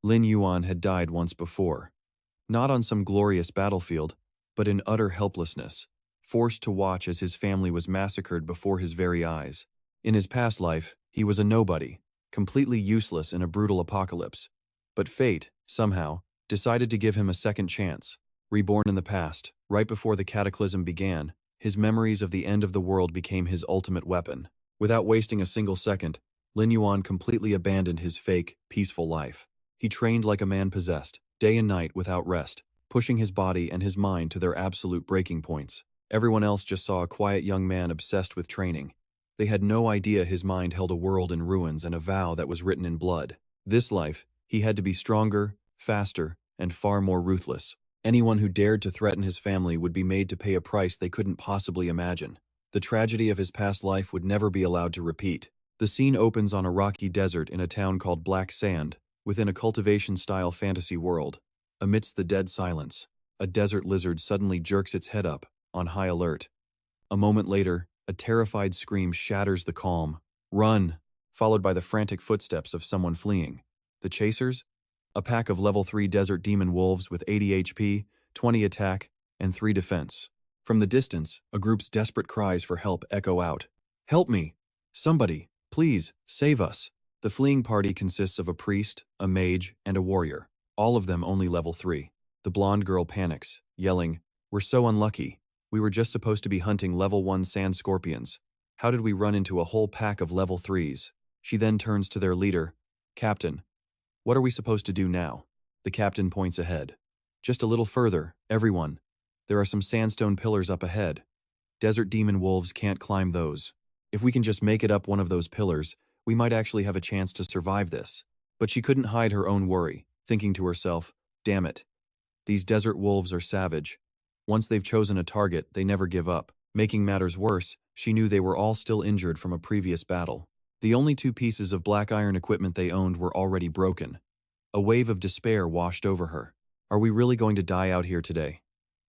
Lin Yuan had died once before. Not on some glorious battlefield, but in utter helplessness, forced to watch as his family was massacred before his very eyes. In his past life, he was a nobody, completely useless in a brutal apocalypse. But fate, somehow, decided to give him a second chance. Reborn in the past, right before the cataclysm began, his memories of the end of the world became his ultimate weapon. Without wasting a single second, Lin Yuan completely abandoned his fake, peaceful life. He trained like a man possessed, day and night without rest, pushing his body and his mind to their absolute breaking points. Everyone else just saw a quiet young man obsessed with training. They had no idea his mind held a world in ruins and a vow that was written in blood. This life, he had to be stronger, faster, and far more ruthless. Anyone who dared to threaten his family would be made to pay a price they couldn't possibly imagine. The tragedy of his past life would never be allowed to repeat. The scene opens on a rocky desert in a town called Black Sand, within a cultivation-style fantasy world. Amidst the dead silence, a desert lizard suddenly jerks its head up, on high alert. A moment later, a terrified scream shatters the calm. "Run!" followed by the frantic footsteps of someone fleeing. The chasers? A pack of level 3 desert demon wolves with 80 HP, 20 attack, and 3 defense. From the distance, a group's desperate cries for help echo out. "Help me! Somebody, please, save us!" The fleeing party consists of a priest, a mage, and a warrior, all of them only level 3. The blonde girl panics, yelling, "We're so unlucky. We were just supposed to be hunting level 1 sand scorpions. How did we run into a whole pack of level 3s? She then turns to their leader. "Captain, what are we supposed to do now?" The captain points ahead. "Just a little further, everyone. There are some sandstone pillars up ahead. Desert demon wolves can't climb those. If we can just make it up one of those pillars, we might actually have a chance to survive this." But she couldn't hide her own worry, thinking to herself, "Damn it. These desert wolves are savage. Once they've chosen a target, they never give up." Making matters worse, she knew they were all still injured from a previous battle. The only 2 pieces of black iron equipment they owned were already broken. A wave of despair washed over her. Are we really going to die out here today?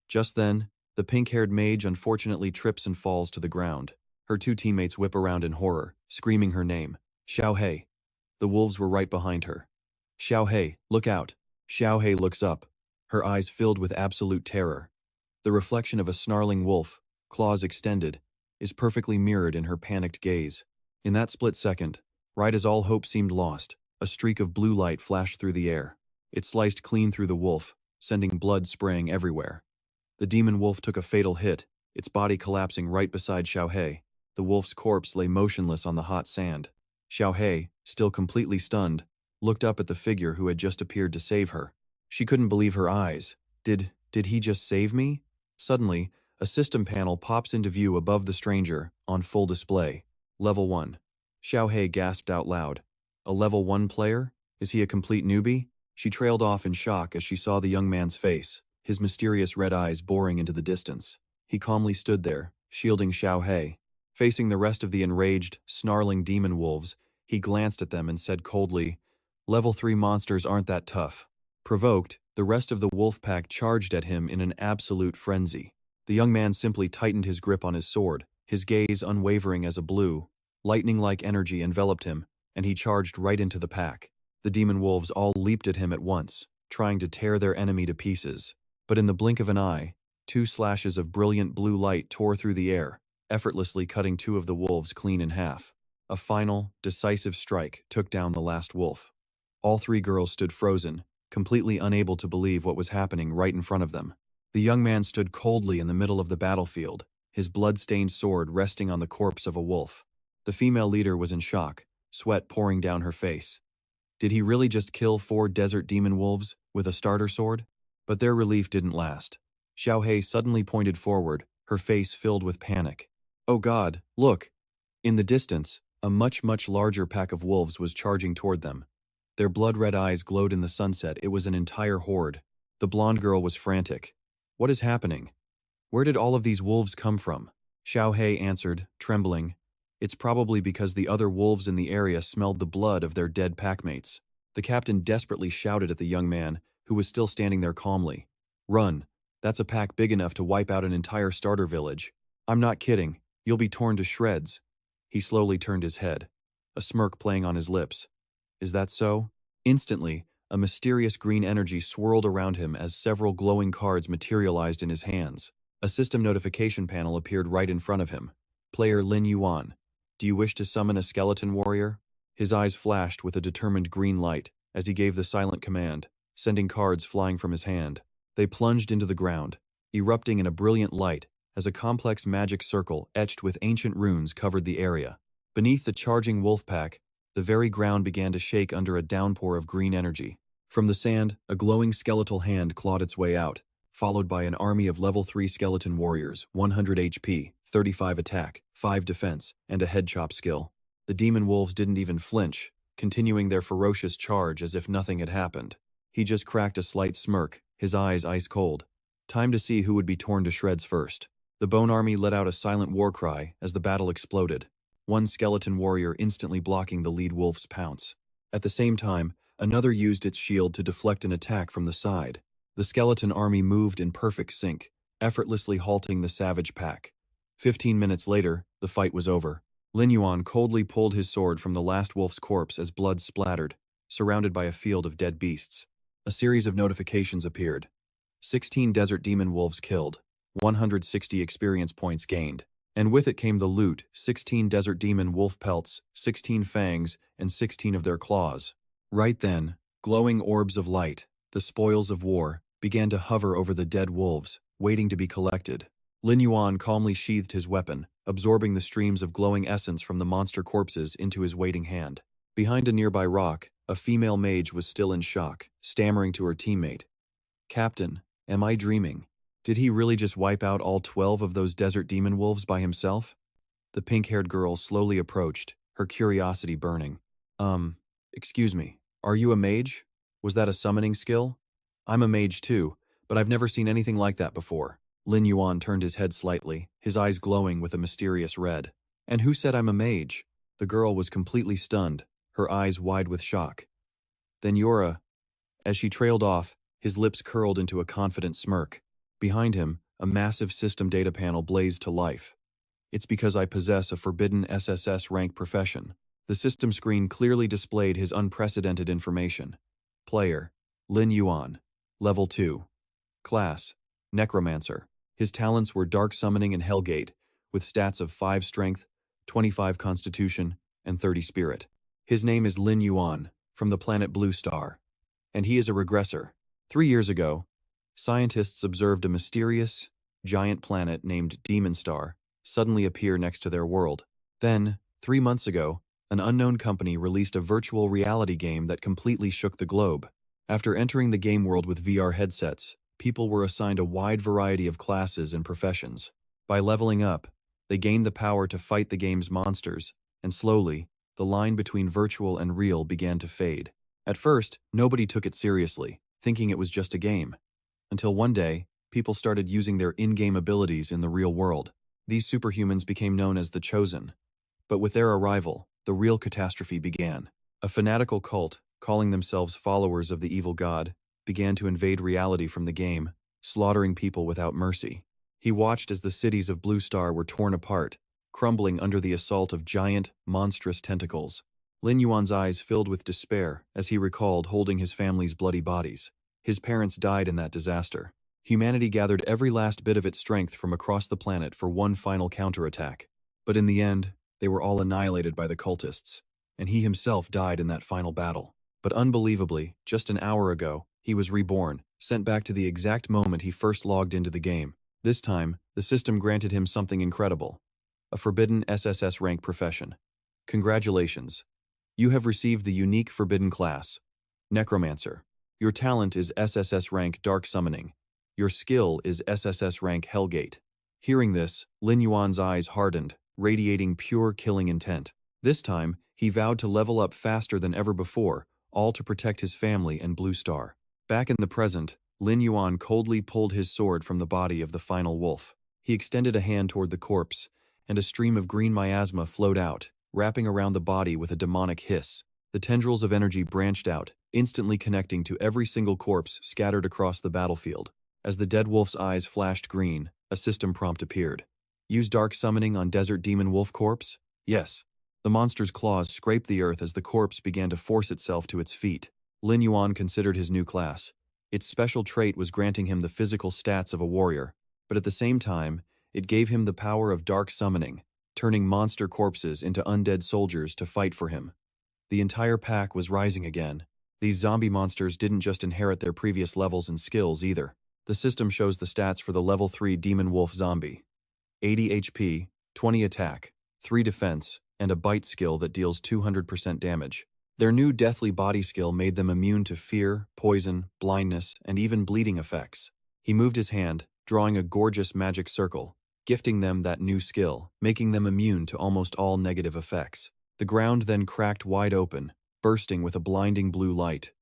Just then, the pink-haired mage unfortunately trips and falls to the ground. Her 2 teammates whip around in horror, screaming her name. "Xiao He." The wolves were right behind her. "Xiao He, look out." Xiao He looks up, her eyes filled with absolute terror. The reflection of a snarling wolf, claws extended, is perfectly mirrored in her panicked gaze. In that split second, right as all hope seemed lost, a streak of blue light flashed through the air. It sliced clean through the wolf, sending blood spraying everywhere. The demon wolf took a fatal hit, its body collapsing right beside Xiao He. The wolf's corpse lay motionless on the hot sand. Xiao He, still completely stunned, looked up at the figure who had just appeared to save her. She couldn't believe her eyes. Did he just save me? Suddenly, a system panel pops into view above the stranger, on full display. Level 1. Xiao He gasped out loud. A level 1 player? Is he a complete newbie? She trailed off in shock as she saw the young man's face, his mysterious red eyes boring into the distance. He calmly stood there, shielding Xiao He. Facing the rest of the enraged, snarling demon wolves, he glanced at them and said coldly, "Level 3 monsters aren't that tough." Provoked, the rest of the wolf pack charged at him in an absolute frenzy. The young man simply tightened his grip on his sword, his gaze unwavering as a blue, lightning-like energy enveloped him, and he charged right into the pack. The demon wolves all leaped at him at once, trying to tear their enemy to pieces. But in the blink of an eye, 2 slashes of brilliant blue light tore through the air, effortlessly cutting 2 of the wolves clean in half. A final, decisive strike took down the last wolf. All 3 girls stood frozen, completely unable to believe what was happening right in front of them. The young man stood coldly in the middle of the battlefield, his blood-stained sword resting on the corpse of a wolf. The female leader was in shock, sweat pouring down her face. Did he really just kill 4 desert demon wolves with a starter sword? But their relief didn't last. Xiao He suddenly pointed forward, her face filled with panic. "Oh God, look!" In the distance, a much larger pack of wolves was charging toward them. Their blood-red eyes glowed in the sunset. It was an entire horde. The blonde girl was frantic. "What is happening? Where did all of these wolves come from?" Xiao He answered, trembling. "It's probably because the other wolves in the area smelled the blood of their dead packmates." The captain desperately shouted at the young man, who was still standing there calmly. "Run. That's a pack big enough to wipe out an entire starter village. I'm not kidding. You'll be torn to shreds." He slowly turned his head, a smirk playing on his lips. "Is that so?" Instantly, a mysterious green energy swirled around him as several glowing cards materialized in his hands. A system notification panel appeared right in front of him. Player Lin Yuan. Do you wish to summon a skeleton warrior? His eyes flashed with a determined green light as he gave the silent command, sending cards flying from his hand. They plunged into the ground, erupting in a brilliant light as a complex magic circle etched with ancient runes covered the area. Beneath the charging wolf pack, the very ground began to shake under a downpour of green energy. From the sand, a glowing skeletal hand clawed its way out, followed by an army of level 3 skeleton warriors, 100 HP, 35 attack, 5 defense, and a head chop skill. The demon wolves didn't even flinch, continuing their ferocious charge as if nothing had happened. He just cracked a slight smirk, his eyes ice cold. Time to see who would be torn to shreds first. The bone army let out a silent war cry as the battle exploded, one skeleton warrior instantly blocking the lead wolf's pounce. At the same time, another used its shield to deflect an attack from the side. The skeleton army moved in perfect sync, effortlessly halting the savage pack. 15 minutes later, the fight was over. Lin Yuan coldly pulled his sword from the last wolf's corpse as blood splattered, surrounded by a field of dead beasts. A series of notifications appeared. 16 desert demon wolves killed, 160 experience points gained. And with it came the loot, 16 desert demon wolf pelts, 16 fangs, and 16 of their claws. Right then, glowing orbs of light, the spoils of war, began to hover over the dead wolves, waiting to be collected. Lin Yuan calmly sheathed his weapon, absorbing the streams of glowing essence from the monster corpses into his waiting hand. Behind a nearby rock, a female mage was still in shock, stammering to her teammate. "Captain, am I dreaming? Did he really just wipe out all 12 of those desert demon wolves by himself?" The pink-haired girl slowly approached, her curiosity burning. Excuse me, are you a mage? Was that a summoning skill?" "I'm a mage too, but I've never seen anything like that before." Lin Yuan turned his head slightly, his eyes glowing with a mysterious red. "And who said I'm a mage?" The girl was completely stunned, her eyes wide with shock. "Then you're a..." As she trailed off, his lips curled into a confident smirk. Behind him, a massive system data panel blazed to life. "It's because I possess a forbidden SSS rank profession." The system screen clearly displayed his unprecedented information. Player, Lin Yuan. Level 2. Class, Necromancer. His talents were Dark Summoning and Hellgate, with stats of 5 Strength, 25 Constitution, and 30 Spirit. His name is Lin Yuan, from the planet Bloodscar. And he is a regressor. 3 years ago, scientists observed a mysterious, giant planet named Demon Star suddenly appear next to their world. Then, 3 months ago, an unknown company released a virtual reality game that completely shook the globe. After entering the game world with VR headsets, people were assigned a wide variety of classes and professions. By leveling up, they gained the power to fight the game's monsters, and slowly, the line between virtual and real began to fade. At first, nobody took it seriously, thinking it was just a game. Until one day, people started using their in-game abilities in the real world. These superhumans became known as the Chosen. But with their arrival, the real catastrophe began. A fanatical cult, calling themselves followers of the evil god, began to invade reality from the game, slaughtering people without mercy. He watched as the cities of Bloodscar were torn apart, crumbling under the assault of giant, monstrous tentacles. Lin Yuan's eyes filled with despair as he recalled holding his family's bloody bodies. His parents died in that disaster. Humanity gathered every last bit of its strength from across the planet for one final counterattack. But in the end, they were all annihilated by the cultists, and he himself died in that final battle. But unbelievably, just an hour ago, he was reborn, sent back to the exact moment he first logged into the game. This time, the system granted him something incredible. A forbidden SSS rank profession. Congratulations. You have received the unique forbidden class, Necromancer. Your talent is SSS rank Dark Summoning. Your skill is SSS rank Hellgate. Hearing this, Lin Yuan's eyes hardened, radiating pure killing intent. This time, he vowed to level up faster than ever before, all to protect his family and Bloodscar. Back in the present, Lin Yuan coldly pulled his sword from the body of the final wolf. He extended a hand toward the corpse, and a stream of green miasma flowed out, wrapping around the body with a demonic hiss. The tendrils of energy branched out, instantly connecting to every single corpse scattered across the battlefield. As the dead wolf's eyes flashed green, a system prompt appeared. Use Dark Summoning on Desert Demon Wolf Corpse? Yes. The monster's claws scraped the earth as the corpse began to force itself to its feet. Lin Yuan considered his new class. Its special trait was granting him the physical stats of a warrior, but at the same time, it gave him the power of dark summoning, turning monster corpses into undead soldiers to fight for him. The entire pack was rising again. These zombie monsters didn't just inherit their previous levels and skills either. The system shows the stats for the level 3 Demon Wolf Zombie. 80 HP, 20 attack, 3 defense, and a bite skill that deals 200% damage. Their new deathly body skill made them immune to fear, poison, blindness, and even bleeding effects. He moved his hand, drawing a gorgeous magic circle, gifting them that new skill, making them immune to almost all negative effects. The ground then cracked wide open, bursting with a blinding blue light.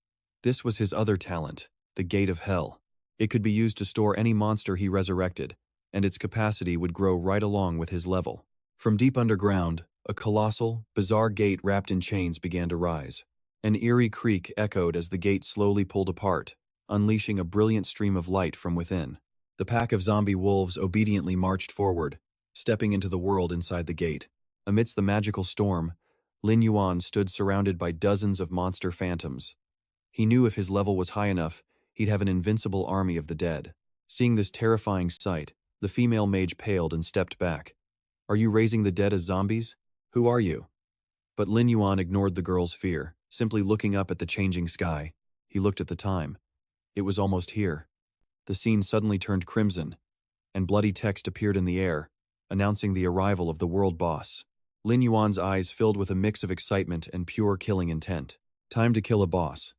This was his other talent, the Gate of Hell. It could be used to store any monster he resurrected, and its capacity would grow right along with his level. From deep underground, a colossal, bizarre gate wrapped in chains began to rise. An eerie creak echoed as the gate slowly pulled apart, unleashing a brilliant stream of light from within. The pack of zombie wolves obediently marched forward, stepping into the world inside the gate. Amidst the magical storm, Lin Yuan stood surrounded by dozens of monster phantoms. He knew if his level was high enough, he'd have an invincible army of the dead. Seeing this terrifying sight, the female mage paled and stepped back. "Are you raising the dead as zombies? Who are you?" But Lin Yuan ignored the girl's fear, simply looking up at the changing sky. He looked at the time. It was almost here. The scene suddenly turned crimson, and bloody text appeared in the air, announcing the arrival of the world boss. Lin Yuan's eyes filled with a mix of excitement and pure killing intent. Time to kill a boss.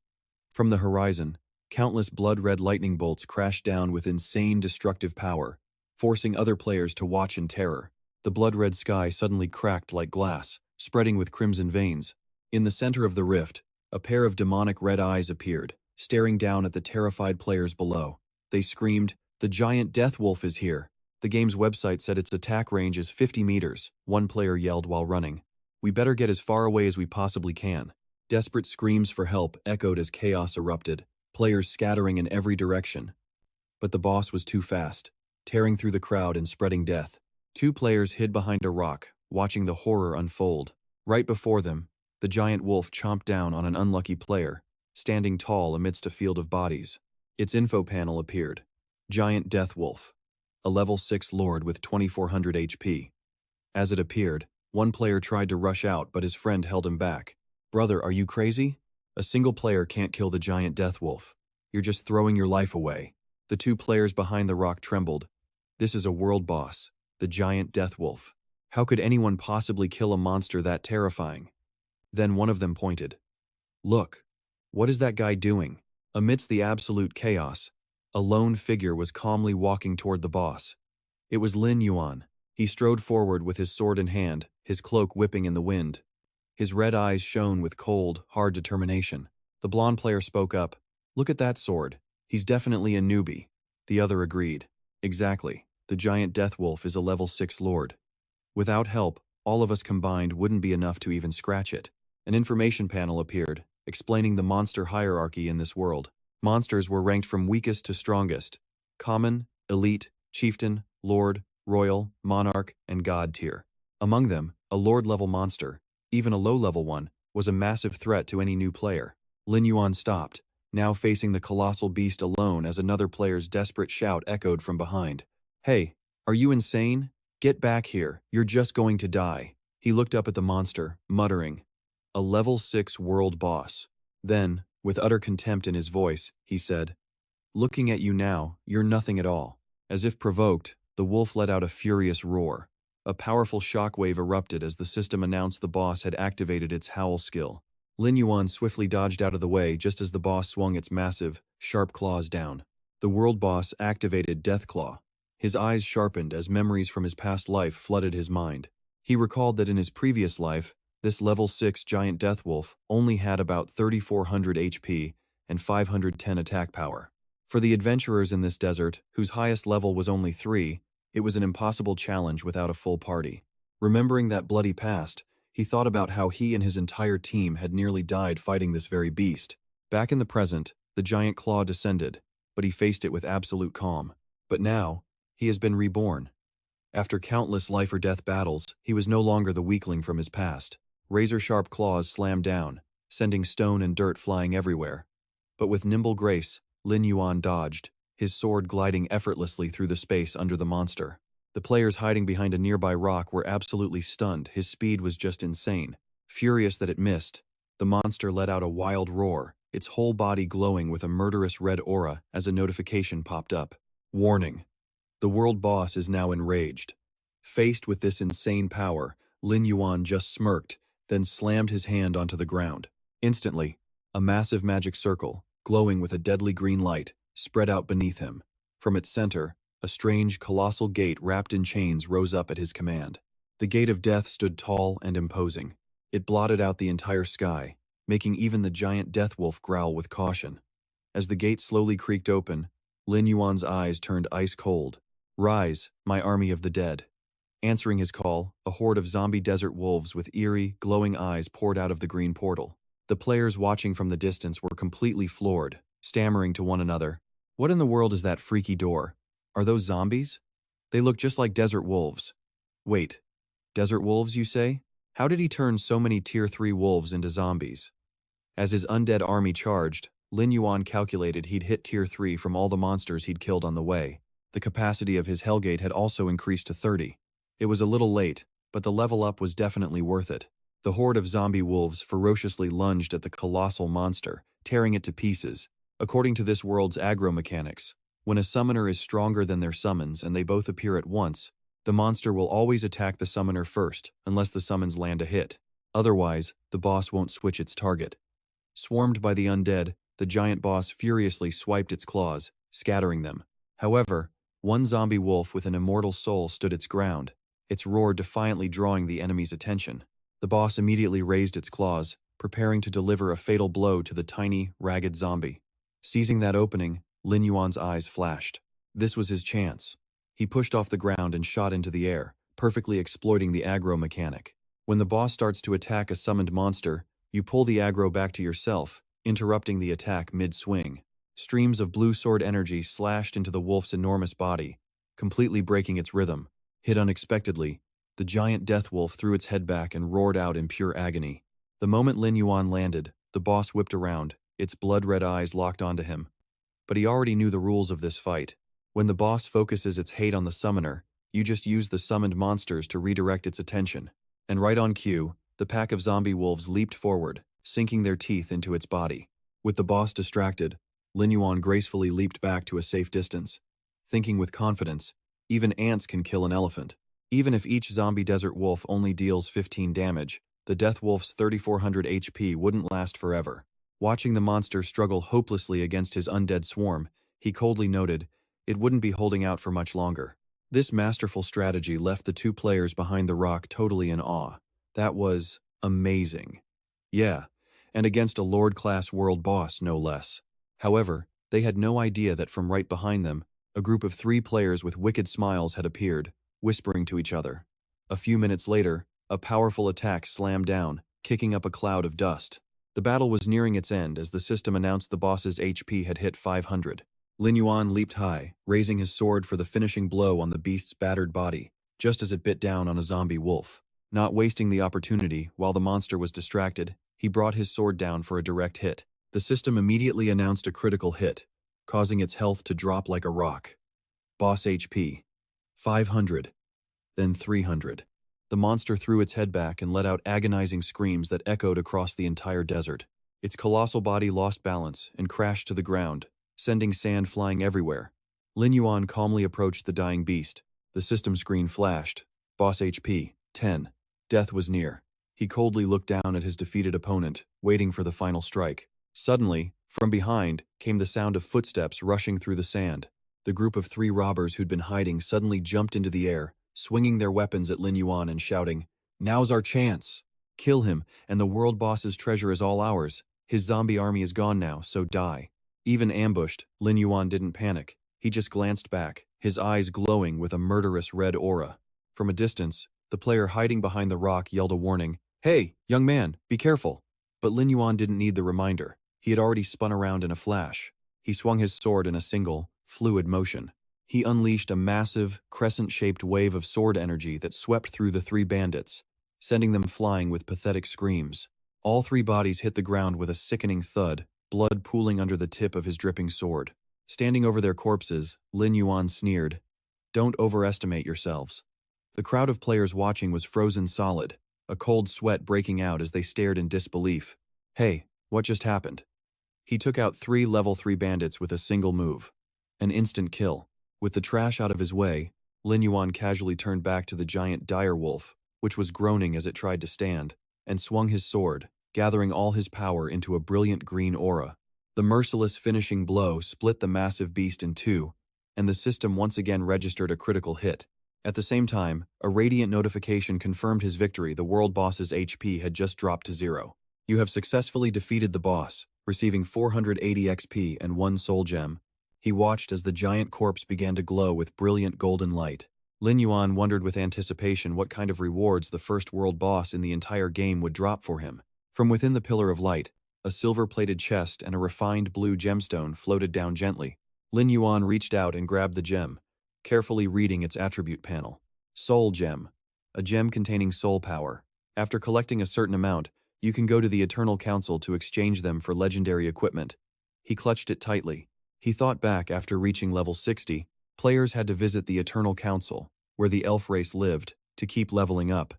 From the horizon, countless blood-red lightning bolts crashed down with insane destructive power, forcing other players to watch in terror. The blood-red sky suddenly cracked like glass, spreading with crimson veins. In the center of the rift, a pair of demonic red eyes appeared, staring down at the terrified players below. They screamed, "The giant death wolf is here!" The game's website said its attack range is 50 meters, one player yelled while running. "We better get as far away as we possibly can." Desperate screams for help echoed as chaos erupted, players scattering in every direction. But the boss was too fast, tearing through the crowd and spreading death. Two players hid behind a rock, watching the horror unfold. Right before them, the giant wolf chomped down on an unlucky player, standing tall amidst a field of bodies. Its info panel appeared. Giant Death Wolf, a level 6 lord with 2400 HP. As it appeared, one player tried to rush out but his friend held him back. "Brother, are you crazy? A single player can't kill the giant Death Wolf. You're just throwing your life away." The two players behind the rock trembled. This is a world boss, the giant Death Wolf. How could anyone possibly kill a monster that terrifying? Then one of them pointed. "Look, what is that guy doing?" Amidst the absolute chaos, a lone figure was calmly walking toward the boss. It was Lin Yuan. He strode forward with his sword in hand, his cloak whipping in the wind. His red eyes shone with cold, hard determination. The blonde player spoke up. "Look at that sword. He's definitely a newbie." The other agreed. "Exactly. The giant Death Wolf is a level 6 lord. Without help, all of us combined wouldn't be enough to even scratch it." An information panel appeared, explaining the monster hierarchy in this world. Monsters were ranked from weakest to strongest: common, elite, chieftain, lord, royal, monarch, and god tier. Among them, a lord-level monster, even a low-level one, was a massive threat to any new player. Lin Yuan stopped, now facing the colossal beast alone as another player's desperate shout echoed from behind. "Hey, are you insane? Get back here, you're just going to die." He looked up at the monster, muttering, "A level 6 world boss." Then, with utter contempt in his voice, he said, "Looking at you now, you're nothing at all." As if provoked, the wolf let out a furious roar. A powerful shockwave erupted as the system announced the boss had activated its howl skill. Lin Yuan swiftly dodged out of the way just as the boss swung its massive, sharp claws down. The world boss activated Death Claw. His eyes sharpened as memories from his past life flooded his mind. He recalled that in his previous life, this level 6 giant death wolf only had about 3400 HP and 510 attack power. For the adventurers in this desert, whose highest level was only 3, it was an impossible challenge without a full party. Remembering that bloody past, he thought about how he and his entire team had nearly died fighting this very beast. Back in the present, the giant claw descended, but he faced it with absolute calm. But now, he has been reborn. After countless life-or-death battles, he was no longer the weakling from his past. Razor-sharp claws slammed down, sending stone and dirt flying everywhere. But with nimble grace, Lin Yuan dodged, his sword gliding effortlessly through the space under the monster. The players hiding behind a nearby rock were absolutely stunned. His speed was just insane. Furious that it missed, the monster let out a wild roar, its whole body glowing with a murderous red aura as a notification popped up. Warning. The world boss is now enraged. Faced with this insane power, Lin Yuan just smirked, then slammed his hand onto the ground. Instantly, a massive magic circle, glowing with a deadly green light, spread out beneath him. From its center, a strange, colossal gate wrapped in chains rose up at his command. The Gate of Death stood tall and imposing. It blotted out the entire sky, making even the giant death wolf growl with caution. As the gate slowly creaked open, Lin Yuan's eyes turned ice cold. "Rise, my army of the dead." Answering his call, a horde of zombie desert wolves with eerie, glowing eyes poured out of the green portal. The players watching from the distance were completely floored, stammering to one another, "What in the world is that freaky door? Are those zombies? They look just like desert wolves." "Wait, desert wolves, you say? How did he turn so many Tier 3 wolves into zombies?" As his undead army charged, Lin Yuan calculated he'd hit Tier 3 from all the monsters he'd killed on the way. The capacity of his Hellgate had also increased to 30. It was a little late, but the level up was definitely worth it. The horde of zombie wolves ferociously lunged at the colossal monster, tearing it to pieces. According to this world's aggro mechanics, when a summoner is stronger than their summons and they both appear at once, the monster will always attack the summoner first, unless the summons land a hit. Otherwise, the boss won't switch its target. Swarmed by the undead, the giant boss furiously swiped its claws, scattering them. However, one zombie wolf with an immortal soul stood its ground, its roar defiantly drawing the enemy's attention. The boss immediately raised its claws, preparing to deliver a fatal blow to the tiny, ragged zombie. Seizing that opening, Lin Yuan's eyes flashed. This was his chance. He pushed off the ground and shot into the air, perfectly exploiting the aggro mechanic. When the boss starts to attack a summoned monster, you pull the aggro back to yourself, interrupting the attack mid-swing. Streams of blue sword energy slashed into the wolf's enormous body, completely breaking its rhythm. Hit unexpectedly, the giant death wolf threw its head back and roared out in pure agony. The moment Lin Yuan landed, the boss whipped around, its blood-red eyes locked onto him. But he already knew the rules of this fight. When the boss focuses its hate on the summoner, you just use the summoned monsters to redirect its attention. And right on cue, the pack of zombie wolves leaped forward, sinking their teeth into its body. With the boss distracted, Lin Yuan gracefully leaped back to a safe distance. Thinking with confidence, even ants can kill an elephant. Even if each zombie desert wolf only deals 15 damage, the death wolf's 3400 HP wouldn't last forever. Watching the monster struggle hopelessly against his undead swarm, he coldly noted, it wouldn't be holding out for much longer. This masterful strategy left the two players behind the rock totally in awe. That was amazing. Yeah, and against a Lord-class world boss, no less. However, they had no idea that from right behind them, a group of 3 players with wicked smiles had appeared, whispering to each other. A few minutes later, a powerful attack slammed down, kicking up a cloud of dust. The battle was nearing its end as the system announced the boss's HP had hit 500. Lin Yuan leaped high, raising his sword for the finishing blow on the beast's battered body, just as it bit down on a zombie wolf. Not wasting the opportunity, while the monster was distracted, he brought his sword down for a direct hit. The system immediately announced a critical hit, causing its health to drop like a rock. Boss HP. 500. Then 300. The monster threw its head back and let out agonizing screams that echoed across the entire desert. Its colossal body lost balance and crashed to the ground, sending sand flying everywhere. Lin Yuan calmly approached the dying beast. The system screen flashed. Boss HP. 10. Death was near. He coldly looked down at his defeated opponent, waiting for the final strike. Suddenly, from behind, came the sound of footsteps rushing through the sand. The group of 3 robbers who'd been hiding suddenly jumped into the air, swinging their weapons at Lin Yuan and shouting, "Now's our chance! Kill him, and the world boss's treasure is all ours. His zombie army is gone now, so die." Even ambushed, Lin Yuan didn't panic. He just glanced back, his eyes glowing with a murderous red aura. From a distance, the player hiding behind the rock yelled a warning, "Hey, young man, be careful." But Lin Yuan didn't need the reminder. He had already spun around in a flash. He swung his sword in a single, fluid motion. He unleashed a massive, crescent-shaped wave of sword energy that swept through the 3 bandits, sending them flying with pathetic screams. All 3 bodies hit the ground with a sickening thud, blood pooling under the tip of his dripping sword. Standing over their corpses, Lin Yuan sneered, "Don't overestimate yourselves." The crowd of players watching was frozen solid, a cold sweat breaking out as they stared in disbelief. "Hey, what just happened?" He took out 3 level 3 bandits with a single move. An instant kill. With the trash out of his way, Lin Yuan casually turned back to the giant direwolf, which was groaning as it tried to stand, and swung his sword, gathering all his power into a brilliant green aura. The merciless finishing blow split the massive beast in two, and the system once again registered a critical hit. At the same time, a radiant notification confirmed his victory. The world boss's HP had just dropped to 0. "You have successfully defeated the boss, receiving 480 XP and 1 soul gem." He watched as the giant corpse began to glow with brilliant golden light. Lin Yuan wondered with anticipation what kind of rewards the first world boss in the entire game would drop for him. From within the pillar of light, a silver-plated chest and a refined blue gemstone floated down gently. Lin Yuan reached out and grabbed the gem, carefully reading its attribute panel. Soul gem. A gem containing soul power. After collecting a certain amount, you can go to the Eternal Council to exchange them for legendary equipment. He clutched it tightly. He thought back after reaching level 60, players had to visit the Eternal Council, where the elf race lived, to keep leveling up.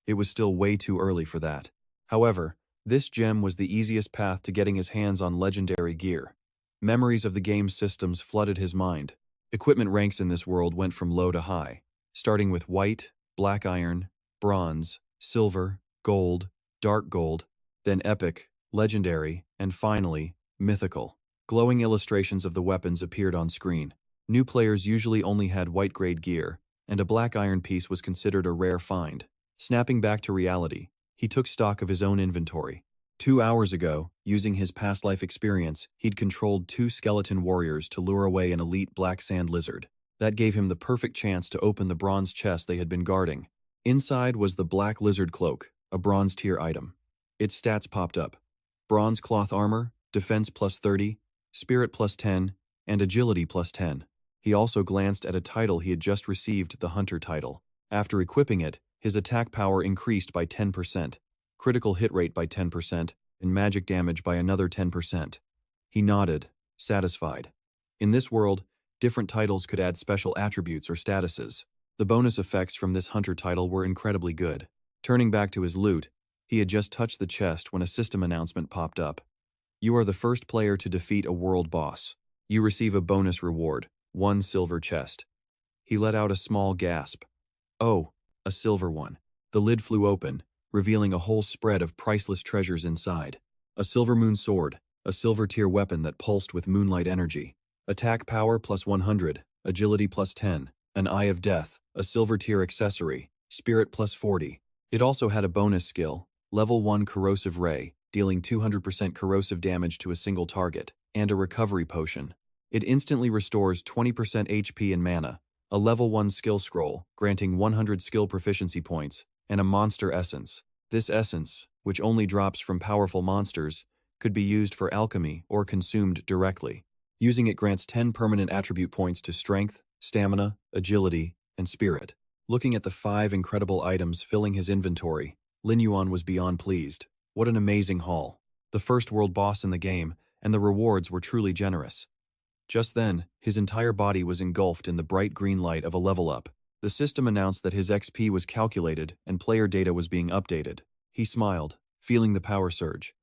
It was still way too early for that. However, this gem was the easiest path to getting his hands on legendary gear. Memories of the game's systems flooded his mind. Equipment ranks in this world went from low to high, starting with white, black iron, bronze, silver, gold, dark gold, then epic, legendary, and finally, mythical. Glowing illustrations of the weapons appeared on screen. New players usually only had white-grade gear, and a black iron piece was considered a rare find. Snapping back to reality, he took stock of his own inventory. 2 hours ago, using his past life experience, he'd controlled 2 skeleton warriors to lure away an elite black sand lizard. That gave him the perfect chance to open the bronze chest they had been guarding. Inside was the black lizard cloak, a bronze tier item. Its stats popped up. Bronze cloth armor, defense plus 30, spirit plus 10, and agility plus 10. He also glanced at a title he had just received, the Hunter title. After equipping it, his attack power increased by 10%, critical hit rate by 10%, and magic damage by another 10%. He nodded, satisfied. In this world, different titles could add special attributes or statuses. The bonus effects from this Hunter title were incredibly good. Turning back to his loot, he had just touched the chest when a system announcement popped up. "You are the first player to defeat a world boss. You receive a bonus reward, 1 silver chest." He let out a small gasp. "Oh, a silver one." The lid flew open, revealing a whole spread of priceless treasures inside. A silver moon sword, a silver tier weapon that pulsed with moonlight energy. Attack power plus 100, agility plus 10, an eye of death, a silver tier accessory, spirit plus 40. It also had a bonus skill, level 1 corrosive ray, dealing 200% corrosive damage to a single target, and a recovery potion. It instantly restores 20% HP and mana, a level 1 skill scroll, granting 100 skill proficiency points, and a monster essence. This essence, which only drops from powerful monsters, could be used for alchemy or consumed directly. Using it grants 10 permanent attribute points to strength, stamina, agility, and spirit. Looking at the 5 incredible items filling his inventory, Lin Yuan was beyond pleased. What an amazing haul. The first world boss in the game, and the rewards were truly generous. Just then, his entire body was engulfed in the bright green light of a level up. The system announced that his XP was calculated and player data was being updated. He smiled, feeling the power surge.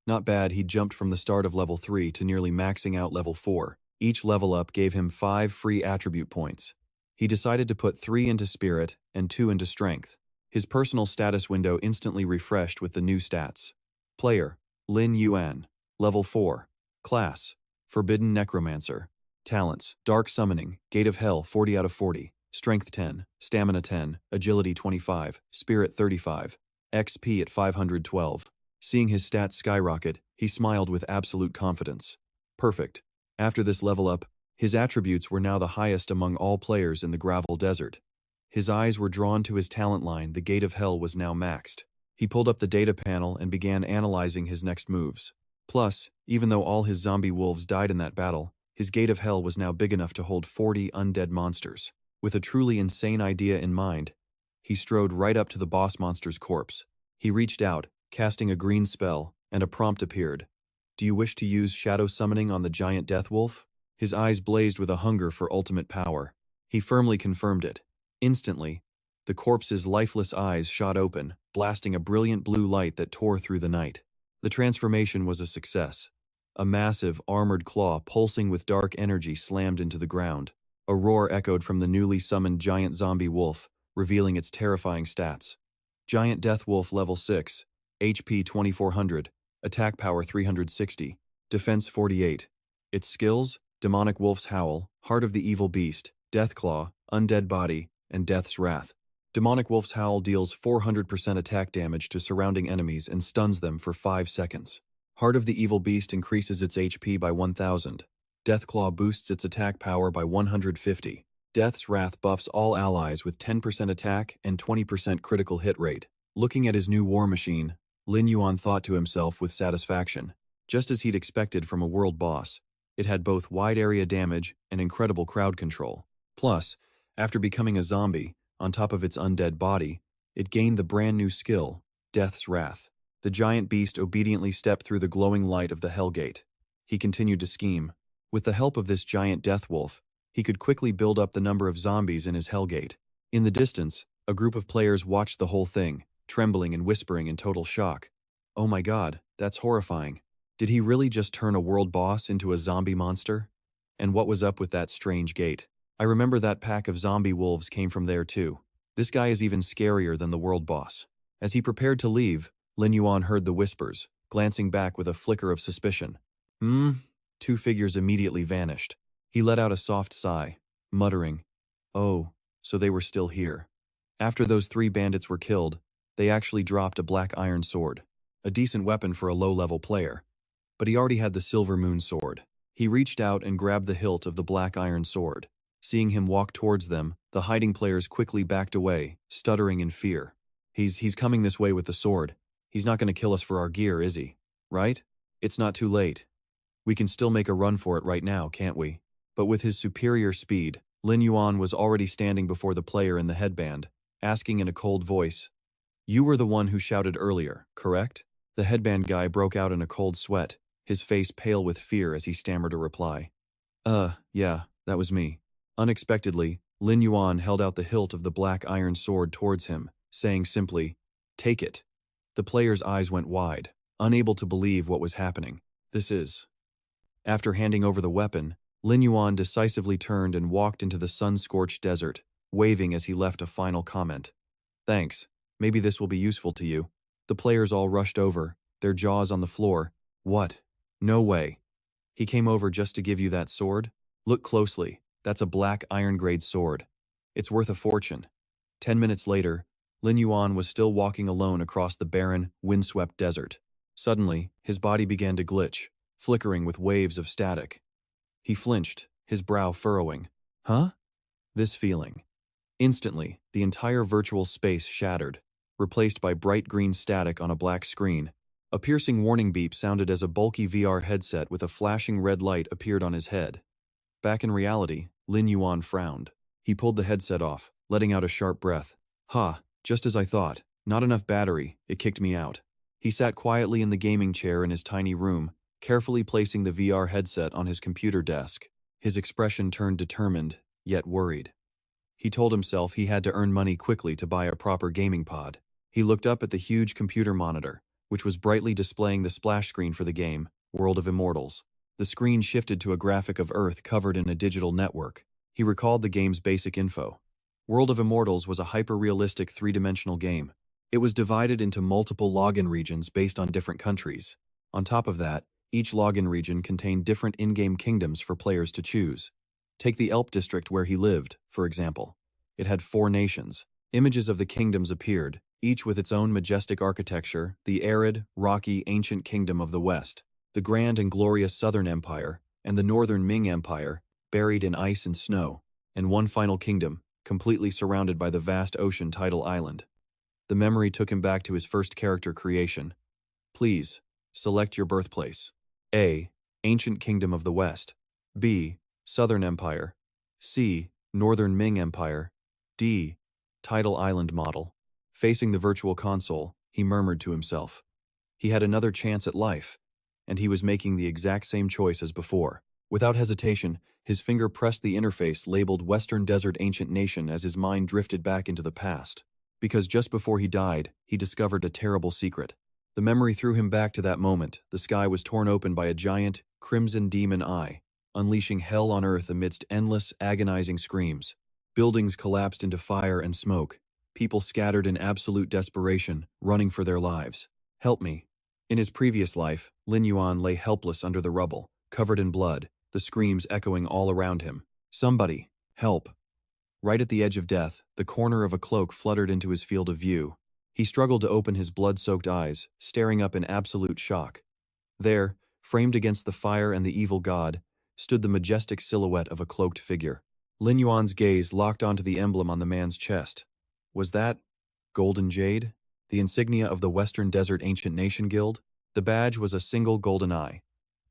Not bad, he jumped from the start of level 3 to nearly maxing out level 4. Each level up gave him 5 free attribute points. He decided to put 3 into spirit and 2 into strength. His personal status window instantly refreshed with the new stats. Player, Lin Yuan. Level 4. Class, Forbidden Necromancer. Talents, Dark Summoning, Gate of Hell 40 out of 40, Strength 10, Stamina 10, Agility 25, Spirit 35, XP at 512. Seeing his stats skyrocket, he smiled with absolute confidence. Perfect. After this level up, his attributes were now the highest among all players in the Gravel Desert. His eyes were drawn to his talent line. The Gate of Hell was now maxed. He pulled up the data panel and began analyzing his next moves. Plus, even though all his zombie wolves died in that battle, his Gate of Hell was now big enough to hold 40 undead monsters. With a truly insane idea in mind, he strode right up to the boss monster's corpse. He reached out, casting a green spell, and a prompt appeared. Do you wish to use shadow summoning on the giant death wolf? His eyes blazed with a hunger for ultimate power. He firmly confirmed it. Instantly, the corpse's lifeless eyes shot open, blasting a brilliant blue light that tore through the night. The transformation was a success. A massive, armored claw pulsing with dark energy slammed into the ground. A roar echoed from the newly summoned giant zombie wolf, revealing its terrifying stats. Giant Death Wolf level 6, HP 2400, attack power 360, defense 48. Its skills: Demonic Wolf's Howl, Heart of the Evil Beast, Deathclaw, Undead Body, and Death's Wrath. Demonic Wolf's Howl deals 400% attack damage to surrounding enemies and stuns them for 5 seconds. Heart of the Evil Beast increases its HP by 1000. Deathclaw boosts its attack power by 150. Death's Wrath buffs all allies with 10% attack and 20% critical hit rate. Looking at his new war machine, Lin Yuan thought to himself with satisfaction. Just as he'd expected from a world boss, it had both wide area damage and incredible crowd control. Plus, after becoming a zombie, on top of its undead body, it gained the brand new skill, Death's Wrath. The giant beast obediently stepped through the glowing light of the Hellgate. He continued to scheme. With the help of this giant death wolf, he could quickly build up the number of zombies in his Hellgate. In the distance, a group of players watched the whole thing, trembling and whispering in total shock. Oh my god, that's horrifying. Did he really just turn a world boss into a zombie monster? And what was up with that strange gate? I remember that pack of zombie wolves came from there too. This guy is even scarier than the world boss. As he prepared to leave, Lin Yuan heard the whispers, glancing back with a flicker of suspicion. Two figures immediately vanished. He let out a soft sigh, muttering, "Oh, so they were still here." After those 3 bandits were killed, they actually dropped a black iron sword, a decent weapon for a low-level player. But he already had the Silver Moon sword. He reached out and grabbed the hilt of the black iron sword. Seeing him walk towards them, the hiding players quickly backed away, stuttering in fear. He's coming this way with the sword. He's not going to kill us for our gear, is he? Right? It's not too late. We can still make a run for it right now, can't we? But with his superior speed, Lin Yuan was already standing before the player in the headband, asking in a cold voice, "You were the one who shouted earlier, correct?" The headband guy broke out in a cold sweat, his face pale with fear as he stammered a reply. Yeah, that was me." Unexpectedly, Lin Yuan held out the hilt of the black iron sword towards him, saying simply, "Take it." The player's eyes went wide, unable to believe what was happening. This is... After handing over the weapon, Lin Yuan decisively turned and walked into the sun-scorched desert, waving as he left a final comment. "Thanks, maybe this will be useful to you." The players all rushed over, their jaws on the floor. "What? No way. He came over just to give you that sword? Look closely, that's a black iron-grade sword. It's worth a fortune." 10 minutes later, Lin Yuan was still walking alone across the barren, windswept desert. Suddenly, his body began to glitch, flickering with waves of static. He flinched, his brow furrowing. Huh? This feeling. Instantly, the entire virtual space shattered, replaced by bright green static on a black screen. A piercing warning beep sounded as a bulky VR headset with a flashing red light appeared on his head. Back in reality, Lin Yuan frowned. He pulled the headset off, letting out a sharp breath. Just as I thought. Not enough battery, it kicked me out. He sat quietly in the gaming chair in his tiny room, carefully placing the VR headset on his computer desk. His expression turned determined, yet worried. He told himself he had to earn money quickly to buy a proper gaming pod. He looked up at the huge computer monitor, which was brightly displaying the splash screen for the game, World of Immortals. The screen shifted to a graphic of Earth covered in a digital network. He recalled the game's basic info. World of Immortals was a hyper-realistic 3-dimensional game. It was divided into multiple login regions based on different countries. On top of that, each login region contained different in-game kingdoms for players to choose. Take the Elp district where he lived, for example. It had 4 nations. Images of the kingdoms appeared, each with its own majestic architecture: the arid, rocky, ancient kingdom of the West, the grand and glorious Southern Empire, and the Northern Ming Empire, buried in ice and snow, and one final kingdom, completely surrounded by the vast ocean Tidal Island. The memory took him back to his first character creation. Please, select your birthplace. A. Ancient Kingdom of the West. B. Southern Empire. C. Northern Ming Empire. D. Tidal Island model. Facing the virtual console, he murmured to himself. He had another chance at life. and he was making the exact same choice as before. Without hesitation, his finger pressed the interface labeled Western Desert Ancient Nation as his mind drifted back into the past. Because just before he died, he discovered a terrible secret. The memory threw him back to that moment. The sky was torn open by a giant, crimson demon eye, unleashing hell on earth amidst endless, agonizing screams. Buildings collapsed into fire and smoke. People scattered in absolute desperation, running for their lives. Help me. In his previous life, Lin Yuan lay helpless under the rubble, covered in blood, the screams echoing all around him. Somebody, help. Right at the edge of death, the corner of a cloak fluttered into his field of view. He struggled to open his blood-soaked eyes, staring up in absolute shock. There, framed against the fire and the evil god, stood the majestic silhouette of a cloaked figure. Lin Yuan's gaze locked onto the emblem on the man's chest. Was that golden jade? The insignia of the Western Desert Ancient Nation Guild? The badge was a single golden eye.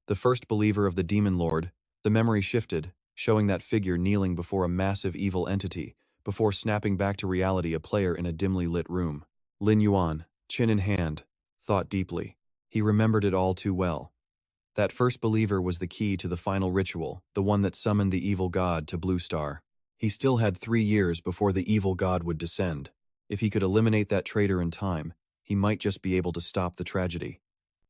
The first believer of the Demon Lord, the memory shifted, showing that figure kneeling before a massive evil entity, before snapping back to reality a player in a dimly lit room. Lin Yuan, chin in hand, thought deeply. He remembered it all too well. That first believer was the key to the final ritual, the one that summoned the evil god to Bloodscar. He still had 3 years before the evil god would descend. If he could eliminate that traitor in time, he might just be able to stop the tragedy.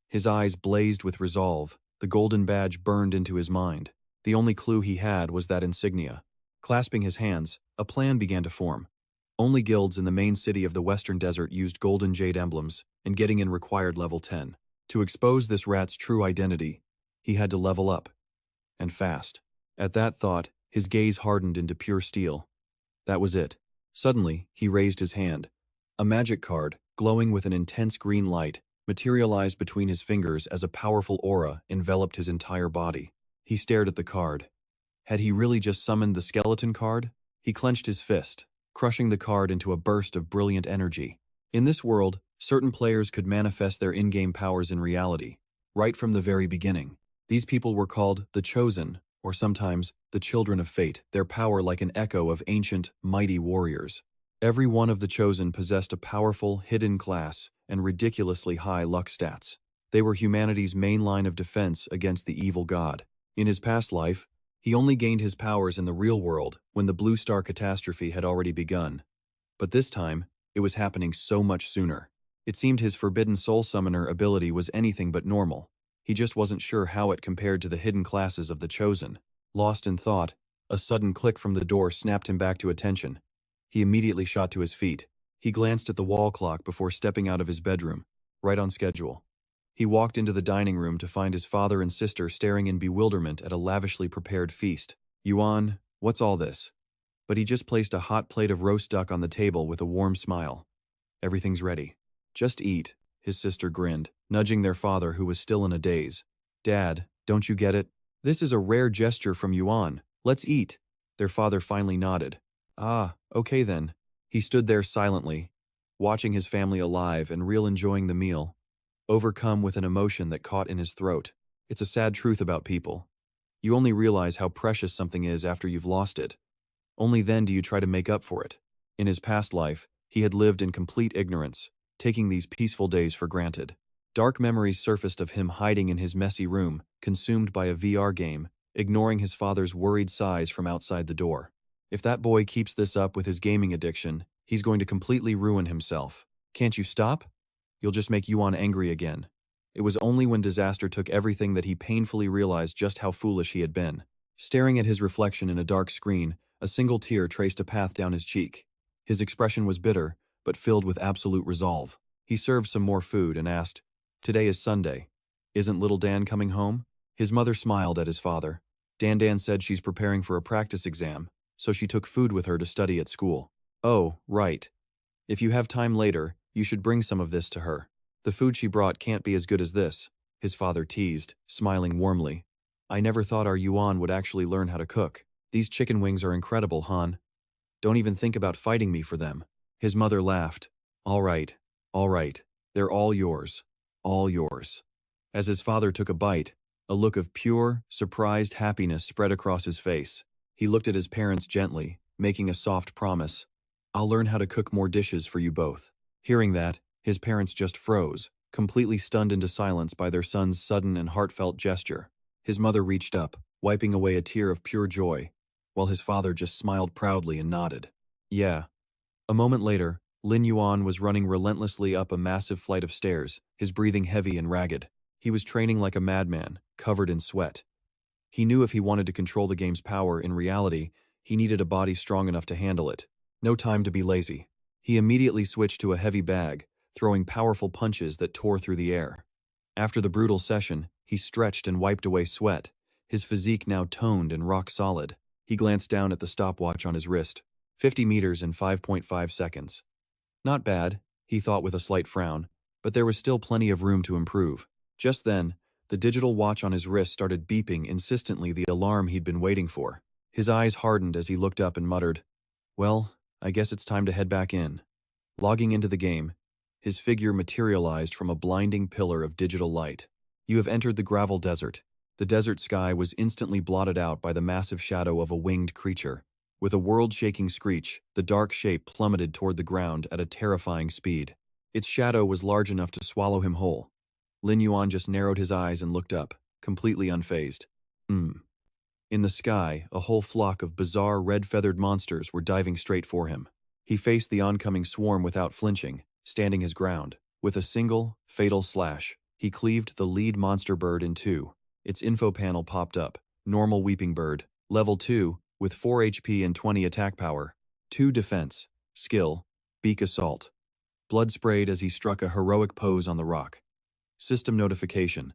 His eyes blazed with resolve. The golden badge burned into his mind. The only clue he had was that insignia. Clasping his hands, a plan began to form. Only guilds in the main city of the Western Desert used golden jade emblems, and getting in required level 10. To expose this rat's true identity, he had to level up. And fast. At that thought, his gaze hardened into pure steel. That was it. Suddenly, he raised his hand. A magic card, glowing with an intense green light, materialized between his fingers as a powerful aura enveloped his entire body. He stared at the card. Had he really just summoned the skeleton card? He clenched his fist, crushing the card into a burst of brilliant energy. In this world, certain players could manifest their in-game powers in reality, right from the very beginning. These people were called the Chosen, or sometimes the Children of Fate, their power like an echo of ancient, mighty warriors. Every one of the Chosen possessed a powerful, hidden class and ridiculously high luck stats. They were humanity's main line of defense against the evil god. In his past life, he only gained his powers in the real world when the Bloodscar catastrophe had already begun. But this time, it was happening so much sooner. It seemed his forbidden soul summoner ability was anything but normal. He just wasn't sure how it compared to the hidden classes of the Chosen. Lost in thought, a sudden click from the door snapped him back to attention. He immediately shot to his feet. He glanced at the wall clock before stepping out of his bedroom, right on schedule. He walked into the dining room to find his father and sister staring in bewilderment at a lavishly prepared feast. Yuan, what's all this? But he just placed a hot plate of roast duck on the table with a warm smile. Everything's ready. Just eat, his sister grinned, nudging their father who was still in a daze. Dad, don't you get it? This is a rare gesture from Yuan. Let's eat. Their father finally nodded. Ah, okay then. He stood there silently, watching his family alive and real enjoying the meal, overcome with an emotion that caught in his throat. It's a sad truth about people. You only realize how precious something is after you've lost it. Only then do you try to make up for it. In his past life, he had lived in complete ignorance, taking these peaceful days for granted. Dark memories surfaced of him hiding in his messy room, consumed by a VR game, ignoring his father's worried sighs from outside the door. If that boy keeps this up with his gaming addiction, he's going to completely ruin himself. Can't you stop? You'll just make Yuan angry again. It was only when disaster took everything that he painfully realized just how foolish he had been. Staring at his reflection in a dark screen, a single tear traced a path down his cheek. His expression was bitter, but filled with absolute resolve. He served some more food and asked, "Today is Sunday. Isn't little Dan coming home?" His mother smiled at his father. Dan said she's preparing for a practice exam, so she took food with her to study at school. Oh, right. If you have time later, you should bring some of this to her. The food she brought can't be as good as this, his father teased, smiling warmly. I never thought our Yuan would actually learn how to cook. These chicken wings are incredible, Han. Don't even think about fighting me for them. His mother laughed. All right. They're all yours. All yours. As his father took a bite, a look of pure, surprised happiness spread across his face. He looked at his parents gently, making a soft promise. I'll learn how to cook more dishes for you both. Hearing that, his parents just froze, completely stunned into silence by their son's sudden and heartfelt gesture. His mother reached up, wiping away a tear of pure joy, while his father just smiled proudly and nodded. Yeah. A moment later, Lin Yuan was running relentlessly up a massive flight of stairs, his breathing heavy and ragged. He was training like a madman, covered in sweat. He knew if he wanted to control the game's power in reality, he needed a body strong enough to handle it. No time to be lazy. He immediately switched to a heavy bag, throwing powerful punches that tore through the air. After the brutal session, he stretched and wiped away sweat, his physique now toned and rock solid. He glanced down at the stopwatch on his wrist. 50 meters in 5.5 seconds. Not bad, he thought with a slight frown, but there was still plenty of room to improve. Just then, the digital watch on his wrist started beeping insistently, the alarm he'd been waiting for. His eyes hardened as he looked up and muttered, "Well, I guess it's time to head back in." Logging into the game, his figure materialized from a blinding pillar of digital light. You have entered the gravel desert. The desert sky was instantly blotted out by the massive shadow of a winged creature. With a world-shaking screech, the dark shape plummeted toward the ground at a terrifying speed. Its shadow was large enough to swallow him whole. Lin Yuan just narrowed his eyes and looked up, completely unfazed. In the sky, a whole flock of bizarre red-feathered monsters were diving straight for him. He faced the oncoming swarm without flinching, standing his ground. With a single, fatal slash, he cleaved the lead monster bird in two. Its info panel popped up. Normal weeping bird. Level 2, with 4 HP and 20 attack power. 2 defense. Skill. Beak assault. Blood sprayed as he struck a heroic pose on the rock. System notification.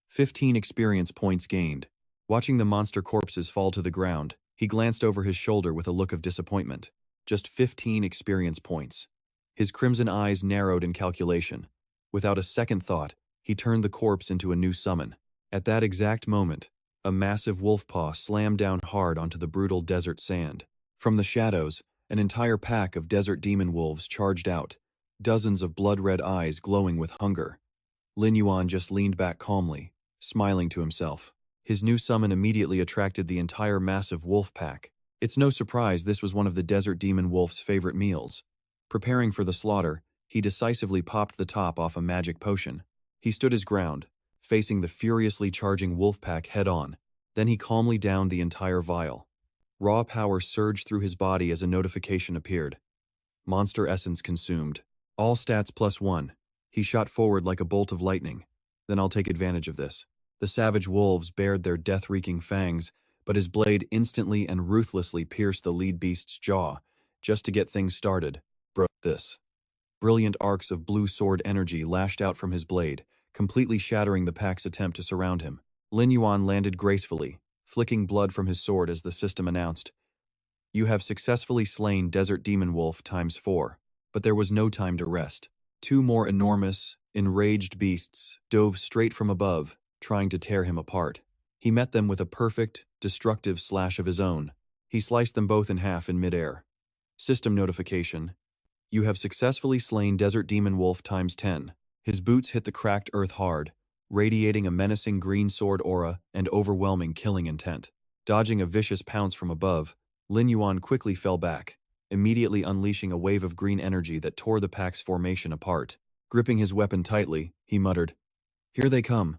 15 experience points gained. Watching the monster corpses fall to the ground, he glanced over his shoulder with a look of disappointment. Just 15 experience points. His crimson eyes narrowed in calculation. Without a second thought, he turned the corpse into a new summon. At that exact moment, a massive wolf paw slammed down hard onto the brutal desert sand. From the shadows, an entire pack of desert demon wolves charged out, dozens of blood-red eyes glowing with hunger. Lin Yuan just leaned back calmly, smiling to himself. His new summon immediately attracted the entire massive wolf pack. It's no surprise this was one of the desert demon wolf's favorite meals. Preparing for the slaughter, he decisively popped the top off a magic potion. He stood his ground, facing the furiously charging wolf pack head-on. Then he calmly downed the entire vial. Raw power surged through his body as a notification appeared. Monster essence consumed. All stats +1. He shot forward like a bolt of lightning. Then I'll take advantage of this. The savage wolves bared their death-wreaking fangs, but his blade instantly and ruthlessly pierced the lead beast's jaw, just to get things started. This. Brilliant arcs of blue sword energy lashed out from his blade, completely shattering the pack's attempt to surround him. Lin Yuan landed gracefully, flicking blood from his sword as the system announced, "You have successfully slain Desert Demon Wolf ×4. But there was no time to rest. 2 more enormous, enraged beasts dove straight from above, trying to tear him apart. He met them with a perfect, destructive slash of his own. He sliced them both in half in midair. System notification. You have successfully slain Desert Demon Wolf ×10. His boots hit the cracked earth hard, radiating a menacing green sword aura and overwhelming killing intent. Dodging a vicious pounce from above, Lin Yuan quickly fell back, immediately unleashing a wave of green energy that tore the pack's formation apart. Gripping his weapon tightly, he muttered, "Here they come."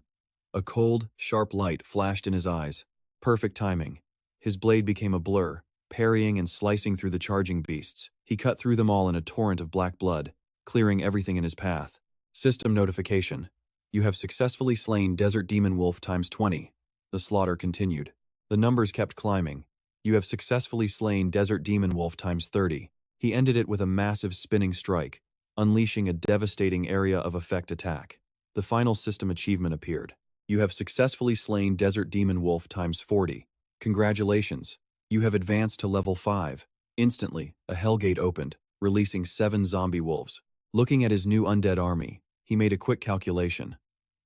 A cold, sharp light flashed in his eyes. Perfect timing. His blade became a blur, parrying and slicing through the charging beasts. He cut through them all in a torrent of black blood, clearing everything in his path. System notification. You have successfully slain Desert Demon Wolf ×20. The slaughter continued. The numbers kept climbing. You have successfully slain Desert Demon Wolf ×30. He ended it with a massive spinning strike, unleashing a devastating area of effect attack. The final system achievement appeared. You have successfully slain Desert Demon Wolf ×40. Congratulations. You have advanced to level 5. Instantly, a hellgate opened, releasing 7 zombie wolves. Looking at his new undead army, he made a quick calculation.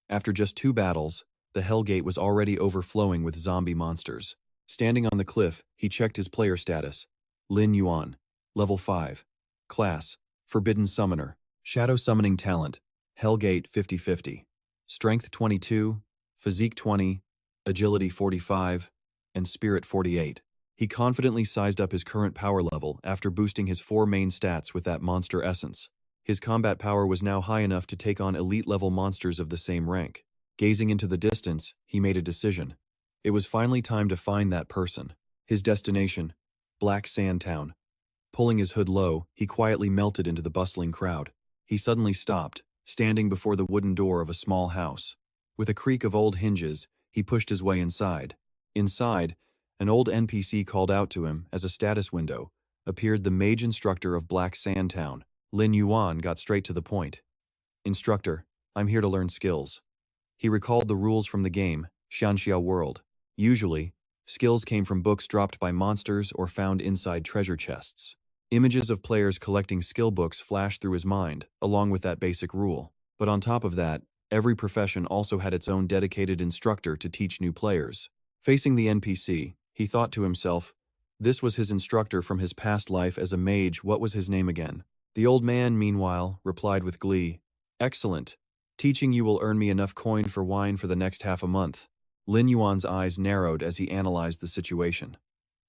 After just 2 battles, the hellgate was already overflowing with zombie monsters. Standing on the cliff, he checked his player status. Lin Yuan. Level 5. Class. Forbidden Summoner. Shadow Summoning Talent. Hellgate 50/50. Strength 22, Physique 20, Agility 45, and Spirit 48. He confidently sized up his current power level after boosting his 4 main stats with that monster essence. His combat power was now high enough to take on elite-level monsters of the same rank. Gazing into the distance, he made a decision. It was finally time to find that person. His destination, Black Sand Town. Pulling his hood low, he quietly melted into the bustling crowd. He suddenly stopped, standing before the wooden door of a small house. With a creak of old hinges, he pushed his way inside. Inside, an old NPC called out to him as a status window appeared the mage instructor of Black Sand Town. Lin Yuan got straight to the point. "Instructor, I'm here to learn skills." He recalled the rules from the game, Xianxia World. Usually, skills came from books dropped by monsters or found inside treasure chests. Images of players collecting skill books flashed through his mind, along with that basic rule. But on top of that, every profession also had its own dedicated instructor to teach new players. Facing the NPC, he thought to himself, this was his instructor from his past life as a mage. What was his name again? The old man, meanwhile, replied with glee, "Excellent. Teaching you will earn me enough coin for wine for the next half a month." Lin Yuan's eyes narrowed as he analyzed the situation.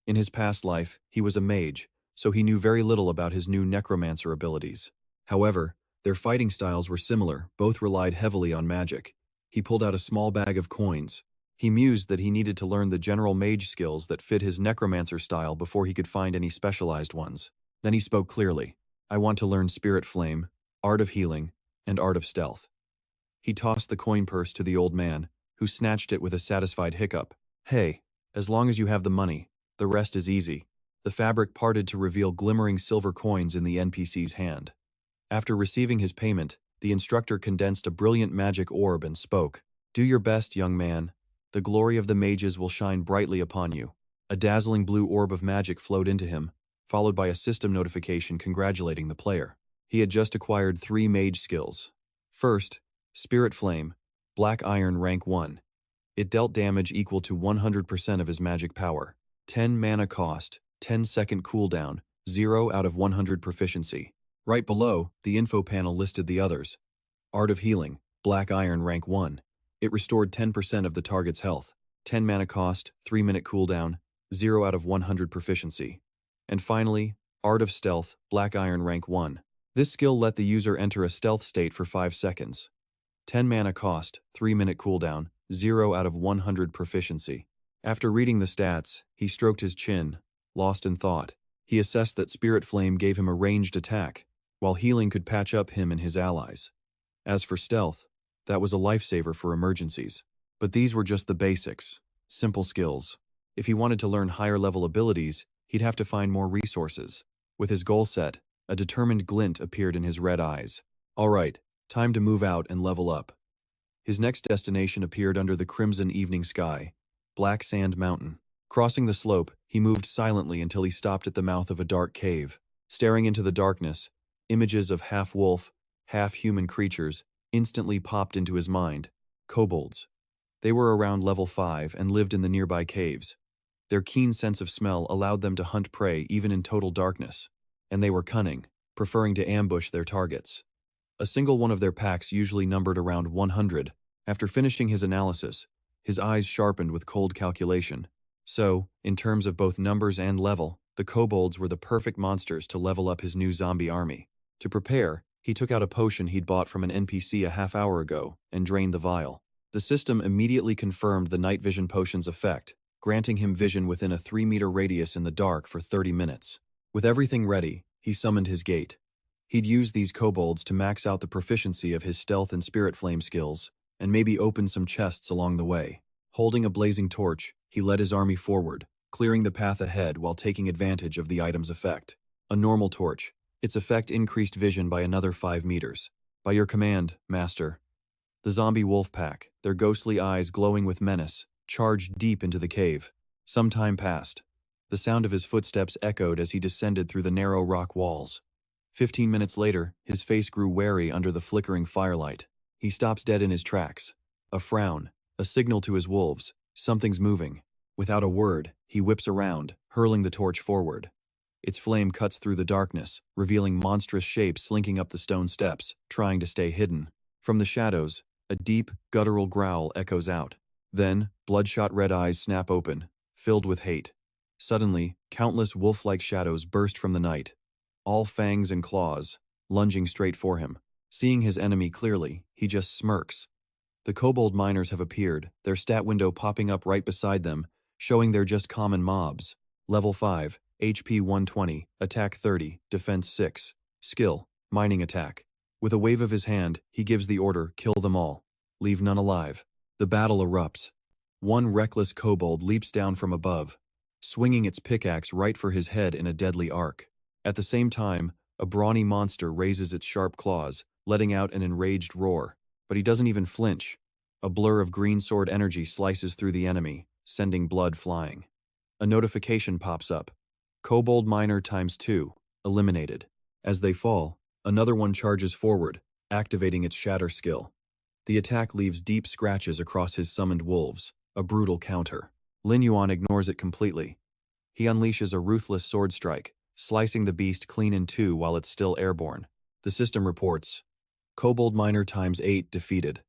In his past life, he was a mage, so he knew very little about his new necromancer abilities. However, their fighting styles were similar, both relied heavily on magic. He pulled out a small bag of coins. He mused that he needed to learn the general mage skills that fit his necromancer style before he could find any specialized ones. Then he spoke clearly. "I want to learn Spirit Flame, Art of Healing, and Art of Stealth." He tossed the coin purse to the old man, who snatched it with a satisfied hiccup. "Hey, as long as you have the money, the rest is easy." The fabric parted to reveal glimmering silver coins in the NPC's hand. After receiving his payment, the instructor condensed a brilliant magic orb and spoke. "Do your best, young man. The glory of the mages will shine brightly upon you." A dazzling blue orb of magic flowed into him, followed by a system notification congratulating the player. He had just acquired 3 mage skills. First, Spirit Flame, Black Iron rank 1. It dealt damage equal to 100% of his magic power. 10 mana cost, 10-second cooldown, 0 out of 100 proficiency. Right below, the info panel listed the others. Art of Healing, Black Iron rank 1. It restored 10% of the target's health. 10 mana cost, 3-minute cooldown, 0 out of 100 proficiency. And finally, Art of Stealth, Black Iron rank 1. This skill let the user enter a stealth state for 5 seconds. 10 mana cost, 3-minute cooldown, 0 out of 100 proficiency. After reading the stats, he stroked his chin, lost in thought. He assessed that Spirit Flame gave him a ranged attack, while healing could patch up him and his allies. As for stealth, that was a lifesaver for emergencies. But these were just the basics, simple skills. If he wanted to learn higher-level abilities, he'd have to find more resources. With his goal set, a determined glint appeared in his red eyes. All right, time to move out and level up. His next destination appeared under the crimson evening sky, Black Sand Mountain. Crossing the slope, he moved silently until he stopped at the mouth of a dark cave. Staring into the darkness, images of half-wolf, half-human creatures instantly popped into his mind. Kobolds. They were around level 5 and lived in the nearby caves. Their keen sense of smell allowed them to hunt prey even in total darkness. And they were cunning, preferring to ambush their targets. A single one of their packs usually numbered around 100. After finishing his analysis, his eyes sharpened with cold calculation. So, in terms of both numbers and level, the kobolds were the perfect monsters to level up his new zombie army. To prepare, he took out a potion he'd bought from an NPC a half hour ago and drained the vial. The system immediately confirmed the night vision potion's effect, granting him vision within a 3-meter radius in the dark for 30 minutes. With everything ready, he summoned his gate. He'd use these kobolds to max out the proficiency of his stealth and spirit flame skills, and maybe open some chests along the way. Holding a blazing torch, he led his army forward, clearing the path ahead while taking advantage of the item's effect. A normal torch. Its effect increased vision by another 5 meters. "By your command, Master." The zombie wolf pack, their ghostly eyes glowing with menace, charged deep into the cave. Some time passed. The sound of his footsteps echoed as he descended through the narrow rock walls. 15 minutes later, his face grew wary under the flickering firelight. He stops dead in his tracks. A frown, a signal to his wolves, something's moving. Without a word, he whips around, hurling the torch forward. Its flame cuts through the darkness, revealing monstrous shapes slinking up the stone steps, trying to stay hidden. From the shadows, a deep, guttural growl echoes out. Then, bloodshot red eyes snap open, filled with hate. Suddenly, countless wolf-like shadows burst from the night. All fangs and claws, lunging straight for him. Seeing his enemy clearly, he just smirks. The kobold miners have appeared, their stat window popping up right beside them, showing they're just common mobs. Level 5, HP 120, Attack 30, Defense 6. Skill, Mining Attack. With a wave of his hand, he gives the order, kill them all. Leave none alive. The battle erupts. One reckless kobold leaps down from above, swinging its pickaxe right for his head in a deadly arc. At the same time, a brawny monster raises its sharp claws, letting out an enraged roar. But he doesn't even flinch. A blur of green sword energy slices through the enemy, sending blood flying. A notification pops up. Kobold Miner ×2, eliminated. As they fall, another one charges forward, activating its shatter skill. The attack leaves deep scratches across his summoned wolves, a brutal counter. Lin Yuan ignores it completely. He unleashes a ruthless sword strike, slicing the beast clean in two while it's still airborne. The system reports, Kobold Miner ×8 defeated.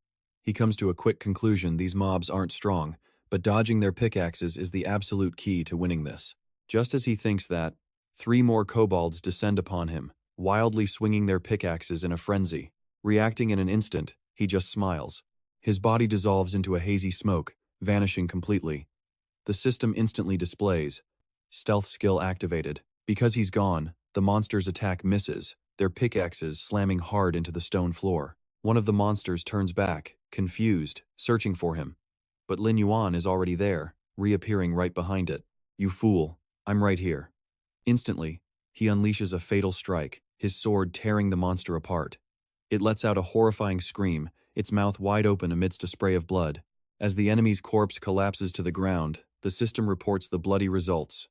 He comes to a quick conclusion: these mobs aren't strong, but dodging their pickaxes is the absolute key to winning this. Just as he thinks that, 3 more kobolds descend upon him, wildly swinging their pickaxes in a frenzy. Reacting in an instant, he just smiles. His body dissolves into a hazy smoke, vanishing completely. The system instantly displays, stealth skill activated. Because he's gone, the monster's attack misses, their pickaxes slamming hard into the stone floor. One of the monsters turns back, confused, searching for him. But Lin Yuan is already there, reappearing right behind it. You fool, I'm right here. Instantly, he unleashes a fatal strike, his sword tearing the monster apart. It lets out a horrifying scream, its mouth wide open amidst a spray of blood. As the enemy's corpse collapses to the ground, the system reports the bloody results.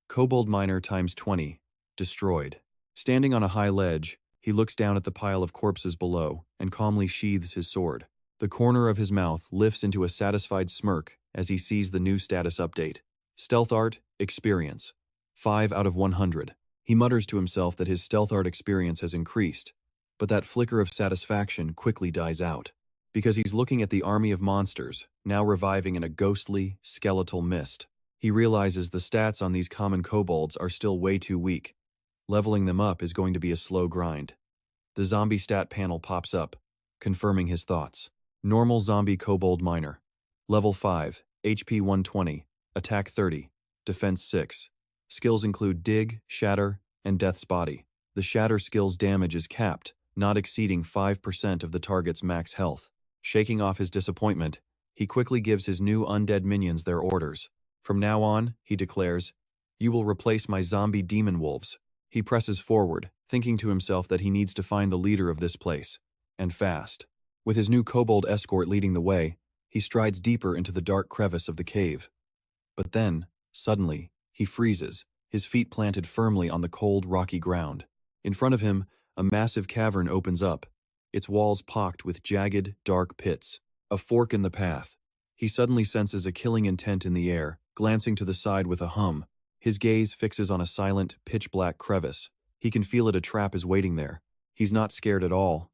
Kobold Miner ×20, destroyed. Standing on a high ledge, he looks down at the pile of corpses below and calmly sheathes his sword. The corner of his mouth lifts into a satisfied smirk as he sees the new status update. Stealth Art, Experience. 5 out of 100. He mutters to himself that his stealth art experience has increased, but that flicker of satisfaction quickly dies out, because he's looking at the army of monsters, now reviving in a ghostly, skeletal mist. He realizes the stats on these common kobolds are still way too weak. Leveling them up is going to be a slow grind. The zombie stat panel pops up, confirming his thoughts. Normal zombie kobold miner. Level 5, HP 120, Attack 30, Defense 6. Skills include Dig, Shatter, and Death's Body. The Shatter skill's damage is capped, not exceeding 5% of the target's max health. Shaking off his disappointment, he quickly gives his new undead minions their orders. From now on, he declares, you will replace my zombie demon wolves. He presses forward, thinking to himself that he needs to find the leader of this place, and fast. With his new kobold escort leading the way, he strides deeper into the dark crevice of the cave. But then, suddenly, he freezes, his feet planted firmly on the cold, rocky ground. In front of him, a massive cavern opens up, its walls pocked with jagged, dark pits, a fork in the path. He suddenly senses a killing intent in the air, glancing to the side with a hum. His gaze fixes on a silent, pitch-black crevice. He can feel it, a trap is waiting there. He's not scared at all.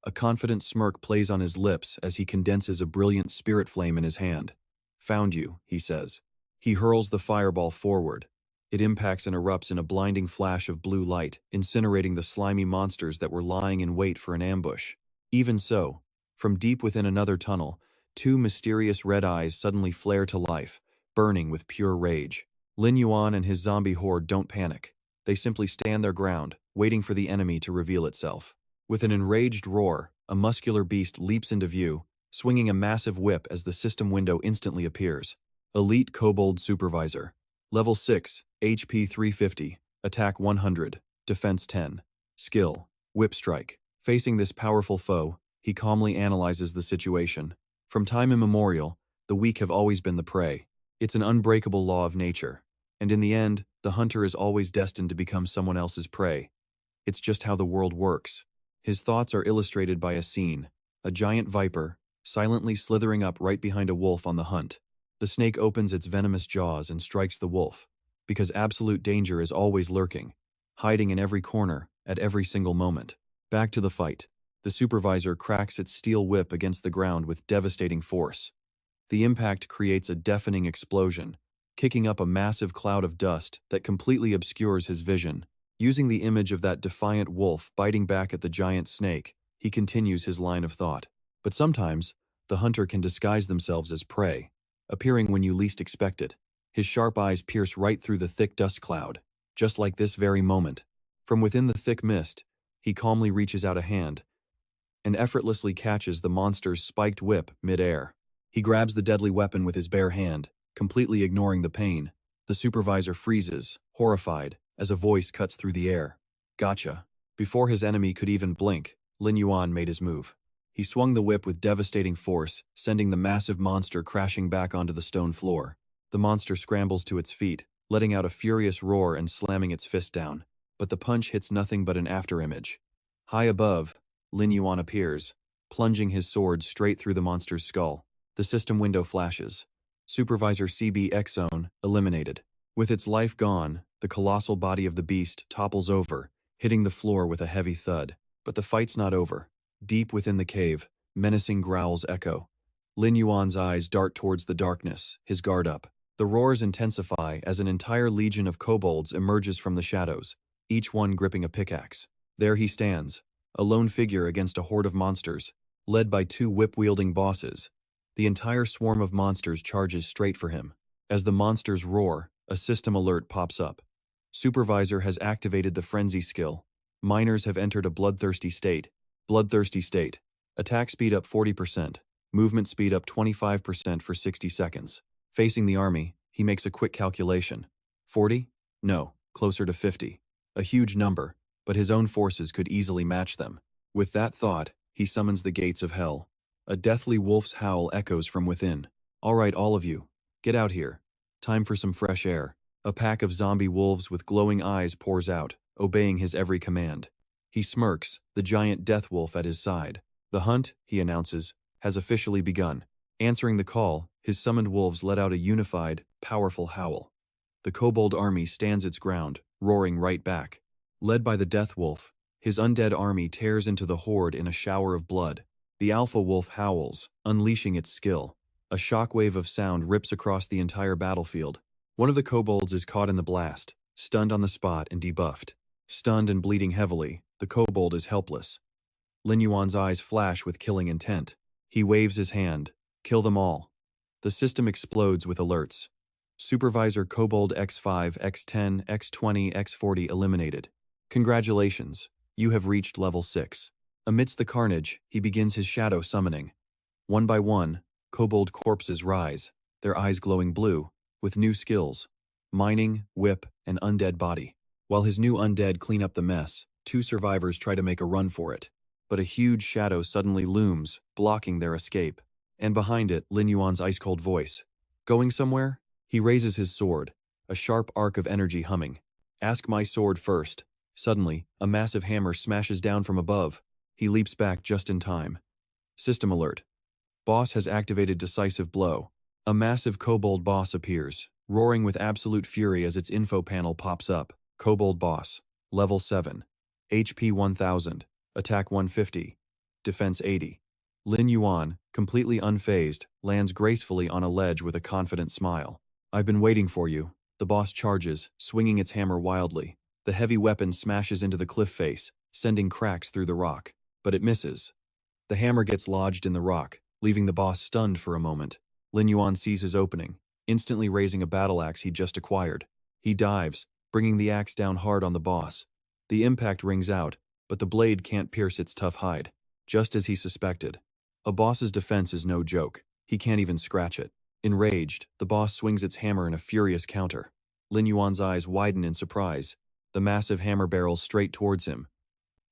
A confident smirk plays on his lips as he condenses a brilliant spirit flame in his hand. Found you, he says. He hurls the fireball forward. It impacts and erupts in a blinding flash of blue light, incinerating the slimy monsters that were lying in wait for an ambush. Even so, from deep within another tunnel, 2 mysterious red eyes suddenly flare to life, burning with pure rage. Lin Yuan and his zombie horde don't panic. They simply stand their ground, waiting for the enemy to reveal itself. With an enraged roar, a muscular beast leaps into view, swinging a massive whip as the system window instantly appears. Elite Kobold Supervisor. Level 6, HP 350, Attack 100, Defense 10. Skill, Whip Strike. Facing this powerful foe, he calmly analyzes the situation. From time immemorial, the weak have always been the prey. It's an unbreakable law of nature, and in the end, the hunter is always destined to become someone else's prey. It's just how the world works. His thoughts are illustrated by a scene, a giant viper, silently slithering up right behind a wolf on the hunt. The snake opens its venomous jaws and strikes the wolf, because absolute danger is always lurking, hiding in every corner, at every single moment. Back to the fight. The supervisor cracks its steel whip against the ground with devastating force. The impact creates a deafening explosion, kicking up a massive cloud of dust that completely obscures his vision. Using the image of that defiant wolf biting back at the giant snake, he continues his line of thought. But sometimes, the hunter can disguise themselves as prey, appearing when you least expect it. His sharp eyes pierce right through the thick dust cloud, just like this very moment. From within the thick mist, he calmly reaches out a hand and effortlessly catches the monster's spiked whip mid-air. He grabs the deadly weapon with his bare hand, completely ignoring the pain. The supervisor freezes, horrified, as a voice cuts through the air. Gotcha. Before his enemy could even blink, Lin Yuan made his move. He swung the whip with devastating force, sending the massive monster crashing back onto the stone floor. The monster scrambles to its feet, letting out a furious roar and slamming its fist down. But the punch hits nothing but an afterimage. High above, Lin Yuan appears, plunging his sword straight through the monster's skull. The system window flashes. Supervisor CB X-Zone eliminated. With its life gone, the colossal body of the beast topples over, hitting the floor with a heavy thud. But the fight's not over. Deep within the cave, menacing growls echo. Lin Yuan's eyes dart towards the darkness, his guard up. The roars intensify as an entire legion of kobolds emerges from the shadows, each one gripping a pickaxe. There he stands, a lone figure against a horde of monsters, led by two whip-wielding bosses. The entire swarm of monsters charges straight for him. As the monsters roar, a system alert pops up. Supervisor has activated the frenzy skill. Miners have entered a bloodthirsty state. Bloodthirsty state. Attack speed up 40%. Movement speed up 25% for 60 seconds. Facing the army, he makes a quick calculation. 40? No, closer to 50. A huge number, but his own forces could easily match them. With that thought, he summons the gates of hell. A deathly wolf's howl echoes from within. All right, all of you, get out here. Time for some fresh air. A pack of zombie wolves with glowing eyes pours out, obeying his every command. He smirks, the giant death wolf at his side. The hunt, he announces, has officially begun. Answering the call, his summoned wolves let out a unified, powerful howl. The kobold army stands its ground, roaring right back. Led by the death wolf, his undead army tears into the horde in a shower of blood. The alpha wolf howls, unleashing its skill. A shockwave of sound rips across the entire battlefield. One of the kobolds is caught in the blast, stunned on the spot and debuffed. Stunned and bleeding heavily, the kobold is helpless. Lin Yuan's eyes flash with killing intent. He waves his hand. Kill them all. The system explodes with alerts. Supervisor Kobold X5, X10, X20, X40 eliminated. Congratulations, you have reached level 6. Amidst the carnage, he begins his shadow summoning. One by one, kobold corpses rise, their eyes glowing blue, with new skills: mining, whip, and undead body. While his new undead clean up the mess, two survivors try to make a run for it. But a huge shadow suddenly looms, blocking their escape. And behind it, Lin Yuan's ice-cold voice. Going somewhere? He raises his sword, a sharp arc of energy humming. Ask my sword first. Suddenly, a massive hammer smashes down from above. He leaps back just in time. System alert. Boss has activated decisive blow. A massive kobold boss appears, roaring with absolute fury as its info panel pops up. Kobold boss. Level 7. HP 1000. Attack 150. Defense 80. Lin Yuan, completely unfazed, lands gracefully on a ledge with a confident smile. I've been waiting for you. The boss charges, swinging its hammer wildly. The heavy weapon smashes into the cliff face, sending cracks through the rock. But it misses. The hammer gets lodged in the rock, leaving the boss stunned for a moment. Lin Yuan sees his opening, instantly raising a battle axe he'd just acquired. He dives, bringing the axe down hard on the boss. The impact rings out, but the blade can't pierce its tough hide. Just as he suspected. A boss's defense is no joke. He can't even scratch it. Enraged, the boss swings its hammer in a furious counter. Lin Yuan's eyes widen in surprise, the massive hammer barrels straight towards him.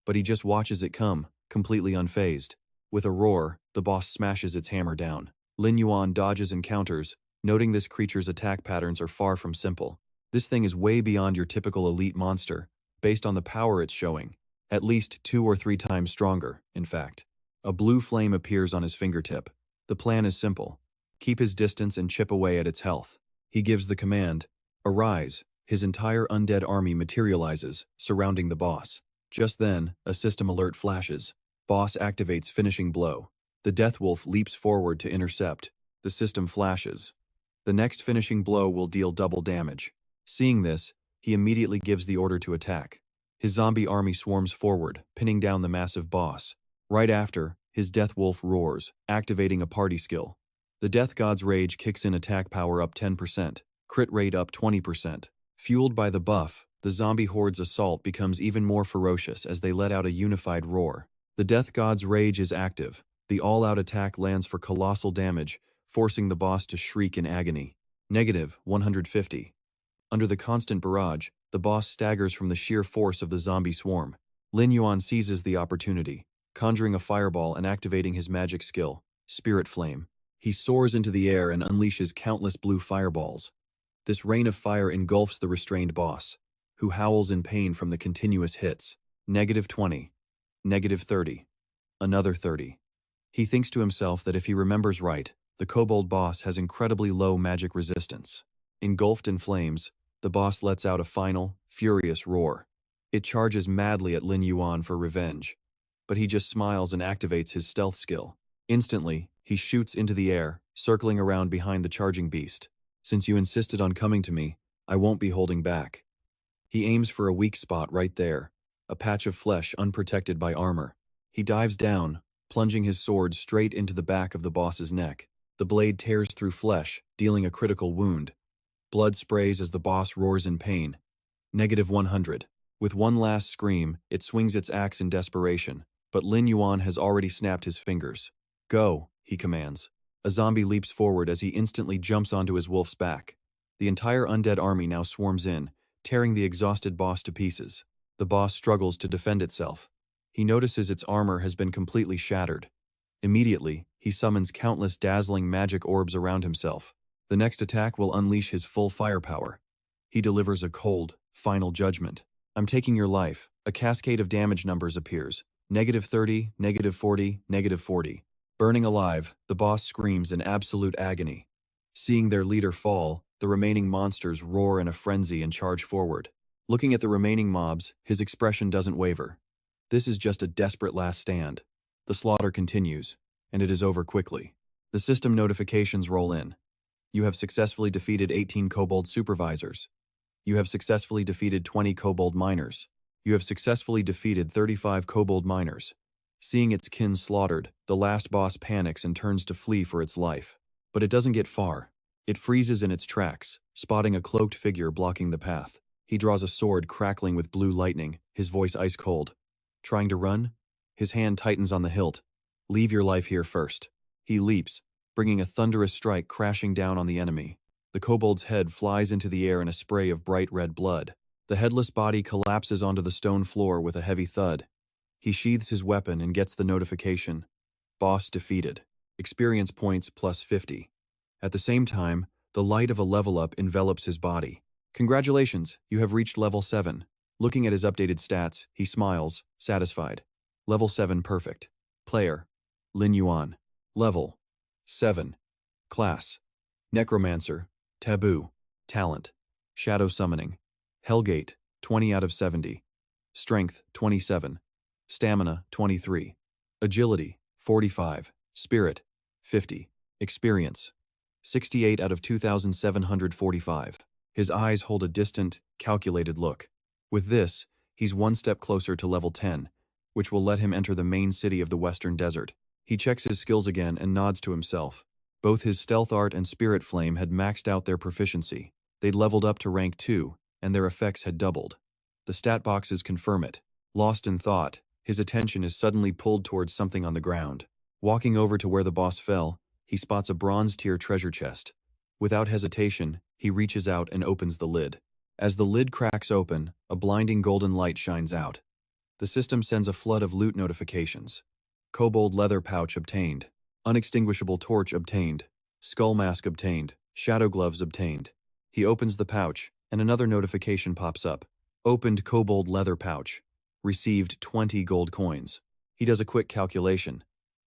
But he just watches it come, completely unfazed. With a roar, the boss smashes its hammer down. Lin Yuan dodges and counters, noting this creature's attack patterns are far from simple. This thing is way beyond your typical elite monster, based on the power it's showing. At least 2 or 3 times stronger, in fact. A blue flame appears on his fingertip. The plan is simple. Keep his distance and chip away at its health. He gives the command. Arise. His entire undead army materializes, surrounding the boss. Just then, a system alert flashes. Boss activates finishing blow. The death wolf leaps forward to intercept. The system flashes. The next finishing blow will deal double damage. Seeing this, he immediately gives the order to attack. His zombie army swarms forward, pinning down the massive boss. Right after, his Death Wolf roars, activating a party skill. The Death God's Rage kicks in attack power up 10%, crit rate up 20%. Fueled by the buff, the zombie horde's assault becomes even more ferocious as they let out a unified roar. The Death God's Rage is active. The all-out attack lands for colossal damage, forcing the boss to shriek in agony. Negative 150. Under the constant barrage, the boss staggers from the sheer force of the zombie swarm. Lin Yuan seizes the opportunity, conjuring a fireball and activating his magic skill, Spirit Flame. He soars into the air and unleashes countless blue fireballs. This rain of fire engulfs the restrained boss, who howls in pain from the continuous hits. Negative 20. Negative 30. Another 30. He thinks to himself that if he remembers right, the kobold boss has incredibly low magic resistance. Engulfed in flames, the boss lets out a final, furious roar. It charges madly at Lin Yuan for revenge, but he just smiles and activates his stealth skill. Instantly, he shoots into the air, circling around behind the charging beast. Since you insisted on coming to me, I won't be holding back. He aims for a weak spot right there, a patch of flesh unprotected by armor. He dives down, plunging his sword straight into the back of the boss's neck. The blade tears through flesh, dealing a critical wound. Blood sprays as the boss roars in pain. Negative 100. With one last scream, it swings its axe in desperation, but Lin Yuan has already snapped his fingers. Go, he commands. A zombie leaps forward as he instantly jumps onto his wolf's back. The entire undead army now swarms in, tearing the exhausted boss to pieces. The boss struggles to defend itself. He notices its armor has been completely shattered. Immediately, he summons countless dazzling magic orbs around himself. The next attack will unleash his full firepower. He delivers a cold, final judgment. I'm taking your life. A cascade of damage numbers appears. Negative 30, negative 40, negative 40. Burning alive, the boss screams in absolute agony. Seeing their leader fall, the remaining monsters roar in a frenzy and charge forward. Looking at the remaining mobs, his expression doesn't waver. This is just a desperate last stand. The slaughter continues, and it is over quickly. The system notifications roll in. You have successfully defeated 18 kobold supervisors. You have successfully defeated 20 kobold miners. You have successfully defeated 35 kobold miners. Seeing its kin slaughtered, the last boss panics and turns to flee for its life. But it doesn't get far. It freezes in its tracks, spotting a cloaked figure blocking the path. He draws a sword crackling with blue lightning, his voice ice cold. Trying to run? His hand tightens on the hilt. Leave your life here first. He leaps, bringing a thunderous strike crashing down on the enemy. The kobold's head flies into the air in a spray of bright red blood. The headless body collapses onto the stone floor with a heavy thud. He sheathes his weapon and gets the notification. Boss defeated. Experience points plus 50. At the same time, the light of a level up envelops his body. Congratulations, you have reached level 7. Looking at his updated stats, he smiles, satisfied. Level 7 perfect. Player. Lin Yuan. Level 7. Class. Necromancer. Taboo. Talent. Shadow Summoning. Hellgate, 20 out of 70. Strength, 27. Stamina, 23. Agility, 45. Spirit, 50. Experience, 68 out of 2,745. His eyes hold a distant, calculated look. With this, he's one step closer to level 10, which will let him enter the main city of the Western Desert. He checks his skills again and nods to himself. Both his Stealth Art and Spirit Flame had maxed out their proficiency. They'd leveled up to rank 2, and their effects had doubled. The stat boxes confirm it. Lost in thought, his attention is suddenly pulled towards something on the ground. Walking over to where the boss fell, he spots a bronze-tier treasure chest. Without hesitation, he reaches out and opens the lid. As the lid cracks open, a blinding golden light shines out. The system sends a flood of loot notifications. Kobold leather pouch obtained. Unextinguishable torch obtained. Skull mask obtained. Shadow gloves obtained. He opens the pouch, and another notification pops up. Opened kobold leather pouch. Received 20 gold coins. He does a quick calculation.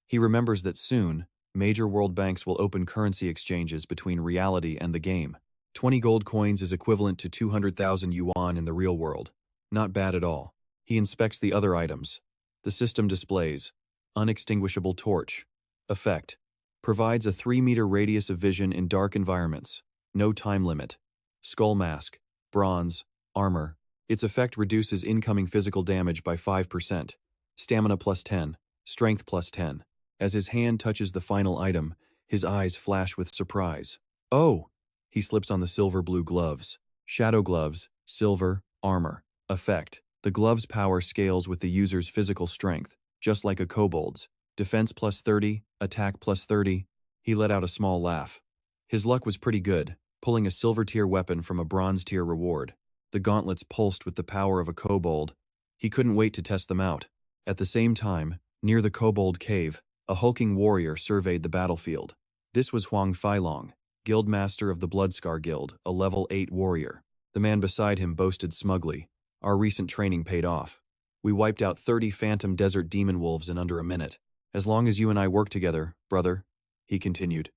He remembers that soon, major world banks will open currency exchanges between reality and the game. 20 gold coins is equivalent to 200,000 yuan in the real world. Not bad at all. He inspects the other items. The system displays unextinguishable torch. Effect. Provides a 3-meter radius of vision in dark environments. No time limit. Skull mask. Bronze. Armor. Its effect reduces incoming physical damage by 5%, stamina plus 10, strength plus 10. As his hand touches the final item, his eyes flash with surprise. Oh! He slips on the silver-blue gloves. Shadow gloves, silver, armor. Effect. The gloves' power scales with the user's physical strength, just like a kobold's. Defense plus 30, attack plus 30. He let out a small laugh. His luck was pretty good, pulling a silver-tier weapon from a bronze-tier reward. The gauntlets pulsed with the power of a kobold. He couldn't wait to test them out. At the same time, near the kobold cave, a hulking warrior surveyed the battlefield. This was Huang Feilong, guildmaster of the Bloodscar Guild, a level 8 warrior. The man beside him boasted smugly, "Our recent training paid off. We wiped out 30 phantom desert demon wolves in under a minute. As long as you and I work together, brother," he continued,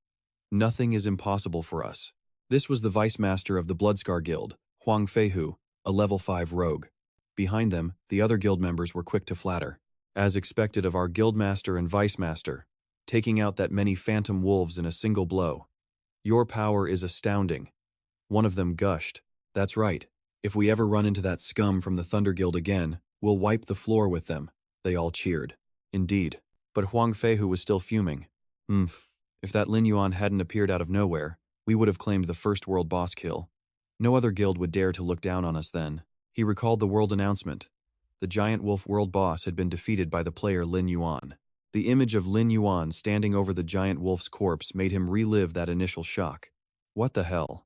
"nothing is impossible for us." This was the vice master of the Bloodscar Guild, Huang Feihu, a level 5 rogue. Behind them, the other guild members were quick to flatter. "As expected of our guildmaster and vice master, taking out that many phantom wolves in a single blow. Your power is astounding." One of them gushed. "That's right. If we ever run into that scum from the Thunder Guild again, we'll wipe the floor with them." They all cheered. Indeed. But Huang Feihu was still fuming. If that Lin Yuan hadn't appeared out of nowhere, we would have claimed the first world boss kill. No other guild would dare to look down on us then. He recalled the world announcement. The giant wolf world boss had been defeated by the player Lin Yuan. The image of Lin Yuan standing over the giant wolf's corpse made him relive that initial shock. What the hell?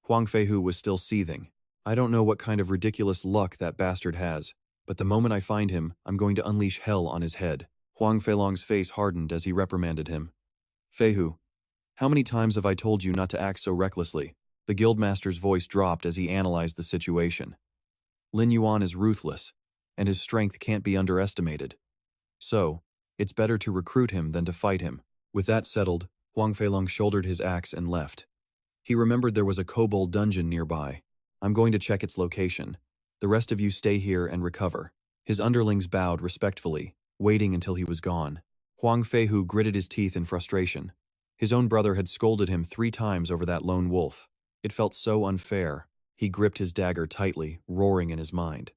Huang Feihu was still seething. "I don't know what kind of ridiculous luck that bastard has, but the moment I find him, I'm going to unleash hell on his head." Huang Feilong's face hardened as he reprimanded him. "Feihu, how many times have I told you not to act so recklessly?" The guildmaster's voice dropped as he analyzed the situation. "Lin Yuan is ruthless, and his strength can't be underestimated. So, it's better to recruit him than to fight him." With that settled, Huang Feilong shouldered his axe and left. He remembered there was a kobold dungeon nearby. "I'm going to check its location. The rest of you stay here and recover." His underlings bowed respectfully, waiting until he was gone. Huang Feihu gritted his teeth in frustration. His own brother had scolded him 3 times over that lone wolf. It felt so unfair. He gripped his dagger tightly, roaring in his mind.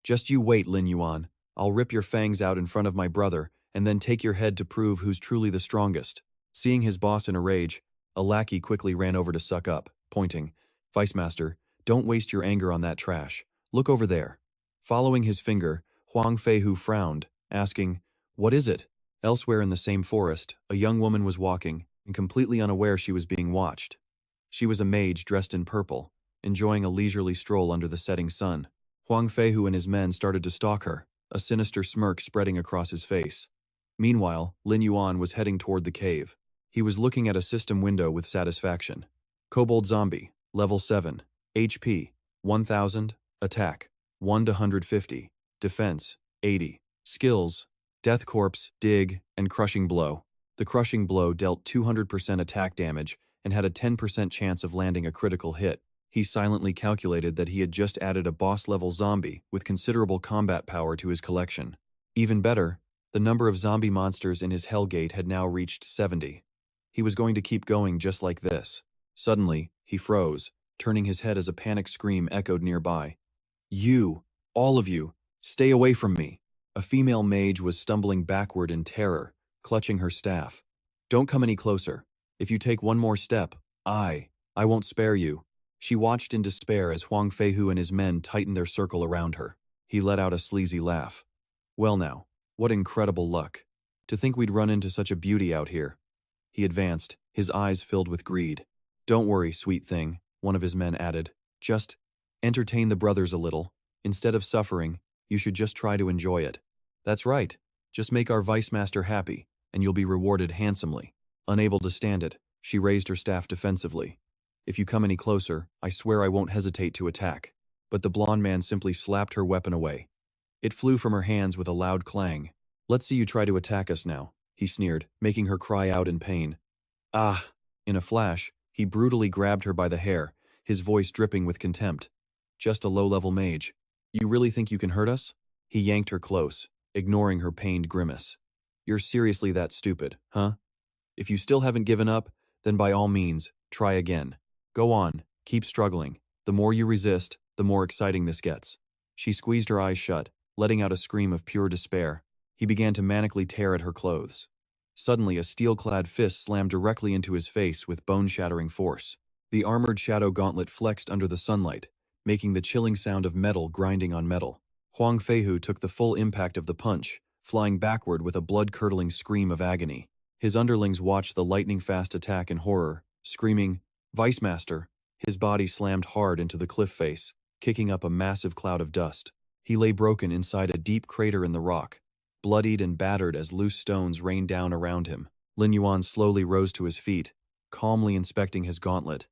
"Just you wait, Lin Yuan. I'll rip your fangs out in front of my brother, and then take your head to prove who's truly the strongest." Seeing his boss in a rage, a lackey quickly ran over to suck up, pointing, "Vice Master, don't waste your anger on that trash. Look over there." Following his finger, Huang Feihu frowned, asking, "What is it?" Elsewhere in the same forest, a young woman was walking, and completely unaware she was being watched. She was a mage dressed in purple, enjoying a leisurely stroll under the setting sun. Huang Feihu and his men started to stalk her, a sinister smirk spreading across his face. Meanwhile, Lin Yuan was heading toward the cave. He was looking at a system window with satisfaction. Kobold Zombie, level 7, HP, 1000, attack, 1 to 150, defense, 80, skills, Death Corpse, Dig, and Crushing Blow. The Crushing Blow dealt 200% attack damage and had a 10% chance of landing a critical hit. He silently calculated that he had just added a boss-level zombie with considerable combat power to his collection. Even better, the number of zombie monsters in his Hellgate had now reached 70. He was going to keep going just like this. Suddenly, he froze, turning his head as a panic scream echoed nearby. "You, all of you, stay away from me." A female mage was stumbling backward in terror, clutching her staff. "Don't come any closer. If you take one more step, I won't spare you." She watched in despair as Huang Feihu and his men tightened their circle around her. He let out a sleazy laugh. "Well now, what incredible luck. To think we'd run into such a beauty out here." He advanced, his eyes filled with greed. "Don't worry, sweet thing," one of his men added. "Just entertain the brothers a little. Instead of suffering, you should just try to enjoy it." "That's right. Just make our vice master happy, and you'll be rewarded handsomely." Unable to stand it, she raised her staff defensively. "If you come any closer, I swear I won't hesitate to attack." But the blonde man simply slapped her weapon away. It flew from her hands with a loud clang. "Let's see you try to attack us now," he sneered, making her cry out in pain. "Ah!" In a flash, he brutally grabbed her by the hair, his voice dripping with contempt. "Just a low-level mage. You really think you can hurt us?" He yanked her close, ignoring her pained grimace. "You're seriously that stupid, huh? If you still haven't given up, then by all means, try again. Go on, keep struggling. The more you resist, the more exciting this gets." She squeezed her eyes shut, letting out a scream of pure despair. He began to manically tear at her clothes. Suddenly, a steel-clad fist slammed directly into his face with bone-shattering force. The armored shadow gauntlet flexed under the sunlight, making the chilling sound of metal grinding on metal. Huang Feihu took the full impact of the punch, flying backward with a blood-curdling scream of agony. His underlings watched the lightning-fast attack in horror, screaming, "Vice Master!" His body slammed hard into the cliff face, kicking up a massive cloud of dust. He lay broken inside a deep crater in the rock, bloodied and battered as loose stones rained down around him. Lin Yuan slowly rose to his feet, calmly inspecting his gauntlet.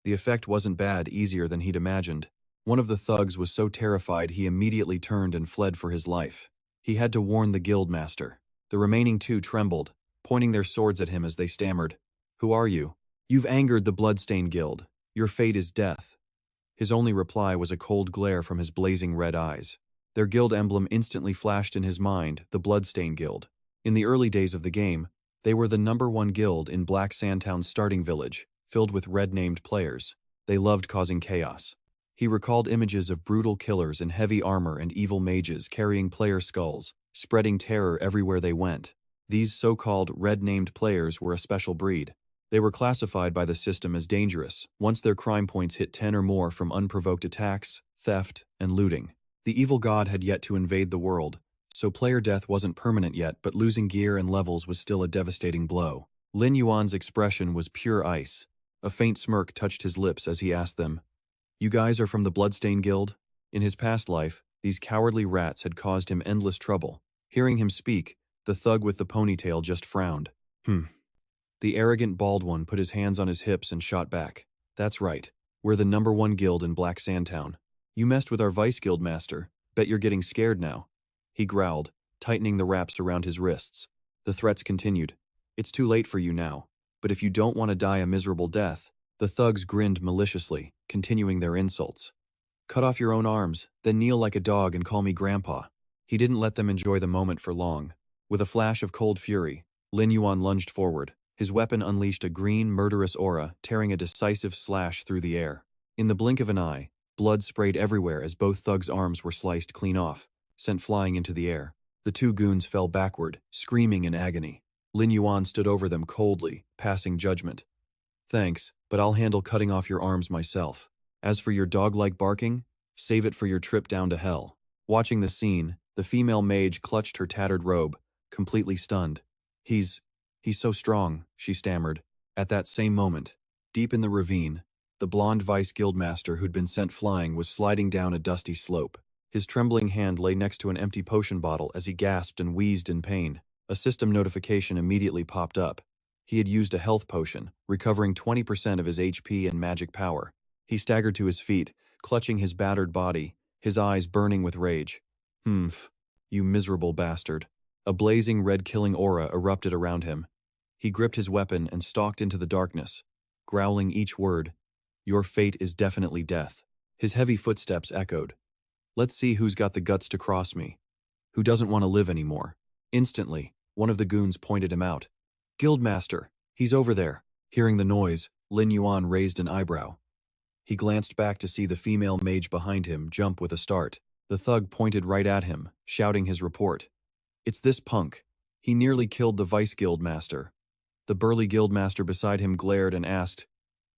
The effect wasn't bad, easier than he'd imagined. One of the thugs was so terrified he immediately turned and fled for his life. He had to warn the guild master. The remaining two trembled, pointing their swords at him as they stammered. "Who are you? You've angered the Bloodstained Guild. Your fate is death." His only reply was a cold glare from his blazing red eyes. Their guild emblem instantly flashed in his mind, the Bloodstained Guild. In the early days of the game, they were the #1 guild in Black Sandtown's starting village, filled with red-named players. They loved causing chaos. He recalled images of brutal killers in heavy armor and evil mages carrying player skulls, spreading terror everywhere they went. These so-called red-named players were a special breed. They were classified by the system as dangerous once their crime points hit 10 or more from unprovoked attacks, theft, and looting. The evil god had yet to invade the world, so player death wasn't permanent yet, but losing gear and levels was still a devastating blow. Lin Yuan's expression was pure ice. A faint smirk touched his lips as he asked them, "You guys are from the Bloodstained Guild?" In his past life, these cowardly rats had caused him endless trouble. Hearing him speak, the thug with the ponytail just frowned. The arrogant bald one put his hands on his hips and shot back. "That's right. We're the #1 guild in Black Sandtown. You messed with our vice guild master. Bet you're getting scared now." He growled, tightening the wraps around his wrists. The threats continued. "It's too late for you now. But if you don't want to die a miserable death," the thugs grinned maliciously, continuing their insults. "Cut off your own arms, then kneel like a dog and call me Grandpa." He didn't let them enjoy the moment for long. With a flash of cold fury, Lin Yuan lunged forward. His weapon unleashed a green, murderous aura, tearing a decisive slash through the air. In the blink of an eye, blood sprayed everywhere as both thugs' arms were sliced clean off, sent flying into the air. The two goons fell backward, screaming in agony. Lin Yuan stood over them coldly, passing judgment. "Thanks, but I'll handle cutting off your arms myself. As for your dog-like barking, save it for your trip down to hell." Watching the scene, the female mage clutched her tattered robe, completely stunned. He's so strong," she stammered. At that same moment, deep in the ravine, the blonde vice guildmaster who'd been sent flying was sliding down a dusty slope. His trembling hand lay next to an empty potion bottle as he gasped and wheezed in pain. A system notification immediately popped up. He had used a health potion, recovering 20% of his HP and magic power. He staggered to his feet, clutching his battered body, his eyes burning with rage. You miserable bastard." A blazing red killing aura erupted around him. He gripped his weapon and stalked into the darkness, growling each word. "Your fate is definitely death." His heavy footsteps echoed. "Let's see who's got the guts to cross me. Who doesn't want to live anymore." Instantly, one of the goons pointed him out. "Guildmaster, he's over there." Hearing the noise, Lin Yuan raised an eyebrow. He glanced back to see the female mage behind him jump with a start. The thug pointed right at him, shouting his report. "It's this punk. He nearly killed the vice guildmaster." The burly guildmaster beside him glared and asked,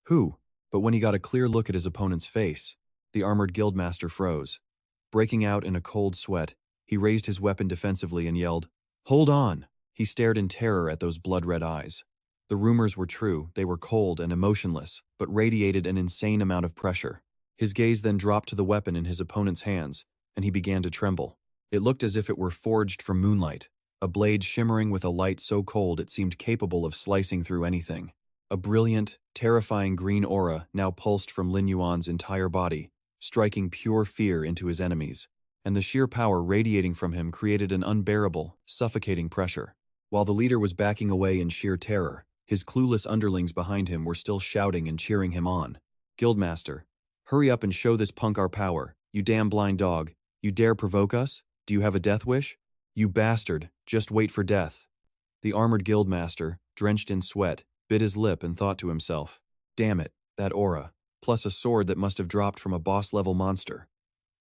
"Who?" But when he got a clear look at his opponent's face, the armored guildmaster froze. Breaking out in a cold sweat, he raised his weapon defensively and yelled, "Hold on!" He stared in terror at those blood-red eyes. The rumors were true. They were cold and emotionless, but radiated an insane amount of pressure. His gaze then dropped to the weapon in his opponent's hands, and he began to tremble. It looked as if it were forged from moonlight, a blade shimmering with a light so cold it seemed capable of slicing through anything. A brilliant, terrifying green aura now pulsed from Lin Yuan's entire body, striking pure fear into his enemies, and the sheer power radiating from him created an unbearable, suffocating pressure. While the leader was backing away in sheer terror, his clueless underlings behind him were still shouting and cheering him on. "Guildmaster, hurry up and show this punk our power, you damn blind dog. You dare provoke us? Do you have a death wish? You bastard, just wait for death." The armored guildmaster, drenched in sweat, bit his lip and thought to himself, "Damn it, that aura, plus a sword that must have dropped from a boss-level monster.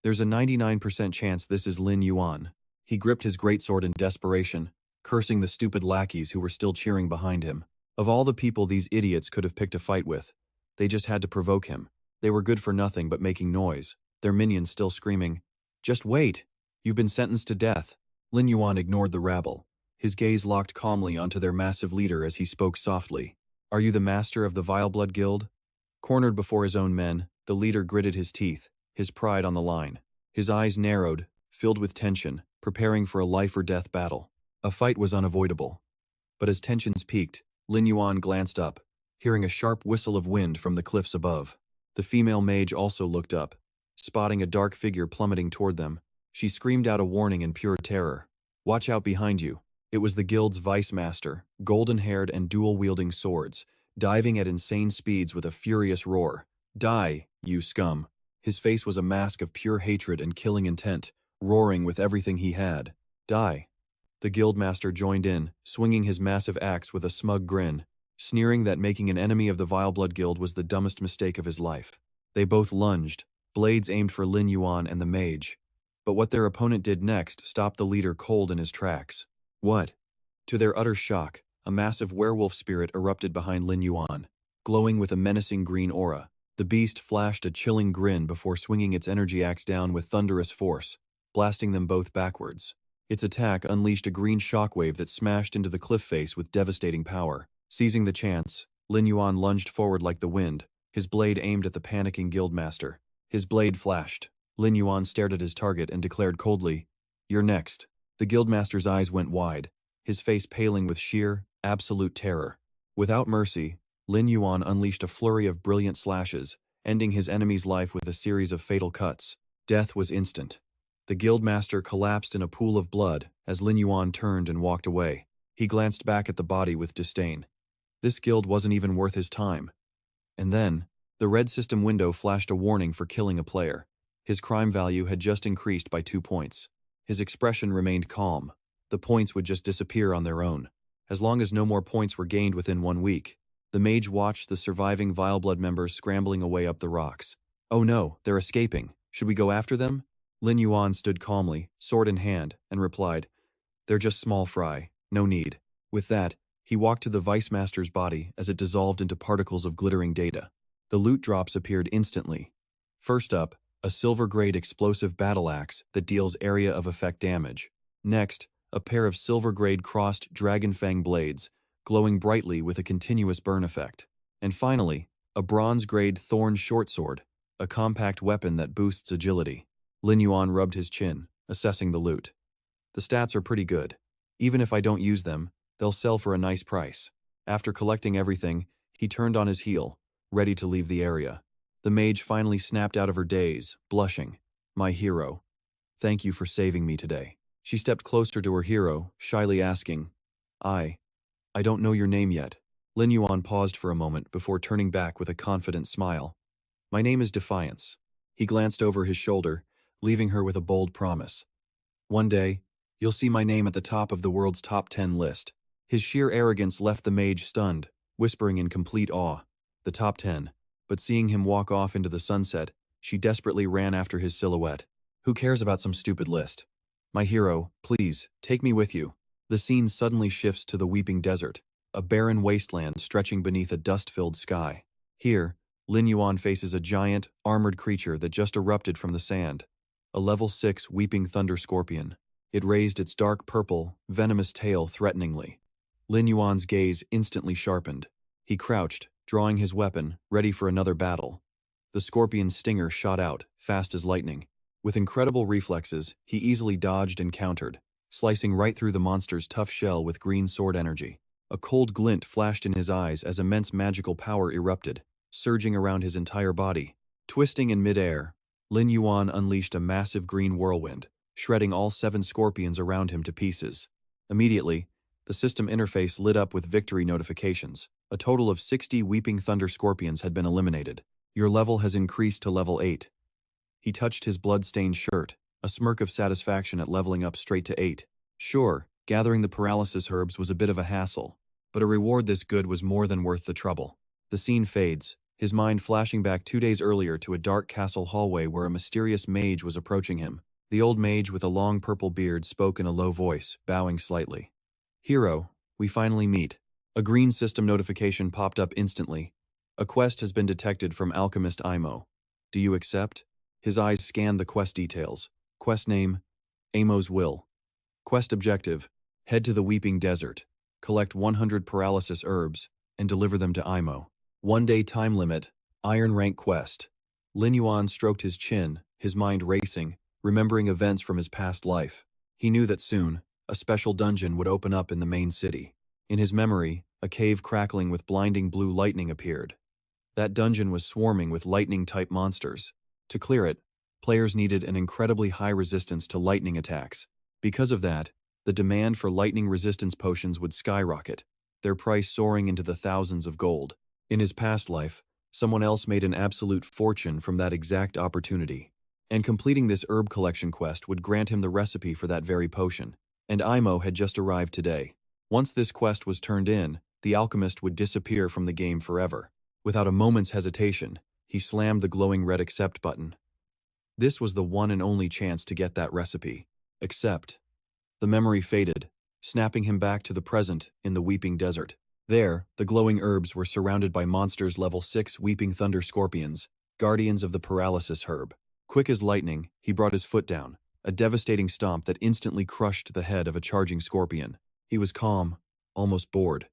There's a 99% chance this is Lin Yuan. He gripped his greatsword in desperation, cursing the stupid lackeys who were still cheering behind him. Of all the people these idiots could have picked a fight with, they just had to provoke him. They were good for nothing but making noise, their minions still screaming, "Just wait! You've been sentenced to death." Lin Yuan ignored the rabble. His gaze locked calmly onto their massive leader as he spoke softly. "Are you the master of the Vileblood Guild?" Cornered before his own men, the leader gritted his teeth, his pride on the line. His eyes narrowed, filled with tension, preparing for a life-or-death battle. A fight was unavoidable. But as tensions peaked, Lin Yuan glanced up, hearing a sharp whistle of wind from the cliffs above. The female mage also looked up. Spotting a dark figure plummeting toward them, she screamed out a warning in pure terror. "Watch out behind you." It was the guild's vice master, golden-haired and dual-wielding swords, diving at insane speeds with a furious roar. "Die, you scum." His face was a mask of pure hatred and killing intent, roaring with everything he had. "Die." The guildmaster joined in, swinging his massive axe with a smug grin, sneering that making an enemy of the Vileblood Guild was the dumbest mistake of his life. They both lunged, blades aimed for Lin Yuan and the mage. But what their opponent did next stopped the leader cold in his tracks. What? To their utter shock, a massive werewolf spirit erupted behind Lin Yuan, glowing with a menacing green aura. The beast flashed a chilling grin before swinging its energy axe down with thunderous force, blasting them both backwards. Its attack unleashed a green shockwave that smashed into the cliff face with devastating power. Seizing the chance, Lin Yuan lunged forward like the wind, his blade aimed at the panicking guildmaster. His blade flashed. Lin Yuan stared at his target and declared coldly, "You're next." The guildmaster's eyes went wide, his face paling with sheer, absolute terror. Without mercy, Lin Yuan unleashed a flurry of brilliant slashes, ending his enemy's life with a series of fatal cuts. Death was instant. The guildmaster collapsed in a pool of blood as Lin Yuan turned and walked away. He glanced back at the body with disdain. This guild wasn't even worth his time. And then, the red system window flashed a warning for killing a player. His crime value had just increased by 2 points. His expression remained calm. The points would just disappear on their own, as long as no more points were gained within 1 week. The mage watched the surviving Vileblood members scrambling away up the rocks. "Oh no, they're escaping. Should we go after them?" Lin Yuan stood calmly, sword in hand, and replied, "They're just small fry, no need." With that, he walked to the Vice Master's body as it dissolved into particles of glittering data. The loot drops appeared instantly. First up, a silver-grade explosive battle axe that deals area of effect damage. Next, a pair of silver-grade crossed dragonfang blades, glowing brightly with a continuous burn effect. And finally, a bronze-grade thorn shortsword, a compact weapon that boosts agility. Lin Yuan rubbed his chin, assessing the loot. "The stats are pretty good. Even if I don't use them, they'll sell for a nice price." After collecting everything, he turned on his heel, ready to leave the area. The mage finally snapped out of her daze, blushing. "My hero. Thank you for saving me today." She stepped closer to her hero, shyly asking, I don't know your name yet." Lin Yuan paused for a moment before turning back with a confident smile. "My name is Defiance." He glanced over his shoulder, leaving her with a bold promise. "One day, you'll see my name at the top of the world's top 10 list." His sheer arrogance left the mage stunned, whispering in complete awe, "The top 10. But seeing him walk off into the sunset, she desperately ran after his silhouette. "Who cares about some stupid list? My hero, please, take me with you." The scene suddenly shifts to the weeping desert, a barren wasteland stretching beneath a dust-filled sky. Here, Lin Yuan faces a giant, armored creature that just erupted from the sand. A level 6 weeping thunder scorpion. It raised its dark purple, venomous tail threateningly. Lin Yuan's gaze instantly sharpened. He crouched, drawing his weapon, ready for another battle. The scorpion's stinger shot out, fast as lightning. With incredible reflexes, he easily dodged and countered, slicing right through the monster's tough shell with green sword energy. A cold glint flashed in his eyes as immense magical power erupted, surging around his entire body. Twisting in midair, Lin Yuan unleashed a massive green whirlwind, shredding all 7 scorpions around him to pieces. Immediately, the system interface lit up with victory notifications. A total of 60 Weeping Thunder Scorpions had been eliminated. Your level has increased to level 8. He touched his blood-stained shirt, a smirk of satisfaction at leveling up straight to 8. Sure, gathering the paralysis herbs was a bit of a hassle, but a reward this good was more than worth the trouble. The scene fades, his mind flashing back 2 days earlier to a dark castle hallway where a mysterious mage was approaching him. The old mage with a long purple beard spoke in a low voice, bowing slightly. "Hero, we finally meet." A green system notification popped up instantly. "A quest has been detected from alchemist Imo. Do you accept?" His eyes scanned the quest details. Quest name, Amo's Will. Quest objective, head to the Weeping Desert, collect 100 paralysis herbs, and deliver them to Imo. 1-day time limit, Iron Rank quest. Lin Yuan stroked his chin, his mind racing, remembering events from his past life. He knew that soon, a special dungeon would open up in the main city. In his memory, a cave crackling with blinding blue lightning appeared. That dungeon was swarming with lightning-type monsters. To clear it, players needed an incredibly high resistance to lightning attacks. Because of that, the demand for lightning resistance potions would skyrocket, their price soaring into the thousands of gold. In his past life, someone else made an absolute fortune from that exact opportunity. And completing this herb collection quest would grant him the recipe for that very potion. And Imo had just arrived today. Once this quest was turned in, the alchemist would disappear from the game forever. Without a moment's hesitation, he slammed the glowing red accept button. This was the one and only chance to get that recipe. Accept. The memory faded, snapping him back to the present in the Weeping Desert. There, the glowing herbs were surrounded by monsters level 6 Weeping Thunder Scorpions, guardians of the paralysis herb. Quick as lightning, he brought his foot down, a devastating stomp that instantly crushed the head of a charging scorpion. He was calm, almost bored.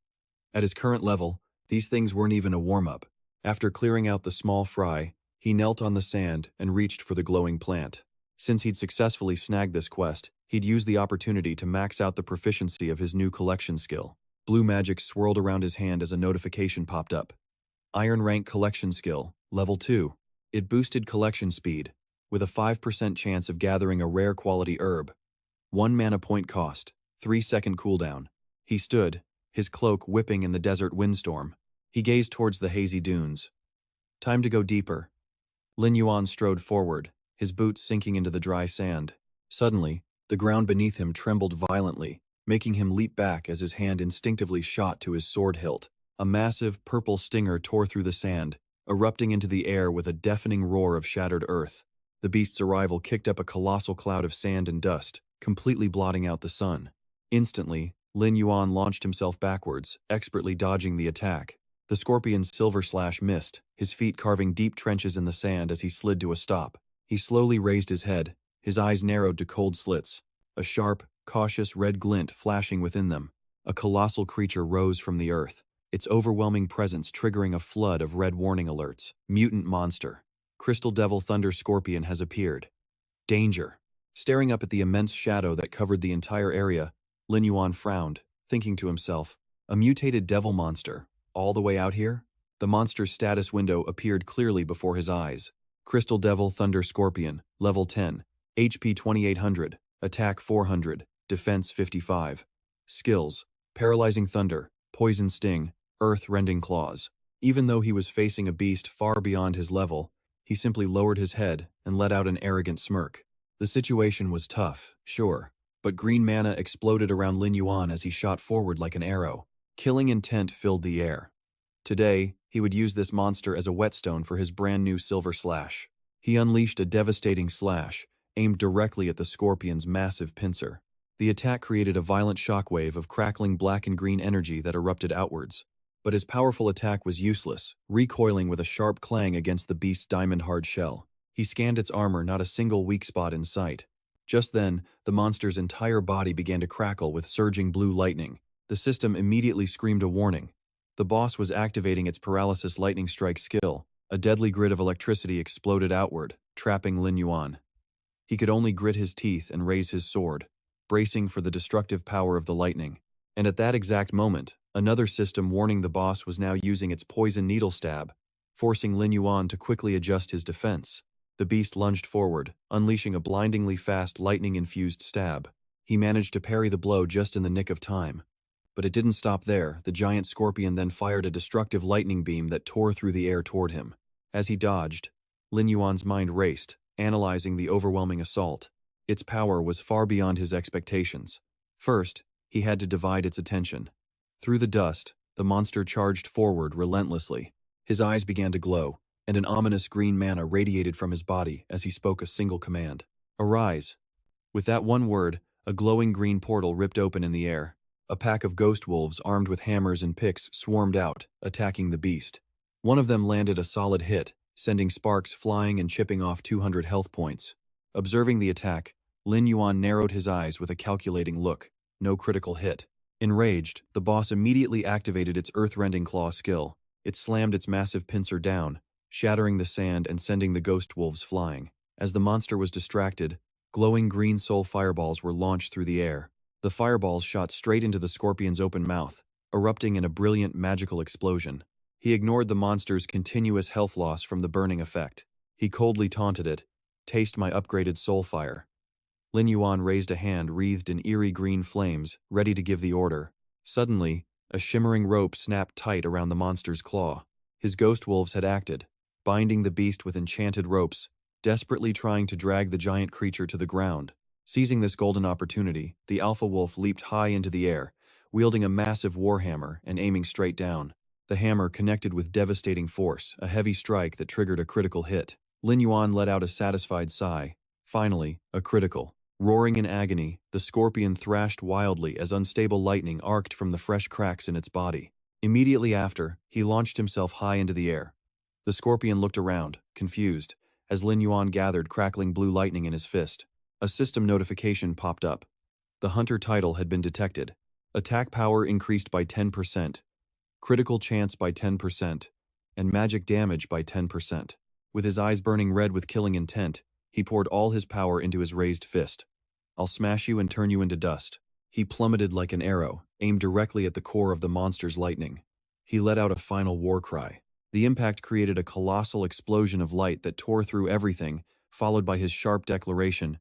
At his current level, these things weren't even a warm-up. After clearing out the small fry, he knelt on the sand and reached for the glowing plant. Since he'd successfully snagged this quest, he'd use the opportunity to max out the proficiency of his new collection skill. Blue magic swirled around his hand as a notification popped up. Iron Rank collection skill, level 2. It boosted collection speed, with a 5% chance of gathering a rare quality herb. 1 mana point cost, 3-second cooldown. He stood, his cloak whipping in the desert windstorm. He gazed towards the hazy dunes. Time to go deeper. Lin Yuan strode forward, his boots sinking into the dry sand. Suddenly, the ground beneath him trembled violently, making him leap back as his hand instinctively shot to his sword hilt. A massive, purple stinger tore through the sand, erupting into the air with a deafening roar of shattered earth. The beast's arrival kicked up a colossal cloud of sand and dust, completely blotting out the sun. Instantly, Lin Yuan launched himself backwards, expertly dodging the attack. The scorpion's silver slash missed, his feet carving deep trenches in the sand as he slid to a stop. He slowly raised his head, his eyes narrowed to cold slits, a sharp, cautious red glint flashing within them. A colossal creature rose from the earth, its overwhelming presence triggering a flood of red warning alerts. Mutant monster. Crystal Devil Thunder Scorpion has appeared. Danger. Staring up at the immense shadow that covered the entire area, Lin Yuan frowned, thinking to himself, a mutated devil monster, all the way out here? The monster's status window appeared clearly before his eyes. Crystal Devil Thunder Scorpion, level 10, HP 2800, attack 400, defense 55. Skills, Paralyzing Thunder, Poison Sting, Earth-Rending Claws. Even though he was facing a beast far beyond his level, he simply lowered his head and let out an arrogant smirk. The situation was tough, sure, but green mana exploded around Lin Yuan as he shot forward like an arrow. Killing intent filled the air. Today, he would use this monster as a whetstone for his brand new silver slash. He unleashed a devastating slash, aimed directly at the scorpion's massive pincer. The attack created a violent shockwave of crackling black and green energy that erupted outwards. But his powerful attack was useless, recoiling with a sharp clang against the beast's diamond-hard shell. He scanned its armor, not a single weak spot in sight. Just then, the monster's entire body began to crackle with surging blue lightning. The system immediately screamed a warning. The boss was activating its paralysis lightning strike skill. A deadly grid of electricity exploded outward, trapping Lin Yuan. He could only grit his teeth and raise his sword, bracing for the destructive power of the lightning. And at that exact moment, another system warning the boss was now using its poison needle stab, forcing Lin Yuan to quickly adjust his defense. The beast lunged forward, unleashing a blindingly fast lightning-infused stab. He managed to parry the blow just in the nick of time. But it didn't stop there. The giant scorpion then fired a destructive lightning beam that tore through the air toward him. As he dodged, Lin Yuan's mind raced, analyzing the overwhelming assault. Its power was far beyond his expectations. First, he had to divide its attention. Through the dust, the monster charged forward relentlessly. His eyes began to glow, and an ominous green mana radiated from his body as he spoke a single command. Arise. With that one word, a glowing green portal ripped open in the air. A pack of ghost wolves armed with hammers and picks swarmed out, attacking the beast. One of them landed a solid hit, sending sparks flying and chipping off 200 health points. Observing the attack, Lin Yuan narrowed his eyes with a calculating look. No critical hit. Enraged, the boss immediately activated its earth-rending claw skill. It slammed its massive pincer down, shattering the sand and sending the ghost wolves flying. As the monster was distracted, glowing green soul fireballs were launched through the air. The fireballs shot straight into the scorpion's open mouth, erupting in a brilliant magical explosion. He ignored the monster's continuous health loss from the burning effect. He coldly taunted it, "Taste my upgraded soul fire." Lin Yuan raised a hand wreathed in eerie green flames, ready to give the order. Suddenly, a shimmering rope snapped tight around the monster's claw. His ghost wolves had acted, binding the beast with enchanted ropes, desperately trying to drag the giant creature to the ground. Seizing this golden opportunity, the alpha wolf leaped high into the air, wielding a massive warhammer and aiming straight down. The hammer connected with devastating force, a heavy strike that triggered a critical hit. Lin Yuan let out a satisfied sigh. Finally, a critical. Roaring in agony, the scorpion thrashed wildly as unstable lightning arced from the fresh cracks in its body. Immediately after, he launched himself high into the air. The scorpion looked around, confused, as Lin Yuan gathered crackling blue lightning in his fist. A system notification popped up. The hunter title had been detected. Attack power increased by 10%, critical chance by 10%, and magic damage by 10%. With his eyes burning red with killing intent, he poured all his power into his raised fist. "I'll smash you and turn you into dust." He plummeted like an arrow, aimed directly at the core of the monster's lightning. He let out a final war cry. The impact created a colossal explosion of light that tore through everything, followed by his sharp declaration,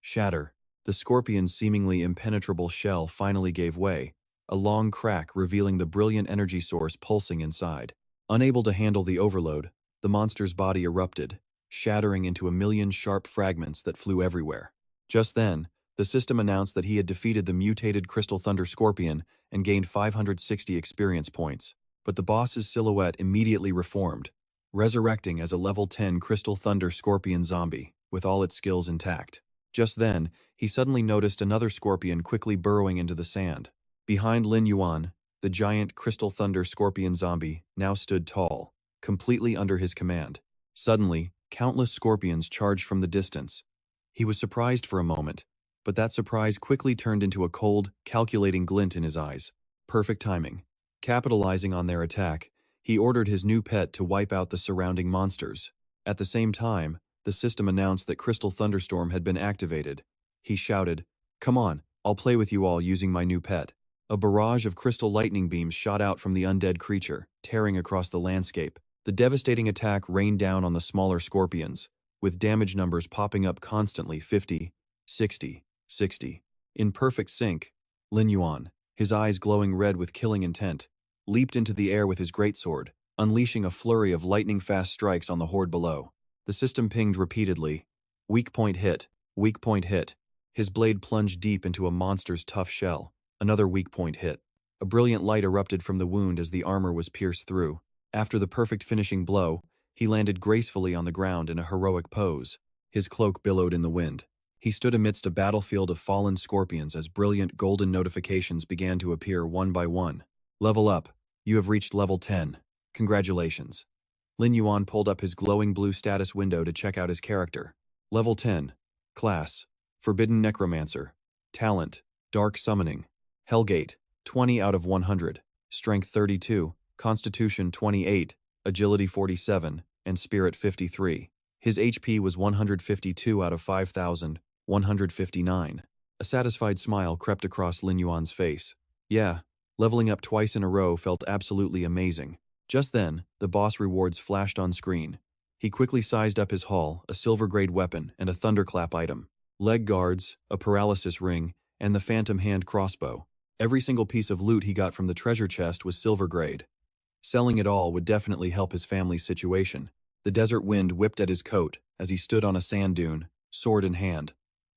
"Shatter." The scorpion's seemingly impenetrable shell finally gave way, a long crack revealing the brilliant energy source pulsing inside. Unable to handle the overload, the monster's body erupted, shattering into a million sharp fragments that flew everywhere. Just then, the system announced that he had defeated the mutated Crystal Thunder Scorpion and gained 560 experience points. But the boss's silhouette immediately reformed, resurrecting as a level 10 Crystal Thunder Scorpion zombie, with all its skills intact. Just then, he suddenly noticed another scorpion quickly burrowing into the sand. Behind Lin Yuan, the giant Crystal Thunder Scorpion zombie now stood tall, completely under his command. Suddenly, countless scorpions charged from the distance. He was surprised for a moment, but that surprise quickly turned into a cold, calculating glint in his eyes. Perfect timing. Capitalizing on their attack, he ordered his new pet to wipe out the surrounding monsters. At the same time, the system announced that Crystal Thunderstorm had been activated. He shouted, "Come on, I'll play with you all using my new pet." A barrage of crystal lightning beams shot out from the undead creature, tearing across the landscape. The devastating attack rained down on the smaller scorpions, with damage numbers popping up constantly: 50, 60, 60. In perfect sync, Lin Yuan, his eyes glowing red with killing intent, leaped into the air with his greatsword, unleashing a flurry of lightning-fast strikes on the horde below. The system pinged repeatedly. Weak point hit, weak point hit. His blade plunged deep into a monster's tough shell. Another weak point hit. A brilliant light erupted from the wound as the armor was pierced through. After the perfect finishing blow, he landed gracefully on the ground in a heroic pose. His cloak billowed in the wind. He stood amidst a battlefield of fallen scorpions as brilliant golden notifications began to appear one by one. "Level up. You have reached level 10. Congratulations." Lin Yuan pulled up his glowing blue status window to check out his character. Level 10. Class: Forbidden Necromancer. Talent: Dark Summoning. Hellgate: 20 out of 100. Strength 32, Constitution 28, Agility 47, and Spirit 53. His HP was 152 out of 5,159. A satisfied smile crept across Lin Yuan's face. Yeah, leveling up twice in a row felt absolutely amazing. Just then, the boss rewards flashed on screen. He quickly sized up his haul, a silver-grade weapon and a thunderclap item, leg guards, a paralysis ring, and the phantom hand crossbow. Every single piece of loot he got from the treasure chest was silver-grade. Selling it all would definitely help his family's situation. The desert wind whipped at his coat as he stood on a sand dune, sword in hand.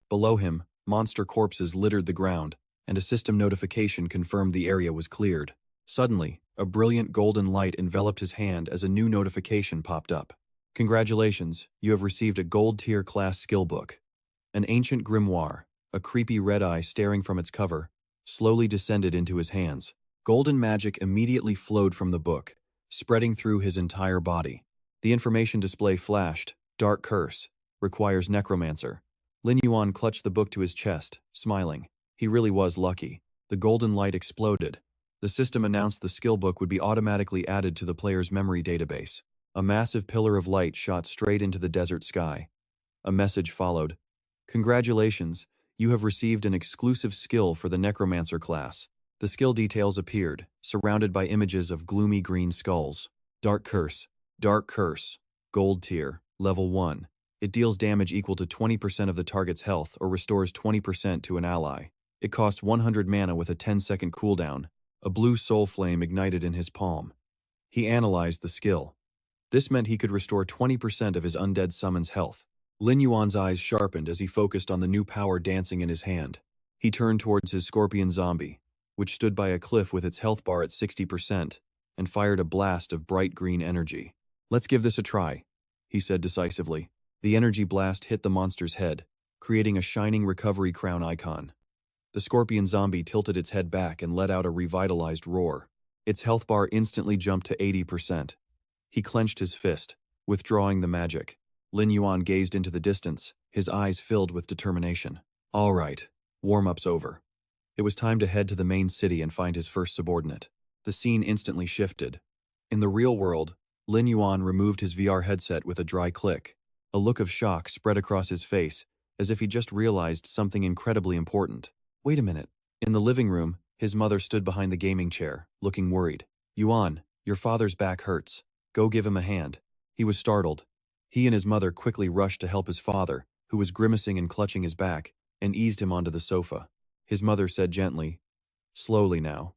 Below him, monster corpses littered the ground, and a system notification confirmed the area was cleared. Suddenly, A brilliant golden light enveloped his hand as a new notification popped up. Congratulations, you have received a gold tier class skill book. An ancient grimoire, a creepy red eye staring from its cover, slowly descended into his hands. Golden magic immediately flowed from the book, spreading through his entire body. The information display flashed. Dark curse. Requires necromancer. Lin Yuan clutched the book to his chest, smiling. He really was lucky. The golden light exploded. The system announced the skill book would be automatically added to the player's memory database. A massive pillar of light shot straight into the desert sky. A message followed. Congratulations, you have received an exclusive skill for the Necromancer class. The skill details appeared, surrounded by images of gloomy green skulls. Dark curse. Dark curse. Gold tier. Level 1. It deals damage equal to 20% of the target's health or restores 20% to an ally. It costs 100 mana with a 10-second cooldown. A blue soul flame ignited in his palm. He analyzed the skill. This meant he could restore 20% of his undead summon's health. Lin Yuan's eyes sharpened as he focused on the new power dancing in his hand. He turned towards his scorpion zombie, which stood by a cliff with its health bar at 60%, and fired a blast of bright green energy. Let's give this a try, he said decisively. The energy blast hit the monster's head, creating a shining recovery crown icon. The scorpion zombie tilted its head back and let out a revitalized roar. Its health bar instantly jumped to 80%. He clenched his fist, withdrawing the magic. Lin Yuan gazed into the distance, his eyes filled with determination. All right, warm-up's over. It was time to head to the main city and find his first subordinate. The scene instantly shifted. In the real world, Lin Yuan removed his VR headset with a dry click. A look of shock spread across his face, as if he just realized something incredibly important. Wait a minute. In the living room, his mother stood behind the gaming chair, looking worried. Yuan, your father's back hurts. Go give him a hand. He was startled. He and his mother quickly rushed to help his father, who was grimacing and clutching his back, and eased him onto the sofa. His mother said gently, "Slowly now."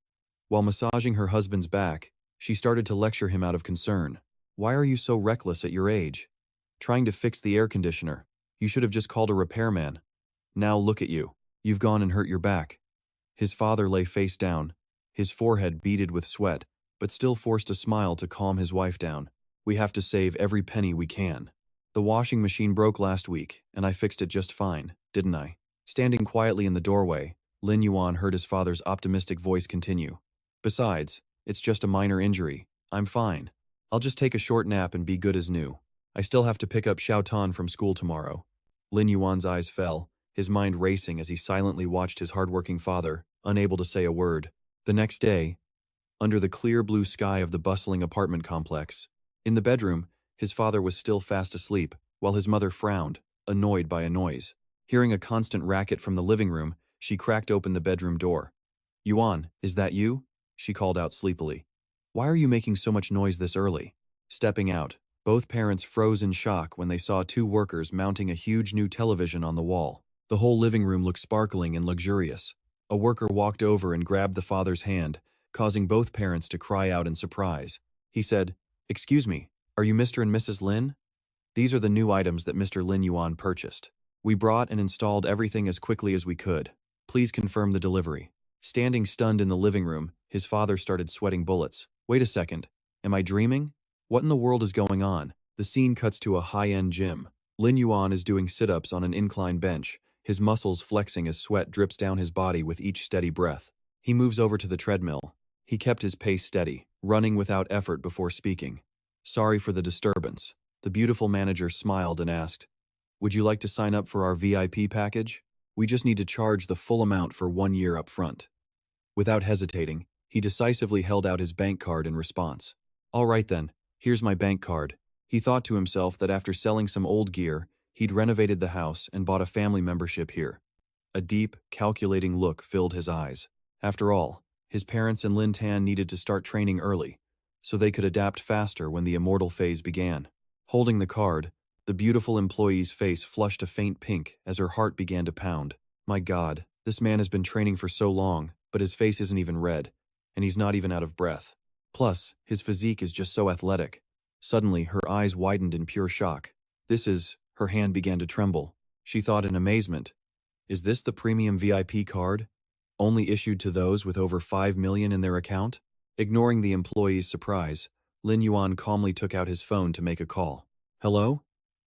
While massaging her husband's back, she started to lecture him out of concern. Why are you so reckless at your age? Trying to fix the air conditioner. You should have just called a repairman. Now look at you. You've gone and hurt your back. His father lay face down, his forehead beaded with sweat, but still forced a smile to calm his wife down. We have to save every penny we can. The washing machine broke last week, and I fixed it just fine, didn't I? Standing quietly in the doorway, Lin Yuan heard his father's optimistic voice continue. Besides, it's just a minor injury. I'm fine. I'll just take a short nap and be good as new. I still have to pick up Xiao Tan from school tomorrow. Lin Yuan's eyes fell, his mind racing as he silently watched his hardworking father, unable to say a word. The next day, under the clear blue sky of the bustling apartment complex, in the bedroom, his father was still fast asleep, while his mother frowned, annoyed by a noise. Hearing a constant racket from the living room, she cracked open the bedroom door. Yuan, is that you? She called out sleepily. Why are you making so much noise this early? Stepping out, both parents froze in shock when they saw two workers mounting a huge new television on the wall. The whole living room looked sparkling and luxurious. A worker walked over and grabbed the father's hand, causing both parents to cry out in surprise. He said, "Excuse me, are you Mr. and Mrs. Lin? These are the new items that Mr. Lin Yuan purchased. We brought and installed everything as quickly as we could. Please confirm the delivery." Standing stunned in the living room, his father started sweating bullets. Wait a second. Am I dreaming? What in the world is going on? The scene cuts to a high-end gym. Lin Yuan is doing sit-ups on an incline bench, his muscles flexing as sweat drips down his body with each steady breath. He moves over to the treadmill. He kept his pace steady, running without effort before speaking. Sorry for the disturbance. The beautiful manager smiled and asked, "Would you like to sign up for our VIP package? We just need to charge the full amount for 1 year up front." Without hesitating, he decisively held out his bank card in response. All right then, here's my bank card. He thought to himself that after selling some old gear, he'd renovated the house and bought a family membership here. A deep, calculating look filled his eyes. After all, his parents and Lin Tan needed to start training early, so they could adapt faster when the immortal phase began. Holding the card, the beautiful employee's face flushed a faint pink as her heart began to pound. My God, this man has been training for so long, but his face isn't even red, and he's not even out of breath. Plus, his physique is just so athletic. Suddenly, her eyes widened in pure shock. Her hand began to tremble. She thought in amazement, is this the premium VIP card? Only issued to those with over 5 million in their account? Ignoring the employee's surprise, Lin Yuan calmly took out his phone to make a call. Hello?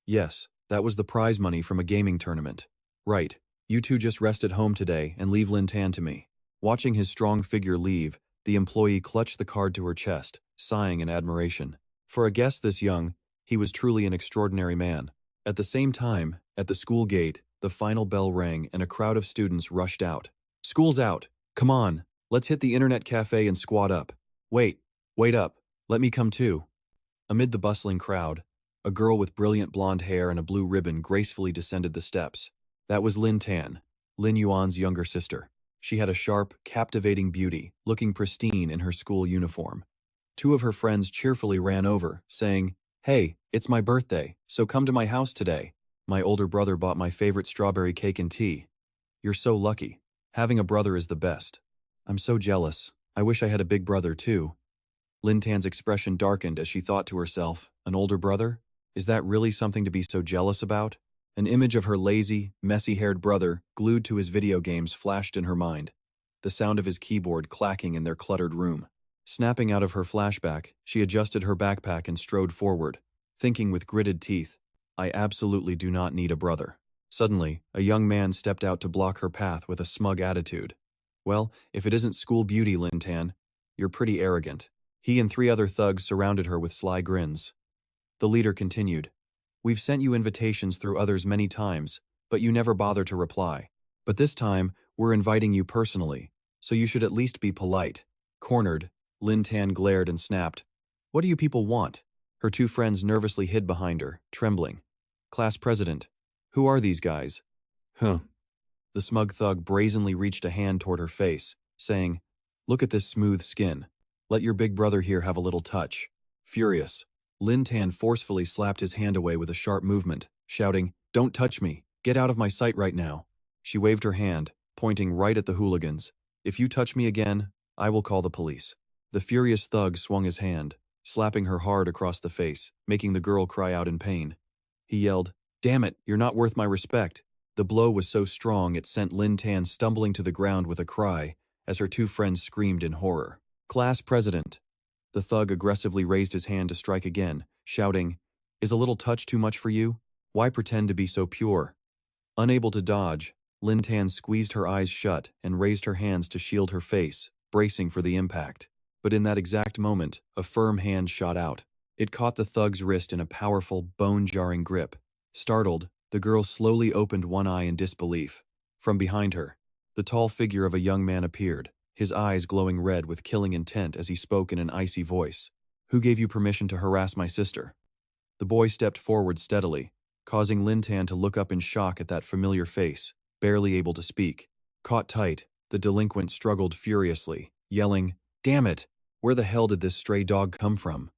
Yes, that was the prize money from a gaming tournament. Right, you two just rest at home today and leave Lin Tan to me. Watching his strong figure leave, the employee clutched the card to her chest, sighing in admiration. For a guest this young, he was truly an extraordinary man. At the same time, at the school gate, the final bell rang and a crowd of students rushed out. School's out. Come on, let's hit the internet cafe and squat up. Wait up. Let me come too. Amid the bustling crowd, a girl with brilliant blonde hair and a blue ribbon gracefully descended the steps. That was Lin Tan, Lin Yuan's younger sister. She had a sharp, captivating beauty, looking pristine in her school uniform. Two of her friends cheerfully ran over, saying, Hey, it's my birthday, so come to my house today. My older brother bought my favorite strawberry cake and tea. You're so lucky. Having a brother is the best. I'm so jealous. I wish I had a big brother too. Lin Tan's expression darkened as she thought to herself, an older brother? Is that really something to be so jealous about? An image of her lazy, messy-haired brother, glued to his video games, flashed in her mind. The sound of his keyboard clacking in their cluttered room. Snapping out of her flashback, she adjusted her backpack and strode forward, thinking with gritted teeth, I absolutely do not need a brother. Suddenly, a young man stepped out to block her path with a smug attitude. Well, if it isn't school beauty, Lin Tan, you're pretty arrogant. He and 3 other thugs surrounded her with sly grins. The leader continued, We've sent you invitations through others many times, but you never bother to reply. But this time, we're inviting you personally, so you should at least be polite. Cornered, Lin Tan glared and snapped, What do you people want? Her 2 friends nervously hid behind her, trembling. Class president. Who are these guys? Huh. The smug thug brazenly reached a hand toward her face, saying, Look at this smooth skin. Let your big brother here have a little touch. Furious, Lin Tan forcefully slapped his hand away with a sharp movement, shouting, Don't touch me. Get out of my sight right now. She waved her hand, pointing right at the hooligans. If you touch me again, I will call the police. The furious thug swung his hand, slapping her hard across the face, making the girl cry out in pain. He yelled, Damn it, you're not worth my respect. The blow was so strong it sent Lin Tan stumbling to the ground with a cry, as her 2 friends screamed in horror. Class president. The thug aggressively raised his hand to strike again, shouting, Is a little touch too much for you? Why pretend to be so pure? Unable to dodge, Lin Tan squeezed her eyes shut and raised her hands to shield her face, bracing for the impact. But in that exact moment, a firm hand shot out. It caught the thug's wrist in a powerful, bone-jarring grip. Startled, the girl slowly opened one eye in disbelief. From behind her, the tall figure of a young man appeared, his eyes glowing red with killing intent as he spoke in an icy voice. Who gave you permission to harass my sister? The boy stepped forward steadily, causing Lin Tan to look up in shock at that familiar face, barely able to speak. Caught tight, the delinquent struggled furiously, yelling, Damn it! Where the hell did this stray dog come from?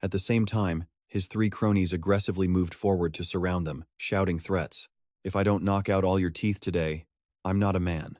At the same time, his 3 cronies aggressively moved forward to surround them, shouting threats. If I don't knock out all your teeth today, I'm not a man.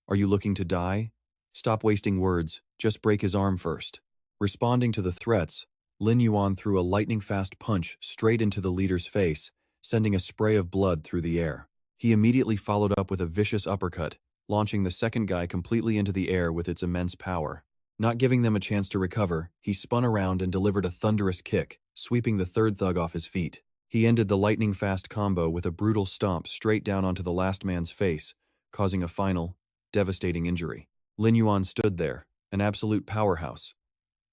Are you looking to die? Stop wasting words, just break his arm first. Responding to the threats, Lin Yuan threw a lightning-fast punch straight into the leader's face, sending a spray of blood through the air. He immediately followed up with a vicious uppercut, launching the second guy completely into the air with its immense power. Not giving them a chance to recover, he spun around and delivered a thunderous kick, sweeping the 3rd thug off his feet. He ended the lightning-fast combo with a brutal stomp straight down onto the last man's face, causing a final, devastating injury. Lin Yuan stood there, an absolute powerhouse.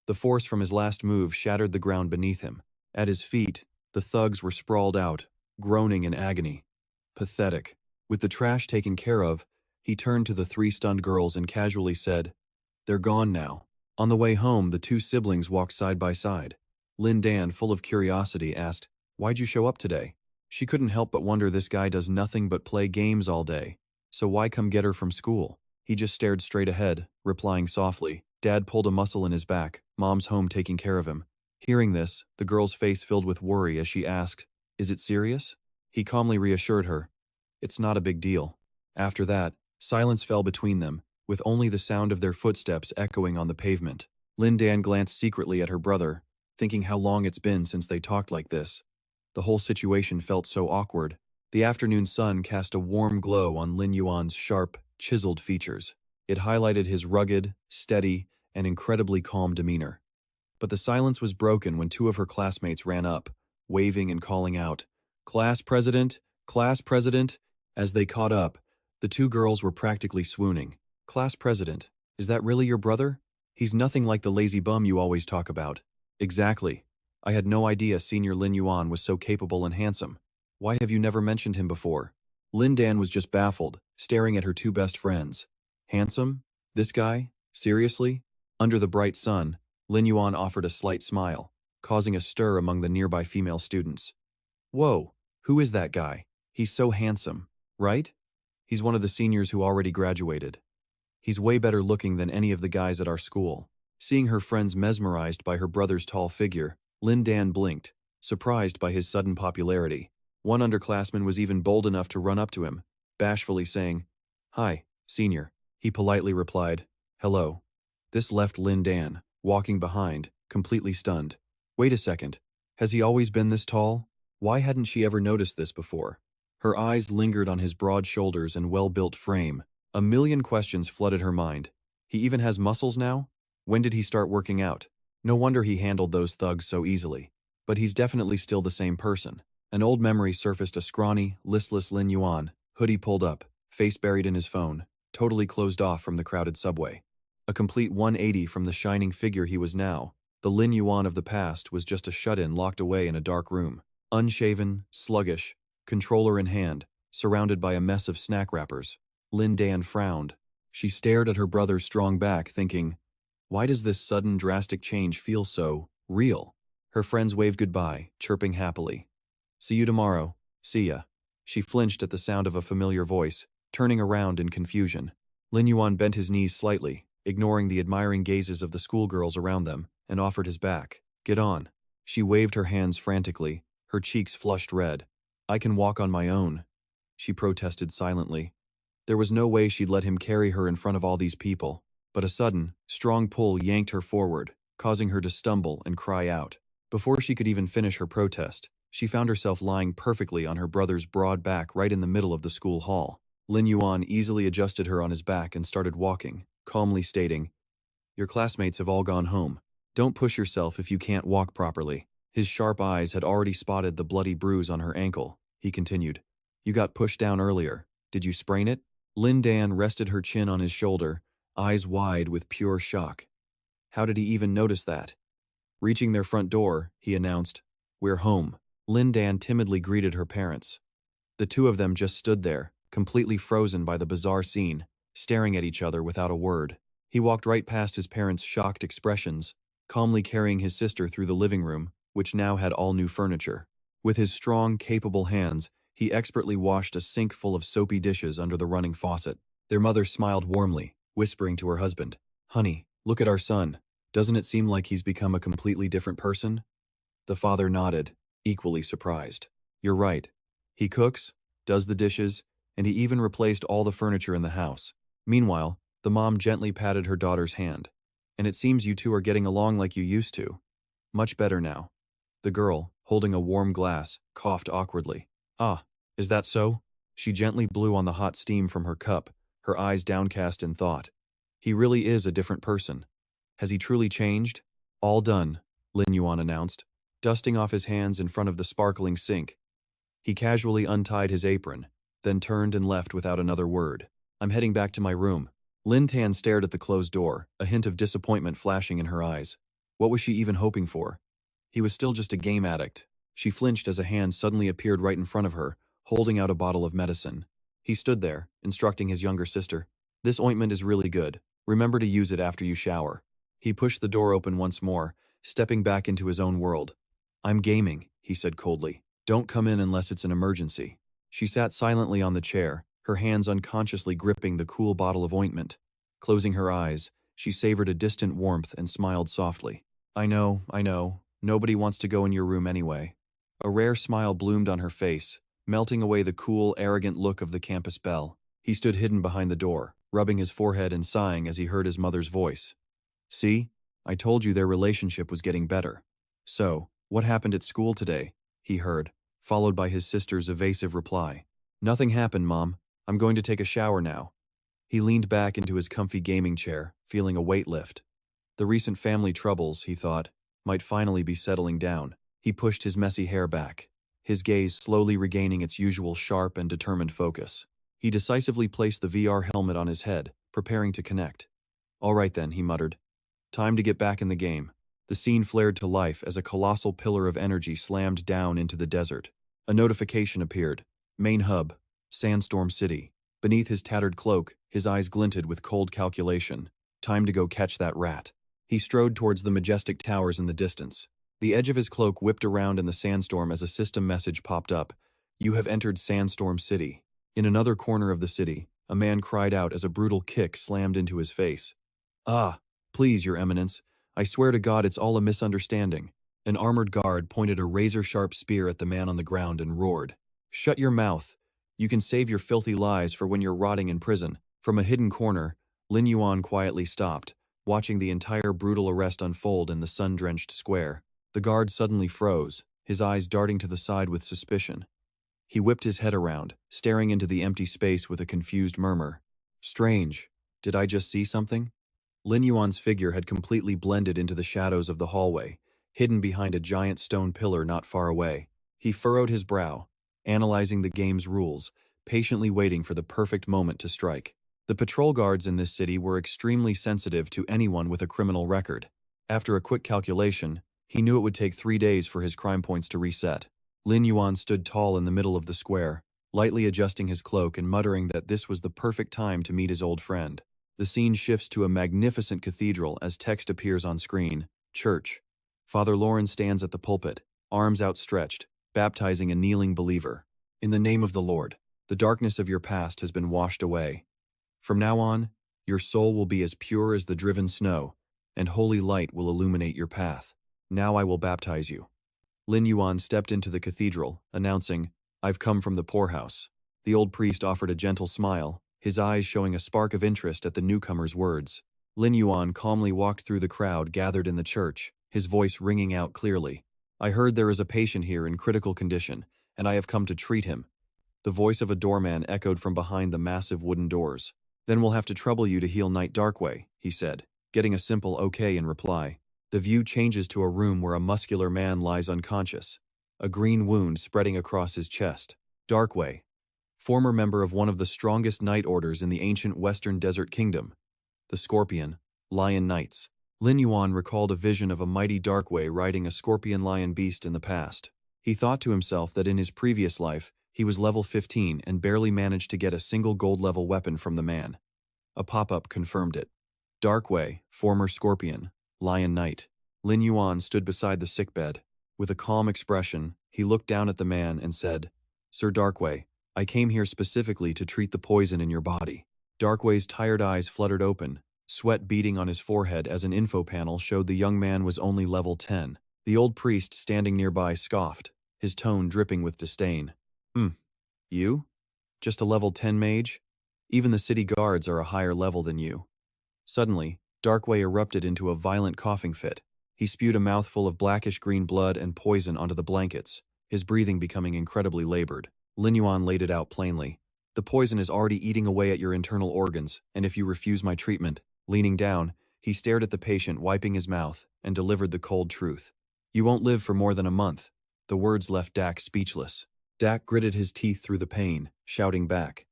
The force from his last move shattered the ground beneath him. At his feet, the thugs were sprawled out, groaning in agony. Pathetic. With the trash taken care of, he turned to the 3 stunned girls and casually said, They're gone now. On the way home, the 2 siblings walked side by side. Lin Dan, full of curiosity, asked, Why'd you show up today? She couldn't help but wonder this guy does nothing but play games all day, so why come get her from school? He just stared straight ahead, replying softly. Dad pulled a muscle in his back, Mom's home taking care of him. Hearing this, the girl's face filled with worry as she asked, Is it serious? He calmly reassured her, It's not a big deal. After that, silence fell between them, with only the sound of their footsteps echoing on the pavement. Lin Dan glanced secretly at her brother, thinking how long it's been since they talked like this. The whole situation felt so awkward. The afternoon sun cast a warm glow on Lin Yuan's sharp, chiseled features. It highlighted his rugged, steady, and incredibly calm demeanor. But the silence was broken when two of her classmates ran up, waving and calling out, "Class president! Class president!" As they caught up, the two girls were practically swooning. "Class president, is that really your brother? He's nothing like the lazy bum you always talk about." "Exactly. I had no idea Senior Lin Yuan was so capable and handsome. Why have you never mentioned him before?" Lin Dan was just baffled, staring at her two best friends. "Handsome? This guy? Seriously?" Under the bright sun, Lin Yuan offered a slight smile, causing a stir among the nearby female students. "Whoa, who is that guy? He's so handsome, right? He's one of the seniors who already graduated. He's way better looking than any of the guys at our school." Seeing her friends mesmerized by her brother's tall figure, Lin Dan blinked, surprised by his sudden popularity. One underclassman was even bold enough to run up to him, bashfully saying, "Hi, senior." He politely replied, "Hello." This left Lin Dan, walking behind, completely stunned. Wait a second, has he always been this tall? Why hadn't she ever noticed this before? Her eyes lingered on his broad shoulders and well-built frame. A million questions flooded her mind. He even has muscles now? When did he start working out? No wonder he handled those thugs so easily. But he's definitely still the same person. An old memory surfaced: a scrawny, listless Lin Yuan, hoodie pulled up, face buried in his phone, totally closed off from the crowded subway. A complete 180 from the shining figure he was now. The Lin Yuan of the past was just a shut-in locked away in a dark room. Unshaven, sluggish, controller in hand, surrounded by a mess of snack wrappers. Lin Dan frowned. She stared at her brother's strong back, thinking, why does this sudden drastic change feel so real? Her friends waved goodbye, chirping happily. "See you tomorrow. See ya." She flinched at the sound of a familiar voice, turning around in confusion. Lin Yuan bent his knees slightly, ignoring the admiring gazes of the schoolgirls around them, and offered his back. "Get on." She waved her hands frantically, her cheeks flushed red. "I can walk on my own," she protested silently. There was no way she'd let him carry her in front of all these people, but a sudden, strong pull yanked her forward, causing her to stumble and cry out. Before she could even finish her protest, she found herself lying perfectly on her brother's broad back right in the middle of the school hall. Lin Yuan easily adjusted her on his back and started walking, calmly stating, "Your classmates have all gone home. Don't push yourself if you can't walk properly." His sharp eyes had already spotted the bloody bruise on her ankle. He continued, "You got pushed down earlier. Did you sprain it?" Lin Dan rested her chin on his shoulder, eyes wide with pure shock. How did he even notice that? Reaching their front door, he announced, "We're home." Lin Dan timidly greeted her parents. The two of them just stood there, completely frozen by the bizarre scene, staring at each other without a word. He walked right past his parents' shocked expressions, calmly carrying his sister through the living room, which now had all new furniture. With his strong, capable hands, he expertly washed a sink full of soapy dishes under the running faucet. Their mother smiled warmly, whispering to her husband, "Honey, look at our son. Doesn't it seem like he's become a completely different person?" The father nodded, equally surprised. "You're right. He cooks, does the dishes, and he even replaced all the furniture in the house." Meanwhile, the mom gently patted her daughter's hand. "And it seems you two are getting along like you used to." "Much better now." The girl, holding a warm glass, coughed awkwardly. "Ah, is that so?" She gently blew on the hot steam from her cup, her eyes downcast in thought. "He really is a different person. Has he truly changed?" "All done," Lin Yuan announced, dusting off his hands in front of the sparkling sink. He casually untied his apron, then turned and left without another word. "I'm heading back to my room." Lin Tan stared at the closed door, a hint of disappointment flashing in her eyes. What was she even hoping for? He was still just a game addict. She flinched as a hand suddenly appeared right in front of her, holding out a bottle of medicine. He stood there, instructing his younger sister, "This ointment is really good. Remember to use it after you shower." He pushed the door open once more, stepping back into his own world. "I'm gaming," he said coldly. "Don't come in unless it's an emergency." She sat silently on the chair, her hands unconsciously gripping the cool bottle of ointment. Closing her eyes, she savored a distant warmth and smiled softly. I know. Nobody wants to go in your room anyway." A rare smile bloomed on her face, melting away the cool, arrogant look of the campus belle. He stood hidden behind the door, rubbing his forehead and sighing as he heard his mother's voice. "See? I told you their relationship was getting better." "So, what happened at school today?" he heard, followed by his sister's evasive reply. "Nothing happened, Mom. I'm going to take a shower now." He leaned back into his comfy gaming chair, feeling a weight lift. The recent family troubles, he thought, might finally be settling down. He pushed his messy hair back, his gaze slowly regaining its usual sharp and determined focus. He decisively placed the VR helmet on his head, preparing to connect. "All right then," he muttered. "Time to get back in the game." The scene flared to life as a colossal pillar of energy slammed down into the desert. A notification appeared. Main hub, Sandstorm City. Beneath his tattered cloak, his eyes glinted with cold calculation. Time to go catch that rat. He strode towards the majestic towers in the distance. The edge of his cloak whipped around in the sandstorm as a system message popped up. "You have entered Sandstorm City." In another corner of the city, a man cried out as a brutal kick slammed into his face. "Ah, please, Your Eminence. I swear to God it's all a misunderstanding." An armored guard pointed a razor-sharp spear at the man on the ground and roared. "Shut your mouth. You can save your filthy lies for when you're rotting in prison." From a hidden corner, Lin Yuan quietly stopped, watching the entire brutal arrest unfold in the sun-drenched square. The guard suddenly froze, his eyes darting to the side with suspicion. He whipped his head around, staring into the empty space with a confused murmur. "Strange. Did I just see something?" Lin Yuan's figure had completely blended into the shadows of the hallway, hidden behind a giant stone pillar not far away. He furrowed his brow, analyzing the game's rules, patiently waiting for the perfect moment to strike. The patrol guards in this city were extremely sensitive to anyone with a criminal record. After a quick calculation, he knew it would take 3 days for his crime points to reset. Lin Yuan stood tall in the middle of the square, lightly adjusting his cloak and muttering that this was the perfect time to meet his old friend. The scene shifts to a magnificent cathedral as text appears on screen. Church. Father Lauren stands at the pulpit, arms outstretched, baptizing a kneeling believer. "In the name of the Lord, the darkness of your past has been washed away. From now on, your soul will be as pure as the driven snow, and holy light will illuminate your path. Now I will baptize you." Lin Yuan stepped into the cathedral, announcing, "I've come from the poorhouse." The old priest offered a gentle smile, his eyes showing a spark of interest at the newcomer's words. Lin Yuan calmly walked through the crowd gathered in the church, his voice ringing out clearly. "I heard there is a patient here in critical condition, and I have come to treat him." The voice of a doorman echoed from behind the massive wooden doors. "Then we'll have to trouble you to heal Knight Darkway," he said, getting a simple okay in reply. The view changes to a room where a muscular man lies unconscious, a green wound spreading across his chest. Darkway, former member of one of the strongest Knight orders in the ancient Western Desert Kingdom, the Scorpion, Lion Knights. Lin Yuan recalled a vision of a mighty Darkway riding a scorpion lion beast in the past. He thought to himself that in his previous life, he was level 15 and barely managed to get a single gold-level weapon from the man. A pop-up confirmed it. Darkway, former Scorpion, Lion Knight. Lin Yuan stood beside the sickbed. With a calm expression, he looked down at the man and said, "Sir Darkway, I came here specifically to treat the poison in your body." Darkway's tired eyes fluttered open, sweat beading on his forehead as an info panel showed the young man was only level 10. The old priest standing nearby scoffed, his tone dripping with disdain. You? Just a level 10 mage? Even the city guards are a higher level than you." Suddenly, Darkway erupted into a violent coughing fit. He spewed a mouthful of blackish-green blood and poison onto the blankets, his breathing becoming incredibly labored. Lin Yuan laid it out plainly. "The poison is already eating away at your internal organs, and if you refuse my treatment..." Leaning down, he stared at the patient, wiping his mouth, and delivered the cold truth. "You won't live for more than a month." The words left Dak speechless. Dak gritted his teeth through the pain, shouting back,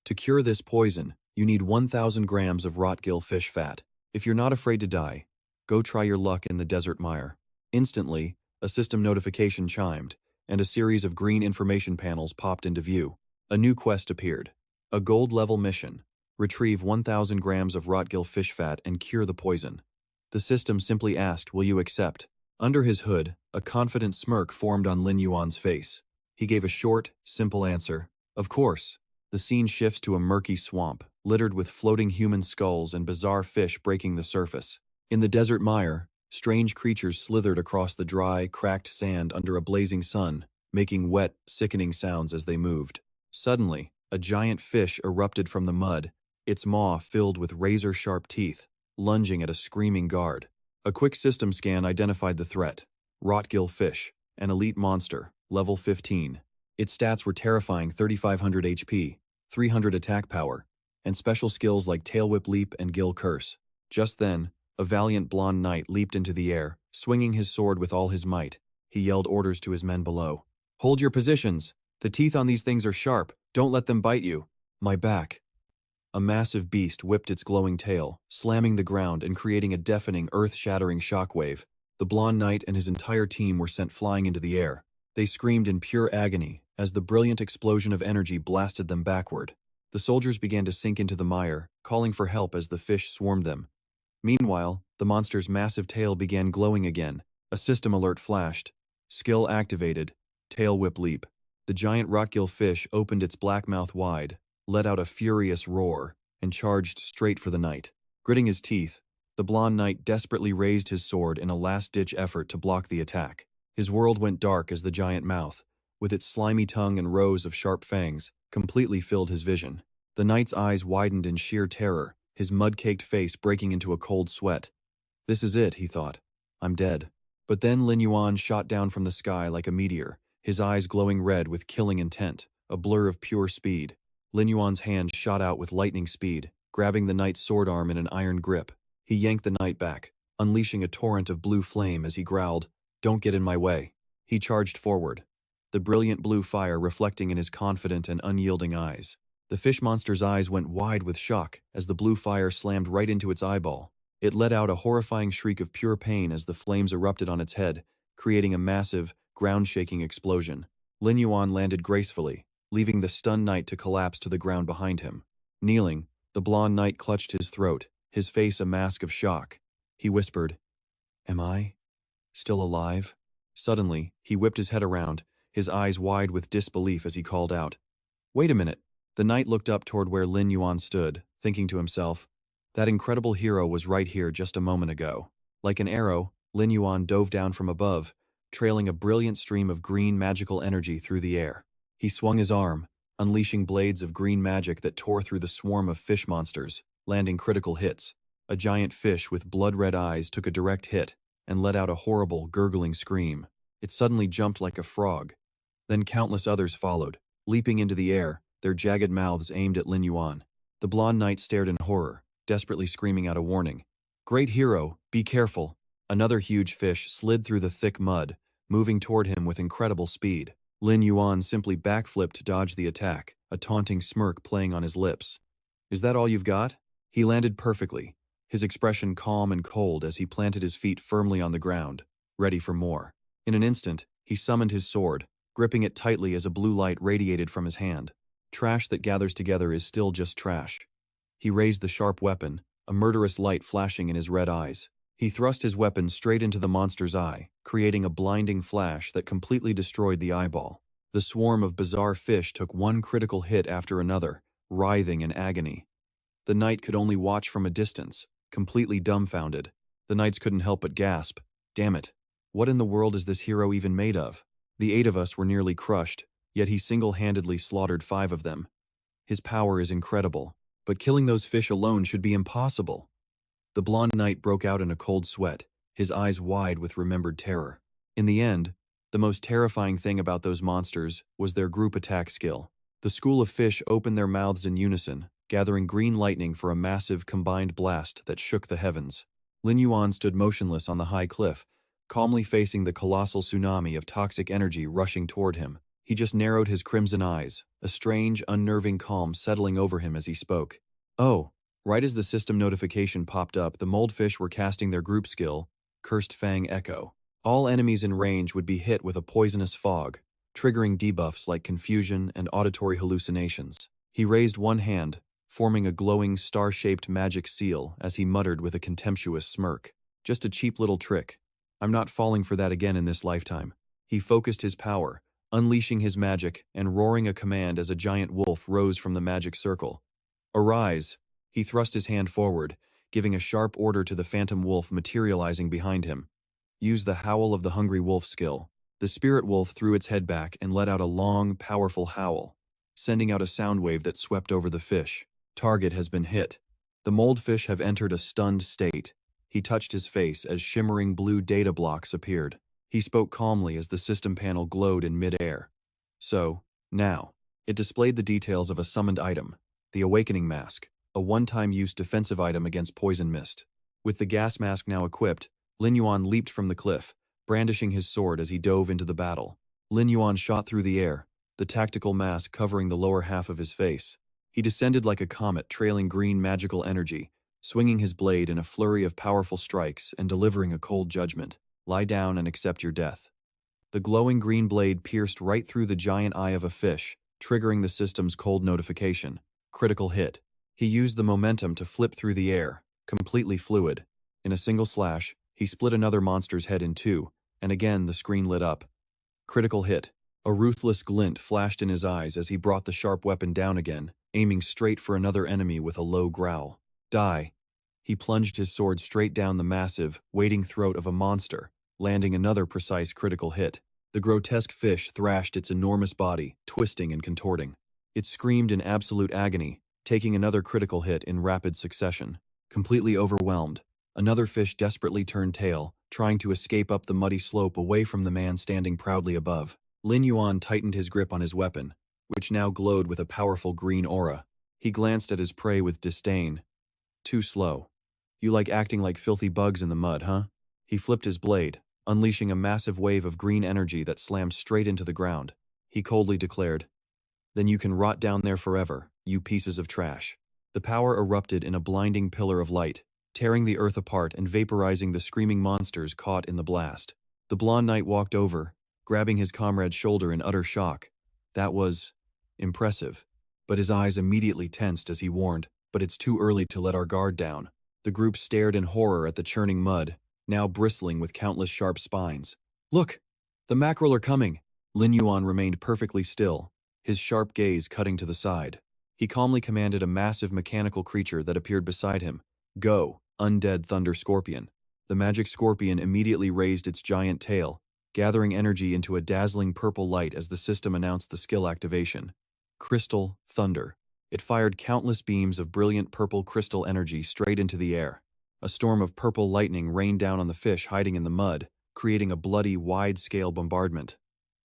"To cure this poison, you need 1,000 grams of rotgill fish fat. If you're not afraid to die, go try your luck in the desert mire." Instantly, a system notification chimed, and a series of green information panels popped into view. A new quest appeared. A gold-level mission. Retrieve 1,000 grams of rotgill fish fat and cure the poison. The system simply asked, "Will you accept?" Under his hood, a confident smirk formed on Lin Yuan's face. He gave a short, simple answer. "Of course." The scene shifts to a murky swamp, littered with floating human skulls and bizarre fish breaking the surface. In the desert mire, strange creatures slithered across the dry, cracked sand under a blazing sun, making wet, sickening sounds as they moved. Suddenly, a giant fish erupted from the mud, its maw filled with razor-sharp teeth, lunging at a screaming guard. A quick system scan identified the threat. Rotgill fish, an elite monster, level 15. Its stats were terrifying: 3,500 HP, 300 attack power, and special skills like Tail Whip Leap and Gill Curse. Just then, A valiant blonde knight leaped into the air, swinging his sword with all his might. He yelled orders to his men below. "Hold your positions! The teeth on these things are sharp. Don't let them bite you." "My back." A massive beast whipped its glowing tail, slamming the ground and creating a deafening, earth-shattering shockwave. The blonde knight and his entire team were sent flying into the air. They screamed in pure agony as the brilliant explosion of energy blasted them backward. The soldiers began to sink into the mire, calling for help as the fish swarmed them. Meanwhile, the monster's massive tail began glowing again. A system alert flashed. Skill activated. Tail whip leap. The giant rockgill fish opened its black mouth wide, let out a furious roar, and charged straight for the knight. Gritting his teeth, the blonde knight desperately raised his sword in a last-ditch effort to block the attack. His world went dark as the giant mouth, with its slimy tongue and rows of sharp fangs, completely filled his vision. The knight's eyes widened in sheer terror, his mud-caked face breaking into a cold sweat. "This is it," he thought. "I'm dead." But then Lin Yuan shot down from the sky like a meteor, his eyes glowing red with killing intent, a blur of pure speed. Lin Yuan's hand shot out with lightning speed, grabbing the knight's sword arm in an iron grip. He yanked the knight back, unleashing a torrent of blue flame as he growled, "Don't get in my way." He charged forward, the brilliant blue fire reflecting in his confident and unyielding eyes. The fish monster's eyes went wide with shock as the blue fire slammed right into its eyeball. It let out a horrifying shriek of pure pain as the flames erupted on its head, creating a massive, ground-shaking explosion. Lin Yuan landed gracefully, leaving the stunned knight to collapse to the ground behind him. Kneeling, the blonde knight clutched his throat, his face a mask of shock. He whispered, "Am I still alive?" Suddenly, he whipped his head around, his eyes wide with disbelief as he called out, "Wait a minute." The knight looked up toward where Lin Yuan stood, thinking to himself, that incredible hero was right here just a moment ago. Like an arrow, Lin Yuan dove down from above, trailing a brilliant stream of green magical energy through the air. He swung his arm, unleashing blades of green magic that tore through the swarm of fish monsters, landing critical hits. A giant fish with blood-red eyes took a direct hit and let out a horrible, gurgling scream. It suddenly jumped like a frog. Then countless others followed, leaping into the air, their jagged mouths aimed at Lin Yuan. The blonde knight stared in horror, desperately screaming out a warning. "Great hero, be careful." Another huge fish slid through the thick mud, moving toward him with incredible speed. Lin Yuan simply backflipped to dodge the attack, a taunting smirk playing on his lips. "Is that all you've got?" He landed perfectly, his expression calm and cold as he planted his feet firmly on the ground, ready for more. In an instant, he summoned his sword, gripping it tightly as a blue light radiated from his hand. Trash that gathers together is still just trash. He raised the sharp weapon, a murderous light flashing in his red eyes. He thrust his weapon straight into the monster's eye, creating a blinding flash that completely destroyed the eyeball. The swarm of bizarre fish took one critical hit after another, writhing in agony. The knight could only watch from a distance, completely dumbfounded. The knights couldn't help but gasp, "Damn it, what in the world is this hero even made of?" The 8 of us were nearly crushed, yet he single-handedly slaughtered 5 of them. His power is incredible, but killing those fish alone should be impossible. The blonde knight broke out in a cold sweat, his eyes wide with remembered terror. In the end, the most terrifying thing about those monsters was their group attack skill. The school of fish opened their mouths in unison, gathering green lightning for a massive combined blast that shook the heavens. Lin Yuan stood motionless on the high cliff, calmly facing the colossal tsunami of toxic energy rushing toward him. He just narrowed his crimson eyes, a strange, unnerving calm settling over him as he spoke. "Oh." Right as the system notification popped up, the moldfish were casting their group skill, Cursed Fang Echo. All enemies in range would be hit with a poisonous fog, triggering debuffs like confusion and auditory hallucinations. He raised one hand, forming a glowing, star-shaped magic seal as he muttered with a contemptuous smirk. "Just a cheap little trick. I'm not falling for that again in this lifetime." He focused his power, unleashing his magic and roaring a command as a giant wolf rose from the magic circle. "Arise!" He thrust his hand forward, giving a sharp order to the phantom wolf materializing behind him. "Use the Howl of the Hungry Wolf skill." The spirit wolf threw its head back and let out a long, powerful howl, sending out a sound wave that swept over the fish. "Target has been hit." The moldfish have entered a stunned state. He touched his face as shimmering blue data blocks appeared. He spoke calmly as the system panel glowed in mid-air. "So, now." It displayed the details of a summoned item, the Awakening Mask, a one-time use defensive item against poison mist. With the gas mask now equipped, Lin Yuan leaped from the cliff, brandishing his sword as he dove into the battle. Lin Yuan shot through the air, the tactical mask covering the lower half of his face. He descended like a comet, trailing green magical energy, swinging his blade in a flurry of powerful strikes and delivering a cold judgment. Lie down and accept your death. The glowing green blade pierced right through the giant eye of a fish, triggering the system's cold notification. Critical hit. He used the momentum to flip through the air, completely fluid. In a single slash, he split another monster's head in two, and again the screen lit up. Critical hit. A ruthless glint flashed in his eyes as he brought the sharp weapon down again, aiming straight for another enemy with a low growl. Die. He plunged his sword straight down the massive, waiting throat of a monster, landing another precise critical hit. The grotesque fish thrashed its enormous body, twisting and contorting. It screamed in absolute agony, taking another critical hit in rapid succession. Completely overwhelmed, another fish desperately turned tail, trying to escape up the muddy slope away from the man standing proudly above. Lin Yuan tightened his grip on his weapon, which now glowed with a powerful green aura. He glanced at his prey with disdain. Too slow. You like acting like filthy bugs in the mud, huh? He flipped his blade, unleashing a massive wave of green energy that slammed straight into the ground. He coldly declared, "Then you can rot down there forever, you pieces of trash." The power erupted in a blinding pillar of light, tearing the earth apart and vaporizing the screaming monsters caught in the blast. The blonde knight walked over, grabbing his comrade's shoulder in utter shock. That was impressive, but his eyes immediately tensed as he warned, "But it's too early to let our guard down." The group stared in horror at the churning mud, now bristling with countless sharp spines. "Look! The mackerel are coming!" Lin Yuan remained perfectly still, his sharp gaze cutting to the side. He calmly commanded a massive mechanical creature that appeared beside him. "Go, undead thunder scorpion." The magic scorpion immediately raised its giant tail, gathering energy into a dazzling purple light as the system announced the skill activation. Crystal Thunder. It fired countless beams of brilliant purple crystal energy straight into the air. A storm of purple lightning rained down on the fish hiding in the mud, creating a bloody, wide-scale bombardment.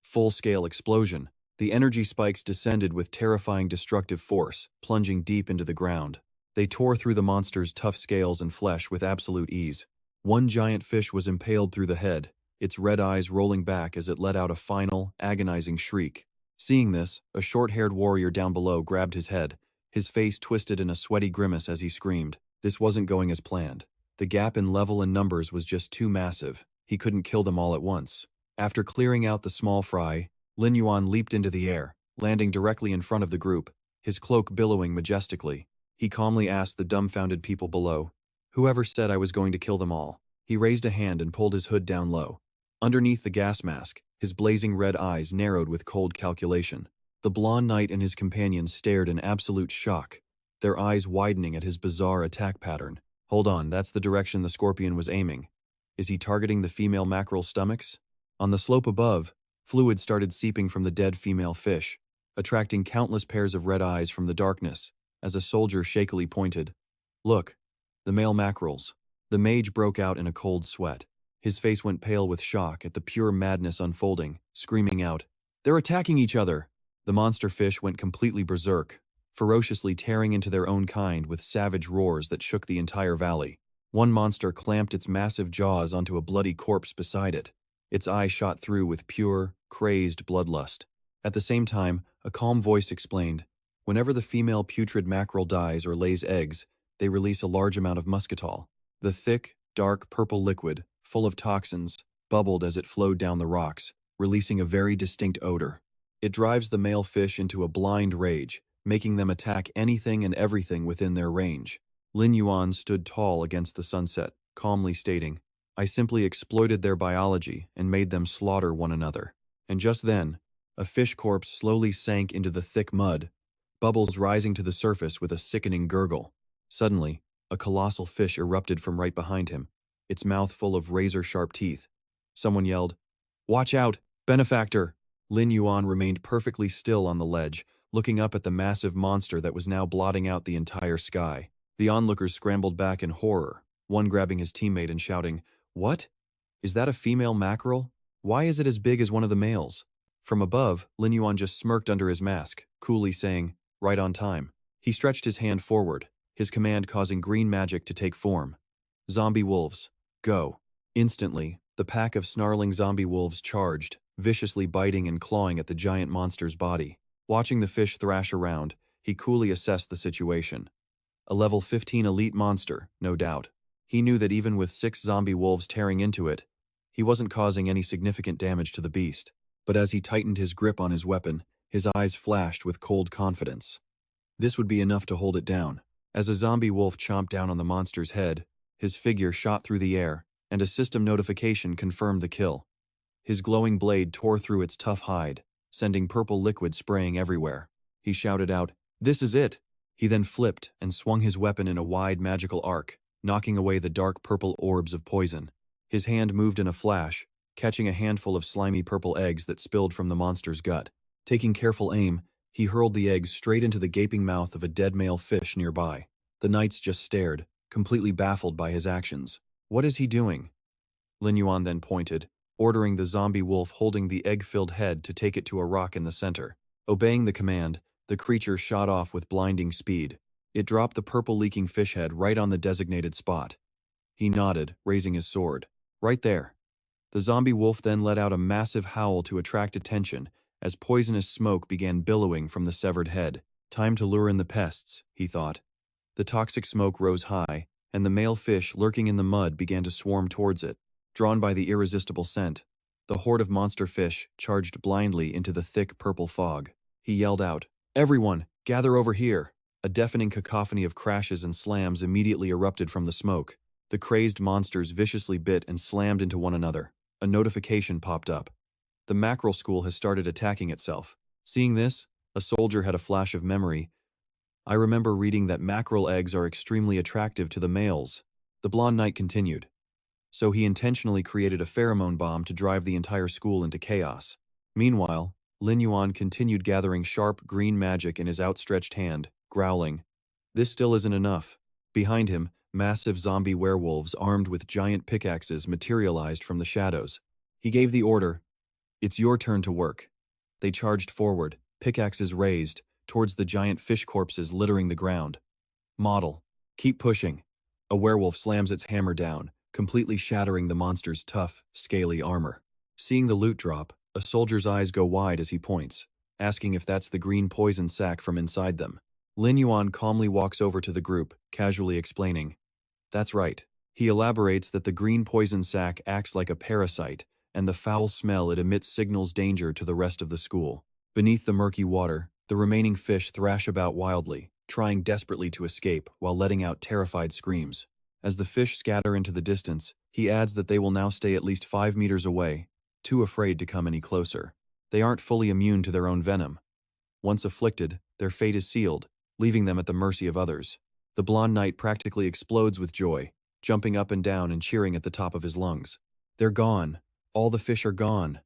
Full-scale explosion. The energy spikes descended with terrifying destructive force, plunging deep into the ground. They tore through the monster's tough scales and flesh with absolute ease. One giant fish was impaled through the head, its red eyes rolling back as it let out a final, agonizing shriek. Seeing this, a short-haired warrior down below grabbed his head, his face twisted in a sweaty grimace as he screamed. This wasn't going as planned. The gap in level and numbers was just too massive. He couldn't kill them all at once. After clearing out the small fry, Lin Yuan leaped into the air, landing directly in front of the group, his cloak billowing majestically. He calmly asked the dumbfounded people below, "Whoever said I was going to kill them all?" He raised a hand and pulled his hood down low. Underneath the gas mask, his blazing red eyes narrowed with cold calculation. The blonde knight and his companions stared in absolute shock, their eyes widening at his bizarre attack pattern. Hold on, that's the direction the scorpion was aiming. Is he targeting the female mackerel's stomachs? On the slope above, fluid started seeping from the dead female fish, attracting countless pairs of red eyes from the darkness, as a soldier shakily pointed. "Look, the male mackerels." The mage broke out in a cold sweat. His face went pale with shock at the pure madness unfolding, screaming out, "They're attacking each other!" The monster fish went completely berserk, ferociously tearing into their own kind with savage roars that shook the entire valley. One monster clamped its massive jaws onto a bloody corpse beside it. Its eye shot through with pure, crazed bloodlust. At the same time, a calm voice explained, "Whenever the female putrid mackerel dies or lays eggs, they release a large amount of muscatol." The thick, dark purple liquid, full of toxins, bubbled as it flowed down the rocks, releasing a very distinct odor. It drives the male fish into a blind rage, making them attack anything and everything within their range. Lin Yuan stood tall against the sunset, calmly stating, "I simply exploited their biology and made them slaughter one another." And just then, a fish corpse slowly sank into the thick mud, bubbles rising to the surface with a sickening gurgle. Suddenly, a colossal fish erupted from right behind him, its mouth full of razor-sharp teeth. Someone yelled, "Watch out, benefactor!" Lin Yuan remained perfectly still on the ledge, looking up at the massive monster that was now blotting out the entire sky. The onlookers scrambled back in horror, one grabbing his teammate and shouting, "What? Is that a female mackerel? Why is it as big as one of the males?" From above, Lin Yuan just smirked under his mask, coolly saying, "Right on time." He stretched his hand forward, his command causing green magic to take form. Zombie wolves. Go. Instantly, the pack of snarling zombie wolves charged, viciously biting and clawing at the giant monster's body. Watching the fish thrash around, he coolly assessed the situation. A level 15 elite monster, no doubt. He knew that even with 6 zombie wolves tearing into it, he wasn't causing any significant damage to the beast. But as he tightened his grip on his weapon, his eyes flashed with cold confidence. This would be enough to hold it down. As a zombie wolf chomped down on the monster's head, his figure shot through the air, and a system notification confirmed the kill. His glowing blade tore through its tough hide, sending purple liquid spraying everywhere. He shouted out, "This is it!" He then flipped and swung his weapon in a wide magical arc, knocking away the dark purple orbs of poison. His hand moved in a flash, catching a handful of slimy purple eggs that spilled from the monster's gut. Taking careful aim, he hurled the eggs straight into the gaping mouth of a dead male fish nearby. The knights just stared, completely baffled by his actions. "What is he doing?" Lin Yuan then pointed, ordering the zombie wolf holding the egg-filled head to take it to a rock in the center. Obeying the command, the creature shot off with blinding speed. It dropped the purple-leaking fish head right on the designated spot. He nodded, raising his sword. "Right there." The zombie wolf then let out a massive howl to attract attention as poisonous smoke began billowing from the severed head. Time to lure in the pests, he thought. The toxic smoke rose high, and the male fish lurking in the mud began to swarm towards it. Drawn by the irresistible scent, the horde of monster fish charged blindly into the thick purple fog. He yelled out, "Everyone, gather over here!" A deafening cacophony of crashes and slams immediately erupted from the smoke. The crazed monsters viciously bit and slammed into one another. A notification popped up. The mackerel school has started attacking itself. Seeing this, a soldier had a flash of memory. "I remember reading that mackerel eggs are extremely attractive to the males." The blonde knight continued. "So he intentionally created a pheromone bomb to drive the entire school into chaos." Meanwhile, Lin Yuan continued gathering sharp green magic in his outstretched hand, growling. This still isn't enough. Behind him, massive zombie werewolves armed with giant pickaxes materialized from the shadows. He gave the order, "It's your turn to work." They charged forward, pickaxes raised, towards the giant fish corpses littering the ground. "Model. Keep pushing." A werewolf slams its hammer down, completely shattering the monster's tough, scaly armor. Seeing the loot drop, a soldier's eyes go wide as he points, asking if that's the green poison sac from inside them. Lin Yuan calmly walks over to the group, casually explaining. That's right. He elaborates that the green poison sac acts like a parasite, and the foul smell it emits signals danger to the rest of the school. Beneath the murky water, the remaining fish thrash about wildly, trying desperately to escape while letting out terrified screams. As the fish scatter into the distance, he adds that they will now stay at least 5 meters away, too afraid to come any closer. They aren't fully immune to their own venom. Once afflicted, their fate is sealed, leaving them at the mercy of others. The blonde knight practically explodes with joy, jumping up and down and cheering at the top of his lungs. They're gone. All the fish are gone.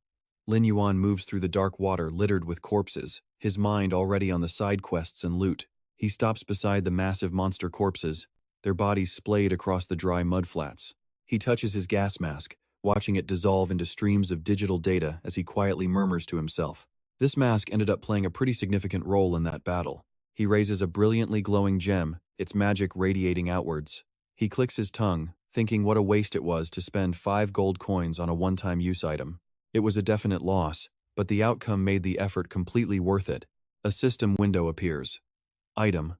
Lin Yuan moves through the dark water littered with corpses, his mind already on the side quests and loot. He stops beside the massive monster corpses, their bodies splayed across the dry mudflats. He touches his gas mask, watching it dissolve into streams of digital data as he quietly murmurs to himself. This mask ended up playing a pretty significant role in that battle. He raises a brilliantly glowing gem, its magic radiating outwards. He clicks his tongue, thinking what a waste it was to spend 5 gold coins on a one-time use item. It was a definite loss, but the outcome made the effort completely worth it. A system window appears. Item: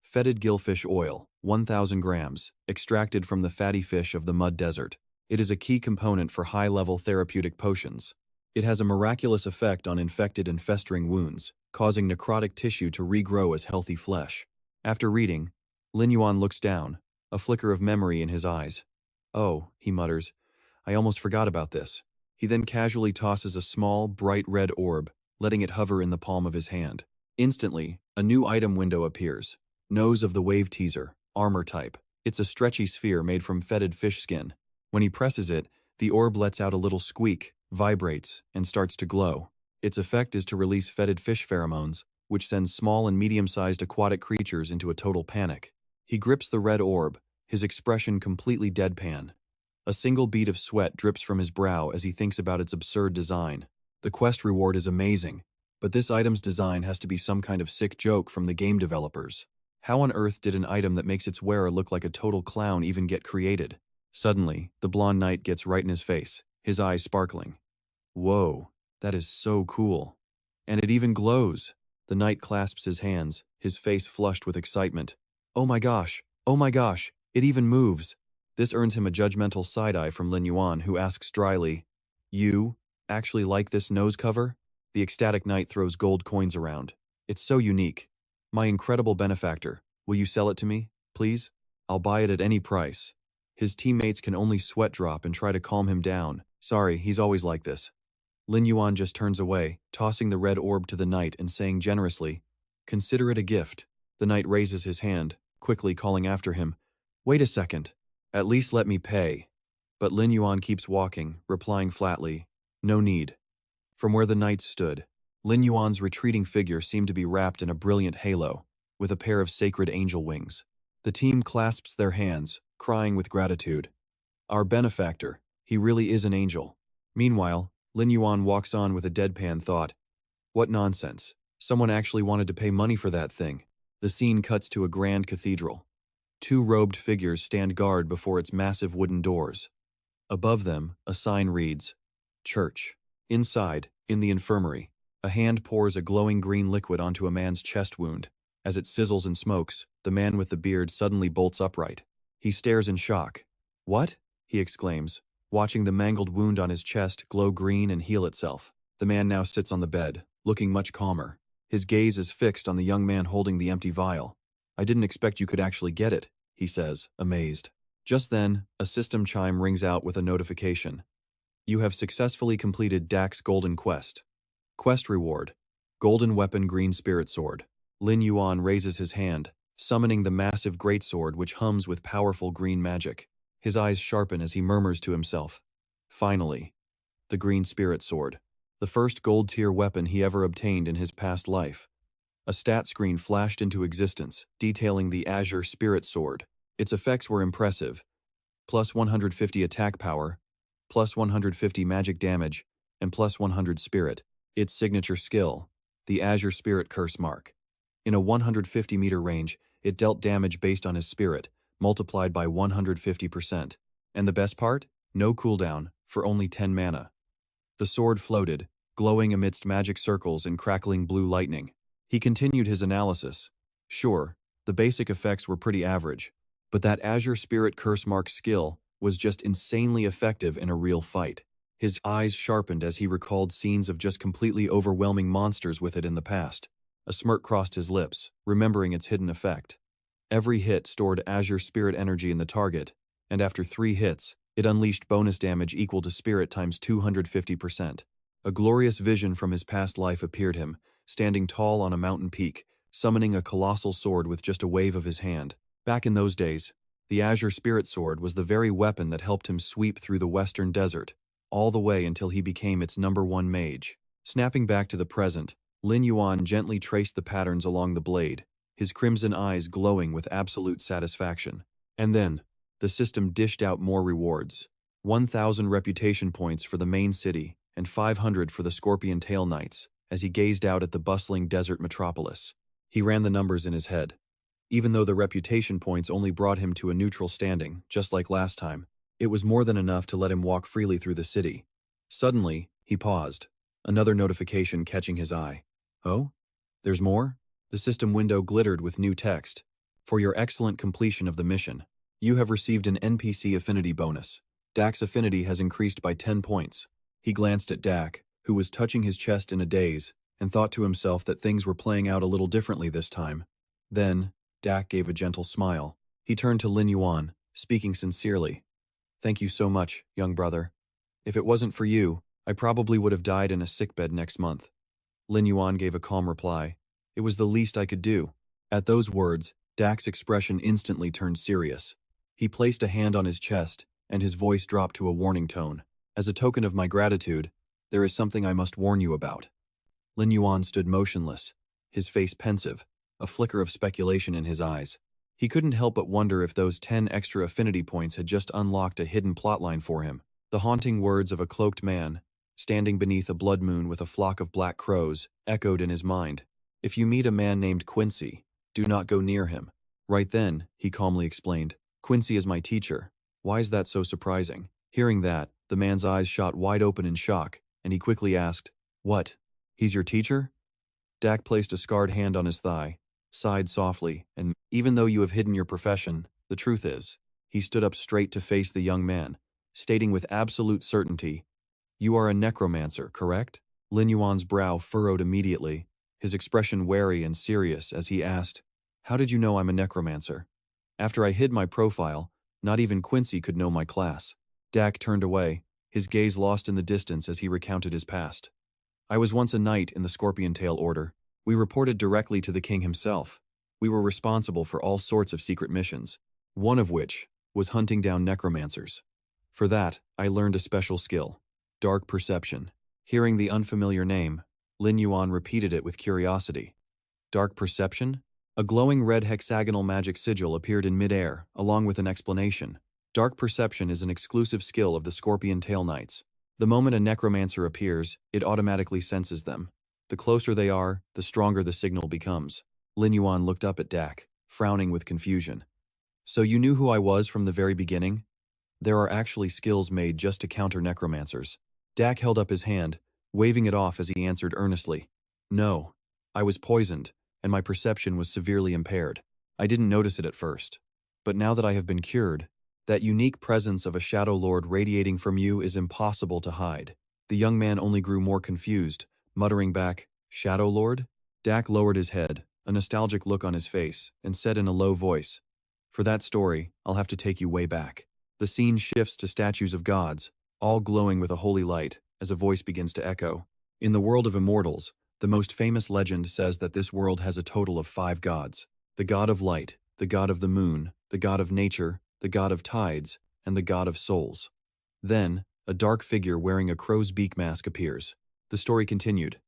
Fetid gillfish oil, 1,000 grams, extracted from the fatty fish of the mud desert. It is a key component for high-level therapeutic potions. It has a miraculous effect on infected and festering wounds, causing necrotic tissue to regrow as healthy flesh. After reading, Lin Yuan looks down, a flicker of memory in his eyes. "Oh," he mutters, "I almost forgot about this." He then casually tosses a small, bright red orb, letting it hover in the palm of his hand. Instantly, a new item window appears. Nose of the Wave Teaser, armor type. It's a stretchy sphere made from fetid fish skin. When he presses it, the orb lets out a little squeak, vibrates, and starts to glow. Its effect is to release fetid fish pheromones, which sends small and medium-sized aquatic creatures into a total panic. He grips the red orb, his expression completely deadpan. A single bead of sweat drips from his brow as he thinks about its absurd design. The quest reward is amazing, but this item's design has to be some kind of sick joke from the game developers. How on earth did an item that makes its wearer look like a total clown even get created? Suddenly, the blonde knight gets right in his face, his eyes sparkling. Whoa, that is so cool. And it even glows. The knight clasps his hands, his face flushed with excitement. Oh my gosh, it even moves. This earns him a judgmental side-eye from Lin Yuan, who asks dryly, "You actually like this nose cover?" The ecstatic knight throws gold coins around. "It's so unique. My incredible benefactor, will you sell it to me, please? I'll buy it at any price." His teammates can only sweat drop and try to calm him down. Sorry, he's always like this. Lin Yuan just turns away, tossing the red orb to the knight and saying generously, "Consider it a gift." The knight raises his hand, quickly calling after him, "Wait a second. At least let me pay." But Lin Yuan keeps walking, replying flatly, "No need." From where the knights stood, Lin Yuan's retreating figure seemed to be wrapped in a brilliant halo, with a pair of sacred angel wings. The team clasps their hands, crying with gratitude. Our benefactor, he really is an angel. Meanwhile, Lin Yuan walks on with a deadpan thought. What nonsense. Someone actually wanted to pay money for that thing. The scene cuts to a grand cathedral. Two robed figures stand guard before its massive wooden doors. Above them, a sign reads, "Church." Inside, in the infirmary, a hand pours a glowing green liquid onto a man's chest wound. As it sizzles and smokes, the man with the beard suddenly bolts upright. He stares in shock. "What?" he exclaims, watching the mangled wound on his chest glow green and heal itself. The man now sits on the bed, looking much calmer. His gaze is fixed on the young man holding the empty vial. "I didn't expect you could actually get it," he says, amazed. Just then, a system chime rings out with a notification. You have successfully completed Dak's Golden Quest. Quest reward: Golden Weapon Green Spirit Sword. Lin Yuan raises his hand, summoning the massive greatsword which hums with powerful green magic. His eyes sharpen as he murmurs to himself. Finally, the Green Spirit Sword. The first gold-tier weapon he ever obtained in his past life. A stat screen flashed into existence, detailing the Azure Spirit Sword. Its effects were impressive. Plus 150 attack power, plus 150 magic damage, and plus 100 spirit. Its signature skill, the Azure Spirit Curse Mark. In a 150-meter range, it dealt damage based on his spirit, multiplied by 150%. And the best part? No cooldown, for only 10 mana. The sword floated, glowing amidst magic circles and crackling blue lightning. He continued his analysis. Sure, the basic effects were pretty average, but that Azure Spirit Curse Mark skill was just insanely effective in a real fight. His eyes sharpened as he recalled scenes of just completely overwhelming monsters with it in the past. A smirk crossed his lips, remembering its hidden effect. Every hit stored Azure Spirit energy in the target, and after 3 hits, it unleashed bonus damage equal to spirit times 250%. A glorious vision from his past life appeared him, standing tall on a mountain peak, summoning a colossal sword with just a wave of his hand. Back in those days, the Azure Spirit Sword was the very weapon that helped him sweep through the western desert, all the way until he became its #1 mage. Snapping back to the present, Lin Yuan gently traced the patterns along the blade, his crimson eyes glowing with absolute satisfaction. And then, the system dished out more rewards. 1,000 reputation points for the main city, and 500 for the Scorpion Tail Knights, as he gazed out at the bustling desert metropolis. He ran the numbers in his head. Even though the reputation points only brought him to a neutral standing, just like last time, it was more than enough to let him walk freely through the city. Suddenly, he paused, another notification catching his eye. Oh? There's more? The system window glittered with new text. For your excellent completion of the mission, you have received an NPC affinity bonus. Dak's affinity has increased by 10 points. He glanced at Dak, who was touching his chest in a daze, and thought to himself that things were playing out a little differently this time. Then, Dak gave a gentle smile. He turned to Lin Yuan, speaking sincerely. Thank you so much, young brother. If it wasn't for you, I probably would have died in a sickbed next month. Lin Yuan gave a calm reply. It was the least I could do. At those words, Dak's expression instantly turned serious. He placed a hand on his chest, and his voice dropped to a warning tone. As a token of my gratitude, there is something I must warn you about. Lin Yuan stood motionless, his face pensive, a flicker of speculation in his eyes. He couldn't help but wonder if those 10 extra affinity points had just unlocked a hidden plotline for him. The haunting words of a cloaked man, standing beneath a blood moon with a flock of black crows, echoed in his mind. If you meet a man named Quincy, do not go near him. Right then, he calmly explained, "Quincy is my teacher." "Why is that so surprising?" Hearing that, the man's eyes shot wide open in shock, and he quickly asked, "What? He's your teacher?" Dak placed a scarred hand on his thigh, sighed softly, and, "Even though you have hidden your profession, the truth is," he stood up straight to face the young man, stating with absolute certainty, "You are a necromancer, correct?" Lin Yuan's brow furrowed immediately, his expression wary and serious as he asked, "How did you know I'm a necromancer?" "After I hid my profile, not even Quincy could know my class." Dak turned away, his gaze lost in the distance as he recounted his past. "I was once a knight in the Scorpion Tail Order. We reported directly to the king himself. We were responsible for all sorts of secret missions, one of which was hunting down necromancers. For that, I learned a special skill, dark perception." Hearing the unfamiliar name, Lin Yuan repeated it with curiosity. Dark perception? A glowing red hexagonal magic sigil appeared in midair, along with an explanation. Dark perception is an exclusive skill of the Scorpion Tail Knights. The moment a necromancer appears, it automatically senses them. The closer they are, the stronger the signal becomes. Lin Yuan looked up at Dak, frowning with confusion. "So you knew who I was from the very beginning?" "There are actually skills made just to counter necromancers." Dak held up his hand, waving it off as he answered earnestly, "No, I was poisoned, and my perception was severely impaired. I didn't notice it at first. But now that I have been cured, that unique presence of a Shadow Lord radiating from you is impossible to hide." The young man only grew more confused, muttering back, "Shadow Lord?" Dak lowered his head, a nostalgic look on his face, and said in a low voice, "For that story, I'll have to take you way back." The scene shifts to statues of gods, all glowing with a holy light, as a voice begins to echo. In the world of immortals, the most famous legend says that this world has a total of 5 gods. The god of light, the god of the moon, the god of nature, the god of tides, and the god of souls. Then, a dark figure wearing a crow's beak mask appears. The story continued.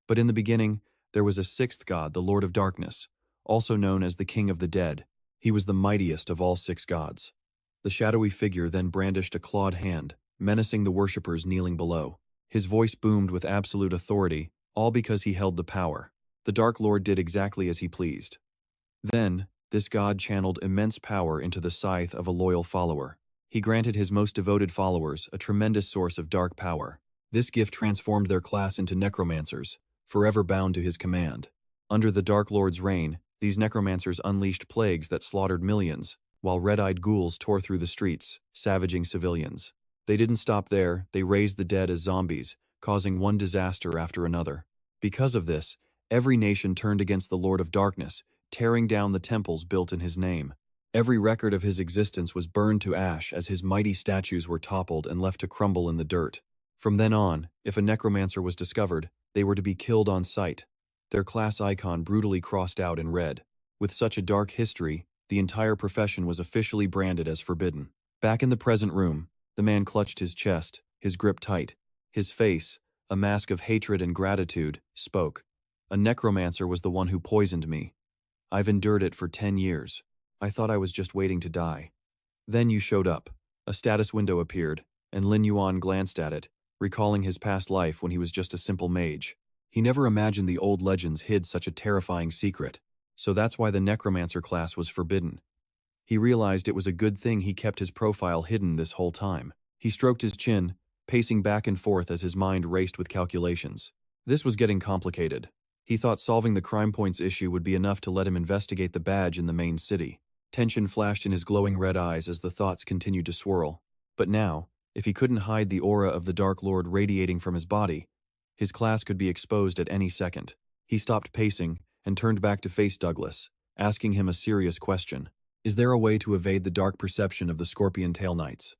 But in the beginning, there was a 6th god, the Lord of Darkness, also known as the King of the Dead. He was the mightiest of all 6 gods. The shadowy figure then brandished a clawed hand, menacing the worshippers kneeling below. His voice boomed with absolute authority, all because he held the power. The Dark Lord did exactly as he pleased. Then, this god channeled immense power into the scythe of a loyal follower. He granted his most devoted followers a tremendous source of dark power. This gift transformed their class into necromancers, forever bound to his command. Under the Dark Lord's reign, these necromancers unleashed plagues that slaughtered millions, while red-eyed ghouls tore through the streets, savaging civilians. They didn't stop there, they raised the dead as zombies, causing one disaster after another. Because of this, every nation turned against the Lord of Darkness, tearing down the temples built in his name. Every record of his existence was burned to ash as his mighty statues were toppled and left to crumble in the dirt. From then on, if a necromancer was discovered, they were to be killed on sight, their class icon brutally crossed out in red. With such a dark history, the entire profession was officially branded as forbidden. Back in the present room, the man clutched his chest, his grip tight. His face, a mask of hatred and gratitude, spoke. "A necromancer was the one who poisoned me. I've endured it for 10 years. I thought I was just waiting to die. Then you showed up." A status window appeared, and Lin Yuan glanced at it, recalling his past life when he was just a simple mage. He never imagined the old legends hid such a terrifying secret. So that's why the necromancer class was forbidden. He realized it was a good thing he kept his profile hidden this whole time. He stroked his chin, pacing back and forth as his mind raced with calculations. This was getting complicated. He thought solving the crime points issue would be enough to let him investigate the badge in the main city. Tension flashed in his glowing red eyes as the thoughts continued to swirl. But now, if he couldn't hide the aura of the Dark Lord radiating from his body, his class could be exposed at any second. He stopped pacing and turned back to face Douglas, asking him a serious question. Is there a way to evade the dark perception of the Scorpion Tail Knights?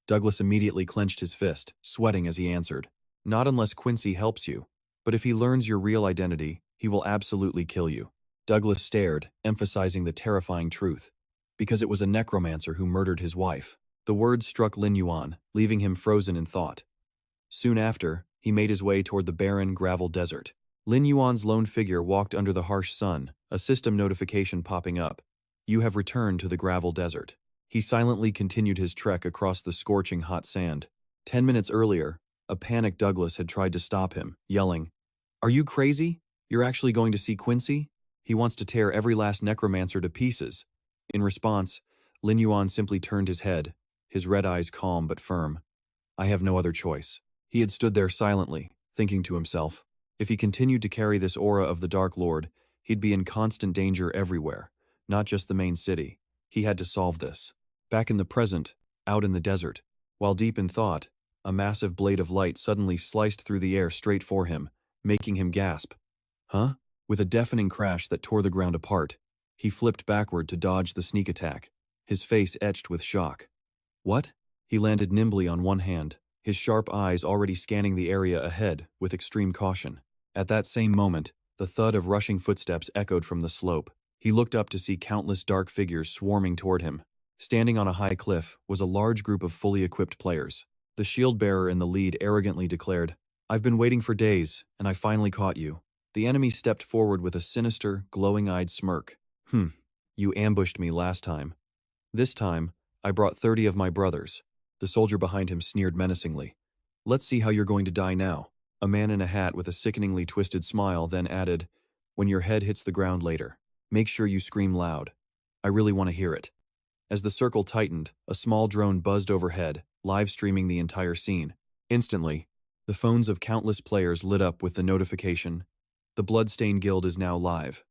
Douglas immediately clenched his fist, sweating as he answered. Not unless Quincy helps you. But if he learns your real identity, he will absolutely kill you. Douglas stared, emphasizing the terrifying truth. Because it was a necromancer who murdered his wife. The words struck Lin Yuan, leaving him frozen in thought. Soon after, he made his way toward the barren gravel desert. Lin Yuan's lone figure walked under the harsh sun, a system notification popping up. You have returned to the gravel desert. He silently continued his trek across the scorching hot sand. 10 minutes earlier, a panicked Douglas had tried to stop him, yelling, "Are you crazy? You're actually going to see Quincy?" He wants to tear every last necromancer to pieces. In response, Lin Yuan simply turned his head, his red eyes calm but firm. I have no other choice. He had stood there silently, thinking to himself, if he continued to carry this aura of the Dark Lord, he'd be in constant danger everywhere, not just the main city. He had to solve this. Back in the present, out in the desert, while deep in thought, a massive blade of light suddenly sliced through the air straight for him, making him gasp. Huh? With a deafening crash that tore the ground apart, he flipped backward to dodge the sneak attack, his face etched with shock. What? He landed nimbly on one hand, his sharp eyes already scanning the area ahead with extreme caution. At that same moment, the thud of rushing footsteps echoed from the slope. He looked up to see countless dark figures swarming toward him. Standing on a high cliff was a large group of fully equipped players. The shield bearer in the lead arrogantly declared, I've been waiting for days, and I finally caught you. The enemy stepped forward with a sinister, glowing-eyed smirk. You ambushed me last time. This time, I brought 30 of my brothers. The soldier behind him sneered menacingly. Let's see how you're going to die now. A man in a hat with a sickeningly twisted smile then added, when your head hits the ground later, make sure you scream loud. I really want to hear it. As the circle tightened, a small drone buzzed overhead, live streaming the entire scene. Instantly, the phones of countless players lit up with the notification, the Bloodstained Guild is now live.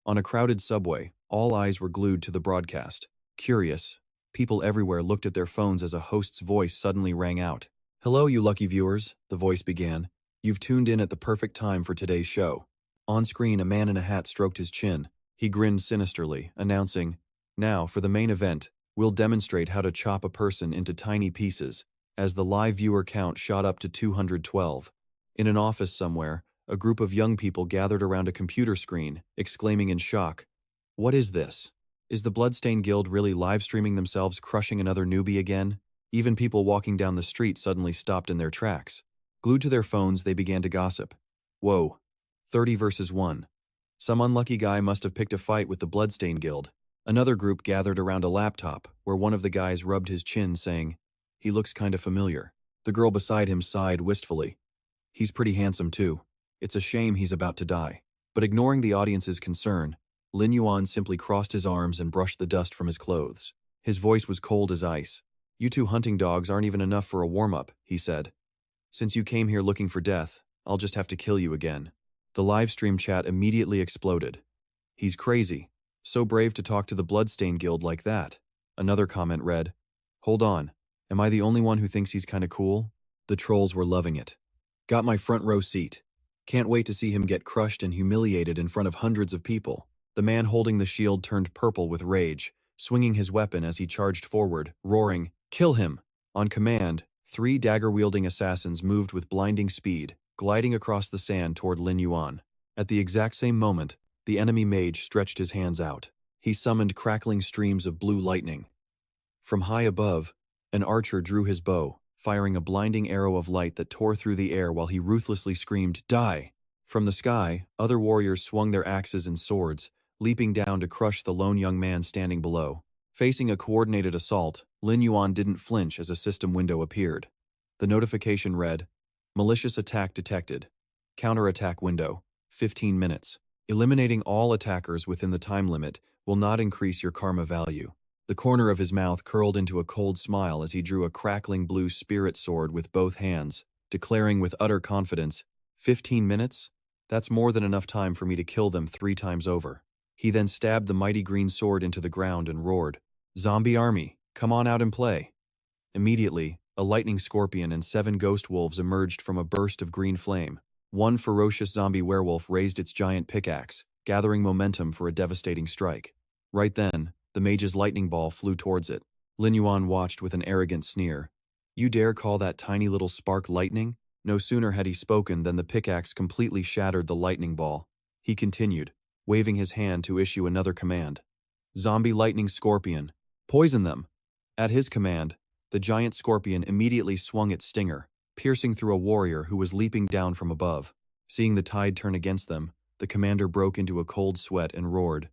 On a crowded subway, all eyes were glued to the broadcast. Curious, people everywhere looked at their phones as a host's voice suddenly rang out. Hello, you lucky viewers, the voice began. You've tuned in at the perfect time for today's show. On screen, a man in a hat stroked his chin. He grinned sinisterly, announcing, now, for the main event, we'll demonstrate how to chop a person into tiny pieces, as the live viewer count shot up to 212. In an office somewhere, a group of young people gathered around a computer screen, exclaiming in shock, what is this? Is the Bloodstained Guild really live streaming themselves crushing another newbie again? Even people walking down the street suddenly stopped in their tracks. Glued to their phones, they began to gossip. Whoa, 30 versus 1. Some unlucky guy must have picked a fight with the Bloodstained Guild. Another group gathered around a laptop, where one of the guys rubbed his chin, saying, he looks kinda familiar. The girl beside him sighed wistfully. He's pretty handsome too. It's a shame he's about to die. But ignoring the audience's concern, Lin Yuan simply crossed his arms and brushed the dust from his clothes. His voice was cold as ice. You two hunting dogs aren't even enough for a warm-up, he said. Since you came here looking for death, I'll just have to kill you again. The live stream chat immediately exploded. He's crazy. So brave to talk to the Bloodstained Guild like that. Another comment read, hold on, am I the only one who thinks he's kinda cool? The trolls were loving it. Got my front row seat. Can't wait to see him get crushed and humiliated in front of hundreds of people. The man holding the shield turned purple with rage, swinging his weapon as he charged forward, roaring, kill him! On command, 3 dagger-wielding assassins moved with blinding speed, gliding across the sand toward Lin Yuan. At the exact same moment, the enemy mage stretched his hands out. He summoned crackling streams of blue lightning. From high above, an archer drew his bow, firing a blinding arrow of light that tore through the air while he ruthlessly screamed, die! From the sky, other warriors swung their axes and swords, leaping down to crush the lone young man standing below. Facing a coordinated assault, Lin Yuan didn't flinch as a system window appeared. The notification read, malicious attack detected. Counterattack window, 15 minutes. Eliminating all attackers within the time limit will not increase your karma value. The corner of his mouth curled into a cold smile as he drew a crackling blue spirit sword with both hands, declaring with utter confidence, 15 minutes? That's more than enough time for me to kill them 3 times over. He then stabbed the mighty green sword into the ground and roared, zombie army, come on out and play. Immediately, a lightning scorpion and 7 ghost wolves emerged from a burst of green flame. One ferocious zombie werewolf raised its giant pickaxe, gathering momentum for a devastating strike. Right then, the mage's lightning ball flew towards it. Lin Yuan watched with an arrogant sneer. You dare call that tiny little spark lightning? No sooner had he spoken than the pickaxe completely shattered the lightning ball. He continued, waving his hand to issue another command. Zombie lightning scorpion, poison them! At his command, the giant scorpion immediately swung its stinger, piercing through a warrior who was leaping down from above. Seeing the tide turn against them, the commander broke into a cold sweat and roared.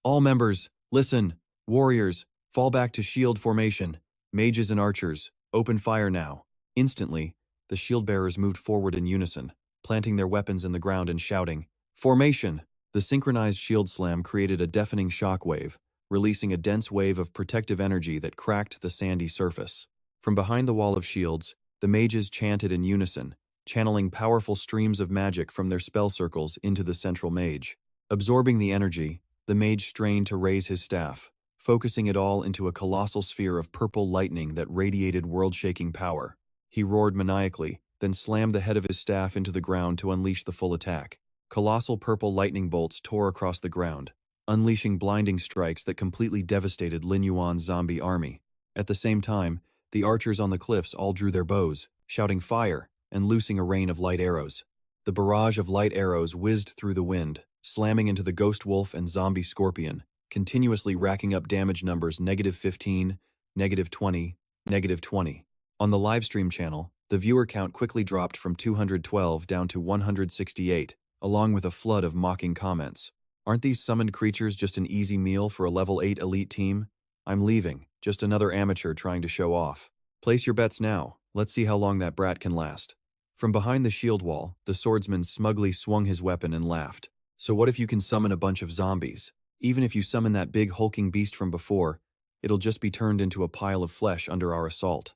All members, listen! Warriors, fall back to shield formation. Mages and archers, open fire now. Instantly, the shield bearers moved forward in unison, planting their weapons in the ground and shouting, formation! The synchronized shield slam created a deafening shockwave, releasing a dense wave of protective energy that cracked the sandy surface. From behind the wall of shields, the mages chanted in unison, channeling powerful streams of magic from their spell circles into the central mage. Absorbing the energy, the mage strained to raise his staff, focusing it all into a colossal sphere of purple lightning that radiated world-shaking power. He roared maniacally, then slammed the head of his staff into the ground to unleash the full attack. Colossal purple lightning bolts tore across the ground, unleashing blinding strikes that completely devastated Lin Yuan's zombie army. At the same time, the archers on the cliffs all drew their bows, shouting fire, and loosing a rain of light arrows. The barrage of light arrows whizzed through the wind, slamming into the ghost wolf and zombie scorpion, continuously racking up damage numbers -15, -20, -20. On the livestream channel, the viewer count quickly dropped from 212 down to 168, along with a flood of mocking comments. Aren't these summoned creatures just an easy meal for a level 8 elite team? I'm leaving, just another amateur trying to show off. Place your bets now, let's see how long that brat can last. From behind the shield wall, the swordsman smugly swung his weapon and laughed. So what if you can summon a bunch of zombies? Even if you summon that big hulking beast from before, it'll just be turned into a pile of flesh under our assault.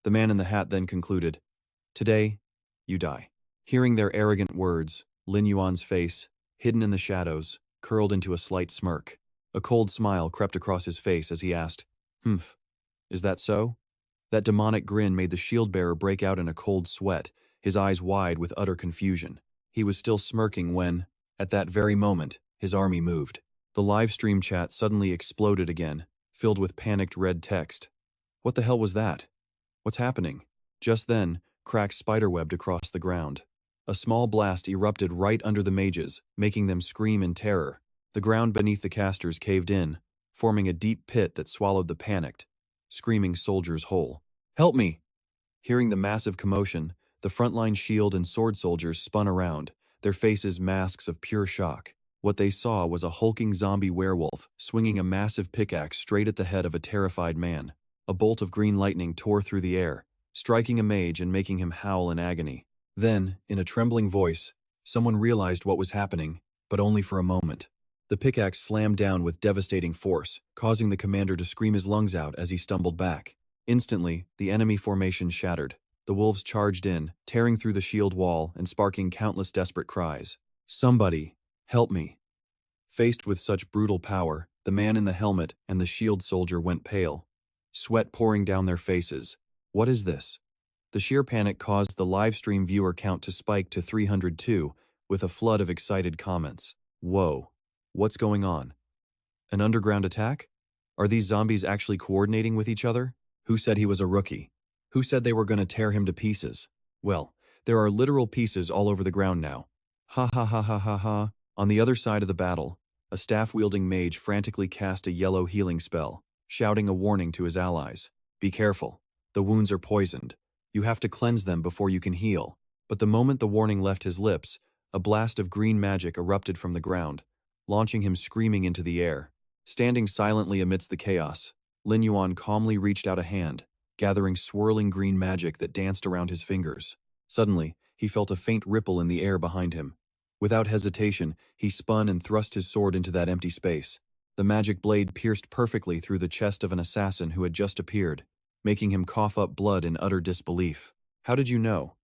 The man in the hat then concluded, "Today, you die." Hearing their arrogant words, Lin Yuan's face, hidden in the shadows, curled into a slight smirk. A cold smile crept across his face as he asked, "Humph, is that so?" That demonic grin made the shield-bearer break out in a cold sweat, his eyes wide with utter confusion. He was still smirking when, at that very moment, his army moved. The live stream chat suddenly exploded again, filled with panicked red text. What the hell was that? What's happening? Just then, cracks spiderwebbed across the ground. A small blast erupted right under the mages, making them scream in terror. The ground beneath the casters caved in, forming a deep pit that swallowed the panicked, screaming soldiers whole. "Help me!" Hearing the massive commotion, the frontline shield and sword soldiers spun around, their faces masks of pure shock. What they saw was a hulking zombie werewolf swinging a massive pickaxe straight at the head of a terrified man. A bolt of green lightning tore through the air, striking a mage and making him howl in agony. Then, in a trembling voice, someone realized what was happening, but only for a moment. The pickaxe slammed down with devastating force, causing the commander to scream his lungs out as he stumbled back. Instantly, the enemy formation shattered. The wolves charged in, tearing through the shield wall and sparking countless desperate cries. "Somebody, help me." Faced with such brutal power, the man in the helmet and the shield soldier went pale, sweat pouring down their faces. What is this? The sheer panic caused the livestream viewer count to spike to 302, with a flood of excited comments. Whoa, what's going on? An underground attack? Are these zombies actually coordinating with each other? Who said he was a rookie? Who said they were going to tear him to pieces? Well, there are literal pieces all over the ground now. Ha ha ha ha ha ha. On the other side of the battle, a staff-wielding mage frantically cast a yellow healing spell, shouting a warning to his allies. Be careful. The wounds are poisoned. You have to cleanse them before you can heal. But the moment the warning left his lips, a blast of green magic erupted from the ground, launching him screaming into the air. Standing silently amidst the chaos, Lin Yuan calmly reached out a hand, gathering swirling green magic that danced around his fingers. Suddenly, he felt a faint ripple in the air behind him. Without hesitation, he spun and thrust his sword into that empty space. The magic blade pierced perfectly through the chest of an assassin who had just appeared, making him cough up blood in utter disbelief. "How did you know?"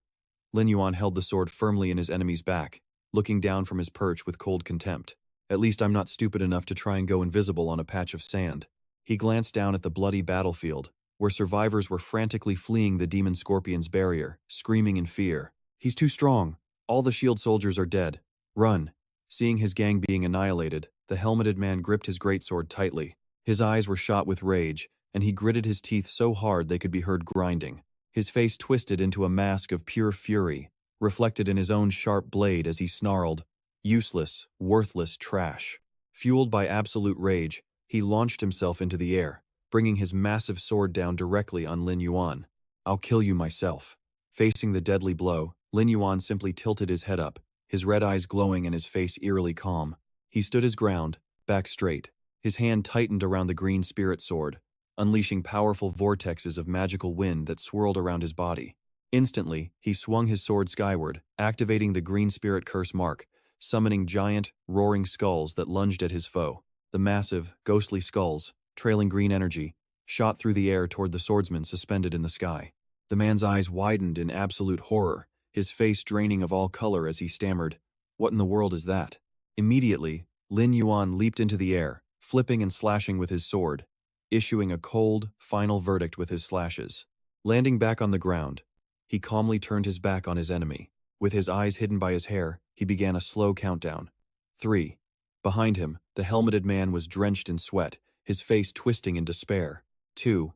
Lin Yuan held the sword firmly in his enemy's back, looking down from his perch with cold contempt. "At least I'm not stupid enough to try and go invisible on a patch of sand." He glanced down at the bloody battlefield, where survivors were frantically fleeing the demon scorpion's barrier, screaming in fear. "He's too strong. All the shield soldiers are dead. Run." Seeing his gang being annihilated, the helmeted man gripped his greatsword tightly. His eyes were shot with rage, and he gritted his teeth so hard they could be heard grinding. His face twisted into a mask of pure fury, reflected in his own sharp blade as he snarled, "Useless, worthless trash." Fueled by absolute rage, he launched himself into the air, bringing his massive sword down directly on Lin Yuan. "I'll kill you myself." Facing the deadly blow, Lin Yuan simply tilted his head up, his red eyes glowing and his face eerily calm. He stood his ground, back straight. His hand tightened around the green spirit sword, unleashing powerful vortexes of magical wind that swirled around his body. Instantly, he swung his sword skyward, activating the green spirit curse mark, summoning giant, roaring skulls that lunged at his foe. The massive, ghostly skulls, trailing green energy, shot through the air toward the swordsman suspended in the sky. The man's eyes widened in absolute horror, his face draining of all color as he stammered, "What in the world is that?" Immediately, Lin Yuan leaped into the air, flipping and slashing with his sword, issuing a cold, final verdict with his slashes. Landing back on the ground, he calmly turned his back on his enemy. With his eyes hidden by his hair, he began a slow countdown. 3. Behind him, the helmeted man was drenched in sweat, his face twisting in despair. 2.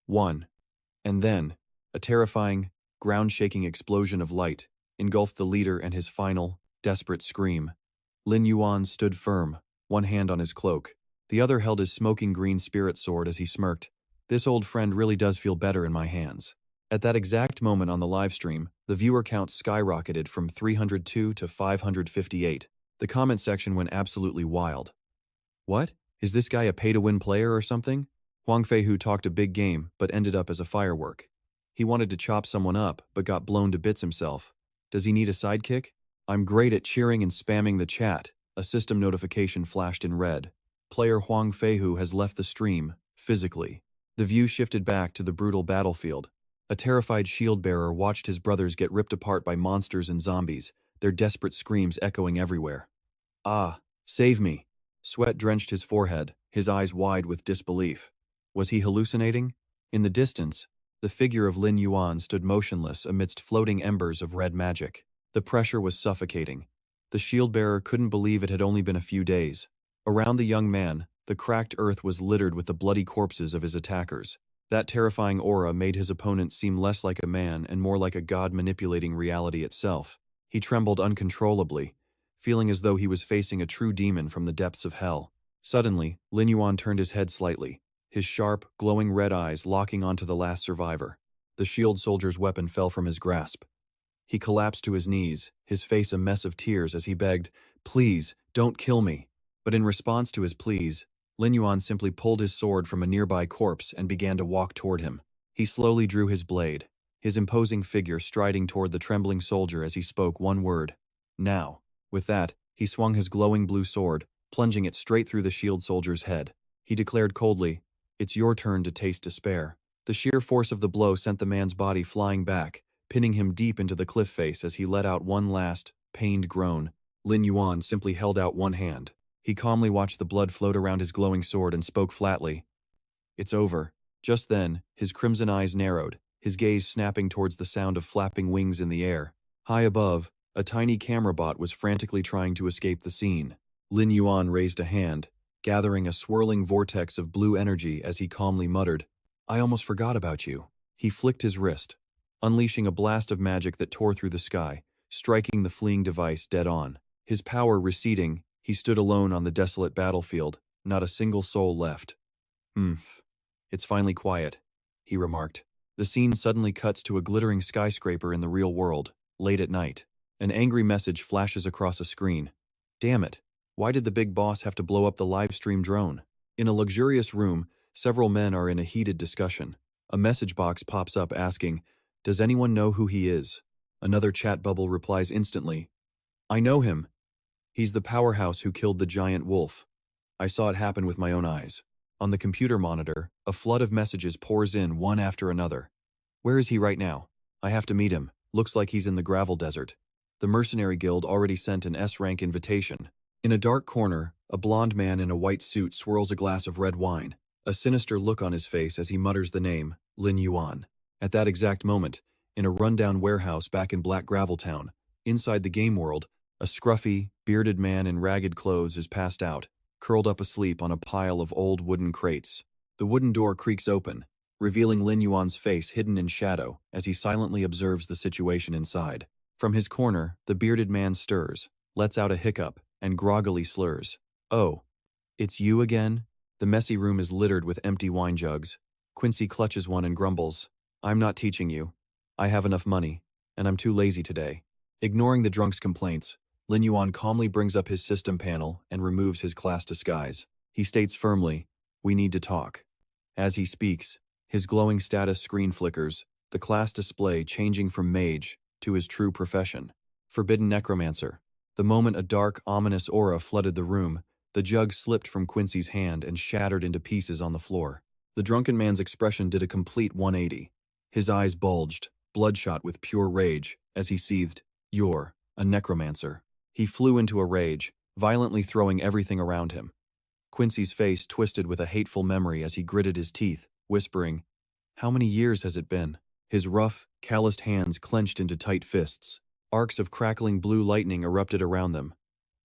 1. And then, a terrifying, ground-shaking explosion of light engulfed the leader and his final, desperate scream. Lin Yuan stood firm, one hand on his cloak. The other held his smoking green spirit sword as he smirked. "This old friend really does feel better in my hands." At that exact moment on the livestream, the viewer count skyrocketed from 302 to 558. The comment section went absolutely wild. "What? Is this guy a pay-to-win player or something? Huang Feihu talked a big game, but ended up as a firework. He wanted to chop someone up, but got blown to bits himself. Does he need a sidekick? I'm great at cheering and spamming the chat." A system notification flashed in red. Player Huang Feihu has left the stream, physically. The view shifted back to the brutal battlefield. A terrified shield-bearer watched his brothers get ripped apart by monsters and zombies, their desperate screams echoing everywhere. "Ah, save me." Sweat drenched his forehead, his eyes wide with disbelief. Was he hallucinating? In the distance, the figure of Lin Yuan stood motionless amidst floating embers of red magic. The pressure was suffocating. The shield-bearer couldn't believe it had only been a few days. Around the young man, the cracked earth was littered with the bloody corpses of his attackers. That terrifying aura made his opponent seem less like a man and more like a god manipulating reality itself. He trembled uncontrollably, feeling as though he was facing a true demon from the depths of hell. Suddenly, Lin Yuan turned his head slightly, his sharp, glowing red eyes locking onto the last survivor. The shield soldier's weapon fell from his grasp. He collapsed to his knees, his face a mess of tears as he begged, "Please, don't kill me." But in response to his pleas, Lin Yuan simply pulled his sword from a nearby corpse and began to walk toward him. He slowly drew his blade, his imposing figure striding toward the trembling soldier as he spoke one word: "Now." With that, he swung his glowing blue sword, plunging it straight through the shield soldier's head. He declared coldly, "It's your turn to taste despair." The sheer force of the blow sent the man's body flying back, pinning him deep into the cliff face as he let out one last, pained groan. Lin Yuan simply held out one hand. He calmly watched the blood float around his glowing sword and spoke flatly, "It's over." Just then, his crimson eyes narrowed, his gaze snapping towards the sound of flapping wings in the air. High above, a tiny camera bot was frantically trying to escape the scene. Lin Yuan raised a hand, gathering a swirling vortex of blue energy as he calmly muttered, "I almost forgot about you." He flicked his wrist, unleashing a blast of magic that tore through the sky, striking the fleeing device dead on. His power receding, he stood alone on the desolate battlefield, not a single soul left. It's finally quiet," he remarked. The scene suddenly cuts to a glittering skyscraper in the real world, late at night. An angry message flashes across a screen. Damn it, why did the big boss have to blow up the livestream drone? In a luxurious room, several men are in a heated discussion. A message box pops up asking, "Does anyone know who he is?" Another chat bubble replies instantly, "I know him. He's the powerhouse who killed the giant wolf. I saw it happen with my own eyes." On the computer monitor, a flood of messages pours in one after another. "Where is he right now? I have to meet him. Looks like he's in the gravel desert." The Mercenary Guild already sent an S-rank invitation. In a dark corner, a blond man in a white suit swirls a glass of red wine, a sinister look on his face as he mutters the name, Lin Yuan. At that exact moment, in a rundown warehouse back in Black Gravel Town, inside the game world, a scruffy, bearded man in ragged clothes is passed out, curled up asleep on a pile of old wooden crates. The wooden door creaks open, revealing Lin Yuan's face hidden in shadow as he silently observes the situation inside. From his corner, the bearded man stirs, lets out a hiccup, and groggily slurs, "Oh, it's you again?" The messy room is littered with empty wine jugs. Quincy clutches one and grumbles, "I'm not teaching you. I have enough money, and I'm too lazy today." Ignoring the drunk's complaints, Lin Yuan calmly brings up his system panel and removes his class disguise. He states firmly, "We need to talk." As he speaks, his glowing status screen flickers, the class display changing from mage to his true profession, Forbidden Necromancer. The moment a dark, ominous aura flooded the room, the jug slipped from Quincy's hand and shattered into pieces on the floor. The drunken man's expression did a complete 180. His eyes bulged, bloodshot with pure rage, as he seethed, "You're a necromancer." He flew into a rage, violently throwing everything around him. Quincy's face twisted with a hateful memory as he gritted his teeth, whispering, "How many years has it been?" His rough, calloused hands clenched into tight fists. Arcs of crackling blue lightning erupted around them.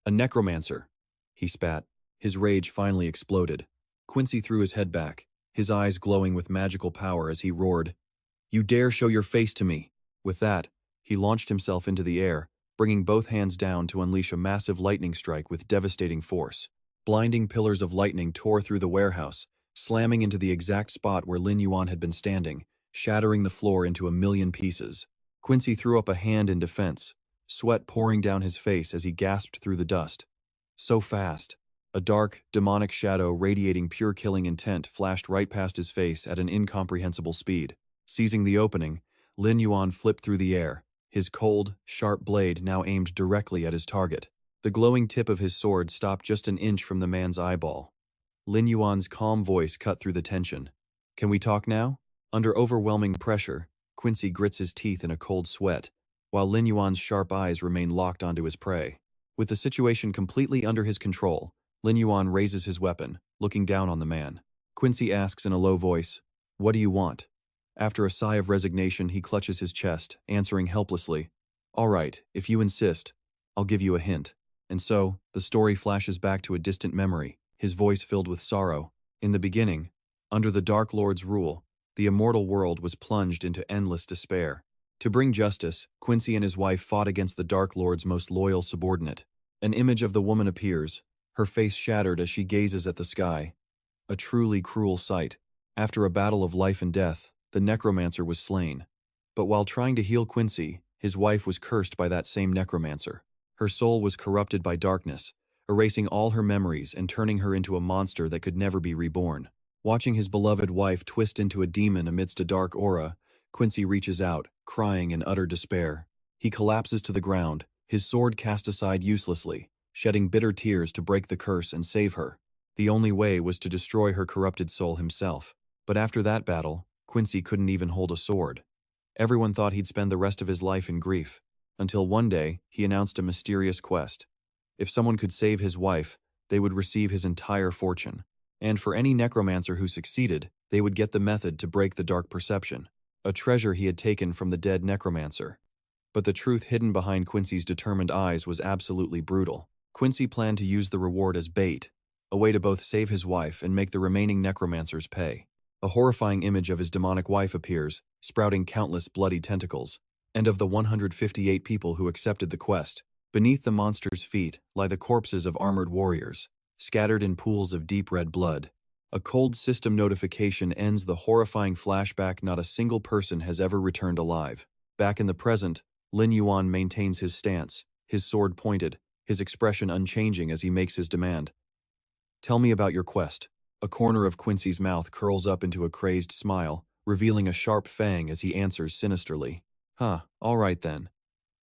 "A necromancer!" He spat. His rage finally exploded. Quincy threw his head back, his eyes glowing with magical power as he roared, "You dare show your face to me!" With that, he launched himself into the air, bringing both hands down to unleash a massive lightning strike with devastating force. Blinding pillars of lightning tore through the warehouse, slamming into the exact spot where Lin Yuan had been standing, shattering the floor into a million pieces. Quincy threw up a hand in defense, sweat pouring down his face as he gasped through the dust. So fast. A dark, demonic shadow radiating pure killing intent flashed right past his face at an incomprehensible speed. Seizing the opening, Lin Yuan flipped through the air, his cold, sharp blade now aimed directly at his target. The glowing tip of his sword stopped just an inch from the man's eyeball. Lin Yuan's calm voice cut through the tension. "Can we talk now?" Under overwhelming pressure, Quincy grits his teeth in a cold sweat, while Lin Yuan's sharp eyes remain locked onto his prey. With the situation completely under his control, Lin Yuan raises his weapon, looking down on the man. Quincy asks in a low voice, "What do you want?" After a sigh of resignation, he clutches his chest, answering helplessly, "All right, if you insist, I'll give you a hint." And so, the story flashes back to a distant memory, his voice filled with sorrow. In the beginning, under the Dark Lord's rule, the immortal world was plunged into endless despair. To bring justice, Quincy and his wife fought against the Dark Lord's most loyal subordinate. An image of the woman appears, her face shattered as she gazes at the sky. A truly cruel sight. After a battle of life and death, the necromancer was slain. But while trying to heal Quincy, his wife was cursed by that same necromancer. Her soul was corrupted by darkness, erasing all her memories and turning her into a monster that could never be reborn. Watching his beloved wife twist into a demon amidst a dark aura, Quincy reaches out, crying in utter despair. He collapses to the ground, his sword cast aside uselessly, shedding bitter tears to break the curse and save her. The only way was to destroy her corrupted soul himself. But after that battle, Quincy couldn't even hold a sword. Everyone thought he'd spend the rest of his life in grief. Until one day, he announced a mysterious quest. If someone could save his wife, they would receive his entire fortune. And for any necromancer who succeeded, they would get the method to break the dark perception, a treasure he had taken from the dead necromancer. But the truth hidden behind Quincy's determined eyes was absolutely brutal. Quincy planned to use the reward as bait, a way to both save his wife and make the remaining necromancers pay. A horrifying image of his demonic wife appears, sprouting countless bloody tentacles. And of the 158 people who accepted the quest, beneath the monster's feet lie the corpses of armored warriors, scattered in pools of deep red blood. A cold system notification ends the horrifying flashback. Not a single person has ever returned alive. Back in the present, Lin Yuan maintains his stance, his sword pointed, his expression unchanging as he makes his demand. "Tell me about your quest." A corner of Quincy's mouth curls up into a crazed smile, revealing a sharp fang as he answers sinisterly. All right then.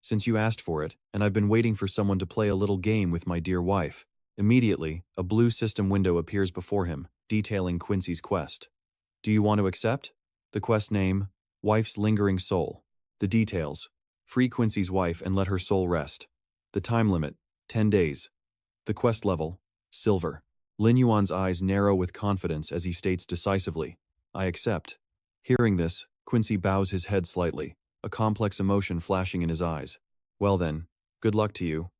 Since you asked for it, and I've been waiting for someone to play a little game with my dear wife." Immediately, a blue system window appears before him, detailing Quincy's quest. "Do you want to accept?" The quest name, Wife's Lingering Soul. The details, free Quincy's wife and let her soul rest. The time limit, 10 days. The quest level, Silver. Lin Yuan's eyes narrow with confidence as he states decisively, "I accept." Hearing this, Quincy bows his head slightly, a complex emotion flashing in his eyes. "Well then, good luck to you.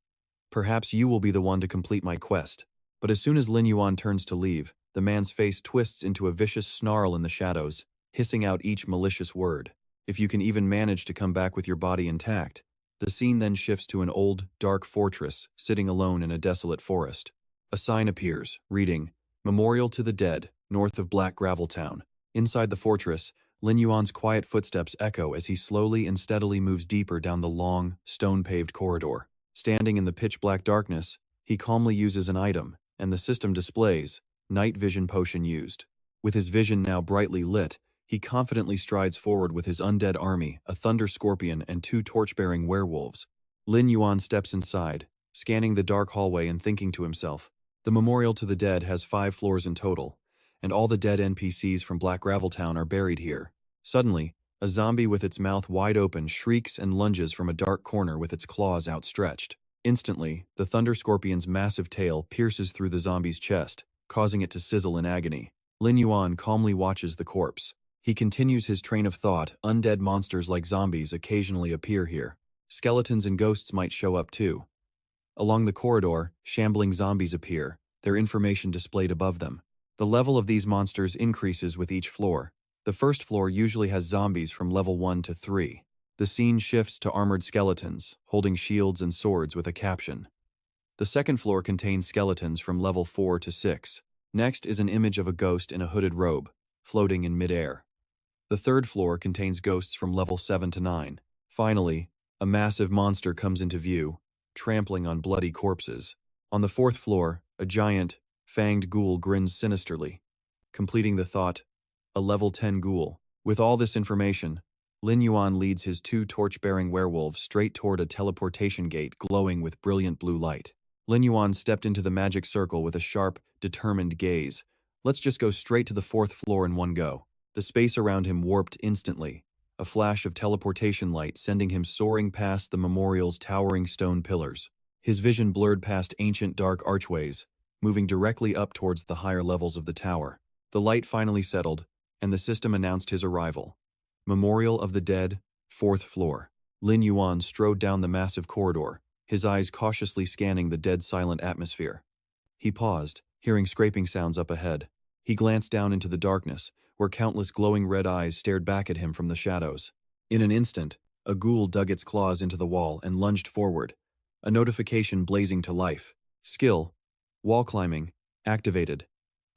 Perhaps you will be the one to complete my quest." But as soon as Lin Yuan turns to leave, the man's face twists into a vicious snarl in the shadows, hissing out each malicious word. "If you can even manage to come back with your body intact." The scene then shifts to an old, dark fortress sitting alone in a desolate forest. A sign appears, reading, "Memorial to the Dead, north of Black Gravel Town." Inside the fortress, Lin Yuan's quiet footsteps echo as he slowly and steadily moves deeper down the long, stone-paved corridor. Standing in the pitch-black darkness, he calmly uses an item, and the system displays, "Night Vision Potion used." With his vision now brightly lit, he confidently strides forward with his undead army, a thunder scorpion and 2 torch-bearing werewolves. Lin Yuan steps inside, scanning the dark hallway and thinking to himself. The memorial to the dead has 5 floors in total, and all the dead NPCs from Black Gravel Town are buried here. Suddenly, a zombie with its mouth wide open shrieks and lunges from a dark corner with its claws outstretched. Instantly, the Thunder Scorpion's massive tail pierces through the zombie's chest, causing it to sizzle in agony. Lin Yuan calmly watches the corpse. He continues his train of thought. Undead monsters like zombies occasionally appear here. Skeletons and ghosts might show up too. Along the corridor, shambling zombies appear, their information displayed above them. The level of these monsters increases with each floor. The first floor usually has zombies from level 1 to 3. The scene shifts to armored skeletons, holding shields and swords with a caption. The second floor contains skeletons from level 4 to 6. Next is an image of a ghost in a hooded robe, floating in midair. The third floor contains ghosts from level 7 to 9. Finally, a massive monster comes into view, trampling on bloody corpses. On the fourth floor, a giant, fanged ghoul grins sinisterly. Completing the thought, a level 10 ghoul. With all this information, Lin Yuan leads his 2 torch-bearing werewolves straight toward a teleportation gate glowing with brilliant blue light. Lin Yuan stepped into the magic circle with a sharp, determined gaze. Let's just go straight to the 4th floor in one go. The space around him warped instantly, a flash of teleportation light sending him soaring past the memorial's towering stone pillars. His vision blurred past ancient dark archways, moving directly up towards the higher levels of the tower. The light finally settled, and the system announced his arrival. Memorial of the Dead, 4th floor. Lin Yuan strode down the massive corridor, his eyes cautiously scanning the dead silent atmosphere. He paused, hearing scraping sounds up ahead. He glanced down into the darkness, where countless glowing red eyes stared back at him from the shadows. In an instant, a ghoul dug its claws into the wall and lunged forward, a notification blazing to life. Skill, wall climbing, activated.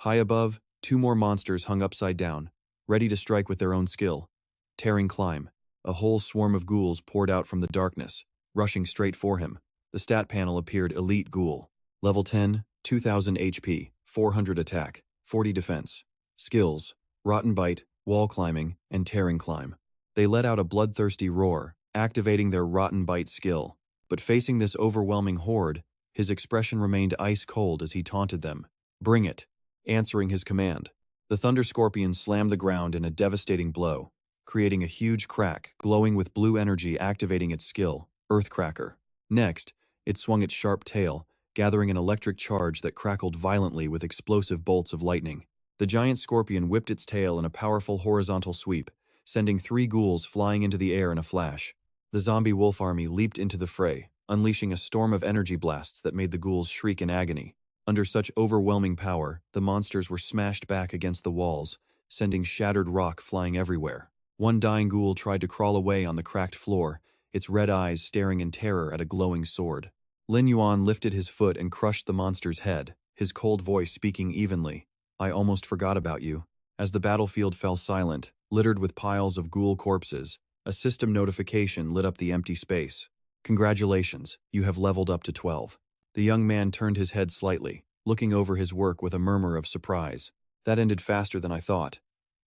High above, 2 more monsters hung upside down, ready to strike with their own skill. Tearing climb. A whole swarm of ghouls poured out from the darkness, rushing straight for him. The stat panel appeared Elite Ghoul. Level 10, 2000 HP, 400 attack, 40 defense. Skills, Rotten Bite, Wall Climbing, and Tearing Climb. They let out a bloodthirsty roar, activating their Rotten Bite skill. But facing this overwhelming horde, his expression remained ice cold as he taunted them. Bring it. Answering his command, the Thunder Scorpion slammed the ground in a devastating blow, creating a huge crack, glowing with blue energy activating its skill, Earthcracker. Next, it swung its sharp tail, gathering an electric charge that crackled violently with explosive bolts of lightning. The giant scorpion whipped its tail in a powerful horizontal sweep, sending 3 ghouls flying into the air in a flash. The zombie wolf army leaped into the fray, unleashing a storm of energy blasts that made the ghouls shriek in agony. Under such overwhelming power, the monsters were smashed back against the walls, sending shattered rock flying everywhere. One dying ghoul tried to crawl away on the cracked floor, its red eyes staring in terror at a glowing sword. Lin Yuan lifted his foot and crushed the monster's head, his cold voice speaking evenly. I almost forgot about you. As the battlefield fell silent, littered with piles of ghoul corpses, a system notification lit up the empty space. Congratulations, you have leveled up to 12. The young man turned his head slightly, looking over his work with a murmur of surprise. That ended faster than I thought.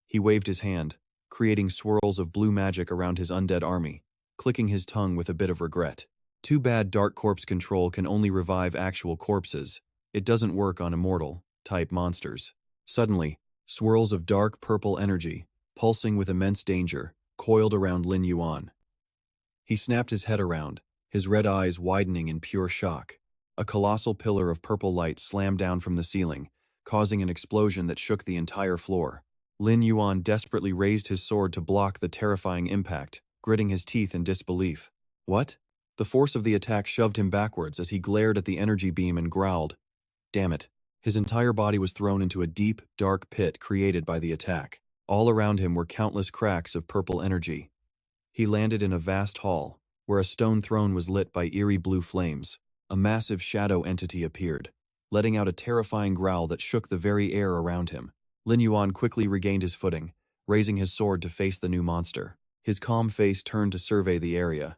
He waved his hand, creating swirls of blue magic around his undead army, clicking his tongue with a bit of regret. Too bad Dark Corpse Control can only revive actual corpses. It doesn't work on immortal-type monsters. Suddenly, swirls of dark purple energy, pulsing with immense danger, coiled around Lin Yuan. He snapped his head around, his red eyes widening in pure shock. A colossal pillar of purple light slammed down from the ceiling, causing an explosion that shook the entire floor. Lin Yuan desperately raised his sword to block the terrifying impact, gritting his teeth in disbelief. What? The force of the attack shoved him backwards as he glared at the energy beam and growled. Damn it. His entire body was thrown into a deep, dark pit created by the attack. All around him were countless cracks of purple energy. He landed in a vast hall, where a stone throne was lit by eerie blue flames. A massive shadow entity appeared, letting out a terrifying growl that shook the very air around him. Lin Yuan quickly regained his footing, raising his sword to face the new monster. His calm face turned to survey the area.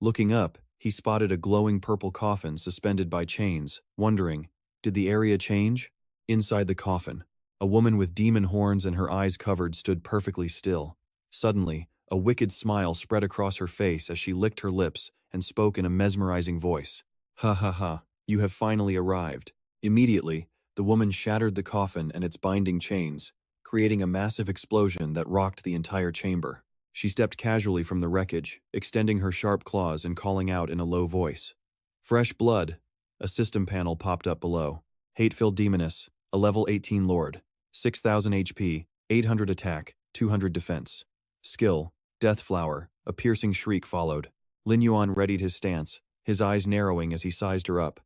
Looking up, he spotted a glowing purple coffin suspended by chains, wondering, did the area change? Inside the coffin, a woman with demon horns and her eyes covered stood perfectly still. Suddenly, a wicked smile spread across her face as she licked her lips and spoke in a mesmerizing voice. Ha ha ha, you have finally arrived. Immediately, the woman shattered the coffin and its binding chains, creating a massive explosion that rocked the entire chamber. She stepped casually from the wreckage, extending her sharp claws and calling out in a low voice. Fresh blood. A system panel popped up below. Hate-filled demonus, a level 18 lord, 6,000 HP, 800 attack, 200 defense. Skill, Death Flower. A piercing shriek followed. Lin Yuan readied his stance, his eyes narrowing as he sized her up.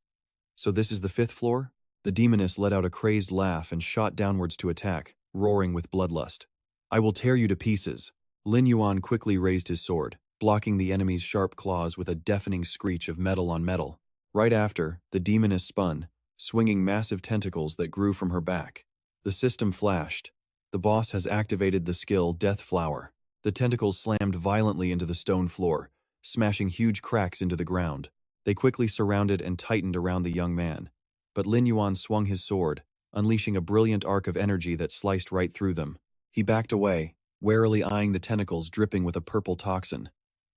So this is the 5th floor? The demoness let out a crazed laugh and shot downwards to attack, roaring with bloodlust. I will tear you to pieces. Lin Yuan quickly raised his sword, blocking the enemy's sharp claws with a deafening screech of metal on metal. Right after, the demoness spun, swinging massive tentacles that grew from her back. The system flashed. The boss has activated the skill Death Flower. The tentacles slammed violently into the stone floor, smashing huge cracks into the ground. They quickly surrounded and tightened around the young man. But Lin Yuan swung his sword, unleashing a brilliant arc of energy that sliced right through them. He backed away, warily eyeing the tentacles dripping with a purple toxin.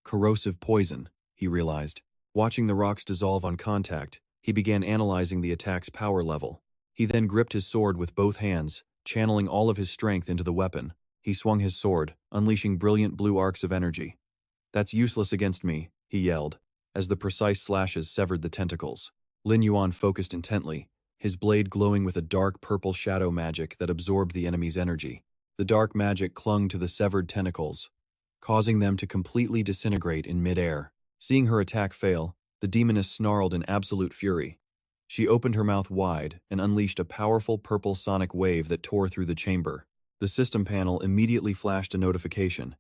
Corrosive poison, he realized. Watching the rocks dissolve on contact, he began analyzing the attack's power level. He then gripped his sword with both hands, channeling all of his strength into the weapon. He swung his sword, unleashing brilliant blue arcs of energy. That's useless against me, he yelled, as the precise slashes severed the tentacles. Lin Yuan focused intently, his blade glowing with a dark purple shadow magic that absorbed the enemy's energy. The dark magic clung to the severed tentacles, causing them to completely disintegrate in mid-air. Seeing her attack fail, the demoness snarled in absolute fury. She opened her mouth wide and unleashed a powerful purple sonic wave that tore through the chamber. The system panel immediately flashed a notification.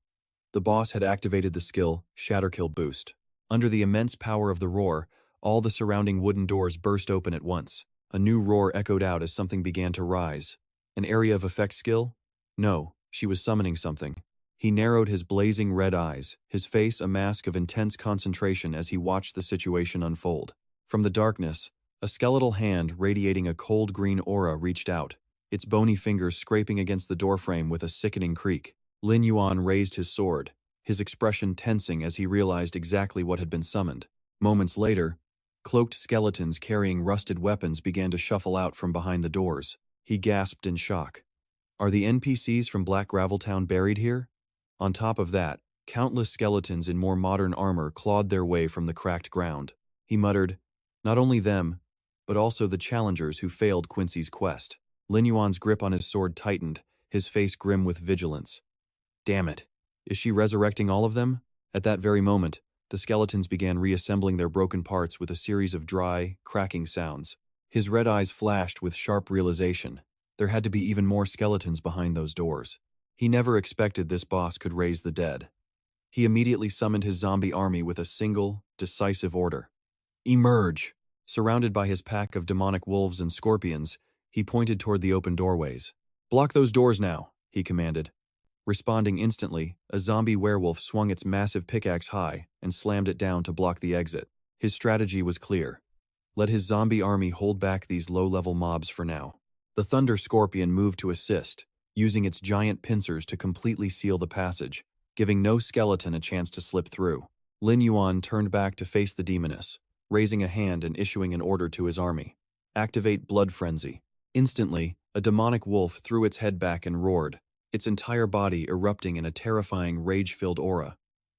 The boss had activated the skill Shatterkill Boost. Under the immense power of the roar, all the surrounding wooden doors burst open at once. A new roar echoed out as something began to rise. An area of effect skill? No, she was summoning something. He narrowed his blazing red eyes, his face a mask of intense concentration as he watched the situation unfold. From the darkness, a skeletal hand radiating a cold green aura reached out, its bony fingers scraping against the doorframe with a sickening creak. Lin Yuan raised his sword, his expression tensing as he realized exactly what had been summoned. Moments later, cloaked skeletons carrying rusted weapons began to shuffle out from behind the doors. He gasped in shock. Are the NPCs from Black Graveltown buried here? On top of that, countless skeletons in more modern armor clawed their way from the cracked ground. He muttered, not only them, but also the challengers who failed Quincy's quest. Lin Yuan's grip on his sword tightened, his face grim with vigilance. Damn it. Is she resurrecting all of them? At that very moment, the skeletons began reassembling their broken parts with a series of dry, cracking sounds. His red eyes flashed with sharp realization. There had to be even more skeletons behind those doors. He never expected this boss could raise the dead. He immediately summoned his zombie army with a single, decisive order. Emerge! Surrounded by his pack of demonic wolves and scorpions, he pointed toward the open doorways. Block those doors now, he commanded. Responding instantly, a zombie werewolf swung its massive pickaxe high and slammed it down to block the exit. His strategy was clear. Let his zombie army hold back these low-level mobs for now. The Thunder Scorpion moved to assist, using its giant pincers to completely seal the passage, giving no skeleton a chance to slip through. Lin Yuan turned back to face the demoness, raising a hand and issuing an order to his army. Activate Blood Frenzy. Instantly, a demonic wolf threw its head back and roared, its entire body erupting in a terrifying rage-filled aura.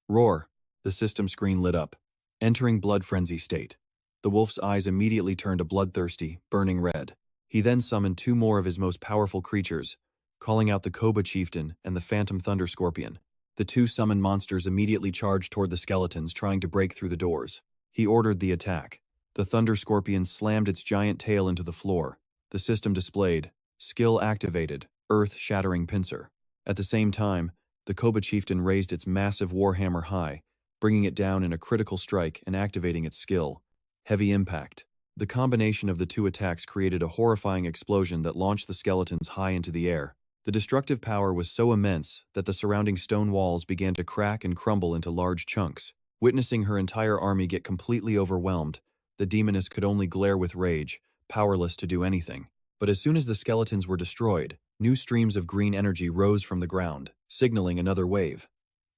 Roar! The system screen lit up, entering Blood Frenzy state. The wolf's eyes immediately turned a bloodthirsty, burning red. He then summoned two more of his most powerful creatures, calling out the Koba Chieftain and the Phantom Thunder Scorpion. The two summoned monsters immediately charged toward the skeletons trying to break through the doors. He ordered the attack. The Thunder Scorpion slammed its giant tail into the floor. The system displayed, skill activated, earth-shattering pincer. At the same time, the Koba Chieftain raised its massive warhammer high, bringing it down in a critical strike and activating its skill, Heavy Impact. The combination of the two attacks created a horrifying explosion that launched the skeletons high into the air. The destructive power was so immense that the surrounding stone walls began to crack and crumble into large chunks. Witnessing her entire army get completely overwhelmed, the demoness could only glare with rage, powerless to do anything. But as soon as the skeletons were destroyed, new streams of green energy rose from the ground, signaling another wave.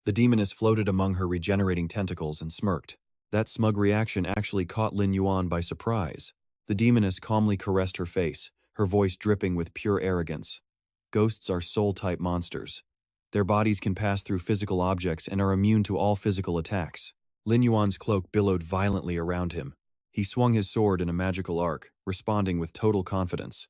The demoness floated among her regenerating tentacles and smirked. That smug reaction actually caught Lin Yuan by surprise. The demoness calmly caressed her face, her voice dripping with pure arrogance. Ghosts are soul-type monsters. Their bodies can pass through physical objects and are immune to all physical attacks. Lin Yuan's cloak billowed violently around him. He swung his sword in a magical arc, responding with total confidence.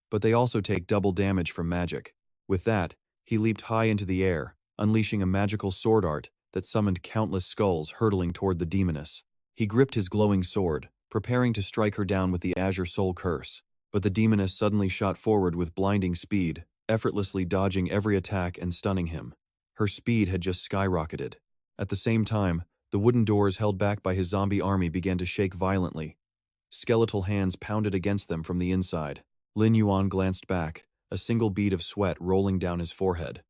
But they also take double damage from magic. With that, he leaped high into the air, unleashing a magical sword art that summoned countless skulls hurtling toward the demoness. He gripped his glowing sword, preparing to strike her down with the Azure Soul Curse. But the demoness suddenly shot forward with blinding speed, effortlessly dodging every attack and stunning him. Her speed had just skyrocketed. At the same time, the wooden doors held back by his zombie army began to shake violently. Skeletal hands pounded against them from the inside. Lin Yuan glanced back, a single bead of sweat rolling down his forehead.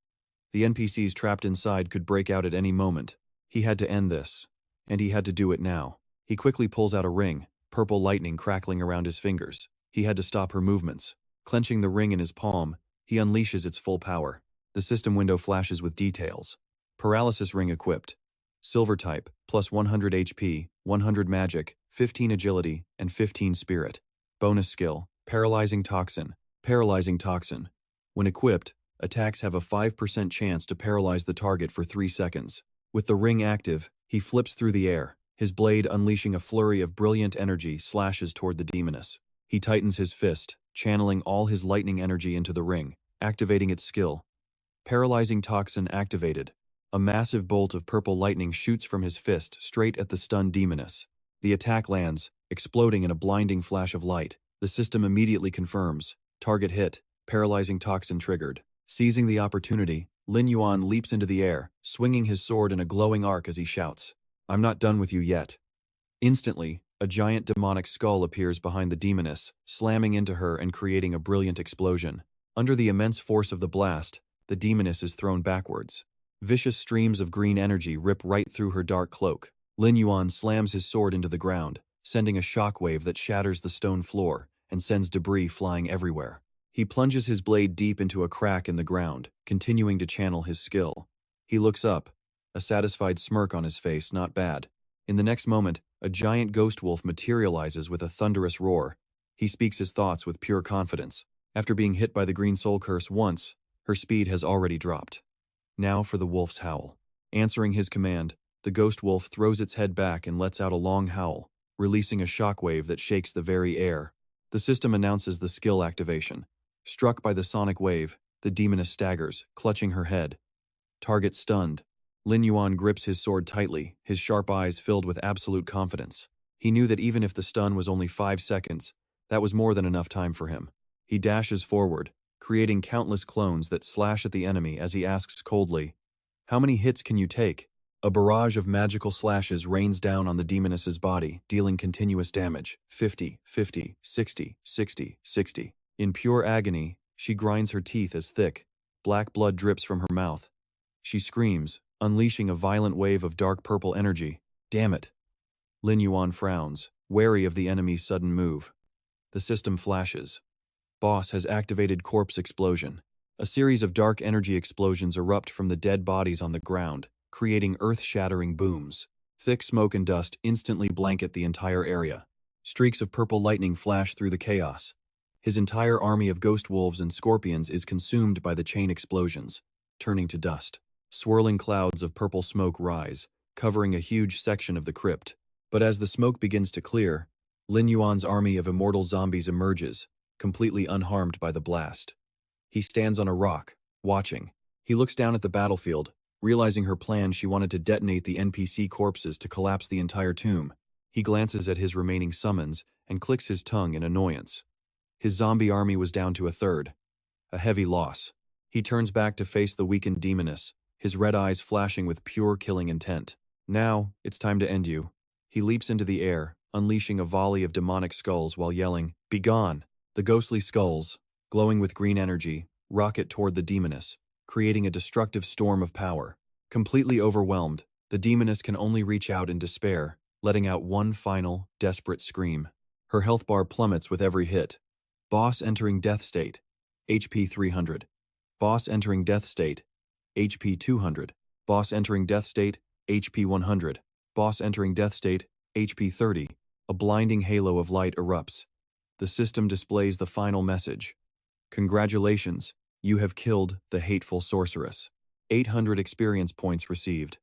The NPCs trapped inside could break out at any moment. He had to end this. And he had to do it now. He quickly pulls out a ring, purple lightning crackling around his fingers. He had to stop her movements. Clenching the ring in his palm, he unleashes its full power. The system window flashes with details. Paralysis ring equipped. Silver type, plus 100 HP, 100 magic, 15 agility, and 15 spirit. Bonus skill, paralyzing toxin. Paralyzing toxin. When equipped, attacks have a 5% chance to paralyze the target for 3 seconds. With the ring active, he flips through the air. His blade, unleashing a flurry of brilliant energy, slashes toward the demoness. He tightens his fist, channeling all his lightning energy into the ring, activating its skill. Paralyzing toxin activated. A massive bolt of purple lightning shoots from his fist straight at the stunned demoness. The attack lands, exploding in a blinding flash of light. The system immediately confirms. Target hit. Paralyzing toxin triggered. Seizing the opportunity, Lin Yuan leaps into the air, swinging his sword in a glowing arc as he shouts, "I'm not done with you yet." Instantly, a giant demonic skull appears behind the demoness, slamming into her and creating a brilliant explosion. Under the immense force of the blast, the demoness is thrown backwards. Vicious streams of green energy rip right through her dark cloak. Lin Yuan slams his sword into the ground, sending a shockwave that shatters the stone floor and sends debris flying everywhere. He plunges his blade deep into a crack in the ground, continuing to channel his skill. He looks up, a satisfied smirk on his face. Not bad. In the next moment, a giant ghost wolf materializes with a thunderous roar. He speaks his thoughts with pure confidence. After being hit by the green soul curse once, her speed has already dropped. Now for the wolf's howl. Answering his command, the ghost wolf throws its head back and lets out a long howl, releasing a shockwave that shakes the very air. The system announces the skill activation. Struck by the sonic wave, the demoness staggers, clutching her head. Target stunned. Lin Yuan grips his sword tightly, his sharp eyes filled with absolute confidence. He knew that even if the stun was only 5 seconds, that was more than enough time for him. He dashes forward, creating countless clones that slash at the enemy as he asks coldly, "How many hits can you take?" A barrage of magical slashes rains down on the demoness's body, dealing continuous damage. 50, 50, 60, 60, 60. In pure agony, she grinds her teeth as thick, black blood drips from her mouth. She screams, unleashing a violent wave of dark purple energy. Damn it. Lin Yuan frowns, wary of the enemy's sudden move. The system flashes. Boss has activated corpse explosion. A series of dark energy explosions erupt from the dead bodies on the ground, creating earth-shattering booms. Thick smoke and dust instantly blanket the entire area. Streaks of purple lightning flash through the chaos. His entire army of ghost wolves and scorpions is consumed by the chain explosions, turning to dust. Swirling clouds of purple smoke rise, covering a huge section of the crypt. But as the smoke begins to clear, Lin Yuan's army of immortal zombies emerges, completely unharmed by the blast. He stands on a rock, watching. He looks down at the battlefield, realizing her plan. She wanted to detonate the NPC corpses to collapse the entire tomb. He glances at his remaining summons and clicks his tongue in annoyance. His zombie army was down to a third. A heavy loss. He turns back to face the weakened demoness, his red eyes flashing with pure killing intent. Now, it's time to end you. He leaps into the air, unleashing a volley of demonic skulls while yelling, "Begone!" The ghostly skulls, glowing with green energy, rocket toward the demoness, creating a destructive storm of power. Completely overwhelmed, the demoness can only reach out in despair, letting out one final, desperate scream. Her health bar plummets with every hit. Boss entering death state, HP 300. Boss entering death state, HP 200. Boss entering death state, HP 100. Boss entering death state, HP 30. A blinding halo of light erupts. The system displays the final message. Congratulations, you have killed the hateful sorceress. 800 experience points received.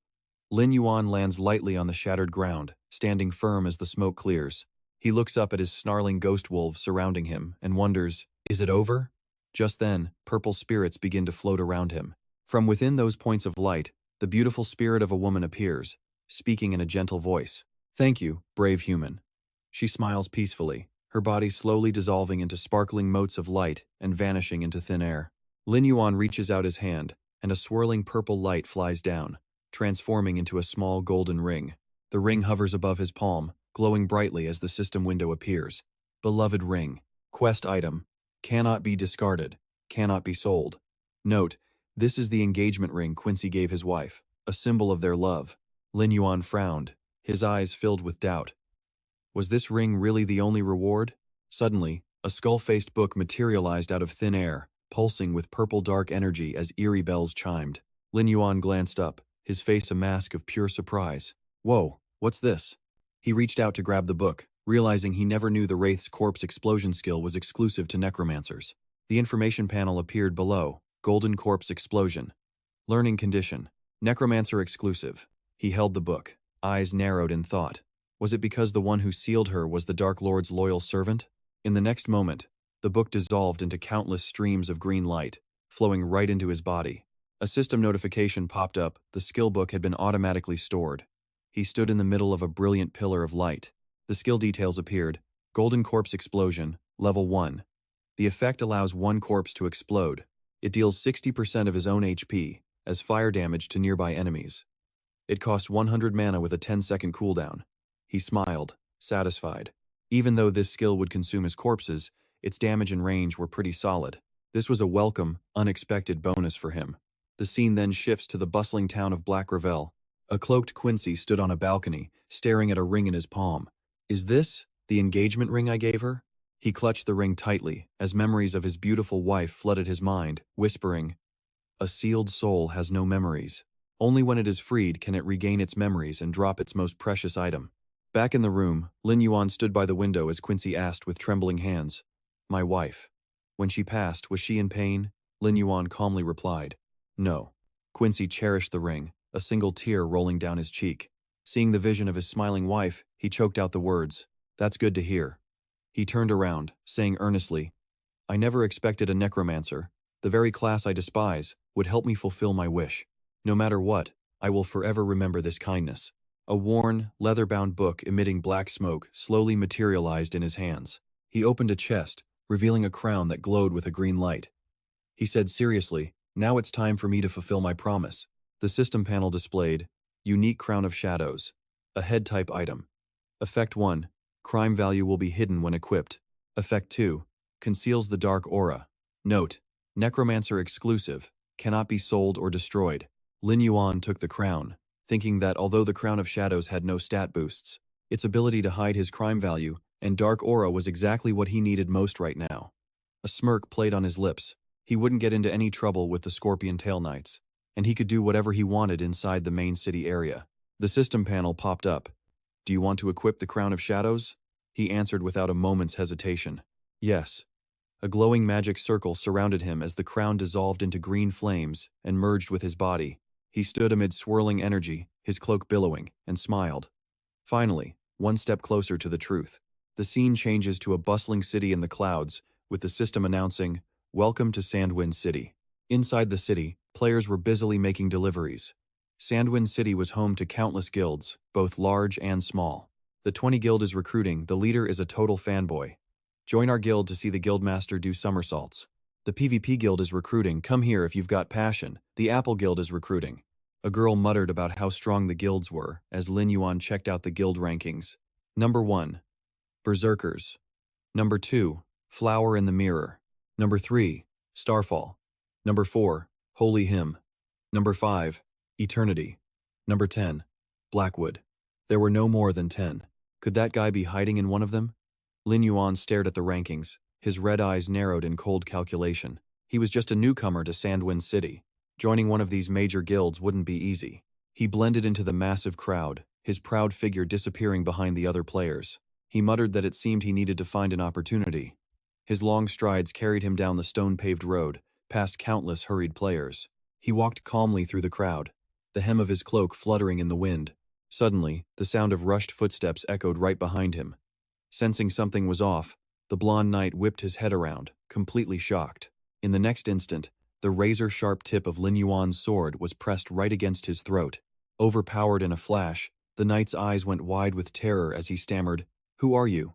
Lin Yuan lands lightly on the shattered ground, standing firm as the smoke clears. He looks up at his snarling ghost wolves surrounding him and wonders, is it over? Just then, purple spirits begin to float around him. From within those points of light, the beautiful spirit of a woman appears, speaking in a gentle voice. Thank you, brave human. She smiles peacefully, her body slowly dissolving into sparkling motes of light and vanishing into thin air. Lin Yuan reaches out his hand, and a swirling purple light flies down, transforming into a small golden ring. The ring hovers above his palm, glowing brightly as the system window appears. Beloved ring. Quest item. Cannot be discarded. Cannot be sold. Note, this is the engagement ring Quincy gave his wife, a symbol of their love. Lin Yuan frowned, his eyes filled with doubt. Was this ring really the only reward? Suddenly, a skull-faced book materialized out of thin air, pulsing with purple dark energy as eerie bells chimed. Lin Yuan glanced up, his face a mask of pure surprise. Whoa, what's this? He reached out to grab the book, realizing he never knew the Wraith's corpse explosion skill was exclusive to necromancers. The information panel appeared below. Golden corpse explosion. Learning condition. Necromancer exclusive. He held the book, eyes narrowed in thought. Was it because the one who sealed her was the Dark Lord's loyal servant? In the next moment, the book dissolved into countless streams of green light, flowing right into his body. A system notification popped up. The skill book had been automatically stored. He stood in the middle of a brilliant pillar of light. The skill details appeared. Golden corpse explosion, level 1. The effect allows one corpse to explode. It deals 60% of his own HP as fire damage to nearby enemies. It costs 100 mana with a 10-second cooldown. He smiled, satisfied. Even though this skill would consume his corpses, its damage and range were pretty solid. This was a welcome, unexpected bonus for him. The scene then shifts to the bustling town of Black Revel. A cloaked Quincy stood on a balcony, staring at a ring in his palm. Is this the engagement ring I gave her? He clutched the ring tightly, as memories of his beautiful wife flooded his mind, whispering, a sealed soul has no memories. Only when it is freed can it regain its memories and drop its most precious item. Back in the room, Lin Yuan stood by the window as Quincy asked with trembling hands, my wife. When she passed, was she in pain? Lin Yuan calmly replied, no. Quincy cherished the ring, a single tear rolling down his cheek. Seeing the vision of his smiling wife, he choked out the words, that's good to hear. He turned around, saying earnestly, I never expected a necromancer, the very class I despise, would help me fulfill my wish. No matter what, I will forever remember this kindness. A worn, leather-bound book emitting black smoke slowly materialized in his hands. He opened a chest, revealing a crown that glowed with a green light. He said seriously, now it's time for me to fulfill my promise. The system panel displayed, Unique Crown of Shadows, a head-type item. Effect 1. Crime value will be hidden when equipped. Effect 2. Conceals the dark aura. Note, Necromancer exclusive, cannot be sold or destroyed. Lin Yuan took the crown, thinking that although the Crown of Shadows had no stat boosts, its ability to hide his crime value and dark aura was exactly what he needed most right now. A smirk played on his lips. He wouldn't get into any trouble with the Scorpion Tail Knights, and he could do whatever he wanted inside the main city area. The system panel popped up. Do you want to equip the Crown of Shadows? He answered without a moment's hesitation. Yes. A glowing magic circle surrounded him as the crown dissolved into green flames and merged with his body. He stood amid swirling energy, his cloak billowing, and smiled. Finally, one step closer to the truth. The scene changes to a bustling city in the clouds, with the system announcing, Welcome to Sandwind City. Inside the city, players were busily making deliveries. Sandwind City was home to countless guilds, both large and small. The 20 Guild is recruiting, the leader is a total fanboy. Join our guild to see the guildmaster do somersaults. The PvP Guild is recruiting, come here if you've got passion. The Apple Guild is recruiting. A girl muttered about how strong the guilds were as Lin Yuan checked out the guild rankings. Number 1. Berserkers. Number 2. Flower in the Mirror. Number 3. Starfall. Number 4. Holy Hymn. Number 5. Eternity. Number 10. Blackwood. There were no more than 10. Could that guy be hiding in one of them? Lin Yuan stared at the rankings, his red eyes narrowed in cold calculation. He was just a newcomer to Sandwind City. Joining one of these major guilds wouldn't be easy. He blended into the massive crowd, his proud figure disappearing behind the other players. He muttered that it seemed he needed to find an opportunity. His long strides carried him down the stone-paved road, past countless hurried players. He walked calmly through the crowd, the hem of his cloak fluttering in the wind. Suddenly, the sound of rushed footsteps echoed right behind him. Sensing something was off, the blonde knight whipped his head around, completely shocked. In the next instant, the razor-sharp tip of Lin Yuan's sword was pressed right against his throat. Overpowered in a flash, the knight's eyes went wide with terror as he stammered, "Who are you?"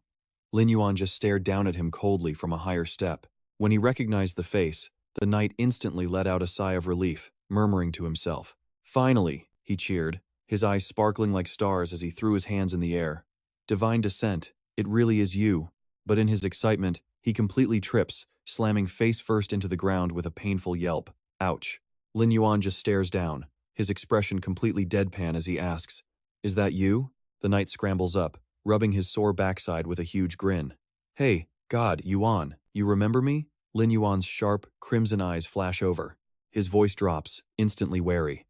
Lin Yuan just stared down at him coldly from a higher step. When he recognized the face, the knight instantly let out a sigh of relief, murmuring to himself. "Finally," he cheered, his eyes sparkling like stars as he threw his hands in the air. "Divine descent, it really is you." But in his excitement, he completely trips, slamming face first into the ground with a painful yelp. Ouch. Lin Yuan just stares down, his expression completely deadpan as he asks, "Is that you?" The knight scrambles up, rubbing his sore backside with a huge grin. "Hey, God, Yuan, you remember me?" Lin Yuan's sharp, crimson eyes flash over. His voice drops, instantly wary.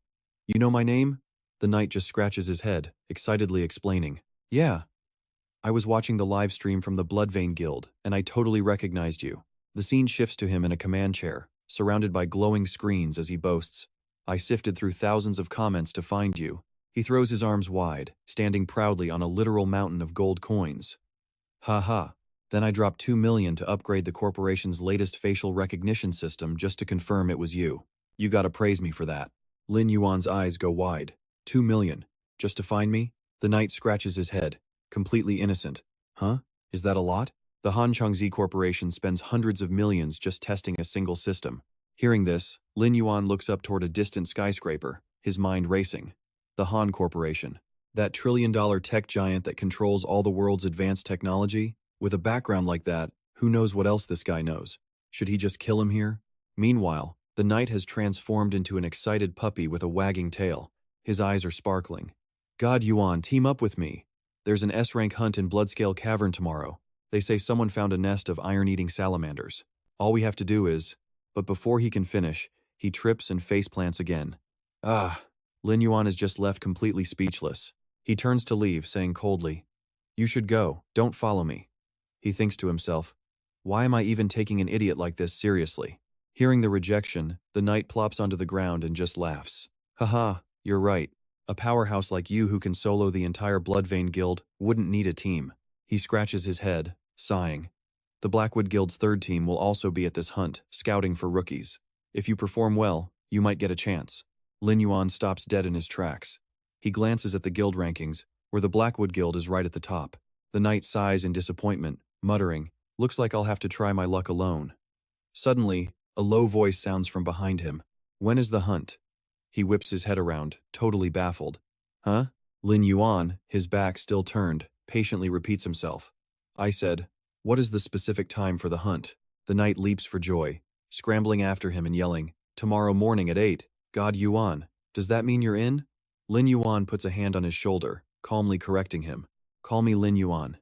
"You know my name?" The knight just scratches his head, excitedly explaining. "Yeah. I was watching the live stream from the Bloodvein Guild, and I totally recognized you." The scene shifts to him in a command chair, surrounded by glowing screens as he boasts, "I sifted through thousands of comments to find you." He throws his arms wide, standing proudly on a literal mountain of gold coins. "Ha ha. Then I dropped 2 million to upgrade the corporation's latest facial recognition system just to confirm it was you. You gotta praise me for that." Lin Yuan's eyes go wide. 2 million? Just to find me? The knight scratches his head, completely innocent. "Huh? Is that a lot?" The Han Changzi Corporation spends hundreds of millions just testing a single system. Hearing this, Lin Yuan looks up toward a distant skyscraper, his mind racing. The Han Corporation. That trillion-dollar tech giant that controls all the world's advanced technology? With a background like that, who knows what else this guy knows? Should he just kill him here? Meanwhile, the knight has transformed into an excited puppy with a wagging tail. His eyes are sparkling. "God, Yuan, team up with me. There's an S-rank hunt in Bloodscale Cavern tomorrow. They say someone found a nest of iron-eating salamanders. All we have to do is..." But before he can finish, he trips and faceplants again. Ah! Lin Yuan is just left completely speechless. He turns to leave, saying coldly, "You should go, don't follow me." He thinks to himself, "Why am I even taking an idiot like this seriously?" Hearing the rejection, the knight plops onto the ground and just laughs. "Haha, you're right. A powerhouse like you who can solo the entire Bloodvein Guild wouldn't need a team." He scratches his head, sighing. "The Blackwood Guild's third team will also be at this hunt, scouting for rookies. If you perform well, you might get a chance." Lin Yuan stops dead in his tracks. He glances at the guild rankings, where the Blackwood Guild is right at the top. The knight sighs in disappointment, muttering, "Looks like I'll have to try my luck alone." Suddenly, a low voice sounds from behind him. "When is the hunt?" He whips his head around, totally baffled. "Huh?" Lin Yuan, his back still turned, patiently repeats himself. "I said, what is the specific time for the hunt?" The knight leaps for joy, scrambling after him and yelling, "Tomorrow morning at 8. God, Yuan, does that mean you're in?" Lin Yuan puts a hand on his shoulder, calmly correcting him. "Call me Lin Yuan."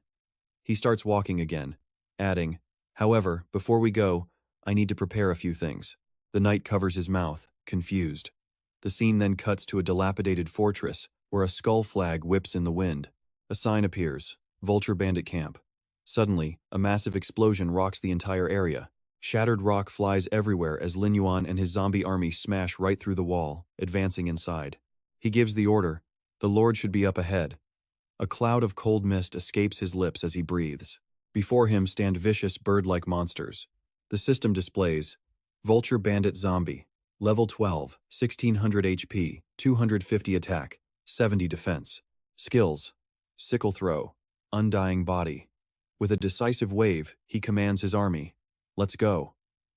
He starts walking again, adding, "However, before we go, I need to prepare a few things." The knight covers his mouth, confused. The scene then cuts to a dilapidated fortress, where a skull flag whips in the wind. A sign appears, Vulture Bandit Camp. Suddenly, a massive explosion rocks the entire area. Shattered rock flies everywhere as Lin Yuan and his zombie army smash right through the wall, advancing inside. He gives the order, "The Lord should be up ahead." A cloud of cold mist escapes his lips as he breathes. Before him stand vicious bird-like monsters. The system displays, Vulture Bandit Zombie, Level 12, 1600 HP, 250 attack, 70 defense. Skills, Sickle Throw, Undying Body. With a decisive wave, he commands his army. "Let's go."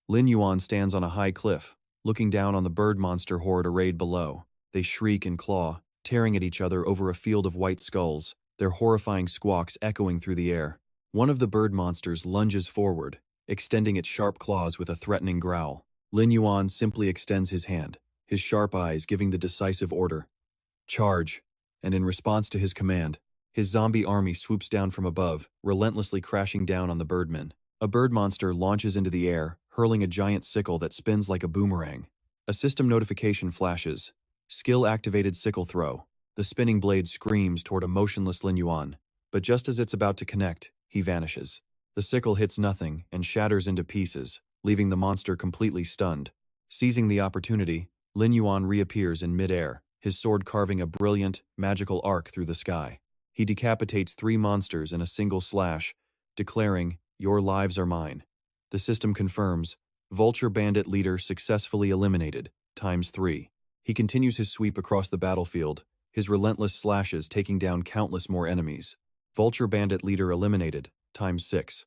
Lin Yuan stands on a high cliff, looking down on the bird monster horde arrayed below. They shriek and claw, tearing at each other over a field of white skulls, their horrifying squawks echoing through the air. One of the bird monsters lunges forward, extending its sharp claws with a threatening growl. Lin Yuan simply extends his hand, his sharp eyes giving the decisive order, "Charge!" And in response to his command, his zombie army swoops down from above, relentlessly crashing down on the birdmen. A bird monster launches into the air, hurling a giant sickle that spins like a boomerang. A system notification flashes, "Skill activated sickle throw." The spinning blade screams toward a motionless Lin Yuan, but just as it's about to connect, he vanishes. The sickle hits nothing and shatters into pieces, leaving the monster completely stunned. Seizing the opportunity, Lin Yuan reappears in midair, his sword carving a brilliant, magical arc through the sky. He decapitates 3 monsters in a single slash, declaring, "Your lives are mine." The system confirms, Vulture Bandit leader successfully eliminated, ×3. He continues his sweep across the battlefield, his relentless slashes taking down countless more enemies. Vulture Bandit leader eliminated, ×6.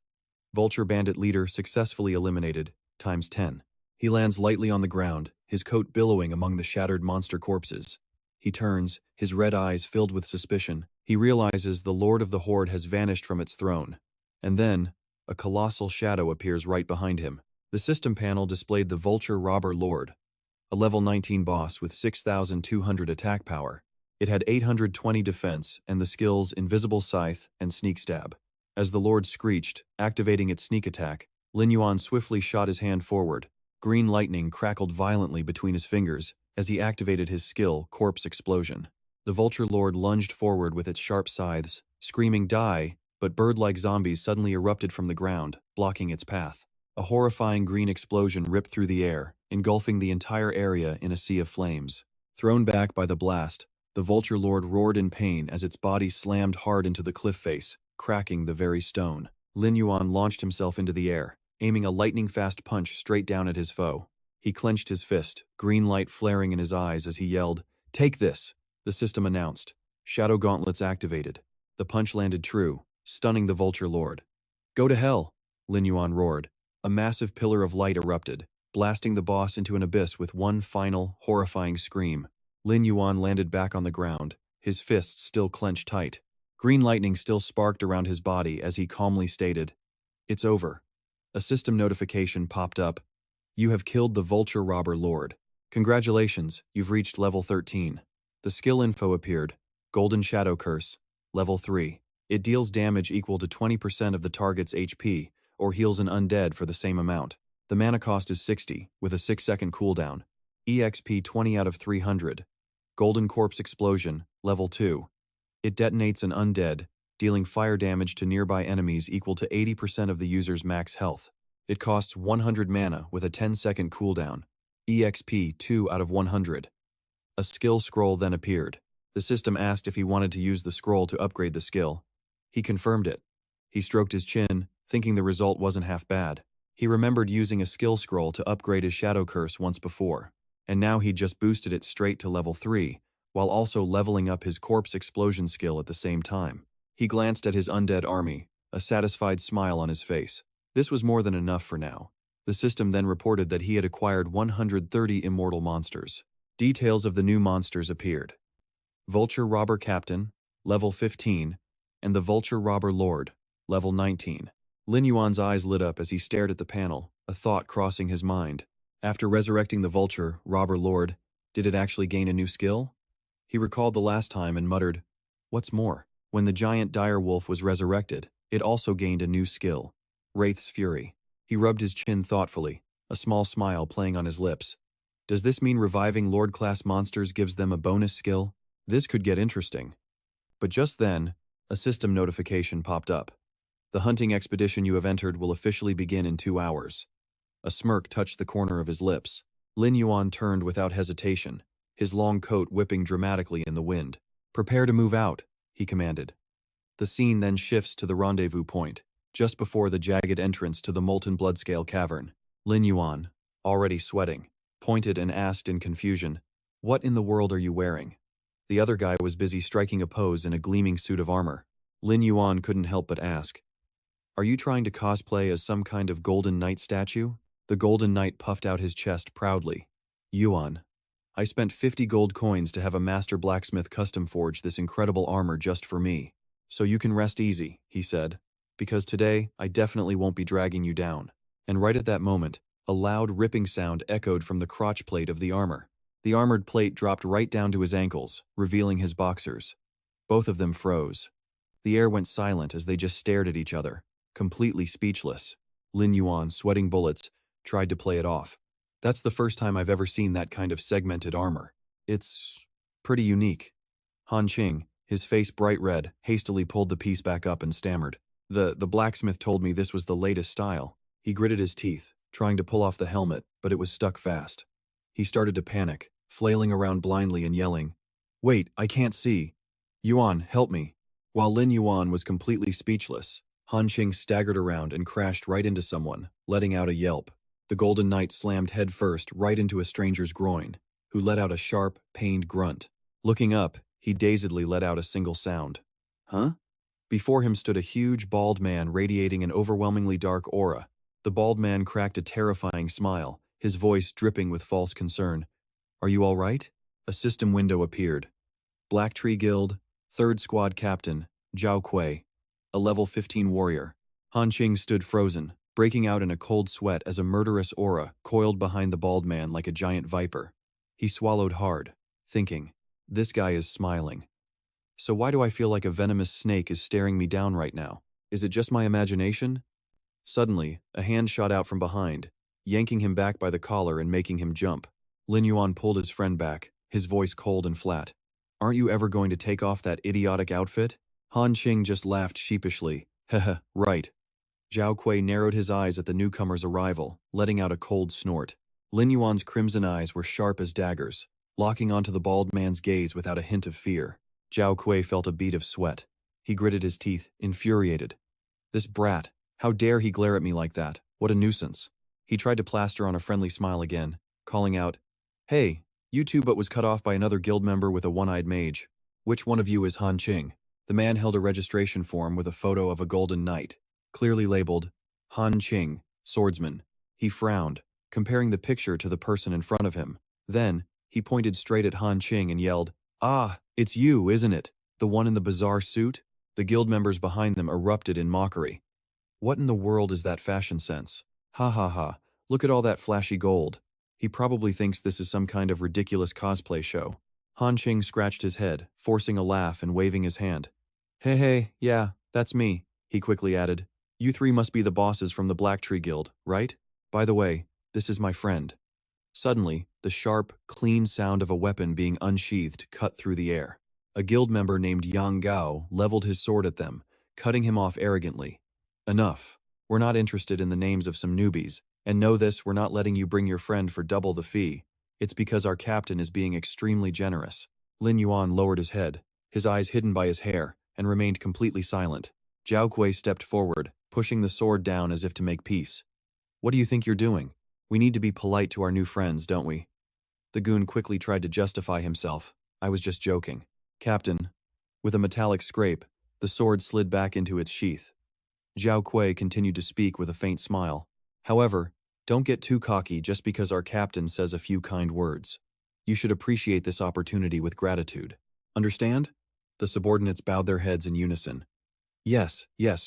Vulture Bandit leader successfully eliminated, ×10. He lands lightly on the ground, his coat billowing among the shattered monster corpses. He turns, his red eyes filled with suspicion. He realizes the Lord of the Horde has vanished from its throne. And then, a colossal shadow appears right behind him. The system panel displayed the Vulture Robber Lord, a level 19 boss with 6,200 attack power. It had 820 defense and the skills Invisible Scythe and Sneak Stab. As the Lord screeched, activating its sneak attack, Lin Yuan swiftly shot his hand forward. Green lightning crackled violently between his fingers as he activated his skill, Corpse Explosion. The Vulture Lord lunged forward with its sharp scythes, screaming "Die!" But bird-like zombies suddenly erupted from the ground, blocking its path. A horrifying green explosion ripped through the air, engulfing the entire area in a sea of flames. Thrown back by the blast, the Vulture Lord roared in pain as its body slammed hard into the cliff face, cracking the very stone. Lin Yuan launched himself into the air, aiming a lightning-fast punch straight down at his foe. He clenched his fist, green light flaring in his eyes as he yelled, "Take this!" The system announced. Shadow gauntlets activated. The punch landed true, stunning the Vulture Lord. "Go to hell!" Lin Yuan roared. A massive pillar of light erupted, blasting the boss into an abyss with one final, horrifying scream. Lin Yuan landed back on the ground, his fists still clenched tight. Green lightning still sparked around his body as he calmly stated, "It's over." A system notification popped up. "You have killed the Vulture Robber Lord. Congratulations, you've reached level 13. The skill info appeared. Golden Shadow Curse, level 3. It deals damage equal to 20% of the target's HP, or heals an undead for the same amount. The mana cost is 60, with a 6-second cooldown. EXP 20 out of 300. Golden Corpse Explosion, level 2. It detonates an undead, dealing fire damage to nearby enemies equal to 80% of the user's max health. It costs 100 mana with a 10-second cooldown. EXP 2 out of 100. A skill scroll then appeared. The system asked if he wanted to use the scroll to upgrade the skill. He confirmed it. He stroked his chin, thinking the result wasn't half bad. He remembered using a skill scroll to upgrade his Shadow Curse once before, and now he'd just boosted it straight to level 3, while also leveling up his Corpse Explosion skill at the same time. He glanced at his undead army, a satisfied smile on his face. This was more than enough for now. The system then reported that he had acquired 130 immortal monsters. Details of the new monsters appeared. Vulture Robber Captain, level 15, and the Vulture Robber Lord, level 19. Lin Yuan's eyes lit up as he stared at the panel, a thought crossing his mind. After resurrecting the Vulture Robber Lord, did it actually gain a new skill? He recalled the last time and muttered, "What's more?" When the giant dire wolf was resurrected, it also gained a new skill, Wraith's Fury. He rubbed his chin thoughtfully, a small smile playing on his lips. Does this mean reviving Lord-class monsters gives them a bonus skill? This could get interesting. But just then, a system notification popped up. The hunting expedition you have entered will officially begin in 2 hours. A smirk touched the corner of his lips. Lin Yuan turned without hesitation, his long coat whipping dramatically in the wind. "Prepare to move out," he commanded. The scene then shifts to the rendezvous point, just before the jagged entrance to the molten bloodscale cavern. Lin Yuan, already sweating, pointed and asked in confusion, "What in the world are you wearing?" The other guy was busy striking a pose in a gleaming suit of armor. Lin Yuan couldn't help but ask, "Are you trying to cosplay as some kind of Golden Knight statue?" The Golden Knight puffed out his chest proudly. "Yuan, I spent 50 gold coins to have a master blacksmith custom forge this incredible armor just for me. So you can rest easy," he said, "because today I definitely won't be dragging you down." And right at that moment, a loud ripping sound echoed from the crotch plate of the armor. The armored plate dropped right down to his ankles, revealing his boxers. Both of them froze. The air went silent as they just stared at each other, completely speechless. Lin Yuan, sweating bullets, tried to play it off. "That's the first time I've ever seen that kind of segmented armor. It's pretty unique. Han Qing, his face bright red, hastily pulled the piece back up and stammered. The blacksmith told me this was the latest style. He gritted his teeth, trying to pull off the helmet, but it was stuck fast. He started to panic, flailing around blindly and yelling, "Wait, I can't see. Yuan, help me." While Lin Yuan was completely speechless, Han Qing staggered around and crashed right into someone, letting out a yelp. The Golden Knight slammed headfirst right into a stranger's groin, who let out a sharp, pained grunt. Looking up, he dazedly let out a single sound. Huh? Before him stood a huge, bald man radiating an overwhelmingly dark aura. The bald man cracked a terrifying smile, his voice dripping with false concern. "Are you all right?" A system window appeared. Black Tree Guild, 3rd Squad Captain, Zhao Kui, a level 15 warrior. Han Qing stood frozen, breaking out in a cold sweat as a murderous aura coiled behind the bald man like a giant viper. He swallowed hard, thinking, "This guy is smiling. So why do I feel like a venomous snake is staring me down right now? Is it just my imagination?" Suddenly, a hand shot out from behind, yanking him back by the collar and making him jump. Lin Yuan pulled his friend back, his voice cold and flat. "Aren't you ever going to take off that idiotic outfit?" Han Qing just laughed sheepishly. "Heh, right." Zhao Kui narrowed his eyes at the newcomer's arrival, letting out a cold snort. Lin Yuan's crimson eyes were sharp as daggers, locking onto the bald man's gaze without a hint of fear. Zhao Kui felt a bead of sweat. He gritted his teeth, infuriated. "This brat, how dare he glare at me like that? What a nuisance." He tried to plaster on a friendly smile again, calling out, "Hey, you two but was cut off by another guild member with a one-eyed mage. Which one of you is Han Qing?" The man held a registration form with a photo of a golden knight, clearly labeled, Han Qing, swordsman. He frowned, comparing the picture to the person in front of him. Then, he pointed straight at Han Qing and yelled, "Ah, it's you, isn't it? The one in the bizarre suit?" The guild members behind them erupted in mockery. "What in the world is that fashion sense? Ha ha ha, look at all that flashy gold. He probably thinks this is some kind of ridiculous cosplay show." Han Qing scratched his head, forcing a laugh and waving his hand. Hey, yeah, that's me," he quickly added. "You three must be the bosses from the Black Tree Guild, right? By the way, this is my friend." Suddenly, the sharp, clean sound of a weapon being unsheathed cut through the air. A guild member named Yang Gao leveled his sword at them, cutting him off arrogantly. "Enough. We're not interested in the names of some newbies, and know this, we're not letting you bring your friend for double the fee. It's because our captain is being extremely generous." Lin Yuan lowered his head, his eyes hidden by his hair, and remained completely silent. Zhao Kui stepped forward, pushing the sword down as if to make peace. "What do you think you're doing? We need to be polite to our new friends, don't we?" The goon quickly tried to justify himself. "I was just joking." "Captain." With a metallic scrape, the sword slid back into its sheath. Zhao Kui continued to speak with a faint smile. "However, don't get too cocky just because our captain says a few kind words. You should appreciate this opportunity with gratitude. Understand?" The subordinates bowed their heads in unison. Yes,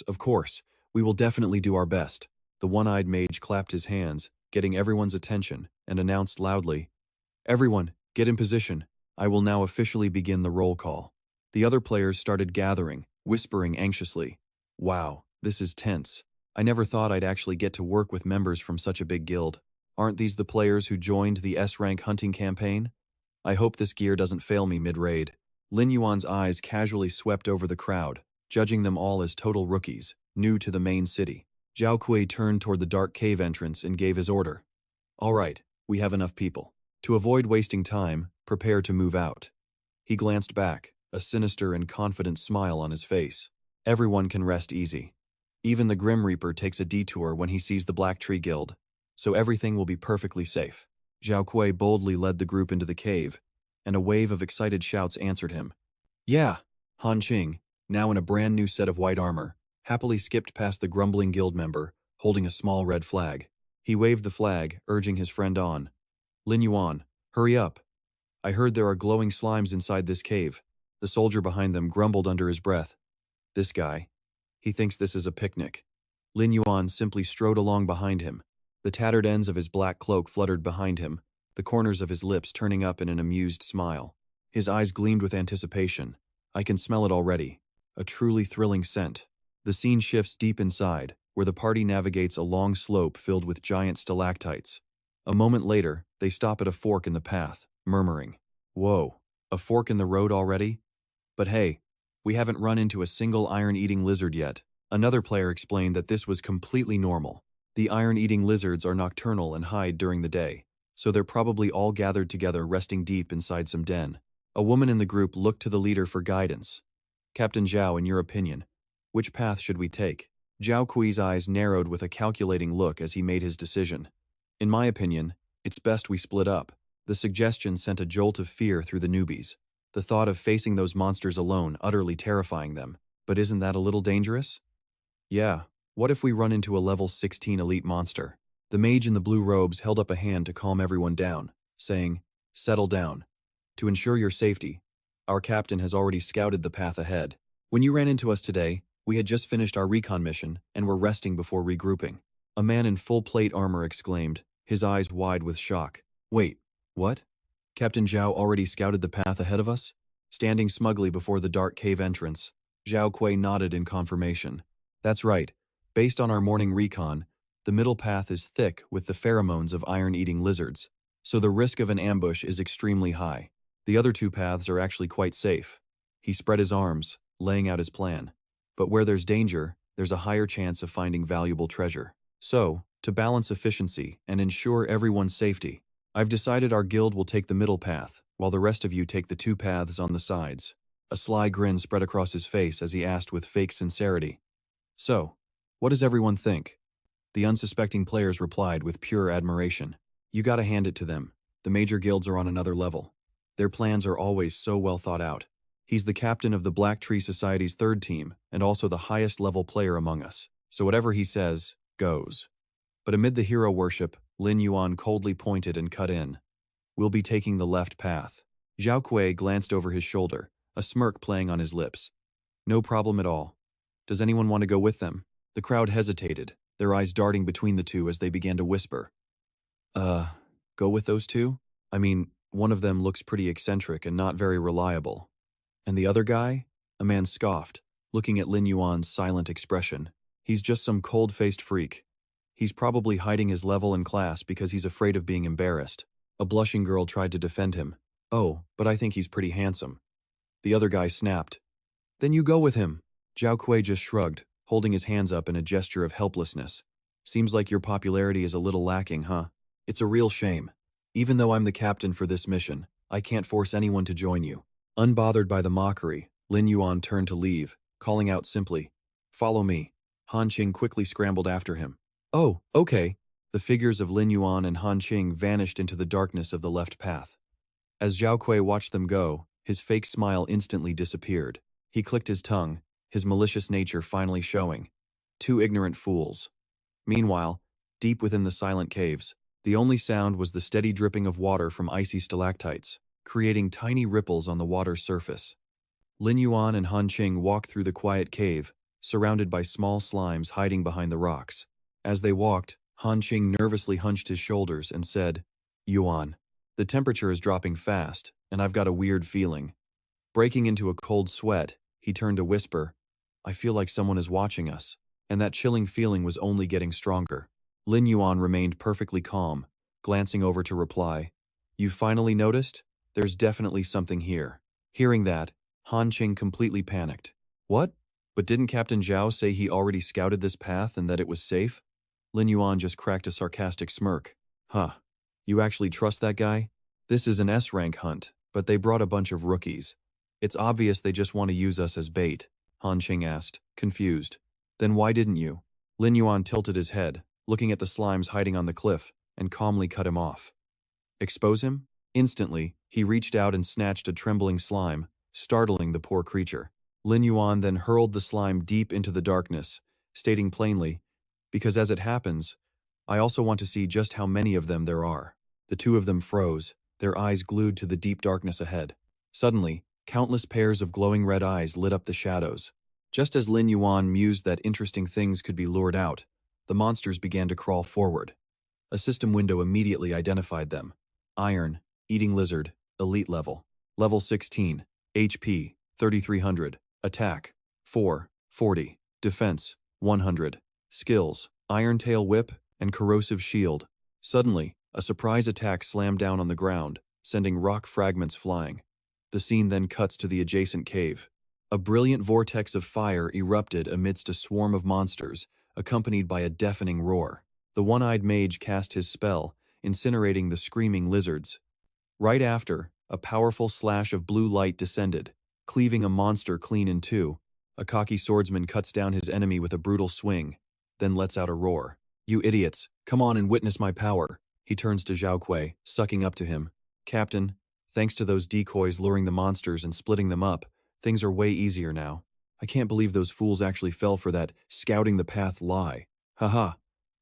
of course. We will definitely do our best." The one-eyed mage clapped his hands, getting everyone's attention, and announced loudly, "Everyone, get in position. I will now officially begin the roll call." The other players started gathering, whispering anxiously, "Wow, this is tense. I never thought I'd actually get to work with members from such a big guild. Aren't these the players who joined the S-rank hunting campaign? I hope this gear doesn't fail me mid-raid." Lin Yuan's eyes casually swept over the crowd, judging them all as total rookies, new to the main city. Zhao Kui turned toward the dark cave entrance and gave his order. "All right, we have enough people. To avoid wasting time, prepare to move out." He glanced back, a sinister and confident smile on his face. "Everyone can rest easy. Even the Grim Reaper takes a detour when he sees the Black Tree Guild, so everything will be perfectly safe." Zhao Kui boldly led the group into the cave, and a wave of excited shouts answered him. "Yeah!" Han Qing, now in a brand new set of white armor, happily skipped past the grumbling guild member, holding a small red flag. He waved the flag, urging his friend on. "Lin Yuan, hurry up. I heard there are glowing slimes inside this cave." The soldier behind them grumbled under his breath. "This guy. He thinks this is a picnic." Lin Yuan simply strode along behind him. The tattered ends of his black cloak fluttered behind him, the corners of his lips turning up in an amused smile. His eyes gleamed with anticipation. I can smell it already. A truly thrilling scent. The scene shifts deep inside, where the party navigates a long slope filled with giant stalactites. A moment later, they stop at a fork in the path, murmuring, "Whoa, a fork in the road already?" But hey, we haven't run into a single iron-eating lizard yet. Another player explained that this was completely normal. The iron-eating lizards are nocturnal and hide during the day, so they're probably all gathered together resting deep inside some den. A woman in the group looked to the leader for guidance. Captain Zhao, in your opinion, which path should we take? Zhao Kui's eyes narrowed with a calculating look as he made his decision. In my opinion, it's best we split up. The suggestion sent a jolt of fear through the newbies. The thought of facing those monsters alone utterly terrifying them. But isn't that a little dangerous? Yeah, what if we run into a level 16 elite monster? The mage in the blue robes held up a hand to calm everyone down, saying, "Settle down. To ensure your safety, our captain has already scouted the path ahead. When you ran into us today, we had just finished our recon mission and were resting before regrouping." A man in full plate armor exclaimed, his eyes wide with shock. Wait, what? Captain Zhao already scouted the path ahead of us? Standing smugly before the dark cave entrance, Zhao Kui nodded in confirmation. That's right. Based on our morning recon, the middle path is thick with the pheromones of iron-eating lizards, so the risk of an ambush is extremely high. The other two paths are actually quite safe. He spread his arms, laying out his plan. But where there's danger, there's a higher chance of finding valuable treasure. So, to balance efficiency and ensure everyone's safety, I've decided our guild will take the middle path, while the rest of you take the two paths on the sides. A sly grin spread across his face as he asked with fake sincerity. So, what does everyone think? The unsuspecting players replied with pure admiration. You gotta hand it to them. The major guilds are on another level. Their plans are always so well thought out. He's the captain of the Black Tree Society's third team, and also the highest level player among us. So whatever he says, goes. But amid the hero worship, Lin Yuan coldly pointed and cut in. We'll be taking the left path. Zhao Kui glanced over his shoulder, a smirk playing on his lips. No problem at all. Does anyone want to go with them? The crowd hesitated, their eyes darting between the two as they began to whisper. Go with those two? I mean, one of them looks pretty eccentric and not very reliable. And the other guy? A man scoffed, looking at Lin Yuan's silent expression. He's just some cold-faced freak. He's probably hiding his level and class because he's afraid of being embarrassed. A blushing girl tried to defend him. Oh, but I think he's pretty handsome. The other guy snapped. Then you go with him. Zhao Kui just shrugged, holding his hands up in a gesture of helplessness. Seems like your popularity is a little lacking, huh? It's a real shame. Even though I'm the captain for this mission, I can't force anyone to join you. Unbothered by the mockery, Lin Yuan turned to leave, calling out simply, "Follow me." Han Qing quickly scrambled after him. Oh, okay. The figures of Lin Yuan and Han Qing vanished into the darkness of the left path. As Zhao Kui watched them go, his fake smile instantly disappeared. He clicked his tongue, his malicious nature finally showing. Two ignorant fools. Meanwhile, deep within the silent caves, the only sound was the steady dripping of water from icy stalactites, creating tiny ripples on the water's surface. Lin Yuan and Han Qing walked through the quiet cave, surrounded by small slimes hiding behind the rocks. As they walked, Han Qing nervously hunched his shoulders and said, Yuan, the temperature is dropping fast, and I've got a weird feeling. Breaking into a cold sweat, he turned to whisper, I feel like someone is watching us, and that chilling feeling was only getting stronger. Lin Yuan remained perfectly calm, glancing over to reply, You finally noticed? There's definitely something here. Hearing that, Han Qing completely panicked. What? But didn't Captain Zhao say he already scouted this path and that it was safe? Lin Yuan just cracked a sarcastic smirk. Huh. You actually trust that guy? This is an S-rank hunt, but they brought a bunch of rookies. It's obvious they just want to use us as bait, Han Qing asked, confused. Then why didn't you? Lin Yuan tilted his head, looking at the slimes hiding on the cliff, and calmly cut him off. Expose him? Instantly, he reached out and snatched a trembling slime, startling the poor creature. Lin Yuan then hurled the slime deep into the darkness, stating plainly, Because as it happens, I also want to see just how many of them there are. The two of them froze, their eyes glued to the deep darkness ahead. Suddenly, countless pairs of glowing red eyes lit up the shadows. Just as Lin Yuan mused that interesting things could be lured out, the monsters began to crawl forward. A system window immediately identified them. Iron, eating lizard, elite level. Level 16, HP, 3300, attack, 440, defense, 100. Skills, Iron Tail Whip, and Corrosive Shield. Suddenly, a surprise attack slammed down on the ground, sending rock fragments flying. The scene then cuts to the adjacent cave. A brilliant vortex of fire erupted amidst a swarm of monsters, accompanied by a deafening roar. The one-eyed mage cast his spell, incinerating the screaming lizards. Right after, a powerful slash of blue light descended, cleaving a monster clean in two. A cocky swordsman cuts down his enemy with a brutal swing, then lets out a roar. "You idiots, come on and witness my power." He turns to Zhao Kui, sucking up to him. "Captain, thanks to those decoys luring the monsters and splitting them up, things are way easier now. I can't believe those fools actually fell for that scouting the path lie. Haha."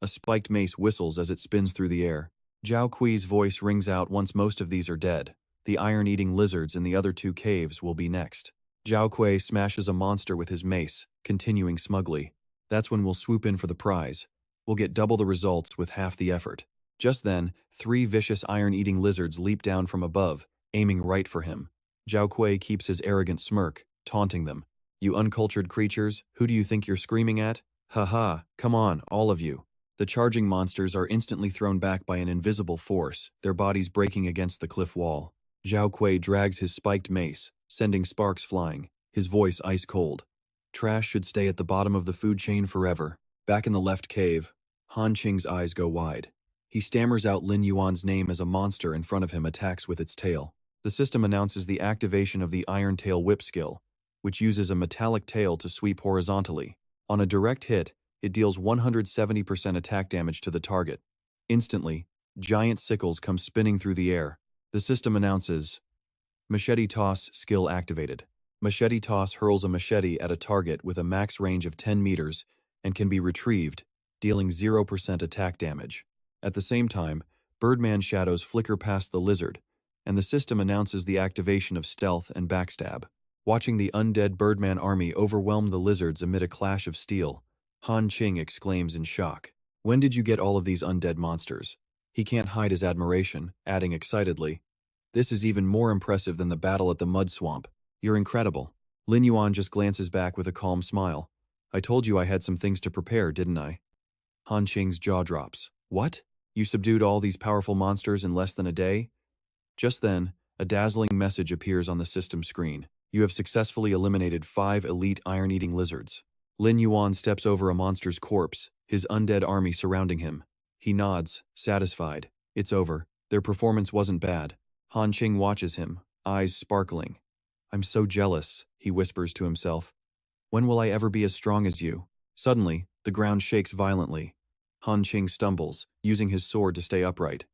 A spiked mace whistles as it spins through the air. Zhao Kui's voice rings out once most of these are dead. The iron-eating lizards in the other two caves will be next. Zhao Kui smashes a monster with his mace, continuing smugly. "That's when we'll swoop in for the prize. We'll get double the results with half the effort." Just then, 3 vicious iron-eating lizards leap down from above, aiming right for him. Zhao Kui keeps his arrogant smirk, taunting them. "You uncultured creatures, who do you think you're screaming at? Haha, come on, all of you." The charging monsters are instantly thrown back by an invisible force, their bodies breaking against the cliff wall. Zhao Kui drags his spiked mace, sending sparks flying, his voice ice cold. Trash should stay at the bottom of the food chain forever. Back in the left cave, Han Qing's eyes go wide. He stammers out Lin Yuan's name as a monster in front of him attacks with its tail. The system announces the activation of the Iron Tail Whip skill, which uses a metallic tail to sweep horizontally. On a direct hit, it deals 170% attack damage to the target. Instantly, giant sickles come spinning through the air. The system announces, Machete Toss skill activated. Machete Toss hurls a machete at a target with a max range of 10 meters and can be retrieved, dealing 0% attack damage. At the same time, Birdman shadows flicker past the lizard, and the system announces the activation of stealth and backstab. Watching the undead Birdman army overwhelm the lizards amid a clash of steel, Han Qing exclaims in shock. "When did you get all of these undead monsters?" He can't hide his admiration, adding excitedly, "This is even more impressive than the battle at the mud swamp. You're incredible." Lin Yuan just glances back with a calm smile. "I told you I had some things to prepare, didn't I?" Han Qing's jaw drops. "What? You subdued all these powerful monsters in less than a day?" Just then, a dazzling message appears on the system screen. "You have successfully eliminated 5 elite iron-eating lizards." Lin Yuan steps over a monster's corpse, his undead army surrounding him. He nods, satisfied. It's over. Their performance wasn't bad. Han Qing watches him, eyes sparkling. "I'm so jealous," he whispers to himself. "When will I ever be as strong as you?" Suddenly, the ground shakes violently. Han Qing stumbles, using his sword to stay upright.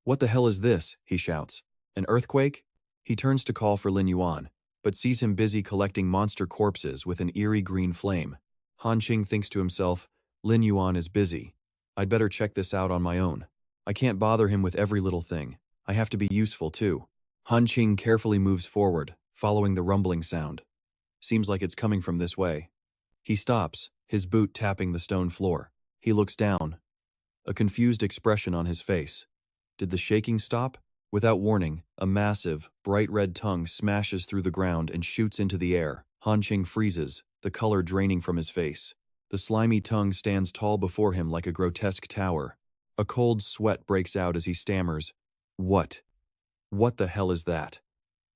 "What the hell is this?" he shouts. "An earthquake?" He turns to call for Lin Yuan, but sees him busy collecting monster corpses with an eerie green flame. Han Qing thinks to himself, Lin Yuan is busy. I'd better check this out on my own. I can't bother him with every little thing. I have to be useful too. Han Qing carefully moves forward, following the rumbling sound. Seems like it's coming from this way. He stops, his boot tapping the stone floor. He looks down, a confused expression on his face. Did the shaking stop? Without warning, a massive, bright red tongue smashes through the ground and shoots into the air. Han Qing freezes, the color draining from his face. The slimy tongue stands tall before him like a grotesque tower. A cold sweat breaks out as he stammers, "What? What the hell is that?"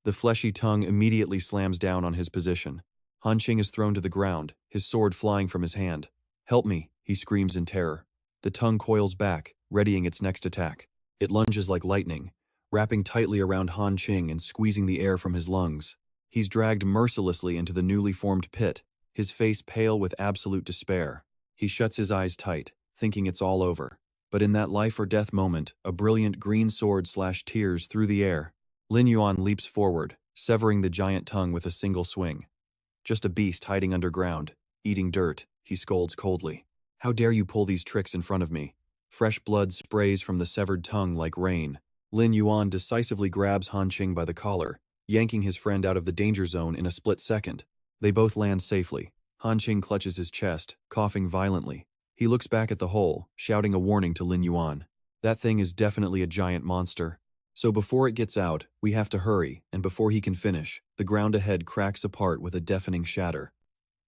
The fleshy tongue immediately slams down on his position. Han Qing is thrown to the ground, his sword flying from his hand. "Help me," he screams in terror. The tongue coils back, readying its next attack. It lunges like lightning, wrapping tightly around Han Qing and squeezing the air from his lungs. He's dragged mercilessly into the newly formed pit, his face pale with absolute despair. He shuts his eyes tight, thinking it's all over. But in that life-or-death moment, a brilliant green sword slashed tears through the air. Lin Yuan leaps forward, severing the giant tongue with a single swing. "Just a beast hiding underground, eating dirt," he scolds coldly. "How dare you pull these tricks in front of me?" Fresh blood sprays from the severed tongue like rain. Lin Yuan decisively grabs Han Qing by the collar, yanking his friend out of the danger zone in a split second. They both land safely. Han Qing clutches his chest, coughing violently. He looks back at the hole, shouting a warning to Lin Yuan. "That thing is definitely a giant monster. So before it gets out, we have to hurry, and before he can finish, the ground ahead cracks apart with a deafening shatter."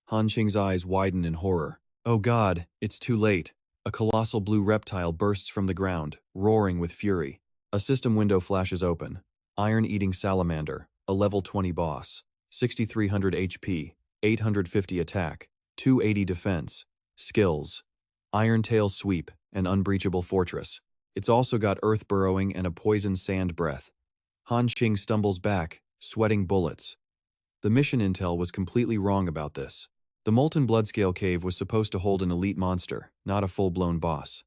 Han Qing's eyes widen in horror. "Oh God, it's too late." A colossal blue reptile bursts from the ground, roaring with fury. A system window flashes open. Iron-eating salamander, a level 20 boss, 6300 HP, 850 attack, 280 defense, skills, Iron Tail Sweep, and Unbreachable Fortress. It's also got Earth Burrowing and a Poison Sand Breath. Han Qing stumbles back, sweating bullets. The mission intel was completely wrong about this. The Molten Bloodscale Cave was supposed to hold an elite monster, not a full-blown boss.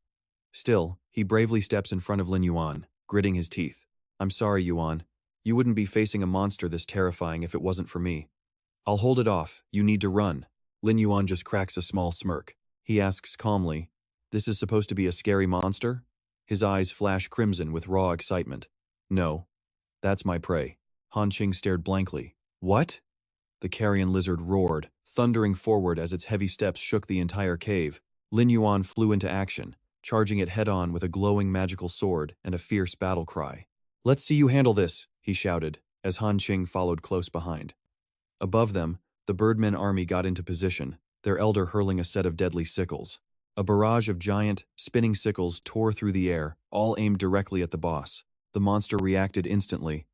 Still, he bravely steps in front of Lin Yuan, gritting his teeth. I'm sorry, Yuan. You wouldn't be facing a monster this terrifying if it wasn't for me. I'll hold it off. You need to run. Lin Yuan just cracks a small smirk. He asks calmly, "This is supposed to be a scary monster?" His eyes flash crimson with raw excitement. "No. That's my prey." Han Qing stared blankly. "What?" The carrion lizard roared, thundering forward as its heavy steps shook the entire cave. Lin Yuan flew into action, charging it head-on with a glowing magical sword and a fierce battle cry. "Let's see you handle this," he shouted, as Han Qing followed close behind. Above them, the Birdmen army got into position, their elder hurling a set of deadly sickles. A barrage of giant, spinning sickles tore through the air, all aimed directly at the boss. The monster reacted instantly.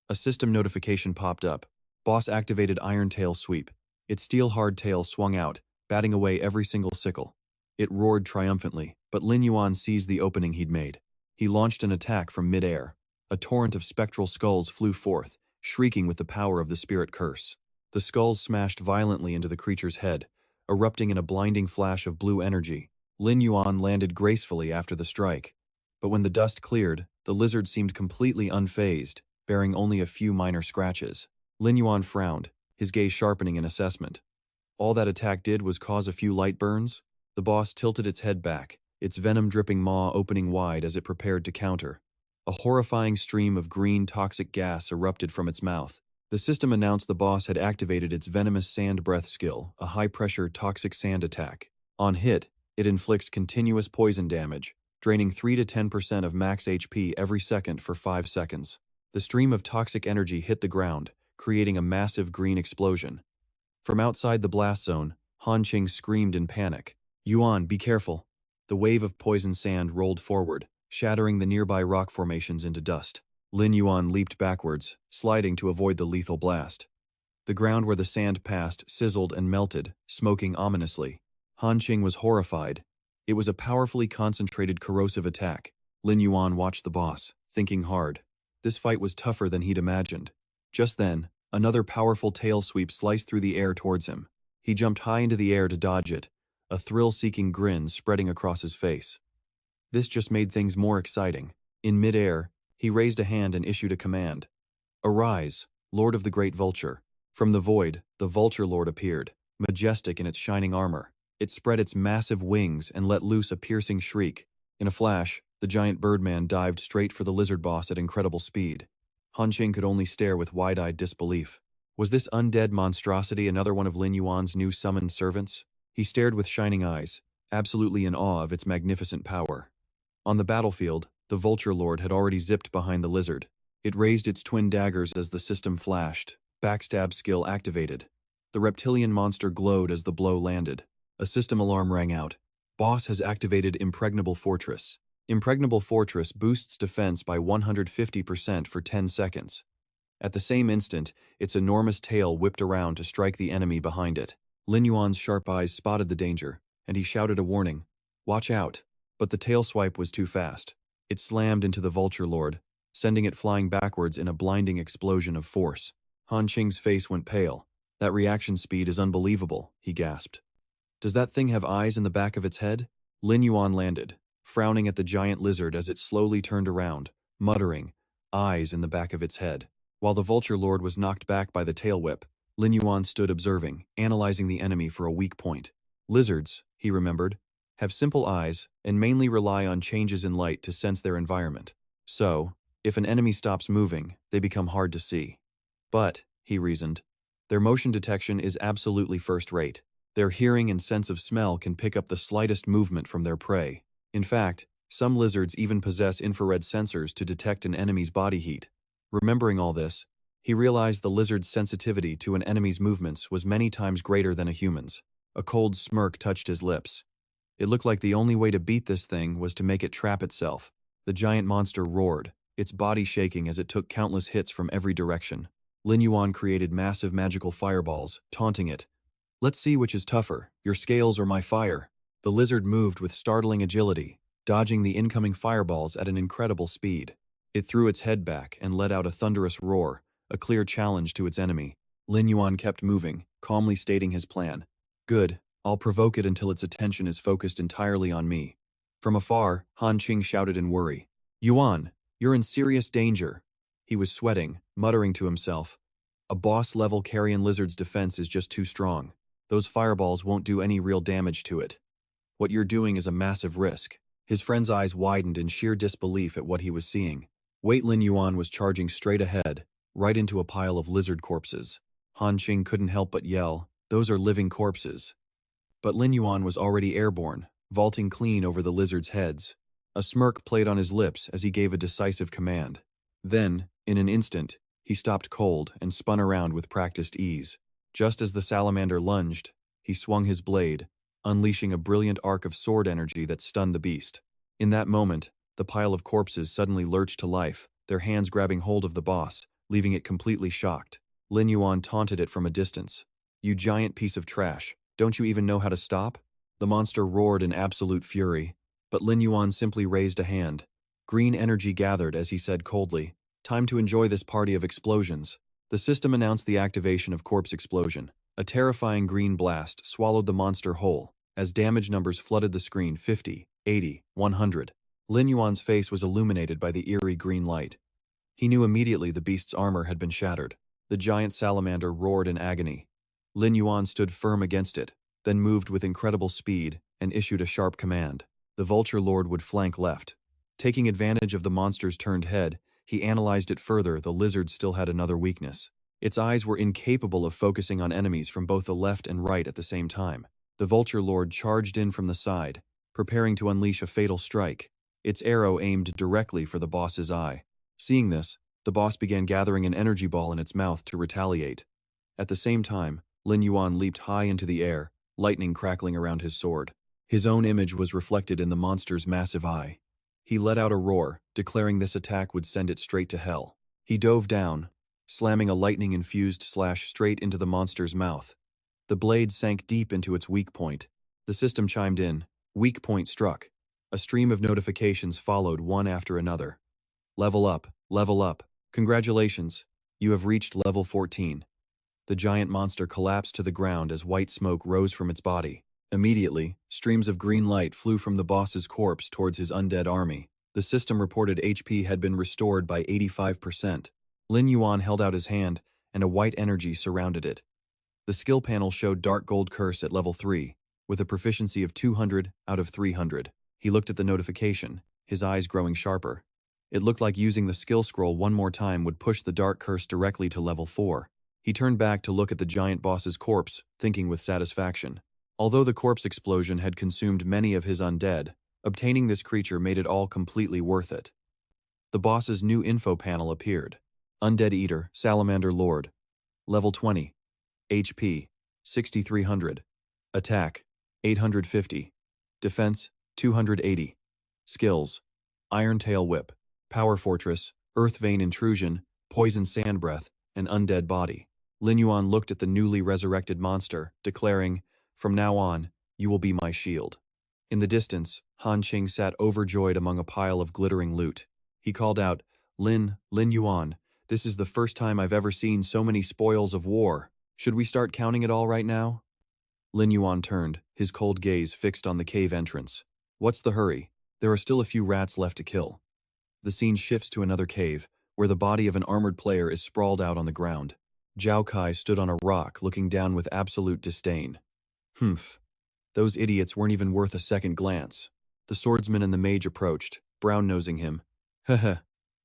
A system notification popped up. Boss activated Iron Tail Sweep. Its steel-hard tail swung out, batting away every single sickle. It roared triumphantly, but Lin Yuan seized the opening he'd made. He launched an attack from mid-air. A torrent of spectral skulls flew forth, shrieking with the power of the spirit curse. The skulls smashed violently into the creature's head, erupting in a blinding flash of blue energy. Lin Yuan landed gracefully after the strike. But when the dust cleared, the lizard seemed completely unfazed, bearing only a few minor scratches. Lin Yuan frowned, his gaze sharpening in assessment. All that attack did was cause a few light burns. The boss tilted its head back, its venom-dripping maw opening wide as it prepared to counter. A horrifying stream of green toxic gas erupted from its mouth. The system announced the boss had activated its venomous sand breath skill, a high-pressure toxic sand attack. On hit, it inflicts continuous poison damage, draining 3 to 10% of max HP every second for 5 seconds. The stream of toxic energy hit the ground, creating a massive green explosion. From outside the blast zone, Han Qing screamed in panic. "Yuan, be careful." The wave of poison sand rolled forward, shattering the nearby rock formations into dust. Lin Yuan leaped backwards, sliding to avoid the lethal blast. The ground where the sand passed sizzled and melted, smoking ominously. Han Qing was horrified. It was a powerfully concentrated corrosive attack. Lin Yuan watched the boss, thinking hard. This fight was tougher than he'd imagined. Just then, another powerful tail sweep sliced through the air towards him. He jumped high into the air to dodge it, a thrill-seeking grin spreading across his face. This just made things more exciting. In mid-air, he raised a hand and issued a command. "Arise, Lord of the Great Vulture." From the void, the Vulture Lord appeared, majestic in its shining armor. It spread its massive wings and let loose a piercing shriek. In a flash, the giant birdman dived straight for the lizard boss at incredible speed. Han Qing could only stare with wide-eyed disbelief. Was this undead monstrosity another one of Lin Yuan's new summoned servants? He stared with shining eyes, absolutely in awe of its magnificent power. On the battlefield, the Vulture Lord had already zipped behind the lizard. It raised its twin daggers as the system flashed. Backstab skill activated. The reptilian monster glowed as the blow landed. A system alarm rang out. Boss has activated Impregnable Fortress. Impregnable Fortress boosts defense by 150% for 10 seconds. At the same instant, its enormous tail whipped around to strike the enemy behind it. Lin Yuan's sharp eyes spotted the danger, and he shouted a warning. "Watch out!" But the tail swipe was too fast. It slammed into the Vulture Lord, sending it flying backwards in a blinding explosion of force. Han Qing's face went pale. "That reaction speed is unbelievable," he gasped. "Does that thing have eyes in the back of its head?" Lin Yuan landed, frowning at the giant lizard as it slowly turned around, muttering, "Eyes in the back of its head." While the Vulture Lord was knocked back by the tail whip, Lin Yuan stood observing, analyzing the enemy for a weak point. Lizards, he remembered, have simple eyes and mainly rely on changes in light to sense their environment. So, if an enemy stops moving, they become hard to see. But, he reasoned, their motion detection is absolutely first-rate. Their hearing and sense of smell can pick up the slightest movement from their prey. In fact, some lizards even possess infrared sensors to detect an enemy's body heat. Remembering all this, he realized the lizard's sensitivity to an enemy's movements was many times greater than a human's. A cold smirk touched his lips. It looked like the only way to beat this thing was to make it trap itself. The giant monster roared, its body shaking as it took countless hits from every direction. Lin Yuan created massive magical fireballs, taunting it. Let's see which is tougher, your scales or my fire. The lizard moved with startling agility, dodging the incoming fireballs at an incredible speed. It threw its head back and let out a thunderous roar, a clear challenge to its enemy. Lin Yuan kept moving, calmly stating his plan. Good, I'll provoke it until its attention is focused entirely on me. From afar, Han Qing shouted in worry. Yuan, you're in serious danger. He was sweating, muttering to himself. A boss-level carrion lizard's defense is just too strong. Those fireballs won't do any real damage to it. What you're doing is a massive risk. His friend's eyes widened in sheer disbelief at what he was seeing. Wait, Lin Yuan was charging straight ahead, right into a pile of lizard corpses. Han Qing couldn't help but yell, those are living corpses. But Lin Yuan was already airborne, vaulting clean over the lizards' heads. A smirk played on his lips as he gave a decisive command. Then, in an instant, he stopped cold and spun around with practiced ease. Just as the salamander lunged, he swung his blade, unleashing a brilliant arc of sword energy that stunned the beast. In that moment, the pile of corpses suddenly lurched to life, their hands grabbing hold of the boss, leaving it completely shocked. Lin Yuan taunted it from a distance. You giant piece of trash, don't you even know how to stop? The monster roared in absolute fury, but Lin Yuan simply raised a hand. Green energy gathered as he said coldly, time to enjoy this party of explosions. The system announced the activation of Corpse Explosion. A terrifying green blast swallowed the monster whole, as damage numbers flooded the screen 50, 80, 100. Lin Yuan's face was illuminated by the eerie green light. He knew immediately the beast's armor had been shattered. The giant salamander roared in agony. Lin Yuan stood firm against it, then moved with incredible speed and issued a sharp command. The Vulture Lord would flank left. Taking advantage of the monster's turned head, he analyzed it further. The lizard still had another weakness. Its eyes were incapable of focusing on enemies from both the left and right at the same time. The Vulture Lord charged in from the side, preparing to unleash a fatal strike. Its arrow aimed directly for the boss's eye. Seeing this, the boss began gathering an energy ball in its mouth to retaliate. At the same time, Lin Yuan leaped high into the air, lightning crackling around his sword. His own image was reflected in the monster's massive eye. He let out a roar, declaring this attack would send it straight to hell. He dove down, slamming a lightning-infused slash straight into the monster's mouth. The blade sank deep into its weak point. The system chimed in. Weak point struck. A stream of notifications followed one after another. Level up, level up. Congratulations, you have reached level 14. The giant monster collapsed to the ground as white smoke rose from its body. Immediately, streams of green light flew from the boss's corpse towards his undead army. The system reported HP had been restored by 85%. Lin Yuan held out his hand, and a white energy surrounded it. The skill panel showed Dark Gold Curse at level 3, with a proficiency of 200 out of 300. He looked at the notification, his eyes growing sharper. It looked like using the skill scroll one more time would push the Dark Curse directly to level 4. He turned back to look at the giant boss's corpse, thinking with satisfaction. Although the corpse explosion had consumed many of his undead, obtaining this creature made it all completely worth it. The boss's new info panel appeared. Undead Eater, Salamander Lord. Level 20. HP, 6300. Attack, 850. Defense, 280. Skills, Iron Tail Whip, Power Fortress, Earth Vein Intrusion, Poison Sand Breath, and Undead Body. Lin Yuan looked at the newly resurrected monster, declaring, from now on, you will be my shield. In the distance, Han Qing sat overjoyed among a pile of glittering loot. He called out, Lin Yuan, this is the first time I've ever seen so many spoils of war. Should we start counting it all right now? Lin Yuan turned, his cold gaze fixed on the cave entrance. What's the hurry? There are still a few rats left to kill. The scene shifts to another cave, where the body of an armored player is sprawled out on the ground. Zhao Kai stood on a rock looking down with absolute disdain. Humph. Those idiots weren't even worth a second glance. The swordsman and the mage approached, brown-nosing him. Heh.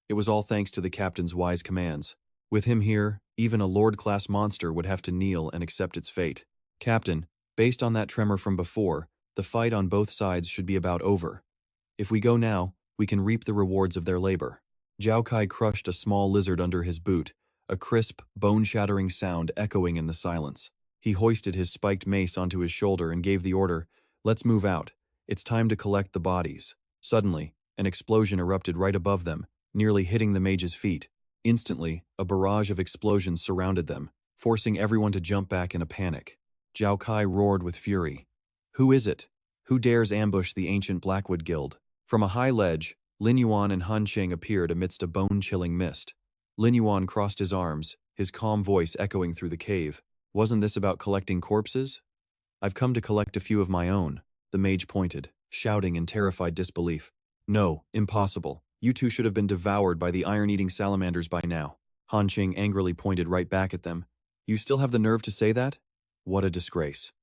It was all thanks to the captain's wise commands. With him here, even a lord-class monster would have to kneel and accept its fate. Captain, based on that tremor from before, the fight on both sides should be about over. If we go now, we can reap the rewards of their labor. Zhao Kai crushed a small lizard under his boot, a crisp, bone-shattering sound echoing in the silence. He hoisted his spiked mace onto his shoulder and gave the order, let's move out. It's time to collect the bodies. Suddenly, an explosion erupted right above them, nearly hitting the mage's feet. Instantly, a barrage of explosions surrounded them, forcing everyone to jump back in a panic. Zhao Kai roared with fury. Who is it? Who dares ambush the ancient Blackwood Guild? From a high ledge, Lin Yuan and Han Qing appeared amidst a bone-chilling mist. Lin Yuan crossed his arms, his calm voice echoing through the cave. Wasn't this about collecting corpses? I've come to collect a few of my own, the mage pointed, shouting in terrified disbelief. No, impossible. You two should have been devoured by the iron-eating salamanders by now. Han Qing angrily pointed right back at them. You still have the nerve to say that? What a disgrace.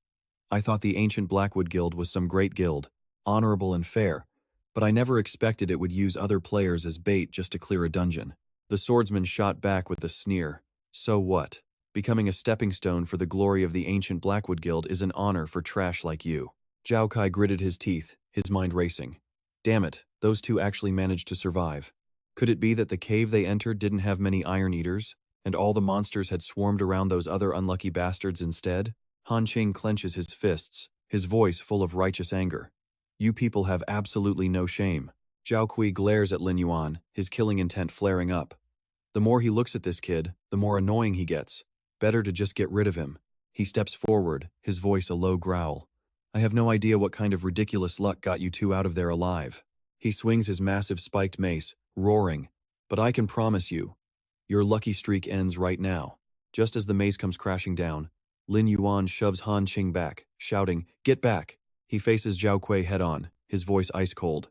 I thought the ancient Blackwood Guild was some great guild, honorable and fair, but I never expected it would use other players as bait just to clear a dungeon. The swordsman shot back with a sneer. So what? Becoming a stepping stone for the glory of the ancient Blackwood Guild is an honor for trash like you. Zhao Kai gritted his teeth, his mind racing. Damn it, those two actually managed to survive. Could it be that the cave they entered didn't have many iron eaters, and all the monsters had swarmed around those other unlucky bastards instead? Han Qing clenches his fists, his voice full of righteous anger. You people have absolutely no shame. Zhao Kui glares at Lin Yuan, his killing intent flaring up. The more he looks at this kid, the more annoying he gets. Better to just get rid of him. He steps forward, his voice a low growl. I have no idea what kind of ridiculous luck got you two out of there alive. He swings his massive spiked mace, roaring. But I can promise you, your lucky streak ends right now. Just as the mace comes crashing down, Lin Yuan shoves Han Qing back, shouting, Get back! He faces Zhao Kui head-on, his voice ice-cold.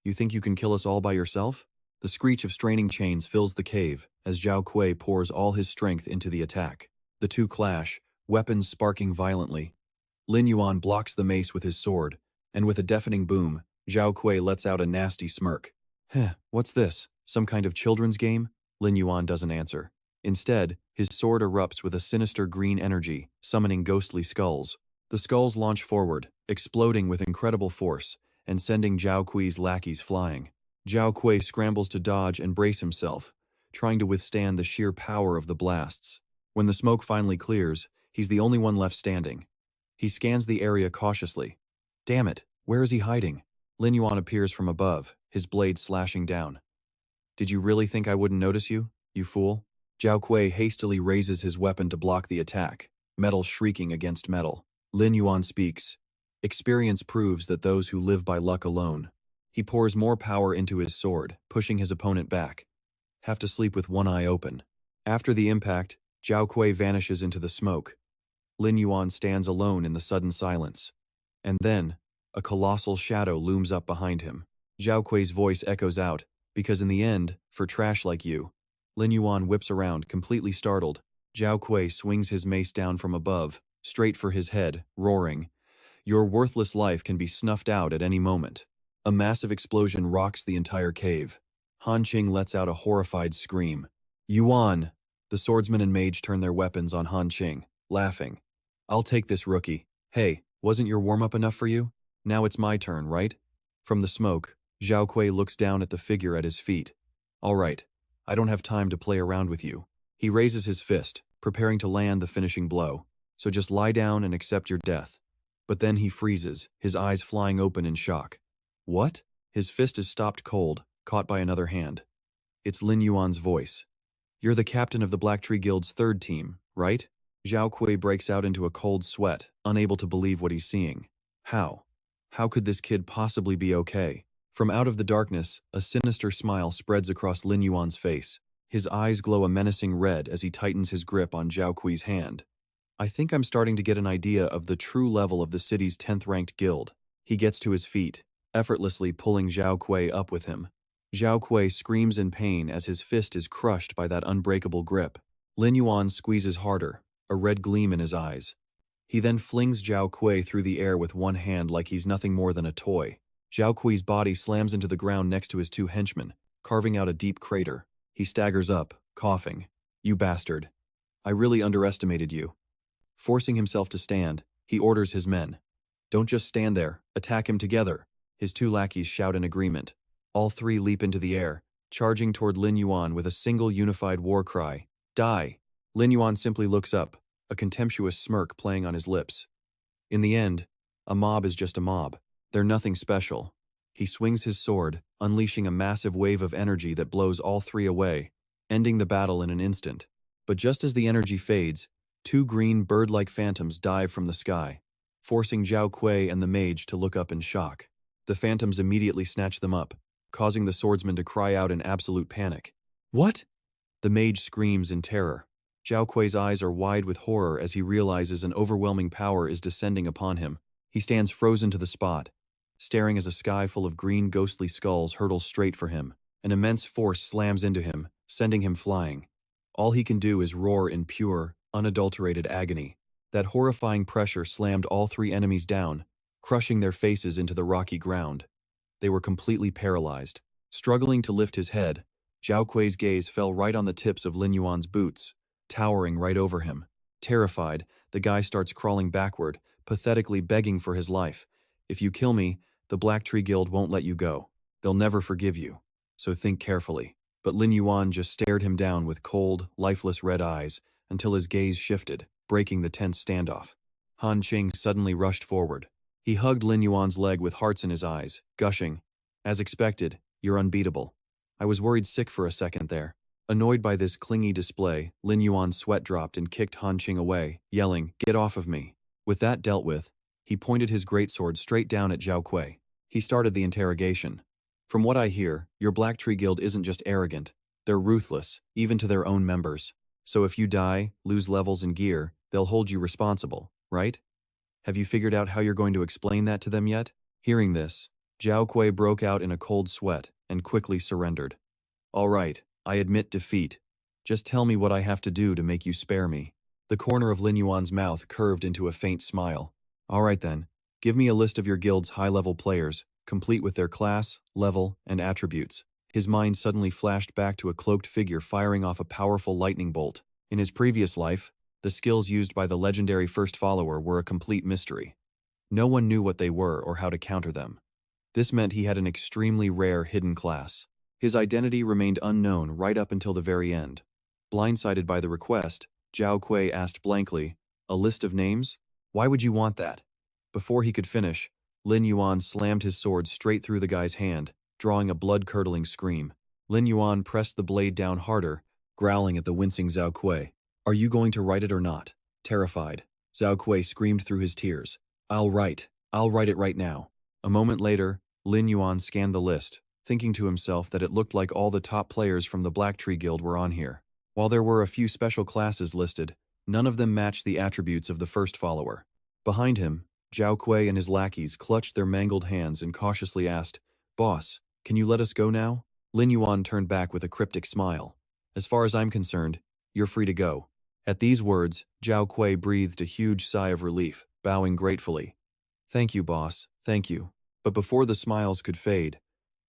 You think you can kill us all by yourself? The screech of straining chains fills the cave as Zhao Kui pours all his strength into the attack. The two clash, weapons sparking violently. Lin Yuan blocks the mace with his sword, and with a deafening boom, Zhao Kui lets out a nasty smirk. What's this? Some kind of children's game? Lin Yuan doesn't answer. Instead, his sword erupts with a sinister green energy, summoning ghostly skulls. The skulls launch forward, exploding with incredible force, and sending Zhao Kui's lackeys flying. Zhao Kui scrambles to dodge and brace himself, trying to withstand the sheer power of the blasts. When the smoke finally clears, he's the only one left standing. He scans the area cautiously. Damn it, where is he hiding? Lin Yuan appears from above, his blade slashing down. Did you really think I wouldn't notice you, you fool? Zhao Kui hastily raises his weapon to block the attack, metal shrieking against metal. Lin Yuan speaks. Experience proves that those who live by luck alone. He pours more power into his sword, pushing his opponent back. Have to sleep with one eye open. After the impact, Zhao Kui vanishes into the smoke. Lin Yuan stands alone in the sudden silence. And then, a colossal shadow looms up behind him. Zhao Kui's voice echoes out, because in the end, for trash like you. Lin Yuan whips around, completely startled. Zhao Kui swings his mace down from above, straight for his head, roaring. Your worthless life can be snuffed out at any moment. A massive explosion rocks the entire cave. Han Qing lets out a horrified scream. Yuan! The swordsman and mage turn their weapons on Han Qing, laughing. I'll take this, rookie. Hey, wasn't your warm-up enough for you? Now it's my turn, right? From the smoke, Zhao Kui looks down at the figure at his feet. All right, I don't have time to play around with you. He raises his fist, preparing to land the finishing blow. So just lie down and accept your death. But then he freezes, his eyes flying open in shock. What? His fist is stopped cold, caught by another hand. It's Lin Yuan's voice. You're the captain of the Black Tree Guild's third team, right? Zhao Kui breaks out into a cold sweat, unable to believe what he's seeing. How? How could this kid possibly be okay? From out of the darkness, a sinister smile spreads across Lin Yuan's face. His eyes glow a menacing red as he tightens his grip on Zhao Kui's hand. I think I'm starting to get an idea of the true level of the city's 10th-ranked guild. He gets to his feet, effortlessly pulling Zhao Kui up with him. Zhao Kui screams in pain as his fist is crushed by that unbreakable grip. Lin Yuan squeezes harder, a red gleam in his eyes. He then flings Zhao Kui through the air with one hand like he's nothing more than a toy. Zhao Kui's body slams into the ground next to his two henchmen, carving out a deep crater. He staggers up, coughing. You bastard. I really underestimated you. Forcing himself to stand, he orders his men. Don't just stand there, attack him together. His two lackeys shout in agreement. All three leap into the air, charging toward Lin Yuan with a single unified war cry. Die! Lin Yuan simply looks up, a contemptuous smirk playing on his lips. In the end, a mob is just a mob. They're nothing special. He swings his sword, unleashing a massive wave of energy that blows all three away. ending the battle in an instant. But just as the energy fades, two green bird-like phantoms dive from the sky, forcing Zhao Kui and the mage to look up in shock. The phantoms immediately snatch them up, causing the swordsman to cry out in absolute panic. What? The mage screams in terror. Zhao Kui's eyes are wide with horror as he realizes an overwhelming power is descending upon him. He stands frozen to the spot, staring as a sky full of green ghostly skulls hurtles straight for him. An immense force slams into him, sending him flying. All he can do is roar in pure, unadulterated agony. That horrifying pressure slammed all three enemies down, crushing their faces into the rocky ground. They were completely paralyzed. Struggling to lift his head, Zhao Kui's gaze fell right on the tips of Lin Yuan's boots, towering right over him. Terrified, the guy starts crawling backward, pathetically begging for his life. If you kill me, the Black Tree Guild won't let you go. They'll never forgive you. So think carefully. But Lin Yuan just stared him down with cold, lifeless red eyes until his gaze shifted, breaking the tense standoff. Han Qing suddenly rushed forward. He hugged Lin Yuan's leg with hearts in his eyes, gushing, "As expected, you're unbeatable." I was worried sick for a second there. Annoyed by this clingy display, Lin Yuan's sweat dropped and kicked Han Qing away, yelling, "Get off of me." With that dealt with, he pointed his greatsword straight down at Zhao Kui. He started the interrogation. "From what I hear, your Black Tree Guild isn't just arrogant, they're ruthless, even to their own members. So if you die, lose levels and gear, they'll hold you responsible, right? Have you figured out how you're going to explain that to them yet?" Hearing this, Zhao Kui broke out in a cold sweat and quickly surrendered. "All right, I admit defeat. Just tell me what I have to do to make you spare me." The corner of Lin Yuan's mouth curved into a faint smile. "All right then, give me a list of your guild's high-level players, complete with their class, level, and attributes." His mind suddenly flashed back to a cloaked figure firing off a powerful lightning bolt. In his previous life, the skills used by the legendary first follower were a complete mystery. No one knew what they were or how to counter them. This meant he had an extremely rare hidden class. His identity remained unknown right up until the very end. Blindsided by the request, Zhao Kui asked blankly, "A list of names? Why would you want that?" Before he could finish, Lin Yuan slammed his sword straight through the guy's hand, drawing a blood-curdling scream. Lin Yuan pressed the blade down harder, growling at the wincing Zhao Kui. "Are you going to write it or not?" Terrified, Zhao Kui screamed through his tears. I'll write it right now." A moment later, Lin Yuan scanned the list, thinking to himself that it looked like all the top players from the Black Tree Guild were on here. While there were a few special classes listed, none of them matched the attributes of the first follower. Behind him, Zhao Kui and his lackeys clutched their mangled hands and cautiously asked, "Boss, can you let us go now?" Lin Yuan turned back with a cryptic smile. "As far as I'm concerned, you're free to go." At these words, Zhao Kui breathed a huge sigh of relief, bowing gratefully. "Thank you, boss, thank you." But before the smiles could fade,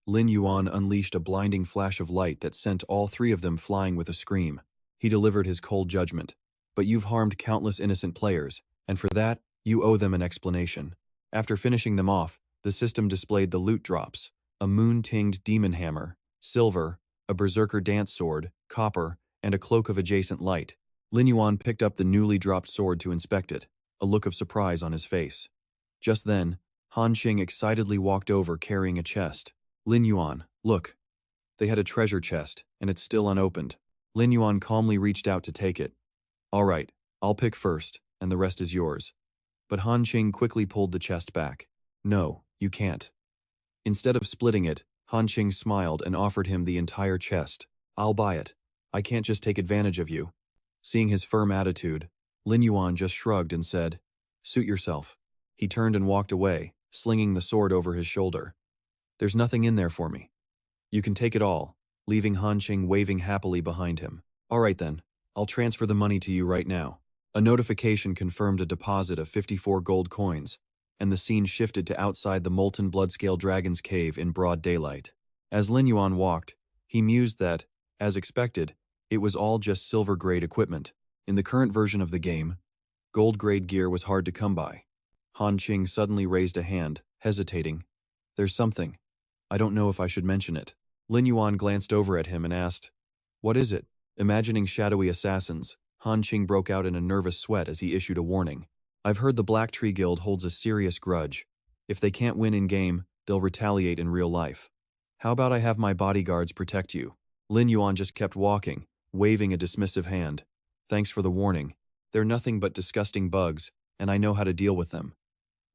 Lin Yuan unleashed a blinding flash of light that sent all three of them flying with a scream. He delivered his cold judgment. "But you've harmed countless innocent players, and for that, you owe them an explanation." After finishing them off, the system displayed the loot drops: a moon-tinged demon hammer, silver, a berserker dance sword, copper, and a cloak of adjacent light. Lin Yuan picked up the newly dropped sword to inspect it, a look of surprise on his face. Just then, Han Qing excitedly walked over carrying a chest. "Lin Yuan, look." They had a treasure chest, and it's still unopened. Lin Yuan calmly reached out to take it. "All right, I'll pick first, and the rest is yours." But Han Qing quickly pulled the chest back. "No, you can't." Instead of splitting it, Han Qing smiled and offered him the entire chest. "I'll buy it. I can't just take advantage of you." Seeing his firm attitude, Lin Yuan just shrugged and said, "Suit yourself." He turned and walked away, slinging the sword over his shoulder. "There's nothing in there for me. You can take it all," leaving Han Qing waving happily behind him. "All right then, I'll transfer the money to you right now." A notification confirmed a deposit of 54 gold coins, and the scene shifted to outside the molten bloodscale dragon's cave in broad daylight. As Lin Yuan walked, he mused that, as expected, it was all just silver-grade equipment. In the current version of the game, gold-grade gear was hard to come by. Han Qing suddenly raised a hand, hesitating. "There's something. I don't know if I should mention it." Lin Yuan glanced over at him and asked, "What is it?" Imagining shadowy assassins, Han Qing broke out in a nervous sweat as he issued a warning. "I've heard the Black Tree Guild holds a serious grudge. If they can't win in-game, they'll retaliate in real life. How about I have my bodyguards protect you?" Lin Yuan just kept walking, waving a dismissive hand. Thanks for the warning. They're nothing but disgusting bugs, and I know how to deal with them.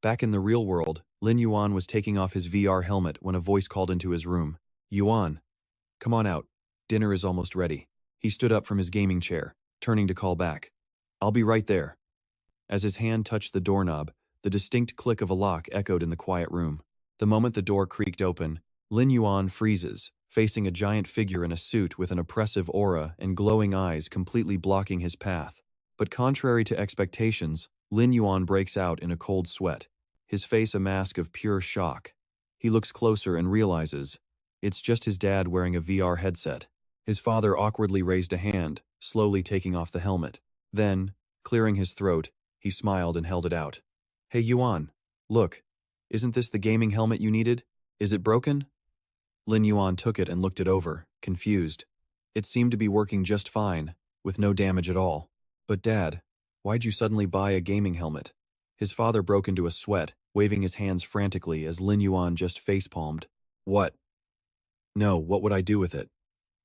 Back in the real world, Lin Yuan was taking off his VR helmet when a voice called into his room. Yuan, come on out. Dinner is almost ready. He stood up from his gaming chair, turning to call back. I'll be right there. As his hand touched the doorknob, the distinct click of a lock echoed in the quiet room. The moment the door creaked open, Lin Yuan freezes, facing a giant figure in a suit with an oppressive aura and glowing eyes completely blocking his path. But contrary to expectations, Lin Yuan breaks out in a cold sweat, his face a mask of pure shock. He looks closer and realizes it's just his dad wearing a VR headset. His father awkwardly raised a hand, slowly taking off the helmet. Then, clearing his throat, he smiled and held it out. Hey Yuan, look, isn't this the gaming helmet you needed? Is it broken? Lin Yuan took it and looked it over, confused. It seemed to be working just fine, with no damage at all. But Dad, why'd you suddenly buy a gaming helmet? His father broke into a sweat, waving his hands frantically as Lin Yuan just facepalmed. What? No, what would I do with it?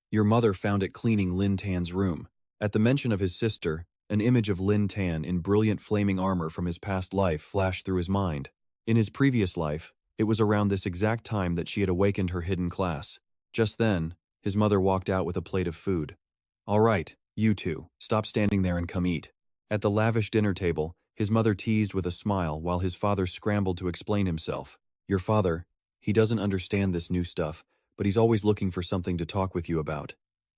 Your mother found it cleaning Lin Tan's room. At the mention of his sister, an image of Lin Tan in brilliant flaming armor from his past life flashed through his mind. In his previous life, it was around this exact time that she had awakened her hidden class. Just then, his mother walked out with a plate of food. All right, you two, stop standing there and come eat. At the lavish dinner table, his mother teased with a smile while his father scrambled to explain himself. Your father, he doesn't understand this new stuff, but he's always looking for something to talk with you about.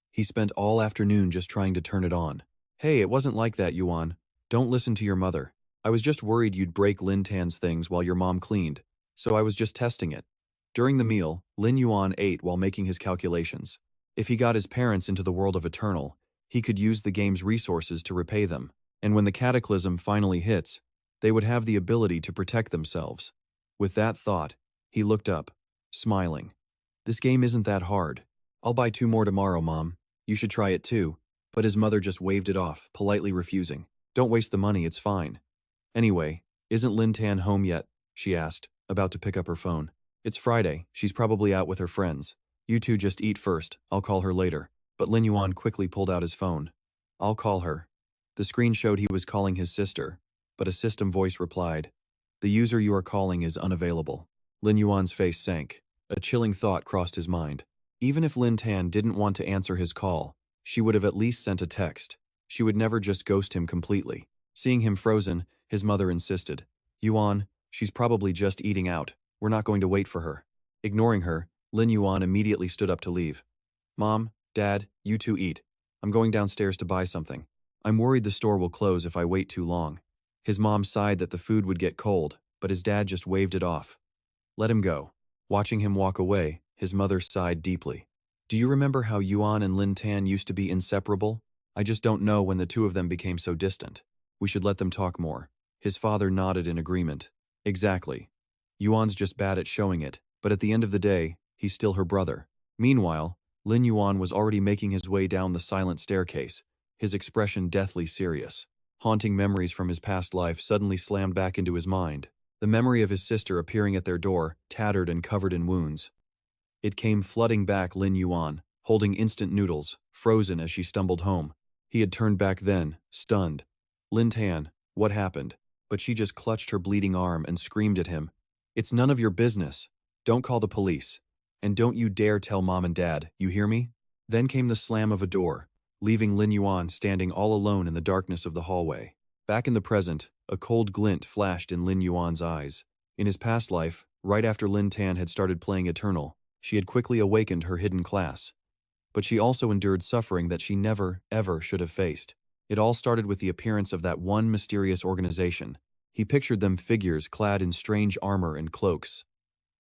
He spent all afternoon just trying to turn it on. Hey, it wasn't like that, Yuan. Don't listen to your mother. I was just worried you'd break Lin Tan's things while your mom cleaned, so I was just testing it. During the meal, Lin Yuan ate while making his calculations. If he got his parents into the world of Eternal, he could use the game's resources to repay them, and when the cataclysm finally hits, they would have the ability to protect themselves. With that thought, he looked up, smiling. This game isn't that hard. I'll buy 2 more tomorrow, Mom. You should try it too. But his mother just waved it off, politely refusing. Don't waste the money, it's fine. Anyway, isn't Lin Tan home yet? She asked, about to pick up her phone. It's Friday, she's probably out with her friends. You two just eat first, I'll call her later. But Lin Yuan quickly pulled out his phone. I'll call her. The screen showed he was calling his sister, but a system voice replied, The user you are calling is unavailable. Lin Yuan's face sank. A chilling thought crossed his mind. Even if Lin Tan didn't want to answer his call, she would have at least sent a text. She would never just ghost him completely. Seeing him frozen, his mother insisted. Yuan, she's probably just eating out. We're not going to wait for her. Ignoring her, Lin Yuan immediately stood up to leave. Mom, Dad, you two eat. I'm going downstairs to buy something. I'm worried the store will close if I wait too long. His mom sighed that the food would get cold, but his dad just waved it off. Let him go. Watching him walk away, his mother sighed deeply. Do you remember how Yuan and Lin Tan used to be inseparable? I just don't know when the two of them became so distant. We should let them talk more. His father nodded in agreement. Exactly. Yuan's just bad at showing it, but at the end of the day, he's still her brother. Meanwhile, Lin Yuan was already making his way down the silent staircase, his expression deathly serious. Haunting memories from his past life suddenly slammed back into his mind. The memory of his sister appearing at their door, tattered and covered in wounds. It came flooding back Lin Yuan, holding instant noodles, frozen as she stumbled home. He had turned back then, stunned. Lin Tan, what happened? But she just clutched her bleeding arm and screamed at him. It's none of your business. Don't call the police. And don't you dare tell Mom and Dad, you hear me? Then came the slam of a door, leaving Lin Yuan standing all alone in the darkness of the hallway. Back in the present, a cold glint flashed in Lin Yuan's eyes. In his past life, right after Lin Tan had started playing Eternal, she had quickly awakened her hidden class. But she also endured suffering that she never, ever should have faced. It all started with the appearance of that one mysterious organization. He pictured them figures clad in strange armor and cloaks.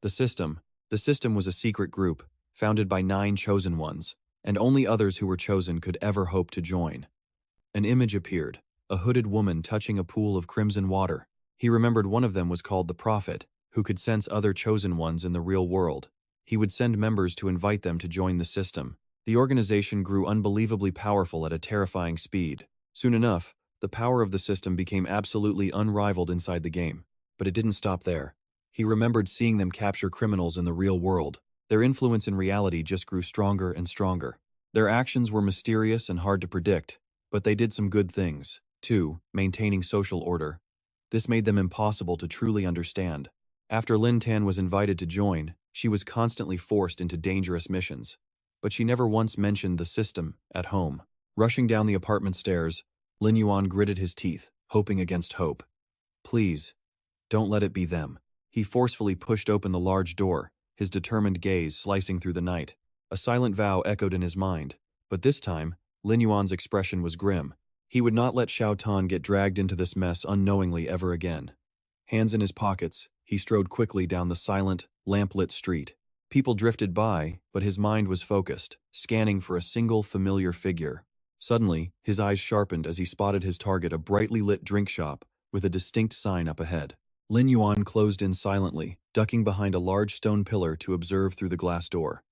The system was a secret group, founded by 9 chosen ones, and only others who were chosen could ever hope to join. An image appeared, a hooded woman touching a pool of crimson water. He remembered one of them was called the Prophet, who could sense other chosen ones in the real world. He would send members to invite them to join the system. The organization grew unbelievably powerful at a terrifying speed. Soon enough, the power of the system became absolutely unrivaled inside the game. But it didn't stop there. He remembered seeing them capture criminals in the real world. Their influence in reality just grew stronger and stronger. Their actions were mysterious and hard to predict, but they did some good things, too, maintaining social order. This made them impossible to truly understand. After Lin Tan was invited to join, she was constantly forced into dangerous missions. But she never once mentioned the system at home. Rushing down the apartment stairs, Lin Yuan gritted his teeth, hoping against hope. Please, don't let it be them. He forcefully pushed open the large door, his determined gaze slicing through the night. A silent vow echoed in his mind, but this time, Lin Yuan's expression was grim. He would not let Xiao Tan get dragged into this mess unknowingly ever again. Hands in his pockets, he strode quickly down the silent, lamp-lit street. People drifted by, but his mind was focused, scanning for a single familiar figure. Suddenly, his eyes sharpened as he spotted his target, a brightly lit drink shop, with a distinct sign up ahead. Lin Yuan closed in silently, ducking behind a large stone pillar to observe through the glass door.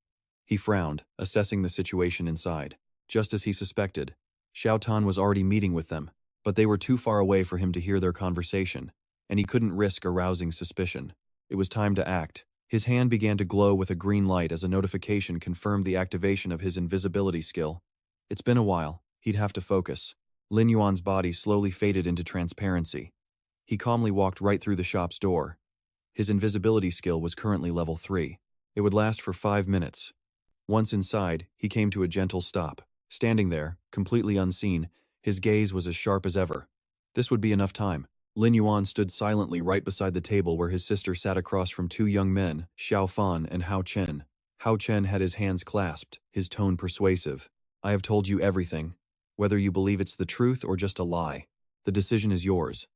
He frowned, assessing the situation inside. Just as he suspected, Xiao Tan was already meeting with them, but they were too far away for him to hear their conversation, and he couldn't risk arousing suspicion. It was time to act. His hand began to glow with a green light as a notification confirmed the activation of his invisibility skill. It's been a while. He'd have to focus. Lin Yuan's body slowly faded into transparency. He calmly walked right through the shop's door. His invisibility skill was currently level 3. It would last for 5 minutes. Once inside, he came to a gentle stop. Standing there, completely unseen, his gaze was as sharp as ever. This would be enough time. Lin Yuan stood silently right beside the table where his sister sat across from 2 young men, Xiao Fan and Hao Chen. Hao Chen had his hands clasped, his tone persuasive. I have told you everything. Whether you believe it's the truth or just a lie, the decision is yours.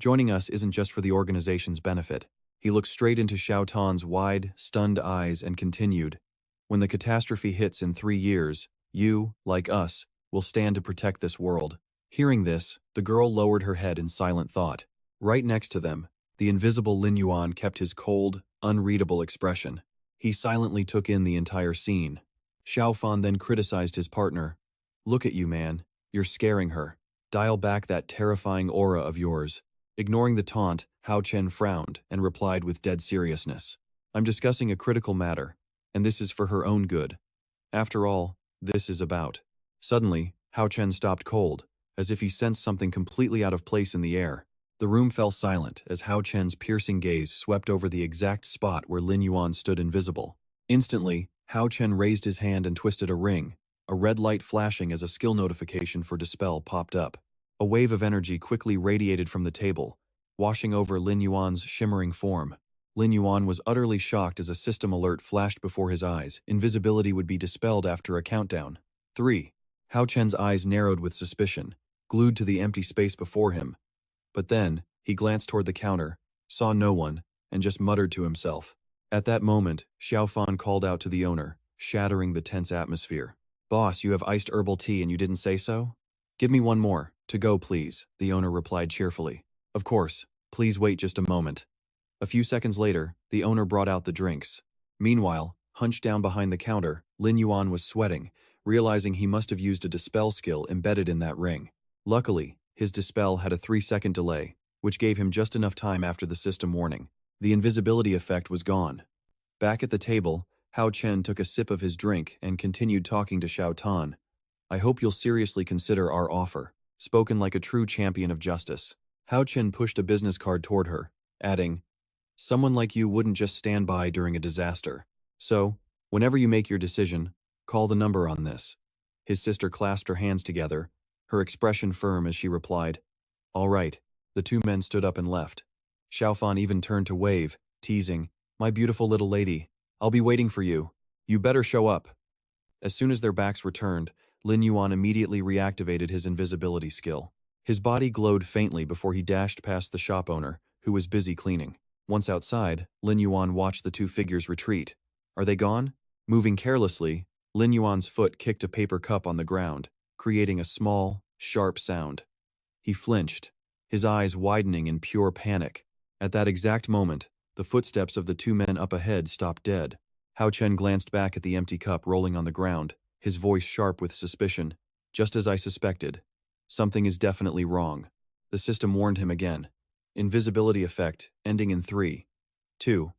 Joining us isn't just for the organization's benefit. He looked straight into Xiao Tan's wide, stunned eyes and continued. When the catastrophe hits in 3 years, you, like us, will stand to protect this world. Hearing this, the girl lowered her head in silent thought. Right next to them, the invisible Lin Yuan kept his cold, unreadable expression. He silently took in the entire scene. Xiao Fan then criticized his partner. Look at you, man. You're scaring her. Dial back that terrifying aura of yours. Ignoring the taunt, Hao Chen frowned and replied with dead seriousness. I'm discussing a critical matter, and this is for her own good. After all, this is about. Suddenly, Hao Chen stopped cold, as if he sensed something completely out of place in the air. The room fell silent as Hao Chen's piercing gaze swept over the exact spot where Lin Yuan stood invisible. Instantly, Hao Chen raised his hand and twisted a ring. A red light flashing as a skill notification for Dispel popped up. A wave of energy quickly radiated from the table, washing over Lin Yuan's shimmering form. Lin Yuan was utterly shocked as a system alert flashed before his eyes. Invisibility would be dispelled after a countdown. 3. Hao Chen's eyes narrowed with suspicion, glued to the empty space before him. But then, he glanced toward the counter, saw no one, and just muttered to himself. At that moment, Xiao Fan called out to the owner, shattering the tense atmosphere. Boss, you have iced herbal tea and you didn't say so? Give me one more, to go please, the owner replied cheerfully. Of course, please wait just a moment. A few seconds later, the owner brought out the drinks. Meanwhile, hunched down behind the counter, Lin Yuan was sweating, realizing he must have used a dispel skill embedded in that ring. Luckily, his dispel had a 3-second delay, which gave him just enough time after the system warning. The invisibility effect was gone. Back at the table, Hao Chen took a sip of his drink and continued talking to Xiao Tan. I hope you'll seriously consider our offer, spoken like a true champion of justice. Hao Chen pushed a business card toward her, adding, someone like you wouldn't just stand by during a disaster. So, whenever you make your decision, call the number on this. His sister clasped her hands together, her expression firm as she replied, all right. The 2 men stood up and left. Xiao Fan even turned to wave, teasing, my beautiful little lady, I'll be waiting for you. You better show up. As soon as their backs were turned, Lin Yuan immediately reactivated his invisibility skill. His body glowed faintly before he dashed past the shop owner, who was busy cleaning. Once outside, Lin Yuan watched the 2 figures retreat. Are they gone? Moving carelessly, Lin Yuan's foot kicked a paper cup on the ground, creating a small, sharp sound. He flinched, his eyes widening in pure panic. At that exact moment, the footsteps of the 2 men up ahead stopped dead. Hao Chen glanced back at the empty cup rolling on the ground, his voice sharp with suspicion. Just as I suspected. Something is definitely wrong. The system warned him again. Invisibility effect, ending in 3, 2,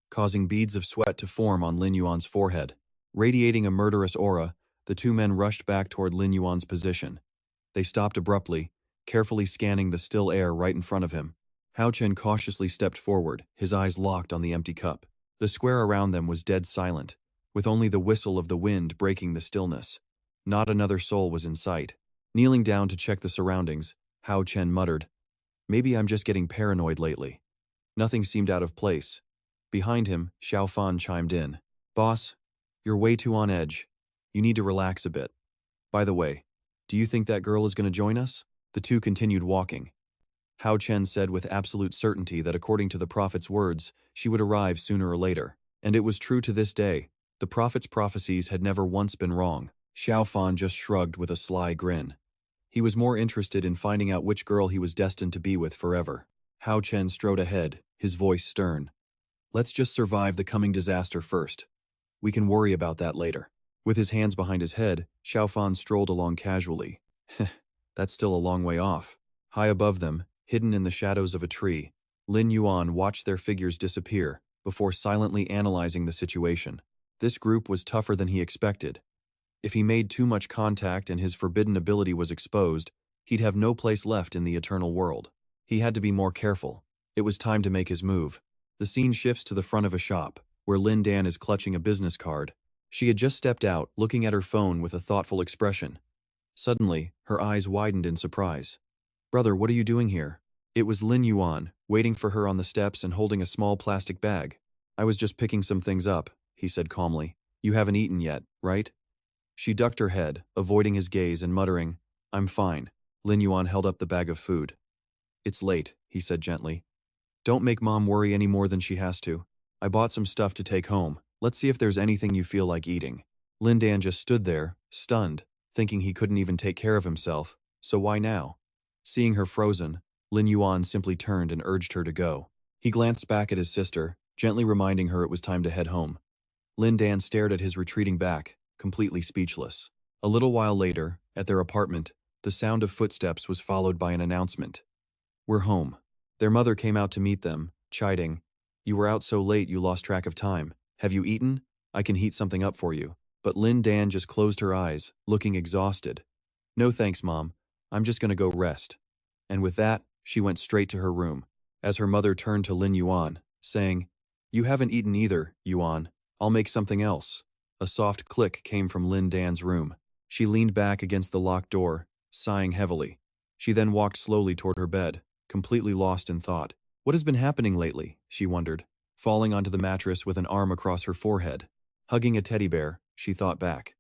causing beads of sweat to form on Lin Yuan's forehead. Radiating a murderous aura, the The two men rushed back toward Lin Yuan's position. They stopped abruptly, carefully scanning the still air right in front of him. Hao Chen cautiously stepped forward, his eyes locked on the empty cup. The square around them was dead silent, with only the whistle of the wind breaking the stillness. Not another soul was in sight. Kneeling down to check the surroundings, Hao Chen muttered, "Maybe I'm just getting paranoid lately." Nothing seemed out of place. Behind him, Xiao Fan chimed in. "Boss, you're way too on edge. You need to relax a bit. By the way, do you think that girl is going to join us?" The two continued walking. Hao Chen said with absolute certainty that according to the prophet's words, she would arrive sooner or later. And it was true to this day. The prophet's prophecies had never once been wrong. Xiao Fan just shrugged with a sly grin. He was more interested in finding out which girl he was destined to be with forever. Hao Chen strode ahead, his voice stern. "Let's just survive the coming disaster first. We can worry about that later." With his hands behind his head, Xiao Fan strolled along casually. That's still a long way off. High above them, hidden in the shadows of a tree, Lin Yuan watched their figures disappear before silently analyzing the situation. This group was tougher than he expected. If he made too much contact and his forbidden ability was exposed, he'd have no place left in the eternal world. He had to be more careful. It was time to make his move. The scene shifts to the front of a shop, where Lin Dan is clutching a business card. She had just stepped out, looking at her phone with a thoughtful expression. Suddenly, her eyes widened in surprise. "Brother, what are you doing here?" It was Lin Yuan, waiting for her on the steps and holding a small plastic bag. "I was just picking some things up," he said calmly. "You haven't eaten yet, right?" She ducked her head, avoiding his gaze and muttering, "I'm fine." Lin Yuan held up the bag of food. "It's late," he said gently. "Don't make Mom worry any more than she has to. I bought some stuff to take home. Let's see if there's anything you feel like eating." Lin Dan just stood there, stunned, thinking he couldn't even take care of himself, so why now? Seeing her frozen, Lin Yuan simply turned and urged her to go. He glanced back at his sister, gently reminding her it was time to head home. Lin Dan stared at his retreating back, completely speechless. A little while later, at their apartment, the sound of footsteps was followed by an announcement. "We're home." Their mother came out to meet them, chiding, "You were out so late you lost track of time. Have you eaten? I can heat something up for you." But Lin Dan just closed her eyes, looking exhausted. "No thanks, Mom. I'm just gonna go rest." And with that, she went straight to her room, as her mother turned to Lin Yuan, saying, "You haven't eaten either, Yuan. I'll make something else." A soft click came from Lin Dan's room. She leaned back against the locked door, sighing heavily. She then walked slowly toward her bed, completely lost in thought. What has been happening lately, she wondered, falling onto the mattress with an arm across her forehead. Hugging a teddy bear, she thought back.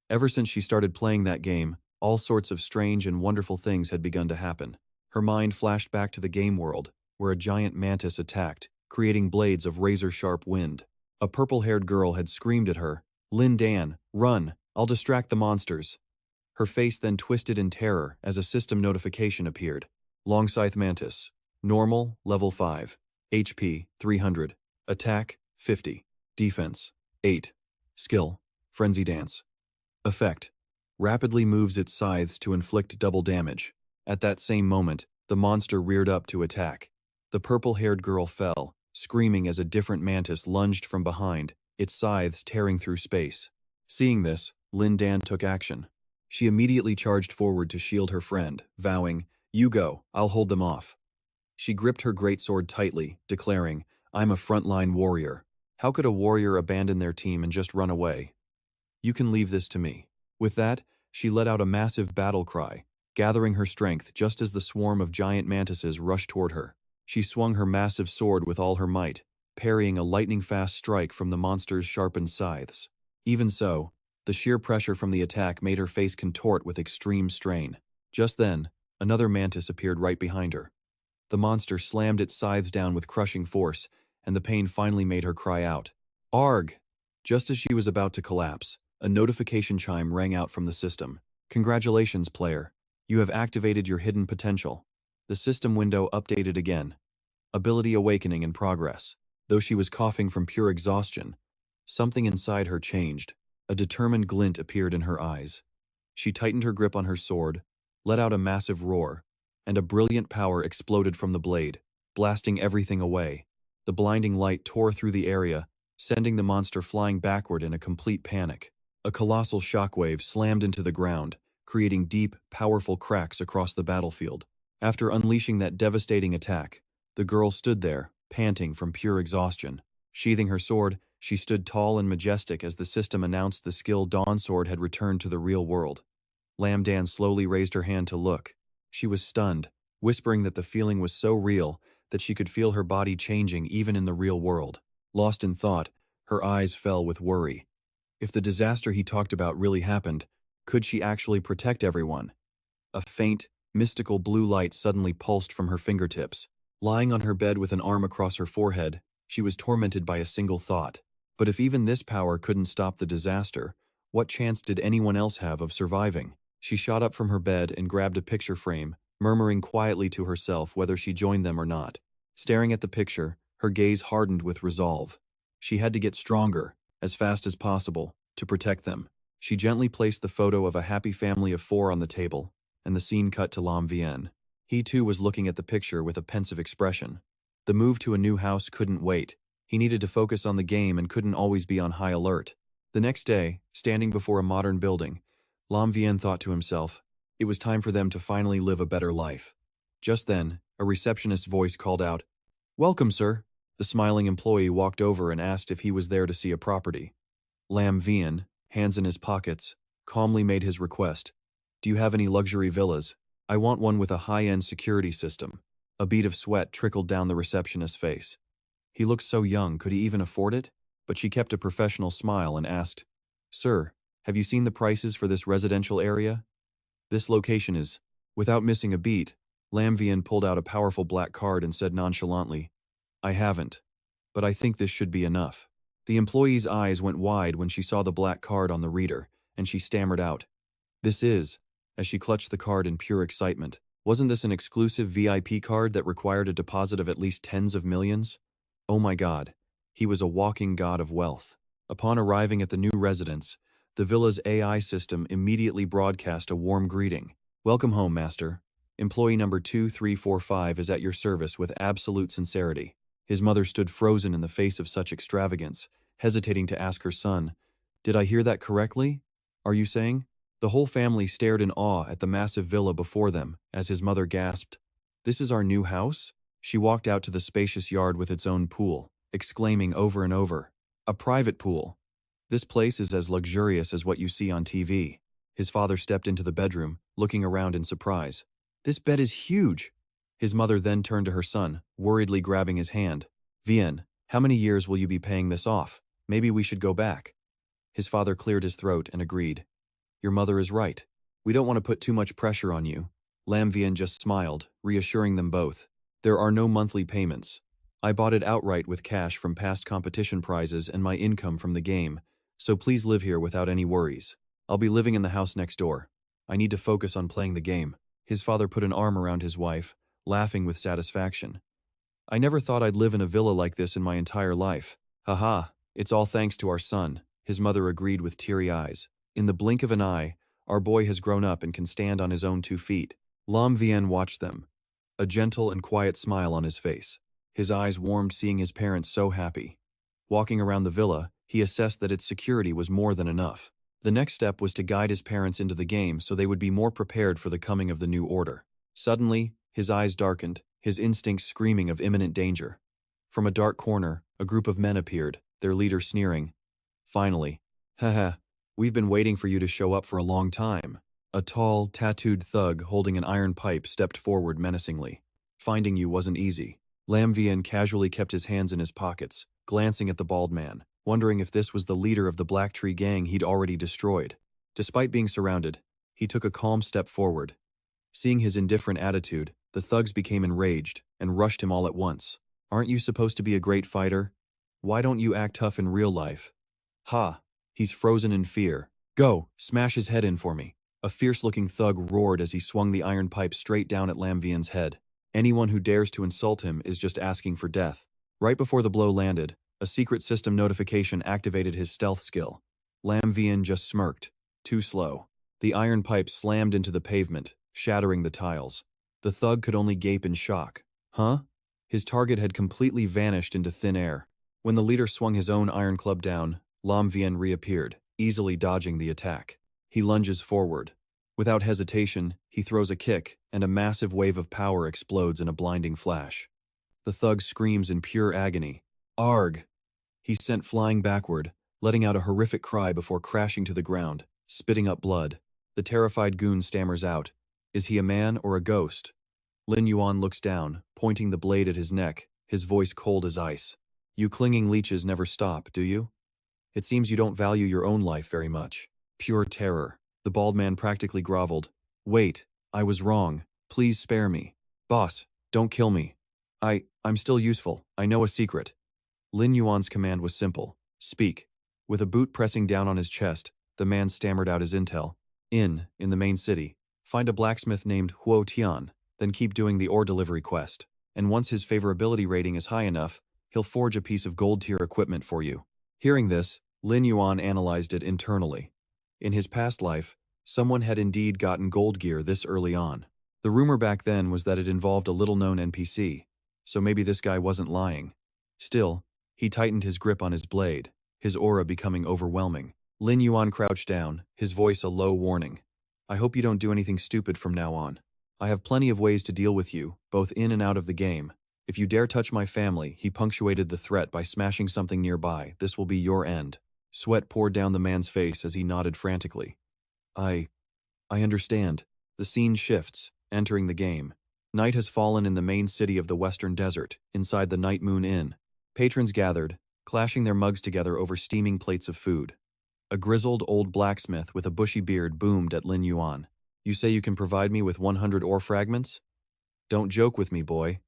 Ever since she started playing that game, all sorts of strange and wonderful things had begun to happen. Her mind flashed back to the game world, where a giant mantis attacked, creating blades of razor-sharp wind. A purple-haired girl had screamed at her, "Lin Dan, run! I'll distract the monsters." Her face then twisted in terror as a system notification appeared. Longscythe Mantis. Normal, level 5. HP, 300. Attack, 50. Defense, 8. Skill, Frenzy Dance. Effect. Rapidly moves its scythes to inflict double damage. At that same moment, the monster reared up to attack. The purple-haired girl fell, screaming as a different mantis lunged from behind, its scythes tearing through space. Seeing this, Lin Dan took action. She immediately charged forward to shield her friend, vowing, "You go, I'll hold them off." She gripped her greatsword tightly, declaring, "I'm a frontline warrior. How could a warrior abandon their team and just run away? You can leave this to me." With that, she let out a massive battle cry, gathering her strength just as the swarm of giant mantises rushed toward her. She swung her massive sword with all her might, parrying a lightning-fast strike from the monster's sharpened scythes. Even so, the sheer pressure from the attack made her face contort with extreme strain. Just then, another mantis appeared right behind her. The monster slammed its scythes down with crushing force, and the pain finally made her cry out, "Arg!" Just as she was about to collapse, a notification chime rang out from the system. "Congratulations, player. You have activated your hidden potential." The system window updated again. Ability awakening in progress. Though she was coughing from pure exhaustion, something inside her changed. A determined glint appeared in her eyes. She tightened her grip on her sword, let out a massive roar, and a brilliant power exploded from the blade, blasting everything away. The blinding light tore through the area, sending the monster flying backward in a complete panic. A colossal shockwave slammed into the ground, creating deep, powerful cracks across the battlefield. After unleashing that devastating attack, the girl stood there, panting from pure exhaustion. Sheathing her sword, she stood tall and majestic as the system announced the skill Dawn Sword had returned to the real world. Lam Dan slowly raised her hand to look. She was stunned, whispering that the feeling was so real that she could feel her body changing even in the real world. Lost in thought, her eyes fell with worry. If the disaster he talked about really happened, could she actually protect everyone? A faint, mystical blue light suddenly pulsed from her fingertips. Lying on her bed with an arm across her forehead, she was tormented by a single thought. But if even this power couldn't stop the disaster, what chance did anyone else have of surviving? She shot up from her bed and grabbed a picture frame, murmuring quietly to herself whether she joined them or not. Staring at the picture, her gaze hardened with resolve. She had to get stronger, as fast as possible, to protect them. She gently placed the photo of a happy family of 4 on the table, and the scene cut to Lam Vien. He too was looking at the picture with a pensive expression. The move to a new house couldn't wait. He needed to focus on the game and couldn't always be on high alert. The next day, standing before a modern building, Lam Vien thought to himself, it was time for them to finally live a better life. Just then, a receptionist's voice called out, "Welcome, sir." The smiling employee walked over and asked if he was there to see a property. Lam Vien, hands in his pockets, calmly made his request. "Do you have any luxury villas? I want one with a high-end security system." A bead of sweat trickled down the receptionist's face. He looked so young, could he even afford it? But she kept a professional smile and asked, "Sir, have you seen the prices for this residential area? This location is..." Without missing a beat, Lam Vien pulled out a powerful black card and said nonchalantly, "I haven't, but I think this should be enough." The employee's eyes went wide when she saw the black card on the reader, and she stammered out, "This is," as she clutched the card in pure excitement. Wasn't this an exclusive VIP card that required a deposit of at least tens of millions? Oh my God, he was a walking god of wealth. Upon arriving at the new residence, the villa's AI system immediately broadcast a warm greeting. "Welcome home, master. Employee number 2345 is at your service with absolute sincerity." His mother stood frozen in the face of such extravagance, hesitating to ask her son, "Did I hear that correctly? Are you saying?" The whole family stared in awe at the massive villa before them as his mother gasped, "This is our new house?" She walked out to the spacious yard with its own pool, exclaiming over and over, "A private pool. This place is as luxurious as what you see on TV." His father stepped into the bedroom, looking around in surprise. "This bed is huge." His mother then turned to her son, worriedly grabbing his hand. "Vien, how many years will you be paying this off? Maybe we should go back." His father cleared his throat and agreed. "Your mother is right. We don't want to put too much pressure on you." Lam Vien just smiled, reassuring them both. "There are no monthly payments. I bought it outright with cash from past competition prizes and my income from the game, so please live here without any worries. I'll be living in the house next door. I need to focus on playing the game." His father put an arm around his wife, laughing with satisfaction. "I never thought I'd live in a villa like this in my entire life. Haha, it's all thanks to our son," his mother agreed with teary eyes. "In the blink of an eye, our boy has grown up and can stand on his own 2 feet. Lam Vien watched them, a gentle and quiet smile on his face. His eyes warmed seeing his parents so happy. Walking around the villa, he assessed that its security was more than enough. The next step was to guide his parents into the game so they would be more prepared for the coming of the new order. Suddenly, his eyes darkened, his instincts screaming of imminent danger. From a dark corner, a group of men appeared, their leader sneering. "Finally. Haha, we've been waiting for you to show up for a long time." A tall, tattooed thug holding an iron pipe stepped forward menacingly. "Finding you wasn't easy." Lam Vien casually kept his hands in his pockets, glancing at the bald man, wondering if this was the leader of the Black Tree gang he'd already destroyed. Despite being surrounded, he took a calm step forward. Seeing his indifferent attitude, the thugs became enraged and rushed him all at once. "Aren't you supposed to be a great fighter? Why don't you act tough in real life?" "Ha! He's frozen in fear. Go, smash his head in for me." A fierce-looking thug roared as he swung the iron pipe straight down at Lam Vien's head. "Anyone who dares to insult him is just asking for death." Right before the blow landed, a secret system notification activated his stealth skill. Lam Vien just smirked. Too slow. The iron pipe slammed into the pavement, shattering the tiles. The thug could only gape in shock. Huh? His target had completely vanished into thin air. When the leader swung his own iron club down, Lam Vien reappeared. easily dodging the attack. He lunges forward. Without hesitation, he throws a kick, and a massive wave of power explodes in a blinding flash. The thug screams in pure agony. Arg! He's sent flying backward, letting out a horrific cry before crashing to the ground, spitting up blood. The terrified goon stammers out. Is he a man or a ghost? Lin Yuan looks down, pointing the blade at his neck, his voice cold as ice. You clinging leeches never stop, do you? It seems you don't value your own life very much. Pure terror. The bald man practically groveled. Wait, I was wrong. Please spare me. Boss, don't kill me. I'm still useful. I know a secret. Lin Yuan's command was simple. Speak. With a boot pressing down on his chest, the man stammered out his intel. In the main city. Find a blacksmith named Huo Tian, then keep doing the ore delivery quest. And once his favorability rating is high enough, he'll forge a piece of gold-tier equipment for you. Hearing this, Lin Yuan analyzed it internally. In his past life, someone had indeed gotten gold gear this early on. The rumor back then was that it involved a little-known NPC, so maybe this guy wasn't lying. Still, he tightened his grip on his blade, his aura becoming overwhelming. Lin Yuan crouched down, his voice a low warning. I hope you don't do anything stupid from now on. I have plenty of ways to deal with you, both in and out of the game. If you dare touch my family, he punctuated the threat by smashing something nearby. This will be your end. Sweat poured down the man's face as he nodded frantically. I understand. The scene shifts, entering the game. Night has fallen in the main city of the Western Desert, inside the Night Moon Inn. Patrons gathered, clashing their mugs together over steaming plates of food. A grizzled old blacksmith with a bushy beard boomed at Lin Yuan. You say you can provide me with 100 ore fragments? Don't joke with me, boy.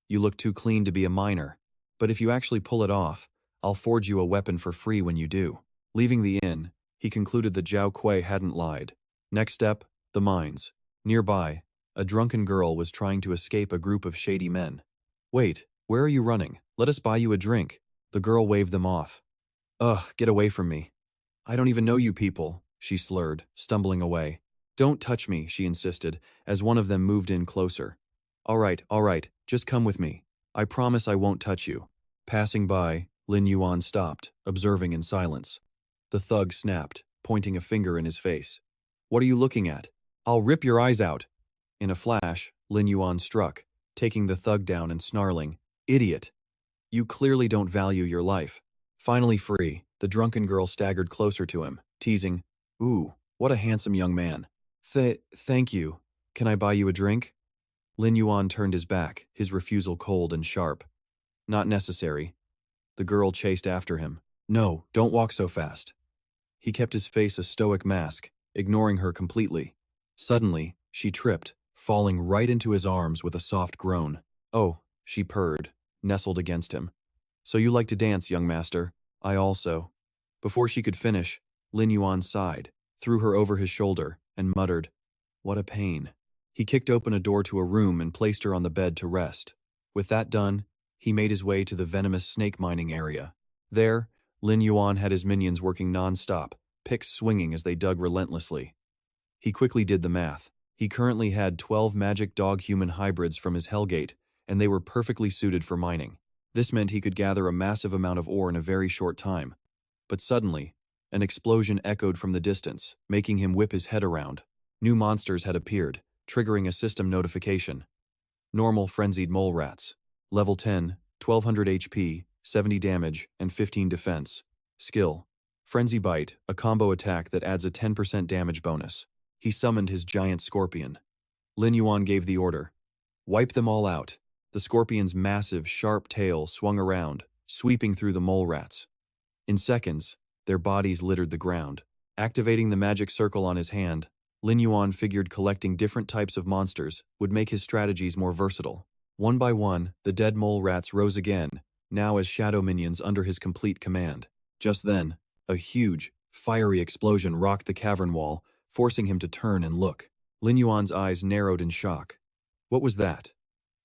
You look too clean to be a miner. But if you actually pull it off, I'll forge you a weapon for free when you do. Leaving the inn, he concluded that Zhao Kuei hadn't lied. Next step, the mines. Nearby, a drunken girl was trying to escape a group of shady men. Wait, where are you running? Let us buy you a drink. The girl waved them off. Ugh, get away from me. I don't even know you people, she slurred, stumbling away. Don't touch me, she insisted, as one of them moved in closer. All right, just come with me. I promise I won't touch you. Passing by, Lin Yuan stopped, observing in silence. The thug snapped, pointing a finger in his face. What are you looking at? I'll rip your eyes out. In a flash, Lin Yuan struck, taking the thug down and snarling, Idiot! You clearly don't value your life. Finally free, the drunken girl staggered closer to him, teasing, Ooh, what a handsome young man. Thank you. Can I buy you a drink? Lin Yuan turned his back, his refusal cold and sharp. Not necessary. The girl chased after him. No, don't walk so fast. He kept his face a stoic mask, ignoring her completely. Suddenly, she tripped, falling right into his arms with a soft groan. Oh, she purred, nestled against him. So you like to dance, young master? I also. Before she could finish, Lin Yuan sighed, threw her over his shoulder, and muttered, What a pain. He kicked open a door to a room and placed her on the bed to rest. With that done, he made his way to the venomous snake mining area. There, Lin Yuan had his minions working non-stop, picks swinging as they dug relentlessly. He quickly did the math. He currently had 12 magic dog-human hybrids from his Hellgate, and they were perfectly suited for mining. This meant he could gather a massive amount of ore in a very short time. But suddenly, an explosion echoed from the distance, making him whip his head around. New monsters had appeared, triggering a system notification. Normal frenzied mole rats. Level 10, 1200 HP, 70 damage, and 15 defense. Skill. Frenzy Bite, a combo attack that adds a 10% damage bonus. He summoned his giant scorpion. Lin Yuan gave the order. Wipe them all out. The scorpion's massive, sharp tail swung around, sweeping through the mole rats. In seconds, their bodies littered the ground. Activating the magic circle on his hand, Lin Yuan figured collecting different types of monsters would make his strategies more versatile. One by one, the dead mole rats rose again, now as shadow minions under his complete command. Just then, a huge, fiery explosion rocked the cavern wall, forcing him to turn and look. Lin Yuan's eyes narrowed in shock. What was that?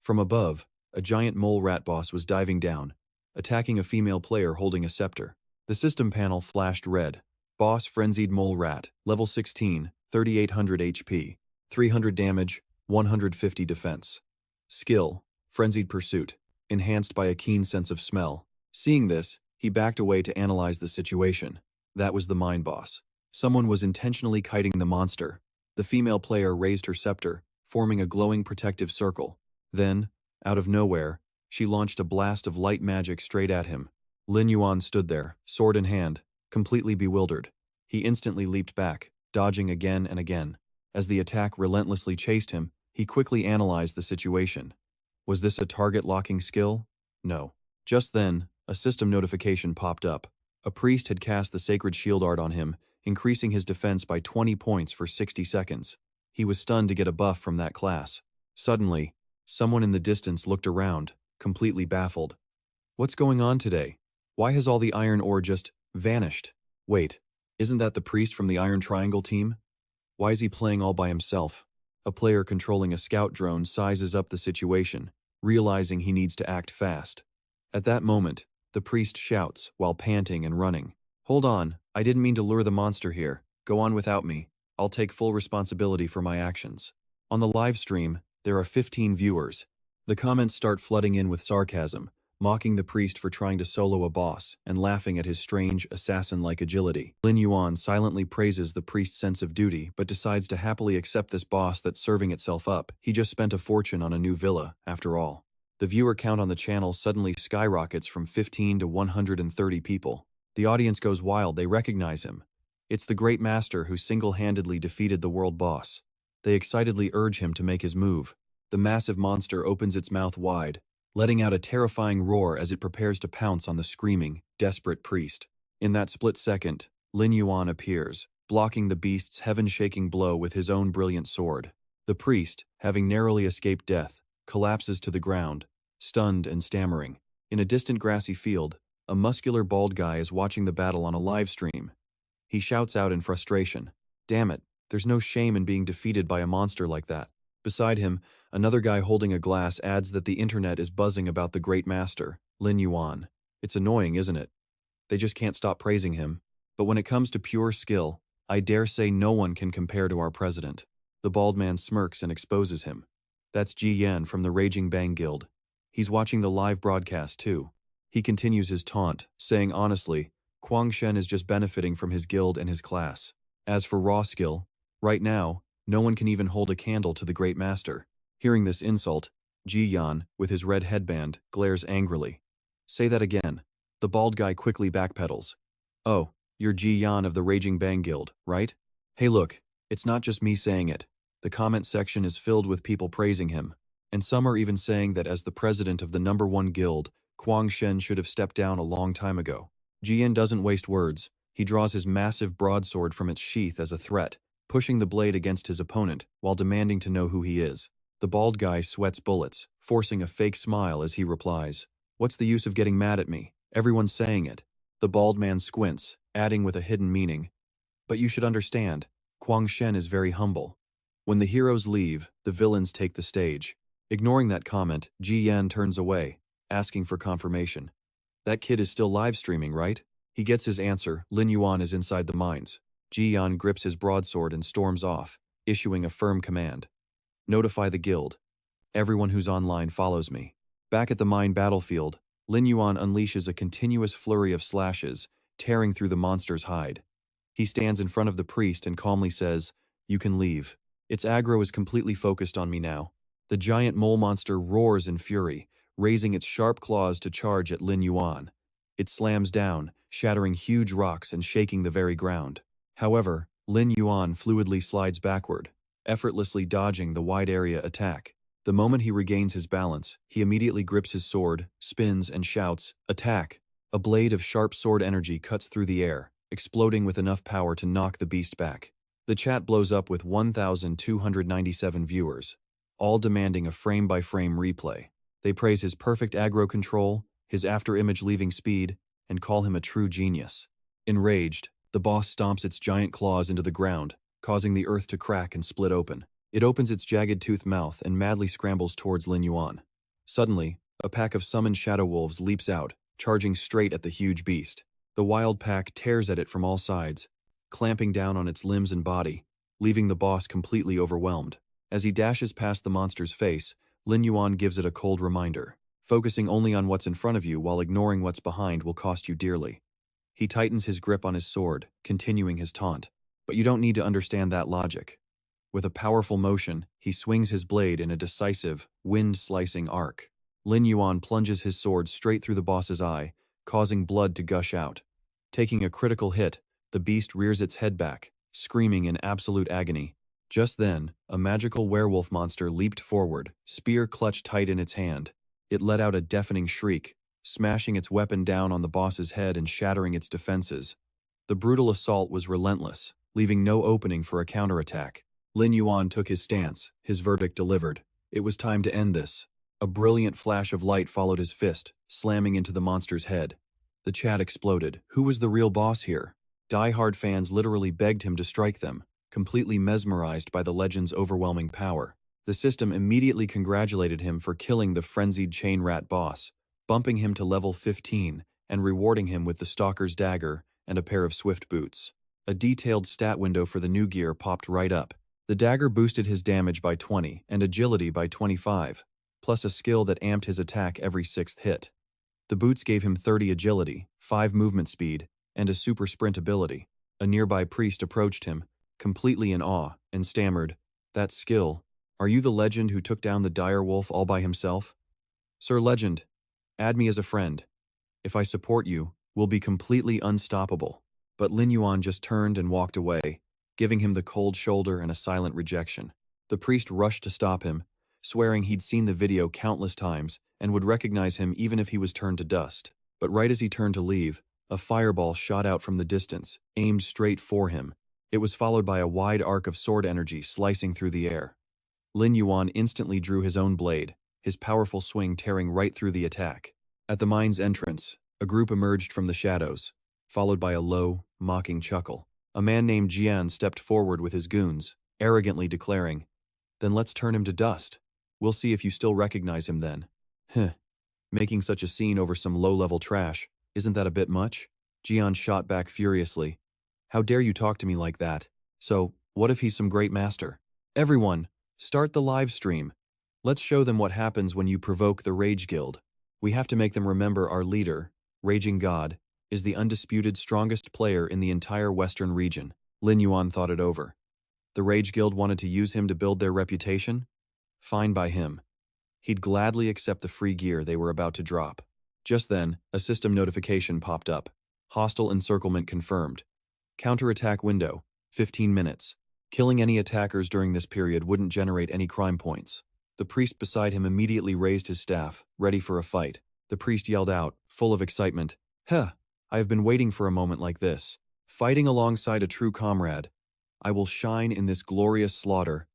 From above, a giant mole rat boss was diving down, attacking a female player holding a scepter. The system panel flashed red. Boss Frenzied Mole Rat, level 16, 3800 HP, 300 damage, 150 defense. Skill, Frenzied Pursuit, enhanced by a keen sense of smell. Seeing this, he backed away to analyze the situation. That was the mind boss. Someone was intentionally kiting the monster. The female player raised her scepter, forming a glowing protective circle. Then, out of nowhere, she launched a blast of light magic straight at him. Lin Yuan stood there, sword in hand, completely bewildered. He instantly leaped back, dodging again and again. As the attack relentlessly chased him, he quickly analyzed the situation. Was this a target-locking skill? No. Just then, a system notification popped up. A priest had cast the sacred shield art on him, increasing his defense by 20 points for 60 seconds. He was stunned to get a buff from that class. Suddenly, someone in the distance looked around, completely baffled. What's going on today? Why has all the iron ore just vanished? Wait, isn't that the priest from the Iron Triangle team? Why is he playing all by himself? A player controlling a scout drone sizes up the situation, realizing he needs to act fast. At that moment, the priest shouts while panting and running. Hold on, I didn't mean to lure the monster here. Go on without me. I'll take full responsibility for my actions. On the live stream, there are 15 viewers. The comments start flooding in with sarcasm, mocking the priest for trying to solo a boss and laughing at his strange, assassin-like agility. Lin Yuan silently praises the priest's sense of duty but decides to happily accept this boss that's serving itself up. He just spent a fortune on a new villa, after all. The viewer count on the channel suddenly skyrockets from 15 to 130 people. The audience goes wild, they recognize him. It's the great master who single-handedly defeated the world boss. They excitedly urge him to make his move. The massive monster opens its mouth wide, letting out a terrifying roar as it prepares to pounce on the screaming, desperate priest. In that split second, Lin Yuan appears, blocking the beast's heaven-shaking blow with his own brilliant sword. The priest, having narrowly escaped death, collapses to the ground, stunned and stammering. In a distant grassy field, a muscular bald guy is watching the battle on a live stream. He shouts out in frustration, "Damn it, there's no shame in being defeated by a monster like that." Beside him, another guy holding a glass adds that the internet is buzzing about the great master, Lin Yuan. It's annoying, isn't it? They just can't stop praising him. But when it comes to pure skill, I dare say no one can compare to our president. The bald man smirks and exposes him. That's Ji Yan from the Raging Bang Guild. He's watching the live broadcast too. He continues his taunt, saying honestly, Kwang Shen is just benefiting from his guild and his class. As for raw skill, right now, no one can even hold a candle to the great master. Hearing this insult, Ji Yan, with his red headband, glares angrily. Say that again. The bald guy quickly backpedals. Oh, you're Ji Yan of the Raging Bang Guild, right? Hey look, it's not just me saying it. The comment section is filled with people praising him. And some are even saying that as the president of the #1 guild, Kwang Shen should have stepped down a long time ago. Ji Yan doesn't waste words. He draws his massive broadsword from its sheath as a threat, pushing the blade against his opponent while demanding to know who he is. The bald guy sweats bullets, forcing a fake smile as he replies, "What's the use of getting mad at me? Everyone's saying it." The bald man squints, adding with a hidden meaning, "But you should understand, Kwang Shen is very humble." When the heroes leave, the villains take the stage. Ignoring that comment, Ji Yan turns away, asking for confirmation. That kid is still live streaming, right? He gets his answer, Lin Yuan is inside the mines. Ji Yan grips his broadsword and storms off, issuing a firm command. Notify the guild. Everyone who's online follows me. Back at the mine battlefield, Lin Yuan unleashes a continuous flurry of slashes, tearing through the monster's hide. He stands in front of the priest and calmly says, "You can leave. Its aggro is completely focused on me now." The giant mole monster roars in fury, raising its sharp claws to charge at Lin Yuan. It slams down, shattering huge rocks and shaking the very ground. However, Lin Yuan fluidly slides backward, effortlessly dodging the wide-area attack. The moment he regains his balance, he immediately grips his sword, spins, and shouts, "Attack!" A blade of sharp sword energy cuts through the air, exploding with enough power to knock the beast back. The chat blows up with 1,297 viewers, all demanding a frame-by-frame replay. They praise his perfect aggro control, his after-image leaving speed, and call him a true genius. Enraged, the boss stomps its giant claws into the ground, causing the earth to crack and split open. It opens its jagged-toothed mouth and madly scrambles towards Lin Yuan. Suddenly, a pack of summoned shadow wolves leaps out, charging straight at the huge beast. The wild pack tears at it from all sides, clamping down on its limbs and body, leaving the boss completely overwhelmed. As he dashes past the monster's face, Lin Yuan gives it a cold reminder. Focusing only on what's in front of you while ignoring what's behind will cost you dearly. He tightens his grip on his sword, continuing his taunt. But you don't need to understand that logic. With a powerful motion, he swings his blade in a decisive, wind-slicing arc. Lin Yuan plunges his sword straight through the boss's eye, causing blood to gush out. Taking a critical hit, the beast rears its head back, screaming in absolute agony. Just then, a magical werewolf monster leaped forward, spear clutched tight in its hand. It let out a deafening shriek, smashing its weapon down on the boss's head and shattering its defenses. The brutal assault was relentless, leaving no opening for a counterattack. Lin Yuan took his stance, his verdict delivered. It was time to end this. A brilliant flash of light followed his fist, slamming into the monster's head. The chat exploded. Who was the real boss here? Die-hard fans literally begged him to strike them, completely mesmerized by the legend's overwhelming power. The system immediately congratulated him for killing the frenzied chain rat boss, bumping him to level 15 and rewarding him with the Stalker's dagger and a pair of swift boots. A detailed stat window for the new gear popped right up. The dagger boosted his damage by 20 and agility by 25, plus a skill that amped his attack every 6th hit. The boots gave him 30 agility, 5 movement speed, and a super sprint ability. A nearby priest approached him, completely in awe, and stammered, "That skill, are you the legend who took down the dire wolf all by himself?" "Sir Legend, add me as a friend. If I support you, we'll be completely unstoppable." But Lin Yuan just turned and walked away, giving him the cold shoulder and a silent rejection. The priest rushed to stop him, swearing he'd seen the video countless times and would recognize him even if he was turned to dust. But right as he turned to leave, a fireball shot out from the distance, aimed straight for him. It was followed by a wide arc of sword energy slicing through the air. Lin Yuan instantly drew his own blade, his powerful swing tearing right through the attack. At the mine's entrance, a group emerged from the shadows, followed by a low, mocking chuckle. A man named Jian stepped forward with his goons, arrogantly declaring, "Then let's turn him to dust. We'll see if you still recognize him then." "Heh, making such a scene over some low-level trash, isn't that a bit much?" Jian shot back furiously. "How dare you talk to me like that? So, what if he's some great master? Everyone, start the live stream. Let's show them what happens when you provoke the Rage Guild. We have to make them remember our leader, Raging God, is the undisputed strongest player in the entire Western region." Lin Yuan thought it over. The Rage Guild wanted to use him to build their reputation? Fine by him. He'd gladly accept the free gear they were about to drop. Just then, a system notification popped up. Hostile encirclement confirmed. Counterattack window, 15 minutes. Killing any attackers during this period wouldn't generate any crime points. The priest beside him immediately raised his staff, ready for a fight. The priest yelled out, full of excitement, "Huh! I have been waiting for a moment like this. Fighting alongside a true comrade. I will shine in this glorious slaughter.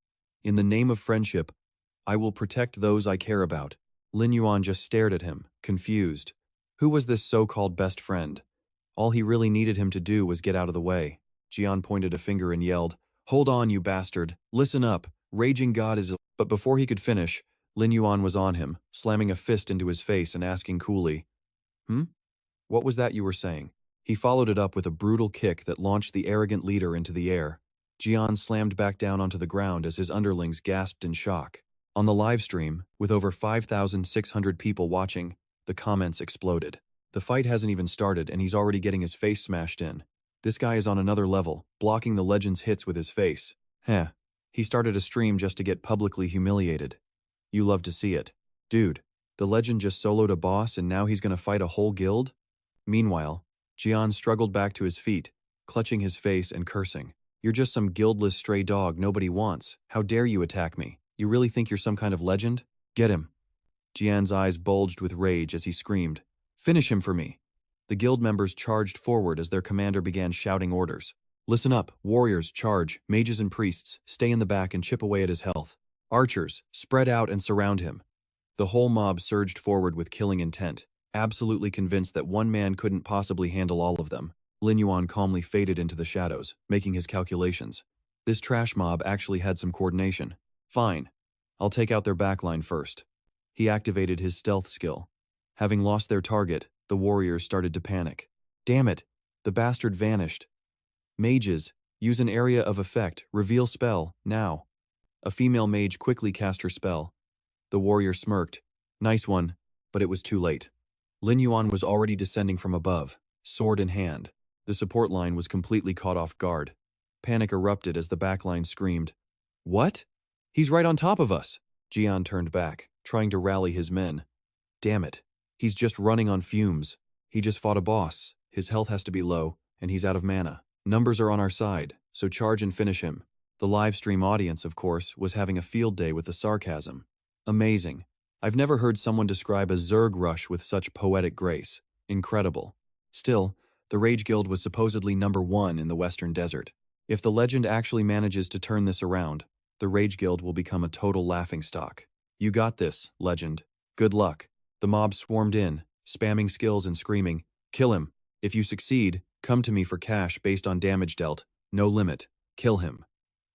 In the name of friendship, I will protect those I care about." Lin Yuan just stared at him, confused. Who was this so-called best friend? All he really needed him to do was get out of the way. Jian pointed a finger and yelled, "Hold on, you bastard. Listen up. Raging God is..." But before he could finish, Lin Yuan was on him, slamming a fist into his face and asking coolly, "What was that you were saying?" He followed it up with a brutal kick that launched the arrogant leader into the air. Jian slammed back down onto the ground as his underlings gasped in shock. On the live stream, with over 5,600 people watching, the comments exploded. "The fight hasn't even started and he's already getting his face smashed in. This guy is on another level, blocking the legend's hits with his face. Heh. He started a stream just to get publicly humiliated. You love to see it. Dude, the legend just soloed a boss and now he's gonna fight a whole guild?" Meanwhile, Jian struggled back to his feet, clutching his face and cursing. "You're just some guildless stray dog nobody wants. How dare you attack me? You really think you're some kind of legend? Get him." Jian's eyes bulged with rage as he screamed, "Finish him for me." The guild members charged forward as their commander began shouting orders. "Listen up, warriors, charge, mages and priests, stay in the back and chip away at his health. Archers, spread out and surround him." The whole mob surged forward with killing intent, absolutely convinced that one man couldn't possibly handle all of them. Lin Yuan calmly faded into the shadows, making his calculations. This trash mob actually had some coordination. Fine. I'll take out their backline first. He activated his stealth skill. Having lost their target, the warriors started to panic. Damn it! The bastard vanished. Mages, use an area of effect, reveal spell, now. A female mage quickly cast her spell. The warrior smirked. Nice one, but it was too late. Lin Yuan was already descending from above, sword in hand. The support line was completely caught off guard. Panic erupted as the backline screamed, "What? He's right on top of us!" Jian turned back, trying to rally his men. Damn it. He's just running on fumes. He just fought a boss. His health has to be low, and he's out of mana. Numbers are on our side, so charge and finish him. The live stream audience, of course, was having a field day with the sarcasm. Amazing. I've never heard someone describe a Zerg rush with such poetic grace. Incredible. Still, the Rage Guild was supposedly #1 in the Western Desert. If the legend actually manages to turn this around, the Rage Guild will become a total laughingstock. You got this, legend. Good luck. The mob swarmed in, spamming skills and screaming, "Kill him. If you succeed, come to me for cash based on damage dealt. No limit. Kill him."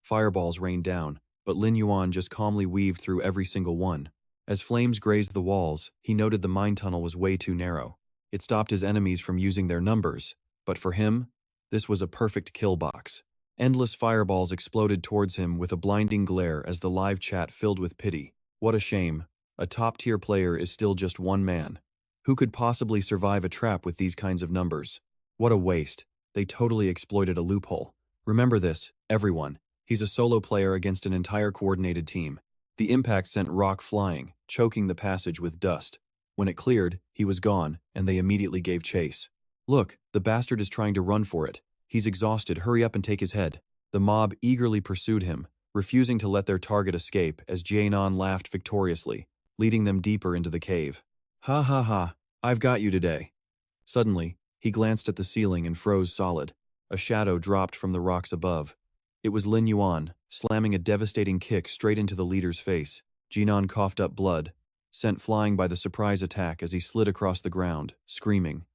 Fireballs rained down, but Lin Yuan just calmly weaved through every single one. As flames grazed the walls, he noted the mine tunnel was way too narrow. It stopped his enemies from using their numbers, but for him, this was a perfect kill box. Endless fireballs exploded towards him with a blinding glare as the live chat filled with pity. What a shame. A top-tier player is still just one man. Who could possibly survive a trap with these kinds of numbers? What a waste. They totally exploited a loophole. Remember this, everyone. He's a solo player against an entire coordinated team. The impact sent rock flying, choking the passage with dust. When it cleared, he was gone, and they immediately gave chase. Look, the bastard is trying to run for it. He's exhausted, hurry up and take his head. The mob eagerly pursued him, refusing to let their target escape as Jianan laughed victoriously, leading them deeper into the cave. "Ha ha ha, I've got you today." Suddenly, he glanced at the ceiling and froze solid. A shadow dropped from the rocks above. It was Lin Yuan, slamming a devastating kick straight into the leader's face. Jinan coughed up blood, sent flying by the surprise attack as he slid across the ground, screaming.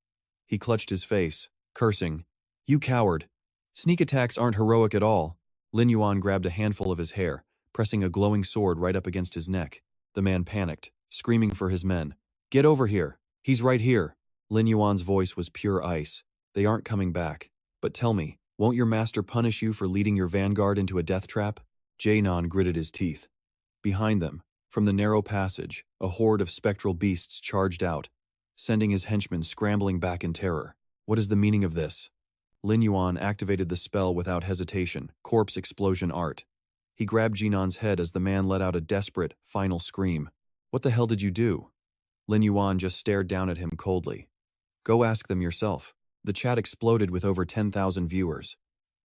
He clutched his face, cursing, "You coward! Sneak attacks aren't heroic at all." Lin Yuan grabbed a handful of his hair, pressing a glowing sword right up against his neck. The man panicked, screaming for his men. "Get over here! He's right here!" Lin Yuan's voice was pure ice. "They aren't coming back. But tell me, won't your master punish you for leading your vanguard into a death trap?" Jaenon gritted his teeth. Behind them, from the narrow passage, a horde of spectral beasts charged out, sending his henchmen scrambling back in terror. What is the meaning of this? Lin Yuan activated the spell without hesitation, corpse explosion art. He grabbed Jinan's head as the man let out a desperate, final scream. "What the hell did you do?" Lin Yuan just stared down at him coldly. "Go ask them yourself." The chat exploded with over 10,000 viewers.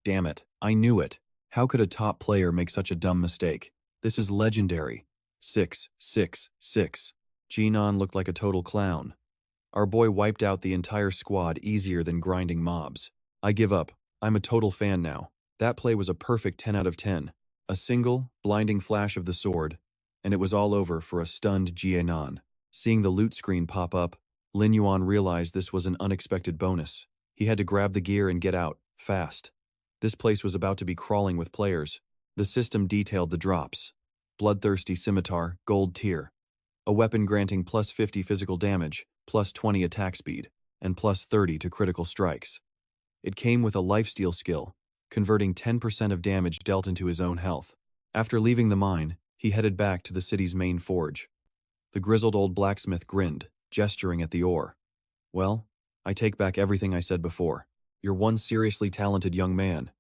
Damn it, I knew it. How could a top player make such a dumb mistake? This is legendary. 666. Jinan looked like a total clown. Our boy wiped out the entire squad easier than grinding mobs. I give up. I'm a total fan now. That play was a perfect 10 out of 10. A single, blinding flash of the sword, and it was all over for a stunned Jianan. Seeing the loot screen pop up, Lin Yuan realized this was an unexpected bonus. He had to grab the gear and get out, fast. This place was about to be crawling with players. The system detailed the drops. Bloodthirsty Scimitar, Gold Tier. A weapon granting plus 50 physical damage, plus 20 attack speed, and plus 30 to critical strikes. It came with a lifesteal skill, converting 10% of damage dealt into his own health. After leaving the mine, he headed back to the city's main forge. The grizzled old blacksmith grinned, gesturing at the ore. "Well, I take back everything I said before. You're one seriously talented young man.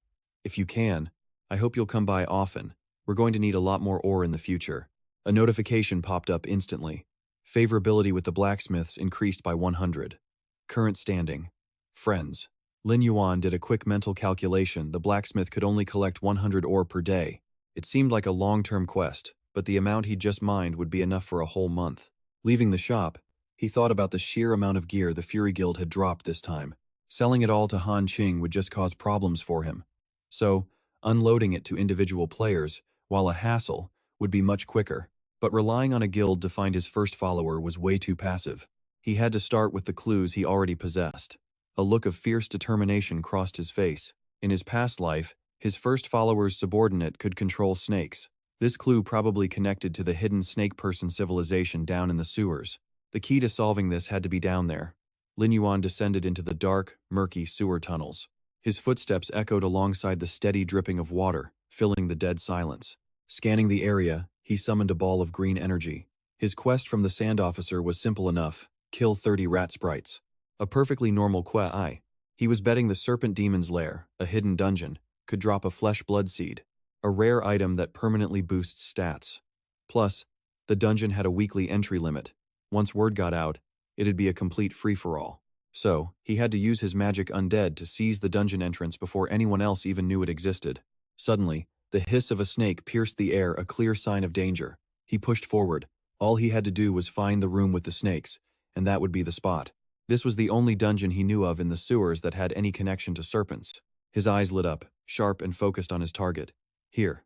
If you can, I hope you'll come by often. We're going to need a lot more ore in the future." A notification popped up instantly. Favorability with the blacksmiths increased by 100. Current standing. Friends. Lin Yuan did a quick mental calculation. The blacksmith could only collect 100 ore per day. It seemed like a long-term quest, but the amount he'd just mined would be enough for a whole month. Leaving the shop, he thought about the sheer amount of gear the Fury Guild had dropped this time. Selling it all to Han Qing would just cause problems for him. So, unloading it to individual players, while a hassle, would be much quicker. But relying on a guild to find his first follower was way too passive. He had to start with the clues he already possessed. A look of fierce determination crossed his face. In his past life, his first follower's subordinate could control snakes. This clue probably connected to the hidden snake person civilization down in the sewers. The key to solving this had to be down there. Lin Yuan descended into the dark, murky sewer tunnels. His footsteps echoed alongside the steady dripping of water, filling the dead silence. Scanning the area, he summoned a ball of green energy. His quest from the sand officer was simple enough: kill 30 rat sprites. A perfectly normal Kwai. He was betting the serpent demon's lair, a hidden dungeon, could drop a flesh blood seed, a rare item that permanently boosts stats. Plus, the dungeon had a weekly entry limit. Once word got out, it'd be a complete free-for-all. So, he had to use his magic undead to seize the dungeon entrance before anyone else even knew it existed. Suddenly, the hiss of a snake pierced the air, a clear sign of danger. He pushed forward. All he had to do was find the room with the snakes, and that would be the spot. This was the only dungeon he knew of in the sewers that had any connection to serpents. His eyes lit up, sharp and focused on his target. Here.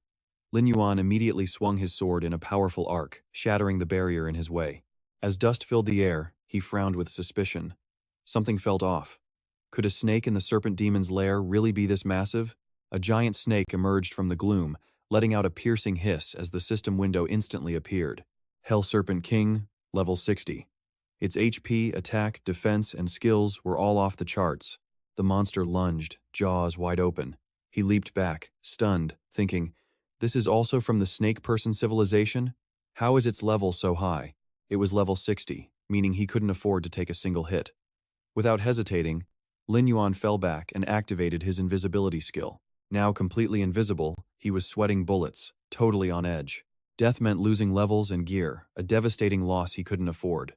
Lin Yuan immediately swung his sword in a powerful arc, shattering the barrier in his way. As dust filled the air, he frowned with suspicion. Something felt off. Could a snake in the serpent demon's lair really be this massive? A giant snake emerged from the gloom, letting out a piercing hiss as the system window instantly appeared. Serpent King, level 60. Its HP, attack, defense, and skills were all off the charts. The monster lunged, jaws wide open. He leaped back, stunned, thinking, "This is also from the snake person civilization? How is its level so high?" It was level 60, meaning he couldn't afford to take a single hit. Without hesitating, Lin Yuan fell back and activated his invisibility skill. Now completely invisible, he was sweating bullets, totally on edge. Death meant losing levels and gear, a devastating loss he couldn't afford.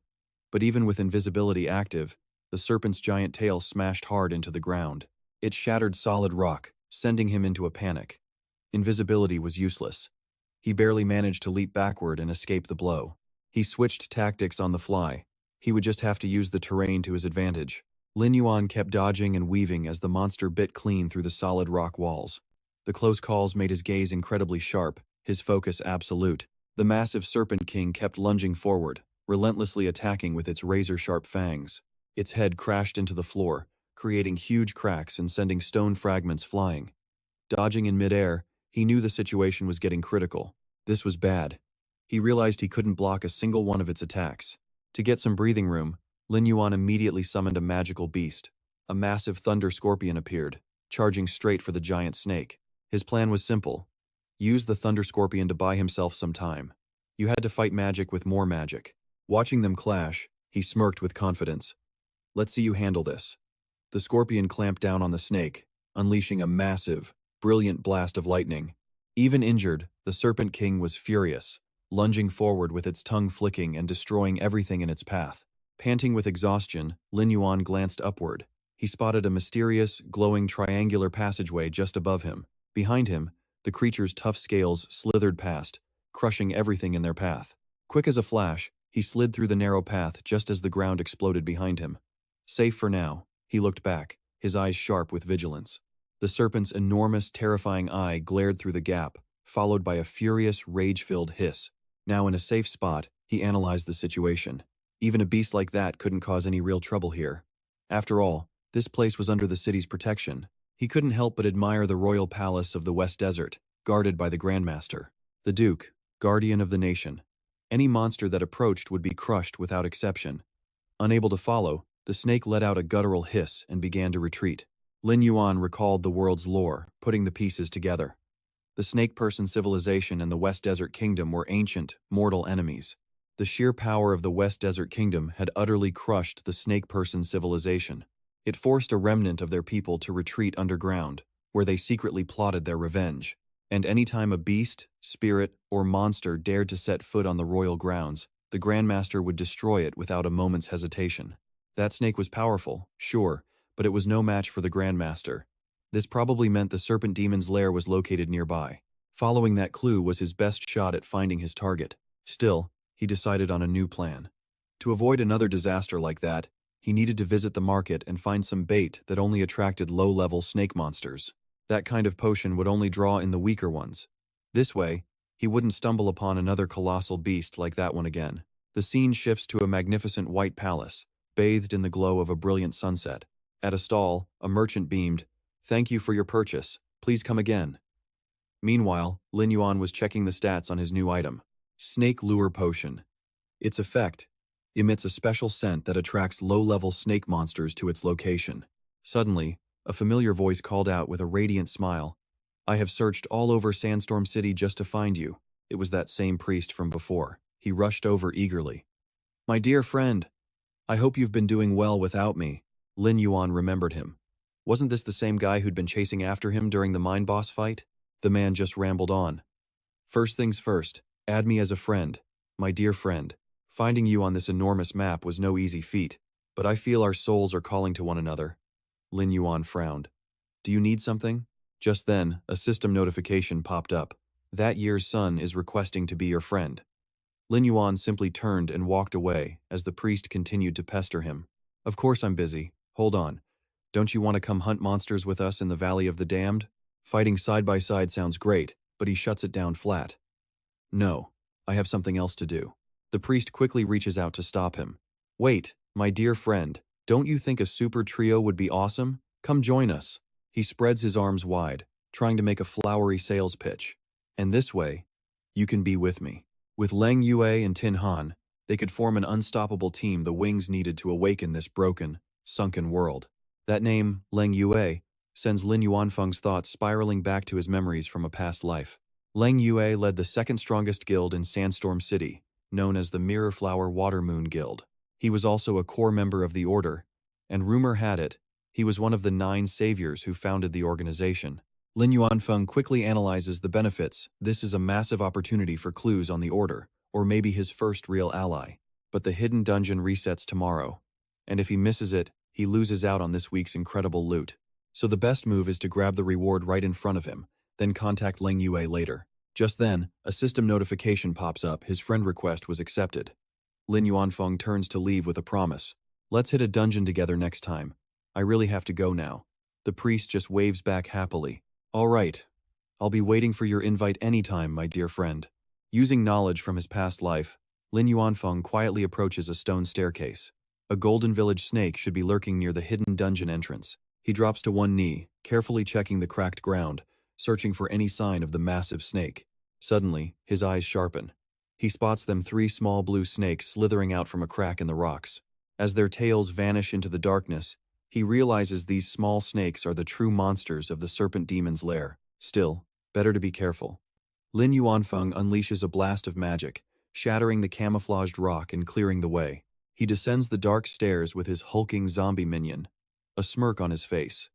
But even with invisibility active, the serpent's giant tail smashed hard into the ground. It shattered solid rock, sending him into a panic. Invisibility was useless. He barely managed to leap backward and escape the blow. He switched tactics on the fly. He would just have to use the terrain to his advantage. Lin Yuan kept dodging and weaving as the monster bit clean through the solid rock walls. The close calls made his gaze incredibly sharp, his focus absolute. The massive Serpent King kept lunging forward, relentlessly attacking with its razor-sharp fangs. Its head crashed into the floor, creating huge cracks and sending stone fragments flying. Dodging in midair, he knew the situation was getting critical. This was bad. He realized he couldn't block a single one of its attacks. To get some breathing room, Lin Yuan immediately summoned a magical beast. A massive thunder scorpion appeared, charging straight for the giant snake. His plan was simple. Use the thunder scorpion to buy himself some time. You had to fight magic with more magic. Watching them clash, he smirked with confidence. "Let's see you handle this." The scorpion clamped down on the snake, unleashing a massive, brilliant blast of lightning. Even injured, the Serpent King was furious, lunging forward with its tongue flicking and destroying everything in its path. Panting with exhaustion, Lin Yuan glanced upward. He spotted a mysterious, glowing triangular passageway just above him. Behind him, the creature's tough scales slithered past, crushing everything in their path. Quick as a flash, he slid through the narrow path just as the ground exploded behind him. Safe for now, he looked back, his eyes sharp with vigilance. The serpent's enormous, terrifying eye glared through the gap, followed by a furious, rage-filled hiss. Now in a safe spot, he analyzed the situation. Even a beast like that couldn't cause any real trouble here. After all, this place was under the city's protection. He couldn't help but admire the royal palace of the West Desert, guarded by the Grandmaster. The Duke, guardian of the nation. Any monster that approached would be crushed without exception. Unable to follow, the snake let out a guttural hiss and began to retreat. Lin Yuan recalled the world's lore, putting the pieces together. The snake person civilization and the West Desert Kingdom were ancient, mortal enemies. The sheer power of the West Desert Kingdom had utterly crushed the snake person civilization. It forced a remnant of their people to retreat underground, where they secretly plotted their revenge. And anytime a beast, spirit, or monster dared to set foot on the royal grounds, the Grandmaster would destroy it without a moment's hesitation. That snake was powerful, sure, but it was no match for the Grandmaster. This probably meant the Serpent Demon's lair was located nearby. Following that clue was his best shot at finding his target. Still, he decided on a new plan. To avoid another disaster like that, he needed to visit the market and find some bait that only attracted low-level snake monsters. That kind of potion would only draw in the weaker ones. This way, he wouldn't stumble upon another colossal beast like that one again. The scene shifts to a magnificent white palace, bathed in the glow of a brilliant sunset. At a stall, a merchant beamed, "Thank you for your purchase. Please come again." Meanwhile, Lin Yuan was checking the stats on his new item. Snake Lure Potion. Its effect emits a special scent that attracts low-level snake monsters to its location. Suddenly, a familiar voice called out with a radiant smile, "I have searched all over Sandstorm City just to find you." It was that same priest from before. He rushed over eagerly. "My dear friend, I hope you've been doing well without me. Lin Yuan remembered him. Wasn't this the same guy who'd been chasing after him during the mine boss fight? The man just rambled on. First things first, add me as a friend, my dear friend. Finding you on this enormous map was no easy feat, but I feel our souls are calling to one another. Lin Yuan frowned. Do you need something? Just then, a system notification popped up. That year's son is requesting to be your friend. Lin Yuan simply turned and walked away as the priest continued to pester him. Of course I'm busy. Hold on. Don't you want to come hunt monsters with us in the Valley of the Damned? Fighting side by side sounds great, but he shuts it down flat. No, I have something else to do. The priest quickly reaches out to stop him. Wait, my dear friend, don't you think a super trio would be awesome? Come join us. He spreads his arms wide, trying to make a flowery sales pitch. And this way, you can be with me. With Leng Yue and Tin Han, they could form an unstoppable team the wings needed to awaken this broken, sunken world. That name, Leng Yue, sends Lin Yuanfeng's thoughts spiraling back to his memories from a past life. Leng Yue led the second strongest guild in Sandstorm City, known as the Mirrorflower Watermoon Guild. He was also a core member of the Order, and rumor had it, he was one of the 9 saviors who founded the organization. Lin Yuanfeng quickly analyzes the benefits. This is a massive opportunity for clues on the Order, or maybe his first real ally. But the hidden dungeon resets tomorrow, and if he misses it, he loses out on this week's incredible loot. So the best move is to grab the reward right in front of him, then contact Leng Yue later. Just then, a system notification pops up. His friend request was accepted. Lin Yuanfeng turns to leave with a promise. Let's hit a dungeon together next time. I really have to go now. The priest just waves back happily. All right. I'll be waiting for your invite anytime, my dear friend. Using knowledge from his past life, Lin Yuanfeng quietly approaches a stone staircase. A golden village snake should be lurking near the hidden dungeon entrance. He drops to one knee, carefully checking the cracked ground, searching for any sign of the massive snake. Suddenly, his eyes sharpen. He spots them 3 small blue snakes slithering out from a crack in the rocks. As their tails vanish into the darkness, he realizes these small snakes are the true monsters of the serpent demon's lair. Still, better to be careful. Lin Yuanfeng unleashes a blast of magic, shattering the camouflaged rock and clearing the way. He descends the dark stairs with his hulking zombie minion, a smirk on his face.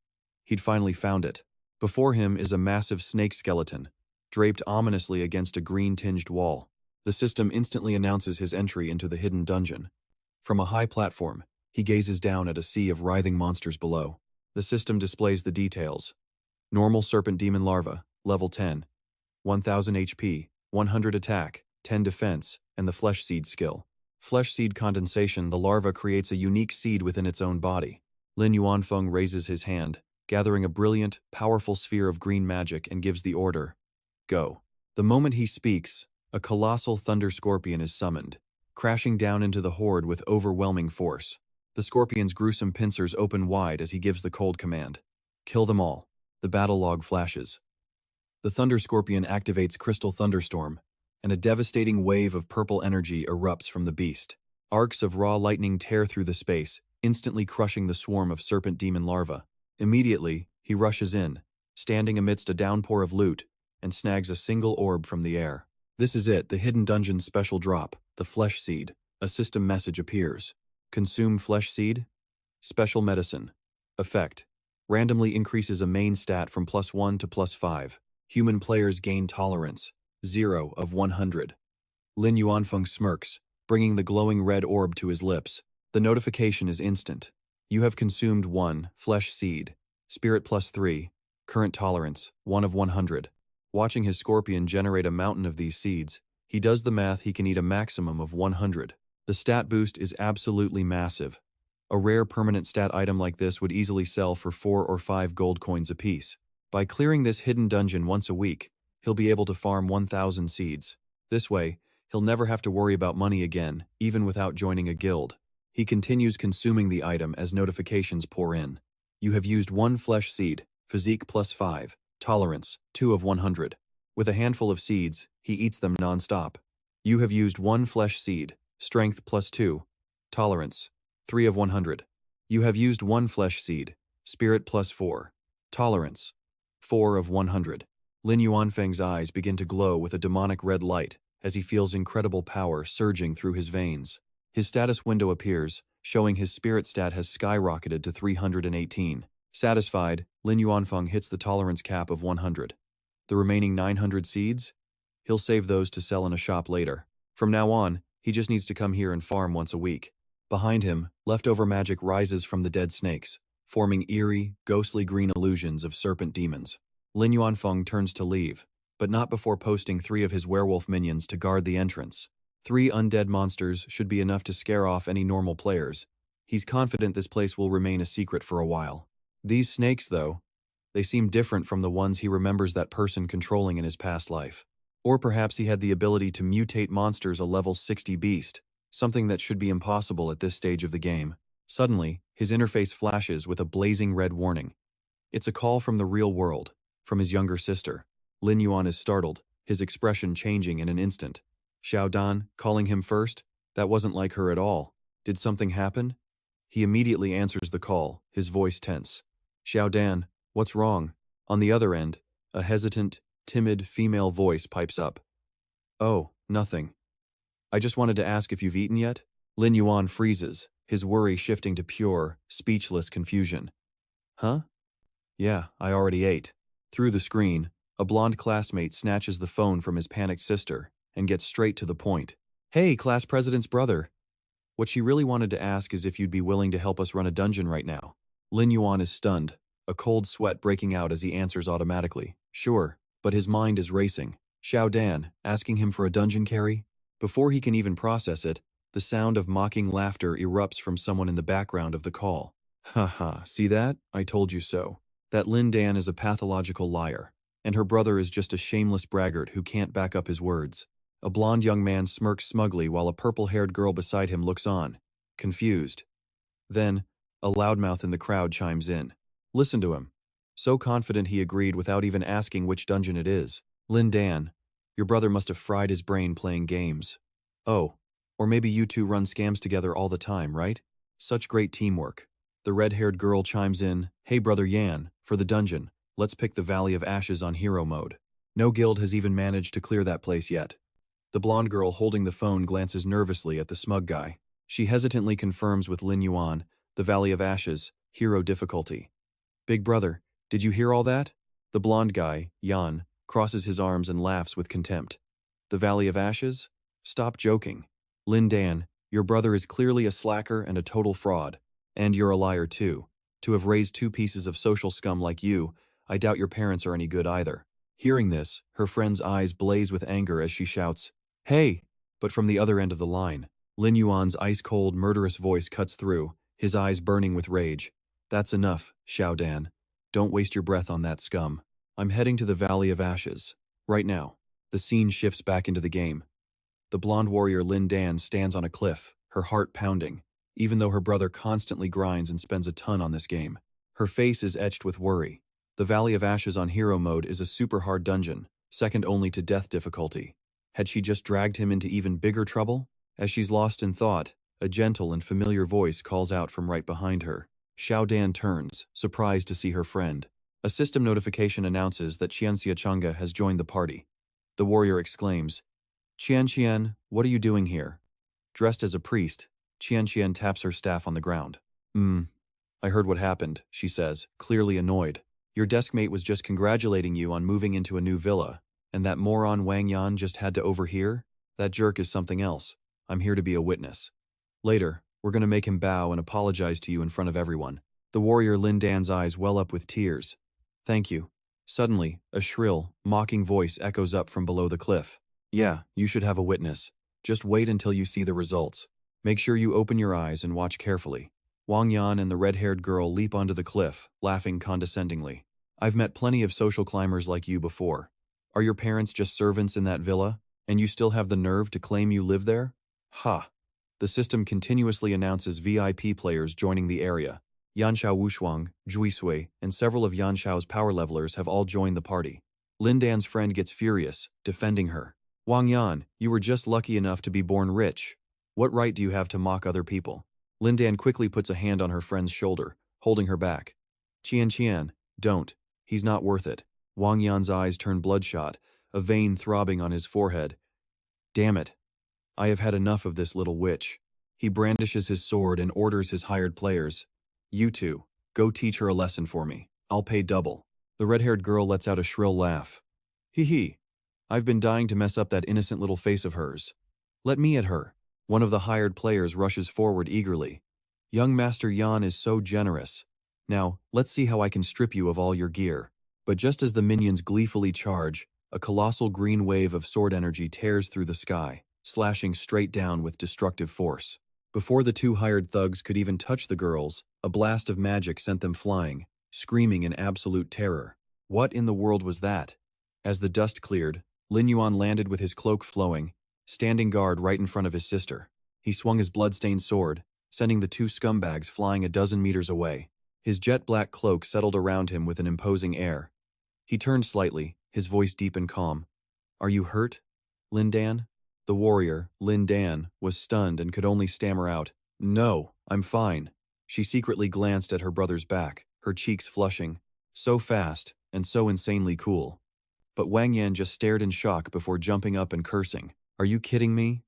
He'd finally found it. Before him is a massive snake skeleton, draped ominously against a green-tinged wall. The system instantly announces his entry into the hidden dungeon. From a high platform, he gazes down at a sea of writhing monsters below. The system displays the details. Normal serpent demon larva, level 10. 1000 HP, 100 attack, 10 defense, and the flesh seed skill. Flesh seed condensation, the larva creates a unique seed within its own body. Lin Yuanfeng raises his hand, gathering a brilliant, powerful sphere of green magic and gives the order. Go. The moment he speaks, a colossal thunder scorpion is summoned, crashing down into the horde with overwhelming force. The scorpion's gruesome pincers open wide as he gives the cold command. Kill them all. The battle log flashes. The thunder scorpion activates Crystal Thunderstorm, and a devastating wave of purple energy erupts from the beast. Arcs of raw lightning tear through the space, instantly crushing the swarm of serpent demon larvae. Immediately, he rushes in, standing amidst a downpour of loot, and snags a single orb from the air. This is it, the hidden dungeon's special drop, the flesh seed. A system message appears. Consume flesh seed. Special medicine. Effect. Randomly increases a main stat from +1 to +5. Human players gain tolerance. 0 of 100. Lin Yuanfeng smirks, bringing the glowing red orb to his lips. The notification is instant. You have consumed 1 flesh seed. Spirit +3. Current tolerance, 1 of 100. Watching his scorpion generate a mountain of these seeds, he does the math. He can eat a maximum of 100. The stat boost is absolutely massive. A rare permanent stat item like this would easily sell for 4 or 5 gold coins apiece. By clearing this hidden dungeon once a week, he'll be able to farm 1,000 seeds. This way, he'll never have to worry about money again, even without joining a guild. He continues consuming the item as notifications pour in. You have used 1 flesh seed, physique +5, tolerance, 2 of 100. With a handful of seeds, he eats them non-stop. You have used 1 flesh seed, strength +2, tolerance, 3 of 100. You have used 1 flesh seed, spirit +4, tolerance, 4 of 100. Lin Yuanfeng's eyes begin to glow with a demonic red light as he feels incredible power surging through his veins. His status window appears, showing his spirit stat has skyrocketed to 318. Satisfied, Lin Yuan hits the tolerance cap of 100. The remaining 900 seeds? He'll save those to sell in a shop later. From now on, he just needs to come here and farm once a week. Behind him, leftover magic rises from the dead snakes, forming eerie, ghostly green illusions of serpent demons. Lin Yuan turns to leave, but not before posting 3 of his werewolf minions to guard the entrance. 3 undead monsters should be enough to scare off any normal players. He's confident this place will remain a secret for a while. These snakes, though, they seem different from the ones he remembers that person controlling in his past life. Or perhaps he had the ability to mutate monsters a level 60 beast, something that should be impossible at this stage of the game. Suddenly, his interface flashes with a blazing red warning. It's a call from the real world, from his younger sister. Lin Yuan is startled, his expression changing in an instant. Xiao Dan, calling him first? That wasn't like her at all. Did something happen? He immediately answers the call, his voice tense. Xiao Dan, what's wrong? On the other end, a hesitant, timid female voice pipes up. Oh, nothing. I just wanted to ask if you've eaten yet? Lin Yuan freezes, his worry shifting to pure, speechless confusion. Huh? Yeah, I already ate. Through the screen, a blonde classmate snatches the phone from his panicked sister and gets straight to the point. Hey, class president's brother. What she really wanted to ask is if you'd be willing to help us run a dungeon right now. Lin Yuan is stunned, a cold sweat breaking out as he answers automatically. Sure, but his mind is racing. Xiao Dan, asking him for a dungeon carry? Before he can even process it, the sound of mocking laughter erupts from someone in the background of the call. Haha, see that? I told you so. That Lin Dan is a pathological liar, and her brother is just a shameless braggart who can't back up his words. A blonde young man smirks smugly while a purple-haired girl beside him looks on, confused. Then, a loudmouth in the crowd chimes in. Listen to him. So confident he agreed without even asking which dungeon it is. Lin Dan, your brother must have fried his brain playing games. Oh, or maybe you two run scams together all the time, right? Such great teamwork. The red-haired girl chimes in, Hey brother Yan, for the dungeon, let's pick the Valley of Ashes on hero mode. No guild has even managed to clear that place yet. The blonde girl holding the phone glances nervously at the smug guy. She hesitantly confirms with Lin Yuan, the Valley of Ashes, hero difficulty. Big brother, did you hear all that? The blonde guy, Yan, crosses his arms and laughs with contempt. The Valley of Ashes? Stop joking. Lin Dan, your brother is clearly a slacker and a total fraud. And you're a liar too. To have raised 2 pieces of social scum like you, I doubt your parents are any good either. Hearing this, her friend's eyes blaze with anger as she shouts, Hey! But from the other end of the line, Lin Yuan's ice-cold, murderous voice cuts through, his eyes burning with rage. That's enough, Xiao Dan. Don't waste your breath on that scum. I'm heading to the Valley of Ashes. Right now. The scene shifts back into the game. The blonde warrior Lin Dan stands on a cliff, her heart pounding, even though her brother constantly grinds and spends a ton on this game. Her face is etched with worry. The Valley of Ashes on hero mode is a super hard dungeon, second only to death difficulty. Had she just dragged him into even bigger trouble? As she's lost in thought, a gentle and familiar voice calls out from right behind her. Xiao Dan turns, surprised to see her friend. A system notification announces that Qianxia Chang'e has joined the party. The warrior exclaims, Qian, what are you doing here? Dressed as a priest, Qian taps her staff on the ground. I heard what happened, she says, clearly annoyed. Your deskmate was just congratulating you on moving into a new villa, and that moron Wang Yan just had to overhear? That jerk is something else. I'm here to be a witness. Later, we're going to make him bow and apologize to you in front of everyone. The warrior Lin Dan's eyes well up with tears. Thank you. Suddenly, a shrill, mocking voice echoes up from below the cliff. Yeah, you should have a witness. Just wait until you see the results. Make sure you open your eyes and watch carefully. Wang Yan and the red-haired girl leap onto the cliff, laughing condescendingly. I've met plenty of social climbers like you before. Are your parents just servants in that villa, and you still have the nerve to claim you live there? Ha! The system continuously announces VIP players joining the area. Yanxiao Wushuang, Juisui, and several of Yanxiao's power levelers have all joined the party. Lin Dan's friend gets furious, defending her. Wang Yan, you were just lucky enough to be born rich. What right do you have to mock other people? Lin Dan quickly puts a hand on her friend's shoulder, holding her back. Qian, don't. He's not worth it. Wang Yan's eyes turn bloodshot, a vein throbbing on his forehead. Damn it. I have had enough of this little witch. He brandishes his sword and orders his hired players, "You two, go teach her a lesson for me. I'll pay double." The red-haired girl lets out a shrill laugh. "Hee hee. I've been dying to mess up that innocent little face of hers. Let me at her." One of the hired players rushes forward eagerly. "Young Master Yan is so generous. Now, let's see how I can strip you of all your gear." But just as the minions gleefully charge, a colossal green wave of sword energy tears through the sky, slashing straight down with destructive force. Before the two hired thugs could even touch the girls, a blast of magic sent them flying, screaming in absolute terror. What in the world was that? As the dust cleared, Lin Yuan landed with his cloak flowing, standing guard right in front of his sister. He swung his blood-stained sword, sending the two scumbags flying a dozen meters away. His jet-black cloak settled around him with an imposing air. He turned slightly, his voice deep and calm. "Are you hurt, Lin Dan?" The warrior, Lin Dan, was stunned and could only stammer out, "No, I'm fine." She secretly glanced at her brother's back, her cheeks flushing. So fast, and so insanely cool. But Wang Yan just stared in shock before jumping up and cursing. "Are you kidding me?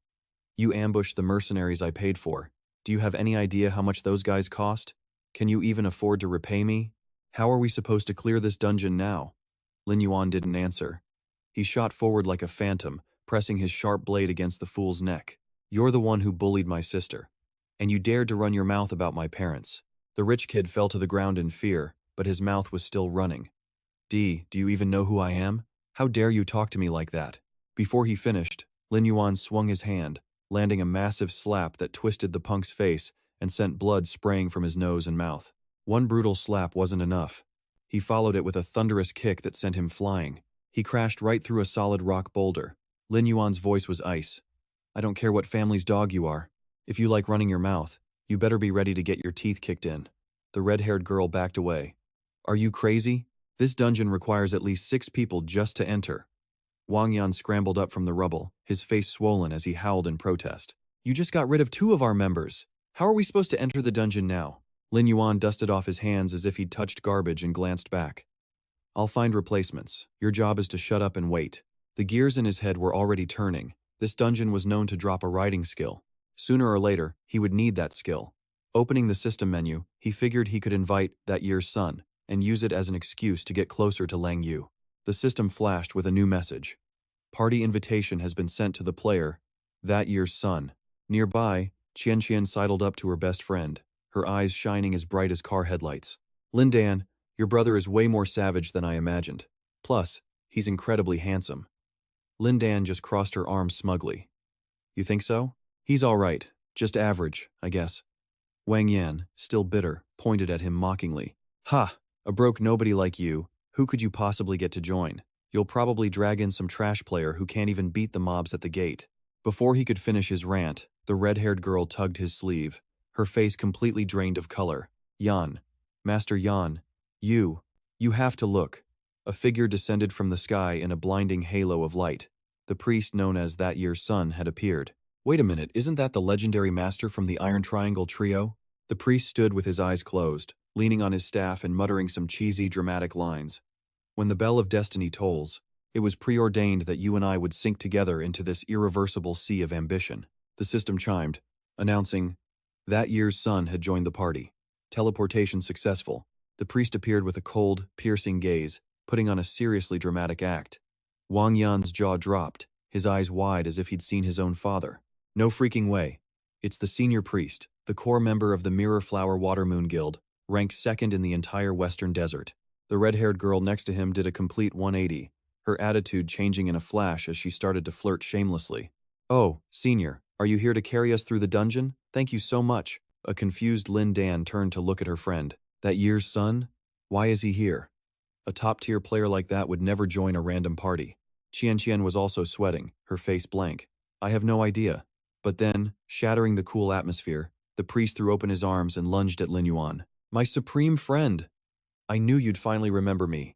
You ambushed the mercenaries I paid for. Do you have any idea how much those guys cost? Can you even afford to repay me? How are we supposed to clear this dungeon now?" Lin Yuan didn't answer. He shot forward like a phantom, pressing his sharp blade against the fool's neck. "You're the one who bullied my sister. And you dared to run your mouth about my parents." The rich kid fell to the ground in fear, but his mouth was still running. Do you even know who I am? How dare you talk to me like that?" Before he finished, Lin Yuan swung his hand, landing a massive slap that twisted the punk's face and sent blood spraying from his nose and mouth. One brutal slap wasn't enough. He followed it with a thunderous kick that sent him flying. He crashed right through a solid rock boulder. Lin Yuan's voice was ice. "I don't care what family's dog you are. If you like running your mouth, you better be ready to get your teeth kicked in." The red-haired girl backed away. "Are you crazy? This dungeon requires at least 6 people just to enter." Wang Yan scrambled up from the rubble, his face swollen as he howled in protest. "You just got rid of 2 of our members. How are we supposed to enter the dungeon now?" Lin Yuan dusted off his hands as if he'd touched garbage and glanced back. "I'll find replacements. Your job is to shut up and wait." The gears in his head were already turning. This dungeon was known to drop a riding skill. Sooner or later, he would need that skill. Opening the system menu, he figured he could invite that year's son and use it as an excuse to get closer to Lang Yu. The system flashed with a new message. "Party invitation has been sent to the player, that year's son." Nearby, Qian sidled up to her best friend, her eyes shining as bright as car headlights. "Lin Dan, your brother is way more savage than I imagined. Plus, he's incredibly handsome." Lin Dan just crossed her arms smugly. "You think so? He's all right, just average, I guess." Wang Yan, still bitter, pointed at him mockingly. "Ha! A broke nobody like you, who could you possibly get to join? You'll probably drag in some trash player who can't even beat the mobs at the gate." Before he could finish his rant, the red-haired girl tugged his sleeve, her face completely drained of color. "Yan, Master Yan, you have to look." A figure descended from the sky in a blinding halo of light. The priest known as that year's son had appeared. "Wait a minute, isn't that the legendary master from the Iron Triangle trio?" The priest stood with his eyes closed, leaning on his staff and muttering some cheesy, dramatic lines. "When the bell of destiny tolls, it was preordained that you and I would sink together into this irreversible sea of ambition." The system chimed, announcing, that year's son had joined the party. Teleportation successful. The priest appeared with a cold, piercing gaze, putting on a seriously dramatic act. Wang Yan's jaw dropped, his eyes wide as if he'd seen his own father. "No freaking way. It's the senior priest, the core member of the Mirror Flower Watermoon Guild, ranked 2nd in the entire Western Desert." The red-haired girl next to him did a complete 180, her attitude changing in a flash as she started to flirt shamelessly. "Oh, senior, are you here to carry us through the dungeon? Thank you so much." A confused Lin Dan turned to look at her friend. "That year's son? Why is he here? A top-tier player like that would never join a random party." Qian was also sweating, her face blank. "I have no idea." But then, shattering the cool atmosphere, the priest threw open his arms and lunged at Lin Yuan. "My supreme friend! I knew you'd finally remember me.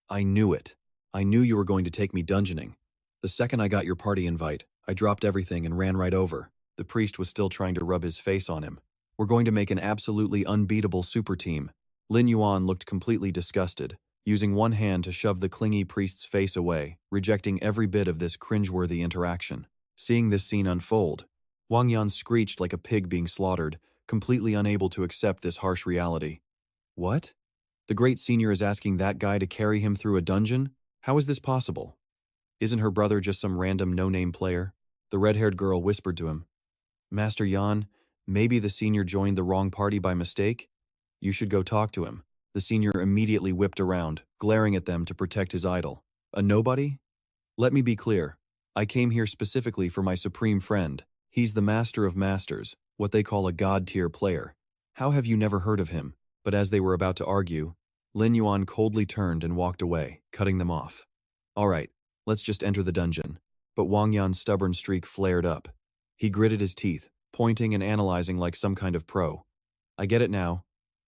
I knew it. I knew you were going to take me dungeoning. The second I got your party invite, I dropped everything and ran right over." The priest was still trying to rub his face on him. "We're going to make an absolutely unbeatable super team." Lin Yuan looked completely disgusted, using one hand to shove the clingy priest's face away, rejecting every bit of this cringeworthy interaction. Seeing this scene unfold, Wang Yan screeched like a pig being slaughtered, completely unable to accept this harsh reality. What? The great senior is asking that guy to carry him through a dungeon? How is this possible? Isn't her brother just some random no-name player? The red-haired girl whispered to him. Master Yan, maybe the senior joined the wrong party by mistake? You should go talk to him. The senior immediately whipped around, glaring at them to protect his idol. A nobody? Let me be clear. I came here specifically for my supreme friend. He's the master of masters, what they call a god-tier player. How have you never heard of him? But as they were about to argue, Lin Yuan coldly turned and walked away, cutting them off. All right, let's just enter the dungeon. But Wang Yan's stubborn streak flared up. He gritted his teeth, pointing and analyzing like some kind of pro. I get it now.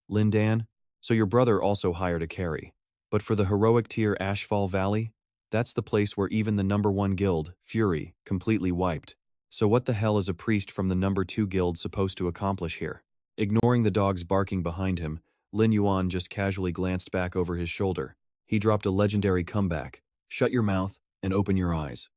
Lin Dan, so your brother also hired a carry. But for the heroic tier Ashfall Valley, that's the place where even the #1 guild, Fury, completely wiped. So what the hell is a priest from the #2 guild supposed to accomplish here? Ignoring the dogs barking behind him, Lin Yuan just casually glanced back over his shoulder. He dropped a legendary comeback. Shut your mouth and open your eyes.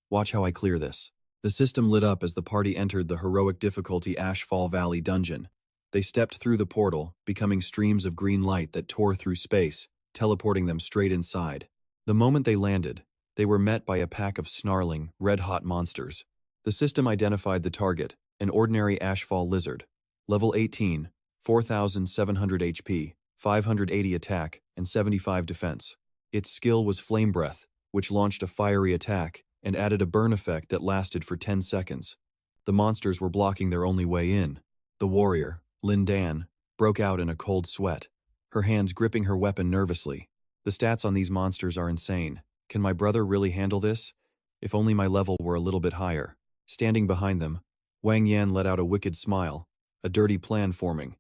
Watch how I clear this. The system lit up as the party entered the heroic difficulty Ashfall Valley dungeon. They stepped through the portal, becoming streams of green light that tore through space, teleporting them straight inside. The moment they landed, they were met by a pack of snarling, red-hot monsters. The system identified the target, an ordinary Ashfall lizard. Level 18, 4,700 HP, 580 attack, and 75 defense. Its skill was Flame Breath, which launched a fiery attack and added a burn effect that lasted for 10 seconds. The monsters were blocking their only way in. The warrior, Lin Dan, broke out in a cold sweat, her hands gripping her weapon nervously. The stats on these monsters are insane. Can my brother really handle this? If only my level were a little bit higher. Standing behind them, Wang Yan let out a wicked smile, a dirty plan forming.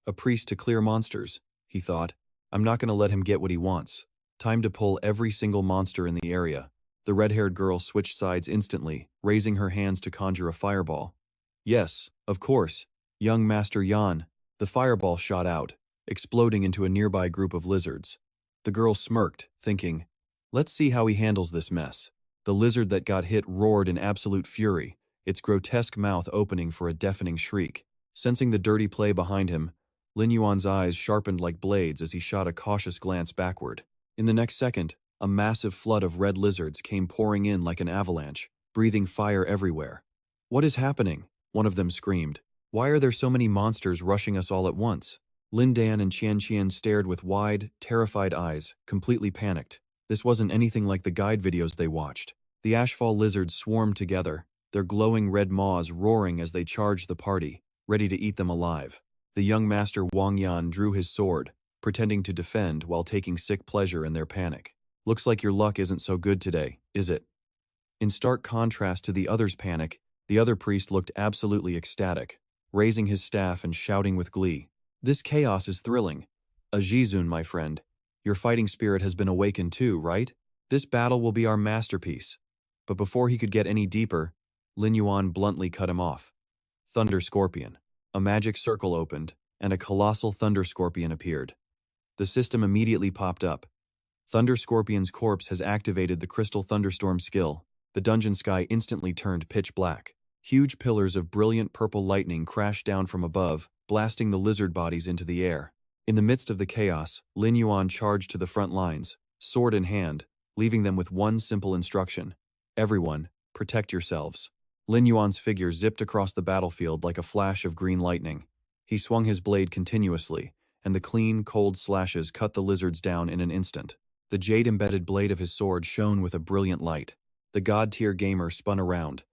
A priest to clear monsters, he thought. I'm not going to let him get what he wants. Time to pull every single monster in the area. The red-haired girl switched sides instantly, raising her hands to conjure a fireball. Yes, of course, young Master Yan. The fireball shot out, exploding into a nearby group of lizards. The girl smirked, thinking, let's see how he handles this mess. The lizard that got hit roared in absolute fury, its grotesque mouth opening for a deafening shriek. Sensing the dirty play behind him, Lin Yuan's eyes sharpened like blades as he shot a cautious glance backward. In the next second, a massive flood of red lizards came pouring in like an avalanche, breathing fire everywhere. What is happening? One of them screamed. Why are there so many monsters rushing us all at once? Lin Dan and Qian Qian stared with wide, terrified eyes, completely panicked. This wasn't anything like the guide videos they watched. The Ashfall lizards swarmed together, their glowing red maws roaring as they charged the party, ready to eat them alive. The young master Wang Yan drew his sword, pretending to defend while taking sick pleasure in their panic. Looks like your luck isn't so good today, is it? In stark contrast to the others' panic, the other priest looked absolutely ecstatic, raising his staff and shouting with glee. This chaos is thrilling. Ajizun, my friend, your fighting spirit has been awakened too, right? This battle will be our masterpiece. But before he could get any deeper, Lin Yuan bluntly cut him off. Thunder Scorpion. A magic circle opened, and a colossal Thunder Scorpion appeared. The system immediately popped up. Thunder Scorpion's corpse has activated the Crystal Thunderstorm skill. The dungeon sky instantly turned pitch black. Huge pillars of brilliant purple lightning crashed down from above, blasting the lizard bodies into the air. In the midst of the chaos, Lin Yuan charged to the front lines, sword in hand, leaving them with one simple instruction. Everyone, protect yourselves. Lin Yuan's figure zipped across the battlefield like a flash of green lightning. He swung his blade continuously, and the clean, cold slashes cut the lizards down in an instant. The jade-embedded blade of his sword shone with a brilliant light. The god-tier gamer spun around,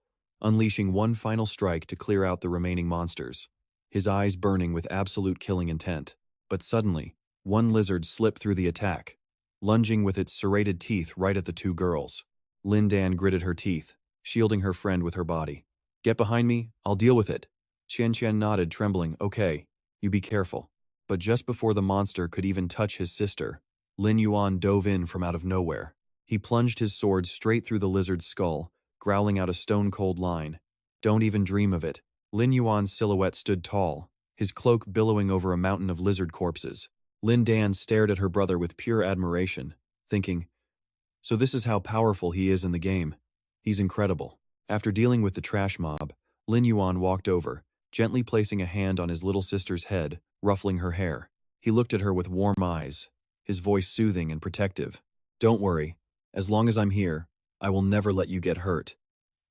unleashing one final strike to clear out the remaining monsters, his eyes burning with absolute killing intent. But suddenly, one lizard slipped through the attack, lunging with its serrated teeth right at the two girls. Lin Dan gritted her teeth, shielding her friend with her body. Get behind me, I'll deal with it. Qian Qian nodded, trembling. Okay, you be careful. But just before the monster could even touch his sister, Lin Yuan dove in from out of nowhere. He plunged his sword straight through the lizard's skull, growling out a stone-cold line. Don't even dream of it. Lin Yuan's silhouette stood tall, his cloak billowing over a mountain of lizard corpses. Lin Dan stared at her brother with pure admiration, thinking, so this is how powerful he is in the game. He's incredible. After dealing with the trash mob, Lin Yuan walked over, gently placing a hand on his little sister's head, ruffling her hair. He looked at her with warm eyes, his voice soothing and protective. "Don't worry. As long as I'm here, I will never let you get hurt."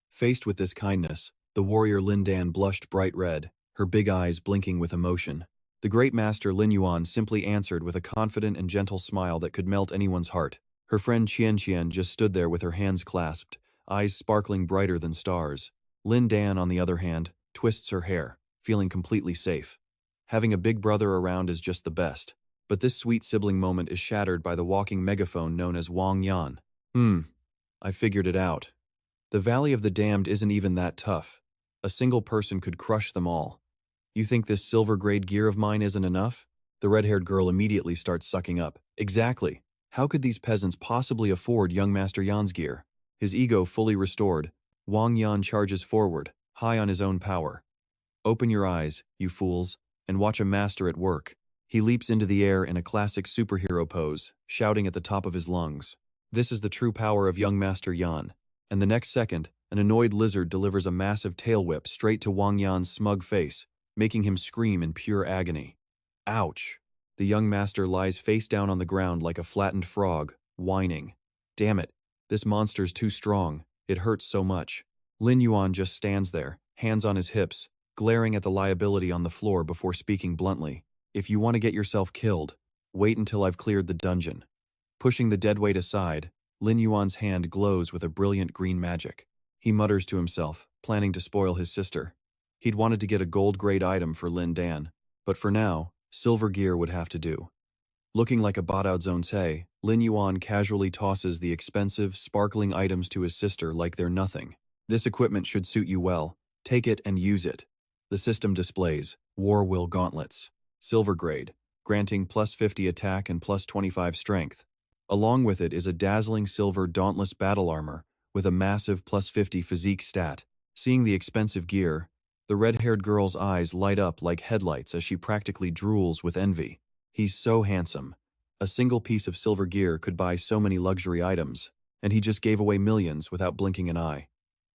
Faced with this kindness, the warrior Lin Dan blushed bright red, her big eyes blinking with emotion. The great master Lin Yuan simply answered with a confident and gentle smile that could melt anyone's heart. Her friend Qian just stood there with her hands clasped, eyes sparkling brighter than stars. Lin Dan, on the other hand, twists her hair, feeling completely safe. Having a big brother around is just the best. But this sweet sibling moment is shattered by the walking megaphone known as Wang Yan. I figured it out. The Valley of the Damned isn't even that tough. A single person could crush them all. You think this silver-grade gear of mine isn't enough? The red-haired girl immediately starts sucking up. Exactly. How could these peasants possibly afford young Master Yan's gear? His ego fully restored, Wang Yan charges forward, high on his own power. Open your eyes, you fools, and watch a master at work. He leaps into the air in a classic superhero pose, shouting at the top of his lungs. This is the true power of young Master Yan. And the next second, an annoyed lizard delivers a massive tail whip straight to Wang Yan's smug face, making him scream in pure agony. Ouch! The young master lies face down on the ground like a flattened frog, whining. Damn it, this monster's too strong. It hurts so much. Lin Yuan just stands there, hands on his hips, glaring at the liability on the floor before speaking bluntly. If you want to get yourself killed, wait until I've cleared the dungeon. Pushing the deadweight aside, Lin Yuan's hand glows with a brilliant green magic. He mutters to himself, planning to spoil his sister. He'd wanted to get a gold-grade item for Lin Dan, but for now, silver gear would have to do. Looking like a bought-out Zonce, Lin Yuan casually tosses the expensive, sparkling items to his sister like they're nothing. This equipment should suit you well. Take it and use it. The system displays War Will Gauntlets, silver grade, granting plus 50 attack and plus 25 strength. Along with it is a dazzling silver dauntless battle armor with a massive plus 50 physique stat. Seeing the expensive gear, the red-haired girl's eyes light up like headlights as she practically drools with envy. He's so handsome. A single piece of silver gear could buy so many luxury items, and he just gave away millions without blinking an eye.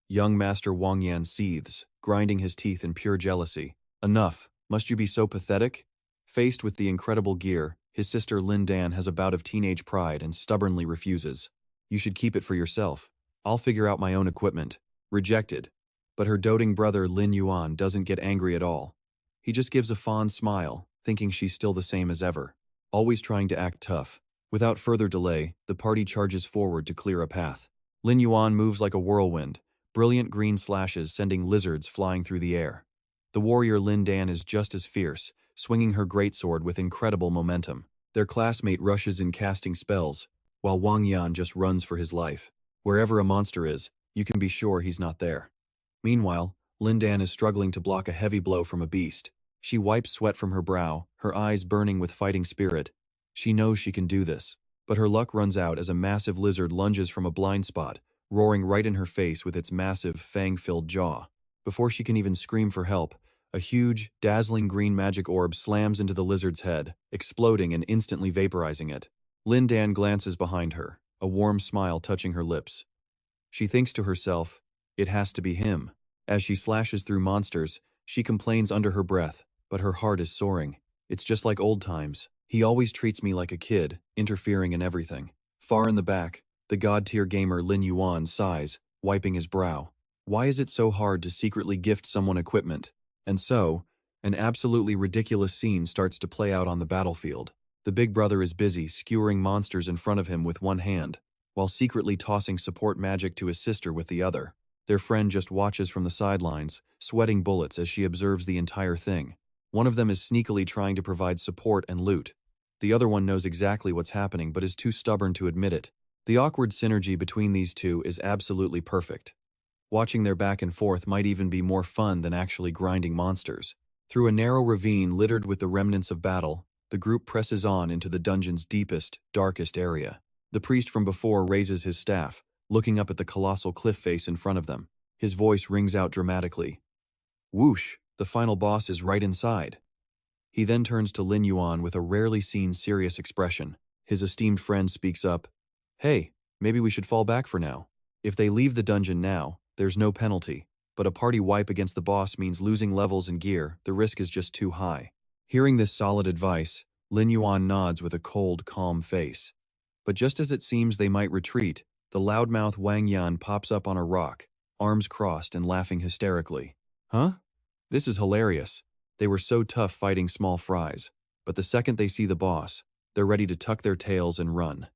Young Master Wang Yan seethes, grinding his teeth in pure jealousy. Enough, must you be so pathetic? Faced with the incredible gear, his sister Lin Dan has a bout of teenage pride and stubbornly refuses. You should keep it for yourself. I'll figure out my own equipment. Rejected. But her doting brother Lin Yuan doesn't get angry at all. He just gives a fond smile, thinking she's still the same as ever, always trying to act tough. Without further delay, the party charges forward to clear a path. Lin Yuan moves like a whirlwind, brilliant green slashes sending lizards flying through the air. The warrior Lin Dan is just as fierce, swinging her greatsword with incredible momentum. Their classmate rushes in casting spells, while Wang Yan just runs for his life. Wherever a monster is, you can be sure he's not there. Meanwhile, Lin Dan is struggling to block a heavy blow from a beast. She wipes sweat from her brow, her eyes burning with fighting spirit. She knows she can do this, but her luck runs out as a massive lizard lunges from a blind spot, roaring right in her face with its massive, fang-filled jaw. Before she can even scream for help, a huge, dazzling green magic orb slams into the lizard's head, exploding and instantly vaporizing it. Lin Dan glances behind her, a warm smile touching her lips. She thinks to herself, it has to be him. As she slashes through monsters, she complains under her breath, but her heart is soaring. It's just like old times. He always treats me like a kid, interfering in everything. Far in the back, the god-tier gamer Lin Yuan sighs, wiping his brow. Why is it so hard to secretly gift someone equipment? And so, an absolutely ridiculous scene starts to play out on the battlefield. The big brother is busy skewering monsters in front of him with one hand, while secretly tossing support magic to his sister with the other. Their friend just watches from the sidelines, sweating bullets as she observes the entire thing. One of them is sneakily trying to provide support and loot. The other one knows exactly what's happening but is too stubborn to admit it. The awkward synergy between these two is absolutely perfect. Watching their back and forth might even be more fun than actually grinding monsters. Through a narrow ravine littered with the remnants of battle, the group presses on into the dungeon's deepest, darkest area. The priest from before raises his staff, looking up at the colossal cliff face in front of them. His voice rings out dramatically. Whoosh, the final boss is right inside. He then turns to Lin Yuan with a rarely seen serious expression. His esteemed friend speaks up. Hey, maybe we should fall back for now. If they leave the dungeon now, there's no penalty, but a party wipe against the boss means losing levels and gear. The risk is just too high. Hearing this solid advice, Lin Yuan nods with a cold, calm face. But just as it seems they might retreat, the loudmouth Wang Yan pops up on a rock, arms crossed and laughing hysterically. Huh? This is hilarious. They were so tough fighting small fries, but the second they see the boss, they're ready to tuck their tails and run.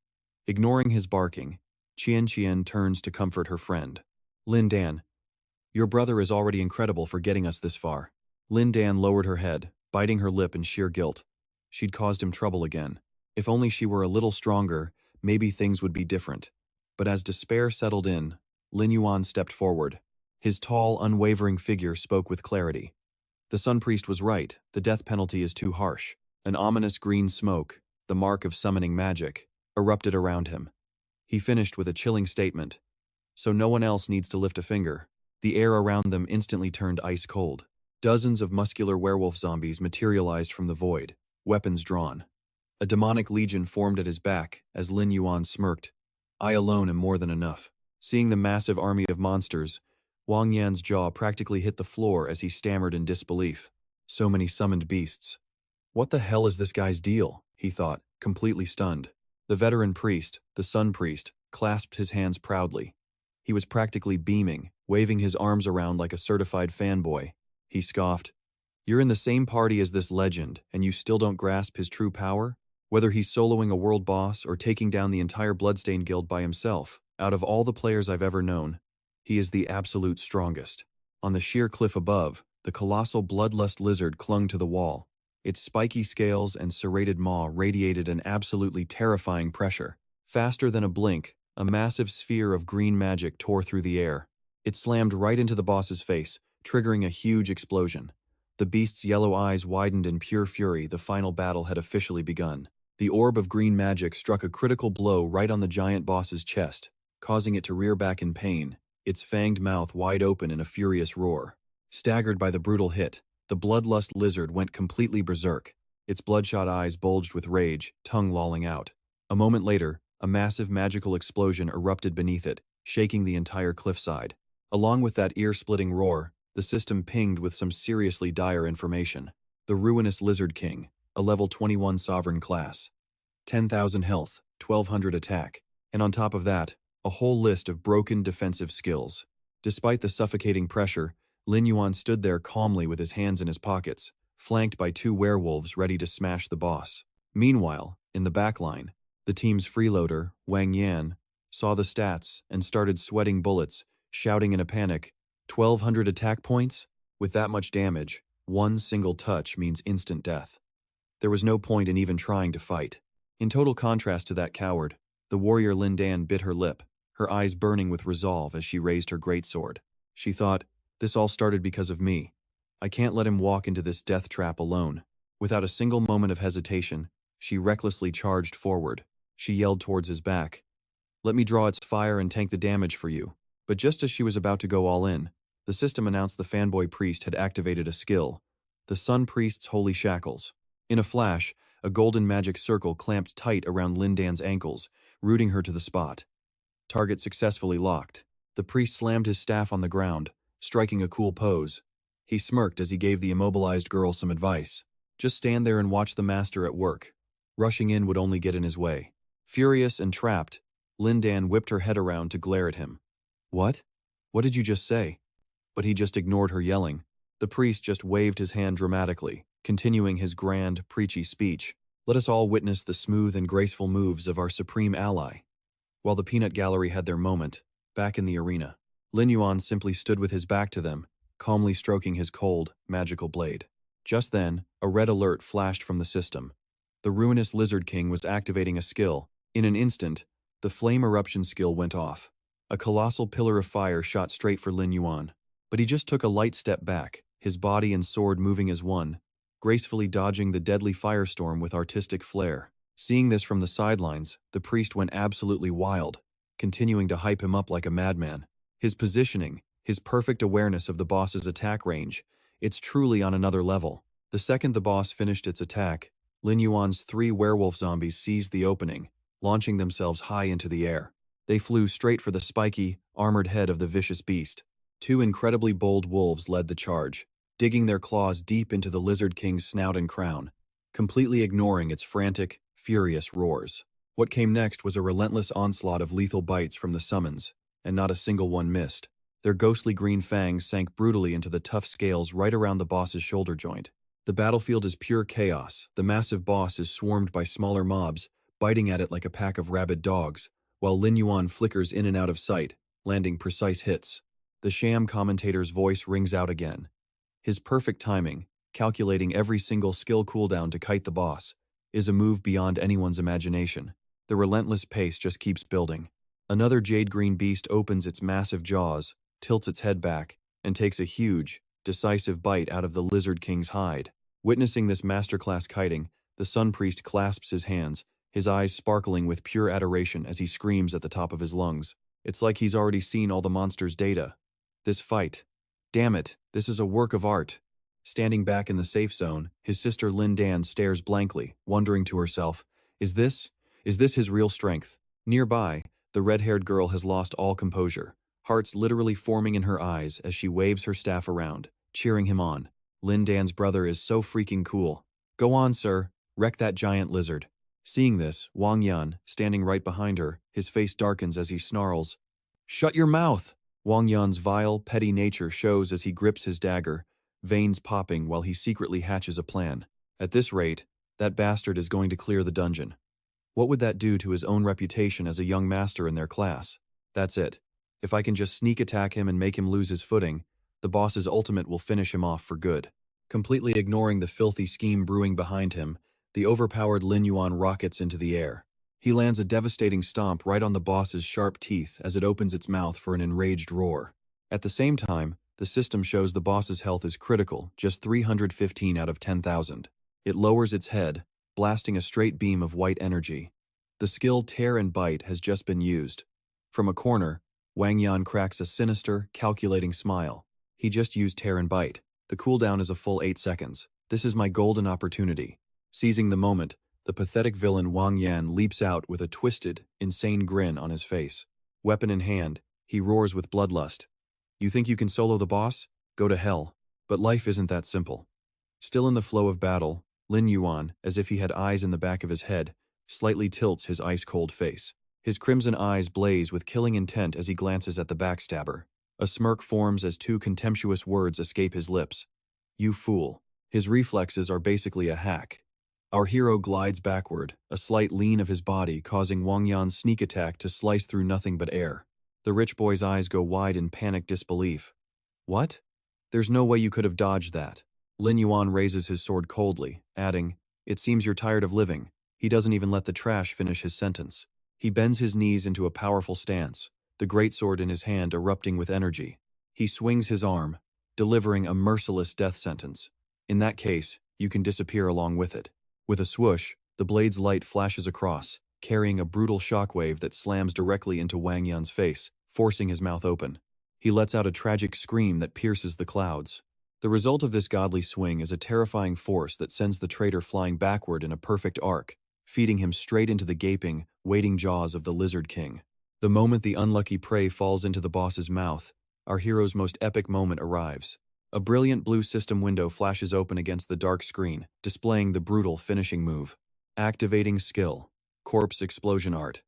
Ignoring his barking, Qian turns to comfort her friend. Lin Dan, your brother is already incredible for getting us this far. Lin Dan lowered her head, biting her lip in sheer guilt. She'd caused him trouble again. If only she were a little stronger, maybe things would be different. But as despair settled in, Lin Yuan stepped forward. His tall, unwavering figure spoke with clarity. The Sun Priest was right, the death penalty is too harsh. An ominous green smoke, the mark of summoning magic, erupted around him. He finished with a chilling statement. So no one else needs to lift a finger. The air around them instantly turned ice cold. Dozens of muscular werewolf zombies materialized from the void, weapons drawn. A demonic legion formed at his back as Lin Yuan smirked. I alone am more than enough. Seeing the massive army of monsters, Wang Yan's jaw practically hit the floor as he stammered in disbelief. So many summoned beasts. What the hell is this guy's deal? He thought, completely stunned. The veteran priest, the Sun Priest, clasped his hands proudly. He was practically beaming, waving his arms around like a certified fanboy. He scoffed. You're in the same party as this legend, and you still don't grasp his true power? Whether he's soloing a world boss or taking down the entire Bloodstained Guild by himself, out of all the players I've ever known, he is the absolute strongest. On the sheer cliff above, the colossal bloodlust lizard clung to the wall. Its spiky scales and serrated maw radiated an absolutely terrifying pressure. Faster than a blink, a massive sphere of green magic tore through the air. It slammed right into the boss's face, triggering a huge explosion. The beast's yellow eyes widened in pure fury. The final battle had officially begun. The orb of green magic struck a critical blow right on the giant boss's chest, causing it to rear back in pain, its fanged mouth wide open in a furious roar. Staggered by the brutal hit, the bloodlust lizard went completely berserk. Its bloodshot eyes bulged with rage, tongue lolling out. A moment later, a massive magical explosion erupted beneath it, shaking the entire cliffside. Along with that ear-splitting roar, the system pinged with some seriously dire information. The ruinous Lizard King, a level 21 sovereign class. 10,000 health, 1,200 attack, and on top of that, a whole list of broken defensive skills. Despite the suffocating pressure, Lin Yuan stood there calmly with his hands in his pockets, flanked by two werewolves ready to smash the boss. Meanwhile, in the backline, the team's freeloader, Wang Yan, saw the stats and started sweating bullets, shouting in a panic, 1,200 attack points? With that much damage, one single touch means instant death. There was no point in even trying to fight. In total contrast to that coward, the warrior Lin Dan bit her lip, her eyes burning with resolve as she raised her greatsword. She thought, this all started because of me. I can't let him walk into this death trap alone. Without a single moment of hesitation, she recklessly charged forward. She yelled towards his back, let me draw its fire and tank the damage for you. But just as she was about to go all in, the system announced the fanboy priest had activated a skill, the Sun Priest's Holy Shackles. In a flash, a golden magic circle clamped tight around Lin Dan's ankles, rooting her to the spot. Target successfully locked. The priest slammed his staff on the ground, striking a cool pose. He smirked as he gave the immobilized girl some advice. Just stand there and watch the master at work. Rushing in would only get in his way. Furious and trapped, Lin Dan whipped her head around to glare at him. What? What did you just say? But he just ignored her yelling. The priest just waved his hand dramatically, continuing his grand, preachy speech. Let us all witness the smooth and graceful moves of our supreme ally. While the peanut gallery had their moment, back in the arena, Lin Yuan simply stood with his back to them, calmly stroking his cold, magical blade. Just then, a red alert flashed from the system. The ruinous Lizard King was activating a skill. In an instant, the flame eruption skill went off. A colossal pillar of fire shot straight for Lin Yuan. But he just took a light step back, his body and sword moving as one, gracefully dodging the deadly firestorm with artistic flair. Seeing this from the sidelines, the priest went absolutely wild, continuing to hype him up like a madman. His positioning, his perfect awareness of the boss's attack range, it's truly on another level. The second the boss finished its attack, Lin Yuan's 3 werewolf zombies seized the opening, launching themselves high into the air. They flew straight for the spiky, armored head of the vicious beast. Two incredibly bold wolves led the charge, digging their claws deep into the Lizard King's snout and crown, completely ignoring its frantic, furious roars. What came next was a relentless onslaught of lethal bites from the summons, and not a single one missed. Their ghostly green fangs sank brutally into the tough scales right around the boss's shoulder joint. The battlefield is pure chaos. The massive boss is swarmed by smaller mobs, biting at it like a pack of rabid dogs, while Lin Yuan flickers in and out of sight, landing precise hits. The sham commentator's voice rings out again. His perfect timing, calculating every single skill cooldown to kite the boss, is a move beyond anyone's imagination. The relentless pace just keeps building. Another jade green beast opens its massive jaws, tilts its head back, and takes a huge, decisive bite out of the Lizard King's hide. Witnessing this masterclass kiting, the Sun Priest clasps his hands, his eyes sparkling with pure adoration as he screams at the top of his lungs. It's like he's already seen all the monster's data. This fight. Damn it, this is a work of art. Standing back in the safe zone, his sister Lin Dan stares blankly, wondering to herself, Is this his real strength? Nearby, the red-haired girl has lost all composure, hearts literally forming in her eyes as she waves her staff around, cheering him on. Lin Dan's brother is so freaking cool. Go on, sir, wreck that giant lizard. Seeing this, Wang Yan, standing right behind her, his face darkens as he snarls, Shut your mouth! Wang Yan's vile, petty nature shows as he grips his dagger, veins popping while he secretly hatches a plan. At this rate, that bastard is going to clear the dungeon. What would that do to his own reputation as a young master in their class? That's it. If I can just sneak attack him and make him lose his footing, the boss's ultimate will finish him off for good. Completely ignoring the filthy scheme brewing behind him, the overpowered Lin Yuan rockets into the air. He lands a devastating stomp right on the boss's sharp teeth as it opens its mouth for an enraged roar. At the same time, the system shows the boss's health is critical, just 315 out of 10,000. It lowers its head, blasting a straight beam of white energy. The skill Tear and Bite has just been used. From a corner, Wang Yan cracks a sinister, calculating smile. He just used Tear and Bite. The cooldown is a full 8 seconds. This is my golden opportunity. Seizing the moment, the pathetic villain Wang Yan leaps out with a twisted, insane grin on his face. Weapon in hand, he roars with bloodlust. You think you can solo the boss? Go to hell. But life isn't that simple. Still in the flow of battle, Lin Yuan, as if he had eyes in the back of his head, slightly tilts his ice-cold face. His crimson eyes blaze with killing intent as he glances at the backstabber. A smirk forms as two contemptuous words escape his lips. You fool. His reflexes are basically a hack. Our hero glides backward, a slight lean of his body causing Wang Yan's sneak attack to slice through nothing but air. The rich boy's eyes go wide in panicked disbelief. What? There's no way you could have dodged that. Lin Yuan raises his sword coldly, adding, It seems you're tired of living. He doesn't even let the trash finish his sentence. He bends his knees into a powerful stance, the greatsword in his hand erupting with energy. He swings his arm, delivering a merciless death sentence. In that case, you can disappear along with it. With a swoosh, the blade's light flashes across, carrying a brutal shockwave that slams directly into Wang Yan's face, forcing his mouth open. He lets out a tragic scream that pierces the clouds. The result of this godly swing is a terrifying force that sends the traitor flying backward in a perfect arc, feeding him straight into the gaping, waiting jaws of the Lizard King. The moment the unlucky prey falls into the boss's mouth, our hero's most epic moment arrives. A brilliant blue system window flashes open against the dark screen, displaying the brutal finishing move. Activating skill. Corpse Explosion Art.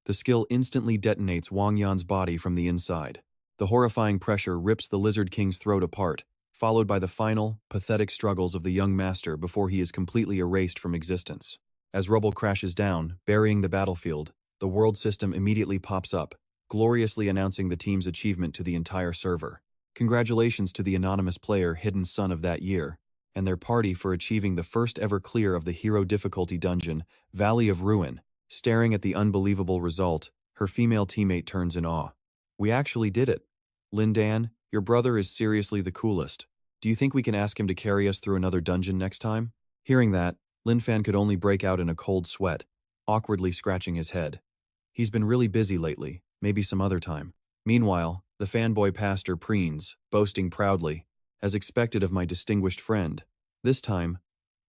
The skill instantly detonates Wang Yan's body from the inside. The horrifying pressure rips the Lizard King's throat apart, followed by the final, pathetic struggles of the young master before he is completely erased from existence. As rubble crashes down, burying the battlefield, the world system immediately pops up, gloriously announcing the team's achievement to the entire server. Congratulations to the anonymous player Hidden Son of that year, and their party for achieving the first ever clear of the hero difficulty dungeon, Valley of Ruin. Staring at the unbelievable result, her female teammate turns in awe. We actually did it. Lin Dan, your brother is seriously the coolest. Do you think we can ask him to carry us through another dungeon next time? Hearing that, Lin Fan could only break out in a cold sweat, awkwardly scratching his head. He's been really busy lately, maybe some other time. Meanwhile, the fanboy pastor preens, boasting proudly, as expected of my distinguished friend. This time,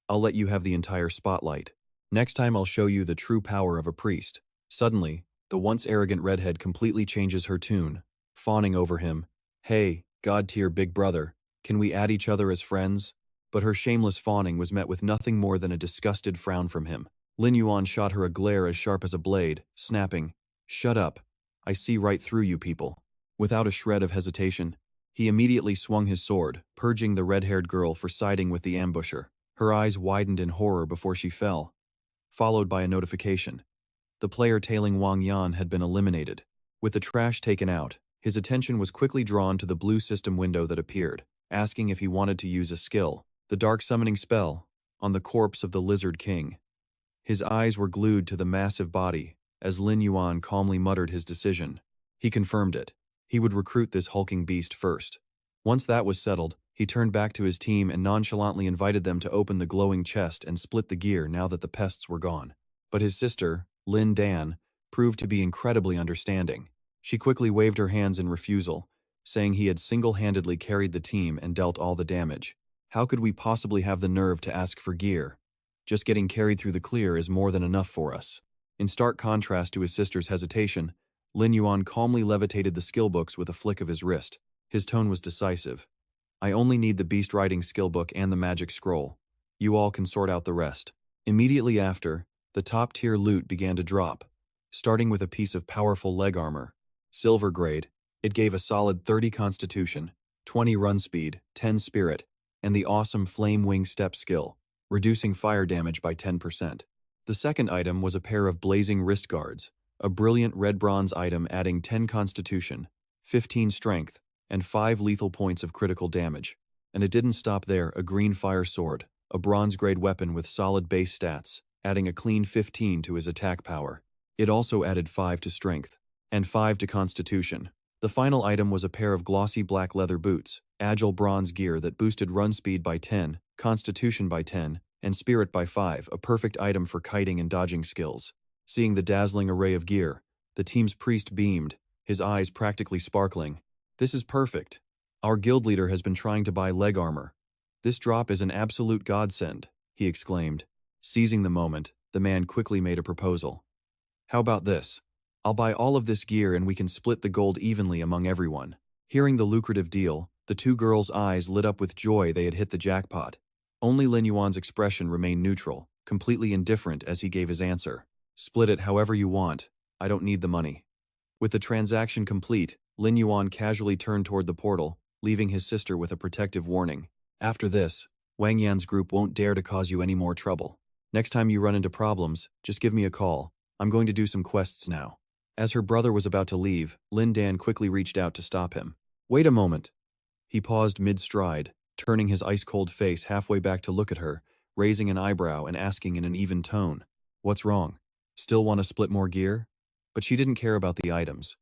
I'll let you have the entire spotlight. Next time I'll show you the true power of a priest. Suddenly, the once arrogant redhead completely changes her tune, fawning over him. "Hey, god-tier big brother, can we add each other as friends?" But her shameless fawning was met with nothing more than a disgusted frown from him. Lin Yuan shot her a glare as sharp as a blade, snapping, "Shut up. I see right through you people." Without a shred of hesitation, he immediately swung his sword, purging the red-haired girl for siding with the ambusher. Her eyes widened in horror before she fell, followed by a notification. The player tailing Wang Yan had been eliminated. With the trash taken out, his attention was quickly drawn to the blue system window that appeared, asking if he wanted to use a skill, the dark summoning spell, on the corpse of the Lizard King. His eyes were glued to the massive body, as Lin Yuan calmly muttered his decision. He confirmed it. He would recruit this hulking beast first. Once that was settled, he turned back to his team and nonchalantly invited them to open the glowing chest and split the gear now that the pests were gone. But his sister, Lin Dan, proved to be incredibly understanding. She quickly waved her hands in refusal, saying he had single-handedly carried the team and dealt all the damage. How could we possibly have the nerve to ask for gear? Just getting carried through the clear is more than enough for us. In stark contrast to his sister's hesitation, Lin Yuan calmly levitated the skill books with a flick of his wrist. His tone was decisive. "I only need the beast riding skill book and the magic scroll. You all can sort out the rest." Immediately after, the top-tier loot began to drop, starting with a piece of powerful leg armor. Silver grade, it gave a solid 30 constitution, 20 run speed, 10 spirit, and the awesome flame wing step skill, reducing fire damage by 10%. The second item was a pair of blazing wrist guards, a brilliant red bronze item adding 10 constitution, 15 strength, and 5 lethal points of critical damage. And it didn't stop there, a green fire sword, a bronze-grade weapon with solid base stats, adding a clean 15 to his attack power. It also added 5 to strength, and 5 to constitution. The final item was a pair of glossy black leather boots, agile bronze gear that boosted run speed by 10, constitution by 10, and spirit by 5, a perfect item for kiting and dodging skills. Seeing the dazzling array of gear, the team's priest beamed, his eyes practically sparkling. "This is perfect. Our guild leader has been trying to buy leg armor. This drop is an absolute godsend," he exclaimed. Seizing the moment, the man quickly made a proposal. "How about this? I'll buy all of this gear and we can split the gold evenly among everyone." Hearing the lucrative deal, the two girls' eyes lit up with joy. They had hit the jackpot. Only Lin Yuan's expression remained neutral, completely indifferent as he gave his answer. "Split it however you want. I don't need the money." With the transaction complete, Lin Yuan casually turned toward the portal, leaving his sister with a protective warning. "After this, Wang Yan's group won't dare to cause you any more trouble. Next time you run into problems, just give me a call. I'm going to do some quests now." As her brother was about to leave, Lin Dan quickly reached out to stop him. "Wait a moment." He paused mid-stride, turning his ice-cold face halfway back to look at her, raising an eyebrow and asking in an even tone, "What's wrong? Still want to split more gear?" But she didn't care about the items.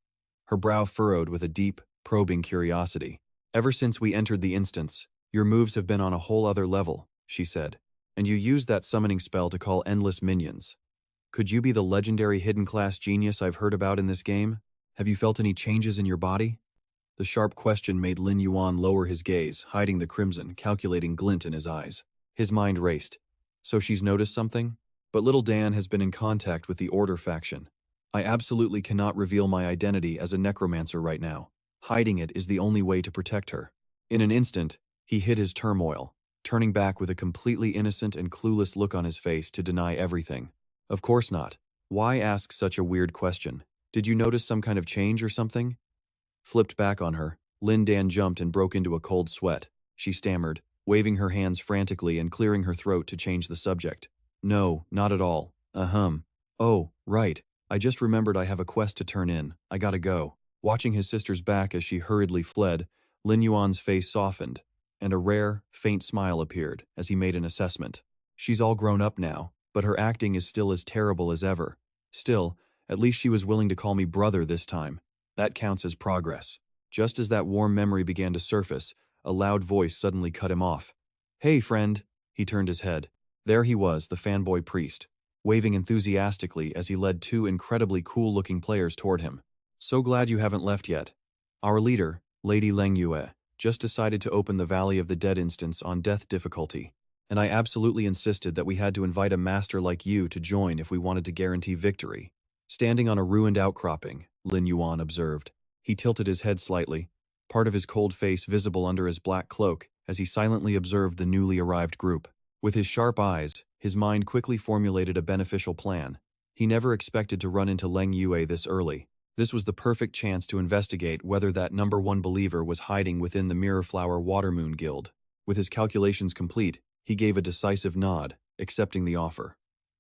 Her brow furrowed with a deep, probing curiosity. "Ever since we entered the instance, your moves have been on a whole other level," she said. "And you used that summoning spell to call endless minions. Could you be the legendary hidden class genius I've heard about in this game? Have you felt any changes in your body?" The sharp question made Lin Yuan lower his gaze, hiding the crimson, calculating glint in his eyes. His mind raced. "So she's noticed something? But little Dan has been in contact with the Order faction. I absolutely cannot reveal my identity as a necromancer right now. Hiding it is the only way to protect her." In an instant, he hid his turmoil, turning back with a completely innocent and clueless look on his face to deny everything. "Of course not. Why ask such a weird question? Did you notice some kind of change or something?" Flipped back on her, Lin Dan jumped and broke into a cold sweat. She stammered, waving her hands frantically and clearing her throat to change the subject. "No, not at all. Oh, right. I just remembered I have a quest to turn in. I gotta go." Watching his sister's back as she hurriedly fled, Lin Yuan's face softened, and a rare, faint smile appeared as he made an assessment. She's all grown up now, but her acting is still as terrible as ever. Still, at least she was willing to call me brother this time. That counts as progress. Just as that warm memory began to surface, a loud voice suddenly cut him off. "Hey, friend." He turned his head. There he was, the fanboy priest, waving enthusiastically as he led two incredibly cool-looking players toward him. "So glad you haven't left yet. Our leader, Lady Lin Yuan, just decided to open the Valley of the Dead instance on death difficulty, and I absolutely insisted that we had to invite a master like you to join if we wanted to guarantee victory." Standing on a ruined outcropping, Lin Yuan observed. He tilted his head slightly, part of his cold face visible under his black cloak as he silently observed the newly arrived group. With his sharp eyes, his mind quickly formulated a beneficial plan. He never expected to run into Lin Yuan this early. This was the perfect chance to investigate whether that number one believer was hiding within the Mirrorflower Watermoon Guild. With his calculations complete, he gave a decisive nod, accepting the offer.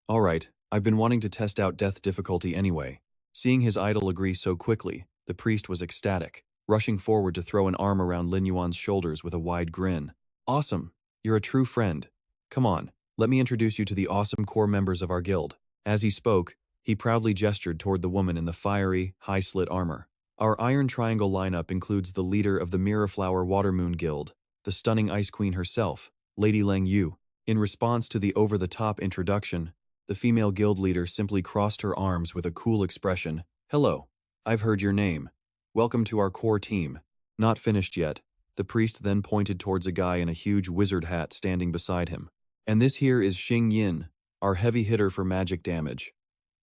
All right, I've been wanting to test out death difficulty anyway. Seeing his idol agree so quickly, the priest was ecstatic, rushing forward to throw an arm around Lin Yuan's shoulders with a wide grin. Awesome! You're a true friend. Come on, let me introduce you to the awesome core members of our guild. As he spoke, he proudly gestured toward the woman in the fiery, high-slit armor. Our Iron Triangle lineup includes the leader of the Mirrorflower Watermoon Guild, the stunning Ice Queen herself, Lady Lin Yuan. In response to the over-the-top introduction, the female guild leader simply crossed her arms with a cool expression. Hello, I've heard your name. Welcome to our core team. Not finished yet. The priest then pointed towards a guy in a huge wizard hat standing beside him. And this here is Xing Yin, our heavy hitter for magic damage.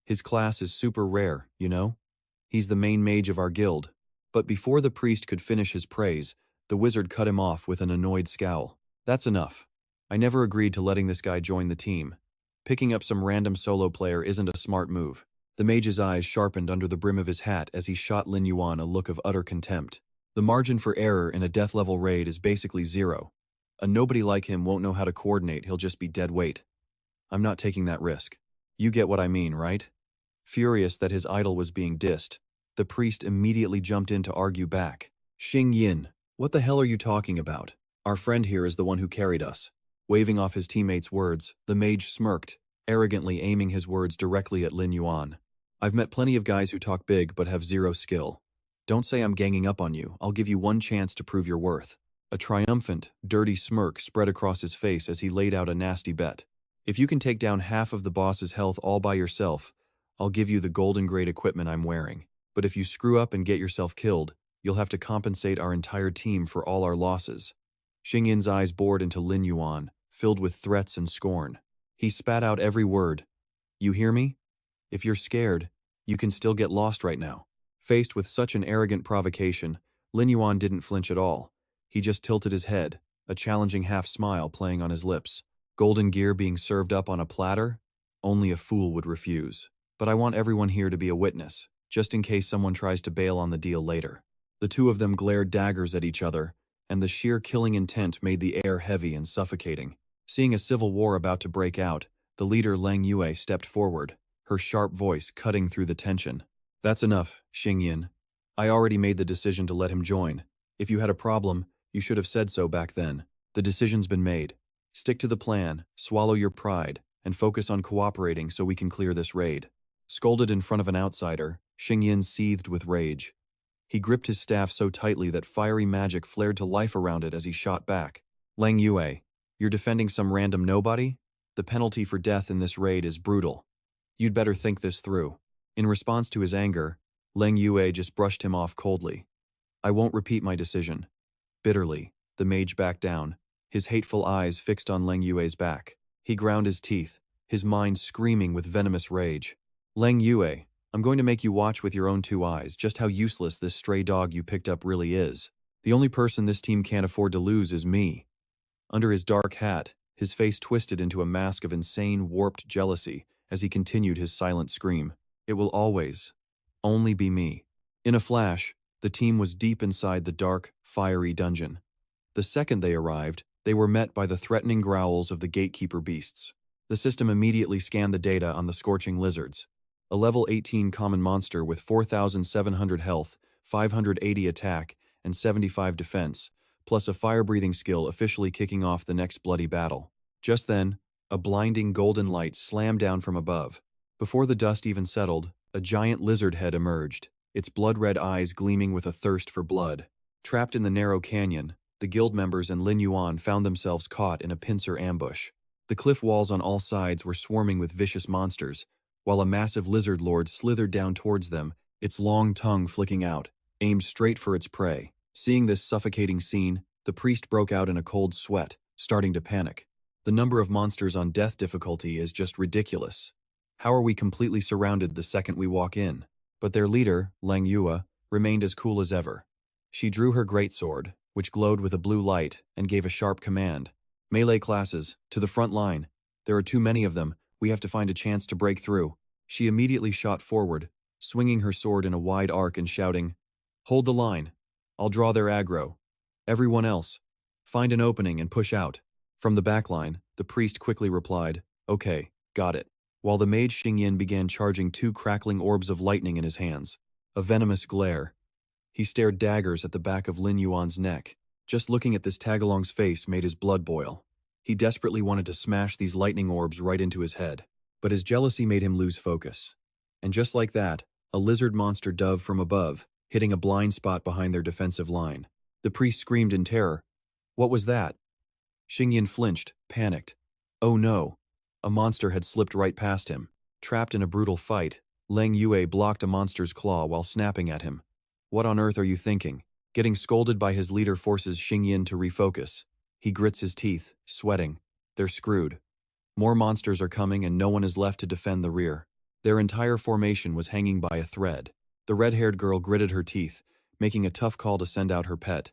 His class is super rare, you know? He's the main mage of our guild. But before the priest could finish his praise, the wizard cut him off with an annoyed scowl. That's enough. I never agreed to letting this guy join the team. Picking up some random solo player isn't a smart move. The mage's eyes sharpened under the brim of his hat as he shot Lin Yuan a look of utter contempt. The margin for error in a death-level raid is basically zero. A nobody like him won't know how to coordinate, he'll just be dead weight. I'm not taking that risk. You get what I mean, right? Furious that his idol was being dissed, the priest immediately jumped in to argue back. Xing Yin, what the hell are you talking about? Our friend here is the one who carried us. Waving off his teammates' words, the mage smirked, arrogantly aiming his words directly at Lin Yuan. I've met plenty of guys who talk big but have zero skill. Don't say I'm ganging up on you, I'll give you one chance to prove your worth. A triumphant, dirty smirk spread across his face as he laid out a nasty bet. If you can take down half of the boss's health all by yourself, I'll give you the golden grade equipment I'm wearing. But if you screw up and get yourself killed, you'll have to compensate our entire team for all our losses. Xing Yin's eyes bored into Lin Yuan, filled with threats and scorn. He spat out every word. You hear me? If you're scared, you can still get lost right now. Faced with such an arrogant provocation, Lin Yuan didn't flinch at all. He just tilted his head, a challenging half-smile playing on his lips. Golden gear being served up on a platter? Only a fool would refuse. But I want everyone here to be a witness, just in case someone tries to bail on the deal later. The two of them glared daggers at each other, and the sheer killing intent made the air heavy and suffocating. Seeing a civil war about to break out, the leader Lin Yuan stepped forward, her sharp voice cutting through the tension. That's enough, Xing Yin. I already made the decision to let him join. If you had a problem, you should have said so back then. The decision's been made. Stick to the plan, swallow your pride, and focus on cooperating so we can clear this raid. Scolded in front of an outsider, Xing Yin seethed with rage. He gripped his staff so tightly that fiery magic flared to life around it as he shot back. Lin Yuan, you're defending some random nobody? The penalty for death in this raid is brutal. You'd better think this through. In response to his anger, Lin Yuan just brushed him off coldly. I won't repeat my decision. Bitterly, the mage backed down, his hateful eyes fixed on Lin Yuan's back. He ground his teeth, his mind screaming with venomous rage. Lin Yuan, I'm going to make you watch with your own two eyes just how useless this stray dog you picked up really is. The only person this team can't afford to lose is me. Under his dark hat, his face twisted into a mask of insane, warped jealousy as he continued his silent scream. It will always, only be me. In a flash, the team was deep inside the dark, fiery dungeon. The second they arrived, they were met by the threatening growls of the gatekeeper beasts. The system immediately scanned the data on the scorching lizards. A level 18 common monster with 4,700 health, 580 attack, and 75 defense, plus a fire-breathing skill officially kicking off the next bloody battle. Just then, a blinding golden light slammed down from above. Before the dust even settled, a giant lizard head emerged, its blood-red eyes gleaming with a thirst for blood. Trapped in the narrow canyon, the guild members and Lin Yuan found themselves caught in a pincer ambush. The cliff walls on all sides were swarming with vicious monsters, while a massive lizard lord slithered down towards them, its long tongue flicking out, aimed straight for its prey. Seeing this suffocating scene, the priest broke out in a cold sweat, starting to panic. The number of monsters on death difficulty is just ridiculous. How are we completely surrounded the second we walk in? But their leader, Lin Yuan, remained as cool as ever. She drew her greatsword, which glowed with a blue light, and gave a sharp command. Melee classes, to the front line. There are too many of them, we have to find a chance to break through. She immediately shot forward, swinging her sword in a wide arc and shouting, "Hold the line. I'll draw their aggro. Everyone else, find an opening and push out." From the back line, the priest quickly replied, "Okay, got it," while the mage Xingyin began charging two crackling orbs of lightning in his hands. A venomous glare. He stared daggers at the back of Lin Yuan's neck. Just looking at this tagalong's face made his blood boil. He desperately wanted to smash these lightning orbs right into his head, but his jealousy made him lose focus. And just like that, a lizard monster dove from above, hitting a blind spot behind their defensive line. The priest screamed in terror. What was that? Xingyin flinched, panicked. Oh no! A monster had slipped right past him. Trapped in a brutal fight, Leng Yue blocked a monster's claw while snapping at him. What on earth are you thinking? Getting scolded by his leader forces Xingyin to refocus. He grits his teeth, sweating. They're screwed. More monsters are coming and no one is left to defend the rear. Their entire formation was hanging by a thread. The red-haired girl gritted her teeth, making a tough call to send out her pet.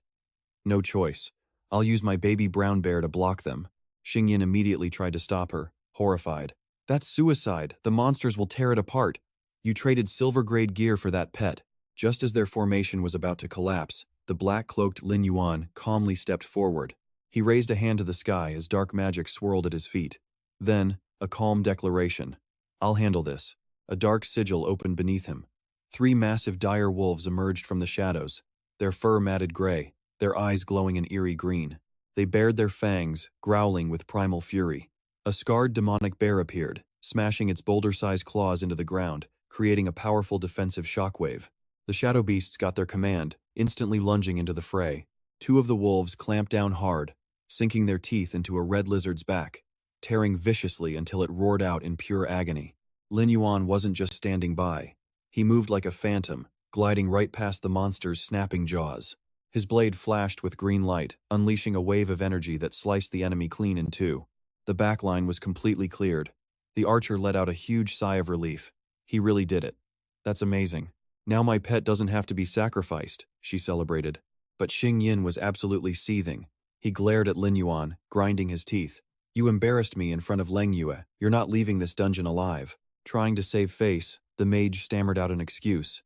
No choice. I'll use my baby brown bear to block them. Xingyin immediately tried to stop her, horrified. That's suicide. The monsters will tear it apart. You traded silver-grade gear for that pet. Just as their formation was about to collapse, the black-cloaked Lin Yuan calmly stepped forward. He raised a hand to the sky as dark magic swirled at his feet. Then, a calm declaration. I'll handle this. A dark sigil opened beneath him. 3 massive dire wolves emerged from the shadows, their fur matted gray, their eyes glowing an eerie green. They bared their fangs, growling with primal fury. A scarred demonic bear appeared, smashing its boulder-sized claws into the ground, creating a powerful defensive shockwave. The shadow beasts got their command, instantly lunging into the fray. 2 of the wolves clamped down hard, sinking their teeth into a red lizard's back, tearing viciously until it roared out in pure agony. Lin Yuan wasn't just standing by. He moved like a phantom, gliding right past the monster's snapping jaws. His blade flashed with green light, unleashing a wave of energy that sliced the enemy clean in two. The back line was completely cleared. The archer let out a huge sigh of relief. He really did it. That's amazing. Now my pet doesn't have to be sacrificed, she celebrated. But Xingyin was absolutely seething. He glared at Lin Yuan, grinding his teeth. You embarrassed me in front of Leng Yue. You're not leaving this dungeon alive. Trying to save face, the mage stammered out an excuse.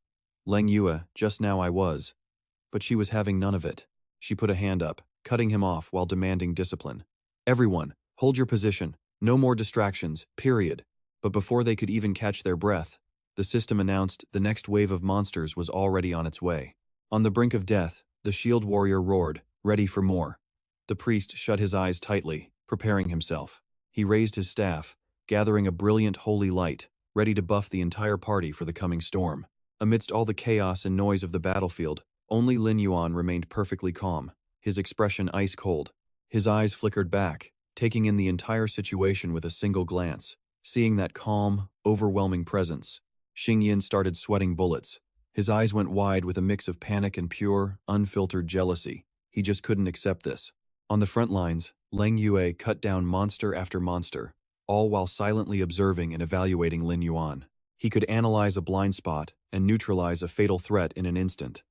Leng Yue, just now I was. But she was having none of it. She put a hand up, cutting him off while demanding discipline. Everyone, hold your position. No more distractions, period. But before they could even catch their breath, the system announced the next wave of monsters was already on its way. On the brink of death, the shield warrior roared, ready for more. The priest shut his eyes tightly, preparing himself. He raised his staff, gathering a brilliant holy light, ready to buff the entire party for the coming storm. Amidst all the chaos and noise of the battlefield, only Lin Yuan remained perfectly calm, his expression ice cold. His eyes flickered back, taking in the entire situation with a single glance. Seeing that calm, overwhelming presence, Xingyin started sweating bullets. His eyes went wide with a mix of panic and pure, unfiltered jealousy. He just couldn't accept this. On the front lines, Leng Yue cut down monster after monster, all while silently observing and evaluating Lin Yuan. He could analyze a blind spot and neutralize a fatal threat in an instant.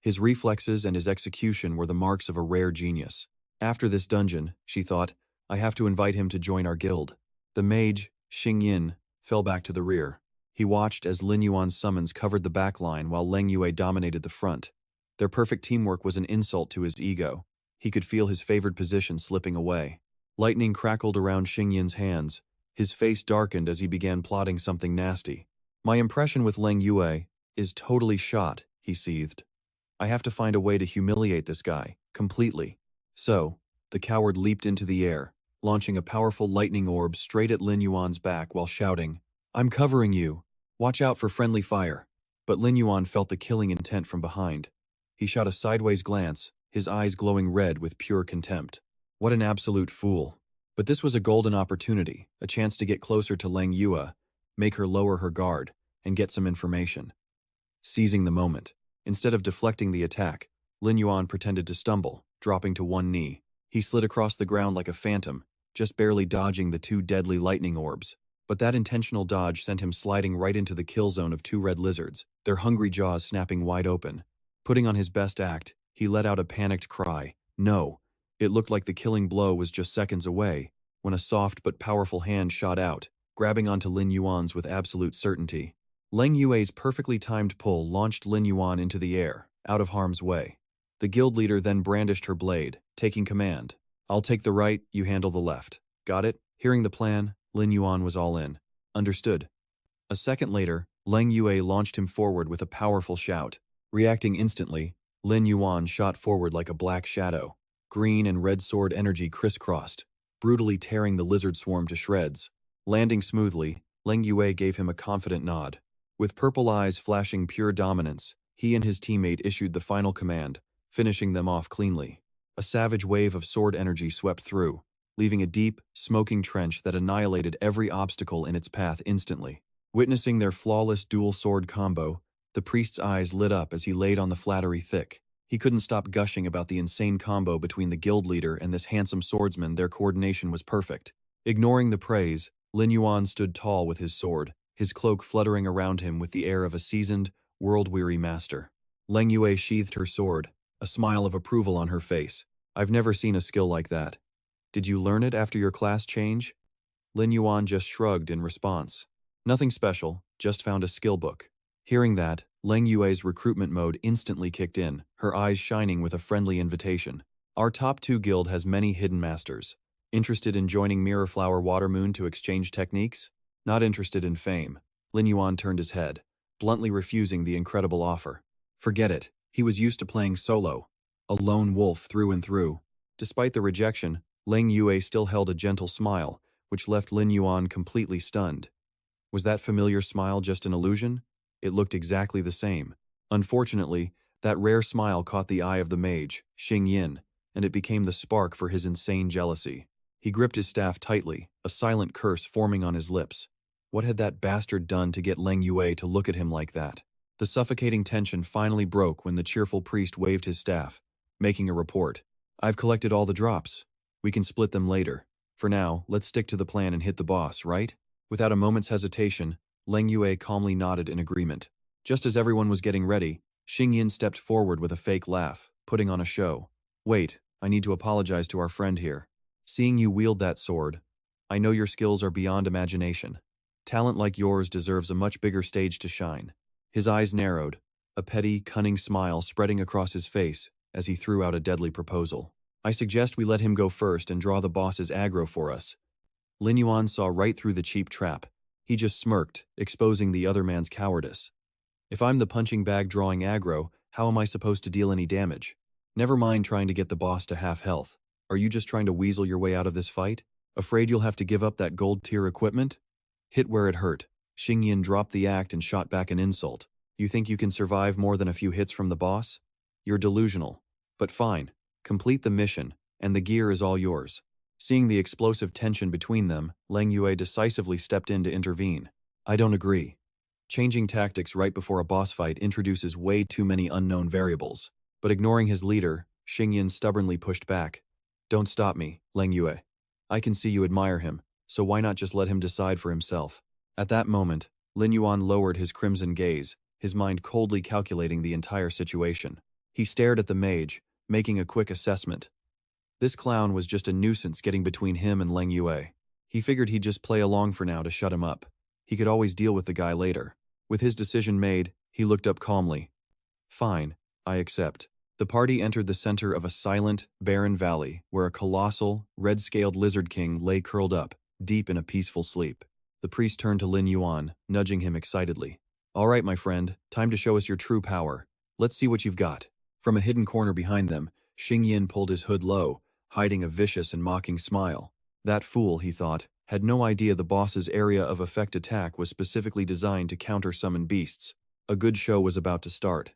His reflexes and his execution were the marks of a rare genius. After this dungeon, she thought, I have to invite him to join our guild. The mage, Xingyin, fell back to the rear. He watched as Lin Yuan's summons covered the back line while Leng Yue dominated the front. Their perfect teamwork was an insult to his ego. He could feel his favored position slipping away. Lightning crackled around Xingyin's hands. His face darkened as he began plotting something nasty. My impression with Leng Yue is totally shot, he seethed. I have to find a way to humiliate this guy, completely. So, the coward leaped into the air, launching a powerful lightning orb straight at Lin Yuan's back while shouting, I'm covering you. Watch out for friendly fire. But Lin Yuan felt the killing intent from behind. He shot a sideways glance, his eyes glowing red with pure contempt. What an absolute fool. But this was a golden opportunity, a chance to get closer to Leng Yue, make her lower her guard, and get some information. Seizing the moment, instead of deflecting the attack, Lin Yuan pretended to stumble, dropping to one knee. He slid across the ground like a phantom, just barely dodging the 2 deadly lightning orbs. But that intentional dodge sent him sliding right into the kill zone of 2 red lizards, their hungry jaws snapping wide open. Putting on his best act, He let out a panicked cry. No. It looked like the killing blow was just seconds away, when a soft but powerful hand shot out, grabbing onto Lin Yuan's with absolute certainty. Leng Yue's perfectly timed pull launched Lin Yuan into the air, out of harm's way. The guild leader then brandished her blade, taking command. I'll take the right, you handle the left. Got it? Hearing the plan, Lin Yuan was all in. Understood. A second later, Leng Yue launched him forward with a powerful shout. Reacting instantly, Lin Yuan shot forward like a black shadow. Green and red sword energy crisscrossed, brutally tearing the lizard swarm to shreds. Landing smoothly, Leng Yue gave him a confident nod. With purple eyes flashing pure dominance, he and his teammate issued the final command, finishing them off cleanly. A savage wave of sword energy swept through, leaving a deep, smoking trench that annihilated every obstacle in its path instantly. Witnessing their flawless dual sword combo, the priest's eyes lit up as he laid on the flattery thick. He couldn't stop gushing about the insane combo between the guild leader and this handsome swordsman. Their coordination was perfect. Ignoring the praise, Lin Yuan stood tall with his sword, his cloak fluttering around him with the air of a seasoned, world-weary master. Leng Yue sheathed her sword, a smile of approval on her face. I've never seen a skill like that. Did you learn it after your class change? Lin Yuan just shrugged in response. Nothing special, just found a skill book. Hearing that, Leng Yue's recruitment mode instantly kicked in, her eyes shining with a friendly invitation. Our top 2 guild has many hidden masters. Interested in joining Mirrorflower Watermoon to exchange techniques? Not interested in fame. Lin Yuan turned his head, bluntly refusing the incredible offer. Forget it, he was used to playing solo. A lone wolf through and through. Despite the rejection, Leng Yue still held a gentle smile, which left Lin Yuan completely stunned. Was that familiar smile just an illusion? It looked exactly the same. Unfortunately, that rare smile caught the eye of the mage, Xing Yin, and it became the spark for his insane jealousy. He gripped his staff tightly, a silent curse forming on his lips. What had that bastard done to get Leng Yue to look at him like that? The suffocating tension finally broke when the cheerful priest waved his staff, making a report. I've collected all the drops. We can split them later. For now, let's stick to the plan and hit the boss, right? Without a moment's hesitation, Leng Yue calmly nodded in agreement. Just as everyone was getting ready, Xing Yin stepped forward with a fake laugh, putting on a show. Wait, I need to apologize to our friend here. Seeing you wield that sword, I know your skills are beyond imagination. Talent like yours deserves a much bigger stage to shine. His eyes narrowed, a petty, cunning smile spreading across his face as he threw out a deadly proposal. I suggest we let him go first and draw the boss's aggro for us. Lin Yuan saw right through the cheap trap. He just smirked, exposing the other man's cowardice. If I'm the punching bag drawing aggro, how am I supposed to deal any damage? Never mind trying to get the boss to half health. Are you just trying to weasel your way out of this fight? Afraid you'll have to give up that gold tier equipment? Hit where it hurt. Xing Yin dropped the act and shot back an insult. You think you can survive more than a few hits from the boss? You're delusional. But fine. Complete the mission, and the gear is all yours. Seeing the explosive tension between them, Leng Yue decisively stepped in to intervene. I don't agree. Changing tactics right before a boss fight introduces way too many unknown variables. But ignoring his leader, Xing Yin stubbornly pushed back. Don't stop me, Leng Yue. I can see you admire him, so why not just let him decide for himself? At that moment, Lin Yuan lowered his crimson gaze, his mind coldly calculating the entire situation. He stared at the mage, making a quick assessment. This clown was just a nuisance getting between him and Leng Yue. He figured he'd just play along for now to shut him up. He could always deal with the guy later. With his decision made, he looked up calmly. Fine, I accept. The party entered the center of a silent, barren valley where a colossal, red-scaled lizard king lay curled up, deep in a peaceful sleep. The priest turned to Lin Yuan, nudging him excitedly. All right, my friend, time to show us your true power. Let's see what you've got. From a hidden corner behind them, Xing Yin pulled his hood low, hiding a vicious and mocking smile. That fool, he thought, had no idea the boss's area of effect attack was specifically designed to counter-summon beasts. A good show was about to start.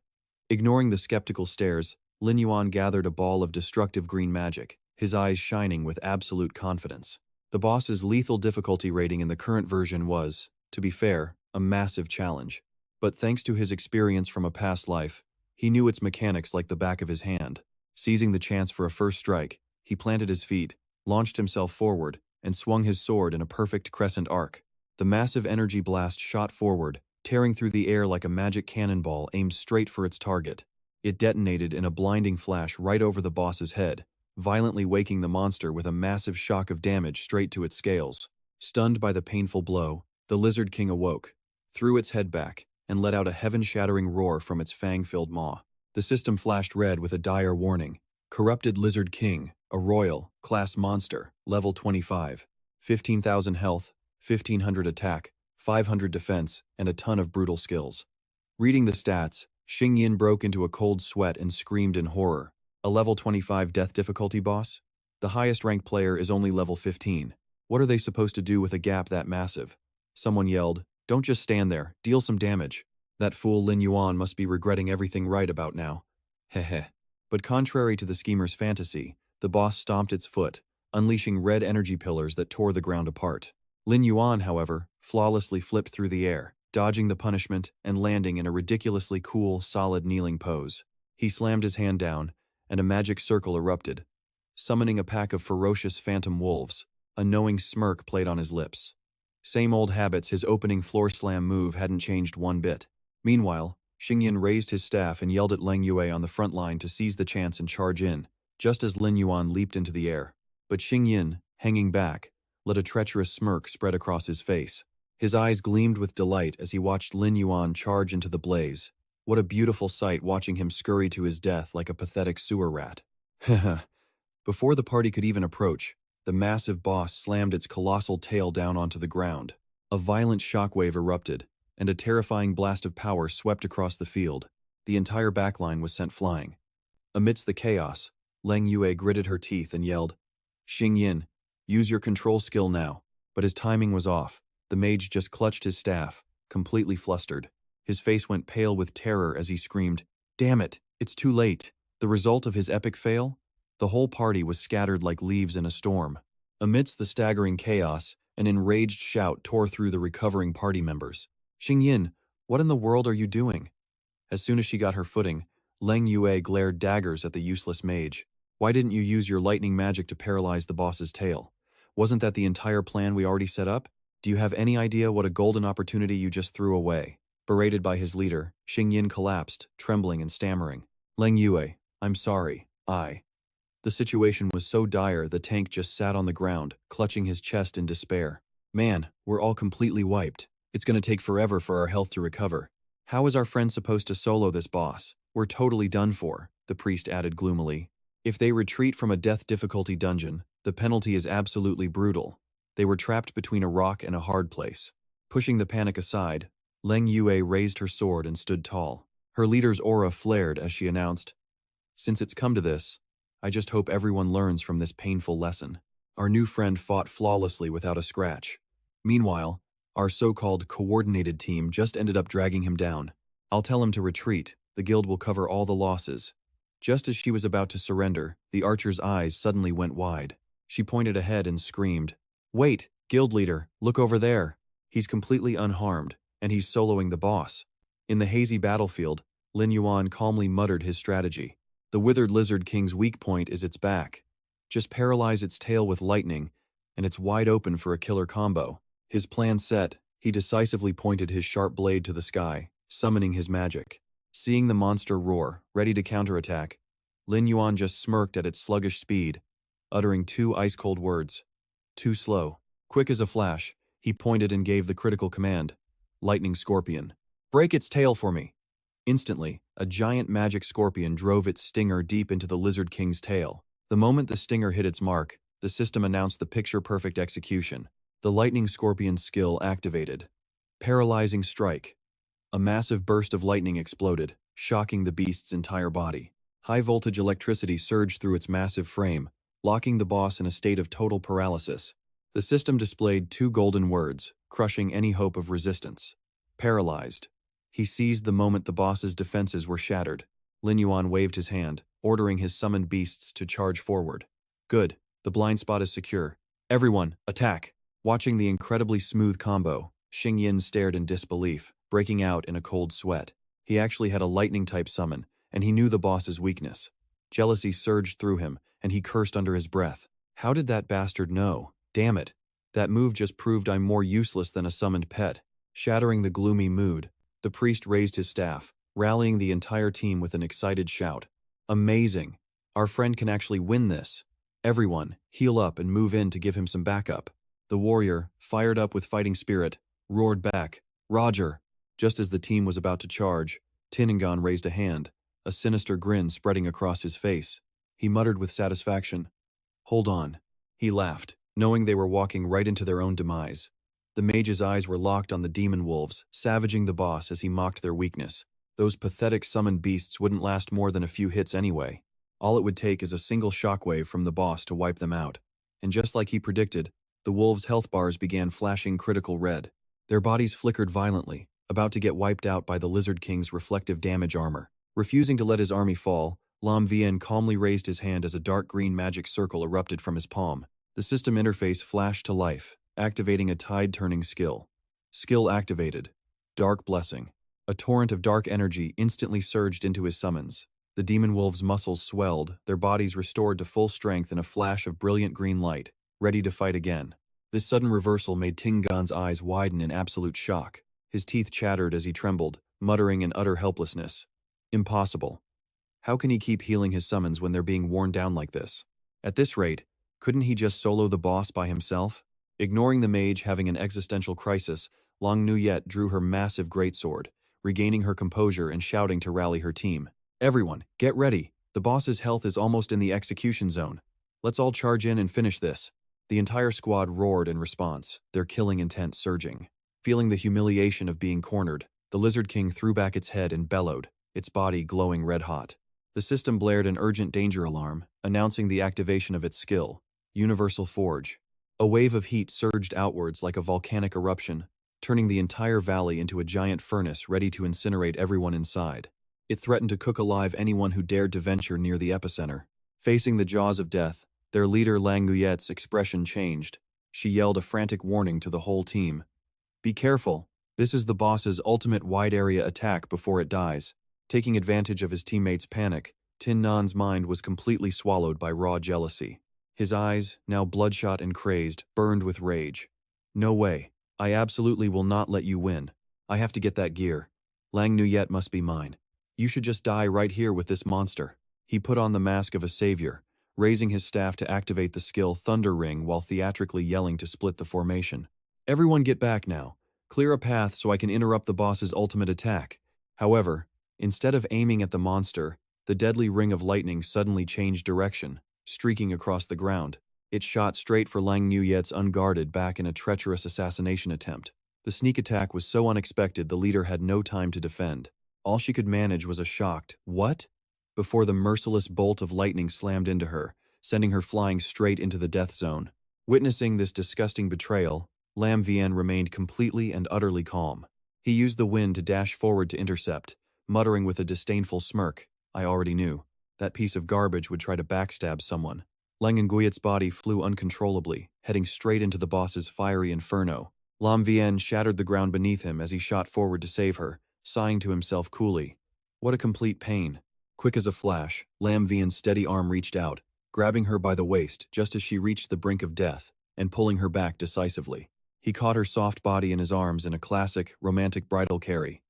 Ignoring the skeptical stares, Lin Yuan gathered a ball of destructive green magic, his eyes shining with absolute confidence. The boss's lethal difficulty rating in the current version was, to be fair, a massive challenge. But thanks to his experience from a past life, he knew its mechanics like the back of his hand. Seizing the chance for a first strike, he planted his feet, launched himself forward, and swung his sword in a perfect crescent arc. The massive energy blast shot forward, tearing through the air like a magic cannonball aimed straight for its target. It detonated in a blinding flash right over the boss's head, violently waking the monster with a massive shock of damage straight to its scales. Stunned by the painful blow, the Lizard King awoke, threw its head back, and let out a heaven-shattering roar from its fang-filled maw. The system flashed red with a dire warning. Corrupted Lizard King, a royal, class monster, level 25, 15,000 health, 1,500 attack, 500 defense, and a ton of brutal skills. Reading the stats, Xingyin broke into a cold sweat and screamed in horror. A level 25 death difficulty boss? The highest ranked player is only level 15. What are they supposed to do with a gap that massive? Someone yelled, "Don't just stand there, deal some damage." That fool Lin Yuan must be regretting everything right about now. Heh. But contrary to the schemer's fantasy, the boss stomped its foot, unleashing red energy pillars that tore the ground apart. Lin Yuan, however, flawlessly flipped through the air, dodging the punishment and landing in a ridiculously cool, solid kneeling pose. He slammed his hand down, and a magic circle erupted, summoning a pack of ferocious phantom wolves. A knowing smirk played on his lips. Same old habits, his opening floor slam move hadn't changed one bit. Meanwhile, Xingyin raised his staff and yelled at Lin Yuan on the front line to seize the chance and charge in, just as Lin Yuan leaped into the air. But Xingyin, hanging back, let a treacherous smirk spread across his face. His eyes gleamed with delight as he watched Lin Yuan charge into the blaze. What a beautiful sight watching him scurry to his death like a pathetic sewer rat. Before the party could even approach, the massive boss slammed its colossal tail down onto the ground. A violent shockwave erupted, and a terrifying blast of power swept across the field. The entire backline was sent flying. Amidst the chaos, Lin Yuan gritted her teeth and yelled, "Xingyin, use your control skill now." But his timing was off. The mage just clutched his staff, completely flustered. His face went pale with terror as he screamed, "Damn it, it's too late." The result of his epic fail? The whole party was scattered like leaves in a storm. Amidst the staggering chaos, an enraged shout tore through the recovering party members. "Xingyin, what in the world are you doing?" As soon as she got her footing, Lin Yuan glared daggers at the useless mage. "Why didn't you use your lightning magic to paralyze the boss's tail? Wasn't that the entire plan we already set up? Do you have any idea what a golden opportunity you just threw away?" Berated by his leader, Xingyin collapsed, trembling and stammering. "Lin Yuan, I'm sorry, The situation was so dire the tank just sat on the ground, clutching his chest in despair. "Man, we're all completely wiped. It's gonna take forever for our health to recover. How is our friend supposed to solo this boss? We're totally done for," the priest added gloomily. "If they retreat from a death difficulty dungeon, the penalty is absolutely brutal." They were trapped between a rock and a hard place. Pushing the panic aside, Lin Yuan raised her sword and stood tall. Her leader's aura flared as she announced, "Since it's come to this, I just hope everyone learns from this painful lesson." Our new friend fought flawlessly without a scratch. Meanwhile, our so-called coordinated team just ended up dragging him down. "I'll tell him to retreat. The guild will cover all the losses." Just as she was about to surrender, the archer's eyes suddenly went wide. She pointed ahead and screamed, "Wait, guild leader, look over there. He's completely unharmed, and he's soloing the boss." In the hazy battlefield, Lin Yuan calmly muttered his strategy. "The withered Lizard King's weak point is its back. Just paralyze its tail with lightning, and it's wide open for a killer combo." His plan set, he decisively pointed his sharp blade to the sky, summoning his magic. Seeing the monster roar, ready to counterattack, Lin Yuan just smirked at its sluggish speed, uttering two ice-cold words. "Too slow." Quick as a flash, he pointed and gave the critical command, "Lightning Scorpion. Break its tail for me." Instantly, a giant magic scorpion drove its stinger deep into the Lizard King's tail. The moment the stinger hit its mark, the system announced the picture-perfect execution. The Lightning Scorpion's skill activated. Paralyzing Strike. A massive burst of lightning exploded, shocking the beast's entire body. High-voltage electricity surged through its massive frame, locking the boss in a state of total paralysis. The system displayed two golden words, crushing any hope of resistance. Paralyzed. He seized the moment the boss's defenses were shattered. Lin Yuan waved his hand, ordering his summoned beasts to charge forward. "Good, the blind spot is secure. Everyone, attack!" Watching the incredibly smooth combo, Xingyin stared in disbelief, breaking out in a cold sweat. He actually had a lightning-type summon, and he knew the boss's weakness. Jealousy surged through him, and he cursed under his breath. How did that bastard know? Damn it. That move just proved I'm more useless than a summoned pet. Shattering the gloomy mood, the priest raised his staff, rallying the entire team with an excited shout. Amazing! Our friend can actually win this. Everyone, heal up and move in to give him some backup. The warrior, fired up with fighting spirit, roared back, Roger! Just as the team was about to charge, Tinningan raised a hand, a sinister grin spreading across his face. He muttered with satisfaction, Hold on. He laughed, knowing they were walking right into their own demise. The mage's eyes were locked on the demon wolves, savaging the boss as he mocked their weakness. Those pathetic summoned beasts wouldn't last more than a few hits anyway. All it would take is a single shockwave from the boss to wipe them out. And just like he predicted, the wolves' health bars began flashing critical red. Their bodies flickered violently, about to get wiped out by the Lizard King's reflective damage armor. Refusing to let his army fall, Lam Vien calmly raised his hand as a dark green magic circle erupted from his palm. The system interface flashed to life, activating a tide-turning skill. Skill activated. Dark Blessing. A torrent of dark energy instantly surged into his summons. The demon wolves' muscles swelled, their bodies restored to full strength in a flash of brilliant green light, ready to fight again. This sudden reversal made Tingan's eyes widen in absolute shock. His teeth chattered as he trembled, muttering in utter helplessness. Impossible. How can he keep healing his summons when they're being worn down like this? At this rate, couldn't he just solo the boss by himself? Ignoring the mage having an existential crisis, Lang Nuyet drew her massive greatsword, regaining her composure and shouting to rally her team. Everyone, get ready. The boss's health is almost in the execution zone. Let's all charge in and finish this. The entire squad roared in response, their killing intent surging. Feeling the humiliation of being cornered, the Lizard King threw back its head and bellowed, its body glowing red-hot. The system blared an urgent danger alarm, announcing the activation of its skill, Universal Forge. A wave of heat surged outwards like a volcanic eruption, turning the entire valley into a giant furnace ready to incinerate everyone inside. It threatened to cook alive anyone who dared to venture near the epicenter. Facing the jaws of death, their leader Lang Nguyet's expression changed. She yelled a frantic warning to the whole team. Be careful. This is the boss's ultimate wide-area attack before it dies. Taking advantage of his teammates' panic, Tin Nan's mind was completely swallowed by raw jealousy. His eyes, now bloodshot and crazed, burned with rage. No way. I absolutely will not let you win. I have to get that gear. Lang Nuyet must be mine. You should just die right here with this monster. He put on the mask of a savior, raising his staff to activate the skill Thunder Ring while theatrically yelling to split the formation. Everyone get back now. Clear a path so I can interrupt the boss's ultimate attack. However, instead of aiming at the monster, the deadly ring of lightning suddenly changed direction, streaking across the ground. It shot straight for Lang Nuyet's unguarded back in a treacherous assassination attempt. The sneak attack was so unexpected the leader had no time to defend. All she could manage was a shocked, "What?" before the merciless bolt of lightning slammed into her, sending her flying straight into the death zone. Witnessing this disgusting betrayal, Lam Vien remained completely and utterly calm. He used the wind to dash forward to intercept, muttering with a disdainful smirk, I already knew. That piece of garbage would try to backstab someone. Lang Nguyet's body flew uncontrollably, heading straight into the boss's fiery inferno. Lam Vien shattered the ground beneath him as he shot forward to save her, sighing to himself coolly. What a complete pain. Quick as a flash, Lam Vien's steady arm reached out, grabbing her by the waist just as she reached the brink of death, and pulling her back decisively. He caught her soft body in his arms in a classic, romantic bridal carry.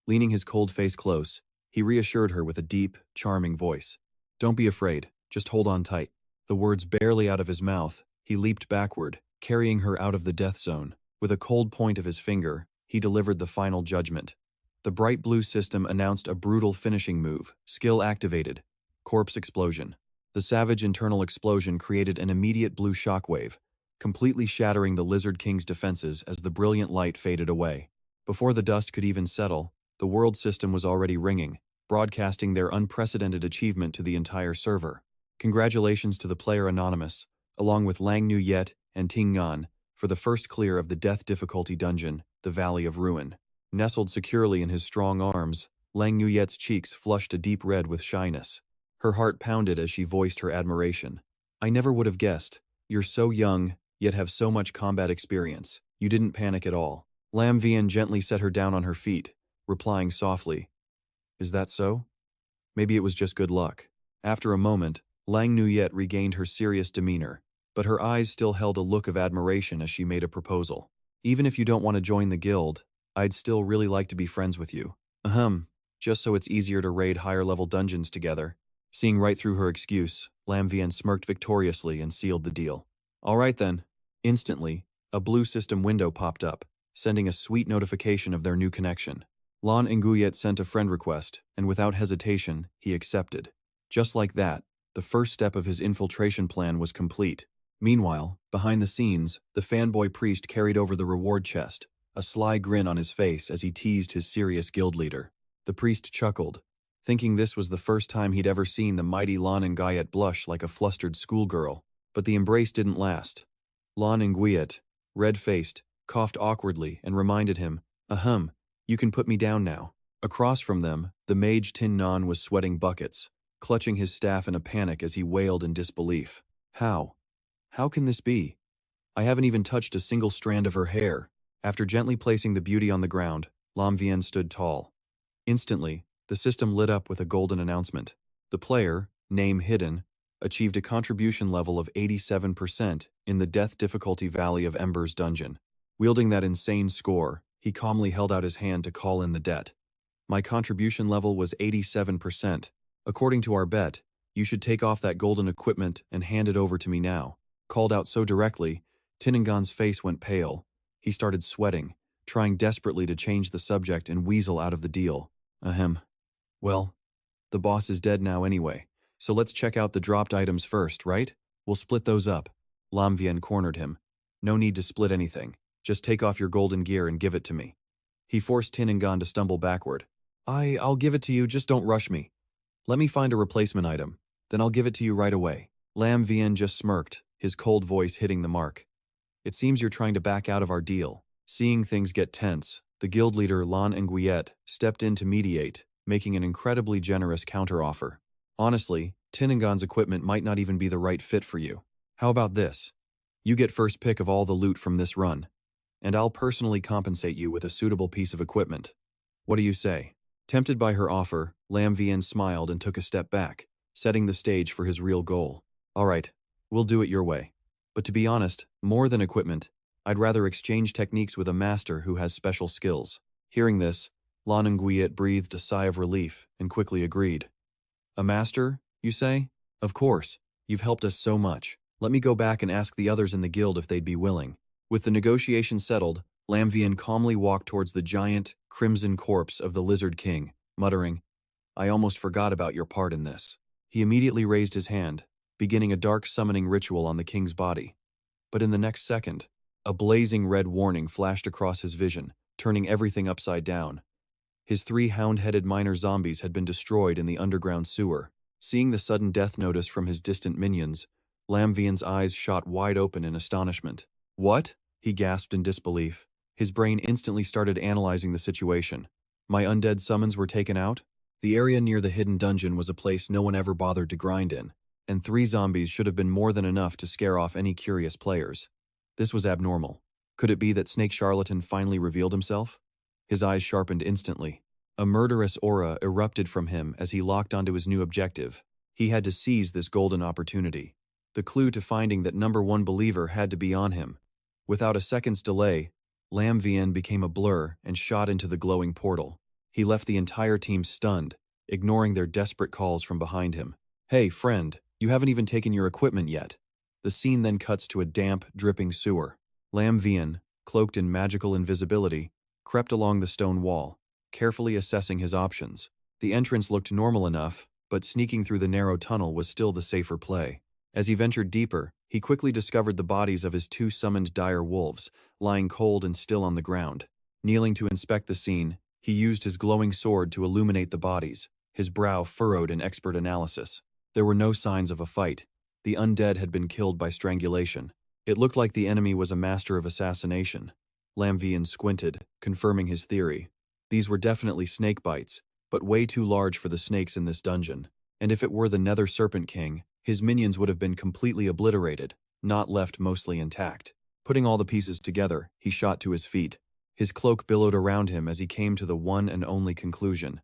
Leaning his cold face close, he reassured her with a deep, charming voice. Don't be afraid, just hold on tight. The words barely out of his mouth, he leaped backward, carrying her out of the death zone. With a cold point of his finger, he delivered the final judgment. The bright blue system announced a brutal finishing move, skill activated, corpse explosion. The savage internal explosion created an immediate blue shockwave, completely shattering the Lizard King's defenses as the brilliant light faded away. Before the dust could even settle, the world system was already ringing, broadcasting their unprecedented achievement to the entire server. Congratulations to the player Anonymous, along with Lang Nuyet and Ting Ngan, for the first clear of the death difficulty dungeon, the Valley of Ruin. Nestled securely in his strong arms, Lang Nuyet's cheeks flushed a deep red with shyness. Her heart pounded as she voiced her admiration. I never would have guessed. You're so young, yet have so much combat experience. You didn't panic at all. Lam Vien gently set her down on her feet, replying softly, Is that so? Maybe it was just good luck. After a moment, Lang Nuyet regained her serious demeanor, but her eyes still held a look of admiration as she made a proposal. Even if you don't want to join the guild, I'd still really like to be friends with you. Ahem. just so it's easier to raid higher-level dungeons together. Seeing right through her excuse, Lam Vian smirked victoriously and sealed the deal. All right then. Instantly, a blue system window popped up, sending a sweet notification of their new connection. Lan Nguyet sent a friend request, and without hesitation, he accepted. Just like that, the first step of his infiltration plan was complete. Meanwhile, behind the scenes, the fanboy priest carried over the reward chest, a sly grin on his face as he teased his serious guild leader. The priest chuckled, thinking this was the first time he'd ever seen the mighty Lan Nguyet blush like a flustered schoolgirl. But the embrace didn't last. Lan Nguyet, red-faced, coughed awkwardly and reminded him, "Ahem, you can put me down now." Across from them, the mage Tin Nan was sweating buckets, clutching his staff in a panic as he wailed in disbelief. How? How can this be? I haven't even touched a single strand of her hair. After gently placing the beauty on the ground, Lam Vian stood tall. Instantly, the system lit up with a golden announcement. The player, name hidden, achieved a contribution level of 87% in the Death Difficulty Valley of Embers dungeon. Wielding that insane score, he calmly held out his hand to call in the debt. My contribution level was 87%. According to our bet, you should take off that golden equipment and hand it over to me now. Called out so directly, Tinningan's face went pale. He started sweating, trying desperately to change the subject and weasel out of the deal. Ahem. Well, the boss is dead now anyway, so let's check out the dropped items first, right? We'll split those up. Lam Vian cornered him. No need to split anything. Just take off your golden gear and give it to me. He forced Tinningan to stumble backward. I'll give it to you, just don't rush me. Let me find a replacement item, then I'll give it to you right away. Lam Vian just smirked, his cold voice hitting the mark. It seems you're trying to back out of our deal. Seeing things get tense, the guild leader Lan Nguyet stepped in to mediate, making an incredibly generous counteroffer. Honestly, Tinningan's equipment might not even be the right fit for you. How about this? You get first pick of all the loot from this run, and I'll personally compensate you with a suitable piece of equipment. What do you say? Tempted by her offer, Lam Vian smiled and took a step back, setting the stage for his real goal. All right, we'll do it your way. But to be honest, more than equipment, I'd rather exchange techniques with a master who has special skills. Hearing this, Lan Nguyet breathed a sigh of relief and quickly agreed. A master, you say? Of course, you've helped us so much. Let me go back and ask the others in the guild if they'd be willing. With the negotiation settled, Lam Vian calmly walked towards the giant, crimson corpse of the Lizard King, muttering, I almost forgot about your part in this. He immediately raised his hand, beginning a dark summoning ritual on the king's body. But in the next second, a blazing red warning flashed across his vision, turning everything upside down. His 3 hound-headed minor zombies had been destroyed in the underground sewer. Seeing the sudden death notice from his distant minions, Lam Vian's eyes shot wide open in astonishment. What? He gasped in disbelief. His brain instantly started analyzing the situation. My undead summons were taken out? The area near the hidden dungeon was a place no one ever bothered to grind in, and 3 zombies should have been more than enough to scare off any curious players. This was abnormal. Could it be that Snake Charlatan finally revealed himself? His eyes sharpened instantly. A murderous aura erupted from him as he locked onto his new objective. He had to seize this golden opportunity. The clue to finding that number 1 believer had to be on him. Without a second's delay, Lam Vian became a blur and shot into the glowing portal. He left the entire team stunned, ignoring their desperate calls from behind him. Hey, friend, you haven't even taken your equipment yet. The scene then cuts to a damp, dripping sewer. Lam Vian, cloaked in magical invisibility, crept along the stone wall, carefully assessing his options. The entrance looked normal enough, but sneaking through the narrow tunnel was still the safer play. As he ventured deeper, he quickly discovered the bodies of his 2 summoned dire wolves, lying cold and still on the ground. Kneeling to inspect the scene, he used his glowing sword to illuminate the bodies, his brow furrowed in expert analysis. There were no signs of a fight. The undead had been killed by strangulation. It looked like the enemy was a master of assassination. Lam Vian squinted, confirming his theory. These were definitely snake bites, but way too large for the snakes in this dungeon. And if it were the Nether Serpent King, his minions would have been completely obliterated, not left mostly intact. Putting all the pieces together, he shot to his feet. His cloak billowed around him as he came to the one and only conclusion.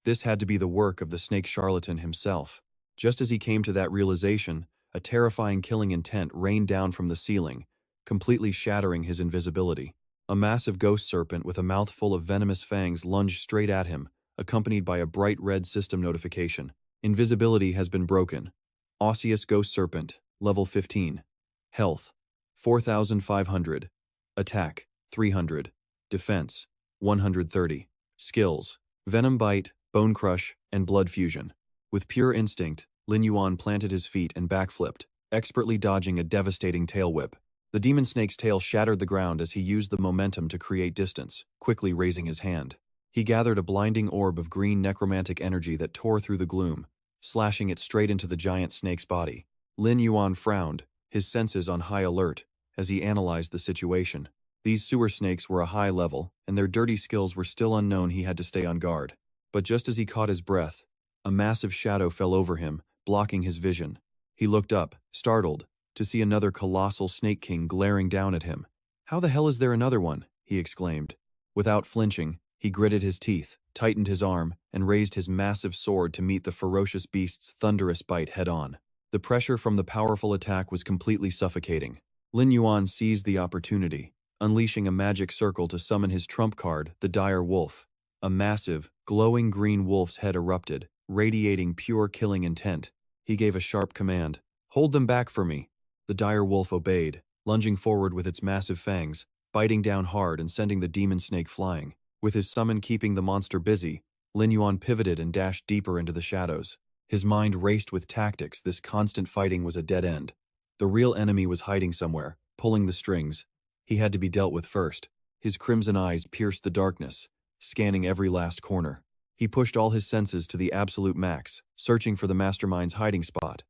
This had to be the work of the snake charlatan himself. Just as he came to that realization, a terrifying killing intent rained down from the ceiling, completely shattering his invisibility. A massive ghost serpent with a mouth full of venomous fangs lunged straight at him, accompanied by a bright red system notification. Invisibility has been broken. Osseous Ghost Serpent, level 15. Health, 4,500. Attack, 300. Defense, 130. Skills, Venom Bite, Bone Crush, and Blood Fusion. With pure instinct, Lin Yuan planted his feet and backflipped, expertly dodging a devastating tail whip. The demon snake's tail shattered the ground as he used the momentum to create distance, quickly raising his hand. He gathered a blinding orb of green necromantic energy that tore through the gloom, slashing it straight into the giant snake's body. Lin Yuan frowned, his senses on high alert, as he analyzed the situation. These sewer snakes were a high level, and their dirty skills were still unknown. He had to stay on guard. But just as he caught his breath, a massive shadow fell over him, blocking his vision. He looked up, startled, to see another colossal snake king glaring down at him. "How the hell is there another one?" he exclaimed. Without flinching, he gritted his teeth, tightened his arm, and raised his massive sword to meet the ferocious beast's thunderous bite head-on. The pressure from the powerful attack was completely suffocating. Lin Yuan seized the opportunity, unleashing a magic circle to summon his trump card, the Dire Wolf. A massive, glowing green wolf's head erupted, radiating pure killing intent. He gave a sharp command, "Hold them back for me." The dire wolf obeyed, lunging forward with its massive fangs, biting down hard and sending the demon snake flying. With his summon keeping the monster busy, Lin Yuan pivoted and dashed deeper into the shadows. His mind raced with tactics. This constant fighting was a dead end. The real enemy was hiding somewhere, pulling the strings. He had to be dealt with first. His crimson eyes pierced the darkness, scanning every last corner. He pushed all his senses to the absolute max, searching for the mastermind's hiding spot.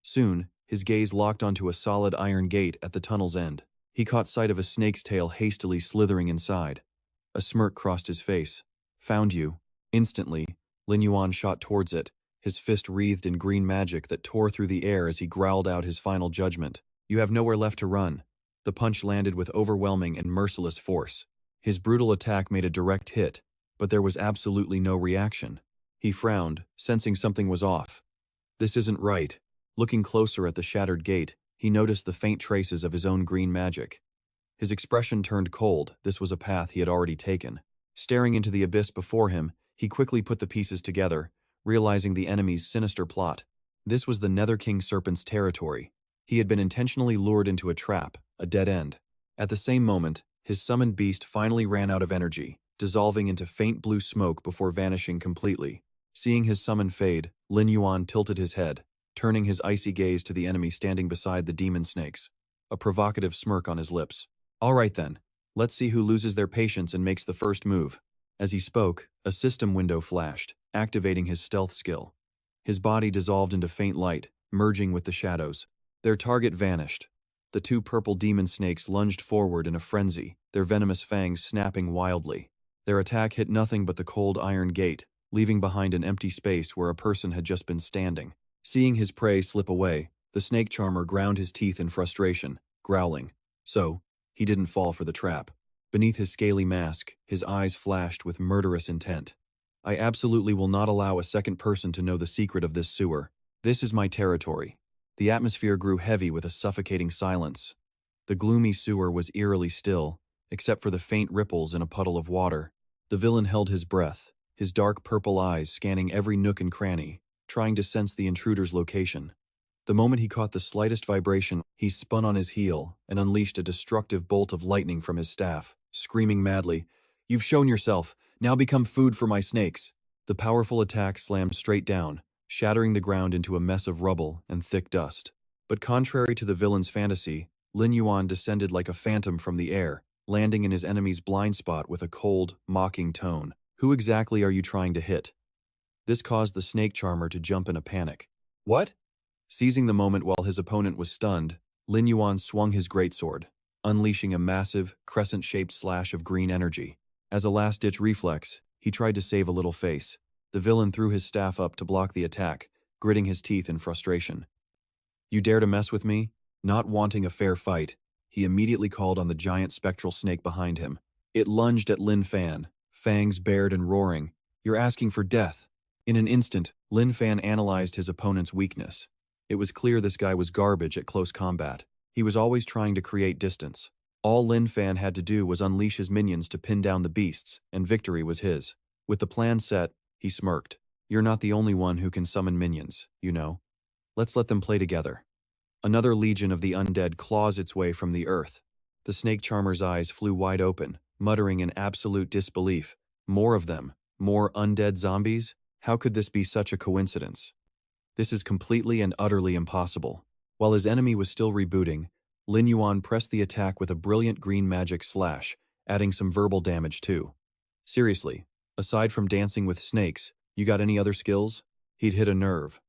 Soon, his gaze locked onto a solid iron gate at the tunnel's end. He caught sight of a snake's tail hastily slithering inside. A smirk crossed his face. "Found you." Instantly, Lin Yuan shot towards it, his fist wreathed in green magic that tore through the air as he growled out his final judgment. "You have nowhere left to run." The punch landed with overwhelming and merciless force. His brutal attack made a direct hit, but there was absolutely no reaction. He frowned, sensing something was off. "This isn't right." Looking closer at the shattered gate, he noticed the faint traces of his own green magic. His expression turned cold. This was a path he had already taken. Staring into the abyss before him, he quickly put the pieces together, realizing the enemy's sinister plot. This was the Nether King Serpent's territory. He had been intentionally lured into a trap, a dead end. At the same moment, his summoned beast finally ran out of energy, dissolving into faint blue smoke before vanishing completely. Seeing his summon fade, Lin Yuan tilted his head, turning his icy gaze to the enemy standing beside the demon snakes, a provocative smirk on his lips. "All right then, let's see who loses their patience and makes the first move." As he spoke, a system window flashed, activating his stealth skill. His body dissolved into faint light, merging with the shadows. Their target vanished. The two purple demon snakes lunged forward in a frenzy, their venomous fangs snapping wildly. Their attack hit nothing but the cold iron gate, leaving behind an empty space where a person had just been standing. Seeing his prey slip away, the snake charmer ground his teeth in frustration, growling. So, he didn't fall for the trap. Beneath his scaly mask, his eyes flashed with murderous intent. "I absolutely will not allow a second person to know the secret of this sewer. This is my territory." The atmosphere grew heavy with a suffocating silence. The gloomy sewer was eerily still, except for the faint ripples in a puddle of water. The villain held his breath, his dark purple eyes scanning every nook and cranny, trying to sense the intruder's location. The moment he caught the slightest vibration, he spun on his heel and unleashed a destructive bolt of lightning from his staff, screaming madly, "You've shown yourself, now become food for my snakes." The powerful attack slammed straight down, shattering the ground into a mess of rubble and thick dust. But contrary to the villain's fantasy, Lin Yuan descended like a phantom from the air, landing in his enemy's blind spot with a cold, mocking tone. "Who exactly are you trying to hit?" This caused the snake charmer to jump in a panic. "What?" Seizing the moment while his opponent was stunned, Lin Yuan swung his greatsword, unleashing a massive, crescent-shaped slash of green energy. As a last-ditch reflex, he tried to save a little face. The villain threw his staff up to block the attack, gritting his teeth in frustration. "You dare to mess with me?" Not wanting a fair fight, he immediately called on the giant spectral snake behind him. It lunged at Lin Fan, fangs bared and roaring. "You're asking for death." In an instant, Lin Fan analyzed his opponent's weakness. It was clear this guy was garbage at close combat. He was always trying to create distance. All Lin Fan had to do was unleash his minions to pin down the beasts, and victory was his. With the plan set, He smirked. You're not the only one who can summon minions, you know. Let's let them play together. Another legion of the undead claws its way from the earth. The snake charmer's eyes flew wide open, muttering in absolute disbelief. More of them? More undead zombies? How could this be such a coincidence? This is completely and utterly impossible. While his enemy was still rebooting, Lin Yuan pressed the attack with a brilliant green magic slash, adding some verbal damage too. Seriously, aside from dancing with snakes, you got any other skills? He'd hit a nerve.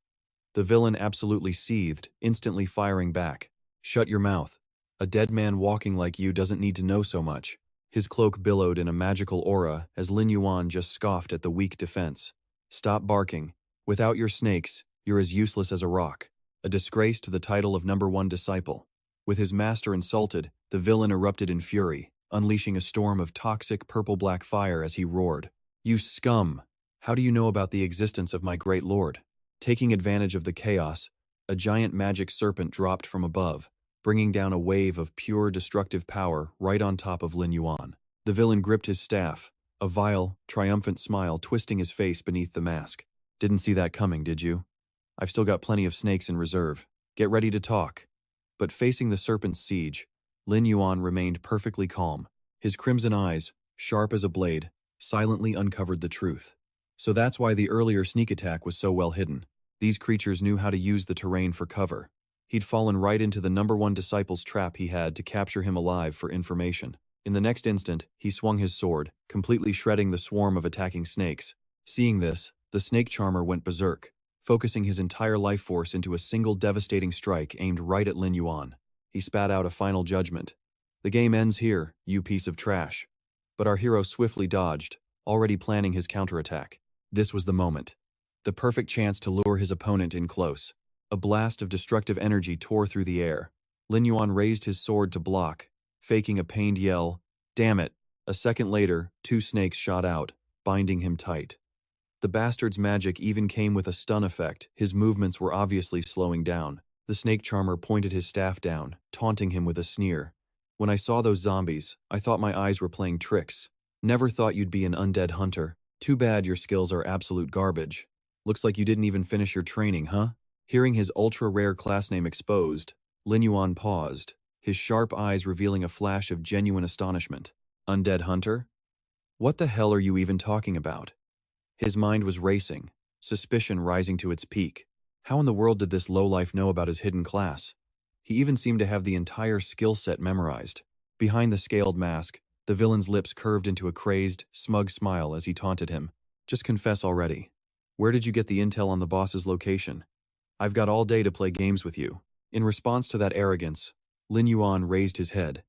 The villain absolutely seethed, instantly firing back. Shut your mouth. A dead man walking like you doesn't need to know so much. His cloak billowed in a magical aura as Lin Yuan just scoffed at the weak defense. Stop barking. Without your snakes, you're as useless as a rock. A disgrace to the title of #1 disciple. With his master insulted, the villain erupted in fury, unleashing a storm of toxic purple-black fire as he roared. You scum! How do you know about the existence of my great lord? Taking advantage of the chaos, a giant magic serpent dropped from above, bringing down a wave of pure destructive power right on top of Lin Yuan. The villain gripped his staff, a vile, triumphant smile twisting his face beneath the mask. Didn't see that coming, did you? I've still got plenty of snakes in reserve. Get ready to talk. But facing the serpent's siege, Lin Yuan remained perfectly calm. His crimson eyes, sharp as a blade, silently uncovered the truth. So that's why the earlier sneak attack was so well hidden. These creatures knew how to use the terrain for cover. He'd fallen right into the #1 disciple's trap he had to capture him alive for information. In the next instant, he swung his sword, completely shredding the swarm of attacking snakes. Seeing this, the snake charmer went berserk, focusing his entire life force into a single devastating strike aimed right at Lin Yuan. He spat out a final judgment. The game ends here, you piece of trash. But our hero swiftly dodged, already planning his counterattack. This was the moment. The perfect chance to lure his opponent in close. A blast of destructive energy tore through the air. Lin Yuan raised his sword to block, faking a pained yell. Damn it! A second later, 2 snakes shot out, binding him tight. The bastard's magic even came with a stun effect. His movements were obviously slowing down. The snake charmer pointed his staff down, taunting him with a sneer. When I saw those zombies, I thought my eyes were playing tricks. Never thought you'd be an undead hunter. Too bad your skills are absolute garbage. Looks like you didn't even finish your training, huh? Hearing his ultra-rare class name exposed, Lin Yuan paused, his sharp eyes revealing a flash of genuine astonishment. Undead hunter? What the hell are you even talking about? His mind was racing, suspicion rising to its peak. How in the world did this lowlife know about his hidden class? He even seemed to have the entire skill set memorized. Behind the scaled mask, the villain's lips curved into a crazed, smug smile as he taunted him. Just confess already. Where did you get the intel on the boss's location? I've got all day to play games with you. In response to that arrogance, Lin Yuan raised his head,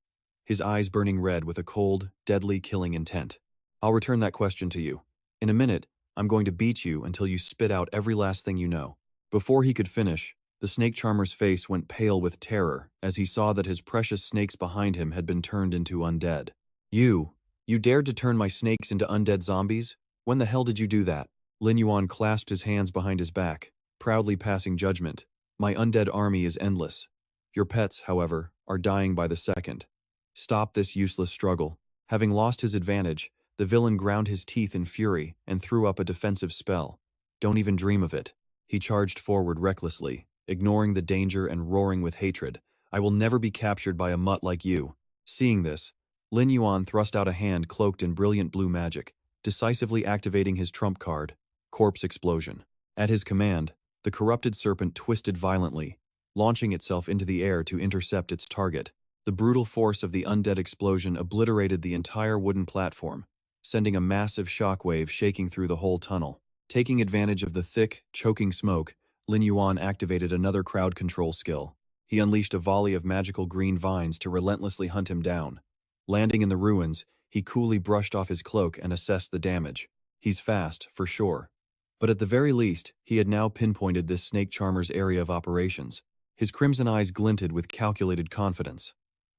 his eyes burning red with a cold, deadly killing intent. I'll return that question to you. In a minute, I'm going to beat you until you spit out every last thing you know. Before he could finish, the snake charmer's face went pale with terror as he saw that his precious snakes behind him had been turned into undead. You dared to turn my snakes into undead zombies? When the hell did you do that? Lin Yuan clasped his hands behind his back, proudly passing judgment. My undead army is endless. Your pets, however, are dying by the second. Stop this useless struggle. Having lost his advantage, the villain ground his teeth in fury and threw up a defensive spell. Don't even dream of it. He charged forward recklessly, ignoring the danger and roaring with hatred. I will never be captured by a mutt like you. Seeing this, Lin Yuan thrust out a hand cloaked in brilliant blue magic, decisively activating his trump card, Corpse Explosion. At his command, the corrupted serpent twisted violently, launching itself into the air to intercept its target. The brutal force of the undead explosion obliterated the entire wooden platform, sending a massive shockwave shaking through the whole tunnel. Taking advantage of the thick, choking smoke, Lin Yuan activated another crowd control skill. He unleashed a volley of magical green vines to relentlessly hunt him down. Landing in the ruins, he coolly brushed off his cloak and assessed the damage. He's fast, for sure. But at the very least, he had now pinpointed this snake charmer's area of operations. His crimson eyes glinted with calculated confidence.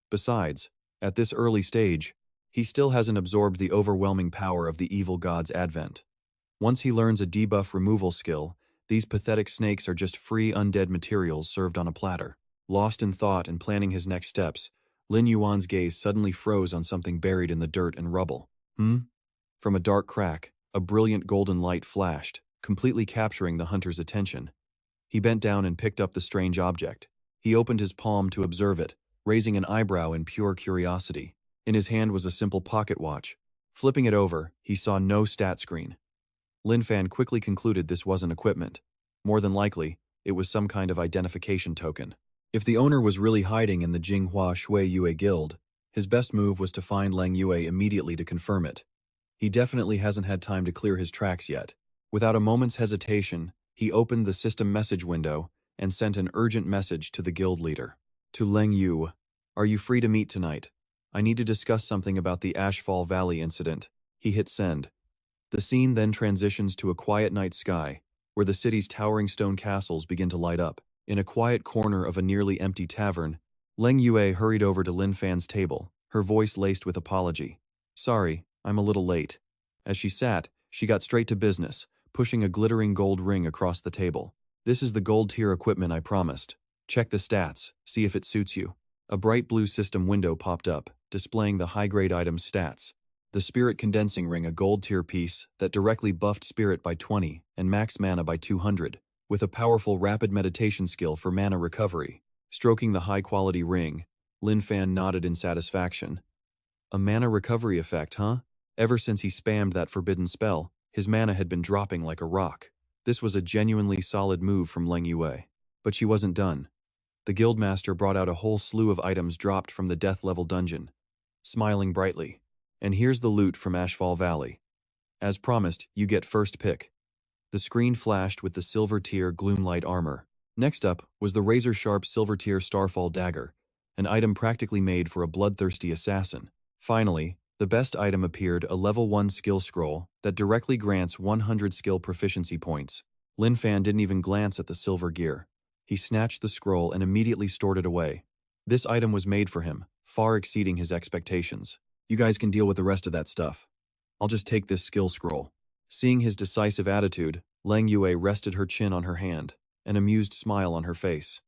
Besides, at this early stage, he still hasn't absorbed the overwhelming power of the evil god's advent. Once he learns a debuff removal skill, these pathetic snakes are just free undead materials served on a platter. Lost in thought and planning his next steps, Lin Yuan's gaze suddenly froze on something buried in the dirt and rubble. From a dark crack, A brilliant golden light flashed, completely capturing the hunter's attention. He bent down and picked up the strange object. He opened his palm to observe it, raising an eyebrow in pure curiosity. In his hand was a simple pocket watch. Flipping it over, he saw no stat screen. Lin Fan quickly concluded this wasn't equipment. More than likely, it was some kind of identification token. If the owner was really hiding in the Jinghua Shui Yue Guild, his best move was to find Leng Yue immediately to confirm it. He definitely hasn't had time to clear his tracks yet. Without a moment's hesitation, he opened the system message window and sent an urgent message to the guild leader. To Leng Yu, "Are you free to meet tonight? I need to discuss something about the Ashfall Valley incident." He hit send. The scene then transitions to a quiet night sky, where the city's towering stone castles begin to light up. In a quiet corner of a nearly empty tavern, Leng Yue hurried over to Lin Fan's table, her voice laced with apology. "Sorry, I'm a little late." As she sat, she got straight to business, pushing a glittering gold ring across the table. "This is the gold tier equipment I promised. Check the stats, see if it suits you." A bright blue system window popped up, displaying the high-grade item's stats. The Spirit Condensing Ring, a gold tier piece that directly buffed Spirit by 20 and max mana by 200, with a powerful rapid meditation skill for mana recovery. Stroking the high-quality ring, Lin Fan nodded in satisfaction. A mana recovery effect, huh? Ever since he spammed that forbidden spell, his mana had been dropping like a rock. This was a genuinely solid move from Leng Yue. But she wasn't done. The guildmaster brought out a whole slew of items dropped from the death-level dungeon, smiling brightly. "And here's the loot from Ashfall Valley. As promised, you get first pick." The screen flashed with the silver tier Gloomlight armor. Next up was the razor-sharp silver tier Starfall dagger, an item practically made for a bloodthirsty assassin. Finally, the best item appeared, a level 1 skill scroll that directly grants 100 skill proficiency points. Lin Fan didn't even glance at the silver gear. He snatched the scroll and immediately stored it away. This item was made for him, far exceeding his expectations. "You guys can deal with the rest of that stuff. I'll just take this skill scroll." Seeing his decisive attitude, Leng Yue rested her chin on her hand, an amused smile on her face.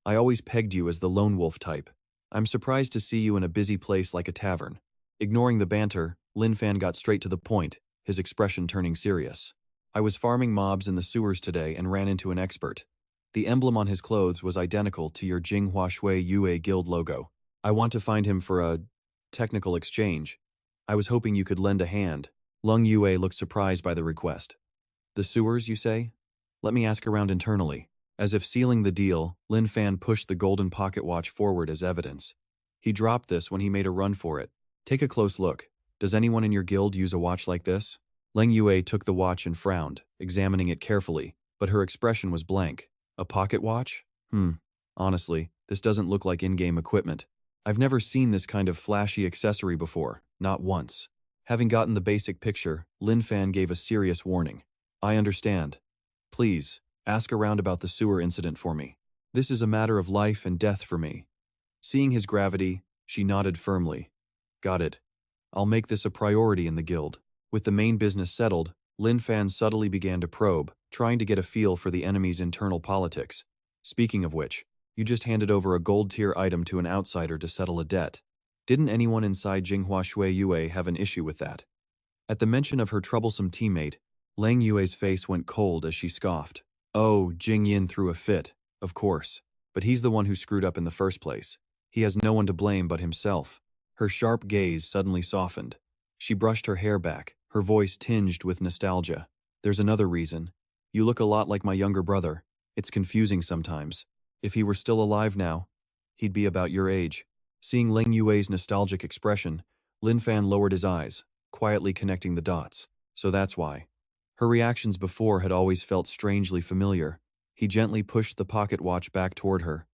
"I always pegged you as the lone wolf type. I'm surprised to see you in a busy place like a tavern." Ignoring the banter, Lin Fan got straight to the point, his expression turning serious. "I was farming mobs in the sewers today and ran into an expert. The emblem on his clothes was identical to your Jinghua Shui Yue Guild logo. I want to find him for a technical exchange. I was hoping you could lend a hand." Leng Yue looked surprised by the request. "The sewers, you say? Let me ask around internally." As if sealing the deal, Lin Fan pushed the golden pocket watch forward as evidence. He dropped this when he made a run for it. "Take a close look. Does anyone in your guild use a watch like this?" Leng Yue took the watch and frowned, examining it carefully, but her expression was blank. "A pocket watch? Honestly, this doesn't look like in-game equipment. I've never seen this kind of flashy accessory before, not once." Having gotten the basic picture, Lin Fan gave a serious warning. "I understand. Please, ask around about the sewer incident for me. This is a matter of life and death for me." Seeing his gravity, she nodded firmly. "Got it. I'll make this a priority in the guild." With the main business settled, Lin Fan subtly began to probe, trying to get a feel for the enemy's internal politics. "Speaking of which, you just handed over a gold-tier item to an outsider to settle a debt. Didn't anyone inside Jinghua Shui Yue have an issue with that?" At the mention of her troublesome teammate, Leng Yue's face went cold as she scoffed. "Oh, Jing Yin threw a fit, of course. But he's the one who screwed up in the first place. He has no one to blame but himself." Her sharp gaze suddenly softened. She brushed her hair back, her voice tinged with nostalgia. "There's another reason. You look a lot like my younger brother. It's confusing sometimes. If he were still alive now, he'd be about your age." Seeing Leng Yue's nostalgic expression, Lin Fan lowered his eyes, quietly connecting the dots. So that's why. Her reactions before had always felt strangely familiar. He gently pushed the pocket watch back toward her.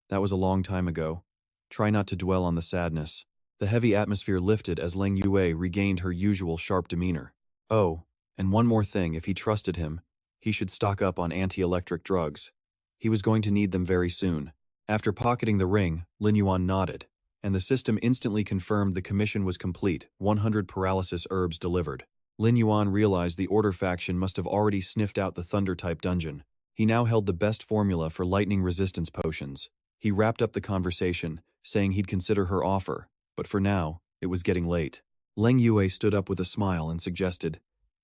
"That was a long time ago. Try not to dwell on the sadness." The heavy atmosphere lifted as Leng Yue regained her usual sharp demeanor. "Oh, and one more thing, if he trusted him, he should stock up on anti-electric drugs. He was going to need them very soon." After pocketing the ring, Lin Yuan nodded, and the system instantly confirmed the commission was complete, 100 paralysis herbs delivered. Lin Yuan realized the Order faction must have already sniffed out the Thunder-type dungeon. He now held the best formula for lightning resistance potions. He wrapped up the conversation, saying he'd consider her offer, but for now, it was getting late. Leng Yue stood up with a smile and suggested,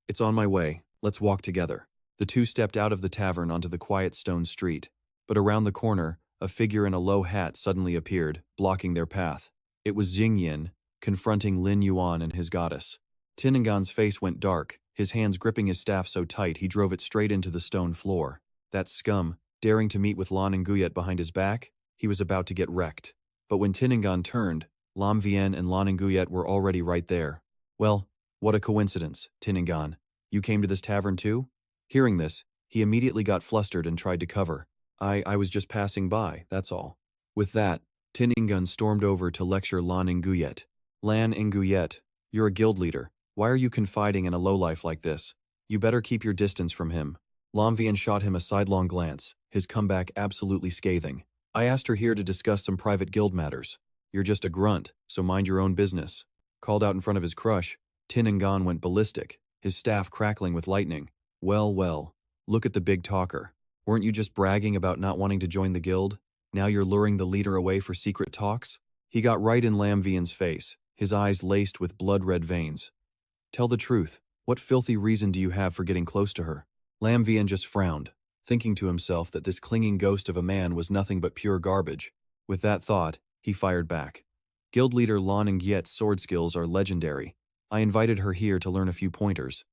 It's on my way, let's walk together. The two stepped out of the tavern onto the quiet stone street, but around the corner, a figure in a low hat suddenly appeared, blocking their path. It was Jingyin, confronting Lin Yuan and his goddess. Tinningan's face went dark, his hands gripping his staff so tight he drove it straight into the stone floor. That scum, daring to meet with Lan and Guyet behind his back, he was about to get wrecked. But when Tinningan turned, Lam Vien and Lan and Guyet were already right there. Well, what a coincidence, Tinningan. You came to this tavern too? Hearing this, he immediately got flustered and tried to cover. I was just passing by, that's all. With that, Tinningan stormed over to lecture Lan and Guyet. Lan and Guyet, you're a guild leader. Why are you confiding in a lowlife like this? You better keep your distance from him. Lam Vien shot him a sidelong glance, his comeback absolutely scathing. I asked her here to discuss some private guild matters. You're just a grunt, so mind your own business. Called out in front of his crush, Tinningan went ballistic, his staff crackling with lightning. Well, look at the big talker. Weren't you just bragging about not wanting to join the guild? Now you're luring the leader away for secret talks? He got right in Lam Vien's face, his eyes laced with blood-red veins. Tell the truth, what filthy reason do you have for getting close to her? Lam Vien just frowned, thinking to himself that this clinging ghost of a man was nothing but pure garbage. With that thought, he fired back. Guild leader Lan and Gyet's sword skills are legendary. I invited her here to learn a few pointers.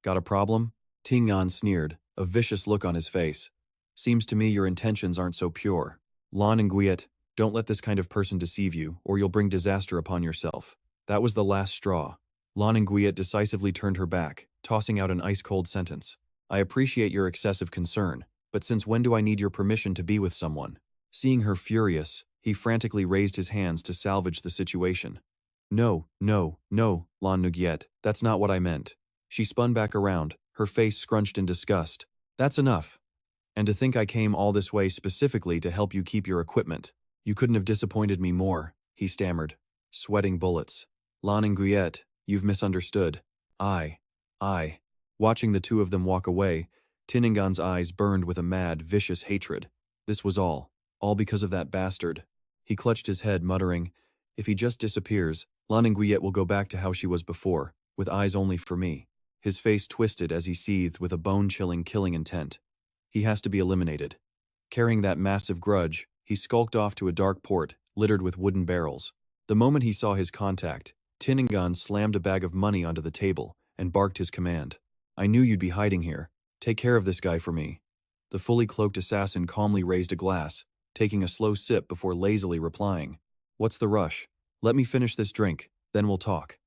Got a problem? Tingan sneered, a vicious look on his face. Seems to me your intentions aren't so pure. Lan and Guyet, don't let this kind of person deceive you, or you'll bring disaster upon yourself. That was the last straw. Lan and Guyet decisively turned her back, tossing out an ice-cold sentence. I appreciate your excessive concern, but since when do I need your permission to be with someone? Seeing her furious, he frantically raised his hands to salvage the situation. No, Lan Guyet, that's not what I meant. She spun back around, her face scrunched in disgust. That's enough. And to think I came all this way specifically to help you keep your equipment. You couldn't have disappointed me more, he stammered, sweating bullets. Lan and Guyet, you've misunderstood. I. Watching the two of them walk away, Tinningan's eyes burned with a mad, vicious hatred. This was all because of that bastard. He clutched his head, muttering, if he just disappears, Lan and Guyet will go back to how she was before, with eyes only for me. His face twisted as he seethed with a bone-chilling killing intent. He has to be eliminated. Carrying that massive grudge, he skulked off to a dark port, littered with wooden barrels. The moment he saw his contact, Tinningan slammed a bag of money onto the table and barked his command. I knew you'd be hiding here. Take care of this guy for me. The fully cloaked assassin calmly raised a glass, taking a slow sip before lazily replying. What's the rush? Let me finish this drink, then we'll talk.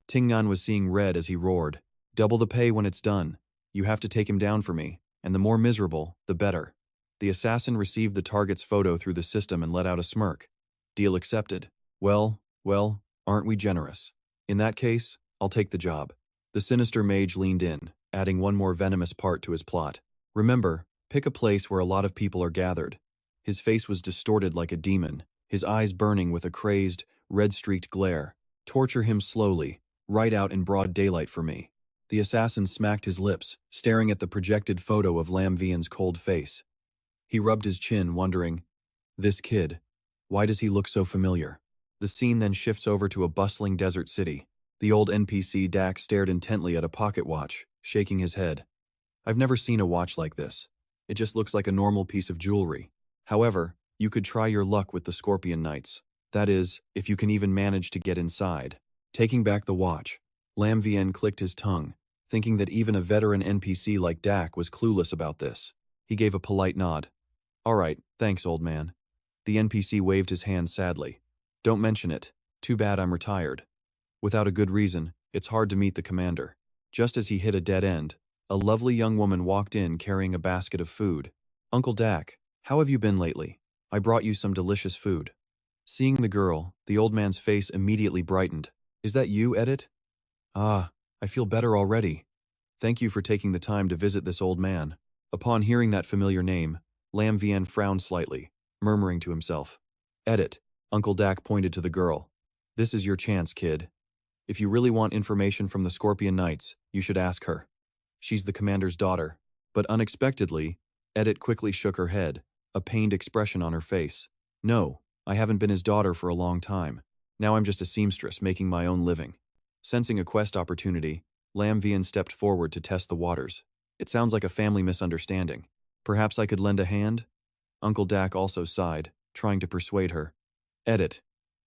Tingan was seeing red as he roared. Double the pay when it's done. You have to take him down for me, and the more miserable, the better. The assassin received the target's photo through the system and let out a smirk. Deal accepted. Well, aren't we generous? In that case, I'll take the job. The sinister mage leaned in, adding one more venomous part to his plot. Remember, pick a place where a lot of people are gathered. His face was distorted like a demon, his eyes burning with a crazed, red-streaked glare. Torture him slowly, right out in broad daylight for me. The assassin smacked his lips, staring at the projected photo of Lam Vien's cold face. He rubbed his chin, wondering, this kid, why does he look so familiar? The scene then shifts over to a bustling desert city. The old NPC Dak stared intently at a pocket watch, shaking his head. I've never seen a watch like this. It just looks like a normal piece of jewelry. However, you could try your luck with the Scorpion Knights. That is, if you can even manage to get inside. Taking back the watch, Lam Vien clicked his tongue, thinking that even a veteran NPC like Dak was clueless about this. He gave a polite nod. All right, thanks, old man. The NPC waved his hand sadly. Don't mention it. Too bad I'm retired. Without a good reason, it's hard to meet the commander. Just as he hit a dead end, a lovely young woman walked in carrying a basket of food. Uncle Dak, how have you been lately? I brought you some delicious food. Seeing the girl, the old man's face immediately brightened. Is that you, Edit? Ah, I feel better already. Thank you for taking the time to visit this old man. Upon hearing that familiar name, Lam Vien frowned slightly, murmuring to himself. Edit, Uncle Dak pointed to the girl. This is your chance, kid. If you really want information from the Scorpion Knights, you should ask her. She's the commander's daughter. But unexpectedly, Edit quickly shook her head, a pained expression on her face. No, I haven't been his daughter for a long time. Now I'm just a seamstress making my own living. Sensing a quest opportunity, Lam Vian stepped forward to test the waters. It sounds like a family misunderstanding. Perhaps I could lend a hand? Uncle Dak also sighed, trying to persuade her. Edit.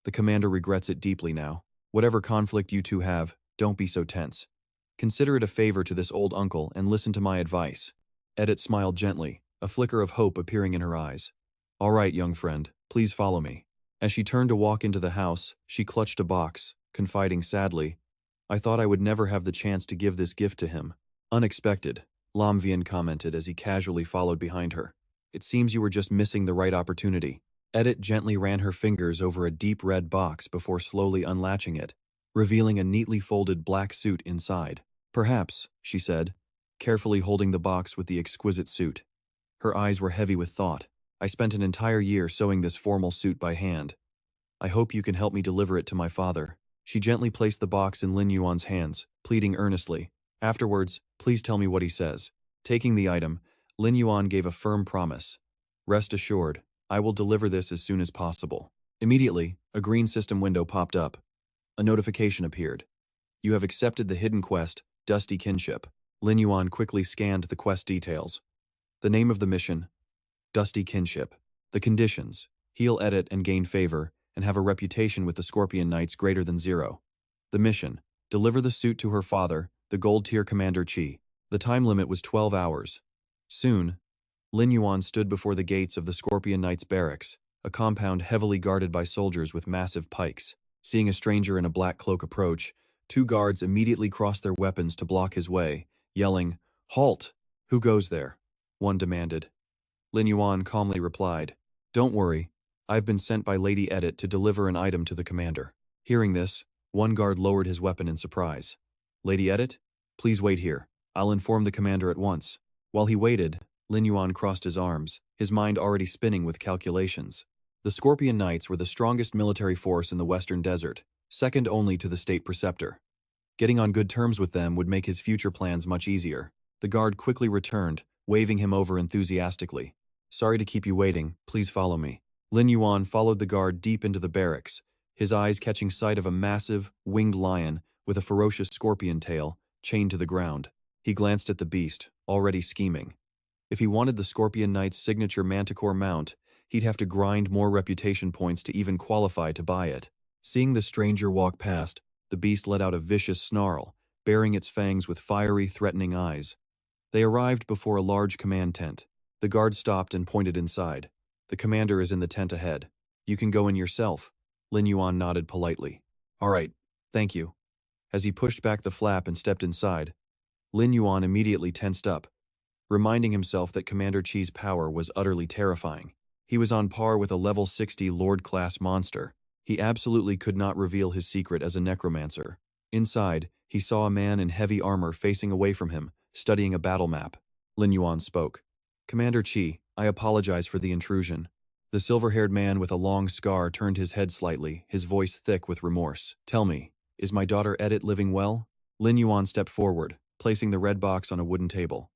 The commander regrets it deeply now. Whatever conflict you two have, don't be so tense. Consider it a favor to this old uncle and listen to my advice. Edit smiled gently, a flicker of hope appearing in her eyes. All right, young friend, please follow me. As she turned to walk into the house, she clutched a box, confiding sadly, I thought I would never have the chance to give this gift to him. Unexpected, Lam Vian commented as he casually followed behind her. It seems you were just missing the right opportunity. Edit gently ran her fingers over a deep red box before slowly unlatching it, revealing a neatly folded black suit inside. Perhaps, she said, carefully holding the box with the exquisite suit. Her eyes were heavy with thought. I spent an entire year sewing this formal suit by hand. I hope you can help me deliver it to my father. She gently placed the box in Lin Yuan's hands, pleading earnestly. Afterwards, please tell me what he says. Taking the item, Lin Yuan gave a firm promise. Rest assured, I will deliver this as soon as possible. Immediately, a green system window popped up. A notification appeared. You have accepted the hidden quest, Dusty Kinship. Lin Yuan quickly scanned the quest details. The name of the mission, Dusty Kinship. The conditions, heal Edit and gain favor, and have a reputation with the Scorpion Knights greater than 0. The mission, deliver the suit to her father, the Gold-tier Commander Qi. The time limit was 12 hours. Soon, Lin Yuan stood before the gates of the Scorpion Knights barracks, a compound heavily guarded by soldiers with massive pikes. Seeing a stranger in a black cloak approach, 2 guards immediately crossed their weapons to block his way, yelling, Halt! Who goes there? One demanded. Lin Yuan calmly replied, Don't worry, I've been sent by Lady Edit to deliver an item to the commander. Hearing this, one guard lowered his weapon in surprise. Lady Edit? Please wait here. I'll inform the commander at once. While he waited, Lin Yuan crossed his arms, his mind already spinning with calculations. The Scorpion Knights were the strongest military force in the Western Desert, second only to the State Preceptor. Getting on good terms with them would make his future plans much easier. The guard quickly returned, waving him over enthusiastically. Sorry to keep you waiting, please follow me. Lin Yuan followed the guard deep into the barracks, his eyes catching sight of a massive, winged lion with a ferocious scorpion tail, chained to the ground. He glanced at the beast, already scheming. If he wanted the Scorpion Knight's signature manticore mount, he'd have to grind more reputation points to even qualify to buy it. Seeing the stranger walk past, the beast let out a vicious snarl, baring its fangs with fiery, threatening eyes. They arrived before a large command tent. The guard stopped and pointed inside. The commander is in the tent ahead. You can go in yourself. Lin Yuan nodded politely. All right, thank you. As he pushed back the flap and stepped inside, Lin Yuan immediately tensed up, reminding himself that Commander Qi's power was utterly terrifying. He was on par with a level 60 Lord-class monster. He absolutely could not reveal his secret as a necromancer. Inside, he saw a man in heavy armor facing away from him, studying a battle map. Lin Yuan spoke. Commander Qi, I apologize for the intrusion. The silver-haired man with a long scar turned his head slightly, his voice thick with remorse. Tell me, is my daughter Edit living well? Lin Yuan stepped forward, placing the red box on a wooden table.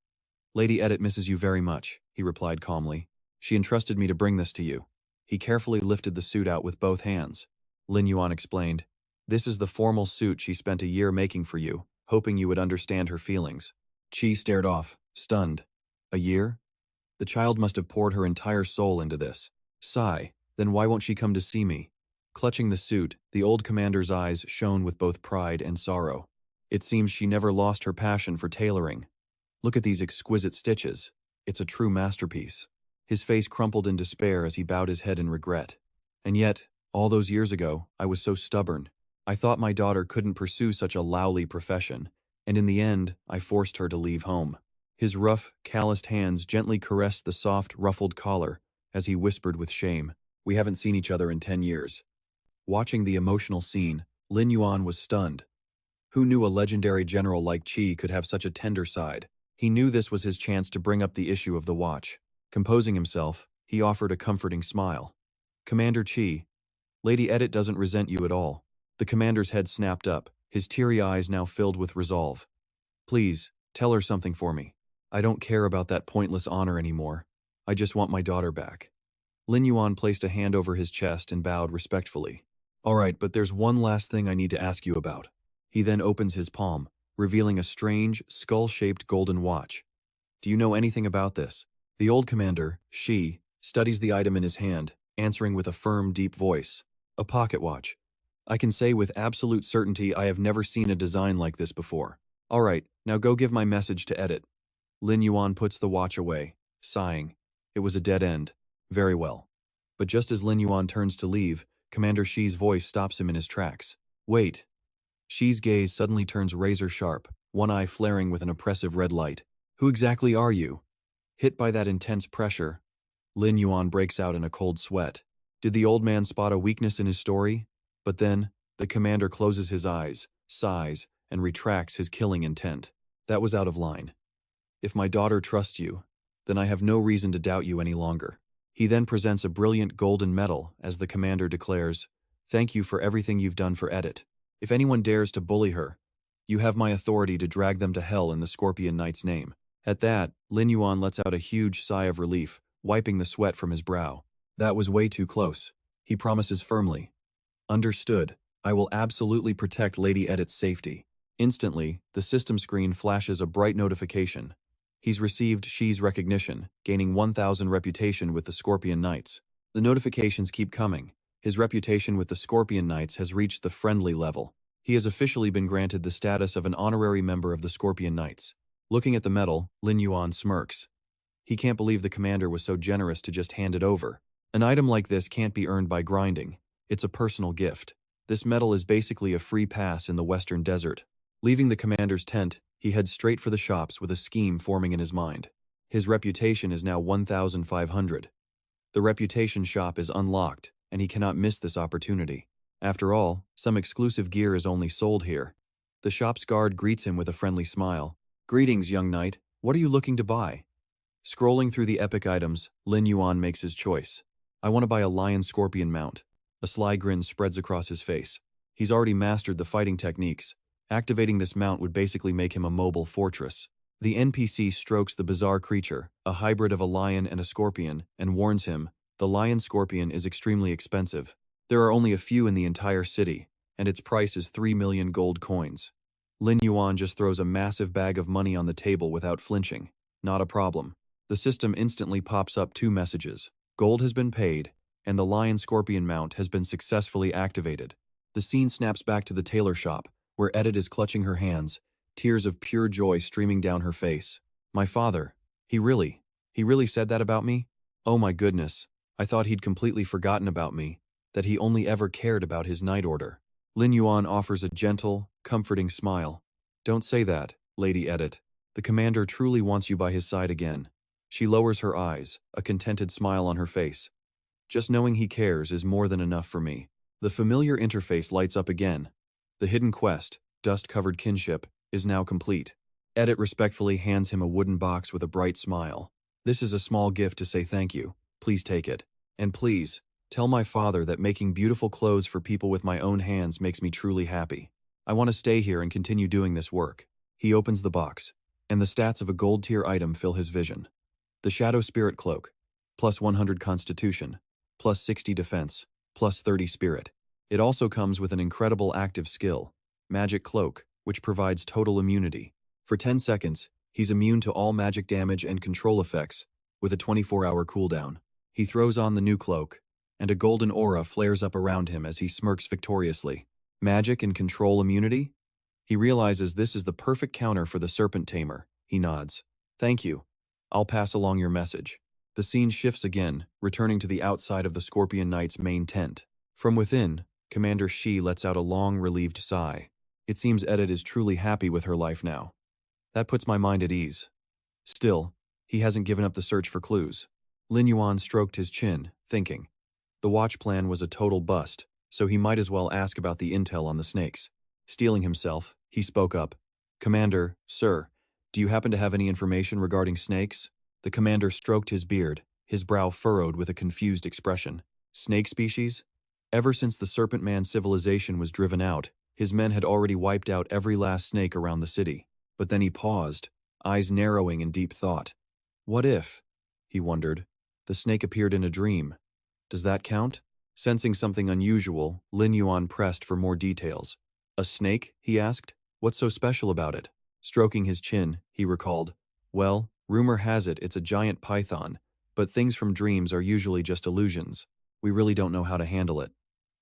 Lady Edit misses you very much, he replied calmly. She entrusted me to bring this to you. He carefully lifted the suit out with both hands. Lin Yuan explained, This is the formal suit she spent a year making for you, hoping you would understand her feelings. Qi stared off, stunned. A year? The child must have poured her entire soul into this. Sigh, then why won't she come to see me? Clutching the suit, the old commander's eyes shone with both pride and sorrow. It seems she never lost her passion for tailoring. Look at these exquisite stitches. It's a true masterpiece. His face crumpled in despair as he bowed his head in regret. And yet, all those years ago, I was so stubborn. I thought my daughter couldn't pursue such a lowly profession, and in the end, I forced her to leave home. His rough, calloused hands gently caressed the soft, ruffled collar as he whispered with shame, We haven't seen each other in 10 years. Watching the emotional scene, Lin Yuan was stunned. Who knew a legendary general like Qi could have such a tender side? He knew this was his chance to bring up the issue of the watch. Composing himself, he offered a comforting smile. Commander Qi, Lady Edit doesn't resent you at all. The commander's head snapped up, his teary eyes now filled with resolve. Please, tell her something for me. I don't care about that pointless honor anymore. I just want my daughter back. Lin Yuan placed a hand over his chest and bowed respectfully. All right, but there's one last thing I need to ask you about. He then opens his palm, revealing a strange, skull-shaped golden watch. Do you know anything about this? The old commander, Shi, studies the item in his hand, answering with a firm, deep voice. A pocket watch. I can say with absolute certainty I have never seen a design like this before. All right, now go give my message to Edit. Lin Yuan puts the watch away, sighing. It was a dead end. Very well. But just as Lin Yuan turns to leave, Commander Shi's voice stops him in his tracks. Wait. Shi's gaze suddenly turns razor sharp, one eye flaring with an oppressive red light. Who exactly are you? Hit by that intense pressure, Lin Yuan breaks out in a cold sweat. Did the old man spot a weakness in his story? But then, the commander closes his eyes, sighs, and retracts his killing intent. That was out of line. If my daughter trusts you, then I have no reason to doubt you any longer. He then presents a brilliant golden medal as the commander declares, Thank you for everything you've done for Edit. If anyone dares to bully her, you have my authority to drag them to hell in the Scorpion Knight's name. At that, Lin Yuan lets out a huge sigh of relief, wiping the sweat from his brow. That was way too close. He promises firmly. Understood. I will absolutely protect Lady Edit's safety. Instantly, the system screen flashes a bright notification. He's received Shi's recognition, gaining 1,000 reputation with the Scorpion Knights. The notifications keep coming. His reputation with the Scorpion Knights has reached the friendly level. He has officially been granted the status of an honorary member of the Scorpion Knights. Looking at the medal, Lin Yuan smirks. He can't believe the commander was so generous to just hand it over. An item like this can't be earned by grinding. It's a personal gift. This medal is basically a free pass in the Western Desert. Leaving the commander's tent, he heads straight for the shops with a scheme forming in his mind. His reputation is now 1,500. The reputation shop is unlocked, and he cannot miss this opportunity. After all, some exclusive gear is only sold here. The shop's guard greets him with a friendly smile. Greetings, young knight. What are you looking to buy? Scrolling through the epic items, Lin Yuan makes his choice. I want to buy a lion-scorpion mount. A sly grin spreads across his face. He's already mastered the fighting techniques. Activating this mount would basically make him a mobile fortress. The NPC strokes the bizarre creature, a hybrid of a lion and a scorpion, and warns him, the lion-scorpion is extremely expensive. There are only a few in the entire city, and its price is 3 million gold coins. Lin Yuan just throws a massive bag of money on the table without flinching. Not a problem. The system instantly pops up 2 messages. Gold has been paid, and the lion-scorpion mount has been successfully activated. The scene snaps back to the tailor shop, where Edith is clutching her hands, tears of pure joy streaming down her face. My father, he really said that about me? Oh my goodness, I thought he'd completely forgotten about me, that he only ever cared about his night order. Lin Yuan offers a gentle, comforting smile. Don't say that, Lady Edith. The commander truly wants you by his side again. She lowers her eyes, a contented smile on her face. Just knowing he cares is more than enough for me. The familiar interface lights up again. The hidden quest, Dust-Covered Kinship, is now complete. Edit respectfully hands him a wooden box with a bright smile. This is a small gift to say thank you. Please take it. And please, tell my father that making beautiful clothes for people with my own hands makes me truly happy. I want to stay here and continue doing this work. He opens the box, and the stats of a gold-tier item fill his vision. The Shadow Spirit Cloak, plus 100 Constitution, plus 60 Defense, plus 30 Spirit. It also comes with an incredible active skill, Magic Cloak, which provides total immunity. For 10 seconds, he's immune to all magic damage and control effects, with a 24-hour cooldown. He throws on the new cloak, and a golden aura flares up around him as he smirks victoriously. Magic and control immunity? He realizes this is the perfect counter for the Serpent Tamer. He nods. Thank you. I'll pass along your message. The scene shifts again, returning to the outside of the Scorpion Knight's main tent. From within, Commander Shi lets out a long, relieved sigh. It seems Edith is truly happy with her life now. That puts my mind at ease. Still, he hasn't given up the search for clues. Lin Yuan stroked his chin, thinking. The watch plan was a total bust, so he might as well ask about the intel on the snakes. Steeling himself, he spoke up. Commander, sir, do you happen to have any information regarding snakes? The commander stroked his beard, his brow furrowed with a confused expression. Snake species? Ever since the Serpent Man civilization was driven out, his men had already wiped out every last snake around the city. But then he paused, eyes narrowing in deep thought. What if, he wondered, the snake appeared in a dream? Does that count? Sensing something unusual, Lin Yuan pressed for more details. A snake? He asked. What's so special about it? Stroking his chin, he recalled. Well, rumor has it it's a giant python, but things from dreams are usually just illusions. We really don't know how to handle it.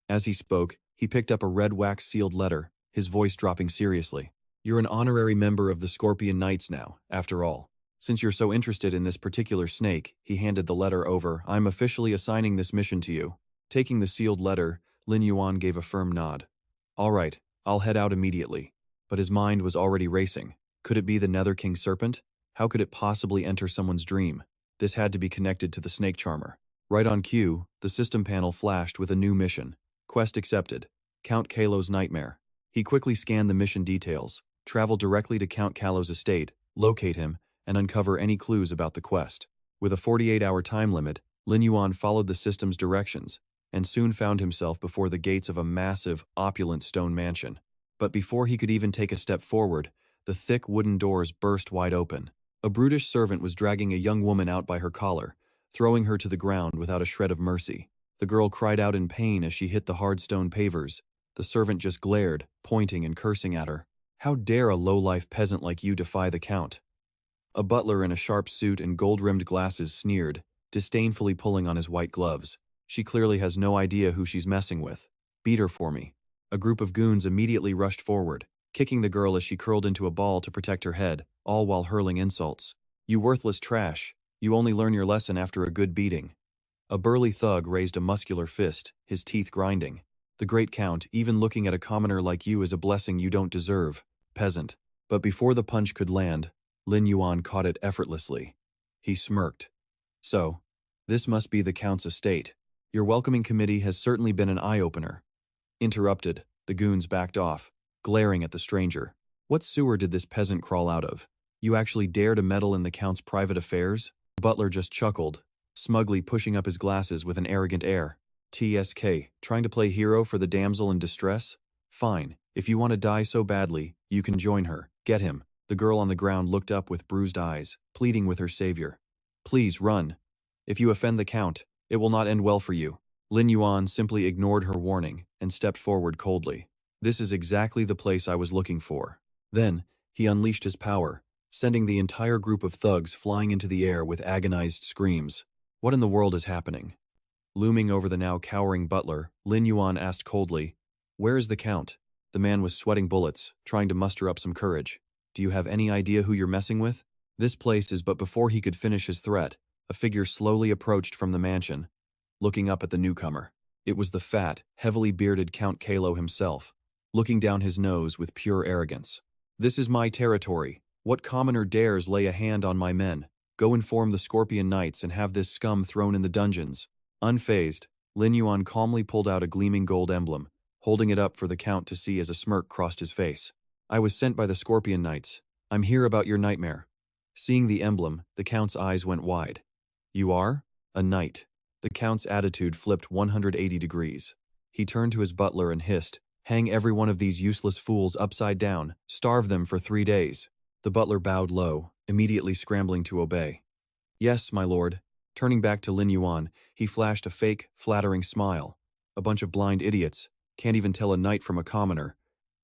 As he spoke, he picked up a red wax-sealed letter, his voice dropping seriously. You're an honorary member of the Scorpion Knights now, after all. Since you're so interested in this particular snake, he handed the letter over. I'm officially assigning this mission to you. Taking the sealed letter, Lin Yuan gave a firm nod. All right, I'll head out immediately. But his mind was already racing. Could it be the Nether King serpent? How could it possibly enter someone's dream? This had to be connected to the snake charmer. Right on cue, the system panel flashed with a new mission. Quest accepted. Count Kalo's nightmare. He quickly scanned the mission details, traveled directly to Count Kalo's estate, locate him, and uncover any clues about the quest. With a 48-hour time limit, Lin Yuan followed the system's directions, and soon found himself before the gates of a massive, opulent stone mansion. But before he could even take a step forward, the thick wooden doors burst wide open. A brutish servant was dragging a young woman out by her collar, throwing her to the ground without a shred of mercy. The girl cried out in pain as she hit the hard stone pavers. The servant just glared, pointing and cursing at her. How dare a low-life peasant like you defy the Count? A butler in a sharp suit and gold-rimmed glasses sneered, disdainfully pulling on his white gloves. She clearly has no idea who she's messing with. Beat her for me. A group of goons immediately rushed forward, kicking the girl as she curled into a ball to protect her head, all while hurling insults. You worthless trash. You only learn your lesson after a good beating. A burly thug raised a muscular fist, his teeth grinding. The great Count, even looking at a commoner like you is a blessing you don't deserve, peasant. But before the punch could land, Lin Yuan caught it effortlessly. He smirked. So, this must be the Count's estate. Your welcoming committee has certainly been an eye-opener. Interrupted, the goons backed off, glaring at the stranger. What sewer did this peasant crawl out of? You actually dare to meddle in the Count's private affairs? Butler just chuckled, smugly pushing up his glasses with an arrogant air. TSK, trying to play hero for the damsel in distress? Fine, if you want to die so badly, you can join her. Get him. The girl on the ground looked up with bruised eyes, pleading with her savior. Please run. If you offend the Count, it will not end well for you. Lin Yuan simply ignored her warning and stepped forward coldly. This is exactly the place I was looking for. Then, he unleashed his power, sending the entire group of thugs flying into the air with agonized screams. What in the world is happening? Looming over the now cowering butler, Lin Yuan asked coldly, Where is the Count? The man was sweating bullets, trying to muster up some courage. Do you have any idea who you're messing with? This place is. But before he could finish his threat, a figure slowly approached from the mansion, looking up at the newcomer. It was the fat, heavily bearded Count Kalo himself, looking down his nose with pure arrogance. This is my territory. What commoner dares lay a hand on my men? Go inform the Scorpion Knights and have this scum thrown in the dungeons. Unfazed, Lin Yuan calmly pulled out a gleaming gold emblem, holding it up for the Count to see as a smirk crossed his face. I was sent by the Scorpion Knights. I'm here about your nightmare. Seeing the emblem, the Count's eyes went wide. You are? A knight. The Count's attitude flipped 180 degrees. He turned to his butler and hissed, Hang every one of these useless fools upside down, starve them for 3 days. The butler bowed low, immediately scrambling to obey. Yes, my lord. Turning back to Lin Yuan, he flashed a fake, flattering smile. A bunch of blind idiots. Can't even tell a knight from a commoner.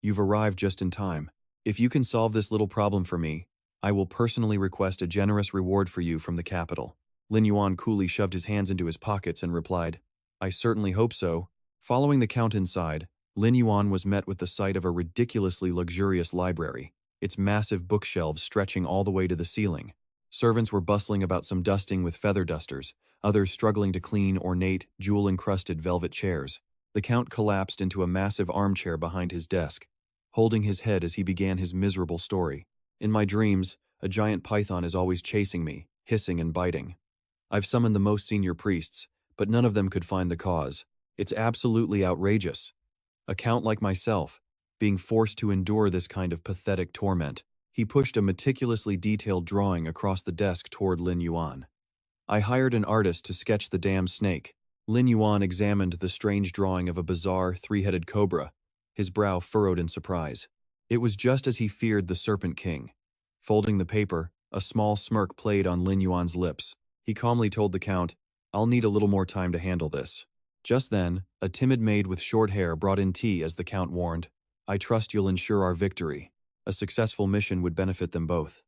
You've arrived just in time. If you can solve this little problem for me, I will personally request a generous reward for you from the capital. Lin Yuan coolly shoved his hands into his pockets and replied, I certainly hope so. Following the Count inside, Lin Yuan was met with the sight of a ridiculously luxurious library, its massive bookshelves stretching all the way to the ceiling. Servants were bustling about, some dusting with feather dusters, others struggling to clean ornate, jewel-encrusted velvet chairs. The Count collapsed into a massive armchair behind his desk, holding his head as he began his miserable story. In my dreams, a giant python is always chasing me, hissing and biting. I've summoned the most senior priests, but none of them could find the cause. It's absolutely outrageous. A Count like myself, being forced to endure this kind of pathetic torment. He pushed a meticulously detailed drawing across the desk toward Lin Yuan. I hired an artist to sketch the damned snake. Lin Yuan examined the strange drawing of a bizarre, three-headed cobra, his brow furrowed in surprise. It was just as he feared the Serpent King. Folding the paper, a small smirk played on Lin Yuan's lips. He calmly told the Count, I'll need a little more time to handle this. Just then, a timid maid with short hair brought in tea as the Count warned, I trust you'll ensure our victory. A successful mission would benefit them both.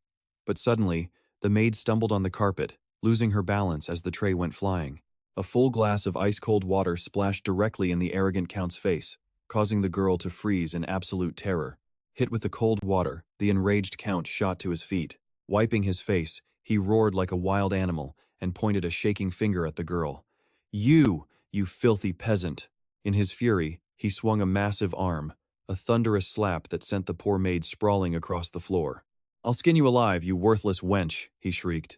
But suddenly, the maid stumbled on the carpet, losing her balance as the tray went flying. A full glass of ice-cold water splashed directly in the arrogant count's face, causing the girl to freeze in absolute terror. Hit with the cold water, the enraged count shot to his feet. Wiping his face, he roared like a wild animal and pointed a shaking finger at the girl. You filthy peasant! In his fury, he swung a massive arm, a thunderous slap that sent the poor maid sprawling across the floor. I'll skin you alive, you worthless wench, he shrieked.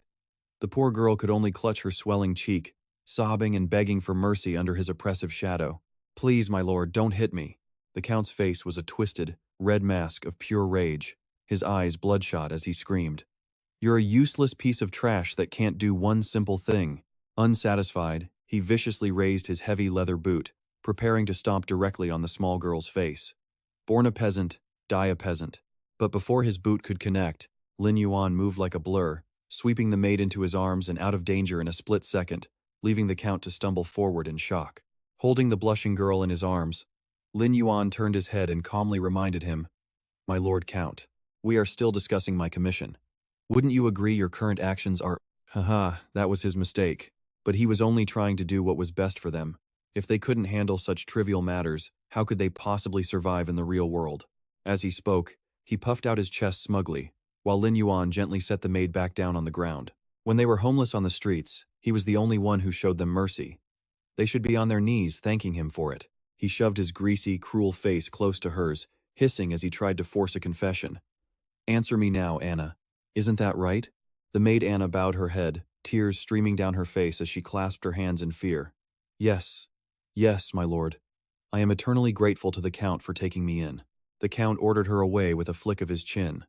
The poor girl could only clutch her swelling cheek, sobbing and begging for mercy under his oppressive shadow. Please, my lord, don't hit me. The count's face was a twisted, red mask of pure rage, his eyes bloodshot as he screamed. You're a useless piece of trash that can't do one simple thing. Unsatisfied, he viciously raised his heavy leather boot, preparing to stomp directly on the small girl's face. Born a peasant, die a peasant. But before his boot could connect, Lin Yuan moved like a blur, sweeping the maid into his arms and out of danger in a split second, leaving the count to stumble forward in shock. Holding the blushing girl in his arms, Lin Yuan turned his head and calmly reminded him, My lord count, we are still discussing my commission. Wouldn't you agree your current actions are— Haha, that was his mistake. But he was only trying to do what was best for them. If they couldn't handle such trivial matters, how could they possibly survive in the real world? As he spoke, he puffed out his chest smugly, while Lin Yuan gently set the maid back down on the ground. When they were homeless on the streets, he was the only one who showed them mercy. They should be on their knees thanking him for it. He shoved his greasy, cruel face close to hers, hissing as he tried to force a confession. Answer me now, Anna. Isn't that right? The maid Anna bowed her head, tears streaming down her face as she clasped her hands in fear. Yes, my lord. I am eternally grateful to the count for taking me in. The count ordered her away with a flick of his chin.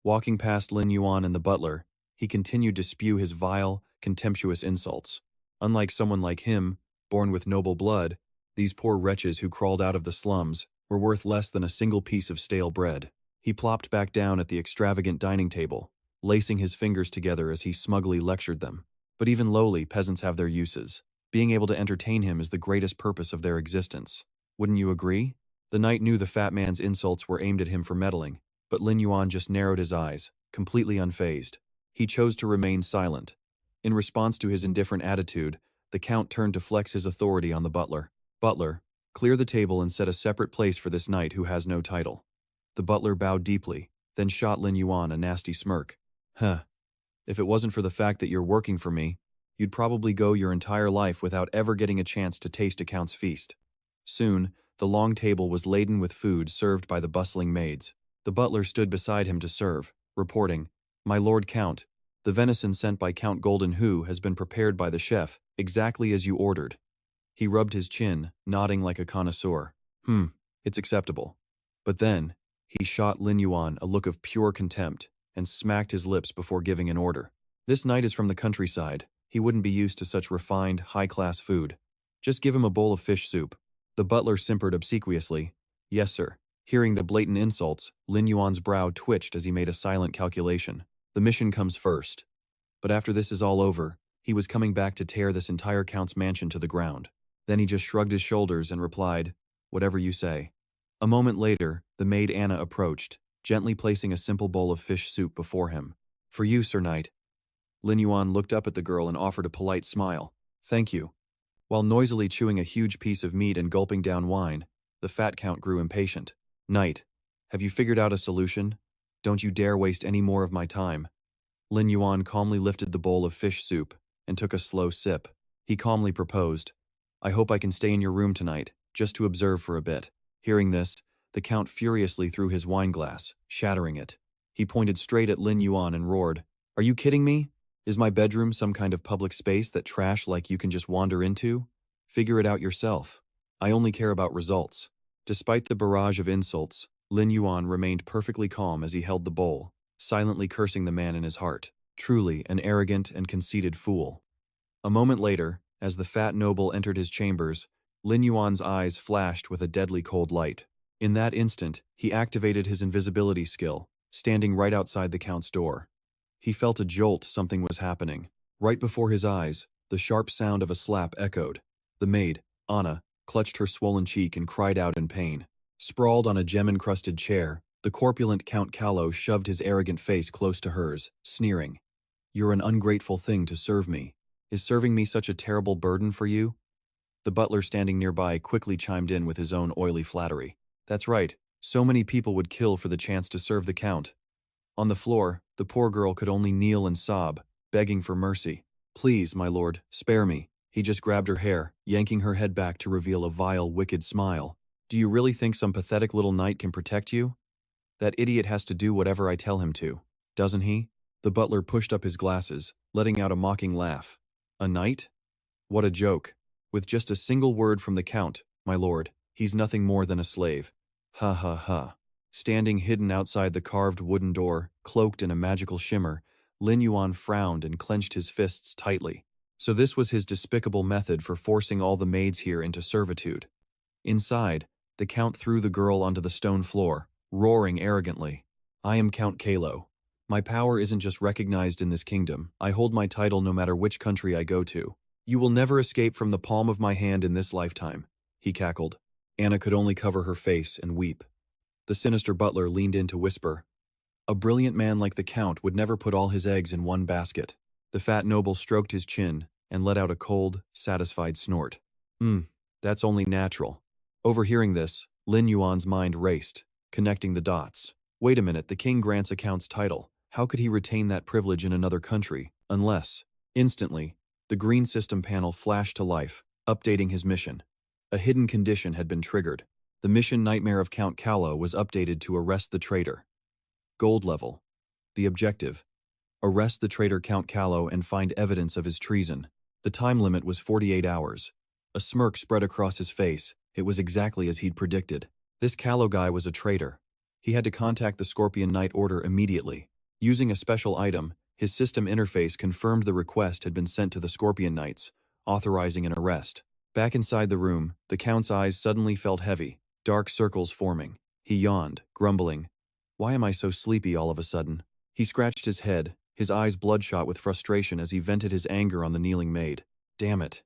Walking past Lin Yuan and the butler, he continued to spew his vile, contemptuous insults. Unlike someone like him, born with noble blood, these poor wretches who crawled out of the slums were worth less than a single piece of stale bread. He plopped back down at the extravagant dining table, lacing his fingers together as he smugly lectured them. But even lowly peasants have their uses. Being able to entertain him is the greatest purpose of their existence. Wouldn't you agree? The knight knew the fat man's insults were aimed at him for meddling, but Lin Yuan just narrowed his eyes, completely unfazed. He chose to remain silent. In response to his indifferent attitude, the count turned to flex his authority on the butler. Butler, clear the table and set a separate place for this knight who has no title. The butler bowed deeply, then shot Lin Yuan a nasty smirk. If it wasn't for the fact that you're working for me, you'd probably go your entire life without ever getting a chance to taste a count's feast. Soon, the long table was laden with food served by the bustling maids. The butler stood beside him to serve, reporting, My lord count, the venison sent by Count Golden Hu has been prepared by the chef, exactly as you ordered. He rubbed his chin, nodding like a connoisseur. It's acceptable. But then, he shot Lin Yuan a look of pure contempt and smacked his lips before giving an order. This knight is from the countryside. He wouldn't be used to such refined, high-class food. Just give him a bowl of fish soup. The butler simpered obsequiously. Yes, sir. Hearing the blatant insults, Lin Yuan's brow twitched as he made a silent calculation. The mission comes first. But after this is all over, he was coming back to tear this entire count's mansion to the ground. Then he just shrugged his shoulders and replied, Whatever you say. A moment later, the maid Anna approached, gently placing a simple bowl of fish soup before him. For you, Sir Knight. Lin Yuan looked up at the girl and offered a polite smile. Thank you. While noisily chewing a huge piece of meat and gulping down wine, the fat count grew impatient. Knight, have you figured out a solution? Don't you dare waste any more of my time. Lin Yuan calmly lifted the bowl of fish soup and took a slow sip. He calmly proposed, I hope I can stay in your room tonight, just to observe for a bit. Hearing this, the count furiously threw his wineglass, shattering it. He pointed straight at Lin Yuan and roared, Are you kidding me? Is my bedroom some kind of public space that trash like you can just wander into? Figure it out yourself. I only care about results. Despite the barrage of insults, Lin Yuan remained perfectly calm as he held the bowl, silently cursing the man in his heart. Truly an arrogant and conceited fool. A moment later, as the fat noble entered his chambers, Lin Yuan's eyes flashed with a deadly cold light. In that instant, he activated his invisibility skill, standing right outside the count's door. He felt a jolt something was happening. Right before his eyes, the sharp sound of a slap echoed. The maid, Anna, clutched her swollen cheek and cried out in pain. Sprawled on a gem-encrusted chair, The corpulent Count Callow shoved his arrogant face close to hers, sneering. "You're an ungrateful thing to serve me. Is serving me such a terrible burden for you?" The butler standing nearby quickly chimed in with his own oily flattery. "That's right, so many people would kill for the chance to serve the Count." On the floor, the poor girl could only kneel and sob, begging for mercy. "Please, my lord, spare me." He just grabbed her hair, yanking her head back to reveal a vile, wicked smile. "Do you really think some pathetic little knight can protect you? That idiot has to do whatever I tell him to, doesn't he?" The butler pushed up his glasses, letting out a mocking laugh. "A knight? What a joke. With just a single word from the Count, my lord, he's nothing more than a slave. Ha ha ha." Standing hidden outside the carved wooden door, cloaked in a magical shimmer, Lin Yuan frowned and clenched his fists tightly. So this was his despicable method for forcing all the maids here into servitude. Inside, the Count threw the girl onto the stone floor, roaring arrogantly. "I am Count Callow. My power isn't just recognized in this kingdom. I hold my title no matter which country I go to. You will never escape from the palm of my hand in this lifetime," he cackled. Anna could only cover her face and weep. The sinister butler leaned in to whisper. A brilliant man like the Count would never put all his eggs in one basket. The fat noble stroked his chin and let out a cold, satisfied snort. That's only natural." Overhearing this, Lin Yuan's mind raced, connecting the dots. Wait a minute, the king grants a Count's title. How could he retain that privilege in another country, unless... Instantly, the green system panel flashed to life, updating his mission. A hidden condition had been triggered. The mission nightmare of Count Callow was updated to arrest the traitor. Gold level. The objective: arrest the traitor Count Callow and find evidence of his treason. The time limit was 48 hours. A smirk spread across his face. It was exactly as he'd predicted. This Callow guy was a traitor. He had to contact the Scorpion Knight Order immediately. Using a special item, his system interface confirmed the request had been sent to the Scorpion Knights, authorizing an arrest. Back inside the room, the Count's eyes suddenly felt heavy, dark circles forming. He yawned, grumbling. "Why am I so sleepy all of a sudden?" He scratched his head, his eyes bloodshot with frustration as he vented his anger on the kneeling maid. "Damn it.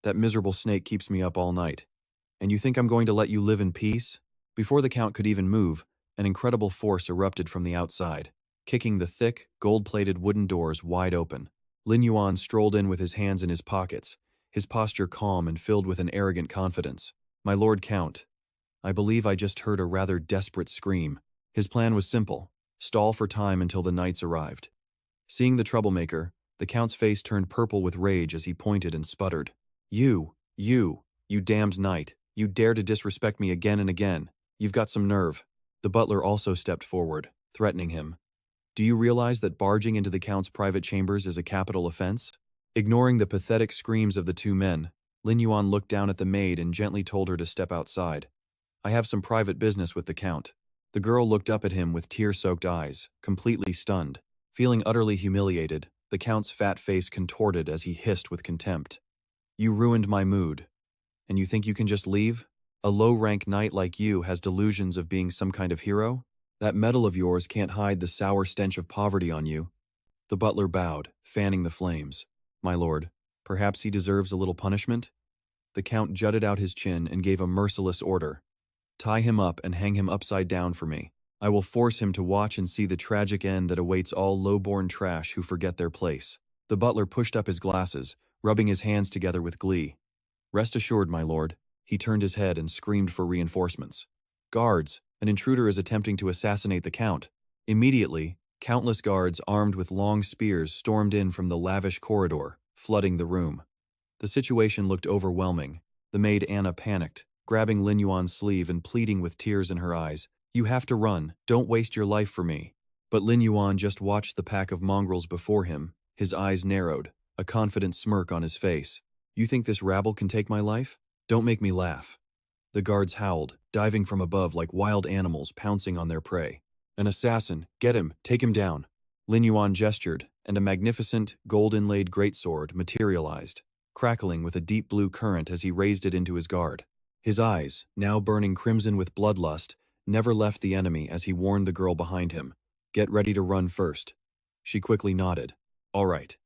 That miserable snake keeps me up all night. And you think I'm going to let you live in peace?" Before the Count could even move, an incredible force erupted from the outside, kicking the thick, gold-plated wooden doors wide open. Lin Yuan strolled in with his hands in his pockets, his posture calm and filled with an arrogant confidence. "My Lord Count, I believe I just heard a rather desperate scream." His plan was simple: stall for time until the knights arrived. Seeing the troublemaker, the Count's face turned purple with rage as he pointed and sputtered. You damned knight, you dare to disrespect me again and again. You've got some nerve." The butler also stepped forward, threatening him. "Do you realize that barging into the Count's private chambers is a capital offense?" Ignoring the pathetic screams of the two men, Lin Yuan looked down at the maid and gently told her to step outside. "I have some private business with the Count." The girl looked up at him with tear-soaked eyes, completely stunned. Feeling utterly humiliated, the Count's fat face contorted as he hissed with contempt. "You ruined my mood. And you think you can just leave? A low-rank knight like you has delusions of being some kind of hero? That medal of yours can't hide the sour stench of poverty on you." The butler bowed, fanning the flames. "My lord, perhaps he deserves a little punishment?" The Count jutted out his chin and gave a merciless order. "Tie him up and hang him upside down for me. I will force him to watch and see the tragic end that awaits all low-born trash who forget their place." The butler pushed up his glasses, rubbing his hands together with glee. "Rest assured, my lord." He turned his head and screamed for reinforcements. "Guards, an intruder is attempting to assassinate the Count." Immediately, countless guards armed with long spears stormed in from the lavish corridor, flooding the room. The situation looked overwhelming. The maid Anna panicked, grabbing Lin Yuan's sleeve and pleading with tears in her eyes. "You have to run, don't waste your life for me." But Lin Yuan just watched the pack of mongrels before him, his eyes narrowed, a confident smirk on his face. "You think this rabble can take my life? Don't make me laugh." The guards howled, diving from above like wild animals pouncing on their prey. "An assassin! Get him! Take him down!" Lin Yuan gestured, and a magnificent, gold-inlaid greatsword materialized, crackling with a deep blue current as he raised it into his guard. His eyes, now burning crimson with bloodlust, never left the enemy as he warned the girl behind him. "Get ready to run first." She quickly nodded. "All right."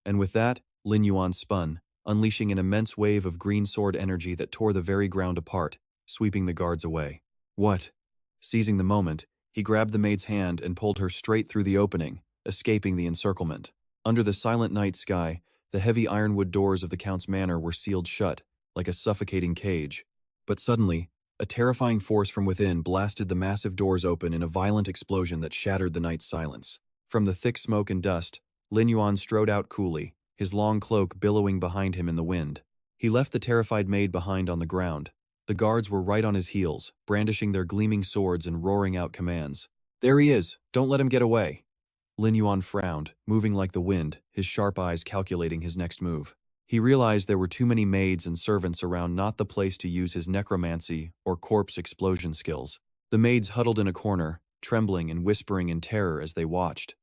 And with that, Lin Yuan spun, unleashing an immense wave of green sword energy that tore the very ground apart, sweeping the guards away. "What?" Seizing the moment, He grabbed the maid's hand and pulled her straight through the opening, escaping the encirclement. Under the silent night sky, the heavy ironwood doors of the Count's manor were sealed shut, like a suffocating cage. But suddenly, a terrifying force from within blasted the massive doors open in a violent explosion that shattered the night's silence. From the thick smoke and dust, Lin Yuan strode out coolly, his long cloak billowing behind him in the wind. He left the terrified maid behind on the ground. The guards were right on his heels, brandishing their gleaming swords and roaring out commands. "There he is! Don't let him get away!" Lin Yuan frowned, moving like the wind, his sharp eyes calculating his next move. He realized there were too many maids and servants around, not the place to use his necromancy or corpse explosion skills. The maids huddled in a corner, trembling and whispering in terror as they watched.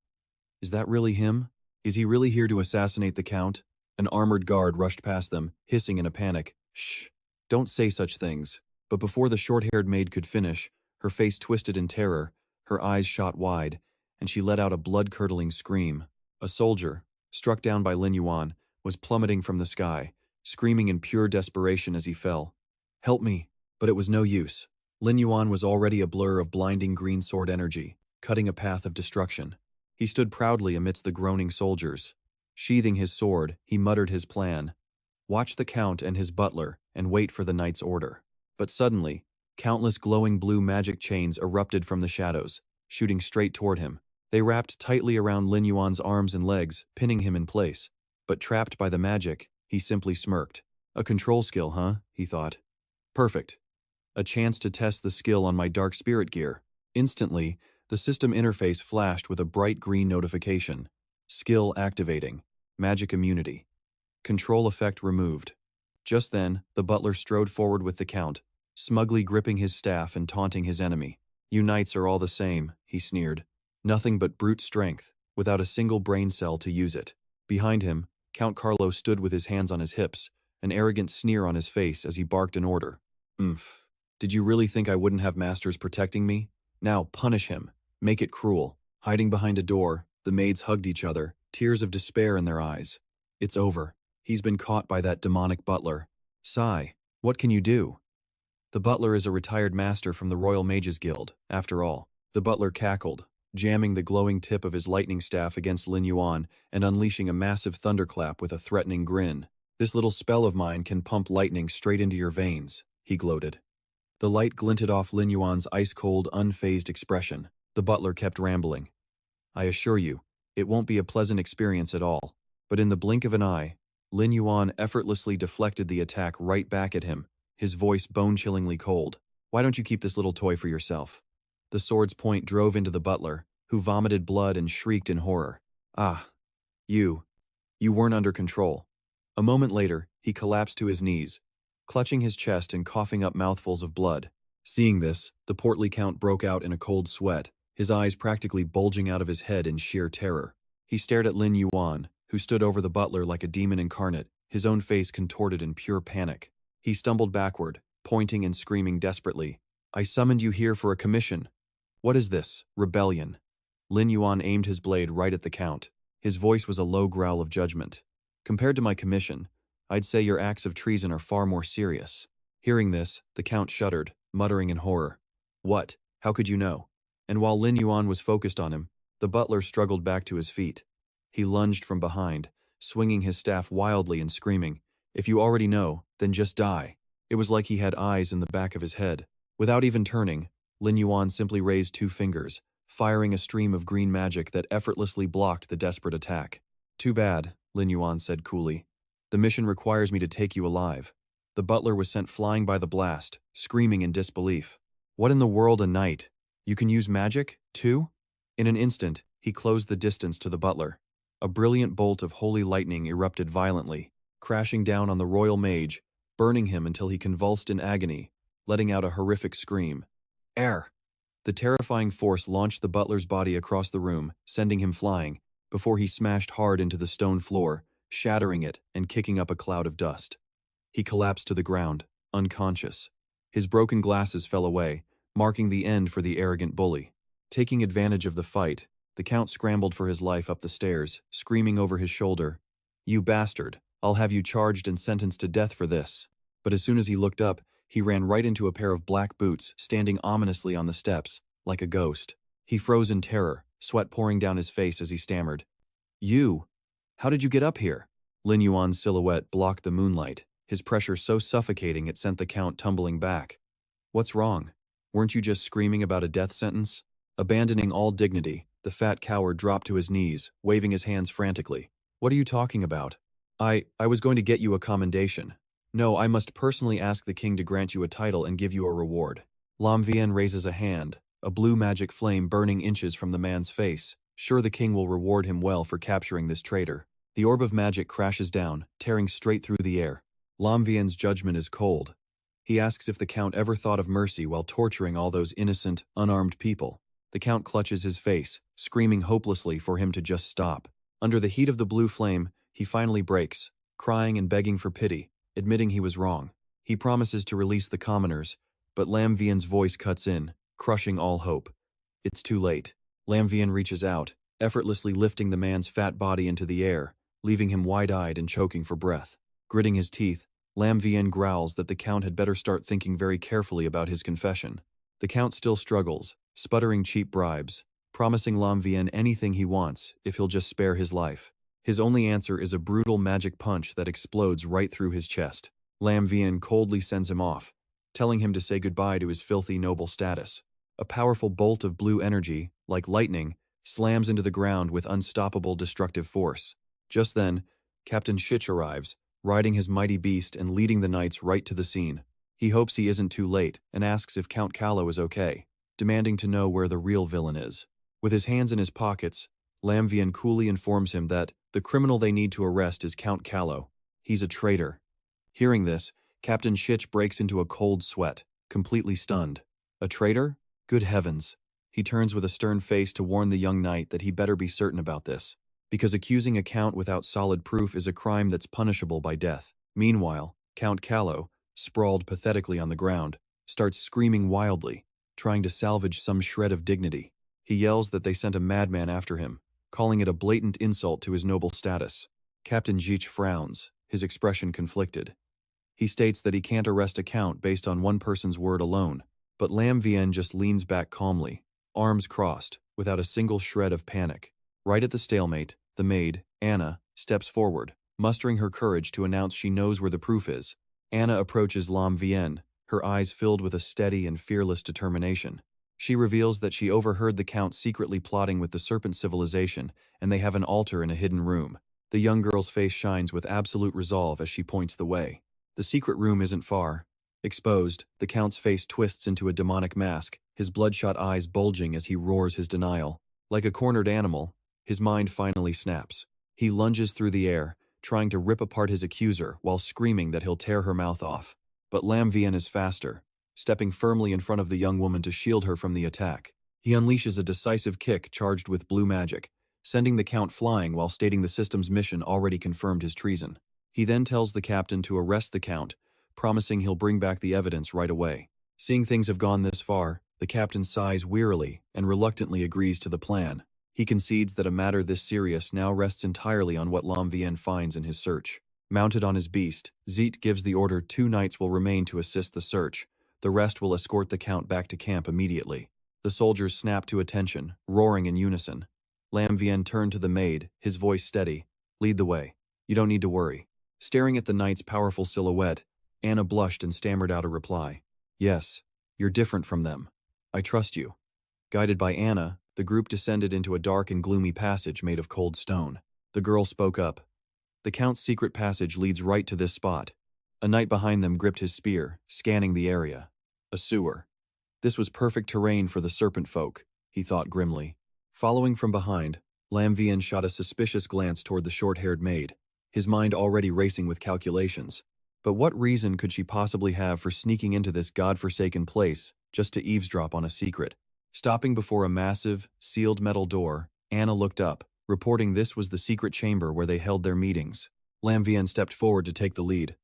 Is that really him? Is he really here to assassinate the Count? An armored guard rushed past them, hissing in a panic. Shh! Don't say such things. But before the short-haired maid could finish, her face twisted in terror, her eyes shot wide, and she let out a blood-curdling scream. A soldier, struck down by Lin Yuan, was plummeting from the sky, screaming in pure desperation as he fell. "Help me!" But it was no use. Lin Yuan was already a blur of blinding green sword energy, cutting a path of destruction. He stood proudly amidst the groaning soldiers. Sheathing his sword, he muttered his plan. Watch the Count and his butler, and wait for the knight's order. But suddenly, countless glowing blue magic chains erupted from the shadows, shooting straight toward him. They wrapped tightly around Lin Yuan's arms and legs, pinning him in place. But trapped by the magic, he simply smirked. A control skill, huh? He thought. Perfect. A chance to test the skill on my dark spirit gear. Instantly, the system interface flashed with a bright green notification. Skill activating. Magic immunity. Control effect removed. Just then, the butler strode forward with the Count, smugly gripping his staff and taunting his enemy. "You knights are all the same," he sneered. "Nothing but brute strength, without a single brain cell to use it." Behind him, Count Carlo stood with his hands on his hips, an arrogant sneer on his face as he barked an order. Did you really think I wouldn't have masters protecting me? Now punish him. Make it cruel." Hiding behind a door, the maids hugged each other, tears of despair in their eyes. It's over. He's been caught by that demonic butler. Sigh, what can you do? The butler is a retired master from the Royal Mages Guild, after all. The butler cackled, jamming the glowing tip of his lightning staff against Lin Yuan and unleashing a massive thunderclap with a threatening grin. "This little spell of mine can pump lightning straight into your veins," he gloated. The light glinted off Lin Yuan's ice-cold, unfazed expression. The butler kept rambling. "I assure you, it won't be a pleasant experience at all." But in the blink of an eye, Lin Yuan effortlessly deflected the attack right back at him, his voice bone-chillingly cold. "Why don't you keep this little toy for yourself?" The sword's point drove into the butler, who vomited blood and shrieked in horror. "Ah, you weren't under control." A moment later, he collapsed to his knees, clutching his chest and coughing up mouthfuls of blood. Seeing this, the portly Count broke out in a cold sweat, his eyes practically bulging out of his head in sheer terror. He stared at Lin Yuan, who stood over the butler like a demon incarnate, his own face contorted in pure panic. He stumbled backward, pointing and screaming desperately. "I summoned you here for a commission. What is this? Rebellion." Lin Yuan aimed his blade right at the Count. His voice was a low growl of judgment. "Compared to my commission, I'd say your acts of treason are far more serious." Hearing this, the Count shuddered, muttering in horror. "What? How could you know?" And while Lin Yuan was focused on him, the butler struggled back to his feet. He lunged from behind, swinging his staff wildly and screaming, "If you already know, then just die." It was like he had eyes in the back of his head. Without even turning, Lin Yuan simply raised 2 fingers, firing a stream of green magic that effortlessly blocked the desperate attack. "Too bad," Lin Yuan said coolly. "The mission requires me to take you alive." The butler was sent flying by the blast, screaming in disbelief. "What in the world, a knight? You can use magic, too?" In an instant, he closed the distance to the butler. A brilliant bolt of holy lightning erupted violently, crashing down on the royal mage, burning him until he convulsed in agony, letting out a horrific scream. "Air!" The terrifying force launched the butler's body across the room, sending him flying, before he smashed hard into the stone floor, shattering it and kicking up a cloud of dust. He collapsed to the ground, unconscious. His broken glasses fell away, marking the end for the arrogant bully. Taking advantage of the fight, the Count scrambled for his life up the stairs, screaming over his shoulder, "You bastard, I'll have you charged and sentenced to death for this." But as soon as he looked up, he ran right into a pair of black boots standing ominously on the steps, like a ghost. He froze in terror, sweat pouring down his face as he stammered. You? How did you get up here? Lin Yuan's silhouette blocked the moonlight, his pressure so suffocating it sent the Count tumbling back. What's wrong? Weren't you just screaming about a death sentence? Abandoning all dignity, the fat coward dropped to his knees, waving his hands frantically. What are you talking about? I was going to get you a commendation. No, I must personally ask the king to grant you a title and give you a reward. Lam Vien raises a hand, a blue magic flame burning inches from the man's face. Sure, the king will reward him well for capturing this traitor. The orb of magic crashes down, tearing straight through the air. Lam Vien's judgment is cold. He asks if the Count ever thought of mercy while torturing all those innocent, unarmed people. The Count clutches his face, screaming hopelessly for him to just stop. Under the heat of the blue flame, he finally breaks, crying and begging for pity, admitting he was wrong. He promises to release the commoners, but Lam Vien's voice cuts in, crushing all hope. It's too late. Lam Vien reaches out, effortlessly lifting the man's fat body into the air, leaving him wide-eyed and choking for breath. Gritting his teeth, Lam Vien growls that the Count had better start thinking very carefully about his confession. The Count still struggles, sputtering cheap bribes, promising Lam Vien anything he wants if he'll just spare his life. His only answer is a brutal magic punch that explodes right through his chest. Lam Vien coldly sends him off, telling him to say goodbye to his filthy noble status. A powerful bolt of blue energy, like lightning, slams into the ground with unstoppable destructive force. Just then, Captain Shich arrives, riding his mighty beast and leading the knights right to the scene. He hopes he isn't too late and asks if Count Callow is okay, demanding to know where the real villain is. With his hands in his pockets, Lam Vien coolly informs him that the criminal they need to arrest is Count Callow. He's a traitor. Hearing this, Captain Shich breaks into a cold sweat, completely stunned. A traitor? Good heavens. He turns with a stern face to warn the young knight that he better be certain about this, because accusing a count without solid proof is a crime that's punishable by death. Meanwhile, Count Callow, sprawled pathetically on the ground, starts screaming wildly, trying to salvage some shred of dignity. He yells that they sent a madman after him, calling it a blatant insult to his noble status. Captain Jich frowns, his expression conflicted. He states that he can't arrest a count based on one person's word alone, but Lam Vien just leans back calmly, arms crossed, without a single shred of panic. Right at the stalemate, the maid, Anna, steps forward, mustering her courage to announce she knows where the proof is. Anna approaches Lam Vien, her eyes filled with a steady and fearless determination. She reveals that she overheard the Count secretly plotting with the serpent civilization, and they have an altar in a hidden room. The young girl's face shines with absolute resolve as she points the way. The secret room isn't far. Exposed, the Count's face twists into a demonic mask, his bloodshot eyes bulging as he roars his denial. Like a cornered animal, his mind finally snaps. He lunges through the air, trying to rip apart his accuser while screaming that he'll tear her mouth off. But Lam Vien is faster, stepping firmly in front of the young woman to shield her from the attack. He unleashes a decisive kick charged with blue magic, sending the Count flying while stating the system's mission already confirmed his treason. He then tells the captain to arrest the Count, promising he'll bring back the evidence right away. Seeing things have gone this far, the captain sighs wearily and reluctantly agrees to the plan. He concedes that a matter this serious now rests entirely on what Lam Vien finds in his search. Mounted on his beast, Zeet gives the order 2 knights will remain to assist the search. The rest will escort the Count back to camp immediately. The soldiers snap to attention, roaring in unison. Lam Vien turned to the maid, his voice steady. Lead the way. You don't need to worry. Staring at the knight's powerful silhouette, Anna blushed and stammered out a reply. Yes, you're different from them. I trust you. Guided by Anna, the group descended into a dark and gloomy passage made of cold stone. The girl spoke up. The Count's secret passage leads right to this spot. A knight behind them gripped his spear, scanning the area. A sewer. This was perfect terrain for the serpent folk, he thought grimly. Following from behind, Lam Vien shot a suspicious glance toward the short-haired maid, his mind already racing with calculations. But what reason could she possibly have for sneaking into this godforsaken place just to eavesdrop on a secret? Stopping before a massive, sealed metal door, Anna looked up, reporting this was the secret chamber where they held their meetings. Lam Vien stepped forward to take the lead.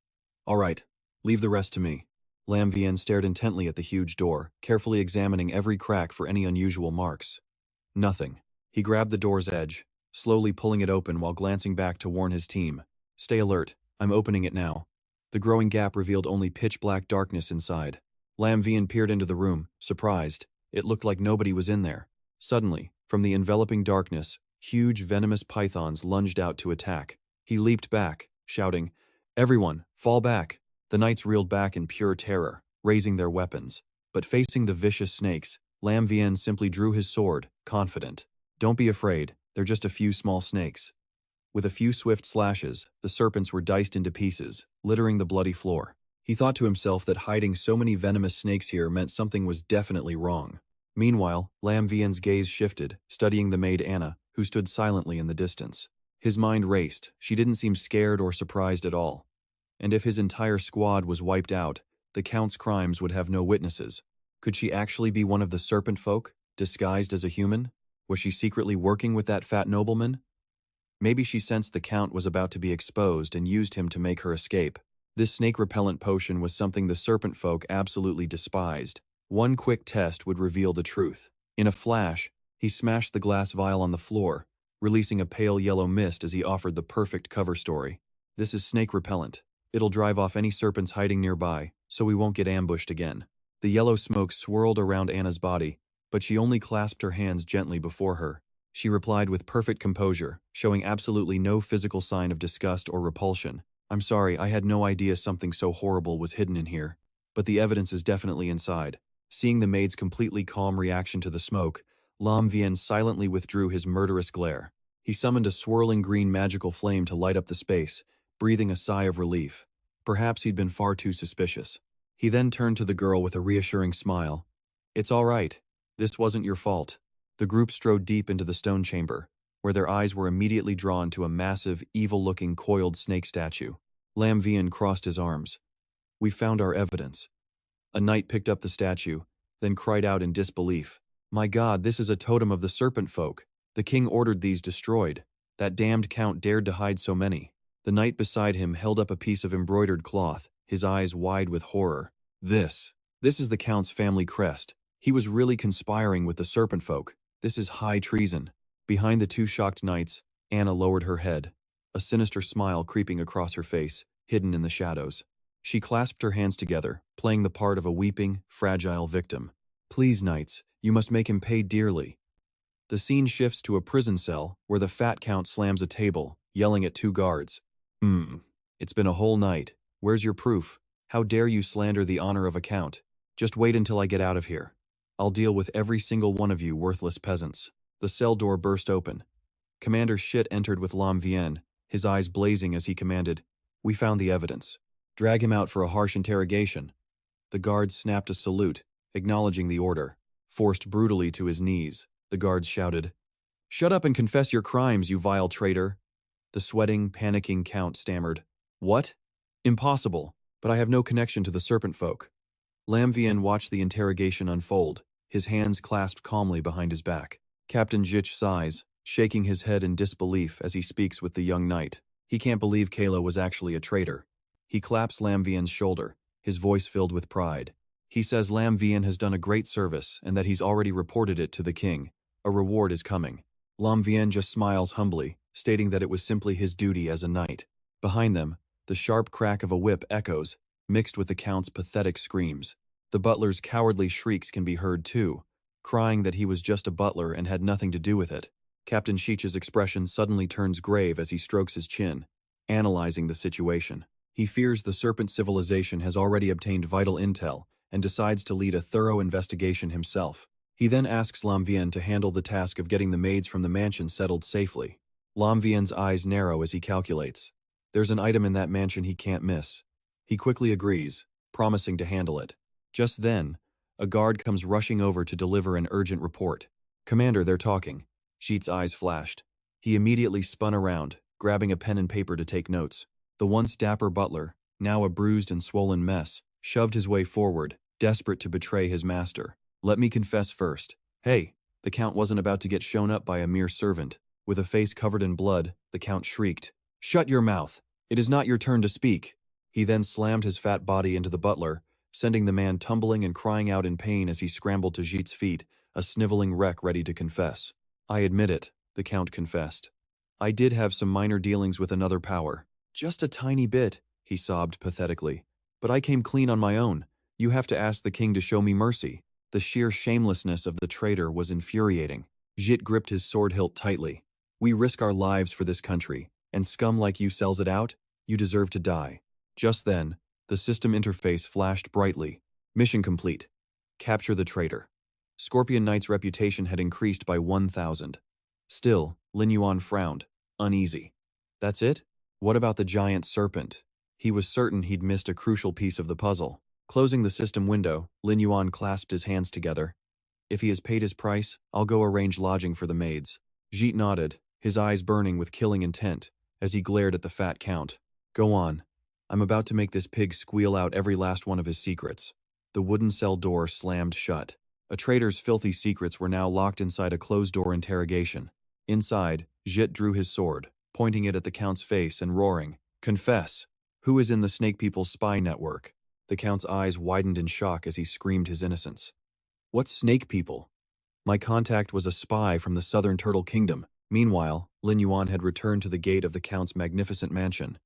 All right, leave the rest to me. Lam Vien stared intently at the huge door, carefully examining every crack for any unusual marks. Nothing. He grabbed the door's edge, slowly pulling it open while glancing back to warn his team. Stay alert, I'm opening it now. The growing gap revealed only pitch-black darkness inside. Lam Vien peered into the room, surprised. It looked like nobody was in there. Suddenly, from the enveloping darkness, huge venomous pythons lunged out to attack. He leaped back, shouting, "Everyone, fall back!" The knights reeled back in pure terror, raising their weapons. But facing the vicious snakes, Lam Vien simply drew his sword, confident. "Don't be afraid, they're just a few small snakes." With a few swift slashes, the serpents were diced into pieces, littering the bloody floor. He thought to himself that hiding so many venomous snakes here meant something was definitely wrong. Meanwhile, Lam Vien's gaze shifted, studying the maid Anna, who stood silently in the distance. His mind raced. She didn't seem scared or surprised at all. And if his entire squad was wiped out, the Count's crimes would have no witnesses. Could she actually be one of the serpent folk, disguised as a human? Was she secretly working with that fat nobleman? Maybe she sensed the Count was about to be exposed and used him to make her escape. This snake-repellent potion was something the serpent folk absolutely despised. One quick test would reveal the truth. In a flash, he smashed the glass vial on the floor, releasing a pale yellow mist as he offered the perfect cover story. "This is snake repellent. It'll drive off any serpents hiding nearby, so we won't get ambushed again." The yellow smoke swirled around Anna's body, but she only clasped her hands gently before her. She replied with perfect composure, showing absolutely no physical sign of disgust or repulsion. "I'm sorry, I had no idea something so horrible was hidden in here. But the evidence is definitely inside." Seeing the maid's completely calm reaction to the smoke, Lam Vien silently withdrew his murderous glare. He summoned a swirling green magical flame to light up the space, breathing a sigh of relief. Perhaps he'd been far too suspicious. He then turned to the girl with a reassuring smile. "It's all right. This wasn't your fault." The group strode deep into the stone chamber, where their eyes were immediately drawn to a massive, evil-looking coiled snake statue. Lam Vien crossed his arms. "We found our evidence." A knight picked up the statue, then cried out in disbelief. "My God, this is a totem of the serpent folk. The king ordered these destroyed. That damned Count dared to hide so many." The knight beside him held up a piece of embroidered cloth, his eyes wide with horror. This is the Count's family crest. He was really conspiring with the serpent folk. This is high treason." Behind the two shocked knights, Anna lowered her head, a sinister smile creeping across her face, hidden in the shadows. She clasped her hands together, playing the part of a weeping, fragile victim. "Please, knights, you must make him pay dearly." The scene shifts to a prison cell, where the fat Count slams a table, yelling at two guards. It's been a whole night. Where's your proof? How dare you slander the honor of a Count? Just wait until I get out of here. I'll deal with every single one of you worthless peasants." The cell door burst open. Commander Shit entered with Lam Vien, his eyes blazing as he commanded, "We found the evidence. Drag him out for a harsh interrogation." The guards snapped a salute, acknowledging the order. Forced brutally to his knees, the guards shouted, "Shut up and confess your crimes, you vile traitor." The sweating, panicking Count stammered, "What? Impossible, but I have no connection to the serpent folk." Lam Vien watched the interrogation unfold, his hands clasped calmly behind his back. Captain Jitch sighs, shaking his head in disbelief as he speaks with the young knight. He can't believe Kayla was actually a traitor. He claps Lam Vien's shoulder, his voice filled with pride. He says Lam Vien has done a great service and that he's already reported it to the king. A reward is coming. Lam Vien just smiles humbly, stating that it was simply his duty as a knight. Behind them, the sharp crack of a whip echoes, mixed with the Count's pathetic screams. The butler's cowardly shrieks can be heard too, crying that he was just a butler and had nothing to do with it. Captain Sheech's expression suddenly turns grave as he strokes his chin, analyzing the situation. He fears the serpent civilization has already obtained vital intel and decides to lead a thorough investigation himself. He then asks Lam Vien to handle the task of getting the maids from the mansion settled safely. Lam Vien's eyes narrow as he calculates. There's an item in that mansion he can't miss. He quickly agrees, promising to handle it. Just then, a guard comes rushing over to deliver an urgent report. "Commander, they're talking." Sheet's eyes flashed. He immediately spun around, grabbing a pen and paper to take notes. The once dapper butler, now a bruised and swollen mess, shoved his way forward, desperate to betray his master. "Let me confess first." "Hey!" The Count wasn't about to get shown up by a mere servant. With a face covered in blood, the Count shrieked, "Shut your mouth! It is not your turn to speak." He then slammed his fat body into the butler, sending the man tumbling and crying out in pain as he scrambled to Jeet's feet, a sniveling wreck ready to confess. "I admit it," the Count confessed. "I did have some minor dealings with another power. Just a tiny bit," he sobbed pathetically. "But I came clean on my own. You have to ask the king to show me mercy." The sheer shamelessness of the traitor was infuriating. Jit gripped his sword hilt tightly. We risk our lives for this country, and scum like you sells it out? You deserve to die. Just then, the system interface flashed brightly. Mission complete. Capture the traitor. Scorpion Knight's reputation had increased by 1,000. Still, Lin Yuan frowned, uneasy. That's it? What about the giant serpent? He was certain he'd missed a crucial piece of the puzzle. Closing the system window, Lin Yuan clasped his hands together. If he has paid his price, I'll go arrange lodging for the maids. Jit nodded, his eyes burning with killing intent, as he glared at the fat count. Go on. I'm about to make this pig squeal out every last one of his secrets. The wooden cell door slammed shut. A traitor's filthy secrets were now locked inside a closed-door interrogation. Inside, Jit drew his sword, pointing it at the Count's face and roaring, "Confess! Who is in the Snake People's spy network?" The Count's eyes widened in shock as he screamed his innocence. What Snake People? My contact was a spy from the Southern Turtle Kingdom. Meanwhile, Lin Yuan had returned to the gate of the Count's magnificent mansion.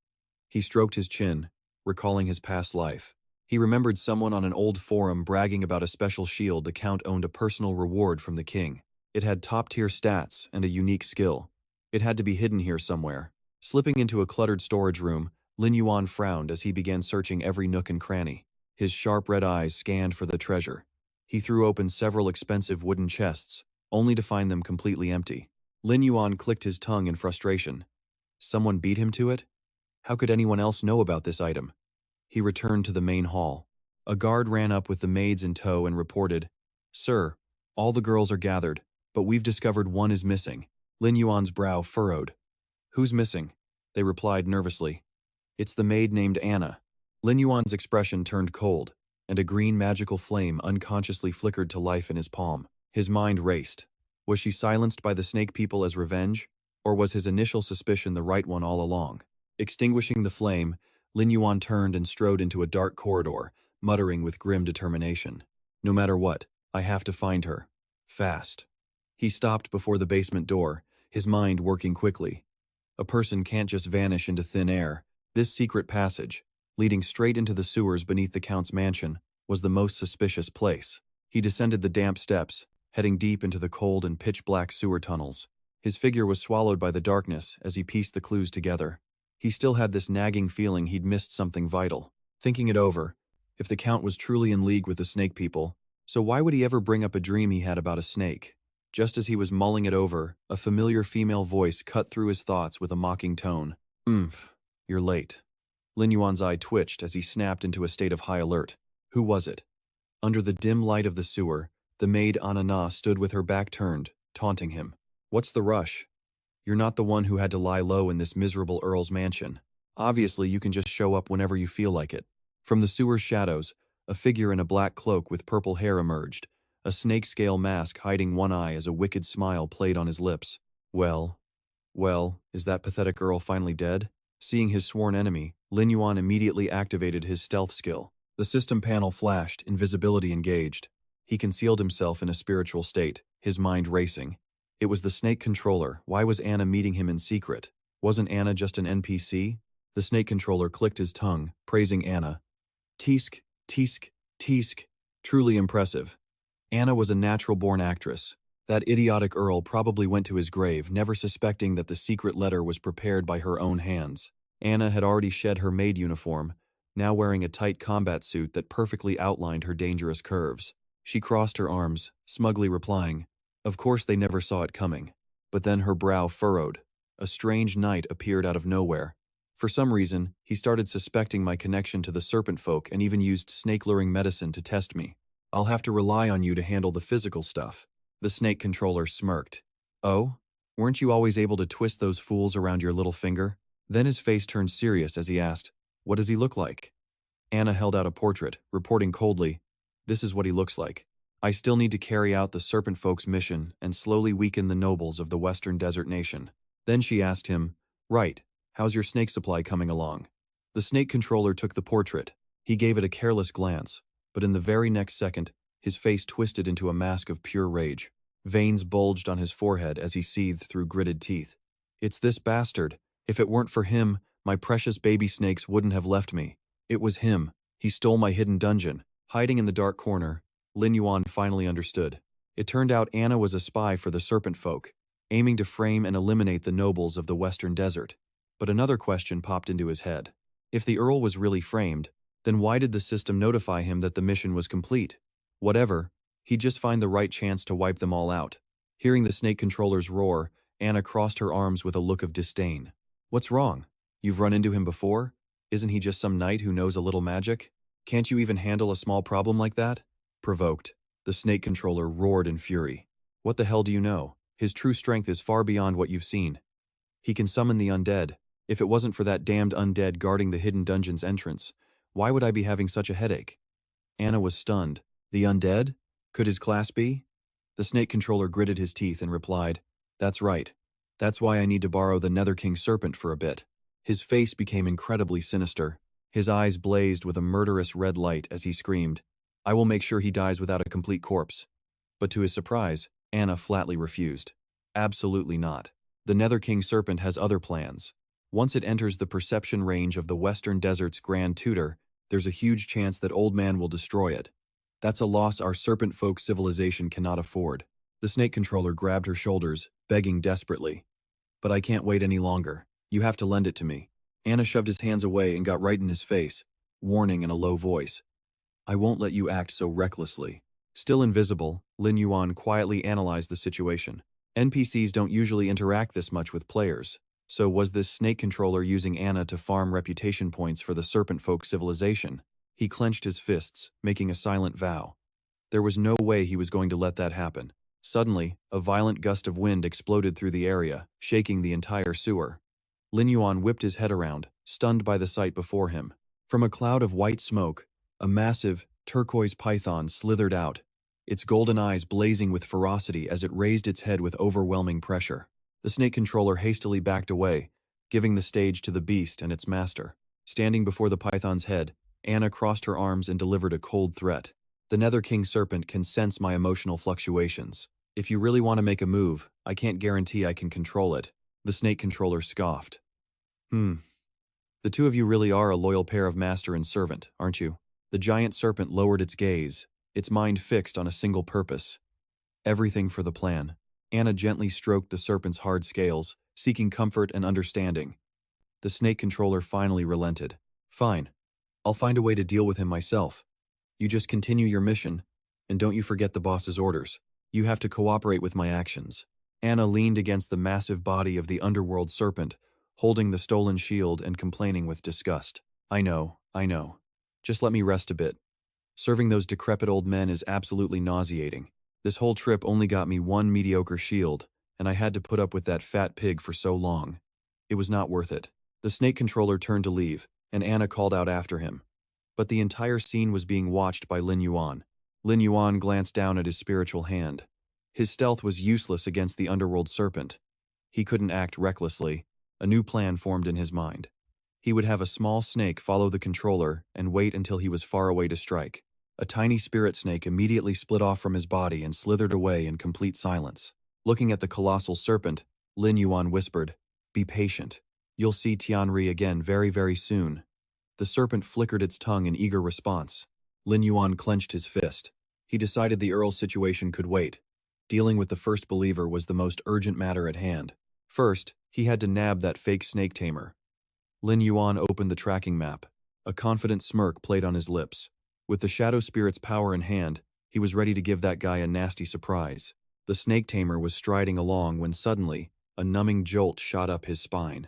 He stroked his chin, recalling his past life. He remembered someone on an old forum bragging about a special shield the Count owned a personal reward from the king. It had top-tier stats and a unique skill. It had to be hidden here somewhere. Slipping into a cluttered storage room, Lin Yuan frowned as he began searching every nook and cranny. His sharp red eyes scanned for the treasure. He threw open several expensive wooden chests, only to find them completely empty. Lin Yuan clicked his tongue in frustration. Someone beat him to it? How could anyone else know about this item? He returned to the main hall. A guard ran up with the maids in tow and reported, "Sir, all the girls are gathered, but we've discovered one is missing." Lin Yuan's brow furrowed. "Who's missing?" They replied nervously. "It's the maid named Anna." Lin Yuan's expression turned cold, and a green magical flame unconsciously flickered to life in his palm. His mind raced. Was she silenced by the Snake People as revenge, or was his initial suspicion the right one all along? Extinguishing the flame, Lin Yuan turned and strode into a dark corridor, muttering with grim determination. No matter what, I have to find her. Fast. He stopped before the basement door, his mind working quickly. A person can't just vanish into thin air. This secret passage, leading straight into the sewers beneath the Count's mansion, was the most suspicious place. He descended the damp steps, heading deep into the cold and pitch-black sewer tunnels. His figure was swallowed by the darkness as he pieced the clues together. He still had this nagging feeling he'd missed something vital. Thinking it over, if the Count was truly in league with the Snake People, so why would he ever bring up a dream he had about a snake? Just as he was mulling it over, a familiar female voice cut through his thoughts with a mocking tone. You're late." Lin Yuan's eye twitched as he snapped into a state of high alert. Who was it? Under the dim light of the sewer, the maid Anna stood with her back turned, taunting him. "What's the rush? You're not the one who had to lie low in this miserable Earl's mansion. Obviously, you can just show up whenever you feel like it." From the sewer's shadows, a figure in a black cloak with purple hair emerged, a snake-scale mask hiding one eye as a wicked smile played on his lips. Well, is that pathetic Earl finally dead? Seeing his sworn enemy, Lin Yuan immediately activated his stealth skill. The system panel flashed, invisibility engaged. He concealed himself in a spiritual state, his mind racing. It was the snake controller. Why was Anna meeting him in secret? Wasn't Anna just an NPC? The snake controller clicked his tongue, praising Anna. Teesk, teesk, teesk. Truly impressive. Anna was a natural-born actress. That idiotic Earl probably went to his grave, never suspecting that the secret letter was prepared by her own hands. Anna had already shed her maid uniform, now wearing a tight combat suit that perfectly outlined her dangerous curves. She crossed her arms, smugly replying, "Of course they never saw it coming." But then her brow furrowed. A strange knight appeared out of nowhere. For some reason, he started suspecting my connection to the serpent folk and even used snake-luring medicine to test me. "I'll have to rely on you to handle the physical stuff." The snake controller smirked. "Oh? Weren't you always able to twist those fools around your little finger?" Then his face turned serious as he asked, "What does he look like?" Anna held out a portrait, reporting coldly, "This is what he looks like. I still need to carry out the serpent folk's mission and slowly weaken the nobles of the Western Desert Nation." Then she asked him, "Right, how's your snake supply coming along?" The snake controller took the portrait. He gave it a careless glance, but in the very next second, his face twisted into a mask of pure rage. Veins bulged on his forehead as he seethed through gritted teeth. "It's this bastard. If it weren't for him, my precious baby snakes wouldn't have left me. It was him. He stole my hidden dungeon." Hiding in the dark corner, Lin Yuan finally understood. It turned out Anna was a spy for the serpent folk, aiming to frame and eliminate the nobles of the western desert. But another question popped into his head. If the Earl was really framed, then why did the system notify him that the mission was complete? Whatever, he'd just find the right chance to wipe them all out. Hearing the snake controller's roar, Anna crossed her arms with a look of disdain. What's wrong? You've run into him before? Isn't he just some knight who knows a little magic? Can't you even handle a small problem like that? Provoked, the snake controller roared in fury. What the hell do you know? His true strength is far beyond what you've seen. He can summon the undead. If it wasn't for that damned undead guarding the hidden dungeon's entrance, why would I be having such a headache? Anna was stunned. The undead? Could his class be? The snake controller gritted his teeth and replied, That's right. That's why I need to borrow the Nether King serpent for a bit. His face became incredibly sinister. His eyes blazed with a murderous red light as he screamed, I will make sure he dies without a complete corpse. But to his surprise, Anna flatly refused. Absolutely not. The Nether King serpent has other plans. Once it enters the perception range of the Western Desert's Grand Tutor, there's a huge chance that Old Man will destroy it. That's a loss our serpent folk civilization cannot afford. The snake controller grabbed her shoulders, begging desperately. But I can't wait any longer. You have to lend it to me. Anna shoved his hands away and got right in his face, warning in a low voice. I won't let you act so recklessly. Still invisible, Lin Yuan quietly analyzed the situation. NPCs don't usually interact this much with players, so was this snake controller using Anna to farm reputation points for the serpent folk civilization? He clenched his fists, making a silent vow. There was no way he was going to let that happen. Suddenly, a violent gust of wind exploded through the area, shaking the entire sewer. Lin Yuan whipped his head around, stunned by the sight before him. From a cloud of white smoke, a massive, turquoise python slithered out, its golden eyes blazing with ferocity as it raised its head with overwhelming pressure. The snake controller hastily backed away, giving the stage to the beast and its master. Standing before the python's head, Anna crossed her arms and delivered a cold threat. The Nether King serpent can sense my emotional fluctuations. If you really want to make a move, I can't guarantee I can control it. The snake controller scoffed. The two of you really are a loyal pair of master and servant, aren't you? The giant serpent lowered its gaze, its mind fixed on a single purpose. Everything for the plan. Anna gently stroked the serpent's hard scales, seeking comfort and understanding. The snake controller finally relented. Fine. I'll find a way to deal with him myself. You just continue your mission, and don't you forget the boss's orders. You have to cooperate with my actions. Anna leaned against the massive body of the underworld serpent, holding the stolen shield and complaining with disgust. I know. Just let me rest a bit. Serving those decrepit old men is absolutely nauseating. This whole trip only got me one mediocre shield, and I had to put up with that fat pig for so long. It was not worth it. The snake controller turned to leave, and Anna called out after him. But the entire scene was being watched by Lin Yuan. Lin Yuan glanced down at his spiritual hand. His stealth was useless against the underworld serpent. He couldn't act recklessly. A new plan formed in his mind. He would have a small snake follow the controller and wait until he was far away to strike. A tiny spirit snake immediately split off from his body and slithered away in complete silence. Looking at the colossal serpent, Lin Yuan whispered, Be patient. You'll see Tianri again very, very soon. The serpent flickered its tongue in eager response. Lin Yuan clenched his fist. He decided the Earl's situation could wait. Dealing with the first believer was the most urgent matter at hand. First, he had to nab that fake snake tamer. Lin Yuan opened the tracking map. A confident smirk played on his lips. With the shadow spirit's power in hand, he was ready to give that guy a nasty surprise. The snake tamer was striding along when suddenly, a numbing jolt shot up his spine.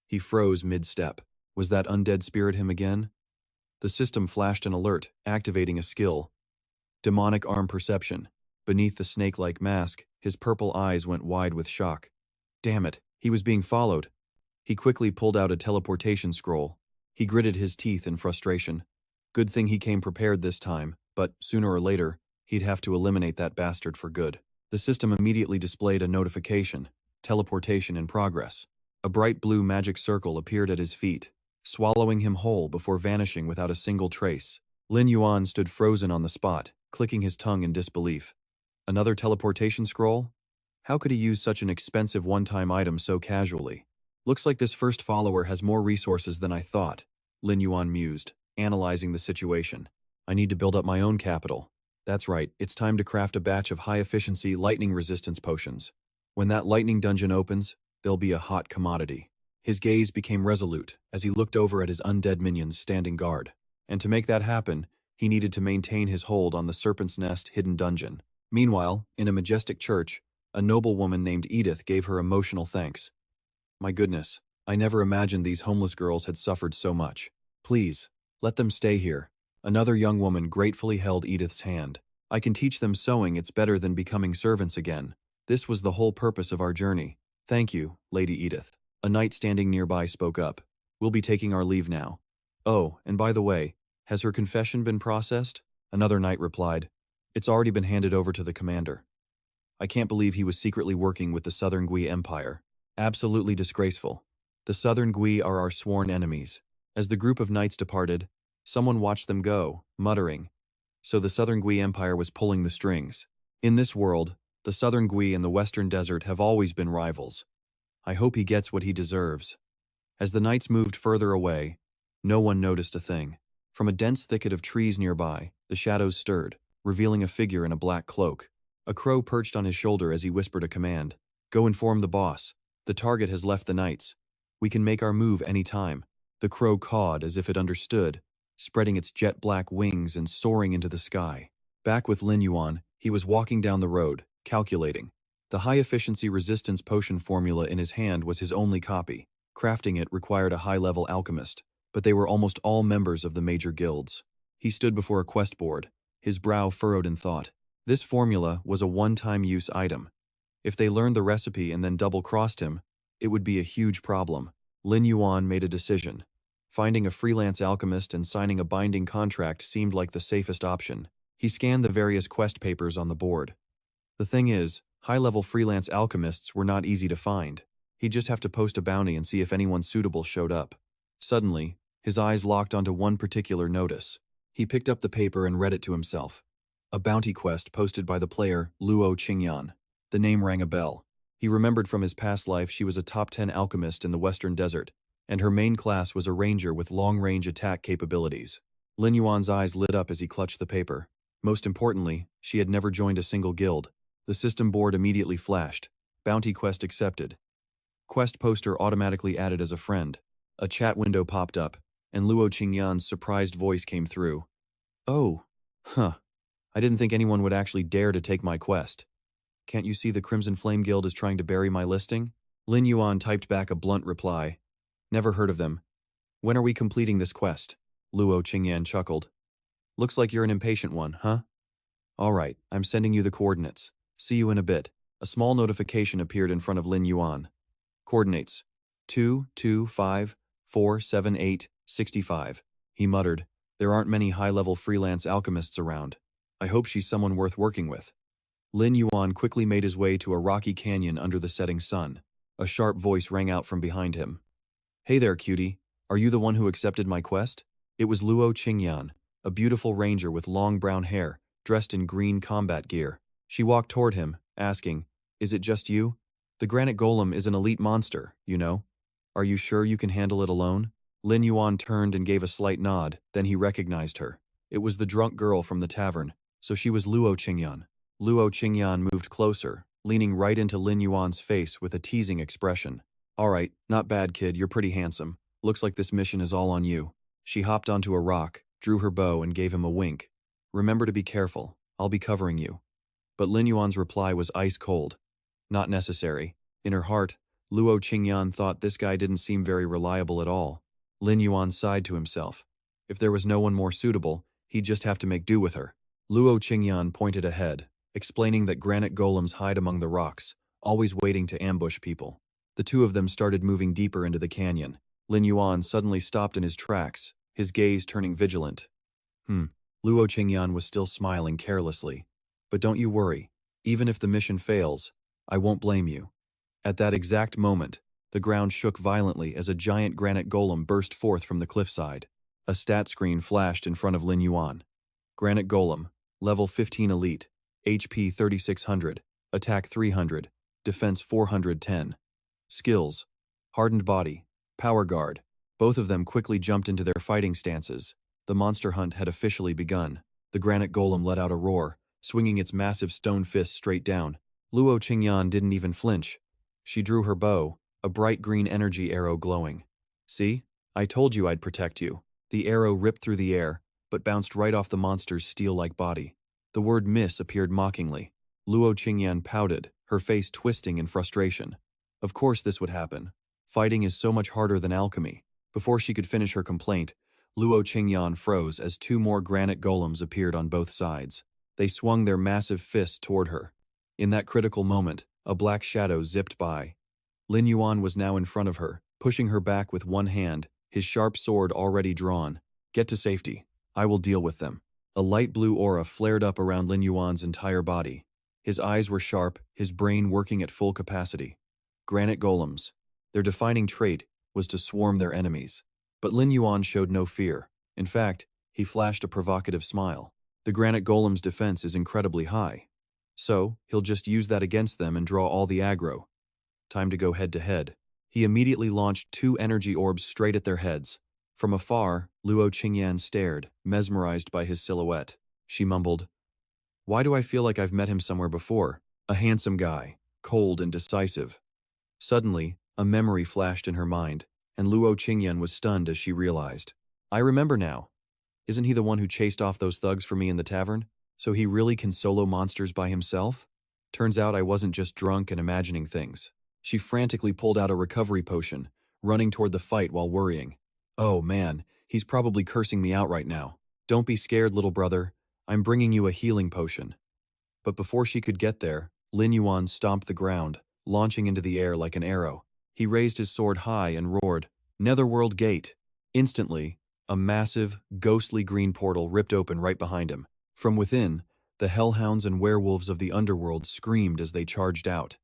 He froze mid-step. Was that undead spirit him again? The system flashed an alert, activating a skill. Demonic arm perception. Beneath the snake-like mask, his purple eyes went wide with shock. Damn it, he was being followed. He quickly pulled out a teleportation scroll. He gritted his teeth in frustration. Good thing he came prepared this time, but sooner or later, he'd have to eliminate that bastard for good. The system immediately displayed a notification. Teleportation in progress. A bright blue magic circle appeared at his feet, swallowing him whole before vanishing without a single trace. Lin Yuan stood frozen on the spot, clicking his tongue in disbelief. Another teleportation scroll? How could he use such an expensive one-time item so casually? Looks like this first follower has more resources than I thought, Lin Yuan mused, analyzing the situation. I need to build up my own capital. That's right, it's time to craft a batch of high-efficiency lightning resistance potions. When that lightning dungeon opens, they'll be a hot commodity. His gaze became resolute as he looked over at his undead minions standing guard. And to make that happen, he needed to maintain his hold on the Serpent's Nest hidden dungeon. Meanwhile, in a majestic church, a noblewoman named Edith gave her emotional thanks. My goodness, I never imagined these homeless girls had suffered so much. Please, let them stay here. Another young woman gratefully held Edith's hand. I can teach them sewing, it's better than becoming servants again. This was the whole purpose of our journey. Thank you, Lady Edith. A knight standing nearby spoke up. We'll be taking our leave now. Oh, and by the way, has her confession been processed? Another knight replied. It's already been handed over to the commander. I can't believe he was secretly working with the Southern Gui Empire. Absolutely disgraceful. The Southern Gui are our sworn enemies. As the group of knights departed, someone watched them go, muttering. So the Southern Gui Empire was pulling the strings. In this world, the Southern Gui and the Western Desert have always been rivals. I hope he gets what he deserves. As the knights moved further away, no one noticed a thing. From a dense thicket of trees nearby, the shadows stirred, revealing a figure in a black cloak. A crow perched on his shoulder as he whispered a command. Go inform the boss. The target has left the knights. We can make our move any time. The crow cawed as if it understood, spreading its jet-black wings and soaring into the sky. Back with Lin Yuan, he was walking down the road, calculating. The high-efficiency resistance potion formula in his hand was his only copy. Crafting it required a high-level alchemist, but they were almost all members of the major guilds. He stood before a quest board, his brow furrowed in thought. This formula was a one-time use item. If they learned the recipe and then double-crossed him, it would be a huge problem. Lin Yuan made a decision. Finding a freelance alchemist and signing a binding contract seemed like the safest option. He scanned the various quest papers on the board. The thing is, high-level freelance alchemists were not easy to find. He'd just have to post a bounty and see if anyone suitable showed up. Suddenly, his eyes locked onto one particular notice. He picked up the paper and read it to himself. A bounty quest posted by the player Luo Qingyan. The name rang a bell. He remembered from his past life she was a top 10 alchemist in the Western Desert, and her main class was a ranger with long-range attack capabilities. Lin Yuan's eyes lit up as he clutched the paper. Most importantly, she had never joined a single guild. The system board immediately flashed. Bounty quest accepted. Quest poster automatically added as a friend. A chat window popped up, and Luo Qingyan's surprised voice came through. Oh, I didn't think anyone would actually dare to take my quest. Can't you see the Crimson Flame Guild is trying to bury my listing? Lin Yuan typed back a blunt reply. Never heard of them. When are we completing this quest? Luo Qingyan chuckled. Looks like you're an impatient one, huh? All right, I'm sending you the coordinates. See you in a bit. A small notification appeared in front of Lin Yuan. Coordinates. 225478565. He muttered. There aren't many high-level freelance alchemists around. I hope she's someone worth working with. Lin Yuan quickly made his way to a rocky canyon under the setting sun. A sharp voice rang out from behind him. Hey there, cutie. Are you the one who accepted my quest? It was Luo Qingyan, a beautiful ranger with long brown hair, dressed in green combat gear. She walked toward him, asking, Is it just you? The granite golem is an elite monster, you know. Are you sure you can handle it alone? Lin Yuan turned and gave a slight nod, then he recognized her. It was the drunk girl from the tavern, so she was Luo Qingyan. Luo Qingyan moved closer, leaning right into Lin Yuan's face with a teasing expression. All right, not bad, kid, you're pretty handsome. Looks like this mission is all on you. She hopped onto a rock, drew her bow and gave him a wink. Remember to be careful, I'll be covering you. But Lin Yuan's reply was ice cold. Not necessary. In her heart, Luo Qingyan thought this guy didn't seem very reliable at all. Lin Yuan sighed to himself. If there was no one more suitable, he'd just have to make do with her. Luo Qingyan pointed ahead, explaining that granite golems hide among the rocks, always waiting to ambush people. The two of them started moving deeper into the canyon. Lin Yuan suddenly stopped in his tracks, his gaze turning vigilant. Luo Qingyan was still smiling carelessly. But don't you worry. Even if the mission fails, I won't blame you. At that exact moment, the ground shook violently as a giant granite golem burst forth from the cliffside. A stat screen flashed in front of Lin Yuan. Granite golem, level 15 elite, HP 3600, attack 300, defense 410. Skills, hardened body, power guard. Both of them quickly jumped into their fighting stances. The monster hunt had officially begun. The granite golem let out a roar, swinging its massive stone fist straight down. Luo Qingyan didn't even flinch. She drew her bow, a bright green energy arrow glowing. See? I told you I'd protect you. The arrow ripped through the air, but bounced right off the monster's steel-like body. The word miss appeared mockingly. Luo Qingyan pouted, her face twisting in frustration. Of course this would happen. Fighting is so much harder than alchemy. Before she could finish her complaint, Luo Qingyan froze as two more granite golems appeared on both sides. They swung their massive fists toward her. In that critical moment, a black shadow zipped by. Lin Yuan was now in front of her, pushing her back with one hand, his sharp sword already drawn. Get to safety. I will deal with them. A light blue aura flared up around Lin Yuan's entire body. His eyes were sharp, his brain working at full capacity. Granite golems. Their defining trait was to swarm their enemies. But Lin Yuan showed no fear. In fact, he flashed a provocative smile. The granite golem's defense is incredibly high. So, he'll just use that against them and draw all the aggro. Time to go head-to-head. He immediately launched two energy orbs straight at their heads. From afar, Luo Qingyan stared, mesmerized by his silhouette. She mumbled, "Why do I feel like I've met him somewhere before? A handsome guy, cold and decisive." Suddenly, a memory flashed in her mind, and Luo Qingyan was stunned as she realized. "I remember now. Isn't he the one who chased off those thugs for me in the tavern? So he really can solo monsters by himself? Turns out I wasn't just drunk and imagining things." She frantically pulled out a recovery potion, running toward the fight while worrying. "Oh man, he's probably cursing me out right now. Don't be scared, little brother. I'm bringing you a healing potion." But before she could get there, Lin Yuan stomped the ground, launching into the air like an arrow. He raised his sword high and roared, "Netherworld Gate!" Instantly, a massive, ghostly green portal ripped open right behind him. From within, the hellhounds and werewolves of the underworld screamed as they charged out.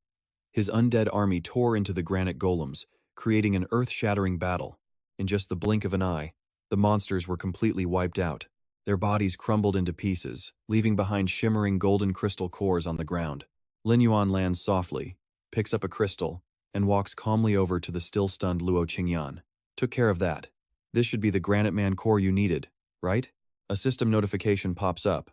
His undead army tore into the granite golems, creating an earth-shattering battle. In just the blink of an eye, the monsters were completely wiped out. Their bodies crumbled into pieces, leaving behind shimmering golden crystal cores on the ground. Lin Yuan lands softly, picks up a crystal, and walks calmly over to the still-stunned Luo Qingyan. "Took care of that. This should be the Granite Man core you needed, right?" A system notification pops up.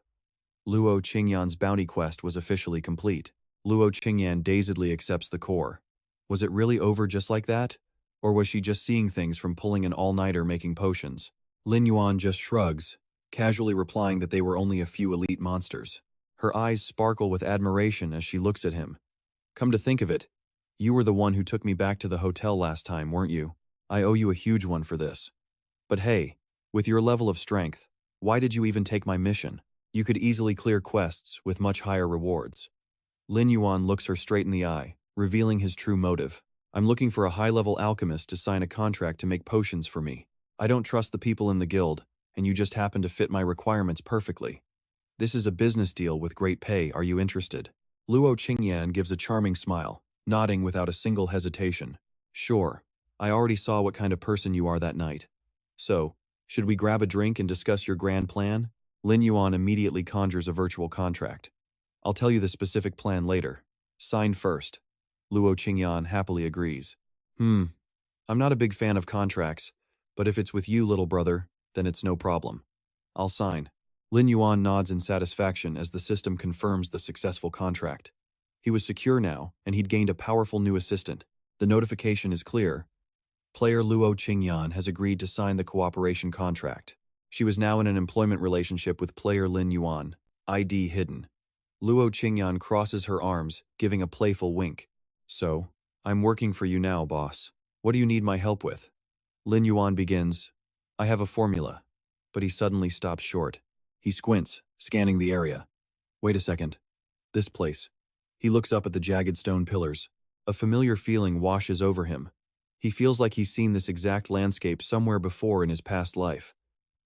Luo Qingyan's bounty quest was officially complete. Luo Qingyan dazedly accepts the core. Was it really over just like that? Or was she just seeing things from pulling an all-nighter making potions? Lin Yuan just shrugs, casually replying that they were only a few elite monsters. Her eyes sparkle with admiration as she looks at him. "Come to think of it, you were the one who took me back to the hotel last time, weren't you? I owe you a huge one for this. But hey, with your level of strength, why did you even take my mission? You could easily clear quests with much higher rewards." Lin Yuan looks her straight in the eye, revealing his true motive. "I'm looking for a high-level alchemist to sign a contract to make potions for me. I don't trust the people in the guild, and you just happen to fit my requirements perfectly. This is a business deal with great pay. Are you interested?" Luo Qingyan gives a charming smile, nodding without a single hesitation. "Sure. I already saw what kind of person you are that night. So, should we grab a drink and discuss your grand plan?" Lin Yuan immediately conjures a virtual contract. "I'll tell you the specific plan later. Sign first." Luo Qingyan happily agrees. I'm not a big fan of contracts, but if it's with you, little brother, then it's no problem. I'll sign." Lin Yuan nods in satisfaction as the system confirms the successful contract. He was secure now, and he'd gained a powerful new assistant. The notification is clear. Player Luo Qingyan has agreed to sign the cooperation contract. She was now in an employment relationship with player Lin Yuan, ID hidden. Luo Qingyan crosses her arms, giving a playful wink. "So, I'm working for you now, boss. What do you need my help with?" Lin Yuan begins, "I have a formula," but he suddenly stops short. He squints, scanning the area. "Wait a second. This place." He looks up at the jagged stone pillars. A familiar feeling washes over him. He feels like he's seen this exact landscape somewhere before in his past life.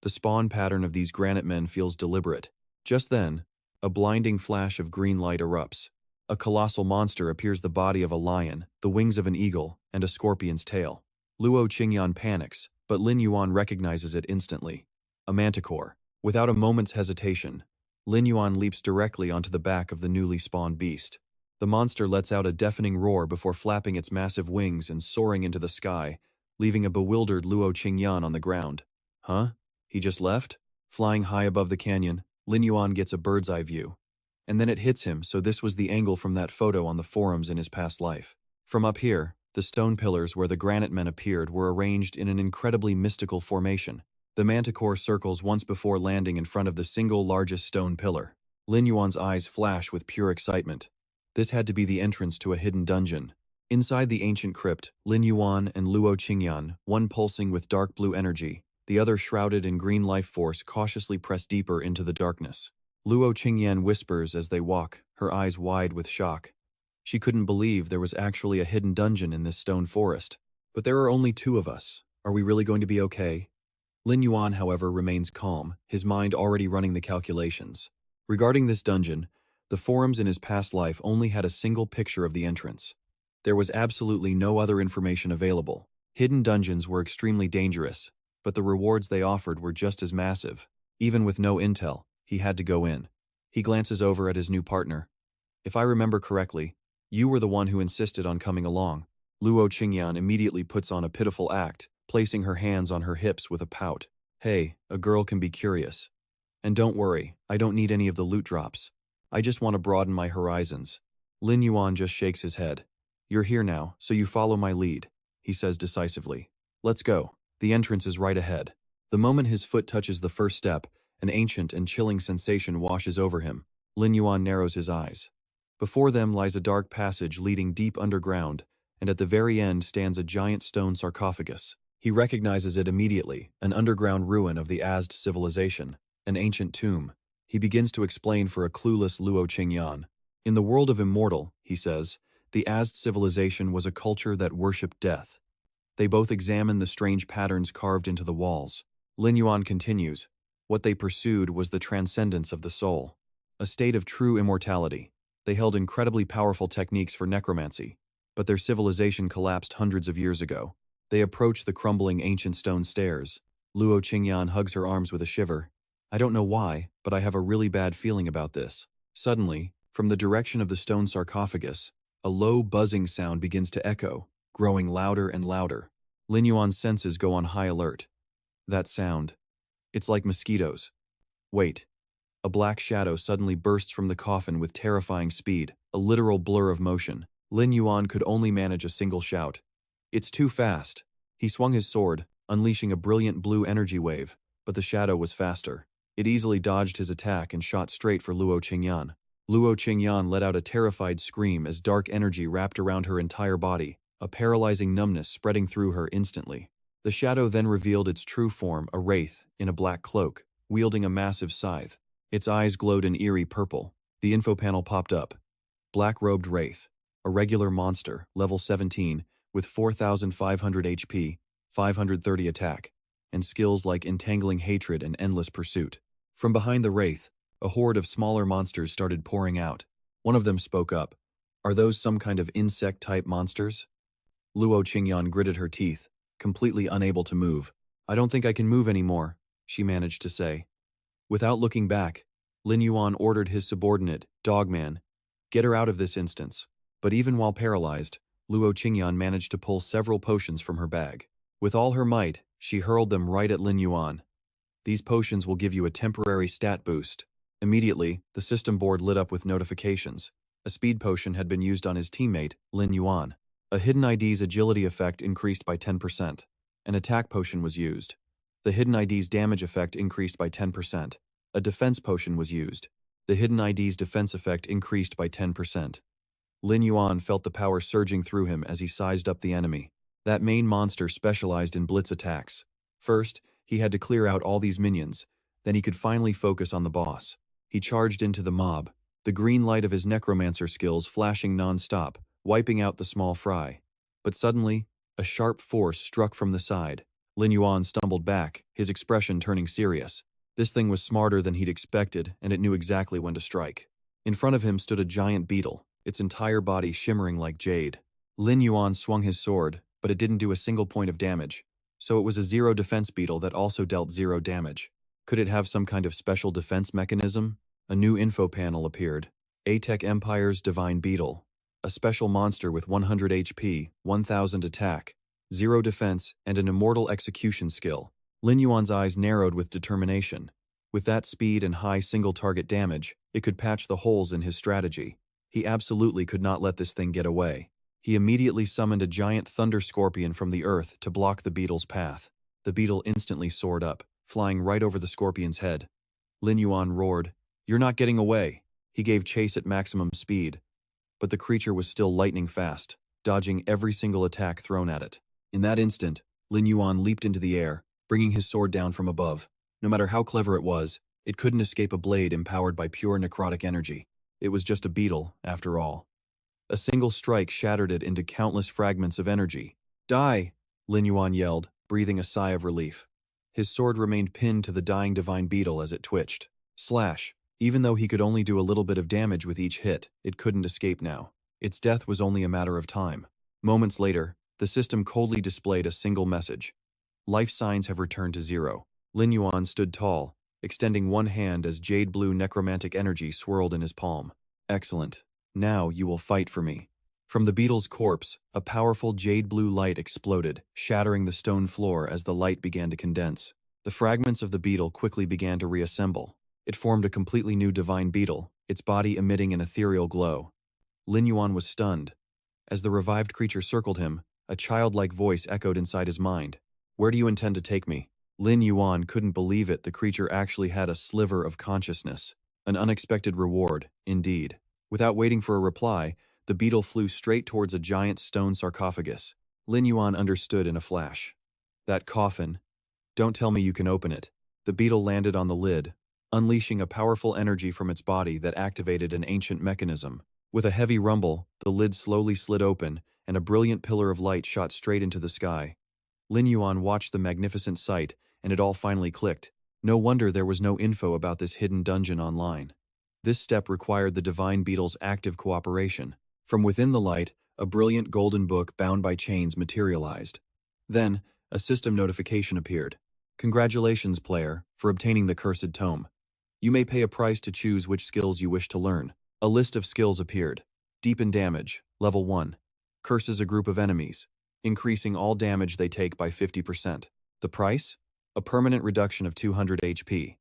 The spawn pattern of these granite men feels deliberate. Just then, a blinding flash of green light erupts. A colossal monster appears, the body of a lion, the wings of an eagle, and a scorpion's tail. Luo Qingyan panics, but Lin Yuan recognizes it instantly. A manticore. Without a moment's hesitation, Lin Yuan leaps directly onto the back of the newly spawned beast. The monster lets out a deafening roar before flapping its massive wings and soaring into the sky, leaving a bewildered Luo Qingyan on the ground. Huh? He just left? Flying high above the canyon, Lin Yuan gets a bird's eye view. And then it hits him, so this was the angle from that photo on the forums in his past life. From up here, the stone pillars where the granite men appeared were arranged in an incredibly mystical formation. The manticore circles once before landing in front of the single largest stone pillar. Lin Yuan's eyes flash with pure excitement. This had to be the entrance to a hidden dungeon. Inside the ancient crypt, Lin Yuan and Luo Qingyan, one pulsing with dark blue energy, the other shrouded in green life force, cautiously press deeper into the darkness. Luo Qingyan whispers as they walk, her eyes wide with shock. She couldn't believe there was actually a hidden dungeon in this stone forest. But there are only two of us. Are we really going to be okay? Lin Yuan, however, remains calm, his mind already running the calculations. Regarding this dungeon, the forums in his past life only had a single picture of the entrance. There was absolutely no other information available. Hidden dungeons were extremely dangerous, but the rewards they offered were just as massive. Even with no intel, he had to go in. He glances over at his new partner. If I remember correctly, you were the one who insisted on coming along. Luo Qingyan immediately puts on a pitiful act, placing her hands on her hips with a pout. Hey, a girl can be curious. And don't worry, I don't need any of the loot drops. I just want to broaden my horizons. Lin Yuan just shakes his head. You're here now, so you follow my lead, he says decisively. Let's go. The entrance is right ahead. The moment his foot touches the first step, an ancient and chilling sensation washes over him. Lin Yuan narrows his eyes. Before them lies a dark passage leading deep underground, and at the very end stands a giant stone sarcophagus. He recognizes it immediately, an underground ruin of the Azd civilization, an ancient tomb. He begins to explain for a clueless Luo Qingyan. In the world of Immortal, he says, the Azd civilization was a culture that worshipped death. They both examine the strange patterns carved into the walls. Lin Yuan continues, what they pursued was the transcendence of the soul, a state of true immortality. They held incredibly powerful techniques for necromancy, but their civilization collapsed hundreds of years ago. They approach the crumbling ancient stone stairs. Luo Qingyan hugs her arms with a shiver. I don't know why, but I have a really bad feeling about this. Suddenly, from the direction of the stone sarcophagus, a low buzzing sound begins to echo, growing louder and louder. Lin Yuan's senses go on high alert. That sound. It's like mosquitoes. Wait. A black shadow suddenly bursts from the coffin with terrifying speed, a literal blur of motion. Lin Yuan could only manage a single shout. It's too fast. He swung his sword, unleashing a brilliant blue energy wave, but the shadow was faster. It easily dodged his attack and shot straight for Luo Qingyan. Luo Qingyan let out a terrified scream as dark energy wrapped around her entire body, a paralyzing numbness spreading through her instantly. The shadow then revealed its true form, a wraith, in a black cloak, wielding a massive scythe. Its eyes glowed an eerie purple. The info panel popped up. Black-robed wraith, a regular monster, level 17, with 4,500 HP, 530 attack, and skills like entangling hatred and endless pursuit. From behind the wraith, a horde of smaller monsters started pouring out. One of them spoke up. Are those some kind of insect-type monsters? Luo Qingyan gritted her teeth, completely unable to move. I don't think I can move anymore, she managed to say. Without looking back, Lin Yuan ordered his subordinate, Dogman, get her out of this instance. But even while paralyzed, Luo Qingyan managed to pull several potions from her bag. With all her might, she hurled them right at Lin Yuan. These potions will give you a temporary stat boost. Immediately, the system board lit up with notifications. A speed potion had been used on his teammate, Lin Yuan. A hidden ID's agility effect increased by 10%. An attack potion was used. The hidden ID's damage effect increased by 10%. A defense potion was used. The hidden ID's defense effect increased by 10%. Lin Yuan felt the power surging through him as he sized up the enemy. That main monster specialized in blitz attacks. First, he had to clear out all these minions. Then he could finally focus on the boss. He charged into the mob, the green light of his necromancer skills flashing non-stop, wiping out the small fry. But suddenly, a sharp force struck from the side. Lin Yuan stumbled back, his expression turning serious. This thing was smarter than he'd expected, and it knew exactly when to strike. In front of him stood a giant beetle, its entire body shimmering like jade. Lin Yuan swung his sword, but it didn't do a single point of damage. So it was a zero defense beetle that also dealt zero damage. Could it have some kind of special defense mechanism? A new info panel appeared. Atech Empire's Divine Beetle. A special monster with 100 HP, 1000 attack, 0 defense, and an immortal execution skill. Lin Yuan's eyes narrowed with determination. With that speed and high single-target damage, it could patch the holes in his strategy. He absolutely could not let this thing get away. He immediately summoned a giant thunder scorpion from the earth to block the beetle's path. The beetle instantly soared up, flying right over the scorpion's head. Lin Yuan roared, "You're not getting away!" He gave chase at maximum speed, but the creature was still lightning fast, dodging every single attack thrown at it. In that instant, Lin Yuan leaped into the air, bringing his sword down from above. No matter how clever it was, it couldn't escape a blade empowered by pure necrotic energy. It was just a beetle, after all. A single strike shattered it into countless fragments of energy. "Die!" Lin Yuan yelled, breathing a sigh of relief. His sword remained pinned to the dying divine beetle as it twitched. Slash! Even though he could only do a little bit of damage with each hit, it couldn't escape now. Its death was only a matter of time. Moments later, the system coldly displayed a single message. Life signs have returned to 0. Lin Yuan stood tall, extending one hand as jade-blue necromantic energy swirled in his palm. "Excellent. Now you will fight for me." From the beetle's corpse, a powerful jade-blue light exploded, shattering the stone floor as the light began to condense. The fragments of the beetle quickly began to reassemble. It formed a completely new divine beetle, its body emitting an ethereal glow. Lin Yuan was stunned. As the revived creature circled him, a childlike voice echoed inside his mind. "Where do you intend to take me?" Lin Yuan couldn't believe it. The creature actually had a sliver of consciousness. An unexpected reward, indeed. Without waiting for a reply, the beetle flew straight towards a giant stone sarcophagus. Lin Yuan understood in a flash. "That coffin. Don't tell me you can open it." The beetle landed on the lid, unleashing a powerful energy from its body that activated an ancient mechanism. With a heavy rumble, the lid slowly slid open, and a brilliant pillar of light shot straight into the sky. Lin Yuan watched the magnificent sight, and it all finally clicked. No wonder there was no info about this hidden dungeon online. This step required the divine beetle's active cooperation. From within the light, a brilliant golden book bound by chains materialized. Then, a system notification appeared. "Congratulations, player, for obtaining the cursed tome. You may pay a price to choose which skills you wish to learn." A list of skills appeared. Deepen damage, level 1. Curses a group of enemies, increasing all damage they take by 50%. The price? A permanent reduction of 200 HP.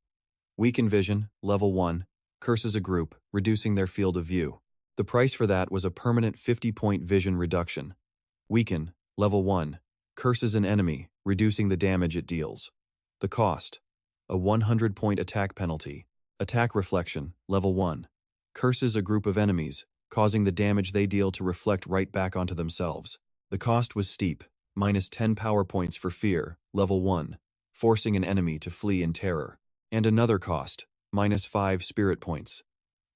Weaken vision, level 1. Curses a group, reducing their field of view. The price for that was a permanent 50-point vision reduction. Weaken, level 1. Curses an enemy, reducing the damage it deals. The cost? A 100-point attack penalty. Attack reflection, level 1. Curses a group of enemies, causing the damage they deal to reflect right back onto themselves. The cost was steep, minus 10 power points for fear, level 1, forcing an enemy to flee in terror. And another cost, minus 5 spirit points.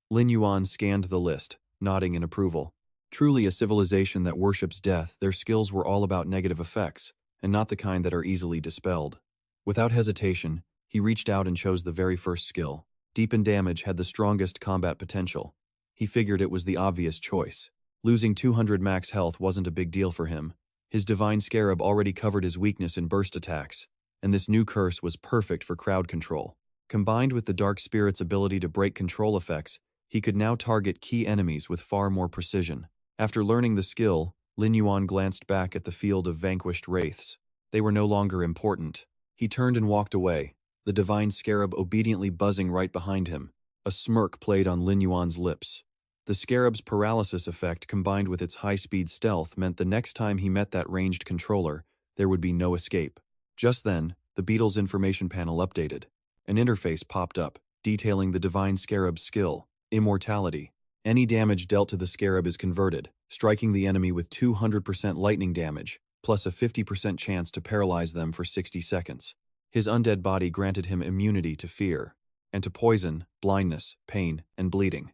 Lin Yuan scanned the list, nodding in approval. Truly a civilization that worships death, their skills were all about negative effects, and not the kind that are easily dispelled. Without hesitation, he reached out and chose the very first skill. Deepen damage had the strongest combat potential. He figured it was the obvious choice. Losing 200 max health wasn't a big deal for him. His divine scarab already covered his weakness in burst attacks, and this new curse was perfect for crowd control. Combined with the dark spirit's ability to break control effects, he could now target key enemies with far more precision. After learning the skill, Lin Yuan glanced back at the field of vanquished wraiths. They were no longer important. He turned and walked away, the divine scarab obediently buzzing right behind him. A smirk played on Lin Yuan's lips. The scarab's paralysis effect combined with its high-speed stealth meant the next time he met that ranged controller, there would be no escape. Just then, the beetle's information panel updated. An interface popped up, detailing the divine scarab's skill, immortality. Any damage dealt to the scarab is converted, striking the enemy with 200% lightning damage, plus a 50% chance to paralyze them for 60 seconds. His undead body granted him immunity to fear, and to poison, blindness, pain, and bleeding.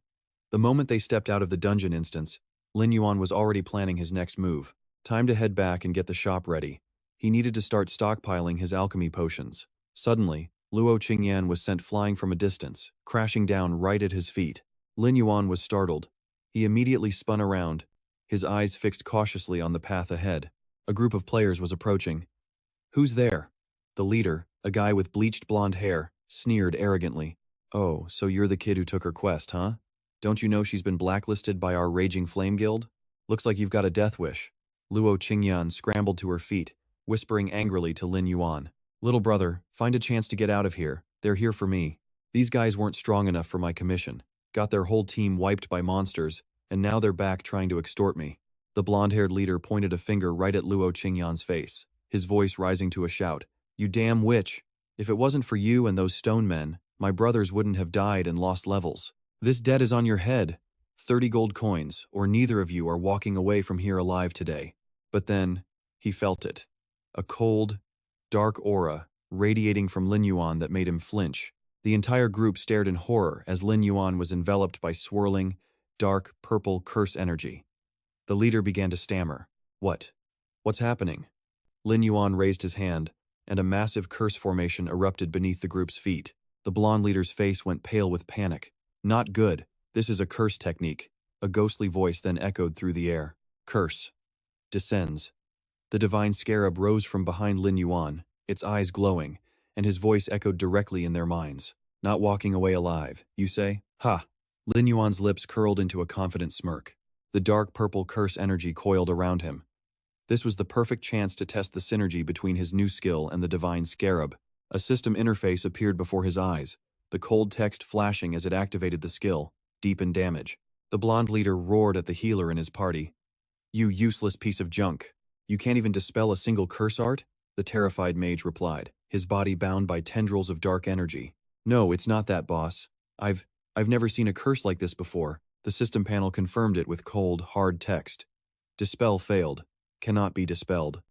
The moment they stepped out of the dungeon instance, Lin Yuan was already planning his next move. Time to head back and get the shop ready. He needed to start stockpiling his alchemy potions. Suddenly, Luo Qingyan was sent flying from a distance, crashing down right at his feet. Lin Yuan was startled. He immediately spun around, his eyes fixed cautiously on the path ahead. A group of players was approaching. "Who's there?" The leader, a guy with bleached blonde hair, sneered arrogantly. "Oh, so you're the kid who took her quest, huh? Don't you know she's been blacklisted by our Raging Flame Guild? Looks like you've got a death wish." Luo Qingyan scrambled to her feet, whispering angrily to Lin Yuan. "Little brother, find a chance to get out of here. They're here for me." These guys weren't strong enough for my commission. Got their whole team wiped by monsters, and now they're back trying to extort me. The blonde-haired leader pointed a finger right at Luo Qingyan's face, his voice rising to a shout. You damn witch! If it wasn't for you and those stone men, my brothers wouldn't have died and lost levels. This debt is on your head. 30 gold coins, or neither of you are walking away from here alive today. But then, he felt it. A cold, dark aura radiating from Lin Yuan that made him flinch. The entire group stared in horror as Lin Yuan was enveloped by swirling, dark, purple curse energy. The leader began to stammer. What? What's happening? Lin Yuan raised his hand, and a massive curse formation erupted beneath the group's feet. The blonde leader's face went pale with panic. Not good. This is a curse technique. A ghostly voice then echoed through the air. Curse. Descends. The divine scarab rose from behind Lin Yuan, its eyes glowing, and his voice echoed directly in their minds. Not walking away alive, you say? Ha! Lin Yuan's lips curled into a confident smirk. The dark purple curse energy coiled around him. This was the perfect chance to test the synergy between his new skill and the divine scarab. A system interface appeared before his eyes, the cold text flashing as it activated the skill. Deepen damage. The blonde leader roared at the healer in his party. You useless piece of junk. You can't even dispel a single curse art? The terrified mage replied, his body bound by tendrils of dark energy. No, it's not that, boss. I've never seen a curse like this before. The system panel confirmed it with cold, hard text. Dispel failed. Cannot be dispelled.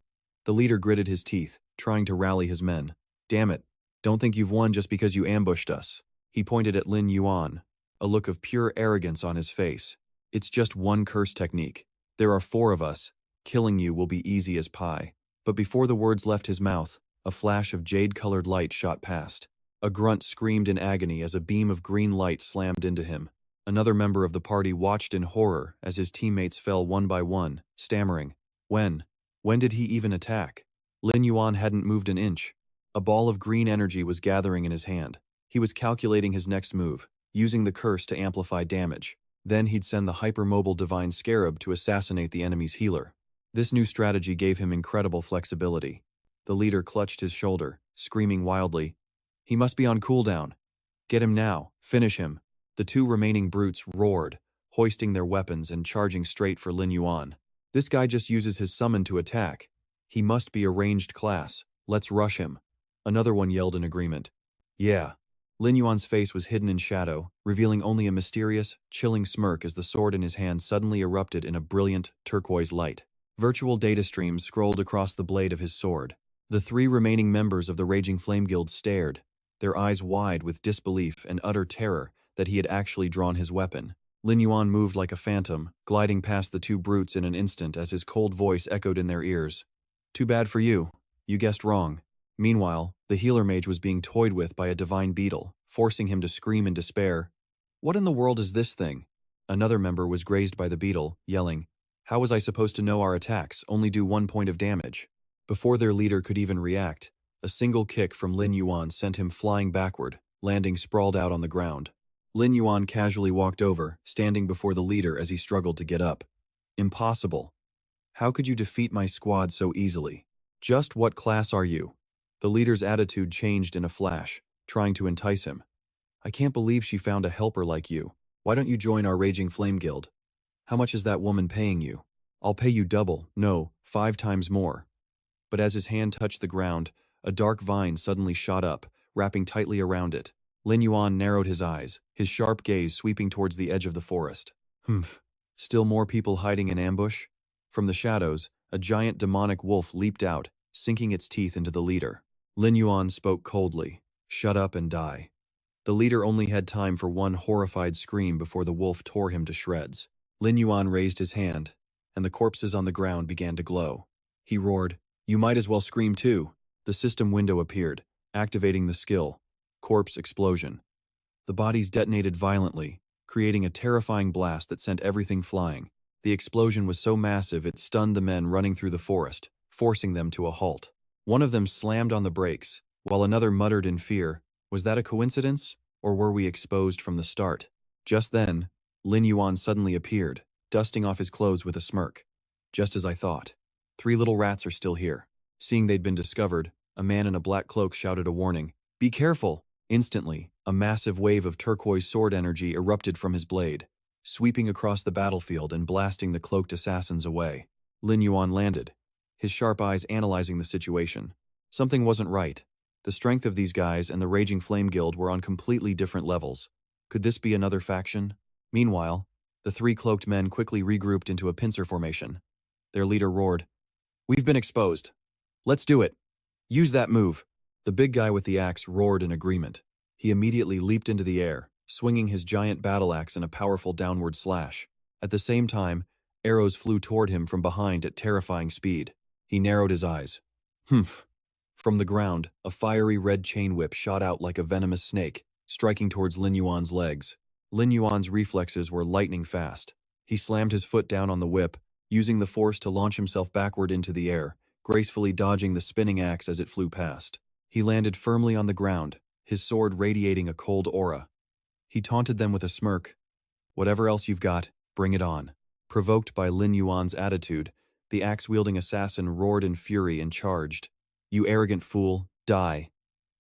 The leader gritted his teeth, trying to rally his men. Damn it. Don't think you've won just because you ambushed us. He pointed at Lin Yuan, a look of pure arrogance on his face. It's just one curse technique. There are 4 of us. Killing you will be easy as pie. But before the words left his mouth, a flash of jade-colored light shot past. A grunt screamed in agony as a beam of green light slammed into him. Another member of the party watched in horror as his teammates fell one by one, stammering. When? When did he even attack? Lin Yuan hadn't moved an inch. A ball of green energy was gathering in his hand. He was calculating his next move, using the curse to amplify damage. Then he'd send the hypermobile divine scarab to assassinate the enemy's healer. This new strategy gave him incredible flexibility. The leader clutched his shoulder, screaming wildly. He must be on cooldown. Get him now. Finish him. The 2 remaining brutes roared, hoisting their weapons and charging straight for Lin Yuan. This guy just uses his summon to attack. He must be a ranged class. Let's rush him. Another one yelled in agreement. Yeah. Lin Yuan's face was hidden in shadow, revealing only a mysterious, chilling smirk as the sword in his hand suddenly erupted in a brilliant, turquoise light. Virtual data streams scrolled across the blade of his sword. The 3 remaining members of the Raging Flame Guild stared, their eyes wide with disbelief and utter terror that he had actually drawn his weapon. Lin Yuan moved like a phantom, gliding past the 2 brutes in an instant as his cold voice echoed in their ears. Too bad for you. You guessed wrong. Meanwhile, the healer mage was being toyed with by a divine beetle, forcing him to scream in despair. What in the world is this thing? Another member was grazed by the beetle, yelling, How was I supposed to know our attacks only do 1 point of damage? Before their leader could even react, a single kick from Lin Yuan sent him flying backward, landing sprawled out on the ground. Lin Yuan casually walked over, standing before the leader as he struggled to get up. Impossible. How could you defeat my squad so easily? Just what class are you? The leader's attitude changed in a flash, trying to entice him. I can't believe she found a helper like you. Why don't you join our Raging Flame Guild? How much is that woman paying you? I'll pay you double, no, 5 times more. But as his hand touched the ground, a dark vine suddenly shot up, wrapping tightly around it. Lin Yuan narrowed his eyes, his sharp gaze sweeping towards the edge of the forest. Humph. Still more people hiding in ambush? From the shadows, a giant demonic wolf leaped out, sinking its teeth into the leader. Lin Yuan spoke coldly. Shut up and die. The leader only had time for one horrified scream before the wolf tore him to shreds. Lin Yuan raised his hand, and the corpses on the ground began to glow. He roared, You might as well scream too. The system window appeared, activating the skill. Corpse explosion. The bodies detonated violently, creating a terrifying blast that sent everything flying. The explosion was so massive it stunned the men running through the forest, forcing them to a halt. One of them slammed on the brakes, while another muttered in fear, Was that a coincidence, or were we exposed from the start? Just then, Lin Yuan suddenly appeared, dusting off his clothes with a smirk. Just as I thought. 3 little rats are still here. Seeing they'd been discovered, a man in a black cloak shouted a warning. Be careful! Instantly, A massive wave of turquoise sword energy erupted from his blade, sweeping across the battlefield and blasting the cloaked assassins away. Lin Yuan landed, his sharp eyes analyzing the situation. Something wasn't right. The strength of these guys and the Raging Flame Guild were on completely different levels. Could this be another faction? Meanwhile, the three cloaked men quickly regrouped into a pincer formation. Their leader roared, "We've been exposed. Let's do it. Use that move." The big guy with the axe roared in agreement. He immediately leaped into the air, swinging his giant battle axe in a powerful downward slash. At the same time, arrows flew toward him from behind at terrifying speed. He narrowed his eyes. Humph. From the ground, a fiery red chain whip shot out like a venomous snake, striking towards Lin Yuan's legs. Lin Yuan's reflexes were lightning fast. He slammed his foot down on the whip, using the force to launch himself backward into the air, gracefully dodging the spinning axe as it flew past. He landed firmly on the ground, his sword radiating a cold aura. He taunted them with a smirk. "Whatever else you've got, bring it on." Provoked by Lin Yuan's attitude, the axe-wielding assassin roared in fury and charged. "You arrogant fool, die."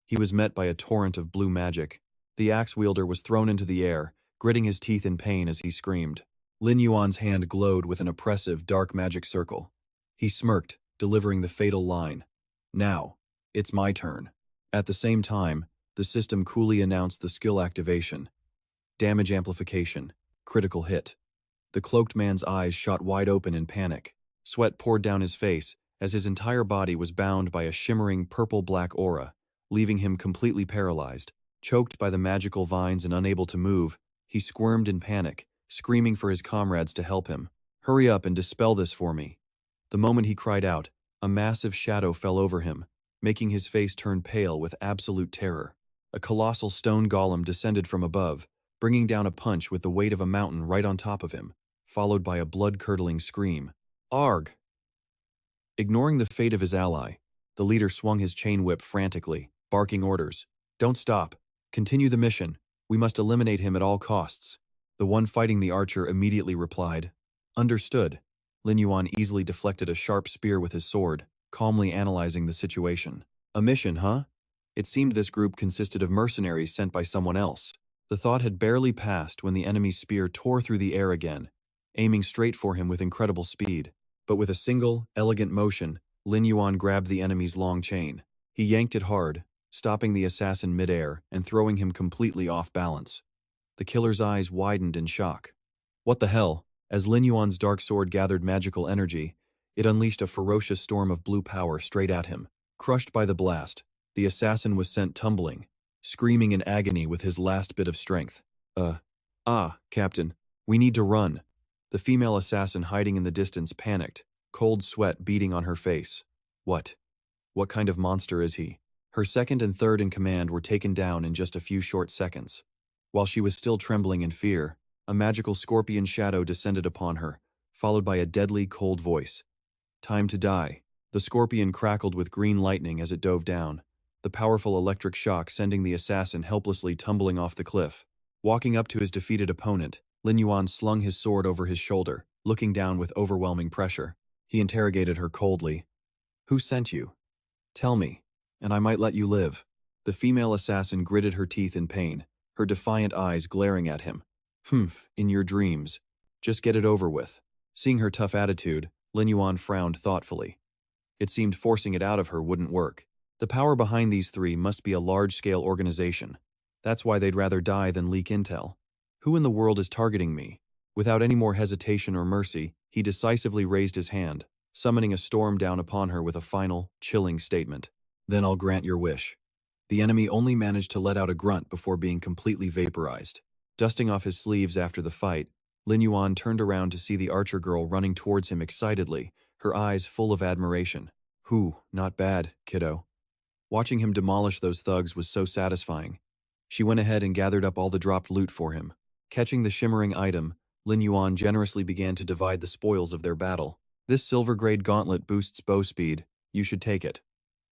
He was met by a torrent of blue magic. The axe-wielder was thrown into the air, gritting his teeth in pain as he screamed. Lin Yuan's hand glowed with an oppressive dark magic circle. He smirked, delivering the fatal line. "Now, it's my turn." At the same time, the system coolly announced the skill activation. Damage amplification. Critical hit. The cloaked man's eyes shot wide open in panic. Sweat poured down his face as his entire body was bound by a shimmering purple-black aura, leaving him completely paralyzed. Choked by the magical vines and unable to move, he squirmed in panic, screaming for his comrades to help him. "Hurry up and dispel this for me." The moment he cried out, a massive shadow fell over him, making his face turn pale with absolute terror. A colossal stone golem descended from above, bringing down a punch with the weight of a mountain right on top of him, followed by a blood-curdling scream. "Arg!" Ignoring the fate of his ally, the leader swung his chain whip frantically, barking orders. "Don't stop. Continue the mission. We must eliminate him at all costs." The one fighting the archer immediately replied. "Understood." Lin Yuan easily deflected a sharp spear with his sword, calmly analyzing the situation. "A mission, huh?" It seemed this group consisted of mercenaries sent by someone else. The thought had barely passed when the enemy's spear tore through the air again, aiming straight for him with incredible speed. But with a single, elegant motion, Lin Yuan grabbed the enemy's long chain. He yanked it hard, stopping the assassin mid-air and throwing him completely off balance. The killer's eyes widened in shock. What the hell? As Lin Yuan's dark sword gathered magical energy, it unleashed a ferocious storm of blue power straight at him. Crushed by the blast, the assassin was sent tumbling, screaming in agony with his last bit of strength. Captain, we need to run." The female assassin hiding in the distance panicked, cold sweat beading on her face. What kind of monster is he? Her second and third in command were taken down in just a few short seconds. While she was still trembling in fear, a magical scorpion shadow descended upon her, followed by a deadly, cold voice. "Time to die." The scorpion crackled with green lightning as it dove down, the powerful electric shock sending the assassin helplessly tumbling off the cliff. Walking up to his defeated opponent, Lin Yuan slung his sword over his shoulder, looking down with overwhelming pressure. He interrogated her coldly. "Who sent you? Tell me, and I might let you live." The female assassin gritted her teeth in pain, her defiant eyes glaring at him. In your dreams. Just get it over with." Seeing her tough attitude, Lin Yuan frowned thoughtfully. It seemed forcing it out of her wouldn't work. The power behind these three must be a large-scale organization. That's why they'd rather die than leak intel. Who in the world is targeting me? Without any more hesitation or mercy, he decisively raised his hand, summoning a storm down upon her with a final, chilling statement. "Then I'll grant your wish." The enemy only managed to let out a grunt before being completely vaporized. Dusting off his sleeves after the fight, Lin Yuan turned around to see the archer girl running towards him excitedly, her eyes full of admiration. Not bad, kiddo." Watching him demolish those thugs was so satisfying. She went ahead and gathered up all the dropped loot for him. Catching the shimmering item, Lin Yuan generously began to divide the spoils of their battle. "This silver-grade gauntlet boosts bow speed. You should take it.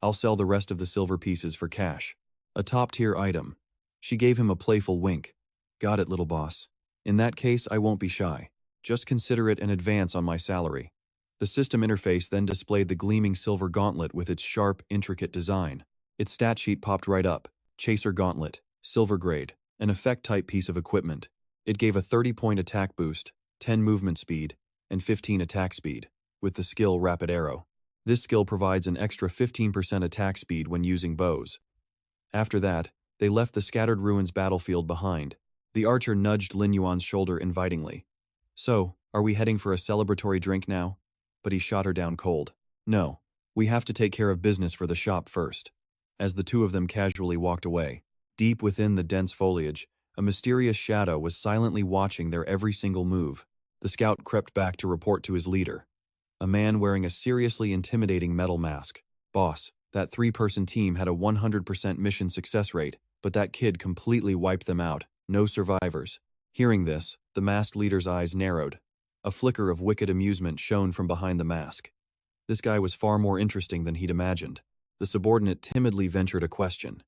I'll sell the rest of the silver pieces for cash. A top-tier item." She gave him a playful wink. "Got it, little boss. In that case, I won't be shy. Just consider it an advance on my salary." The system interface then displayed the gleaming silver gauntlet with its sharp, intricate design. Its stat sheet popped right up. Chaser Gauntlet. silver grade, an effect-type piece of equipment. It gave a 30-point attack boost, 10 movement speed, and 15 attack speed, with the skill Rapid Arrow. This skill provides an extra 15% attack speed when using bows. After that, they left the Scattered Ruins battlefield behind. The archer nudged Lin Yuan's shoulder invitingly. "So, are we heading for a celebratory drink now?" But he shot her down cold. "No, we have to take care of business for the shop first." As the two of them casually walked away, deep within the dense foliage, a mysterious shadow was silently watching their every single move. The scout crept back to report to his leader, a man wearing a seriously intimidating metal mask. "Boss, that 3-person team had a 100% mission success rate, but that kid completely wiped them out. No survivors." Hearing this, the masked leader's eyes narrowed. A flicker of wicked amusement shone from behind the mask. This guy was far more interesting than he'd imagined. The subordinate timidly ventured a question.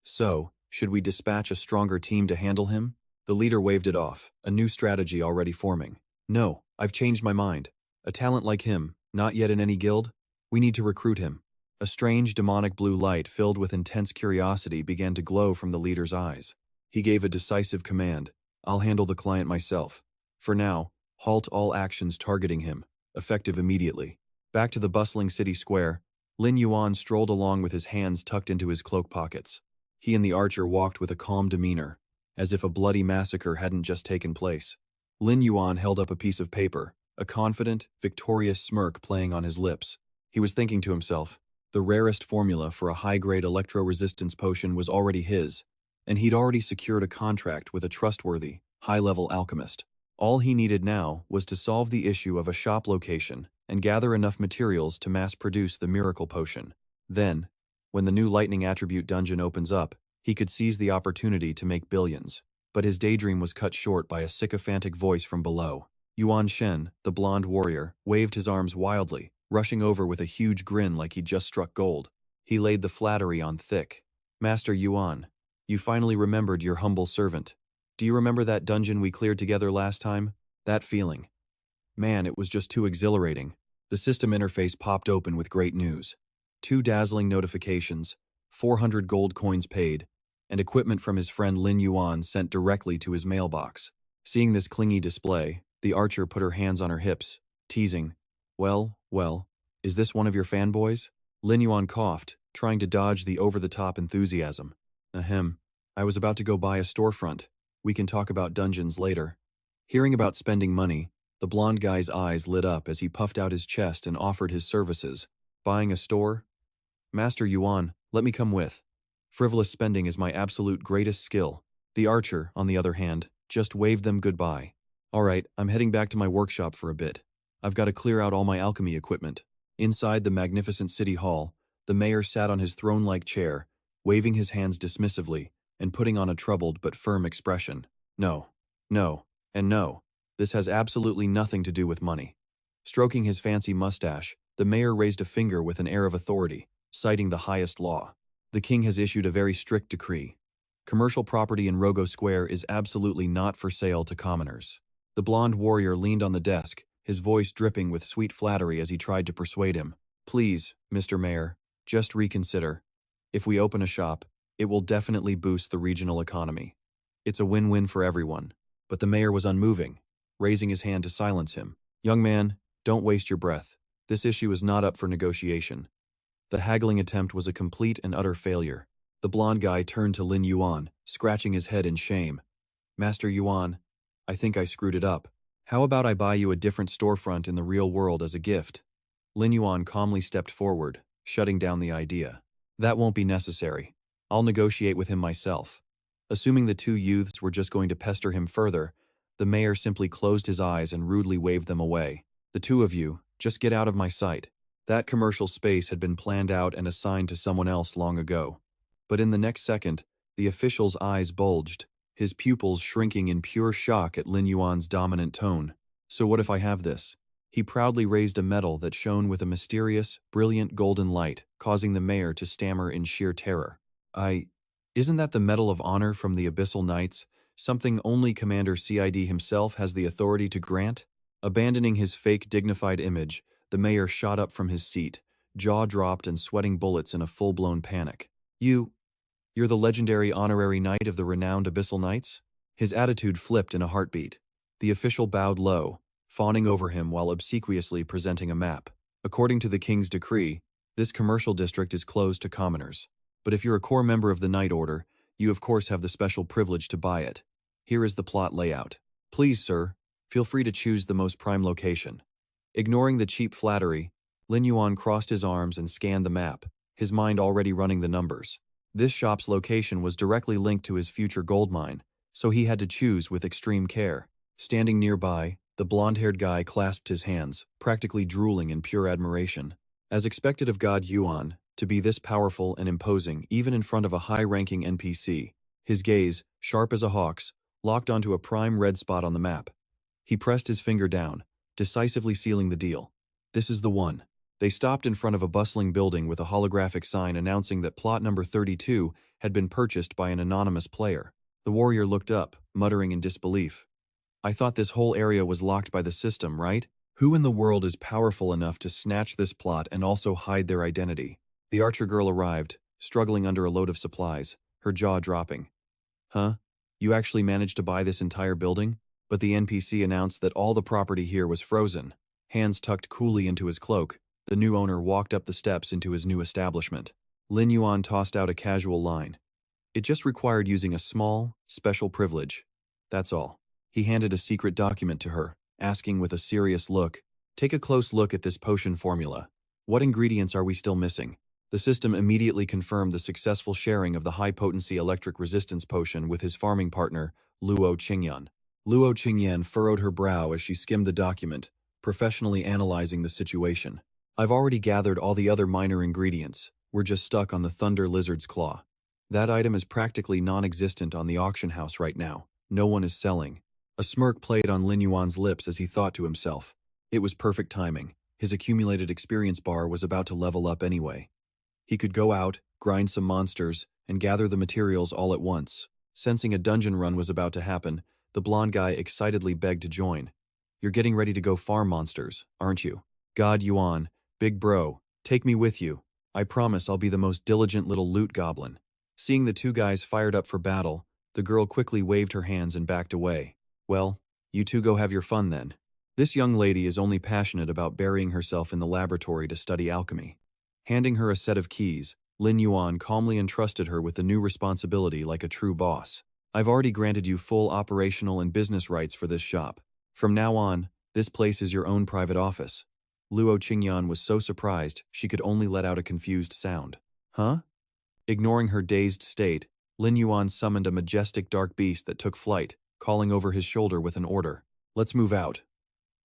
"So, should we dispatch a stronger team to handle him?" The leader waved it off, a new strategy already forming. "No, I've changed my mind. A talent like him, not yet in any guild? We need to recruit him." A strange demonic blue light filled with intense curiosity began to glow from the leader's eyes. He gave a decisive command. "I'll handle the client myself. For now, halt all actions targeting him, effective immediately." Back to the bustling city square, Lin Yuan strolled along with his hands tucked into his cloak pockets. He and the archer walked with a calm demeanor, as if a bloody massacre hadn't just taken place. Lin Yuan held up a piece of paper, a confident, victorious smirk playing on his lips. He was thinking to himself, the rarest formula for a high-grade electro-resistance potion was already his, and he'd already secured a contract with a trustworthy, high-level alchemist. All he needed now was to solve the issue of a shop location and gather enough materials to mass-produce the miracle potion. Then, when the new lightning attribute dungeon opens up, he could seize the opportunity to make billions. But his daydream was cut short by a sycophantic voice from below. Yuan Shen, the blonde warrior, waved his arms wildly, rushing over with a huge grin like he'd just struck gold. He laid the flattery on thick. "Master Yuan, you finally remembered your humble servant. Do you remember that dungeon we cleared together last time? That feeling? Man, it was just too exhilarating." The system interface popped open with great news. 2 dazzling notifications, 400 gold coins paid, and equipment from his friend Lin Yuan sent directly to his mailbox. Seeing this clingy display, the archer put her hands on her hips, teasing, Well, is this one of your fanboys?" Lin Yuan coughed, trying to dodge the over-the-top enthusiasm. "Ahem, I was about to go buy a storefront. We can talk about dungeons later." Hearing about spending money, the blonde guy's eyes lit up as he puffed out his chest and offered his services. "Buying a store? Master Yuan, let me come with. Frivolous spending is my absolute greatest skill." The archer, on the other hand, just waved them goodbye. "All right, I'm heading back to my workshop for a bit. I've got to clear out all my alchemy equipment." Inside the magnificent city hall, the mayor sat on his throne-like chair, waving his hands dismissively and putting on a troubled but firm expression. No, and no. This has absolutely nothing to do with money." Stroking his fancy mustache, the mayor raised a finger with an air of authority, citing the highest law. "The king has issued a very strict decree. Commercial property in Rogo Square is absolutely not for sale to commoners." The blonde warrior leaned on the desk, his voice dripping with sweet flattery as he tried to persuade him. "Please, Mr. Mayor, just reconsider. If we open a shop, it will definitely boost the regional economy. It's a win-win for everyone." But the mayor was unmoving, raising his hand to silence him. "Young man, don't waste your breath. This issue is not up for negotiation." The haggling attempt was a complete and utter failure. The blonde guy turned to Lin Yuan, scratching his head in shame. "Master Yuan, I think I screwed it up. How about I buy you a different storefront in the real world as a gift?" Lin Yuan calmly stepped forward, shutting down the idea. "That won't be necessary. I'll negotiate with him myself." Assuming the 2 youths were just going to pester him further, the mayor simply closed his eyes and rudely waved them away. "The 2 of you, just get out of my sight." That commercial space had been planned out and assigned to someone else long ago. But in the next second, the official's eyes bulged, his pupils shrinking in pure shock at Lin Yuan's dominant tone. "So what if I have this?" He proudly raised a medal that shone with a mysterious, brilliant golden light, causing the mayor to stammer in sheer terror. Isn't that the Medal of Honor from the Abyssal Knights, something only Commander CID himself has the authority to grant?" Abandoning his fake dignified image, the mayor shot up from his seat, jaw dropped and sweating bullets in a full-blown panic. You You're the legendary honorary knight of the renowned Abyssal Knights? His attitude flipped in a heartbeat. The official bowed low, fawning over him while obsequiously presenting a map. According to the king's decree, this commercial district is closed to commoners. But if you're a core member of the Knight Order, you of course have the special privilege to buy it. Here is the plot layout. Please, sir, feel free to choose the most prime location. Ignoring the cheap flattery, Lin Yuan crossed his arms and scanned the map, his mind already running the numbers. This shop's location was directly linked to his future gold mine, so he had to choose with extreme care. Standing nearby, the blonde-haired guy clasped his hands, practically drooling in pure admiration. As expected of God Yuan, to be this powerful and imposing even in front of a high-ranking NPC, his gaze, sharp as a hawk's, locked onto a prime red spot on the map. He pressed his finger down, decisively sealing the deal. This is the one. They stopped in front of a bustling building with a holographic sign announcing that plot number 32 had been purchased by an anonymous player. The warrior looked up, muttering in disbelief. I thought this whole area was locked by the system, right? Who in the world is powerful enough to snatch this plot and also hide their identity? The archer girl arrived, struggling under a load of supplies, her jaw dropping. Huh? You actually managed to buy this entire building? But the NPC announced that all the property here was frozen. Hands tucked coolly into his cloak, the new owner walked up the steps into his new establishment. Lin Yuan tossed out a casual line. It just required using a small, special privilege. That's all. He handed a secret document to her, asking with a serious look, take a close look at this potion formula. What ingredients are we still missing? The system immediately confirmed the successful sharing of the high-potency electric resistance potion with his farming partner, Luo Qingyan. Luo Qingyan furrowed her brow as she skimmed the document, professionally analyzing the situation. I've already gathered all the other minor ingredients. We're just stuck on the Thunder Lizard's Claw. That item is practically non-existent on the auction house right now. No one is selling. A smirk played on Lin Yuan's lips as he thought to himself. It was perfect timing. His accumulated experience bar was about to level up anyway. He could go out, grind some monsters, and gather the materials all at once. Sensing a dungeon run was about to happen, the blonde guy excitedly begged to join. You're getting ready to go farm monsters, aren't you? God Yuan, big bro, take me with you. I promise I'll be the most diligent little loot goblin. Seeing the two guys fired up for battle, the girl quickly waved her hands and backed away. Well, you two go have your fun then. This young lady is only passionate about burying herself in the laboratory to study alchemy. Handing her a set of keys, Lin Yuan calmly entrusted her with the new responsibility like a true boss. I've already granted you full operational and business rights for this shop. From now on, this place is your own private office. Luo Qingyan was so surprised she could only let out a confused sound. Huh? Ignoring her dazed state, Lin Yuan summoned a majestic dark beast that took flight, calling over his shoulder with an order. Let's move out.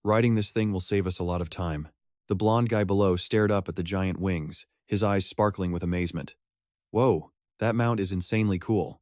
Riding this thing will save us a lot of time. The blonde guy below stared up at the giant wings, his eyes sparkling with amazement. Whoa, that mount is insanely cool.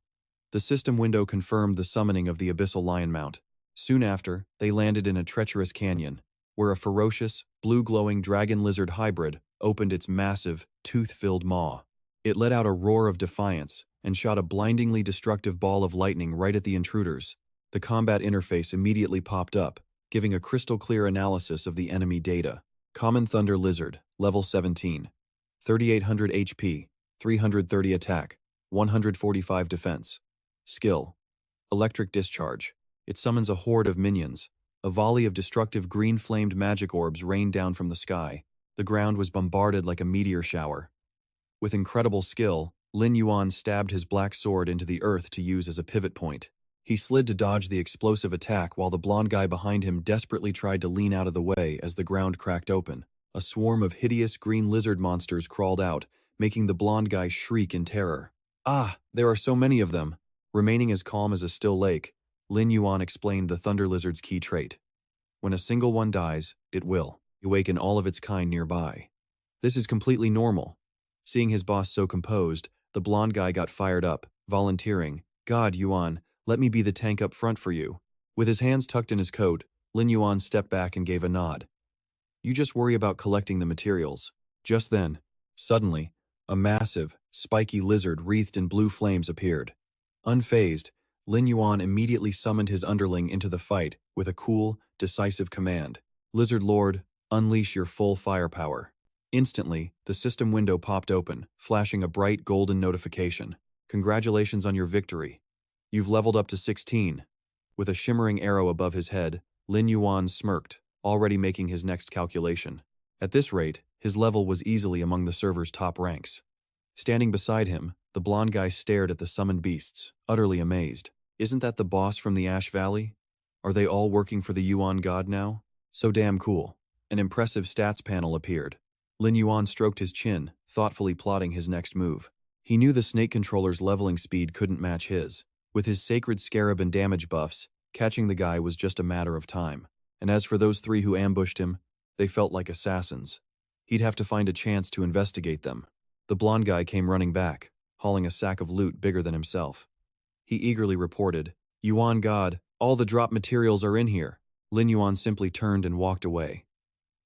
The system window confirmed the summoning of the abyssal lion mount. Soon after, they landed in a treacherous canyon, where a ferocious, blue-glowing dragon-lizard hybrid opened its massive, tooth-filled maw. It let out a roar of defiance and shot a blindingly destructive ball of lightning right at the intruders. The combat interface immediately popped up, giving a crystal-clear analysis of the enemy data. Common Thunder Lizard, level 17. 3800 HP, 330 attack, 145 defense. Skill: Electric Discharge. It summons a horde of minions. A volley of destructive green-flamed magic orbs rained down from the sky. The ground was bombarded like a meteor shower. With incredible skill, Lin Yuan stabbed his black sword into the earth to use as a pivot point. He slid to dodge the explosive attack while the blonde guy behind him desperately tried to lean out of the way as the ground cracked open. A swarm of hideous green lizard monsters crawled out, making the blonde guy shriek in terror. Ah, there are so many of them. Remaining as calm as a still lake, Lin Yuan explained the thunder lizard's key trait. When a single one dies, it will awaken all of its kind nearby. This is completely normal. Seeing his boss so composed, the blonde guy got fired up, volunteering, God Yuan, let me be the tank up front for you. With his hands tucked in his coat, Lin Yuan stepped back and gave a nod. You just worry about collecting the materials. Just then, suddenly, a massive, spiky lizard wreathed in blue flames appeared. Unfazed, Lin Yuan immediately summoned his underling into the fight with a cool, decisive command. Lizard Lord, unleash your full firepower. Instantly, the system window popped open, flashing a bright golden notification. Congratulations on your victory. You've leveled up to 16. With a shimmering arrow above his head, Lin Yuan smirked, already making his next calculation. At this rate, his level was easily among the server's top ranks. Standing beside him, the blonde guy stared at the summoned beasts, utterly amazed. Isn't that the boss from the Ash Valley? Are they all working for the Yuan god now? So damn cool. An impressive stats panel appeared. Lin Yuan stroked his chin, thoughtfully plotting his next move. He knew the snake controller's leveling speed couldn't match his. With his sacred scarab and damage buffs, catching the guy was just a matter of time. And as for those three who ambushed him, they felt like assassins. He'd have to find a chance to investigate them. The blonde guy came running back, hauling a sack of loot bigger than himself. He eagerly reported, "Yuan god, all the drop materials are in here." Lin Yuan simply turned and walked away.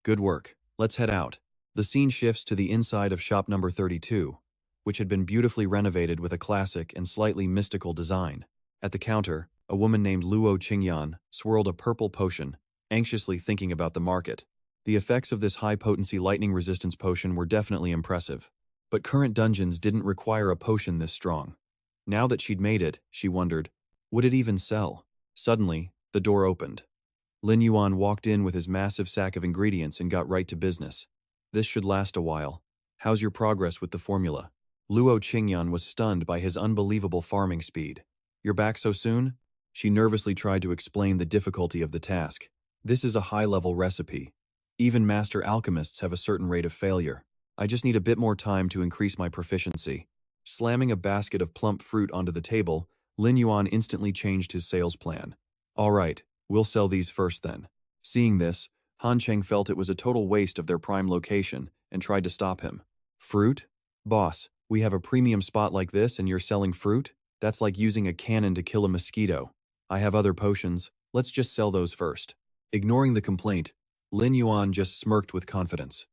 "Good work. Let's head out." The scene shifts to the inside of shop number 32, which had been beautifully renovated with a classic and slightly mystical design. At the counter, a woman named Luo Qingyan swirled a purple potion, anxiously thinking about the market. The effects of this high-potency lightning resistance potion were definitely impressive, but current dungeons didn't require a potion this strong. Now that she'd made it, she wondered, would it even sell? Suddenly, the door opened. Lin Yuan walked in with his massive sack of ingredients and got right to business. "This should last a while. How's your progress with the formula?" Luo Qingyan was stunned by his unbelievable farming speed. "You're back so soon?" She nervously tried to explain the difficulty of the task. "This is a high-level recipe. Even master alchemists have a certain rate of failure. I just need a bit more time to increase my proficiency." Slamming a basket of plump fruit onto the table, Lin Yuan instantly changed his sales plan. "All right, we'll sell these first then." Seeing this, Han Cheng felt it was a total waste of their prime location and tried to stop him. "Fruit? Boss, we have a premium spot like this and you're selling fruit? That's like using a cannon to kill a mosquito. I have other potions, let's just sell those first." Ignoring the complaint, Lin Yuan just smirked with confidence.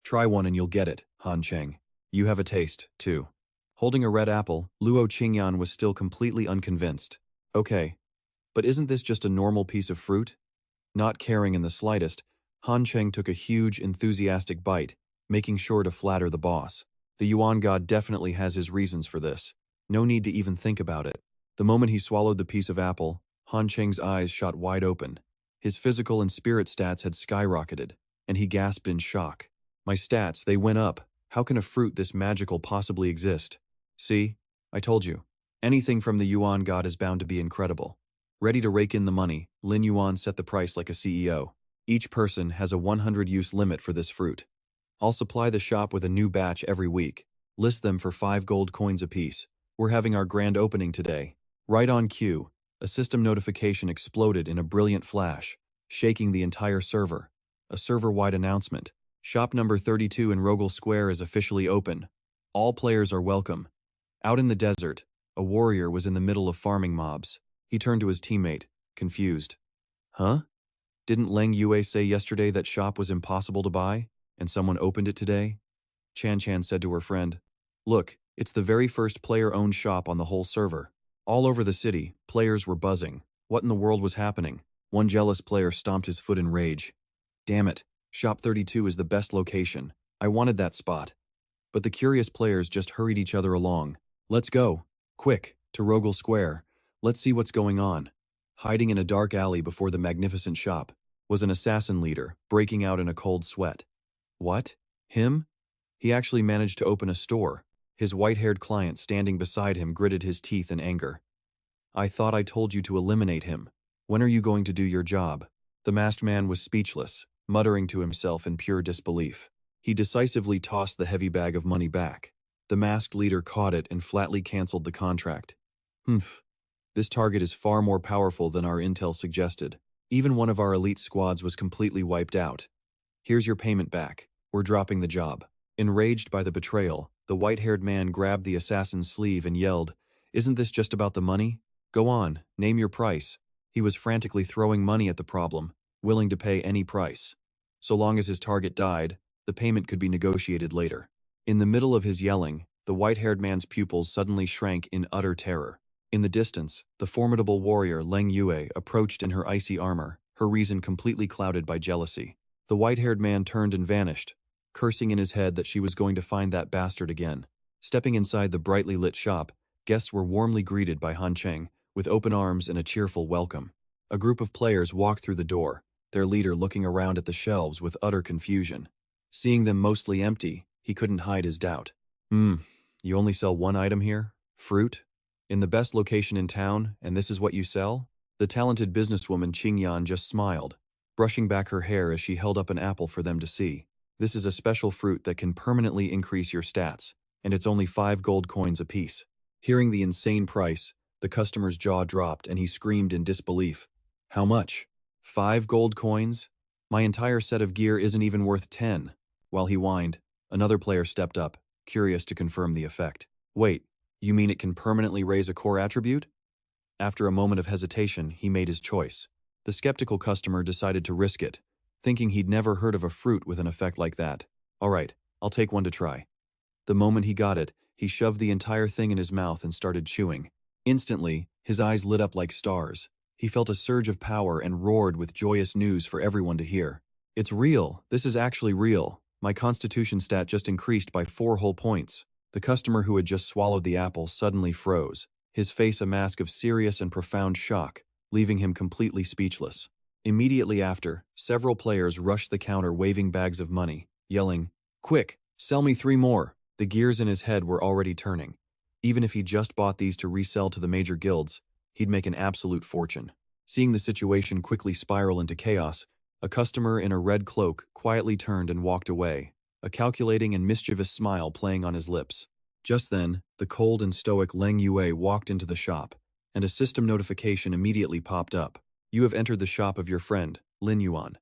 "Try one and you'll get it, Han Cheng. You have a taste, too." Holding a red apple, Luo Qingyan was still completely unconvinced. "Okay, but isn't this just a normal piece of fruit?" Not caring in the slightest, Han Cheng took a huge, enthusiastic bite, making sure to flatter the boss. The Yuan god definitely has his reasons for this. No need to even think about it. The moment he swallowed the piece of apple, Han Cheng's eyes shot wide open. His physical and spirit stats had skyrocketed, and he gasped in shock. "My stats, they went up. How can a fruit this magical possibly exist?" "See? I told you. Anything from the Yuan god is bound to be incredible." Ready to rake in the money, Lin Yuan set the price like a CEO. "Each person has a 100-use limit for this fruit. I'll supply the shop with a new batch every week. List them for 5 gold coins apiece. We're having our grand opening today." Right on cue, a system notification exploded in a brilliant flash, shaking the entire server. A server-wide announcement. Shop number 32 in Rogel Square is officially open. All players are welcome. Out in the desert, a warrior was in the middle of farming mobs. He turned to his teammate, confused. "Huh? Didn't Leng Yue say yesterday that shop was impossible to buy, and someone opened it today?" Chan Chan said to her friend. "Look, it's the very first player-owned shop on the whole server. All over the city, players were buzzing. What in the world was happening?" One jealous player stomped his foot in rage. "Damn it, Shop 32 is the best location. I wanted that spot." But the curious players just hurried each other along. "Let's go. Quick, to Rogel Square. Let's see what's going on." Hiding in a dark alley before the magnificent shop was an assassin leader, breaking out in a cold sweat. "What? Him?" He actually managed to open a store. His white-haired client standing beside him gritted his teeth in anger. "I thought I told you to eliminate him. When are you going to do your job?" The masked man was speechless, muttering to himself in pure disbelief. He decisively tossed the heavy bag of money back. The masked leader caught it and flatly canceled the contract. "Humph. This target is far more powerful than our intel suggested. Even one of our elite squads was completely wiped out. Here's your payment back. We're dropping the job." Enraged by the betrayal, the white-haired man grabbed the assassin's sleeve and yelled, "Isn't this just about the money? Go on, name your price." He was frantically throwing money at the problem, willing to pay any price. So long as his target died, the payment could be negotiated later. In the middle of his yelling, the white-haired man's pupils suddenly shrank in utter terror. In the distance, the formidable warrior Leng Yue approached in her icy armor, her reason completely clouded by jealousy. The white-haired man turned and vanished, cursing in his head that she was going to find that bastard again. Stepping inside the brightly lit shop, guests were warmly greeted by Han Cheng with open arms and a cheerful welcome. A group of players walked through the door, their leader looking around at the shelves with utter confusion. Seeing them mostly empty, he couldn't hide his doubt. You only sell one item here? Fruit? In the best location in town, and this is what you sell? The talented businesswoman Qingyan just smiled, brushing back her hair as she held up an apple for them to see. This is a special fruit that can permanently increase your stats, and it's only 5 gold coins apiece. Hearing the insane price, the customer's jaw dropped and he screamed in disbelief. How much? 5 gold coins? My entire set of gear isn't even worth 10. While he whined, another player stepped up, curious to confirm the effect. Wait, you mean it can permanently raise a core attribute? After a moment of hesitation, he made his choice. The skeptical customer decided to risk it, thinking he'd never heard of a fruit with an effect like that. All right, I'll take one to try. The moment he got it, he shoved the entire thing in his mouth and started chewing. Instantly, his eyes lit up like stars. He felt a surge of power and roared with joyous news for everyone to hear. It's real. This is actually real. My constitution stat just increased by 4 whole points. The customer who had just swallowed the apple suddenly froze, his face a mask of serious and profound shock, leaving him completely speechless. Immediately after, several players rushed the counter waving bags of money, yelling, "Quick, sell me 3 more." The gears in his head were already turning. Even if he just bought these to resell to the major guilds, he'd make an absolute fortune. Seeing the situation quickly spiral into chaos, a customer in a red cloak quietly turned and walked away, a calculating and mischievous smile playing on his lips. Just then, the cold and stoic Lin Yuan walked into the shop, and a system notification immediately popped up. You have entered the shop of your friend, Lin Yuan.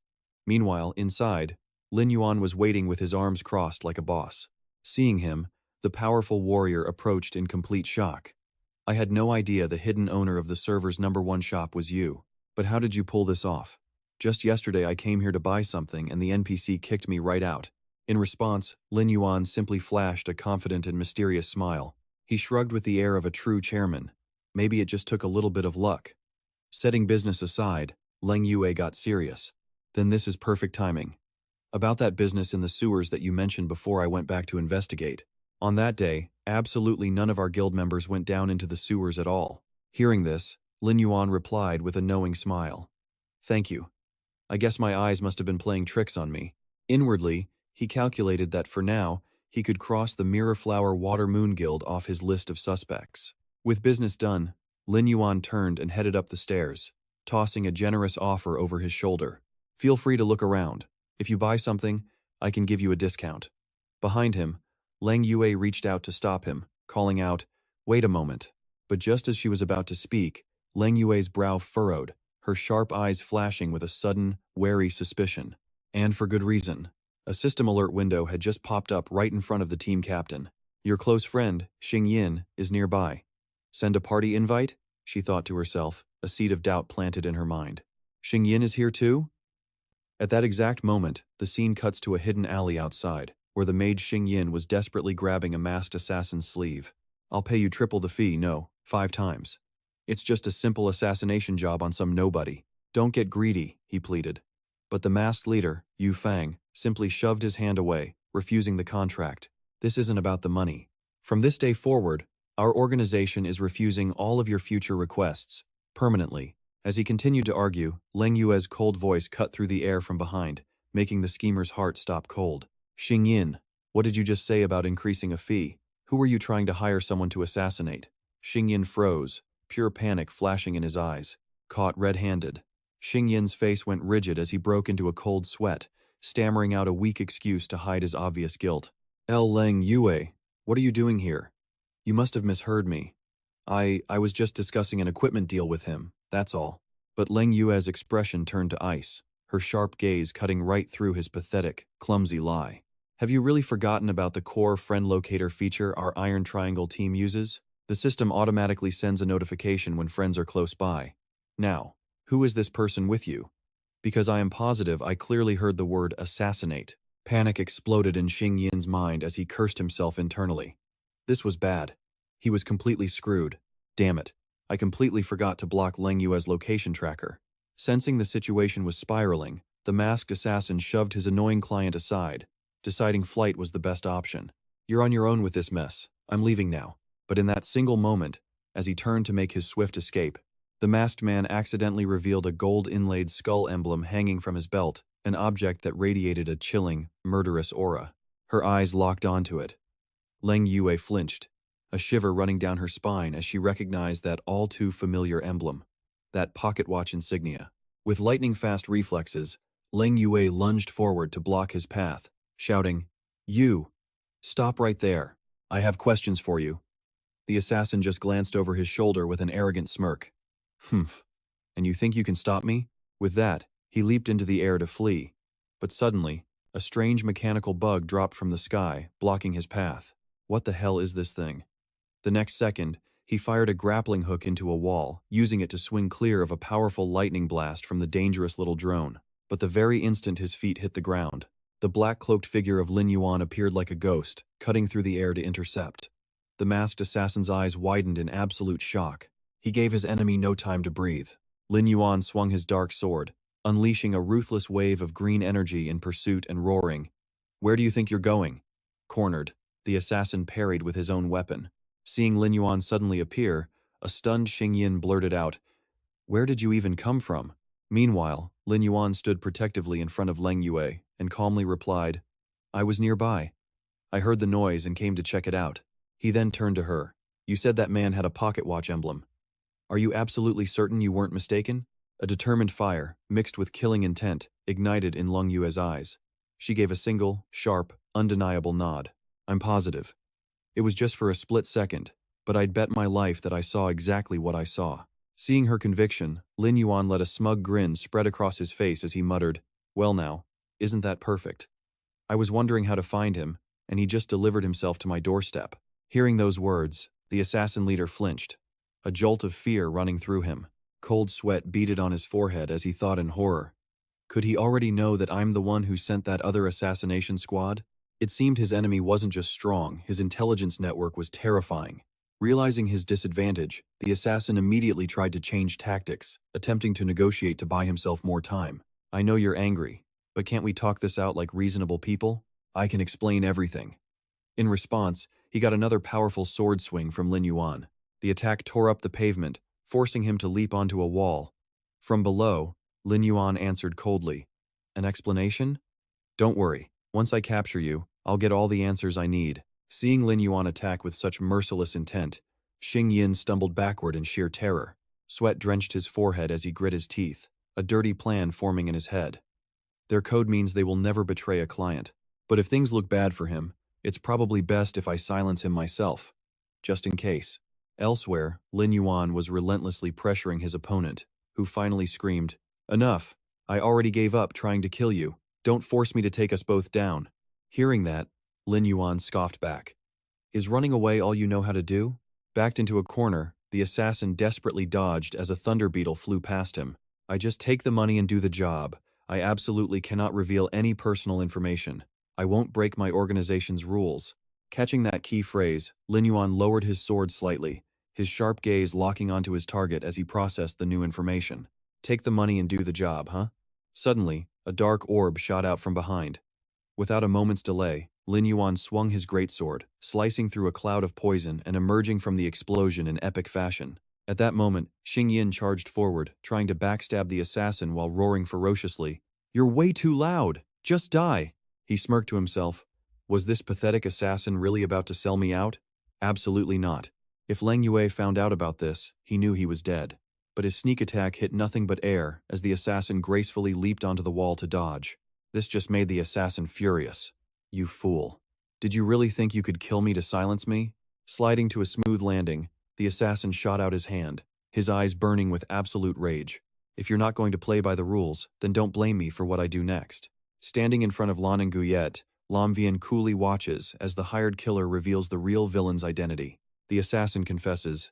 Meanwhile, inside, Lin Yuan was waiting with his arms crossed like a boss. Seeing him, the powerful warrior approached in complete shock. I had no idea the hidden owner of the server's #1 shop was you. But how did you pull this off? Just yesterday I came here to buy something and the NPC kicked me right out. In response, Lin Yuan simply flashed a confident and mysterious smile. He shrugged with the air of a true chairman. Maybe it just took a little bit of luck. Setting business aside, Lin Yuan got serious. Then this is perfect timing. About that business in the sewers that you mentioned before I went back to investigate. On that day, absolutely none of our guild members went down into the sewers at all. Hearing this, Lin Yuan replied with a knowing smile. Thank you. I guess my eyes must have been playing tricks on me. Inwardly, he calculated that for now, he could cross the Mirrorflower Water Moon Guild off his list of suspects. With business done, Lin Yuan turned and headed up the stairs, tossing a generous offer over his shoulder. Feel free to look around. If you buy something, I can give you a discount. Behind him, Lin Yuan reached out to stop him, calling out, "Wait a moment." But just as she was about to speak, Lin Yuan's brow furrowed, her sharp eyes flashing with a sudden, wary suspicion. And for good reason. A system alert window had just popped up right in front of the team captain. Your close friend, Xing Yin, is nearby. Send a party invite? She thought to herself, a seed of doubt planted in her mind. Xing Yin is here too? At that exact moment, the scene cuts to a hidden alley outside, where the mage Xing Yin was desperately grabbing a masked assassin's sleeve. I'll pay you triple the fee, no, 5 times. It's just a simple assassination job on some nobody. Don't get greedy, he pleaded. But the masked leader, Yu Fang, simply shoved his hand away, refusing the contract. This isn't about the money. From this day forward, our organization is refusing all of your future requests, permanently. As he continued to argue, Lin Yuan's cold voice cut through the air from behind, making the schemer's heart stop cold. Xing Yin, what did you just say about increasing a fee? Who were you trying to hire someone to assassinate? Xing Yin froze, pure panic flashing in his eyes. Caught red-handed. Xing Yin's face went rigid as he broke into a cold sweat, stammering out a weak excuse to hide his obvious guilt. Lin Yuan, what are you doing here? You must have misheard me. I was just discussing an equipment deal with him, that's all. But Lin Yuan's expression turned to ice, her sharp gaze cutting right through his pathetic, clumsy lie. Have you really forgotten about the core friend locator feature our Iron Triangle team uses? The system automatically sends a notification when friends are close by. Now, who is this person with you? Because I am positive I clearly heard the word assassinate. Panic exploded in Xing Yin's mind as he cursed himself internally. This was bad. He was completely screwed. Damn it. I completely forgot to block Lin Yuan's location tracker. Sensing the situation was spiraling, the masked assassin shoved his annoying client aside, deciding flight was the best option. You're on your own with this mess. I'm leaving now. But in that single moment, as he turned to make his swift escape, the masked man accidentally revealed a gold-inlaid skull emblem hanging from his belt, an object that radiated a chilling, murderous aura. Her eyes locked onto it. Lin Yuan flinched, a shiver running down her spine as she recognized that all-too-familiar emblem, that pocket watch insignia. With lightning-fast reflexes, Lin Yuan lunged forward to block his path, shouting, "You! Stop right there. I have questions for you." The assassin just glanced over his shoulder with an arrogant smirk. "Humph. And you think you can stop me?" With that, he leaped into the air to flee. But suddenly, a strange mechanical bug dropped from the sky, blocking his path. What the hell is this thing? The next second, he fired a grappling hook into a wall, using it to swing clear of a powerful lightning blast from the dangerous little drone. But the very instant his feet hit the ground, the black-cloaked figure of Lin Yuan appeared like a ghost, cutting through the air to intercept. The masked assassin's eyes widened in absolute shock. He gave his enemy no time to breathe. Lin Yuan swung his dark sword, unleashing a ruthless wave of green energy in pursuit and roaring. "Where do you think you're going?" Cornered, the assassin parried with his own weapon. Seeing Lin Yuan suddenly appear, a stunned Xingyin blurted out, "Where did you even come from?" Meanwhile, Lin Yuan stood protectively in front of Lin Yuan and calmly replied, "I was nearby. I heard the noise and came to check it out." He then turned to her. "You said that man had a pocket watch emblem. Are you absolutely certain you weren't mistaken?" A determined fire, mixed with killing intent, ignited in Lin Yuan's eyes. She gave a single, sharp, undeniable nod. "I'm positive. It was just for a split second, but I'd bet my life that I saw exactly what I saw." Seeing her conviction, Lin Yuan let a smug grin spread across his face as he muttered, "Well now, isn't that perfect? I was wondering how to find him, and he just delivered himself to my doorstep." Hearing those words, the assassin leader flinched, a jolt of fear running through him. Cold sweat beaded on his forehead as he thought in horror. Could he already know that I'm the one who sent that other assassination squad? It seemed his enemy wasn't just strong, his intelligence network was terrifying. Realizing his disadvantage, the assassin immediately tried to change tactics, attempting to negotiate to buy himself more time. "I know you're angry, but can't we talk this out like reasonable people? I can explain everything." In response, he got another powerful sword swing from Lin Yuan. The attack tore up the pavement, forcing him to leap onto a wall. From below, Lin Yuan answered coldly, "An explanation? Don't worry, once I capture you, I'll get all the answers I need." Seeing Lin Yuan attack with such merciless intent, Xingyin stumbled backward in sheer terror. Sweat drenched his forehead as he grit his teeth, a dirty plan forming in his head. Their code means they will never betray a client, but if things look bad for him, it's probably best if I silence him myself, just in case. Elsewhere, Lin Yuan was relentlessly pressuring his opponent, who finally screamed, "Enough! I already gave up trying to kill you. Don't force me to take us both down." Hearing that, Lin Yuan scoffed back. "Is running away all you know how to do?" Backed into a corner, the assassin desperately dodged as a thunder beetle flew past him. "I just take the money and do the job. I absolutely cannot reveal any personal information. I won't break my organization's rules." Catching that key phrase, Lin Yuan lowered his sword slightly, his sharp gaze locking onto his target as he processed the new information. "Take the money and do the job, huh?" Suddenly, a dark orb shot out from behind. Without a moment's delay, Lin Yuan swung his greatsword, slicing through a cloud of poison and emerging from the explosion in epic fashion. At that moment, Xingyin charged forward, trying to backstab the assassin while roaring ferociously, "You're way too loud! Just die!" He smirked to himself. Was this pathetic assassin really about to sell me out? Absolutely not. If Lin Yuan found out about this, he knew he was dead. But his sneak attack hit nothing but air as the assassin gracefully leaped onto the wall to dodge. This just made the assassin furious. "You fool. Did you really think you could kill me to silence me?" Sliding to a smooth landing, the assassin shot out his hand, his eyes burning with absolute rage. "If you're not going to play by the rules, then don't blame me for what I do next." Standing in front of Lan and Guyet, Lam Vian coolly watches as the hired killer reveals the real villain's identity. The assassin confesses,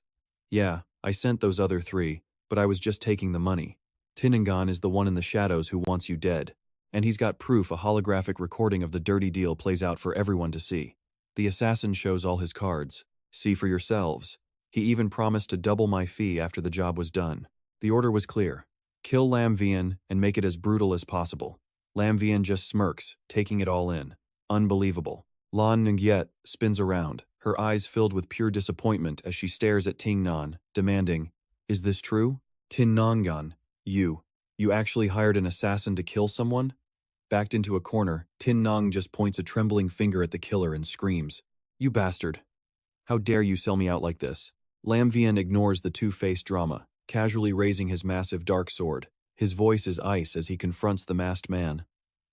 "Yeah, I sent those other three, but I was just taking the money. Tinangan is the one in the shadows who wants you dead. And he's got proof a holographic recording of the dirty deal plays out for everyone to see." The assassin shows all his cards. "See for yourselves. He even promised to double my fee after the job was done." The order was clear. Kill Lam Vian and make it as brutal as possible. Lam Vian just smirks, taking it all in. Unbelievable. Lan Nungyet spins around, her eyes filled with pure disappointment as she stares at Ting Nan, demanding, "Is this true? Tin Nangan, you actually hired an assassin to kill someone?" Backed into a corner, Tin Nong just points a trembling finger at the killer and screams, "You bastard! How dare you sell me out like this?" Lam Vian ignores the two-faced drama, casually raising his massive dark sword. His voice is ice as he confronts the masked man.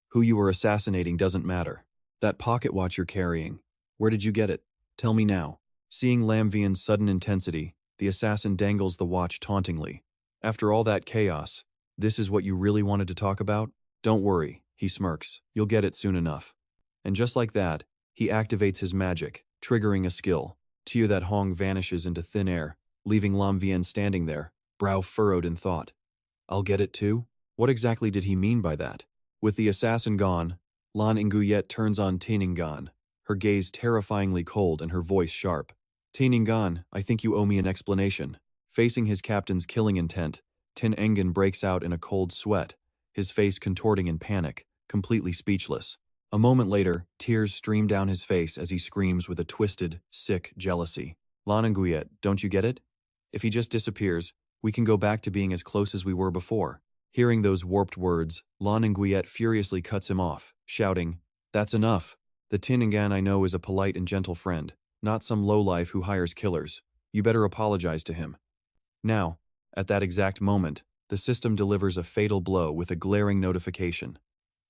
"Who you were assassinating doesn't matter. That pocket watch you're carrying, where did you get it? Tell me now." Seeing Lam Vian's sudden intensity, the assassin dangles the watch tauntingly. "After all that chaos, this is what you really wanted to talk about? Don't worry," he smirks, "you'll get it soon enough." And just like that, he activates his magic, triggering a skill. Tiu that Hong vanishes into thin air, leaving Lam Vian standing there, brow furrowed in thought. "I'll get it too?" What exactly did he mean by that? With the assassin gone, Lan Inguyet turns on Tiningan, her gaze terrifyingly cold and her voice sharp. "Tiningan, I think you owe me an explanation." Facing his captain's killing intent, Tin Engan breaks out in a cold sweat, his face contorting in panic, completely speechless. A moment later, tears stream down his face as he screams with a twisted, sick jealousy. "Lan Inguyet, don't you get it? If he just disappears, we can go back to being as close as we were before." Hearing those warped words, Lan Inguyet furiously cuts him off, shouting, "That's enough. The Tiningan I know is a polite and gentle friend, not some lowlife who hires killers. You better apologize to him." Now, at that exact moment, the system delivers a fatal blow with a glaring notification.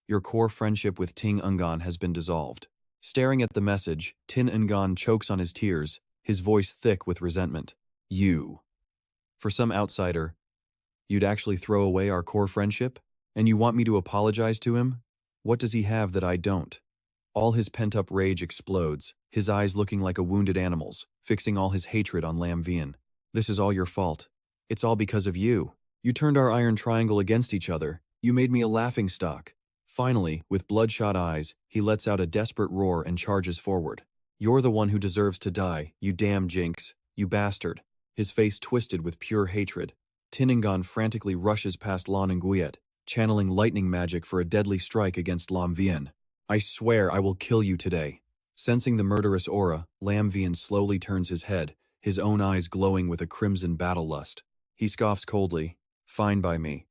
Your core friendship with Ting Ungan has been dissolved. Staring at the message, Tin Ungan chokes on his tears, his voice thick with resentment. "You. For some outsider, you'd actually throw away our core friendship? And you want me to apologize to him? What does he have that I don't?" All his pent-up rage explodes, his eyes looking like a wounded animal's, fixing all his hatred on Lam Vian. "This is all your fault. It's all because of you. You turned our iron triangle against each other. You made me a laughingstock." Finally, with bloodshot eyes, he lets out a desperate roar and charges forward. "You're the one who deserves to die, you damn jinx, you bastard." His face twisted with pure hatred, Tiningan frantically rushes past Lan Inguyet, channeling lightning magic for a deadly strike against Lam Vian. "I swear I will kill you today." Sensing the murderous aura, Lam Vian slowly turns his head, his own eyes glowing with a crimson battle lust. He scoffs coldly, "Fine by me.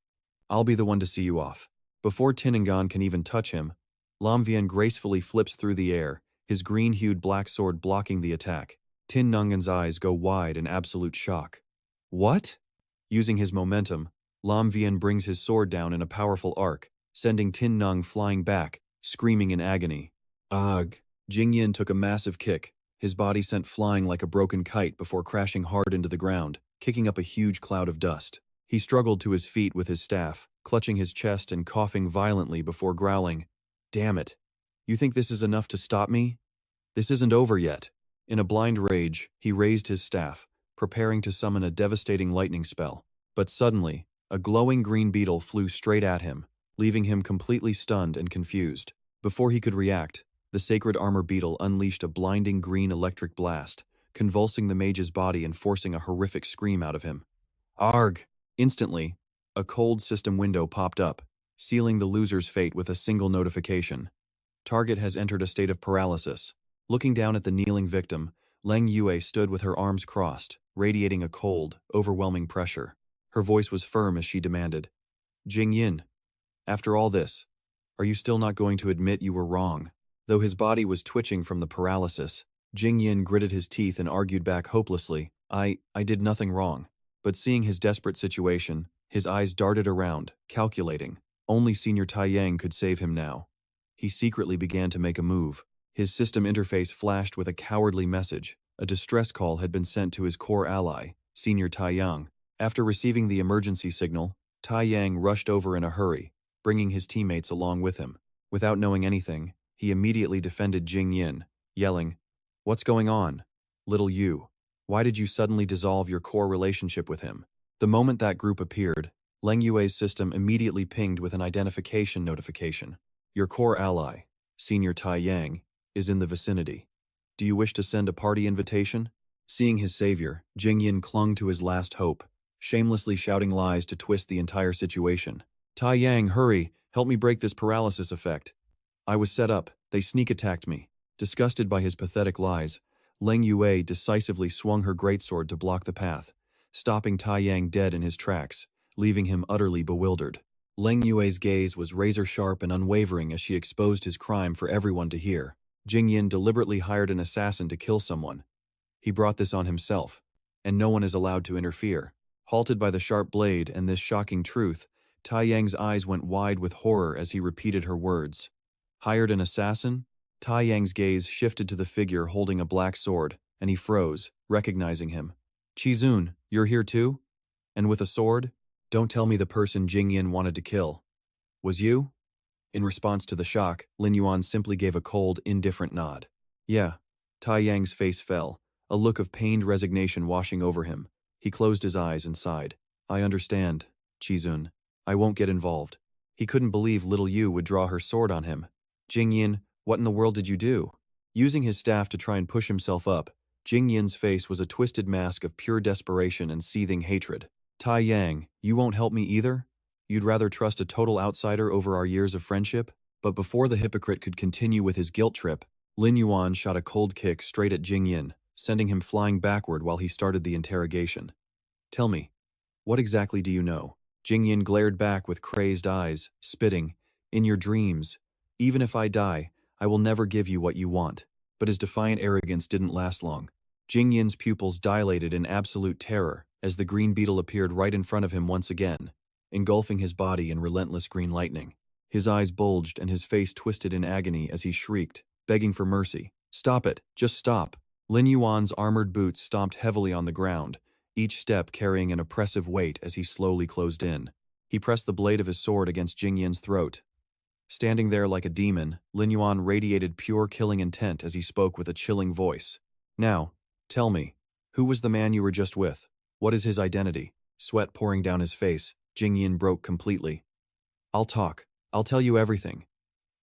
I'll be the one to see you off." Before Tiningan can even touch him, Lam Vian gracefully flips through the air, his green-hued black sword blocking the attack. Tin Nungan's eyes go wide in absolute shock. "What?" Using his momentum, Lam Vian brings his sword down in a powerful arc, sending Tin Nung flying back, screaming in agony. "Ugh!" Jing Yin took a massive kick, his body sent flying like a broken kite before crashing hard into the ground, kicking up a huge cloud of dust. He struggled to his feet with his staff, clutching his chest and coughing violently before growling, "Damn it! You think this is enough to stop me? This isn't over yet." In a blind rage, he raised his staff, preparing to summon a devastating lightning spell. But suddenly, a glowing green beetle flew straight at him, leaving him completely stunned and confused. Before he could react, the sacred armor beetle unleashed a blinding green electric blast, convulsing the mage's body and forcing a horrific scream out of him. "Arg!" Instantly, a cold system window popped up, sealing the loser's fate with a single notification. Target has entered a state of paralysis. Looking down at the kneeling victim, Leng Yue stood with her arms crossed, radiating a cold, overwhelming pressure. Her voice was firm as she demanded, "Jing Yin, after all this, are you still not going to admit you were wrong?" Though his body was twitching from the paralysis, Jing Yin gritted his teeth and argued back hopelessly, I did nothing wrong." But seeing his desperate situation, his eyes darted around, calculating. Only Senior Tai Yang could save him now. He secretly began to make a move. His system interface flashed with a cowardly message. A distress call had been sent to his core ally, Senior Tai Yang. After receiving the emergency signal, Tai Yang rushed over in a hurry, bringing his teammates along with him. Without knowing anything, he immediately defended Jing Yin, yelling, "What's going on? Little you. Why did you suddenly dissolve your core relationship with him?" The moment that group appeared, Leng Yue's system immediately pinged with an identification notification. "Your core ally, Senior Tai Yang, is in the vicinity. Do you wish to send a party invitation?" Seeing his savior, Jing Yin clung to his last hope, shamelessly shouting lies to twist the entire situation. "Tai Yang, hurry, help me break this paralysis effect. I was set up, they sneak attacked me." Disgusted by his pathetic lies, Leng Yue decisively swung her greatsword to block the path, stopping Tai Yang dead in his tracks, leaving him utterly bewildered. Leng Yue's gaze was razor-sharp and unwavering as she exposed his crime for everyone to hear. Jingyin deliberately hired an assassin to kill someone. He brought this on himself, and no one is allowed to interfere. Halted by the sharp blade and this shocking truth, Tai Yang's eyes went wide with horror as he repeated her words. Hired an assassin? Tai Yang's gaze shifted to the figure holding a black sword, and he froze, recognizing him. Qizun, you're here too? And with a sword? Don't tell me the person Jingyin wanted to kill. Was you? In response to the shock, Lin Yuan simply gave a cold, indifferent nod. Yeah. Tai Yang's face fell, a look of pained resignation washing over him. He closed his eyes and sighed. I understand, Qizun. I won't get involved. He couldn't believe little Yu would draw her sword on him. Jingyin, what in the world did you do? Using his staff to try and push himself up, Jingyin's face was a twisted mask of pure desperation and seething hatred. Tai Yang, you won't help me either? You'd rather trust a total outsider over our years of friendship? But before the hypocrite could continue with his guilt trip, Lin Yuan shot a cold kick straight at Jingyin, sending him flying backward while he started the interrogation. Tell me, what exactly do you know? Jingyin glared back with crazed eyes, spitting. In your dreams. Even if I die, I will never give you what you want. But his defiant arrogance didn't last long. Jingyin's pupils dilated in absolute terror as the green beetle appeared right in front of him once again, engulfing his body in relentless green lightning. His eyes bulged and his face twisted in agony as he shrieked, begging for mercy. Stop it, just stop. Lin Yuan's armored boots stomped heavily on the ground, each step carrying an oppressive weight as he slowly closed in. He pressed the blade of his sword against Jingyin's throat. Standing there like a demon, Lin Yuan radiated pure killing intent as he spoke with a chilling voice. Now, tell me, who was the man you were just with? What is his identity? Sweat pouring down his face, Jingyin broke completely. I'll talk. I'll tell you everything.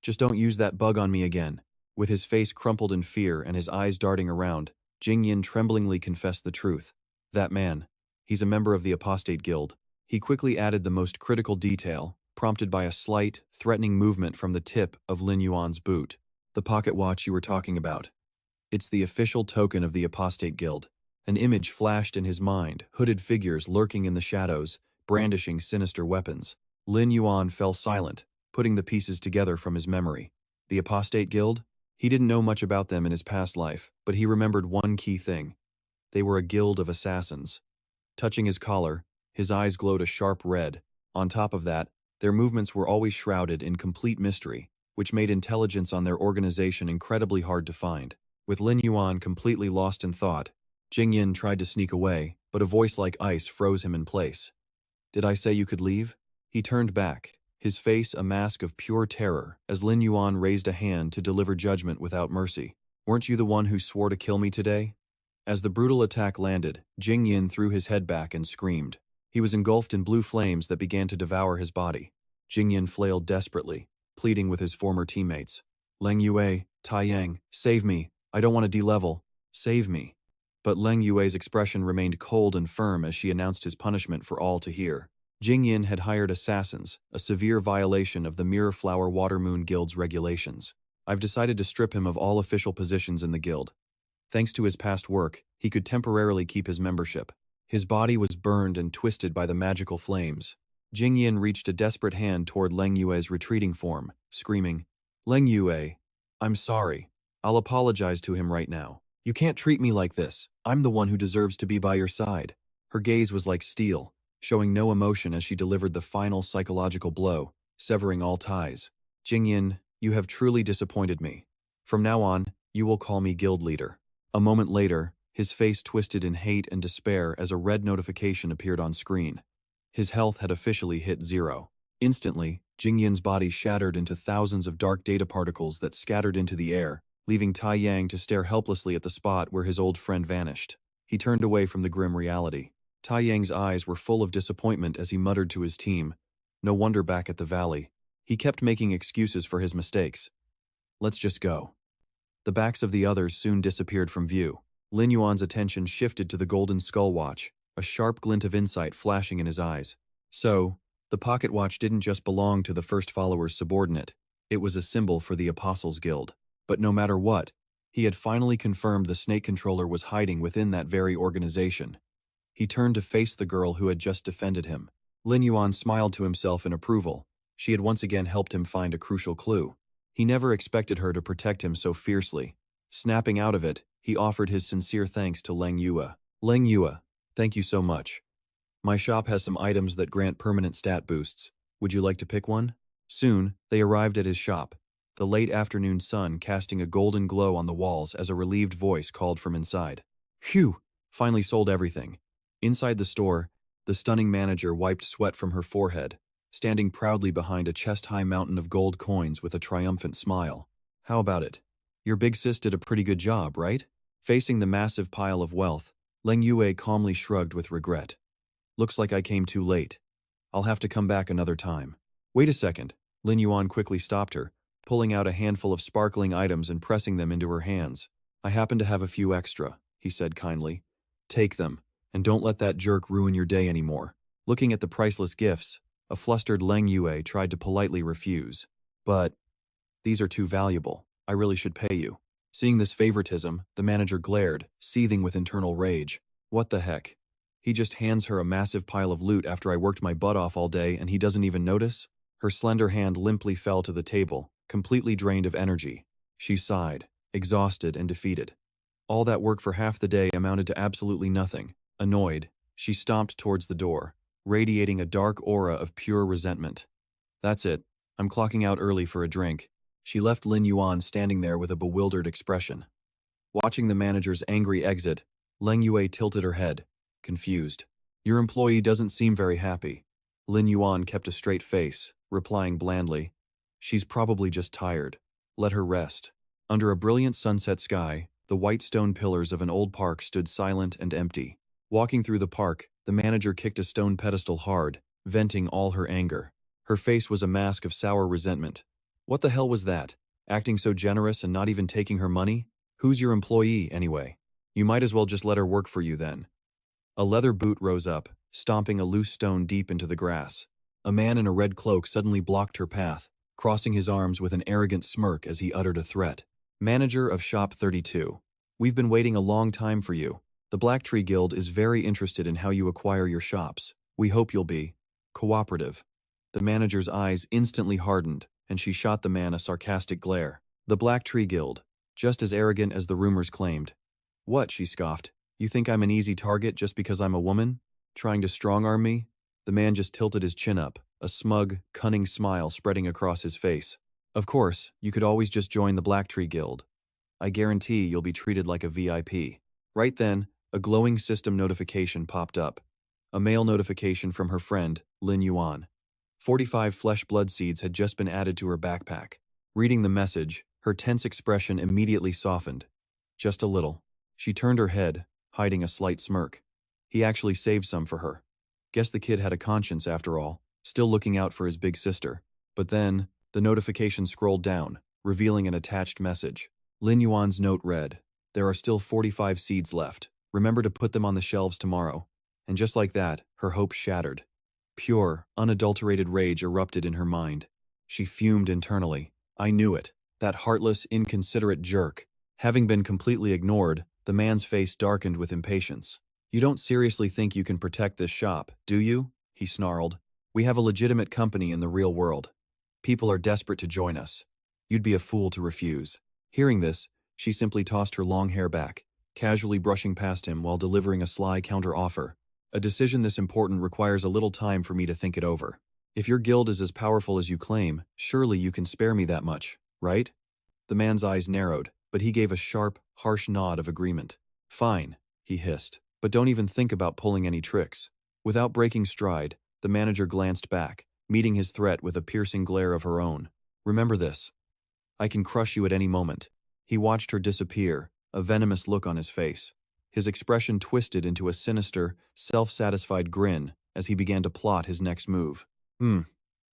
Just don't use that bug on me again. With his face crumpled in fear and his eyes darting around, Jingyin tremblingly confessed the truth. That man. He's a member of the Apostate Guild. He quickly added the most critical detail, prompted by a slight, threatening movement from the tip of Lin Yuan's boot. The pocket watch you were talking about. It's the official token of the Apostate Guild. An image flashed in his mind, hooded figures lurking in the shadows, brandishing sinister weapons. Lin Yuan fell silent, putting the pieces together from his memory. The Apostate Guild? He didn't know much about them in his past life, but he remembered one key thing. They were a guild of assassins. Touching his collar, his eyes glowed a sharp red. On top of that, their movements were always shrouded in complete mystery, which made intelligence on their organization incredibly hard to find. With Lin Yuan completely lost in thought, Jingyin tried to sneak away, but a voice like ice froze him in place. Did I say you could leave? He turned back, his face a mask of pure terror, as Lin Yuan raised a hand to deliver judgment without mercy. Weren't you the one who swore to kill me today? As the brutal attack landed, Jingyin threw his head back and screamed. He was engulfed in blue flames that began to devour his body. Jingyin flailed desperately, pleading with his former teammates. Leng Yue, Tai Yang, save me. I don't want to de-level. Save me. But Leng Yue's expression remained cold and firm as she announced his punishment for all to hear. Jingyin had hired assassins, a severe violation of the Mirror Flower Watermoon Guild's regulations. I've decided to strip him of all official positions in the guild. Thanks to his past work, he could temporarily keep his membership. His body was burned and twisted by the magical flames. Jingyin reached a desperate hand toward Leng Yue's retreating form, screaming, Leng Yue, I'm sorry. I'll apologize to him right now. You can't treat me like this. I'm the one who deserves to be by your side. Her gaze was like steel, showing no emotion as she delivered the final psychological blow, severing all ties. Jingyin, you have truly disappointed me. From now on, you will call me guild leader. A moment later, his face twisted in hate and despair as a red notification appeared on screen. His health had officially hit 0. Instantly, Jingyin's body shattered into thousands of dark data particles that scattered into the air, leaving Tai Yang to stare helplessly at the spot where his old friend vanished. He turned away from the grim reality. Tai Yang's eyes were full of disappointment as he muttered to his team. No wonder back at the valley. He kept making excuses for his mistakes. Let's just go. The backs of the others soon disappeared from view. Lin Yuan's attention shifted to the golden skull watch, a sharp glint of insight flashing in his eyes. So, the pocket watch didn't just belong to the first follower's subordinate. It was a symbol for the Apostles' Guild. But no matter what, He had finally confirmed the snake controller was hiding within that very organization. He turned to face the girl who had just defended him. Lin Yuan smiled to himself in approval. She had once again helped him find a crucial clue. He never expected her to protect him so fiercely. Snapping out of it, he offered his sincere thanks to Lin Yuan. Lin Yuan, thank you so much. My shop has some items that grant permanent stat boosts. Would you like to pick one? Soon, they arrived at his shop, the late afternoon sun casting a golden glow on the walls as a relieved voice called from inside. Phew! Finally sold everything. Inside the store, the stunning manager wiped sweat from her forehead, standing proudly behind a chest-high mountain of gold coins with a triumphant smile. How about it? Your big sis did a pretty good job, right? Facing the massive pile of wealth, Lin Yuan calmly shrugged with regret. Looks like I came too late. I'll have to come back another time. Wait a second. Lin Yuan quickly stopped her, pulling out a handful of sparkling items and pressing them into her hands. I happen to have a few extra, he said kindly. Take them, and don't let that jerk ruin your day anymore. Looking at the priceless gifts, a flustered Lin Yuan tried to politely refuse. But these are too valuable. I really should pay you. Seeing this favoritism, the manager glared, seething with internal rage. What the heck? He just hands her a massive pile of loot after I worked my butt off all day and he doesn't even notice? Her slender hand limply fell to the table, completely drained of energy. She sighed, exhausted and defeated. All that work for half the day amounted to absolutely nothing. Annoyed, she stomped towards the door, radiating a dark aura of pure resentment. That's it. I'm clocking out early for a drink. She left Lin Yuan standing there with a bewildered expression. Watching the manager's angry exit, Lin Yuan tilted her head, confused. Your employee doesn't seem very happy. Lin Yuan kept a straight face, replying blandly. She's probably just tired. Let her rest. Under a brilliant sunset sky, the white stone pillars of an old park stood silent and empty. Walking through the park, the manager kicked a stone pedestal hard, venting all her anger. Her face was a mask of sour resentment. What the hell was that? Acting so generous and not even taking her money? Who's your employee, anyway? You might as well just let her work for you then. A leather boot rose up, stomping a loose stone deep into the grass. A man in a red cloak suddenly blocked her path, crossing his arms with an arrogant smirk as he uttered a threat. Manager of Shop 32. We've been waiting a long time for you. The Black Tree Guild is very interested in how you acquire your shops. We hope you'll be cooperative. The manager's eyes instantly hardened, and she shot the man a sarcastic glare. The Black Tree Guild, just as arrogant as the rumors claimed. What, she scoffed. You think I'm an easy target just because I'm a woman? Trying to strong-arm me? The man just tilted his chin up, a smug, cunning smile spreading across his face. Of course, you could always just join the Black Tree Guild. I guarantee you'll be treated like a VIP. Right then, a glowing system notification popped up. A mail notification from her friend, Lin Yuan. 45 flesh blood seeds had just been added to her backpack. Reading the message, her tense expression immediately softened. Just a little. She turned her head, hiding a slight smirk. He actually saved some for her. Guess the kid had a conscience after all, still looking out for his big sister. But then, the notification scrolled down, revealing an attached message. Lin Yuan's note read, "There are still 45 seeds left. Remember to put them on the shelves tomorrow." And just like that, her hopes shattered. Pure, unadulterated rage erupted in her mind. She fumed internally. I knew it. That heartless, inconsiderate jerk. Having been completely ignored, the man's face darkened with impatience. You don't seriously think you can protect this shop, do you? He snarled. We have a legitimate company in the real world. People are desperate to join us. You'd be a fool to refuse. Hearing this, she simply tossed her long hair back, casually brushing past him while delivering a sly counter-offer. A decision this important requires a little time for me to think it over. If your guild is as powerful as you claim, surely you can spare me that much, right? The man's eyes narrowed, but he gave a sharp, harsh nod of agreement. Fine, he hissed, but don't even think about pulling any tricks. Without breaking stride, the manager glanced back, meeting his threat with a piercing glare of her own. Remember this. I can crush you at any moment. He watched her disappear, a venomous look on his face. His expression twisted into a sinister, self-satisfied grin as he began to plot his next move.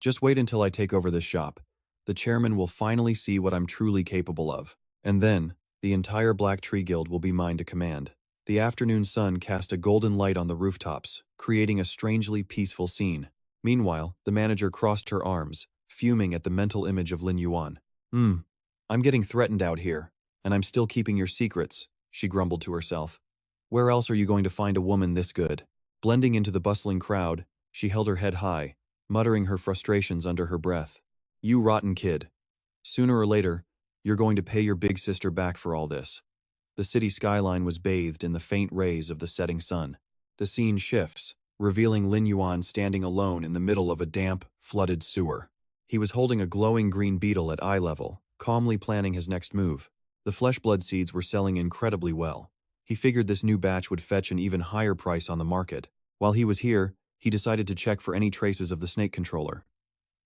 Just wait until I take over this shop. The chairman will finally see what I'm truly capable of. And then, the entire Black Tree Guild will be mine to command. The afternoon sun cast a golden light on the rooftops, creating a strangely peaceful scene. Meanwhile, the manager crossed her arms, fuming at the mental image of Lin Yuan. I'm getting threatened out here. And I'm still keeping your secrets, she grumbled to herself. Where else are you going to find a woman this good? Blending into the bustling crowd, she held her head high, muttering her frustrations under her breath. You rotten kid. Sooner or later, you're going to pay your big sister back for all this. The city skyline was bathed in the faint rays of the setting sun. The scene shifts, revealing Lin Yuan standing alone in the middle of a damp, flooded sewer. He was holding a glowing green beetle at eye level, calmly planning his next move. The flesh blood seeds were selling incredibly well. He figured this new batch would fetch an even higher price on the market. While he was here, he decided to check for any traces of the snake controller.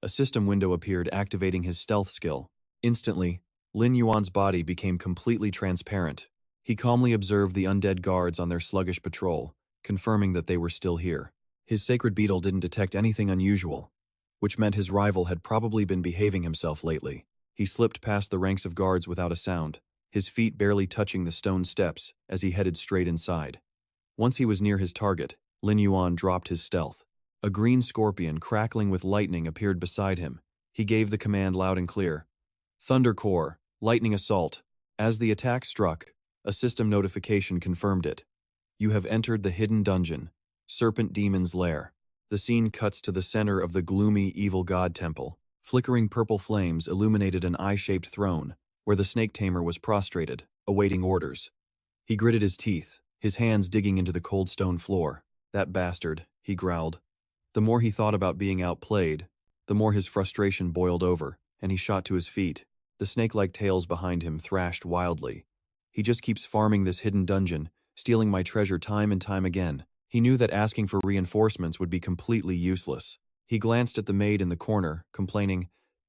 A system window appeared, activating his stealth skill. Instantly, Lin Yuan's body became completely transparent. He calmly observed the undead guards on their sluggish patrol, confirming that they were still here. His sacred beetle didn't detect anything unusual, which meant his rival had probably been behaving himself lately. He slipped past the ranks of guards without a sound, his feet barely touching the stone steps as he headed straight inside. Once he was near his target, Lin Yuan dropped his stealth. A green scorpion crackling with lightning appeared beside him. He gave the command loud and clear. Thunder Core, lightning assault. As the attack struck, a system notification confirmed it. You have entered the hidden dungeon, Serpent Demon's Lair. The scene cuts to the center of the gloomy, evil god temple. Flickering purple flames illuminated an eye-shaped throne, where the snake tamer was prostrated, awaiting orders. He gritted his teeth, his hands digging into the cold stone floor. That bastard, he growled. The more he thought about being outplayed, the more his frustration boiled over, and he shot to his feet. The snake-like tails behind him thrashed wildly. He just keeps farming this hidden dungeon, stealing my treasure time and time again. He knew that asking for reinforcements would be completely useless. He glanced at the maid in the corner, complaining,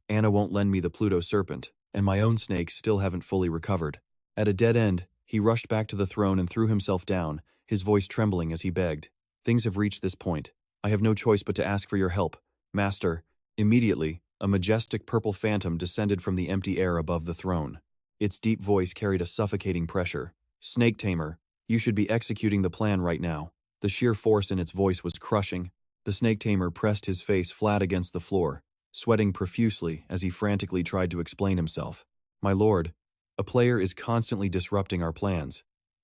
Anna won't lend me the Pluto serpent, and my own snakes still haven't fully recovered. At a dead end, he rushed back to the throne and threw himself down, his voice trembling as he begged. Things have reached this point. I have no choice but to ask for your help, Master. Immediately, a majestic purple phantom descended from the empty air above the throne. Its deep voice carried a suffocating pressure. Snake Tamer, you should be executing the plan right now. The sheer force in its voice was crushing. The snake tamer pressed his face flat against the floor, sweating profusely as he frantically tried to explain himself. My lord, a player is constantly disrupting our plans.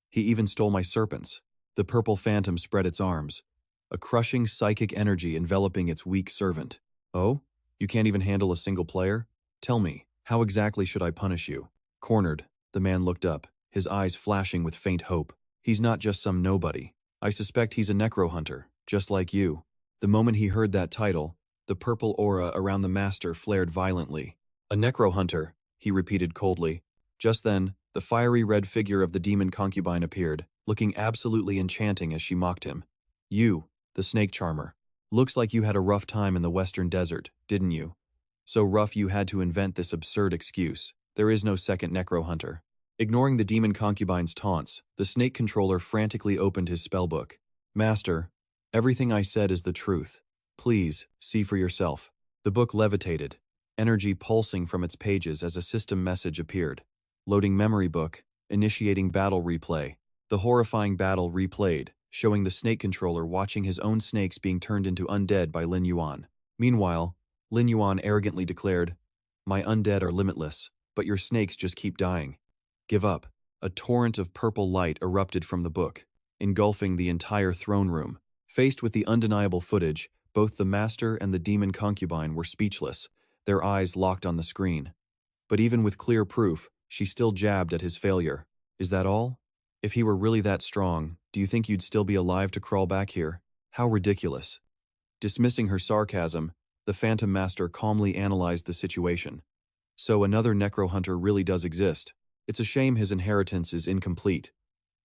He even stole my serpents. The purple phantom spread its arms, a crushing psychic energy enveloping its weak servant. Oh? You can't even handle a single player? Tell me, how exactly should I punish you? Cornered, the man looked up, his eyes flashing with faint hope. He's not just some nobody. I suspect he's a necro hunter, just like you. The moment he heard that title, the purple aura around the master flared violently. A necro hunter, he repeated coldly. Just then, the fiery red figure of the demon concubine appeared, looking absolutely enchanting as she mocked him. You, the snake charmer. Looks like you had a rough time in the western desert, didn't you? So rough you had to invent this absurd excuse. There is no second necro hunter. Ignoring the demon concubine's taunts, the snake controller frantically opened his spellbook. Master, everything I said is the truth. Please, see for yourself. The book levitated, energy pulsing from its pages as a system message appeared. Loading memory book, initiating battle replay. The horrifying battle replayed, showing the snake controller watching his own snakes being turned into undead by Lin Yuan. Meanwhile, Lin Yuan arrogantly declared, My undead are limitless, but your snakes just keep dying. Give up. A torrent of purple light erupted from the book, engulfing the entire throne room. Faced with the undeniable footage, both the master and the demon concubine were speechless, their eyes locked on the screen. But even with clear proof, she still jabbed at his failure. Is that all? If he were really that strong, do you think you'd still be alive to crawl back here? How ridiculous. Dismissing her sarcasm, the Phantom Master calmly analyzed the situation. So another necro hunter really does exist. It's a shame his inheritance is incomplete.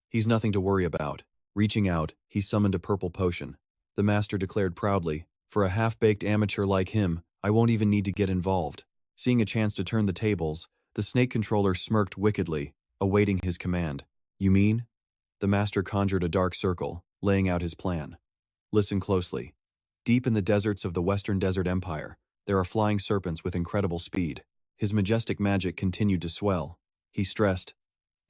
He's nothing to worry about. Reaching out, he summoned a purple potion. The master declared proudly, for a half-baked amateur like him, I won't even need to get involved. Seeing a chance to turn the tables, the snake controller smirked wickedly, awaiting his command. You mean? The master conjured a dark circle, laying out his plan. Listen closely. Deep in the deserts of the Western Desert Empire, there are flying serpents with incredible speed. His majestic magic continued to swell. He stressed,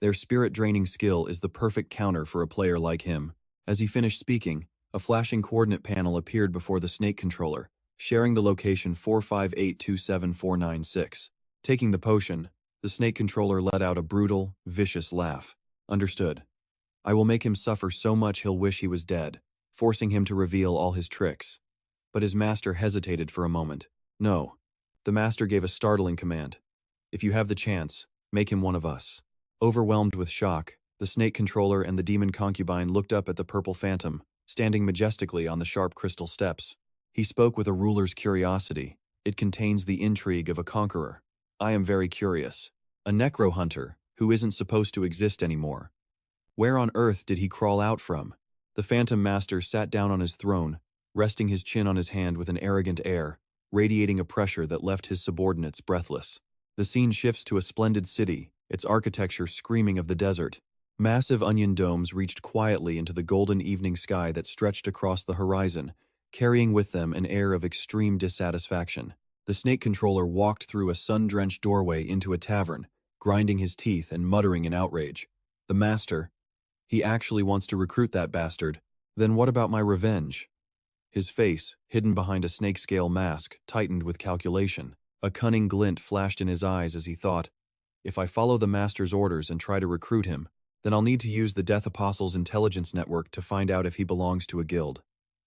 their spirit-draining skill is the perfect counter for a player like him. As he finished speaking, a flashing coordinate panel appeared before the snake controller, sharing the location 45827-496. Taking the potion, The snake controller let out a brutal, vicious laugh. Understood. I will make him suffer so much he'll wish he was dead, forcing him to reveal all his tricks. But his master hesitated for a moment. No. The master gave a startling command. If you have the chance, make him one of us. Overwhelmed with shock, the snake controller and the demon concubine looked up at the purple phantom, standing majestically on the sharp crystal steps. He spoke with a ruler's curiosity. It contains the intrigue of a conqueror. I am very curious. A necro hunter, who isn't supposed to exist anymore. Where on earth did he crawl out from? The phantom master sat down on his throne, resting his chin on his hand with an arrogant air, radiating a pressure that left his subordinates breathless. The scene shifts to a splendid city, its architecture screaming of the desert. Massive onion domes reached quietly into the golden evening sky that stretched across the horizon, carrying with them an air of extreme dissatisfaction. The snake controller walked through a sun-drenched doorway into a tavern, grinding his teeth and muttering in outrage. The master, he actually wants to recruit that bastard. Then what about my revenge? His face, hidden behind a snake-scale mask, tightened with calculation. A cunning glint flashed in his eyes as he thought, if I follow the master's orders and try to recruit him, then I'll need to use the Death Apostle's intelligence network to find out if he belongs to a guild.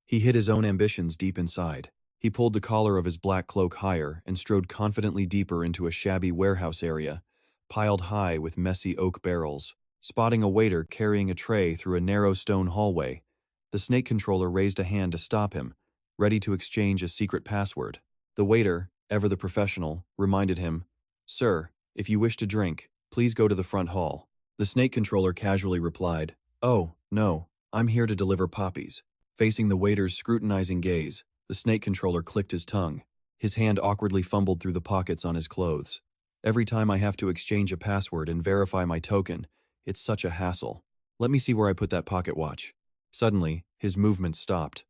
He hid his own ambitions deep inside. He pulled the collar of his black cloak higher and strode confidently deeper into a shabby warehouse area, piled high with messy oak barrels. Spotting a waiter carrying a tray through a narrow stone hallway, the snake controller raised a hand to stop him, ready to exchange a secret password. The waiter, ever the professional, reminded him, "Sir, if you wish to drink, please go to the front hall." The snake controller casually replied, "Oh, no, I'm here to deliver poppies." Facing the waiter's scrutinizing gaze, the snake controller clicked his tongue. His hand awkwardly fumbled through the pockets on his clothes. Every time I have to exchange a password and verify my token, it's such a hassle. Let me see where I put that pocket watch. Suddenly, his movement stopped.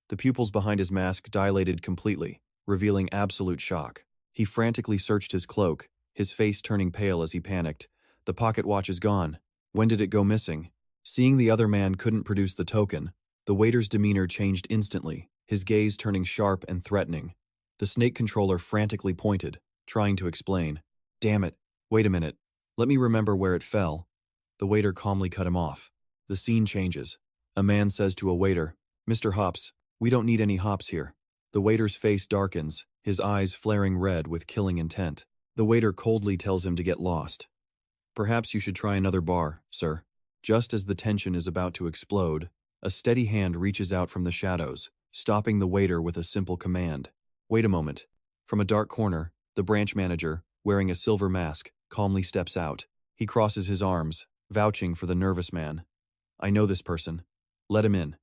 The pupils behind his mask dilated completely, revealing absolute shock. He frantically searched his cloak, his face turning pale as he panicked. The pocket watch is gone. When did it go missing? Seeing the other man couldn't produce the token, the waiter's demeanor changed instantly, his gaze turning sharp and threatening. The snake controller frantically pointed, trying to explain. Damn it, wait a minute. Let me remember where it fell. The waiter calmly cut him off. The scene changes. A man says to a waiter, "Mr. Hops, we don't need any hops here." The waiter's face darkens, his eyes flaring red with killing intent. The waiter coldly tells him to get lost. "Perhaps you should try another bar, sir." Just as the tension is about to explode, a steady hand reaches out from the shadows, stopping the waiter with a simple command. Wait a moment. From a dark corner, the branch manager, wearing a silver mask, calmly steps out. He crosses his arms, vouching for the nervous man. "I know this person. Let him in."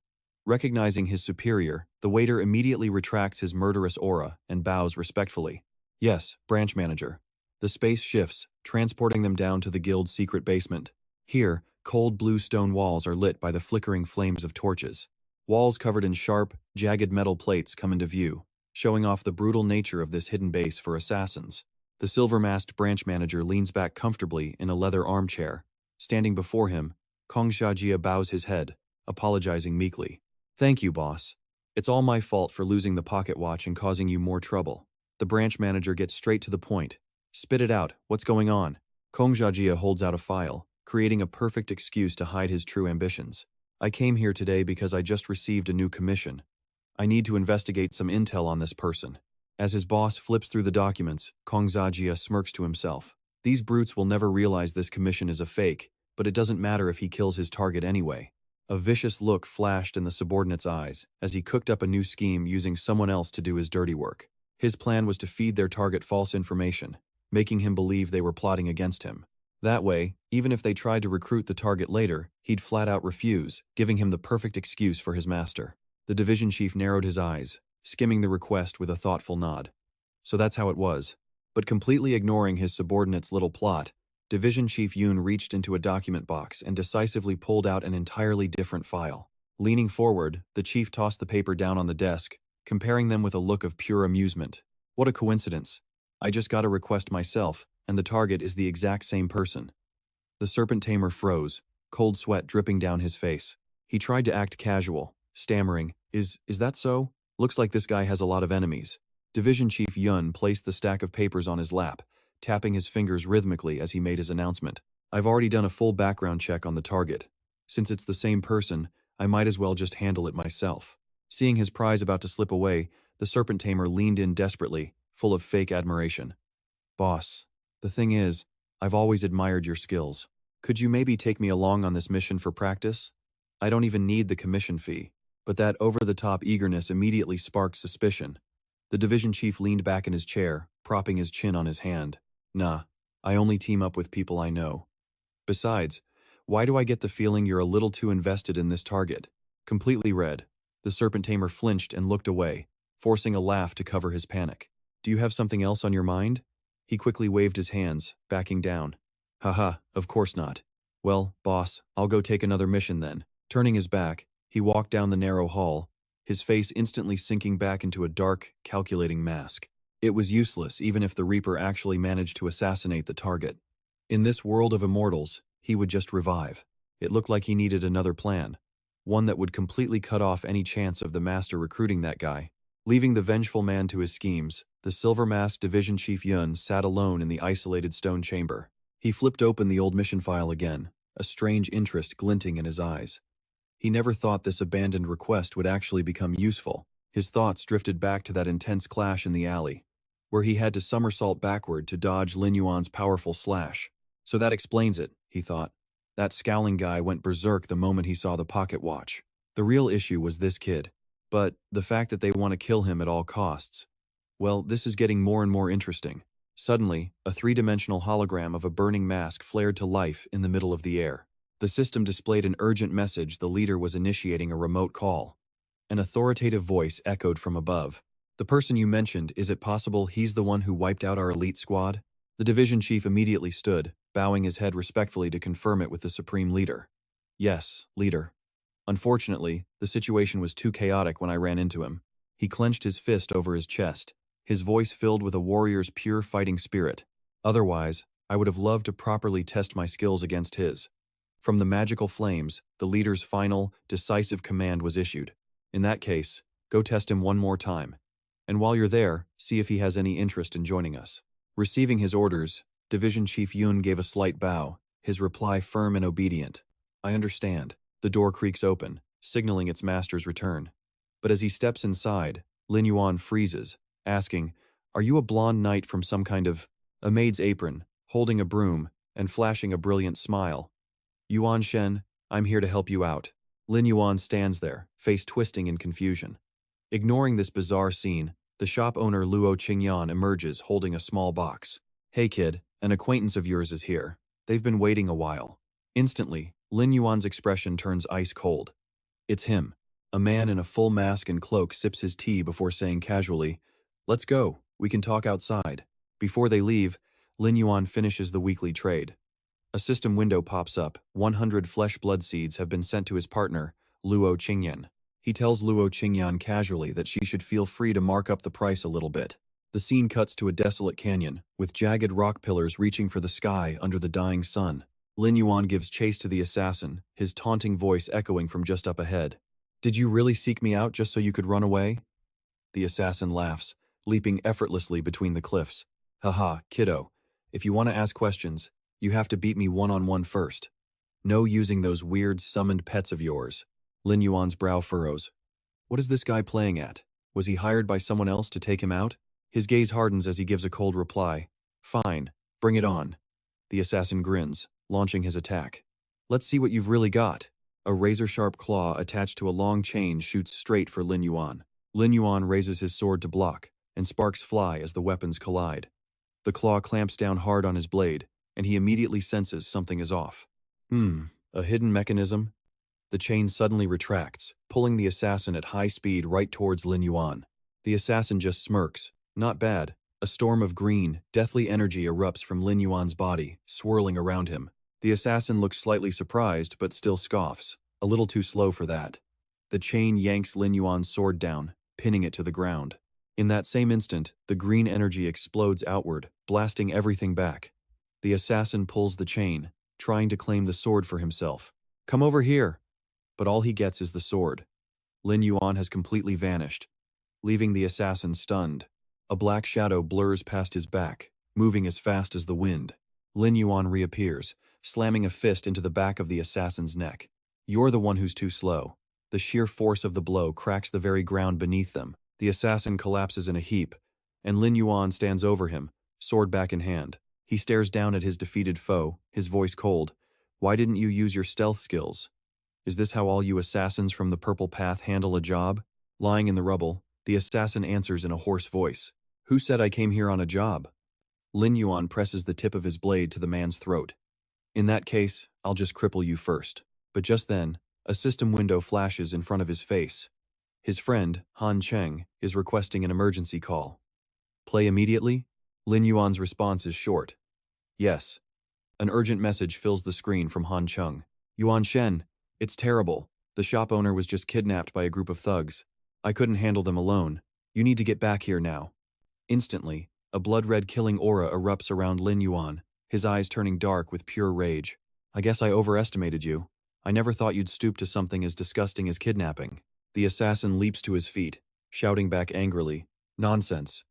Recognizing his superior, the waiter immediately retracts his murderous aura and bows respectfully. "Yes, branch manager." The space shifts, transporting them down to the guild's secret basement. Here, cold blue stone walls are lit by the flickering flames of torches. Walls covered in sharp, jagged metal plates come into view, showing off the brutal nature of this hidden base for assassins. The silver-masked branch manager leans back comfortably in a leather armchair. Standing before him, Kong Xiajia bows his head, apologizing meekly. "Thank you, boss. It's all my fault for losing the pocket watch and causing you more trouble." The branch manager gets straight to the point. "Spit it out, what's going on?" Kong Xiajia holds out a file, creating a perfect excuse to hide his true ambitions. "I came here today because I just received a new commission. I need to investigate some intel on this person." As his boss flips through the documents, Kong Xiajia smirks to himself. These brutes will never realize this commission is a fake, but it doesn't matter if he kills his target anyway. A vicious look flashed in the subordinate's eyes as he cooked up a new scheme using someone else to do his dirty work. His plan was to feed their target false information, making him believe they were plotting against him. That way, even if they tried to recruit the target later, he'd flat out refuse, giving him the perfect excuse for his master. The division chief narrowed his eyes, skimming the request with a thoughtful nod. So that's how it was. But completely ignoring his subordinate's little plot, Division Chief Yun reached into a document box and decisively pulled out an entirely different file. Leaning forward, the chief tossed the paper down on the desk, comparing them with a look of pure amusement. What a coincidence. I just got a request myself, and the target is the exact same person. The serpent tamer froze, cold sweat dripping down his face. He tried to act casual, stammering, Is that so? Looks like this guy has a lot of enemies." Division Chief Yun placed the stack of papers on his lap, tapping his fingers rhythmically as he made his announcement. I've already done a full background check on the target. Since it's the same person, I might as well just handle it myself. Seeing his prize about to slip away, the serpent tamer leaned in desperately, full of fake admiration. Boss, the thing is, I've always admired your skills. Could you maybe take me along on this mission for practice? I don't even need the commission fee. But that over-the-top eagerness immediately sparked suspicion. The division chief leaned back in his chair, propping his chin on his hand. Nah, I only team up with people I know. Besides, why do I get the feeling you're a little too invested in this target? Completely red, the serpent tamer flinched and looked away, forcing a laugh to cover his panic. Do you have something else on your mind? He quickly waved his hands, backing down. Haha, of course not. Well, boss, I'll go take another mission then. Turning his back, he walked down the narrow hall, his face instantly sinking back into a dark, calculating mask. It was useless even if the Reaper actually managed to assassinate the target. In this world of immortals, he would just revive. It looked like he needed another plan, one that would completely cut off any chance of the master recruiting that guy. Leaving the vengeful man to his schemes, the silver-masked division chief Yun sat alone in the isolated stone chamber. He flipped open the old mission file again, a strange interest glinting in his eyes. He never thought this abandoned request would actually become useful. His thoughts drifted back to that intense clash in the alley, where he had to somersault backward to dodge Lin Yuan's powerful slash. So that explains it, he thought. That scowling guy went berserk the moment he saw the pocket watch. The real issue was this kid. But the fact that they want to kill him at all costs. Well, this is getting more and more interesting. Suddenly, a three-dimensional hologram of a burning mask flared to life in the middle of the air. The system displayed an urgent message the leader was initiating a remote call. An authoritative voice echoed from above. The person you mentioned, is it possible he's the one who wiped out our elite squad? The division chief immediately stood, bowing his head respectfully to confirm it with the supreme leader. Yes, leader. Unfortunately, the situation was too chaotic when I ran into him. He clenched his fist over his chest, his voice filled with a warrior's pure fighting spirit. Otherwise, I would have loved to properly test my skills against his. From the magical flames, the leader's final, decisive command was issued. In that case, go test him one more time. And while you're there, see if he has any interest in joining us. Receiving his orders, Division Chief Yun gave a slight bow, his reply firm and obedient. I understand. The door creaks open, signaling its master's return. But as he steps inside, Lin Yuan freezes, asking, Are you a blonde knight from some kind of... A maid's apron, holding a broom, and flashing a brilliant smile. Yuan Shen, I'm here to help you out. Lin Yuan stands there, face twisting in confusion. Ignoring this bizarre scene, the shop owner Luo Qingyan emerges holding a small box. Hey kid, an acquaintance of yours is here. They've been waiting a while. Instantly, Lin Yuan's expression turns ice cold. It's him. A man in a full mask and cloak sips his tea before saying casually, Let's go, we can talk outside. Before they leave, Lin Yuan finishes the weekly trade. A system window pops up, 100 flesh blood seeds have been sent to his partner, Luo Qingyan. He tells Luo Qingyan casually that she should feel free to mark up the price a little bit. The scene cuts to a desolate canyon, with jagged rock pillars reaching for the sky under the dying sun. Lin Yuan gives chase to the assassin, his taunting voice echoing from just up ahead. Did you really seek me out just so you could run away? The assassin laughs, leaping effortlessly between the cliffs. Haha, kiddo. If you want to ask questions, you have to beat me one-on-one first. No using those weird summoned pets of yours. Lin Yuan's brow furrows. What is this guy playing at? Was he hired by someone else to take him out? His gaze hardens as he gives a cold reply. Fine, bring it on. The assassin grins, launching his attack. Let's see what you've really got. A razor-sharp claw attached to a long chain shoots straight for Lin Yuan. Lin Yuan raises his sword to block, and sparks fly as the weapons collide. The claw clamps down hard on his blade, and he immediately senses something is off. A hidden mechanism? The chain suddenly retracts, pulling the assassin at high speed right towards Lin Yuan. The assassin just smirks. Not bad. A storm of green, deathly energy erupts from Lin Yuan's body, swirling around him. The assassin looks slightly surprised, but still scoffs. A little too slow for that. The chain yanks Lin Yuan's sword down, pinning it to the ground. In that same instant, the green energy explodes outward, blasting everything back. The assassin pulls the chain, trying to claim the sword for himself. Come over here! But all he gets is the sword. Lin Yuan has completely vanished, leaving the assassin stunned. A black shadow blurs past his back, moving as fast as the wind. Lin Yuan reappears, slamming a fist into the back of the assassin's neck. You're the one who's too slow. The sheer force of the blow cracks the very ground beneath them. The assassin collapses in a heap, and Lin Yuan stands over him, sword back in hand. He stares down at his defeated foe, his voice cold. Why didn't you use your stealth skills? Is this how all you assassins from the Purple Path handle a job? Lying in the rubble, the assassin answers in a hoarse voice. Who said I came here on a job? Lin Yuan presses the tip of his blade to the man's throat. In that case, I'll just cripple you first. But just then, a system window flashes in front of his face. His friend, Han Cheng, is requesting an emergency call. Play immediately? Lin Yuan's response is short. Yes. An urgent message fills the screen from Han Cheng. Yuan Shen, it's terrible. The shop owner was just kidnapped by a group of thugs. I couldn't handle them alone. You need to get back here now. Instantly, a blood-red killing aura erupts around Lin Yuan, his eyes turning dark with pure rage. I guess I overestimated you. I never thought you'd stoop to something as disgusting as kidnapping. The assassin leaps to his feet, shouting back angrily, Nonsense.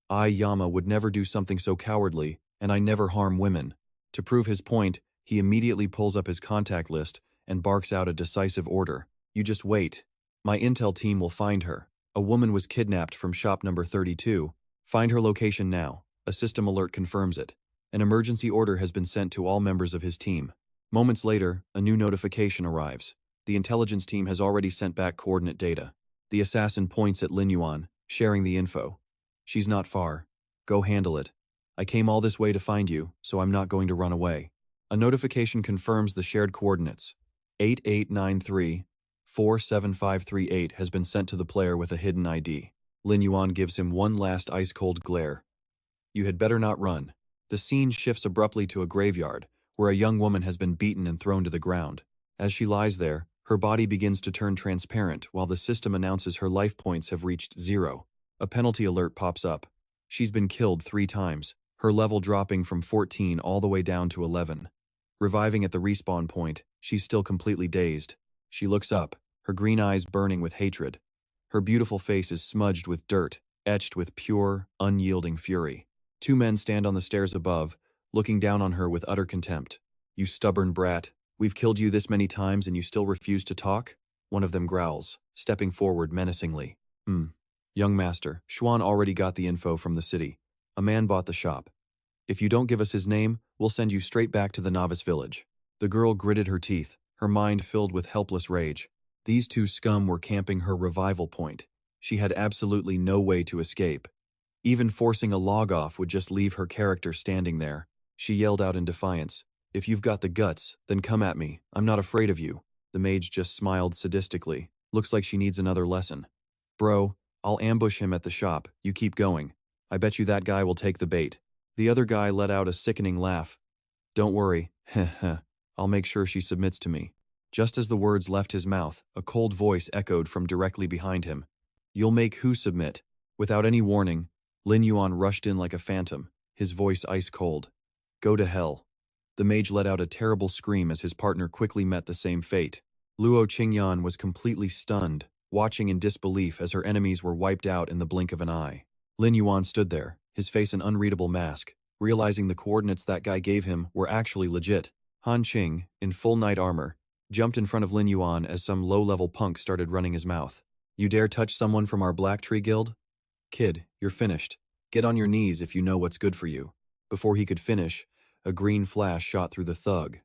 I, Yama, would never do something so cowardly, and I never harm women. To prove his point, he immediately pulls up his contact list and barks out a decisive order. You just wait. My intel team will find her. A woman was kidnapped from shop number 32. Find her location now. A system alert confirms it. An emergency order has been sent to all members of his team. Moments later, a new notification arrives. The intelligence team has already sent back coordinate data. The assassin points at Lin Yuan, sharing the info. She's not far. Go handle it. I came all this way to find you, so I'm not going to run away. A notification confirms the shared coordinates. 8893-47538 has been sent to the player with a hidden ID. Lin Yuan gives him one last ice-cold glare. You had better not run. The scene shifts abruptly to a graveyard, where a young woman has been beaten and thrown to the ground. As she lies there, her body begins to turn transparent while the system announces her life points have reached 0. A penalty alert pops up. She's been killed 3 times, her level dropping from 14 all the way down to 11. Reviving at the respawn point, she's still completely dazed. She looks up, her green eyes burning with hatred. Her beautiful face is smudged with dirt, etched with pure, unyielding fury. 2 men stand on the stairs above, looking down on her with utter contempt. You stubborn brat, we've killed you this many times and you still refuse to talk? One of them growls, stepping forward menacingly. Young master, Xuan already got the info from the city. A man bought the shop. If you don't give us his name, we'll send you straight back to the novice village. The girl gritted her teeth, her mind filled with helpless rage. These 2 scum were camping her revival point. She had absolutely no way to escape. Even forcing a log-off would just leave her character standing there. She yelled out in defiance, If you've got the guts, then come at me. I'm not afraid of you. The mage just smiled sadistically. Looks like she needs another lesson. Bro, I'll ambush him at the shop. You keep going. I bet you that guy will take the bait. The other guy let out a sickening laugh. Don't worry. Heh. I'll make sure she submits to me. Just as the words left his mouth, a cold voice echoed from directly behind him. You'll make who submit? Without any warning, Lin Yuan rushed in like a phantom, his voice ice cold. Go to hell. The mage let out a terrible scream as his partner quickly met the same fate. Luo Qingyan was completely stunned, watching in disbelief as her enemies were wiped out in the blink of an eye. Lin Yuan stood there, his face an unreadable mask, realizing the coordinates that guy gave him were actually legit. Han Qing, in full knight armor, jumped in front of Lin Yuan as some low-level punk started running his mouth. You dare touch someone from our Black Tree Guild? Kid, you're finished. Get on your knees if you know what's good for you. Before he could finish, a green flash shot through the thug.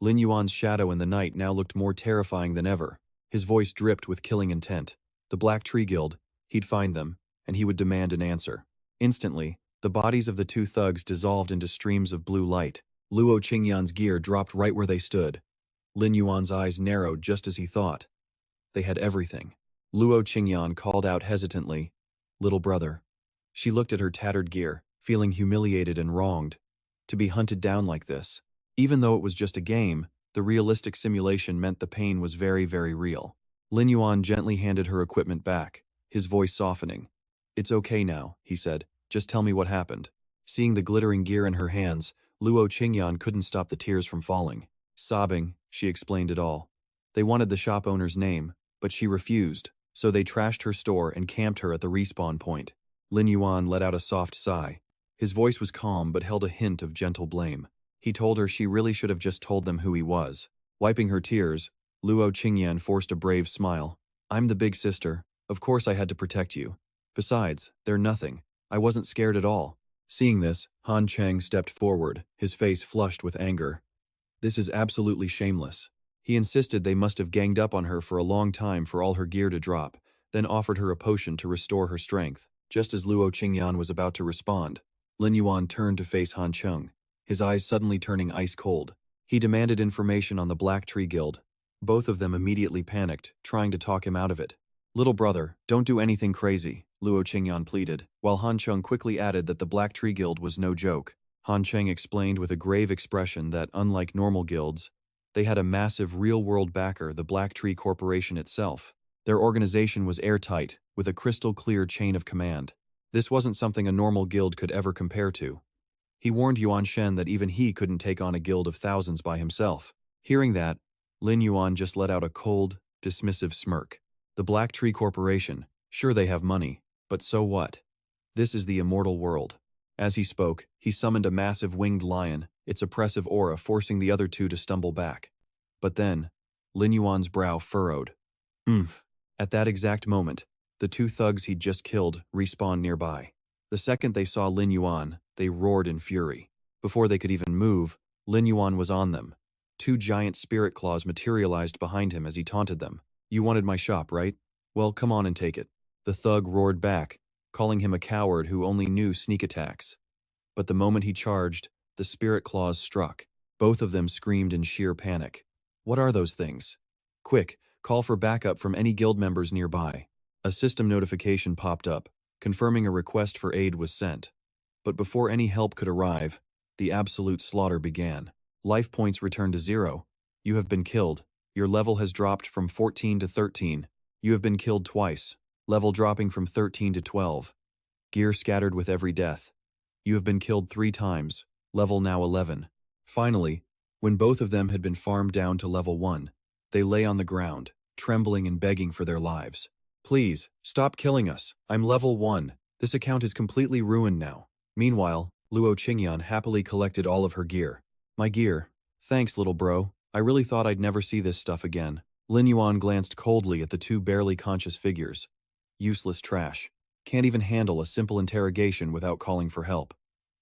Lin Yuan's shadow in the night now looked more terrifying than ever. His voice dripped with killing intent. The Black Tree Guild, he'd find them, and he would demand an answer. Instantly, the bodies of the 2 thugs dissolved into streams of blue light. Luo Qingyan's gear dropped right where they stood. Lin Yuan's eyes narrowed just as he thought. They had everything. Luo Qingyan called out hesitantly, Little brother. She looked at her tattered gear, feeling humiliated and wronged. To be hunted down like this. Even though it was just a game, the realistic simulation meant the pain was very, very real. Lin Yuan gently handed her equipment back, his voice softening. It's okay now, he said. Just tell me what happened. Seeing the glittering gear in her hands, Luo Qingyan couldn't stop the tears from falling. Sobbing, she explained it all. They wanted the shop owner's name, but she refused, so they trashed her store and camped her at the respawn point. Lin Yuan let out a soft sigh. His voice was calm but held a hint of gentle blame. He told her she really should have just told them who he was. Wiping her tears, Luo Qingyan forced a brave smile. I'm the big sister. Of course I had to protect you. Besides, they're nothing. I wasn't scared at all. Seeing this, Han Cheng stepped forward, his face flushed with anger. This is absolutely shameless. He insisted they must have ganged up on her for a long time for all her gear to drop, then offered her a potion to restore her strength. Just as Luo Qingyan was about to respond, Lin Yuan turned to face Han Cheng, his eyes suddenly turning ice cold. He demanded information on the Black Tree Guild. Both of them immediately panicked, trying to talk him out of it. Little brother, don't do anything crazy, Luo Qingyan pleaded, while Han Cheng quickly added that the Black Tree Guild was no joke. Han Cheng explained with a grave expression that, unlike normal guilds, they had a massive real-world backer, the Black Tree Corporation itself. Their organization was airtight, with a crystal-clear chain of command. This wasn't something a normal guild could ever compare to. He warned Yuan Shen that even he couldn't take on a guild of thousands by himself. Hearing that, Lin Yuan just let out a cold, dismissive smirk. The Black Tree Corporation, sure they have money, but so what? This is the immortal world. As he spoke, he summoned a massive winged lion, its oppressive aura forcing the other two to stumble back. But then, Lin Yuan's brow furrowed. At that exact moment, the two thugs he'd just killed respawned nearby. The second they saw Lin Yuan, they roared in fury. Before they could even move, Lin Yuan was on them. Two giant spirit claws materialized behind him as he taunted them. You wanted my shop, right? Well, come on and take it. The thug roared back, calling him a coward who only knew sneak attacks. But the moment he charged, the spirit claws struck. Both of them screamed in sheer panic. What are those things? Quick, call for backup from any guild members nearby. A system notification popped up, confirming a request for aid was sent. But before any help could arrive, the absolute slaughter began. Life points returned to 0. You have been killed. Your level has dropped from 14 to 13. You have been killed twice, level dropping from 13 to 12. Gear scattered with every death. You have been killed 3 times, level now 11. Finally, when both of them had been farmed down to level 1, they lay on the ground, trembling and begging for their lives. Please, stop killing us. I'm level 1. This account is completely ruined now. Meanwhile, Luo Qingyan happily collected all of her gear. My gear. Thanks, little bro. I really thought I'd never see this stuff again. Lin Yuan glanced coldly at the two barely conscious figures. Useless trash. Can't even handle a simple interrogation without calling for help.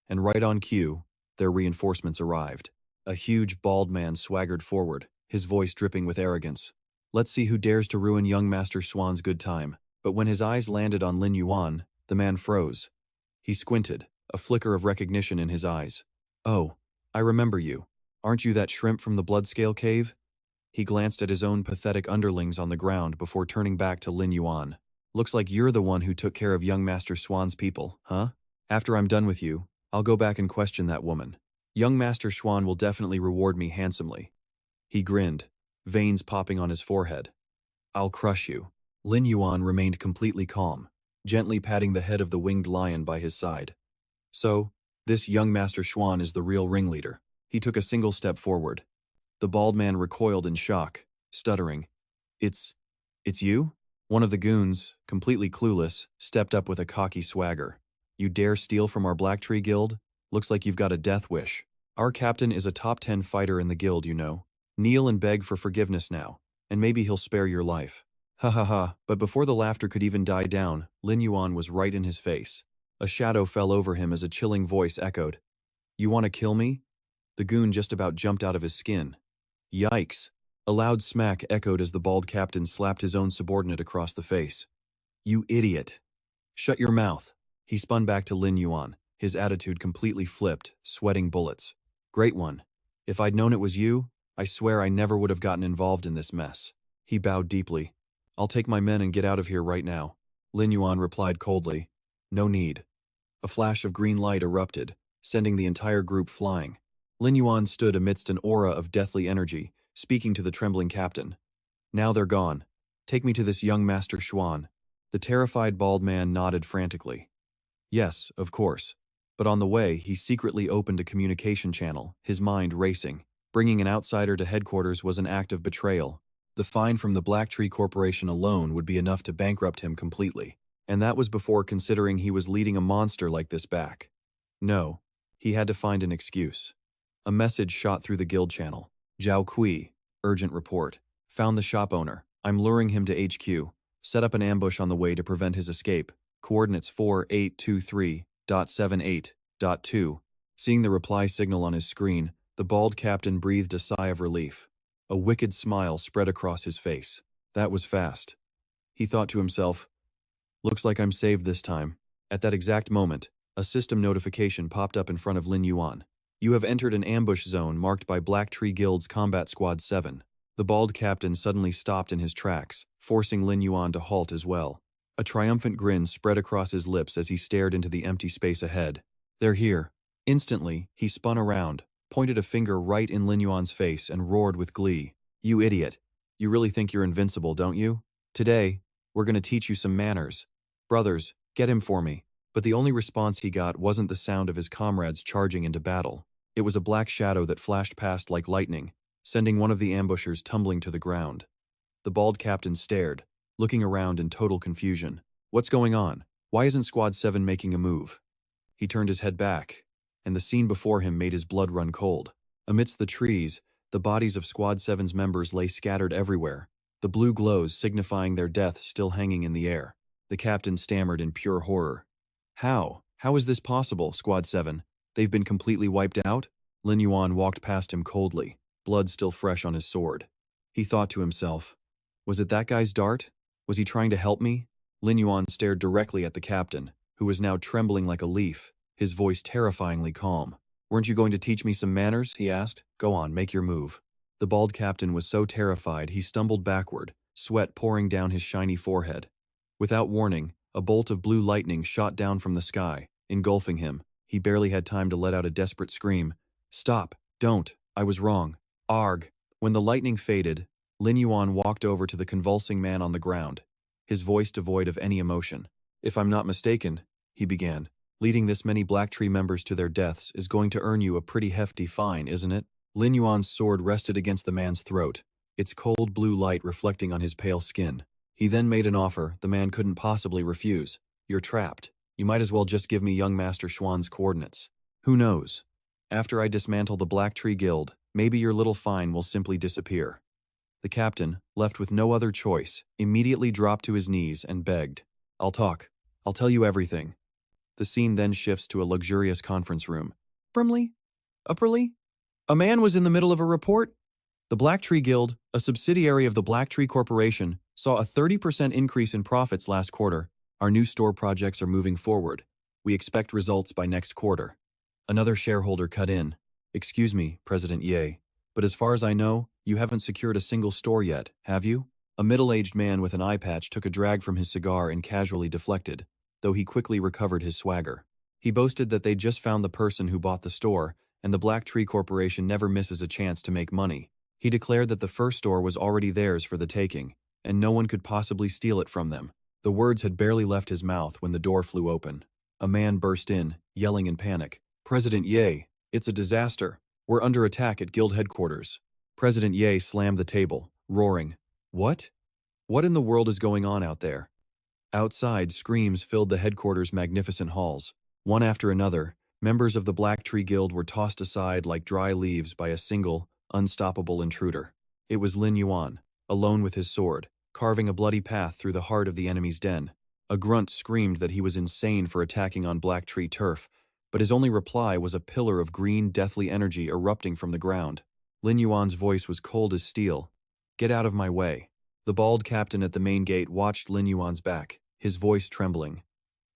And right on cue, their reinforcements arrived. A huge, bald man swaggered forward, his voice dripping with arrogance. Let's see who dares to ruin young Master Xuan's good time. But when his eyes landed on Lin Yuan, the man froze. He squinted, a flicker of recognition in his eyes. Oh, I remember you. Aren't you that shrimp from the Bloodscar cave? He glanced at his own pathetic underlings on the ground before turning back to Lin Yuan. Looks like you're the one who took care of young Master Xuan's people, huh? After I'm done with you, I'll go back and question that woman. Young Master Xuan will definitely reward me handsomely. He grinned, veins popping on his forehead. I'll crush you. Lin Yuan remained completely calm, gently patting the head of the winged lion by his side. So, this young Master Xuan is the real ringleader. He took a single step forward. The bald man recoiled in shock, stuttering. It's you? One of the goons, completely clueless, stepped up with a cocky swagger. You dare steal from our Black Tree Guild? Looks like you've got a death wish. Our captain is a top 10 fighter in the guild, you know. Kneel and beg for forgiveness now, and maybe he'll spare your life. Ha ha ha, but before the laughter could even die down, Lin Yuan was right in his face. A shadow fell over him as a chilling voice echoed. You want to kill me? The goon just about jumped out of his skin. Yikes. A loud smack echoed as the bald captain slapped his own subordinate across the face. You idiot. Shut your mouth. He spun back to Lin Yuan, his attitude completely flipped, sweating bullets. Great one. If I'd known it was you, I swear I never would have gotten involved in this mess. He bowed deeply. I'll take my men and get out of here right now. Lin Yuan replied coldly. No need. A flash of green light erupted, sending the entire group flying. Lin Yuan stood amidst an aura of deathly energy, speaking to the trembling captain. Now they're gone. Take me to this young Master Xuan. The terrified bald man nodded frantically. Yes, of course. But on the way, he secretly opened a communication channel, his mind racing. Bringing an outsider to headquarters was an act of betrayal. The fine from the Black Tree Corporation alone would be enough to bankrupt him completely. And that was before considering he was leading a monster like this back. No, he had to find an excuse. A message shot through the guild channel. Zhao Kui, urgent report. Found the shop owner. I'm luring him to HQ. Set up an ambush on the way to prevent his escape. Coordinates 4823.78.2. Seeing the reply signal on his screen, the bald captain breathed a sigh of relief. A wicked smile spread across his face. That was fast. He thought to himself, looks like I'm saved this time. At that exact moment, a system notification popped up in front of Lin Yuan. You have entered an ambush zone marked by Black Tree Guild's Combat Squad 7. The bald captain suddenly stopped in his tracks, forcing Lin Yuan to halt as well. A triumphant grin spread across his lips as he stared into the empty space ahead. They're here. Instantly, he spun around, pointed a finger right in Lin Yuan's face and roared with glee. You idiot. You really think you're invincible, don't you? Today, we're going to teach you some manners. Brothers, get him for me. But the only response he got wasn't the sound of his comrades charging into battle. It was a black shadow that flashed past like lightning, sending one of the ambushers tumbling to the ground. The bald captain stared, looking around in total confusion. What's going on? Why isn't Squad 7 making a move? He turned his head back, and the scene before him made his blood run cold. Amidst the trees, the bodies of Squad 7's members lay scattered everywhere, the blue glows signifying their deaths still hanging in the air. The captain stammered in pure horror. How? How is this possible, Squad 7? They've been completely wiped out? Lin Yuan walked past him coldly, blood still fresh on his sword. He thought to himself, was it that guy's dart? Was he trying to help me? Lin Yuan stared directly at the captain, who was now trembling like a leaf, his voice terrifyingly calm. Weren't you going to teach me some manners? He asked. Go on, make your move. The bald captain was so terrified he stumbled backward, sweat pouring down his shiny forehead. Without warning, a bolt of blue lightning shot down from the sky, engulfing him. He barely had time to let out a desperate scream. Stop! Don't! I was wrong. Arg! When the lightning faded, Lin Yuan walked over to the convulsing man on the ground, his voice devoid of any emotion. If I'm not mistaken, he began, leading this many Black Tree members to their deaths is going to earn you a pretty hefty fine, isn't it? Lin Yuan's sword rested against the man's throat, its cold blue light reflecting on his pale skin. He then made an offer the man couldn't possibly refuse. You're trapped. You might as well just give me young Master Xuan's coordinates. Who knows? After I dismantle the Black Tree Guild, maybe your little fine will simply disappear. The captain, left with no other choice, immediately dropped to his knees and begged. I'll talk. I'll tell you everything. The scene then shifts to a luxurious conference room. Brimley? Upperly? A man was in the middle of a report? The Black Tree Guild, a subsidiary of the Black Tree Corporation, saw a 30% increase in profits last quarter. Our new store projects are moving forward. We expect results by next quarter. Another shareholder cut in. Excuse me, President Ye, but as far as I know, you haven't secured a single store yet, have you? A middle-aged man with an eye patch took a drag from his cigar and casually deflected, though he quickly recovered his swagger. He boasted that they'd just found the person who bought the store, and the Black Tree Corporation never misses a chance to make money. He declared that the first store was already theirs for the taking, and no one could possibly steal it from them. The words had barely left his mouth when the door flew open. A man burst in, yelling in panic. President Ye, it's a disaster. We're under attack at guild headquarters. President Ye slammed the table, roaring. What? What in the world is going on out there? Outside, screams filled the headquarters' magnificent halls. One after another, members of the Black Tree Guild were tossed aside like dry leaves by a single, unstoppable intruder. It was Lin Yuan, alone with his sword, carving a bloody path through the heart of the enemy's den. A grunt screamed that he was insane for attacking on Black Tree turf, but his only reply was a pillar of green, deathly energy erupting from the ground. Lin Yuan's voice was cold as steel. Get out of my way. The bald captain at the main gate watched Lin Yuan's back, his voice trembling.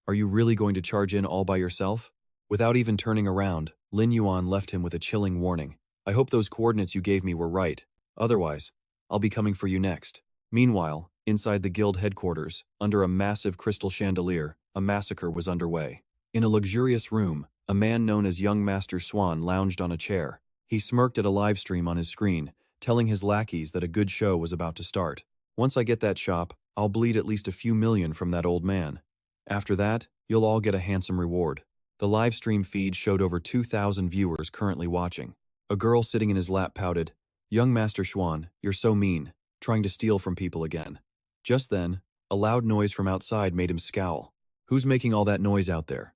Are you really going to charge in all by yourself? Without even turning around, Lin Yuan left him with a chilling warning. I hope those coordinates you gave me were right. Otherwise, I'll be coming for you next. Meanwhile, inside the guild headquarters, under a massive crystal chandelier, a massacre was underway. In a luxurious room, a man known as Young Master Xuan lounged on a chair. He smirked at a live stream on his screen, telling his lackeys that a good show was about to start. Once I get that shop, I'll bleed at least a few million from that old man. After that, you'll all get a handsome reward. The live stream feed showed over 2,000 viewers currently watching. A girl sitting in his lap pouted, Young Master Xuan, you're so mean, trying to steal from people again. Just then, a loud noise from outside made him scowl. Who's making all that noise out there?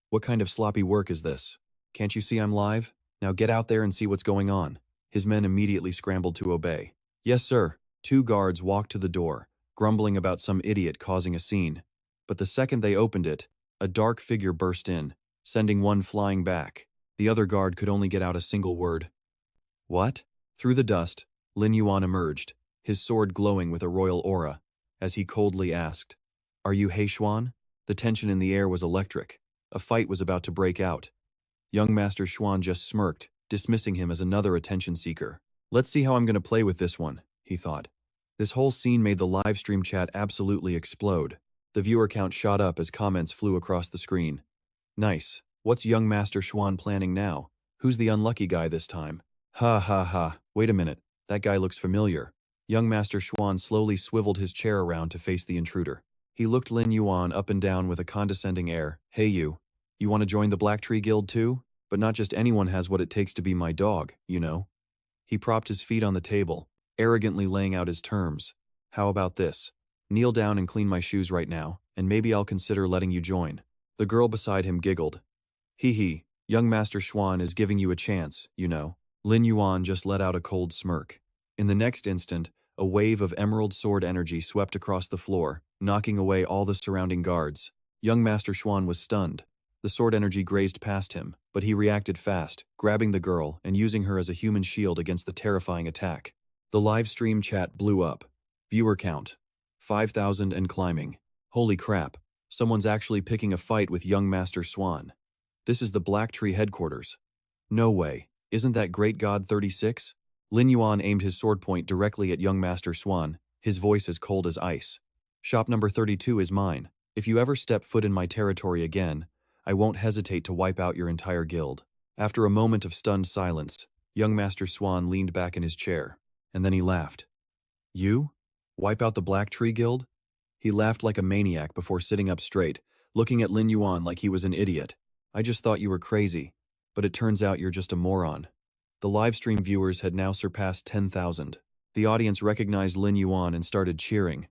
What kind of sloppy work is this? Can't you see I'm live? Now get out there and see what's going on. His men immediately scrambled to obey. Yes, sir. 2 guards walked to the door, grumbling about some idiot causing a scene. But the second they opened it, a dark figure burst in, sending one flying back. The other guard could only get out a single word. What? Through the dust, Lin Yuan emerged, his sword glowing with a royal aura, as he coldly asked, "Are you He Xuan?" The tension in the air was electric. A fight was about to break out. Young Master Xuan just smirked, dismissing him as another attention seeker. Let's see how I'm going to play with this one, he thought. This whole scene made the live stream chat absolutely explode. The viewer count shot up as comments flew across the screen. Nice. What's young Master Xuan planning now? Who's the unlucky guy this time? Ha ha ha. Wait a minute. That guy looks familiar. Young Master Xuan slowly swiveled his chair around to face the intruder. He looked Lin Yuan up and down with a condescending air. Hey you want to join the Black Tree Guild too? But not just anyone has what it takes to be my dog, you know? He propped his feet on the table, arrogantly laying out his terms. How about this? Kneel down and clean my shoes right now, and maybe I'll consider letting you join. The girl beside him giggled. Hee, young Master Xuan is giving you a chance, you know. Lin Yuan just let out a cold smirk. In the next instant, a wave of emerald sword energy swept across the floor, knocking away all the surrounding guards. Young Master Xuan was stunned. The sword energy grazed past him, but he reacted fast, grabbing the girl and using her as a human shield against the terrifying attack. The live stream chat blew up. Viewer count 5,000 and climbing. Holy crap, someone's actually picking a fight with young Master Xuan. This is the Black Tree headquarters. No way, isn't that Great God 36? Lin Yuan aimed his sword point directly at young Master Xuan, his voice as cold as ice. Shop number 32 is mine. If you ever step foot in my territory again, I won't hesitate to wipe out your entire guild. After a moment of stunned silence, young Master Xuan leaned back in his chair, and then he laughed. You? Wipe out the Black Tree Guild? He laughed like a maniac before sitting up straight, looking at Lin Yuan like he was an idiot. I just thought you were crazy, but it turns out you're just a moron. The livestream viewers had now surpassed 10,000. The audience recognized Lin Yuan and started cheering.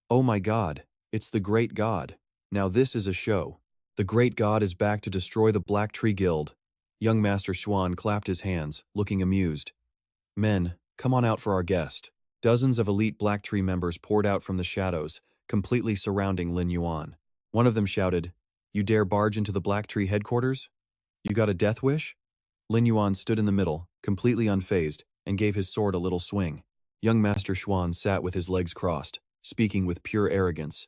Oh my god, it's the Great God. Now this is a show. The Great God is back to destroy the Black Tree Guild. Young Master Xuan clapped his hands, looking amused. Men, come on out for our guest. Dozens of elite Black Tree members poured out from the shadows, completely surrounding Lin Yuan. One of them shouted, "You dare barge into the Black Tree headquarters? You got a death wish?" Lin Yuan stood in the middle, completely unfazed, and gave his sword a little swing. Young Master Xuan sat with his legs crossed, speaking with pure arrogance.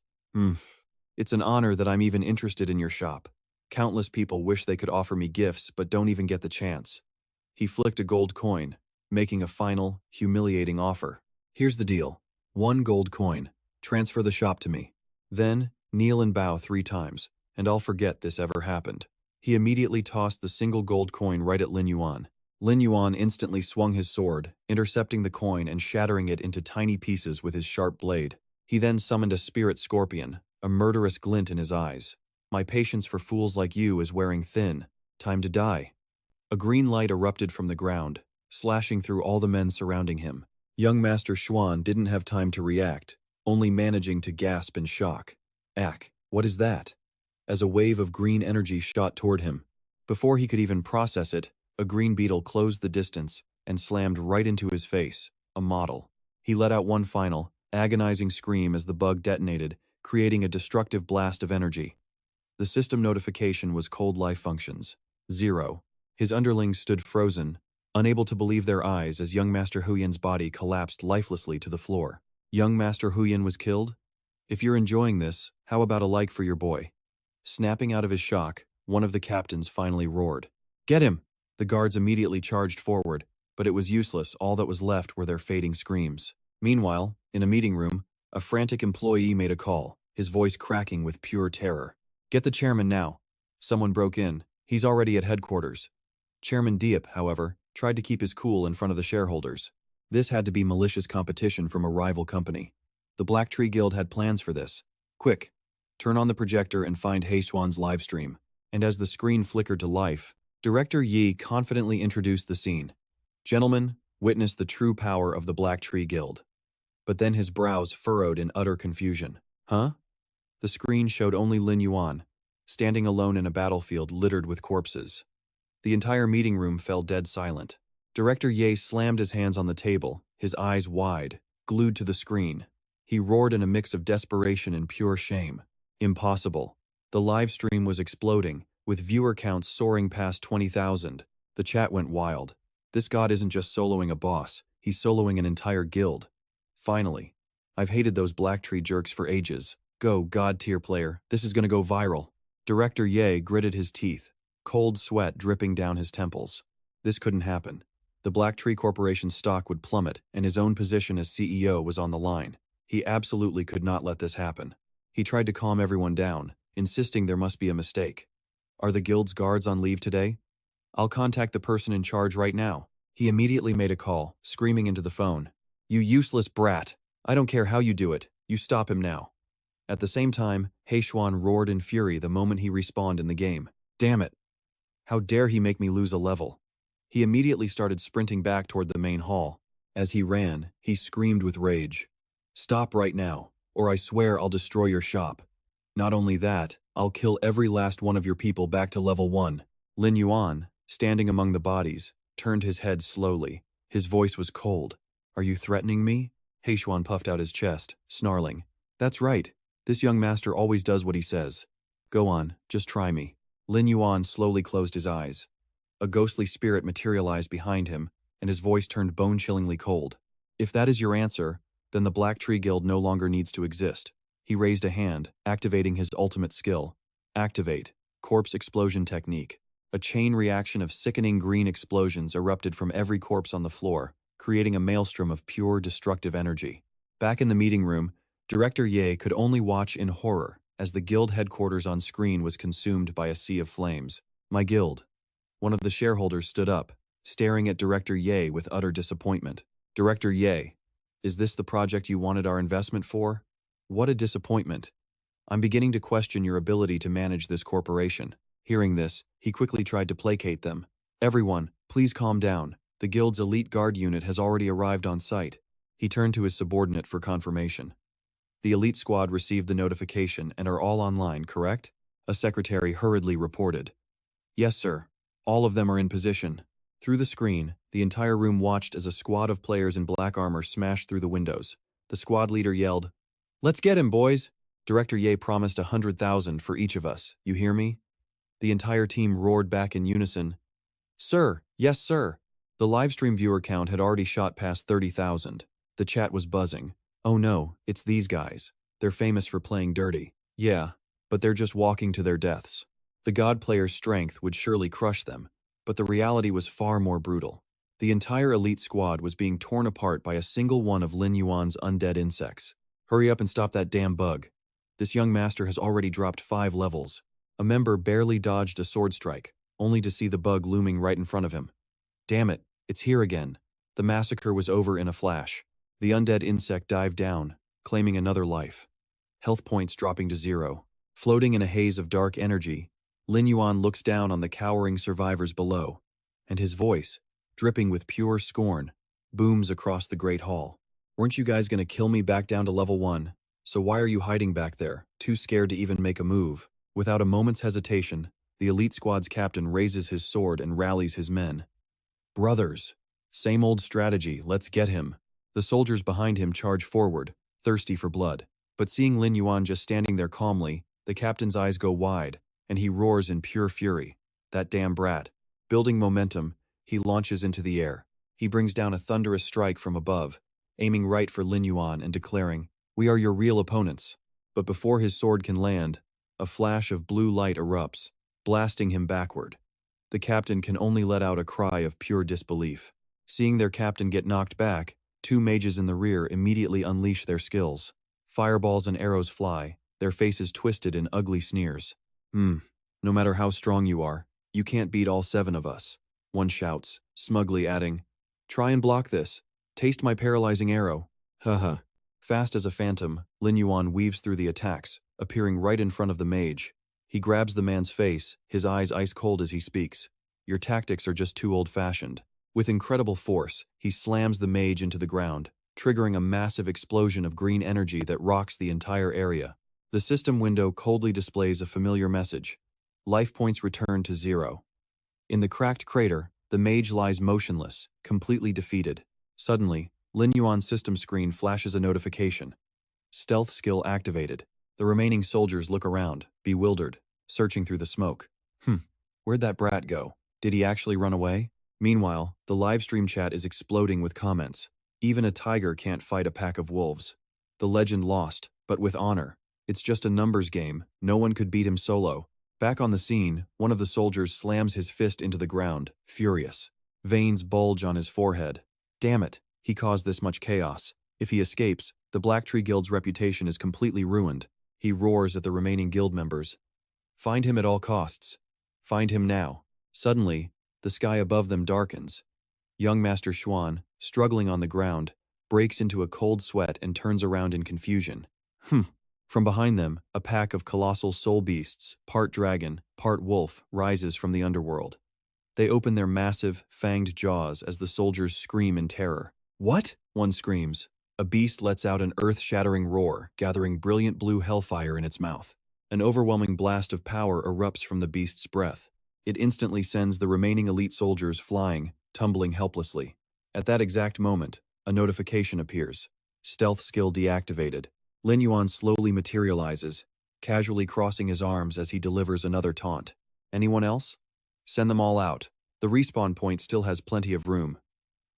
It's an honor that I'm even interested in your shop. Countless people wish they could offer me gifts but don't even get the chance. He flicked a gold coin, making a final, humiliating offer. Here's the deal. 1 gold coin. Transfer the shop to me. Then, kneel and bow 3 times, and I'll forget this ever happened. He immediately tossed the single gold coin right at Lin Yuan. Lin Yuan instantly swung his sword, intercepting the coin and shattering it into tiny pieces with his sharp blade. He then summoned a spirit scorpion, a murderous glint in his eyes. My patience for fools like you is wearing thin. Time to die. A green light erupted from the ground, slashing through all the men surrounding him. Young Master Xuan didn't have time to react, only managing to gasp in shock. Ack, what is that? As a wave of green energy shot toward him. Before he could even process it, a green beetle closed the distance and slammed right into his face, a model. He let out one final, agonizing scream as the bug detonated, creating a destructive blast of energy. The system notification was cold life functions. 0. His underlings stood frozen, unable to believe their eyes as young Master Huyan's body collapsed lifelessly to the floor. Young Master Huyan was killed? If you're enjoying this, how about a like for your boy? Snapping out of his shock, one of the captains finally roared. Get him! The guards immediately charged forward, but it was useless. All that was left were their fading screams. Meanwhile, in a meeting room, a frantic employee made a call, his voice cracking with pure terror. Get the chairman now. Someone broke in. He's already at headquarters. Chairman Diep, however, tried to keep his cool in front of the shareholders. This had to be malicious competition from a rival company. The Black Tree Guild had plans for this. Quick, turn on the projector and find He Xuan's livestream. And as the screen flickered to life, Director Yi confidently introduced the scene. Gentlemen, witness the true power of the Black Tree Guild. But then his brows furrowed in utter confusion. Huh? The screen showed only Lin Yuan. standing alone in a battlefield littered with corpses. The entire meeting room fell dead silent. Director Ye slammed his hands on the table, his eyes wide, glued to the screen. He roared in a mix of desperation and pure shame. Impossible. The live stream was exploding, with viewer counts soaring past 20,000. The chat went wild. This god isn't just soloing a boss, he's soloing an entire guild. Finally. I've hated those Blacktree jerks for ages. Go, god tier player, this is gonna go viral. Director Ye gritted his teeth, cold sweat dripping down his temples. This couldn't happen. The Blacktree Corporation's stock would plummet, and his own position as CEO was on the line. He absolutely could not let this happen. He tried to calm everyone down, insisting there must be a mistake. Are the guild's guards on leave today? I'll contact the person in charge right now. He immediately made a call, screaming into the phone. You useless brat! I don't care how you do it, you stop him now. At the same time, Heishuan roared in fury the moment he respawned in the game. Damn it! How dare he make me lose a level? He immediately started sprinting back toward the main hall. As he ran, he screamed with rage. Stop right now, or I swear I'll destroy your shop. Not only that, I'll kill every last one of your people back to level 1. Lin Yuan, standing among the bodies, turned his head slowly. His voice was cold. Are you threatening me? Heishuan puffed out his chest, snarling. That's right. This young master always does what he says. Go on, just try me. Lin Yuan slowly closed his eyes. A ghostly spirit materialized behind him, and his voice turned bone-chillingly cold. If that is your answer, then the Blacktree Guild no longer needs to exist. He raised a hand, activating his ultimate skill. Activate. Corpse explosion technique. A chain reaction of sickening green explosions erupted from every corpse on the floor, creating a maelstrom of pure destructive energy. Back in the meeting room, Director Ye could only watch in horror as the guild headquarters on screen was consumed by a sea of flames. My guild. One of the shareholders stood up, staring at Director Ye with utter disappointment. Director Ye, is this the project you wanted our investment for? What a disappointment. I'm beginning to question your ability to manage this corporation. Hearing this, he quickly tried to placate them. Everyone, please calm down. The guild's elite guard unit has already arrived on site. He turned to his subordinate for confirmation. The elite squad received the notification and are all online, correct? A secretary hurriedly reported. Yes, sir. All of them are in position. Through the screen, the entire room watched as a squad of players in black armor smashed through the windows. The squad leader yelled, Let's get him, boys! Director Ye promised 100,000 for each of us, you hear me? The entire team roared back in unison. Sir, yes sir. The livestream viewer count had already shot past 30,000. The chat was buzzing. Oh no, it's these guys. They're famous for playing dirty. Yeah, but they're just walking to their deaths. The god player's strength would surely crush them, but the reality was far more brutal. The entire elite squad was being torn apart by a single one of Lin Yuan's undead insects. Hurry up and stop that damn bug. This young master has already dropped 5 levels. A member barely dodged a sword strike, only to see the bug looming right in front of him. Damn it, it's here again. The massacre was over in a flash. The undead insect dived down, claiming another life. Health points dropping to 0. Floating in a haze of dark energy, Lin Yuan looks down on the cowering survivors below, and his voice, dripping with pure scorn, booms across the great hall. Weren't you guys gonna kill me back down to level 1? So why are you hiding back there, too scared to even make a move? Without a moment's hesitation, the elite squad's captain raises his sword and rallies his men. Brothers! Same old strategy, let's get him. The soldiers behind him charge forward, thirsty for blood. But seeing Lin Yuan just standing there calmly, the captain's eyes go wide, and he roars in pure fury. That damn brat. Building momentum, he launches into the air. He brings down a thunderous strike from above, aiming right for Lin Yuan and declaring, We are your real opponents. But before his sword can land, a flash of blue light erupts, blasting him backward. The captain can only let out a cry of pure disbelief. Seeing their captain get knocked back, 2 mages in the rear immediately unleash their skills. Fireballs and arrows fly, their faces twisted in ugly sneers. No matter how strong you are, you can't beat all 7 of us. One shouts, smugly adding, Try and block this. Taste my paralyzing arrow. Haha. Fast as a phantom, Lin Yuan weaves through the attacks, appearing right in front of the mage. He grabs the man's face, his eyes ice cold as he speaks. Your tactics are just too old-fashioned. With incredible force, he slams the mage into the ground, triggering a massive explosion of green energy that rocks the entire area. The system window coldly displays a familiar message. Life points return to 0. In the cracked crater, the mage lies motionless, completely defeated. Suddenly, Lin Yuan's system screen flashes a notification. Stealth skill activated. The remaining soldiers look around, bewildered, searching through the smoke. Where'd that brat go? Did he actually run away? Meanwhile, the livestream chat is exploding with comments. Even a tiger can't fight a pack of wolves. The legend lost, but with honor. It's just a numbers game, no one could beat him solo. Back on the scene, one of the soldiers slams his fist into the ground, furious. Veins bulge on his forehead. Damn it, he caused this much chaos. If he escapes, the Blacktree Guild's reputation is completely ruined. He roars at the remaining guild members. Find him at all costs. Find him now. Suddenly, the sky above them darkens. Young Master Xuan, struggling on the ground, breaks into a cold sweat and turns around in confusion. From behind them, a pack of colossal soul beasts, part dragon, part wolf, rises from the underworld. They open their massive, fanged jaws as the soldiers scream in terror. What? One screams. A beast lets out an earth-shattering roar, gathering brilliant blue hellfire in its mouth. An overwhelming blast of power erupts from the beast's breath. It instantly sends the remaining elite soldiers flying, tumbling helplessly. At that exact moment, a notification appears. Stealth skill deactivated. Lin Yuan slowly materializes, casually crossing his arms as he delivers another taunt. Anyone else? Send them all out. The respawn point still has plenty of room.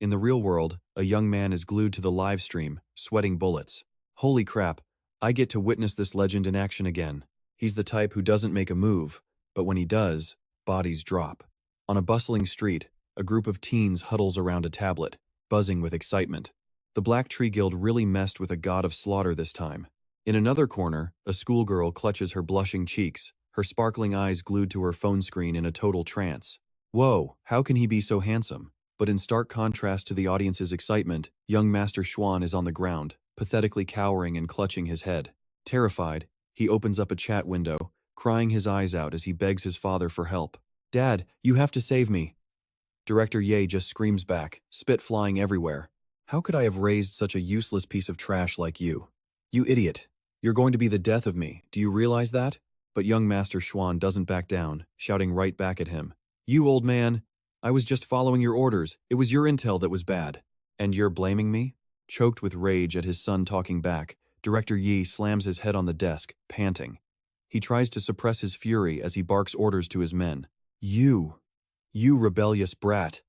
In the real world, a young man is glued to the live stream, sweating bullets. Holy crap, I get to witness this legend in action again. He's the type who doesn't make a move, but when he does, bodies drop. On a bustling street, a group of teens huddles around a tablet, buzzing with excitement. The Blacktree Guild really messed with a god of slaughter this time. In another corner, a schoolgirl clutches her blushing cheeks, her sparkling eyes glued to her phone screen in a total trance. Whoa, how can he be so handsome? But in stark contrast to the audience's excitement, young Master Xuan is on the ground, pathetically cowering and clutching his head. Terrified, he opens up a chat window, crying his eyes out as he begs his father for help. Dad, you have to save me. Director Ye just screams back, spit flying everywhere. How could I have raised such a useless piece of trash like you? You idiot. You're going to be the death of me, do you realize that? But young Master Xuan doesn't back down, shouting right back at him. You old man! I was just following your orders, it was your intel that was bad. And you're blaming me? Choked with rage at his son talking back, Director Yi slams his head on the desk, panting. He tries to suppress his fury as he barks orders to his men. You rebellious brat.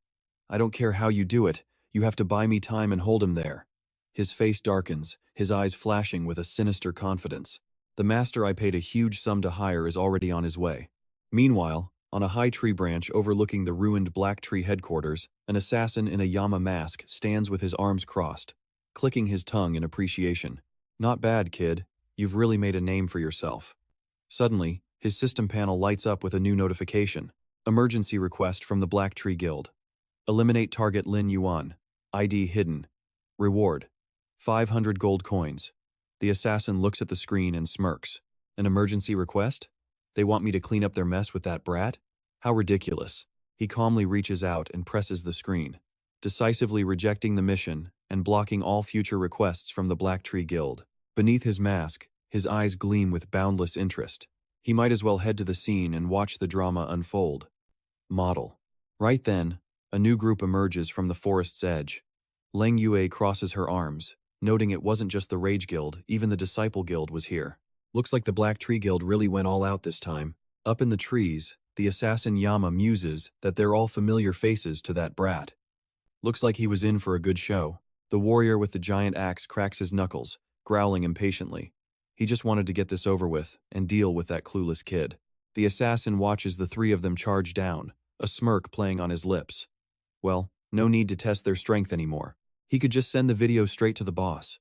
I don't care how you do it, you have to buy me time and hold him there. His face darkens, his eyes flashing with a sinister confidence. The master I paid a huge sum to hire is already on his way. Meanwhile, on a high tree branch overlooking the ruined Blacktree headquarters, an assassin in a Yama mask stands with his arms crossed, clicking his tongue in appreciation. Not bad, kid. You've really made a name for yourself. Suddenly, his system panel lights up with a new notification. Emergency request from the Blacktree Guild. Eliminate target Lin Yuan. ID hidden. Reward. 500 gold coins. The assassin looks at the screen and smirks. An emergency request? They want me to clean up their mess with that brat? How ridiculous. He calmly reaches out and presses the screen, decisively rejecting the mission and blocking all future requests from the Blacktree Guild. Beneath his mask, his eyes gleam with boundless interest. He might as well head to the scene and watch the drama unfold. Model. Right then, a new group emerges from the forest's edge. Leng Yue crosses her arms, noting it wasn't just the Rage Guild, even the Disciple Guild was here. Looks like the Blacktree Guild really went all out this time. Up in the trees, the assassin Yama muses that they're all familiar faces to that brat. Looks like he was in for a good show. The warrior with the giant axe cracks his knuckles, growling impatiently. He just wanted to get this over with and deal with that clueless kid. The assassin watches the three of them charge down, a smirk playing on his lips. Well, no need to test their strength anymore. He could just send the video straight to the boss.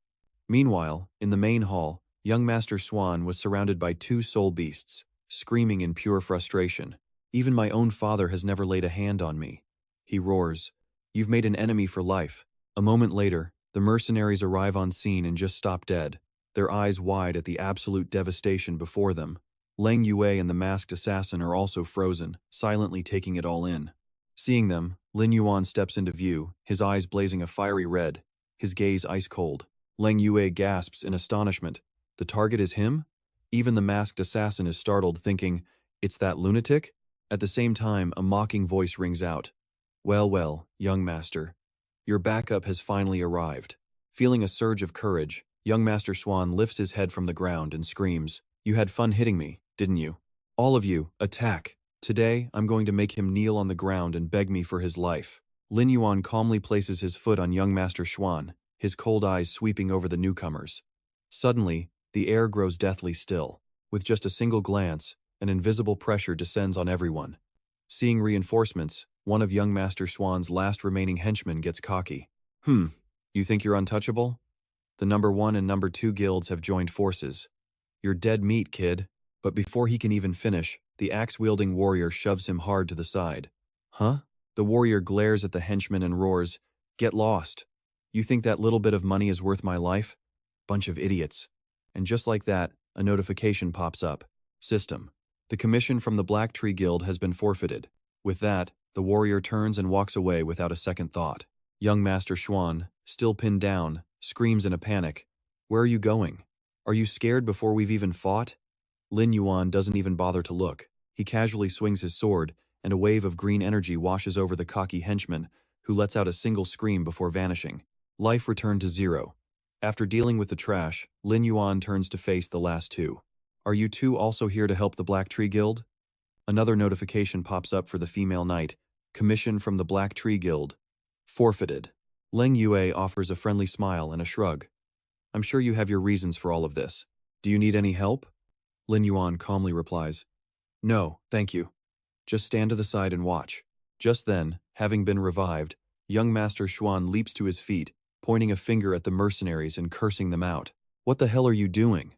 Meanwhile, in the main hall, young Master Xuan was surrounded by two soul beasts, screaming in pure frustration. Even my own father has never laid a hand on me. He roars. You've made an enemy for life. A moment later, the mercenaries arrive on scene and just stop dead, their eyes wide at the absolute devastation before them. Leng Yue and the masked assassin are also frozen, silently taking it all in. Seeing them, Lin Yuan steps into view, his eyes blazing a fiery red, his gaze ice cold. Leng Yue gasps in astonishment. The target is him? Even the masked assassin is startled, thinking, "It's that lunatic?" At the same time, a mocking voice rings out. "Well, well, young master. Your backup has finally arrived." Feeling a surge of courage, young Master Swan lifts his head from the ground and screams, "You had fun hitting me, didn't you? All of you, attack! Today, I'm going to make him kneel on the ground and beg me for his life." Lin Yuan calmly places his foot on young Master Swan, his cold eyes sweeping over the newcomers. Suddenly, the air grows deathly still. With just a single glance, an invisible pressure descends on everyone. Seeing reinforcements, one of young Master Swan's last remaining henchmen gets cocky. You think you're untouchable? The number 1 and number 2 guilds have joined forces. You're dead meat, kid. But before he can even finish, the axe-wielding warrior shoves him hard to the side. Huh? The warrior glares at the henchman and roars, "Get lost. You think that little bit of money is worth my life? Bunch of idiots." And just like that, a notification pops up. System. The commission from the Black Tree Guild has been forfeited. With that, the warrior turns and walks away without a second thought. Young Master Swan, still pinned down, screams in a panic, "Where are you going? Are you scared before we've even fought?" Lin Yuan doesn't even bother to look. He casually swings his sword, and a wave of green energy washes over the cocky henchman, who lets out a single scream before vanishing. Life returned to 0. After dealing with the trash, Lin Yuan turns to face the last 2. "Are you 2 also here to help the Black Tree Guild?" Another notification pops up for the female knight. Commission from the Black Tree Guild. Forfeited. Leng Yue offers a friendly smile and a shrug. "I'm sure you have your reasons for all of this. Do you need any help?" Lin Yuan calmly replies, "No, thank you. Just stand to the side and watch." Just then, having been revived, young Master Swan leaps to his feet, pointing a finger at the mercenaries and cursing them out. "What the hell are you doing?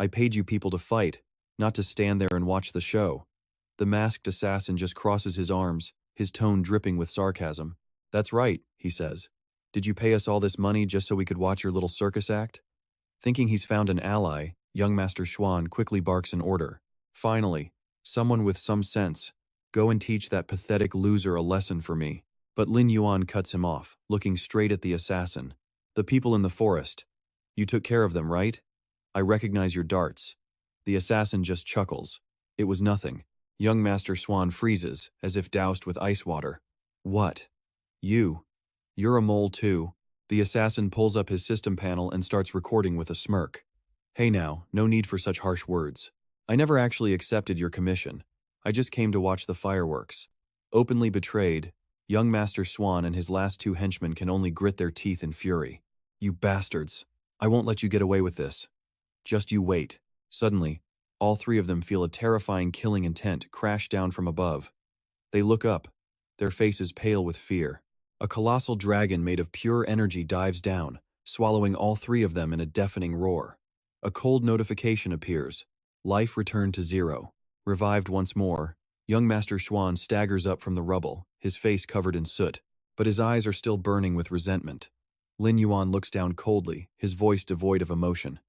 I paid you people to fight, not to stand there and watch the show." The masked assassin just crosses his arms, his tone dripping with sarcasm. "That's right," he says. "Did you pay us all this money just so we could watch your little circus act?" Thinking he's found an ally, young Master Swan quickly barks an order. "Finally, someone with some sense. Go and teach that pathetic loser a lesson for me." But Lin Yuan cuts him off, looking straight at the assassin. "The people in the forest. You took care of them, right? I recognize your darts." The assassin just chuckles. It was nothing. Young Master Swan freezes, as if doused with ice water. "What? You're a mole too." The assassin pulls up his system panel and starts recording with a smirk. "Hey now, no need for such harsh words. I never actually accepted your commission. I just came to watch the fireworks." Openly betrayed, young Master Swan and his last 2 henchmen can only grit their teeth in fury. "You bastards. I won't let you get away with this. Just you wait." Suddenly, all 3 of them feel a terrifying killing intent crash down from above. They look up, their faces pale with fear. A colossal dragon made of pure energy dives down, swallowing all 3 of them in a deafening roar. A cold notification appears. Life returned to 0. Revived once more, young Master Swan staggers up from the rubble, his face covered in soot, but his eyes are still burning with resentment. Lin Yuan looks down coldly, his voice devoid of emotion.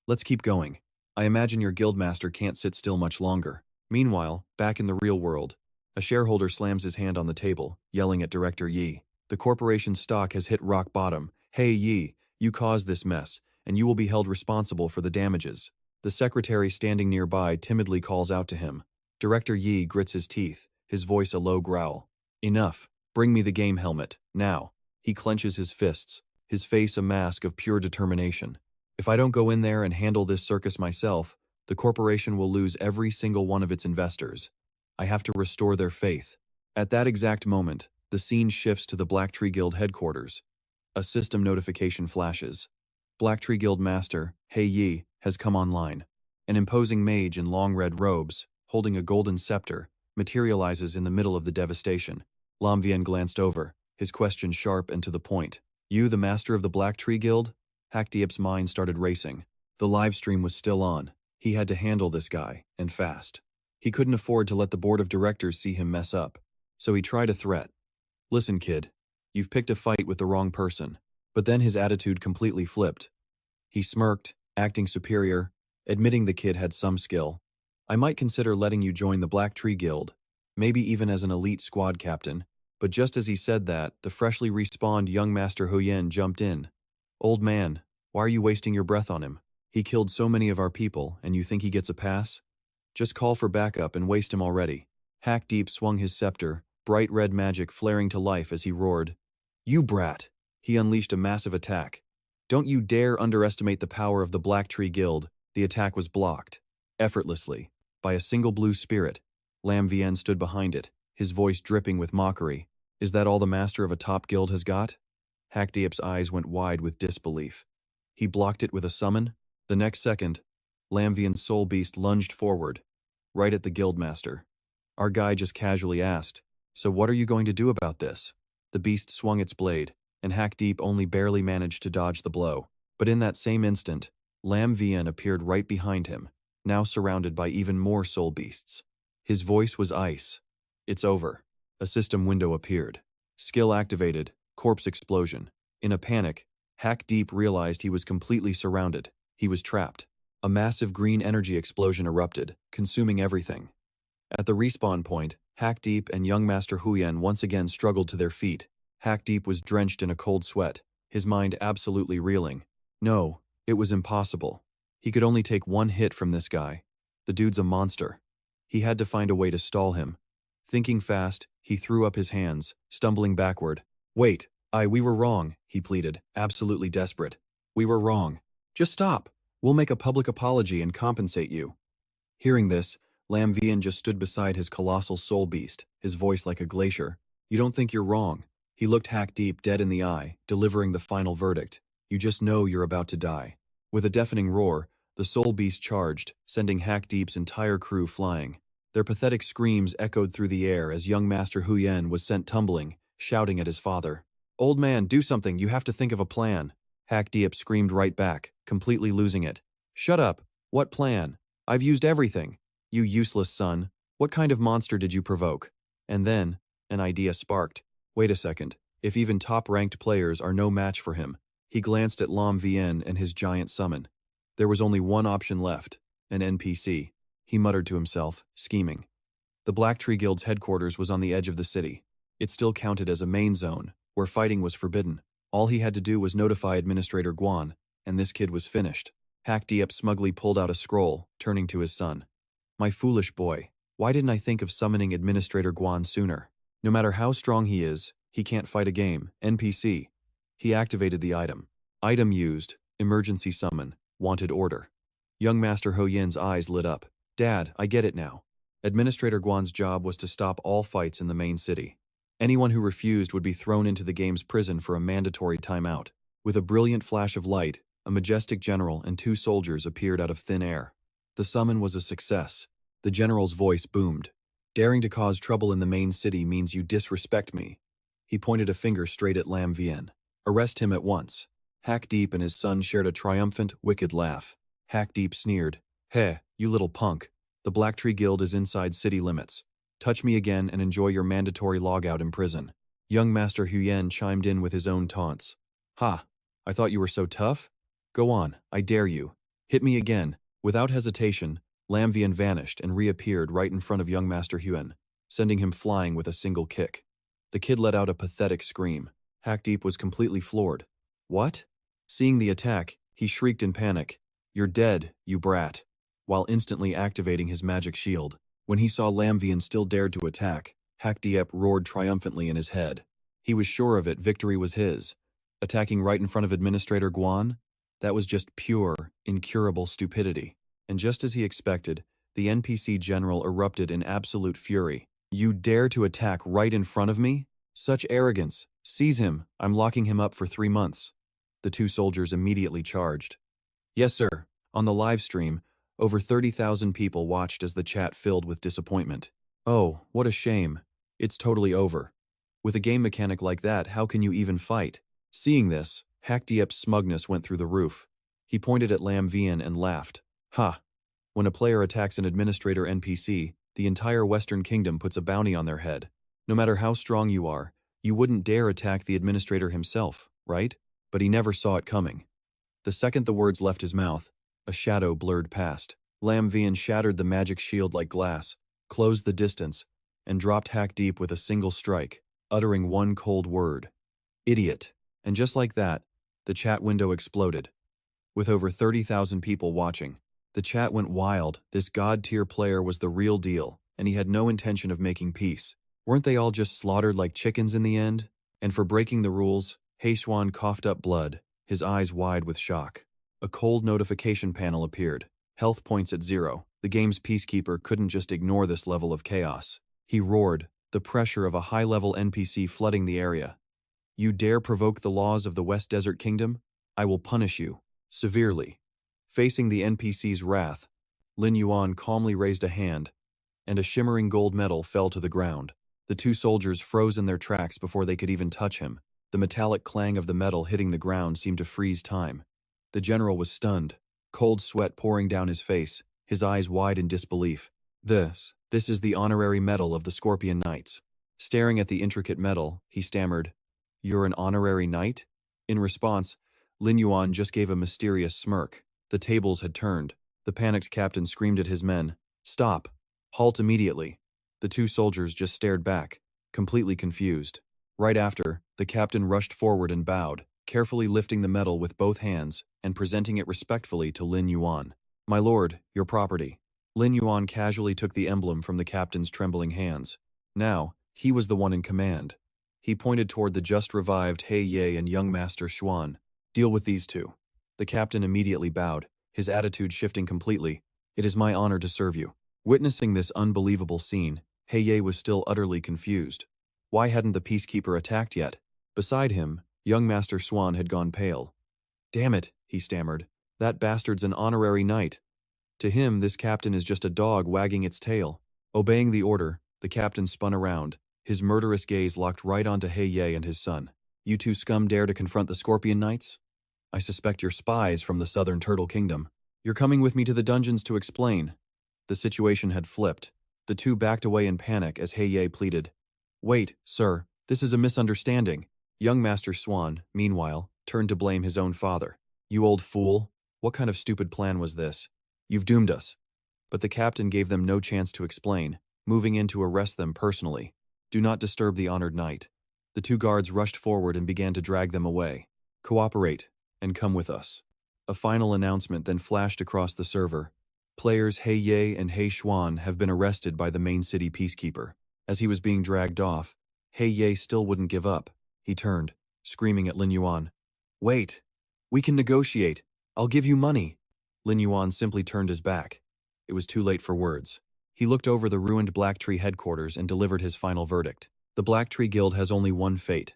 "Let's keep going. I imagine your guildmaster can't sit still much longer." Meanwhile, back in the real world, a shareholder slams his hand on the table, yelling at Director Yi. "The corporation's stock has hit rock bottom. Hey Yi, you caused this mess, and you will be held responsible for the damages." The secretary standing nearby timidly calls out to him. Director Yi grits his teeth, his voice a low growl. "Enough. Bring me the game helmet, now." He clenches his fists, his face a mask of pure determination. "If I don't go in there and handle this circus myself, the corporation will lose every single one of its investors. I have to restore their faith." At that exact moment, the scene shifts to the Black Tree Guild headquarters. A system notification flashes. Black Tree Guild Master, Hei Yi, has come online. An imposing mage in long red robes, holding a golden scepter, materializes in the middle of the devastation. Lam Vien glanced over, his question sharp and to the point. "You the master of the Black Tree Guild?" Hak Diep's mind started racing. The live stream was still on. He had to handle this guy, and fast. He couldn't afford to let the board of directors see him mess up. So he tried a threat. "Listen, kid. You've picked a fight with the wrong person." But then his attitude completely flipped. He smirked, acting superior, admitting the kid had some skill. "I might consider letting you join the Black Tree Guild, maybe even as an elite squad captain." But just as he said that, the freshly respawned young Master Huyen jumped in. "Old man, why are you wasting your breath on him? He killed so many of our people, and you think he gets a pass? Just call for backup and waste him already. Hack Deep swung his scepter, bright red magic flaring to life as he roared. You brat! He unleashed a massive attack. Don't you dare underestimate the power of the Black Tree Guild. The attack was blocked, effortlessly, by a single blue spirit. Lam Vien stood behind it, his voice dripping with mockery. Is that all the master of a top guild has got? Hack Deep's eyes went wide with disbelief. He blocked it with a summon. The next second, Lam Vien's soul beast lunged forward, right at the guildmaster. Our guy just casually asked, so what are you going to do about this? The beast swung its blade, and Hack Deep only barely managed to dodge the blow. But in that same instant, Lam Vien appeared right behind him, now surrounded by even more soul beasts. His voice was ice. It's over. A system window appeared. Skill activated, corpse explosion. In a panic, Hack Deep realized he was completely surrounded. He was trapped. A massive green energy explosion erupted, consuming everything. At the respawn point, Hack Deep and young Master Huyen once again struggled to their feet. Hack Deep was drenched in a cold sweat, his mind absolutely reeling. No, it was impossible. He could only take one hit from this guy. The dude's a monster. He had to find a way to stall him. Thinking fast, he threw up his hands, stumbling backward. Wait, we were wrong, he pleaded, absolutely desperate. We were wrong. Just stop. We'll make a public apology and compensate you. Hearing this, Lam Vien just stood beside his colossal soul beast, his voice like a glacier. You don't think you're wrong. He looked Hack Deep dead in the eye, delivering the final verdict. You just know you're about to die. With a deafening roar, the soul beast charged, sending Hack Deep's entire crew flying. Their pathetic screams echoed through the air as young Master Huyen was sent tumbling, shouting at his father. Old man, do something, you have to think of a plan. Hack Deep screamed right back, completely losing it. Shut up. What plan? I've used everything. You useless son. What kind of monster did you provoke? And then, an idea sparked. Wait a second. If even top-ranked players are no match for him. He glanced at Lam Vien and his giant summon. There was only one option left, an NPC. He muttered to himself, scheming. The Black Tree Guild's headquarters was on the edge of the city. It still counted as a main zone, where fighting was forbidden. All he had to do was notify Administrator Guan, and this kid was finished. Hack Deep smugly pulled out a scroll, turning to his son. My foolish boy, why didn't I think of summoning Administrator Guan sooner? No matter how strong he is, he can't fight a game, NPC. He activated the item. Item used, emergency summon, wanted order. Young Master Huyen's eyes lit up. Dad, I get it now. Administrator Guan's job was to stop all fights in the main city. Anyone who refused would be thrown into the game's prison for a mandatory timeout. With a brilliant flash of light, a majestic general and 2 soldiers appeared out of thin air. The summon was a success. The general's voice boomed. Daring to cause trouble in the main city means you disrespect me. He pointed a finger straight at Lam Vien. Arrest him at once. Hack Deep and his son shared a triumphant, wicked laugh. Hack Deep sneered. Heh, you little punk. The Black Tree Guild is inside city limits. Touch me again and enjoy your mandatory logout in prison. Young Master Huyen chimed in with his own taunts. Ha, I thought you were so tough? Go on, I dare you. Hit me again. Without hesitation, Lam Vien vanished and reappeared right in front of young Master Huyen, sending him flying with a single kick. The kid let out a pathetic scream. Hack Deep was completely floored. What? Seeing the attack, he shrieked in panic. You're dead, you brat. While instantly activating his magic shield. When he saw Lam Vien still dared to attack, Hack Deep roared triumphantly in his head. He was sure of it, victory was his. Attacking right in front of Administrator Guan? That was just pure, incurable stupidity. And just as he expected, the NPC general erupted in absolute fury. You dare to attack right in front of me? Such arrogance. Seize him. I'm locking him up for 3 months. The 2 soldiers immediately charged. Yes, sir. On the live stream, over 30,000 people watched as the chat filled with disappointment. Oh, what a shame. It's totally over. With a game mechanic like that, how can you even fight? Seeing this, Hack Deep's smugness went through the roof. He pointed at Lam Vien and laughed. Ha! When a player attacks an administrator NPC, the entire Western Kingdom puts a bounty on their head. No matter how strong you are, you wouldn't dare attack the administrator himself, right? But he never saw it coming. The second the words left his mouth, a shadow blurred past. Lam Vien shattered the magic shield like glass, closed the distance, and dropped Hack Deep with a single strike, uttering one cold word. Idiot. And just like that, the chat window exploded. with over 30,000 people watching. The chat went wild. This god-tier player was the real deal, and he had no intention of making peace. Weren't they all just slaughtered like chickens in the end? And for breaking the rules, Heishuan coughed up blood, his eyes wide with shock. A cold notification panel appeared. Health points at 0. The game's peacekeeper couldn't just ignore this level of chaos. He roared, the pressure of a high-level NPC flooding the area. You dare provoke the laws of the West Desert Kingdom? I will punish you. Severely. Facing the NPC's wrath, Lin Yuan calmly raised a hand, and a shimmering gold medal fell to the ground. The two soldiers froze in their tracks before they could even touch him. The metallic clang of the metal hitting the ground seemed to freeze time. The general was stunned, cold sweat pouring down his face, his eyes wide in disbelief. This is the honorary medal of the Scorpion Knights. Staring at the intricate medal, he stammered, "You're an honorary knight?" In response, Lin Yuan just gave a mysterious smirk. The tables had turned. The panicked captain screamed at his men, "Stop! Halt immediately!" The two soldiers just stared back, completely confused. Right after, the captain rushed forward and bowed, carefully lifting the medal with both hands and presenting it respectfully to Lin Yuan. "My lord, your property." Lin Yuan casually took the emblem from the captain's trembling hands. Now, he was the one in command. He pointed toward the just-revived He Ye and young Master Xuan. "Deal with these two." The captain immediately bowed, his attitude shifting completely. "It is my honor to serve you." Witnessing this unbelievable scene, He Ye was still utterly confused. Why hadn't the peacekeeper attacked yet? Beside him, young Master Xuan had gone pale. "Damn it," he stammered. "That bastard's an honorary knight." To him, this captain is just a dog wagging its tail. Obeying the order, the captain spun around, his murderous gaze locked right onto He Ye and his son. "You two scum dare to confront the Scorpion Knights? I suspect you're spies from the Southern Turtle Kingdom. You're coming with me to the dungeons to explain." The situation had flipped. The two backed away in panic as He Ye pleaded, "Wait, sir, this is a misunderstanding." Young Master Xuan, meanwhile, turned to blame his own father. "You old fool, what kind of stupid plan was this? You've doomed us." But the captain gave them no chance to explain, moving in to arrest them personally. "Do not disturb the honored knight." The two guards rushed forward and began to drag them away. "Cooperate, and come with us." A final announcement then flashed across the server. Players He Ye and He Xuan have been arrested by the main city peacekeeper. As he was being dragged off, He Ye still wouldn't give up. He turned, screaming at Lin Yuan. "Wait! We can negotiate! I'll give you money!" Lin Yuan simply turned his back. It was too late for words. He looked over the ruined Blacktree headquarters and delivered his final verdict. The Blacktree Guild has only one fate: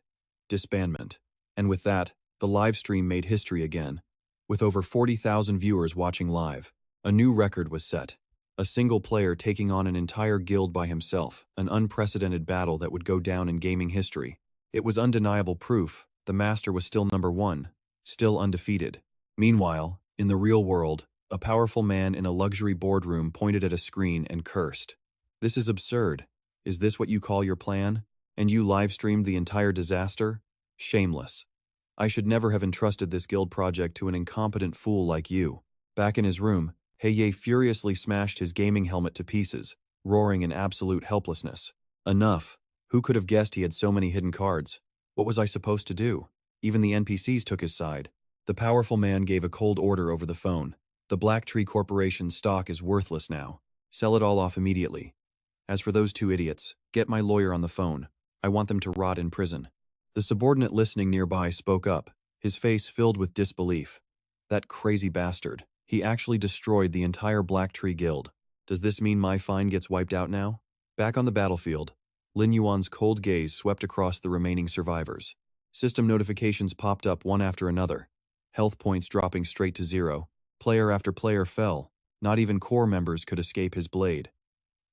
disbandment. And with that, the live stream made history again. With over 40,000 viewers watching live, a new record was set. A single player taking on an entire guild by himself, an unprecedented battle that would go down in gaming history. It was undeniable proof the master was still number one, still undefeated. Meanwhile, in the real world, a powerful man in a luxury boardroom pointed at a screen and cursed. "This is absurd. Is this what you call your plan? And you live-streamed the entire disaster? Shameless. I should never have entrusted this guild project to an incompetent fool like you." Back in his room, He Ye furiously smashed his gaming helmet to pieces, roaring in absolute helplessness. "Enough. Who could have guessed he had so many hidden cards? What was I supposed to do?" Even the NPCs took his side. The powerful man gave a cold order over the phone. "The Blacktree Corporation's stock is worthless now. Sell it all off immediately. As for those two idiots, get my lawyer on the phone. I want them to rot in prison." The subordinate listening nearby spoke up, his face filled with disbelief. "That crazy bastard. He actually destroyed the entire Blacktree Guild. Does this mean my fine gets wiped out now?" Back on the battlefield, Lin Yuan's cold gaze swept across the remaining survivors. System notifications popped up one after another. Health points dropping straight to 0. Player after player fell. Not even core members could escape his blade.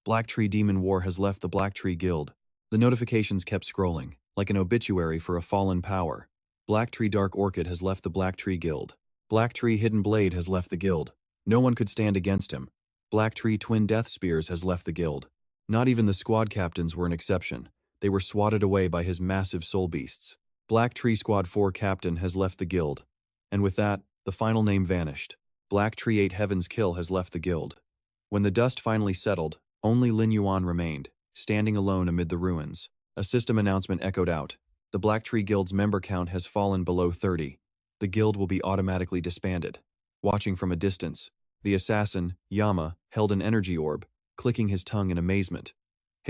"Blacktree Demon War has left the Blacktree Guild." The notifications kept scrolling, like an obituary for a fallen power. "Blacktree Dark Orchid has left the Blacktree Guild." "Blacktree Hidden Blade has left the guild. No one could stand against him." "Blacktree Twin Death Spears has left the guild." Not even the squad captains were an exception. They were swatted away by his massive soul beasts. "Blacktree Squad 4 Captain has left the guild." And with that, the final name vanished. "Blacktree 8 Heaven's Kill has left the guild." When the dust finally settled, only Lin Yuan remained, standing alone amid the ruins. A system announcement echoed out. "The Blacktree Guild's member count has fallen below 30. The guild will be automatically disbanded." watching from a distance. The assassin, Yama, held an energy orb, clicking his tongue in amazement.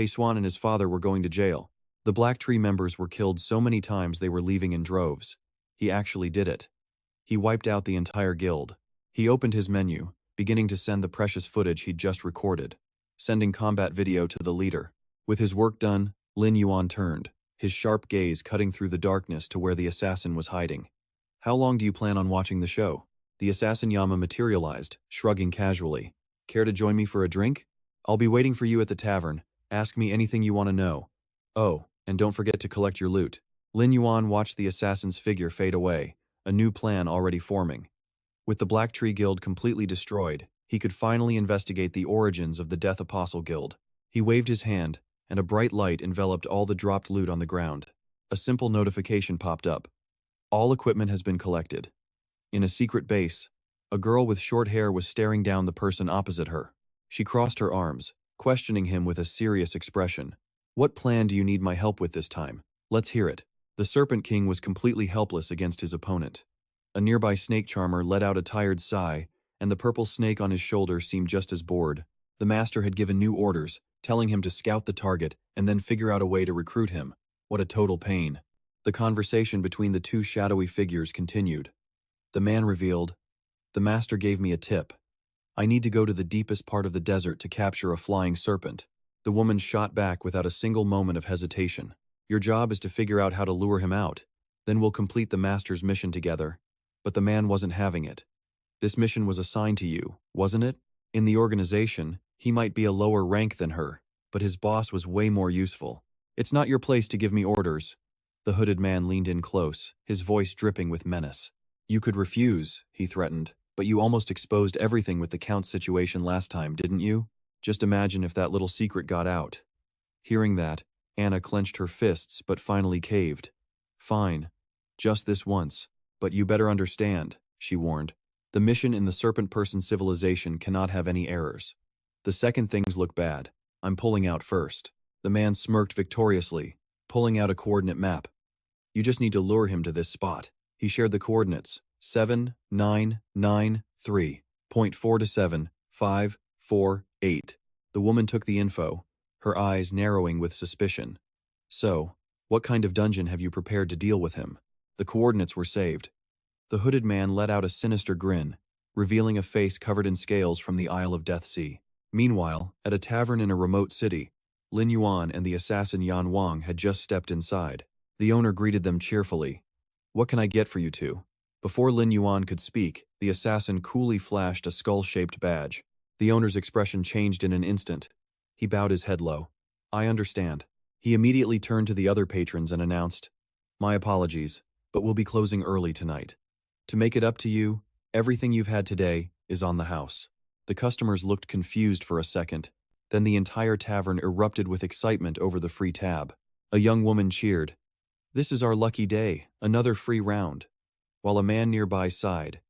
Swan and his father were going to jail. The Black Tree members were killed so many times they were leaving in droves. He actually did it. He wiped out the entire guild. He opened his menu, beginning to send the precious footage he'd just recorded, sending combat video to the leader. With his work done, Lin Yuan turned, his sharp gaze cutting through the darkness to where the assassin was hiding. How long do you plan on watching the show? The assassin Yama materialized, shrugging casually. Care to join me for a drink? I'll be waiting for you at the tavern. Ask me anything you want to know. Oh, and don't forget to collect your loot. Lin Yuan watched the assassin's figure fade away, a new plan already forming. With the Black Tree Guild completely destroyed, he could finally investigate the origins of the Death Apostle Guild. He waved his hand, and a bright light enveloped all the dropped loot on the ground. A simple notification popped up. All equipment has been collected. In a secret base, a girl with short hair was staring down the person opposite her. She crossed her arms, questioning him with a serious expression. What plan do you need my help with this time? Let's hear it. The Serpent King was completely helpless against his opponent. A nearby snake charmer let out a tired sigh, and the purple snake on his shoulder seemed just as bored. The master had given new orders, telling him to scout the target and then figure out a way to recruit him. What a total pain. The conversation between the two shadowy figures continued. The man revealed, "The master gave me a tip. I need to go to the deepest part of the desert to capture a flying serpent." The woman shot back without a single moment of hesitation. "Your job is to figure out how to lure him out. Then we'll complete the master's mission together." But the man wasn't having it. "This mission was assigned to you, wasn't it? In the organization, he might be a lower rank than her, but his boss was way more useful. It's not your place to give me orders." The hooded man leaned in close, his voice dripping with menace. "You could refuse," he threatened, "but you almost exposed everything with the Count's situation last time, didn't you? Just imagine if that little secret got out." Hearing that, Anna clenched her fists but finally caved. "Fine. Just this once. But you better understand," she warned. "The mission in the serpent person civilization cannot have any errors. The second things look bad, I'm pulling out first." The man smirked victoriously, pulling out a coordinate map. "You just need to lure him to this spot." He shared the coordinates, 7993.427.548. The woman took the info, her eyes narrowing with suspicion. "So, what kind of dungeon have you prepared to deal with him?" The coordinates were saved. The hooded man let out a sinister grin, revealing a face covered in scales from the Isle of Death Sea. Meanwhile, at a tavern in a remote city, Lin Yuan and the assassin Yan Wang had just stepped inside. The owner greeted them cheerfully. "What can I get for you two?" Before Lin Yuan could speak, the assassin coolly flashed a skull-shaped badge. The owner's expression changed in an instant. He bowed his head low. "I understand." He immediately turned to the other patrons and announced, "My apologies, but we'll be closing early tonight. To make it up to you, everything you've had today is on the house." The customers looked confused for a second. Then the entire tavern erupted with excitement over the free tab. A young woman cheered. "This is our lucky day, another free round." While a man nearby sighed,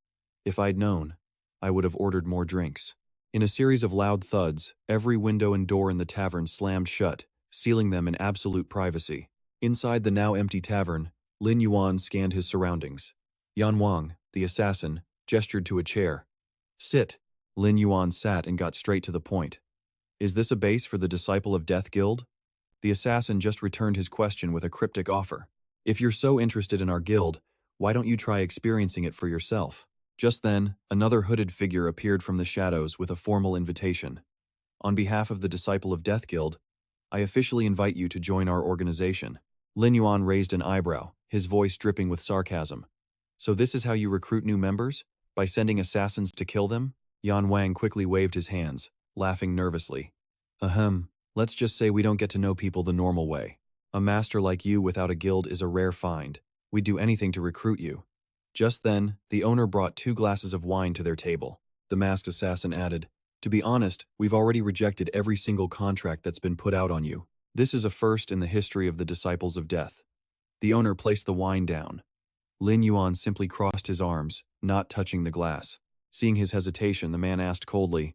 "If I'd known, I would have ordered more drinks." In a series of loud thuds, every window and door in the tavern slammed shut, sealing them in absolute privacy. Inside the now empty tavern, Lin Yuan scanned his surroundings. Yan Wang, the assassin, gestured to a chair. "Sit." Lin Yuan sat and got straight to the point. "Is this a base for the Disciple of Death Guild?" The assassin just returned his question with a cryptic offer. "If you're so interested in our guild, why don't you try experiencing it for yourself?" Just then, another hooded figure appeared from the shadows with a formal invitation. "On behalf of the Disciple of Death Guild, I officially invite you to join our organization." Lin Yuan raised an eyebrow, his voice dripping with sarcasm. "So this is how you recruit new members? By sending assassins to kill them?" Yan Wang quickly waved his hands, laughing nervously. "Ahem, let's just say we don't get to know people the normal way. A master like you without a guild is a rare find. We'd do anything to recruit you." Just then, the owner brought 2 glasses of wine to their table. The masked assassin added, "To be honest, we've already rejected every single contract that's been put out on you. This is a first in the history of the Disciples of Death." The owner placed the wine down. Lin Yuan simply crossed his arms, not touching the glass. Seeing his hesitation, the man asked coldly,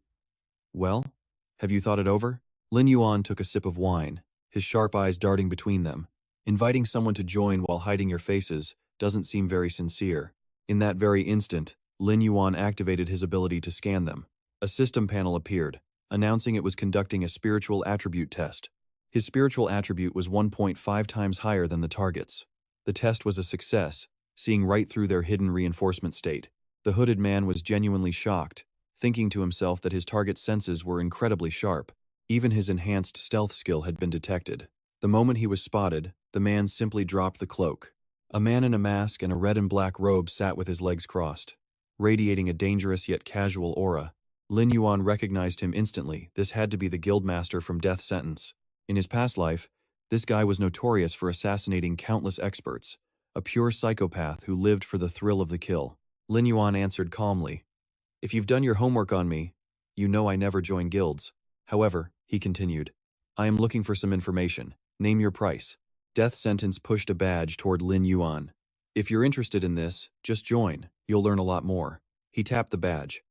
"Well, have you thought it over?" Lin Yuan took a sip of wine, his sharp eyes darting between them. Inviting someone to join while hiding your faces doesn't seem very sincere. In that very instant, Lin Yuan activated his ability to scan them. A system panel appeared, announcing it was conducting a spiritual attribute test. His spiritual attribute was 1.5 times higher than the target's. The test was a success, seeing right through their hidden reinforcement state. The hooded man was genuinely shocked, thinking to himself that his target's senses were incredibly sharp. Even his enhanced stealth skill had been detected. The moment he was spotted, the man simply dropped the cloak. A man in a mask and a red and black robe sat with his legs crossed, radiating a dangerous yet casual aura. Lin Yuan recognized him instantly. This had to be the guildmaster from Death Sentence. In his past life, this guy was notorious for assassinating countless experts, a pure psychopath who lived for the thrill of the kill. Lin Yuan answered calmly, "If you've done your homework on me, you know I never join guilds. However," he continued, "I am looking for some information. Name your price." Death Sentence pushed a badge toward Lin Yuan. "If you're interested in this, just join. You'll learn a lot more." He tapped the badge.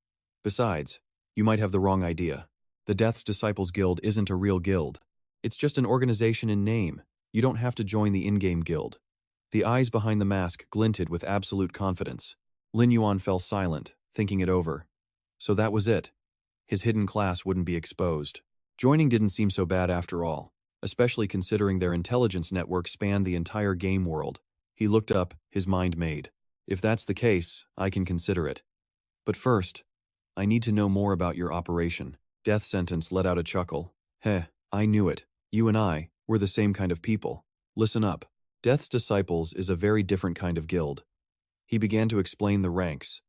"Besides, you might have the wrong idea. The Death's Disciples Guild isn't a real guild. It's just an organization in name. You don't have to join the in-game guild." The eyes behind the mask glinted with absolute confidence. Lin Yuan fell silent, thinking it over. So that was it. His hidden class wouldn't be exposed. Joining didn't seem so bad after all, especially considering their intelligence network spanned the entire game world. He looked up, his mind made. If that's the case, I can consider it. But first, I need to know more about your operation. Death Sentence let out a chuckle. Heh, I knew it. You and I, we're the same kind of people. Listen up. Death's Disciples is a very different kind of guild. He began to explain the ranks.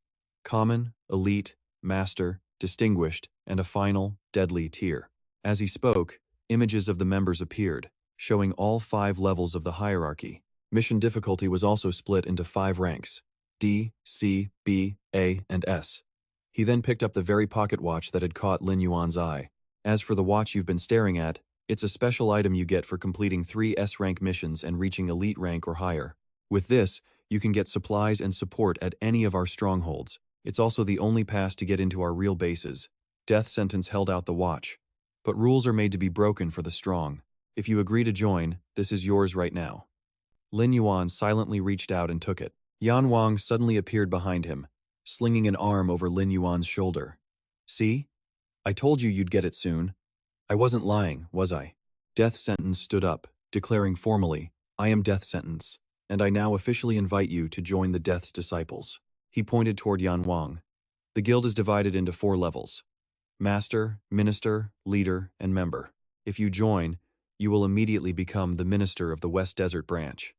Common, elite, master, distinguished, and a final, deadly tier. As he spoke, images of the members appeared, showing all 5 levels of the hierarchy. Mission difficulty was also split into 5 ranks: D, C, B, A, and S. He then picked up the very pocket watch that had caught Lin Yuan's eye. As for the watch you've been staring at, it's a special item you get for completing 3 S-rank missions and reaching elite rank or higher. With this, you can get supplies and support at any of our strongholds. It's also the only pass to get into our real bases. Death Sentence held out the watch. But rules are made to be broken for the strong. If you agree to join, this is yours right now. Lin Yuan silently reached out and took it. Yan Wang suddenly appeared behind him, slinging an arm over Lin Yuan's shoulder. "See? I told you you'd get it soon. I wasn't lying, was I?" Death Sentence stood up, declaring formally, "I am Death Sentence, and I now officially invite you to join the Death's Disciples." He pointed toward Yan Wang. The guild is divided into 4 levels: Master, Minister, Leader, and Member. If you join, you will immediately become the Minister of the West Desert Branch.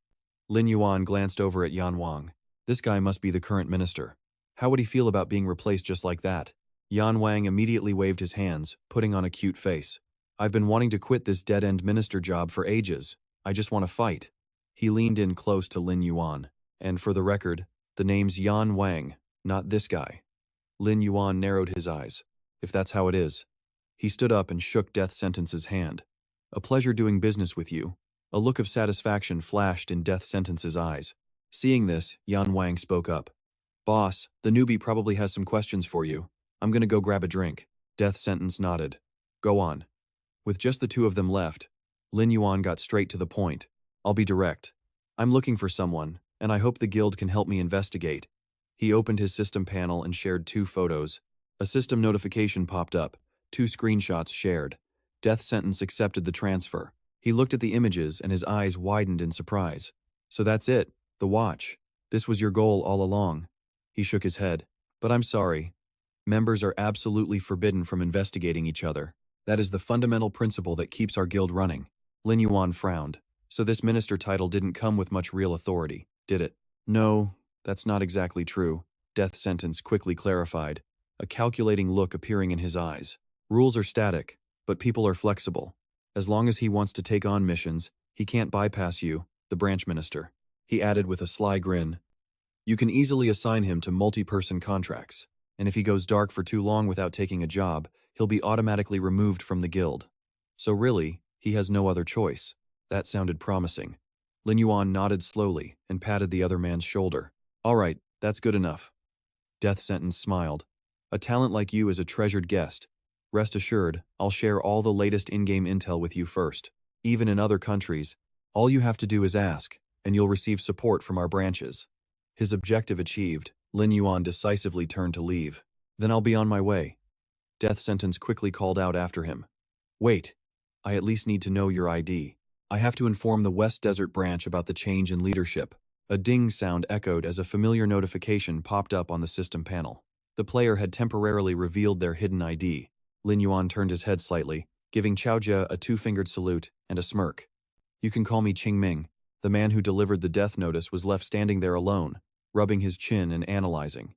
Lin Yuan glanced over at Yan Wang. This guy must be the current minister. How would he feel about being replaced just like that? Yan Wang immediately waved his hands, putting on a cute face. "I've been wanting to quit this dead-end minister job for ages. I just want to fight." He leaned in close to Lin Yuan. "And for the record, the name's Yan Wang, not this guy." Lin Yuan narrowed his eyes. "If that's how it is." He stood up and shook Death Sentence's hand. "A pleasure doing business with you." A look of satisfaction flashed in Death Sentence's eyes. Seeing this, Yan Wang spoke up. "Boss, the newbie probably has some questions for you. I'm gonna go grab a drink." Death Sentence nodded. "Go on." With just the 2 of them left, Lin Yuan got straight to the point. "I'll be direct. I'm looking for someone, and I hope the guild can help me investigate." He opened his system panel and shared 2 photos. A system notification popped up, 2 screenshots shared. Death Sentence accepted the transfer. He looked at the images and his eyes widened in surprise. "So that's it, the watch. This was your goal all along." He shook his head. "But I'm sorry. Members are absolutely forbidden from investigating each other. That is the fundamental principle that keeps our guild running." Lin Yuan frowned. "So this minister title didn't come with much real authority, did it?" "No, that's not exactly true," Death Sentence quickly clarified, a calculating look appearing in his eyes. "Rules are static, but people are flexible. As long as he wants to take on missions, he can't bypass you, the branch minister." He added with a sly grin, "You can easily assign him to multi-person contracts, and if he goes dark for too long without taking a job, he'll be automatically removed from the guild. So really, he has no other choice." That sounded promising. Lin Yuan nodded slowly and patted the other man's shoulder. "All right, that's good enough." Death Sentence smiled. "A talent like you is a treasured guest. Rest assured, I'll share all the latest in-game intel with you first. Even in other countries, all you have to do is ask, and you'll receive support from our branches." His objective achieved, Lin Yuan decisively turned to leave. Then I'll be on my way. Death sentence quickly called out after him. Wait. I at least need to know your ID. I have to inform the West Desert branch about the change in leadership. A ding sound echoed as a familiar notification popped up on the system panel. The player had temporarily revealed their hidden ID. Lin Yuan turned his head slightly, giving Chaojia a two-fingered salute and a smirk. You can call me Qingming. The man who delivered the death notice was left standing there alone, rubbing his chin and analyzing.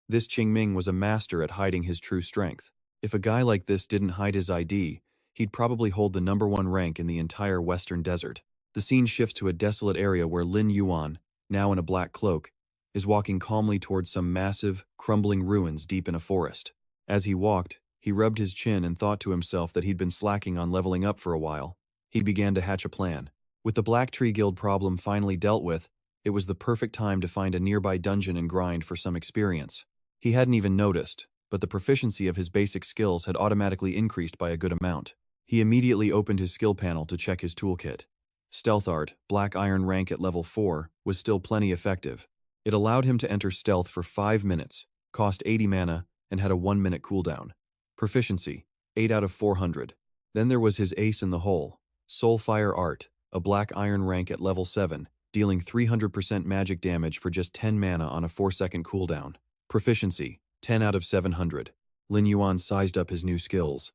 This Qingming was a master at hiding his true strength. If a guy like this didn't hide his ID, he'd probably hold the #1 rank in the entire Western Desert. The scene shifts to a desolate area where Lin Yuan, now in a black cloak, is walking calmly towards some massive, crumbling ruins deep in a forest. As he walked, he rubbed his chin and thought to himself that he'd been slacking on leveling up for a while. He began to hatch a plan. With the Black Tree Guild problem finally dealt with, it was the perfect time to find a nearby dungeon and grind for some experience. He hadn't even noticed, but the proficiency of his basic skills had automatically increased by a good amount. He immediately opened his skill panel to check his toolkit. Stealth Art, Black Iron rank at level 4, was still plenty effective. It allowed him to enter stealth for 5 minutes, cost 80 mana, and had a 1-minute cooldown. Proficiency, 8 out of 400. Then there was his ace in the hole, Soulfire Art, a Black Iron rank at level 7, dealing 300% magic damage for just 10 mana on a 4-second cooldown. Proficiency, 10 out of 700. Lin Yuan sized up his new skills.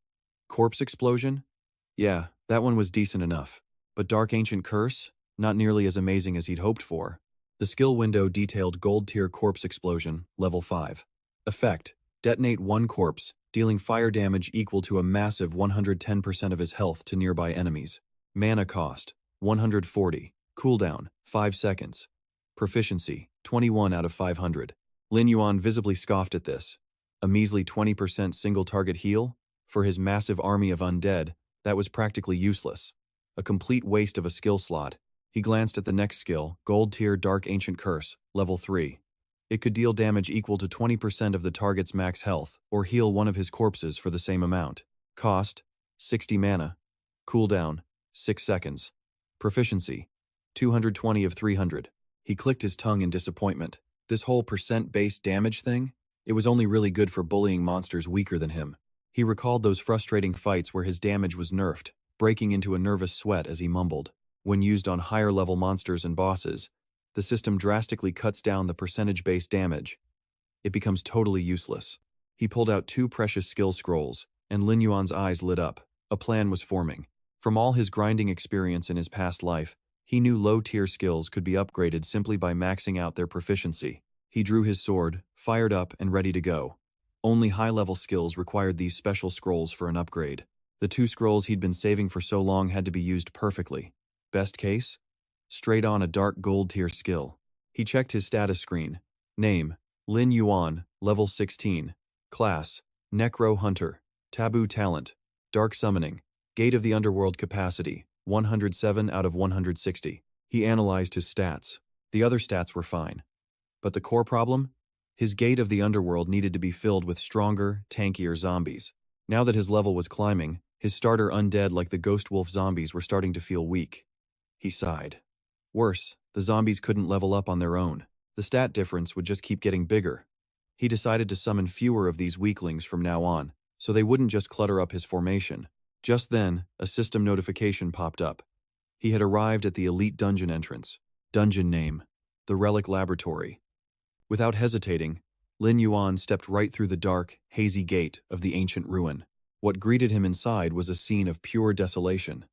Corpse Explosion? Yeah, that one was decent enough. But Dark Ancient Curse? Not nearly as amazing as he'd hoped for. The skill window detailed Gold Tier Corpse Explosion, level 5. Effect, detonate 1 corpse, dealing fire damage equal to a massive 110% of his health to nearby enemies. Mana cost, 140. Cooldown, 5 seconds. Proficiency, 21 out of 500. Lin Yuan visibly scoffed at this. A measly 20% single target heal? For his massive army of undead, that was practically useless. A complete waste of a skill slot. He glanced at the next skill, Gold Tier Dark Ancient Curse, level 3. It could deal damage equal to 20% of the target's max health, or heal one of his corpses for the same amount. Cost, 60 mana. Cooldown, 6 seconds. Proficiency, 220 of 300. He clicked his tongue in disappointment. This whole percent-based damage thing? It was only really good for bullying monsters weaker than him. He recalled those frustrating fights where his damage was nerfed, breaking into a nervous sweat as he mumbled. When used on higher-level monsters and bosses, the system drastically cuts down the percentage-based damage. It becomes totally useless. He pulled out 2 precious skill scrolls, and Lin Yuan's eyes lit up. A plan was forming. From all his grinding experience in his past life, he knew low-tier skills could be upgraded simply by maxing out their proficiency. He drew his sword, fired up, and ready to go. Only high-level skills required these special scrolls for an upgrade. The 2 scrolls he'd been saving for so long had to be used perfectly. Best case? Straight on a dark gold tier skill. He checked his status screen. Name, Lin Yuan, level 16. Class, Necro Hunter. Taboo talent, Dark Summoning. Gate of the Underworld capacity, 107 out of 160. He analyzed his stats. The other stats were fine. But the core problem? His Gate of the Underworld needed to be filled with stronger, tankier zombies. Now that his level was climbing, his starter undead like the Ghost Wolf zombies were starting to feel weak. He sighed. Worse, the zombies couldn't level up on their own. The stat difference would just keep getting bigger. He decided to summon fewer of these weaklings from now on, so they wouldn't just clutter up his formation. Just then, a system notification popped up. He had arrived at the elite dungeon entrance. Dungeon name, the Relic Laboratory. Without hesitating, Lin Yuan stepped right through the dark, hazy gate of the ancient ruin. What greeted him inside was a scene of pure desolation.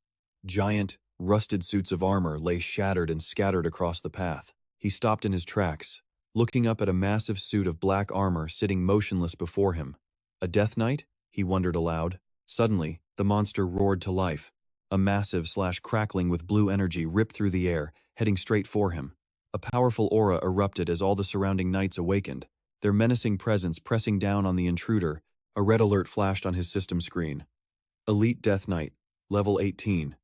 Giant, rusted suits of armor lay shattered and scattered across the path. He stopped in his tracks, looking up at a massive suit of black armor sitting motionless before him. A Death Knight? He wondered aloud. Suddenly, the monster roared to life. A massive crackling with blue energy ripped through the air, heading straight for him. A powerful aura erupted as all the surrounding knights awakened, their menacing presence pressing down on the intruder. A red alert flashed on his system screen. Elite Death Knight, level 18.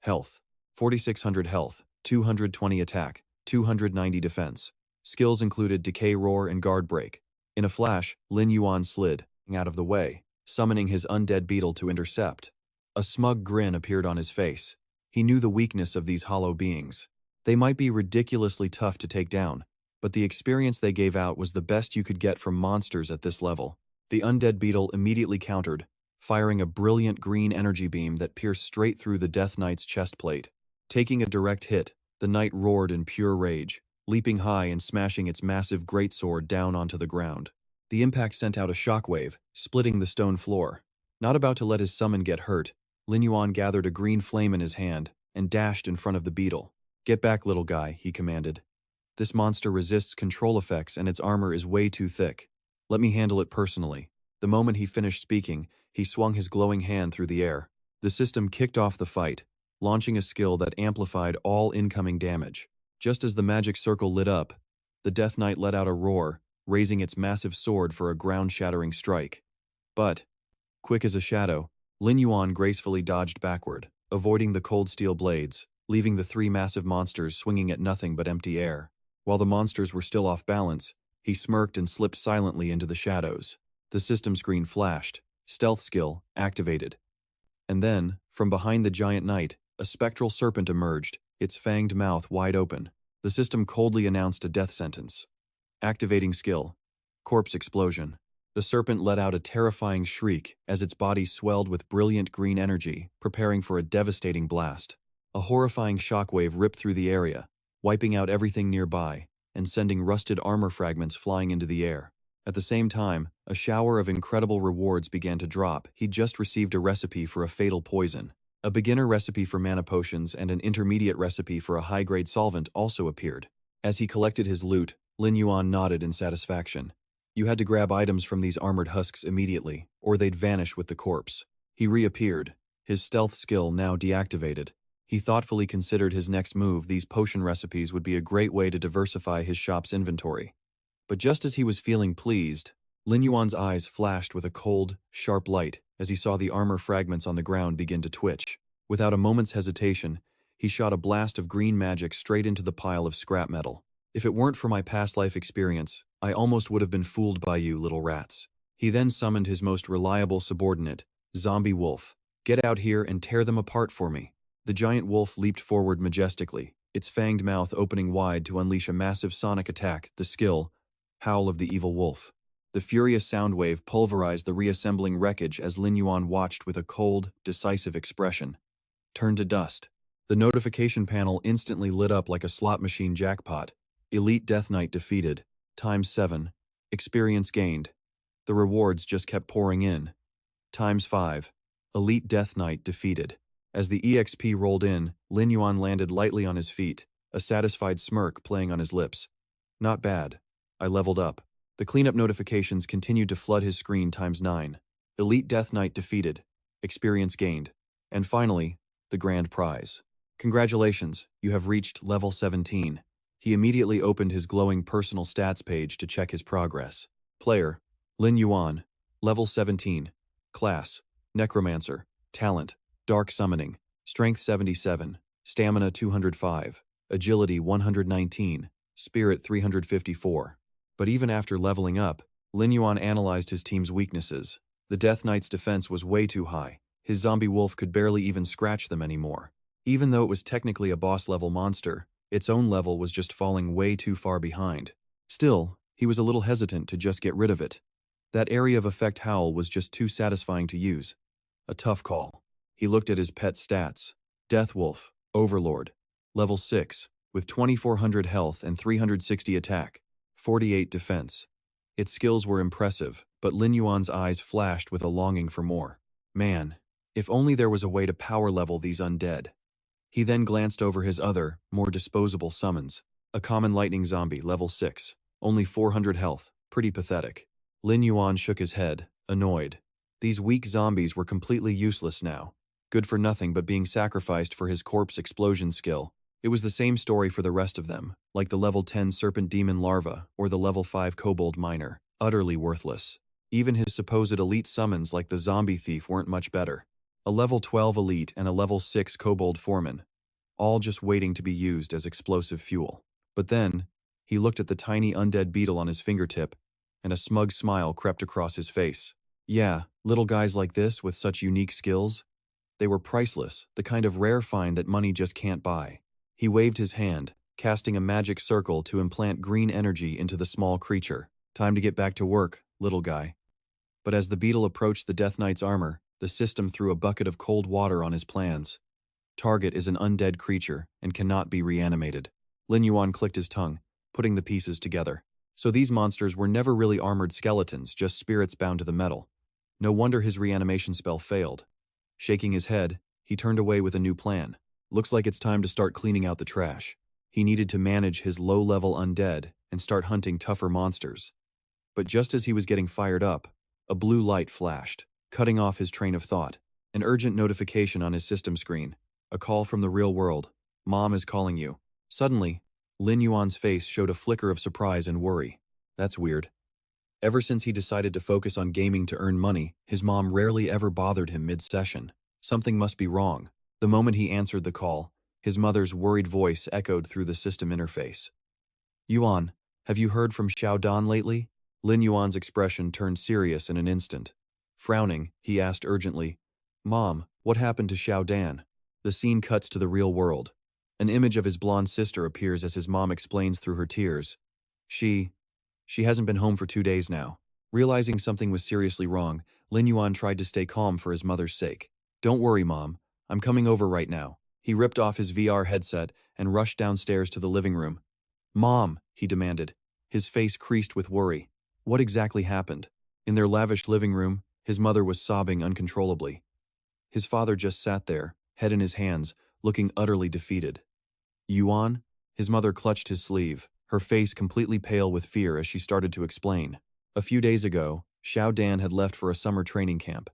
Health, 4600 health, 220 attack, 290 defense. Skills included Decay Roar and Guard Break. In a flash, Lin Yuan slid out of the way, summoning his undead beetle to intercept. A smug grin appeared on his face. He knew the weakness of these hollow beings. They might be ridiculously tough to take down, but the experience they gave out was the best you could get from monsters at this level. The undead beetle immediately countered, firing a brilliant green energy beam that pierced straight through the Death Knight's chest plate. Taking a direct hit, the knight roared in pure rage, leaping high and smashing its massive greatsword down onto the ground. The impact sent out a shockwave, splitting the stone floor. Not about to let his summon get hurt, Lin Yuan gathered a green flame in his hand and dashed in front of the beetle. "Get back, little guy," he commanded. "This monster resists control effects and its armor is way too thick. Let me handle it personally." The moment he finished speaking, he swung his glowing hand through the air. The system kicked off the fight, launching a skill that amplified all incoming damage. Just as the magic circle lit up, the Death Knight let out a roar, raising its massive sword for a ground-shattering strike. But, quick as a shadow, Lin Yuan gracefully dodged backward, avoiding the cold steel blades, leaving the three massive monsters swinging at nothing but empty air. While the monsters were still off balance, he smirked and slipped silently into the shadows. The system screen flashed, stealth skill activated. And then, from behind the giant knight, a spectral serpent emerged, its fanged mouth wide open. The system coldly announced a death sentence. Activating skill. Corpse explosion. The serpent let out a terrifying shriek as its body swelled with brilliant green energy, preparing for a devastating blast. A horrifying shockwave ripped through the area, wiping out everything nearby, and sending rusted armor fragments flying into the air. At the same time, a shower of incredible rewards began to drop. He'd just received a recipe for a fatal poison. A beginner recipe for mana potions and an intermediate recipe for a high-grade solvent also appeared. As he collected his loot, Lin Yuan nodded in satisfaction. You had to grab items from these armored husks immediately, or they'd vanish with the corpse. He reappeared, his stealth skill now deactivated. He thoughtfully considered his next move. These potion recipes would be a great way to diversify his shop's inventory. But just as he was feeling pleased, Lin Yuan's eyes flashed with a cold, sharp light as he saw the armor fragments on the ground begin to twitch. Without a moment's hesitation, he shot a blast of green magic straight into the pile of scrap metal. "If it weren't for my past life experience, I almost would have been fooled by you, little rats." He then summoned his most reliable subordinate, Zombie Wolf. "Get out here and tear them apart for me." The giant wolf leaped forward majestically, its fanged mouth opening wide to unleash a massive sonic attack. The skill, Howl of the Evil Wolf. The furious sound wave pulverized the reassembling wreckage as Lin Yuan watched with a cold, decisive expression. Turned to dust. The notification panel instantly lit up like a slot machine jackpot. Elite Death Knight defeated, ×7. Experience gained. The rewards just kept pouring in. ×5. Elite Death Knight defeated. As the EXP rolled in, Lin Yuan landed lightly on his feet, a satisfied smirk playing on his lips. Not bad. I leveled up. The cleanup notifications continued to flood his screen ×9. Elite Death Knight defeated. Experience gained. And finally, the grand prize. Congratulations, you have reached level 17. He immediately opened his glowing personal stats page to check his progress. Player, Lin Yuan, level 17. Class, Necromancer. Talent, Dark Summoning. Strength 77. Stamina 205. Agility 119. Spirit 354. But even after leveling up, Lin Yuan analyzed his team's weaknesses. The Death Knight's defense was way too high. His zombie wolf could barely even scratch them anymore. Even though it was technically a boss-level monster, its own level was just falling way too far behind. Still, he was a little hesitant to just get rid of it. That area of effect Howl was just too satisfying to use. A tough call. He looked at his pet stats. Death Wolf, Overlord, level 6, with 2400 health and 360 attack, 48 defense. Its skills were impressive, but Lin Yuan's eyes flashed with a longing for more. Man, if only there was a way to power level these undead. He then glanced over his other, more disposable summons. A common lightning zombie, level 6, only 400 health, pretty pathetic. Lin Yuan shook his head, annoyed. These weak zombies were completely useless now, good for nothing but being sacrificed for his corpse explosion skill. It was the same story for the rest of them, like the level 10 serpent demon larva or the level 5 kobold miner, utterly worthless. Even his supposed elite summons like the zombie thief weren't much better. A level 12 elite and a level 6 kobold foreman, all just waiting to be used as explosive fuel. But then, he looked at the tiny undead beetle on his fingertip, and a smug smile crept across his face. Yeah, little guys like this with such unique skills, they were priceless, the kind of rare find that money just can't buy. He waved his hand, casting a magic circle to implant green energy into the small creature. Time to get back to work, little guy. But as the beetle approached the Death Knight's armor, the system threw a bucket of cold water on his plans. Target is an undead creature and cannot be reanimated. Lin Yuan clicked his tongue, putting the pieces together. So these monsters were never really armored skeletons, just spirits bound to the metal. No wonder his reanimation spell failed. Shaking his head, he turned away with a new plan. Looks like it's time to start cleaning out the trash. He needed to manage his low-level undead and start hunting tougher monsters. But just as he was getting fired up, a blue light flashed, cutting off his train of thought. An urgent notification on his system screen. A call from the real world. Mom is calling you. Suddenly, Lin Yuan's face showed a flicker of surprise and worry. That's weird. Ever since he decided to focus on gaming to earn money, his mom rarely ever bothered him mid-session. Something must be wrong. The moment he answered the call, his mother's worried voice echoed through the system interface. Yuan, have you heard from Xiao Dan lately? Lin Yuan's expression turned serious in an instant. Frowning, he asked urgently, Mom, what happened to Xiao Dan? The scene cuts to the real world. An image of his blonde sister appears as his mom explains through her tears. She hasn't been home for 2 days now. Realizing something was seriously wrong, Lin Yuan tried to stay calm for his mother's sake. Don't worry, Mom. I'm coming over right now. He ripped off his VR headset and rushed downstairs to the living room. Mom, he demanded. His face creased with worry. What exactly happened? In their lavish living room, his mother was sobbing uncontrollably. His father just sat there, head in his hands, looking utterly defeated. Yuan? His mother clutched his sleeve, her face completely pale with fear as she started to explain. A few days ago, Xiao Dan had left for a summer training camp.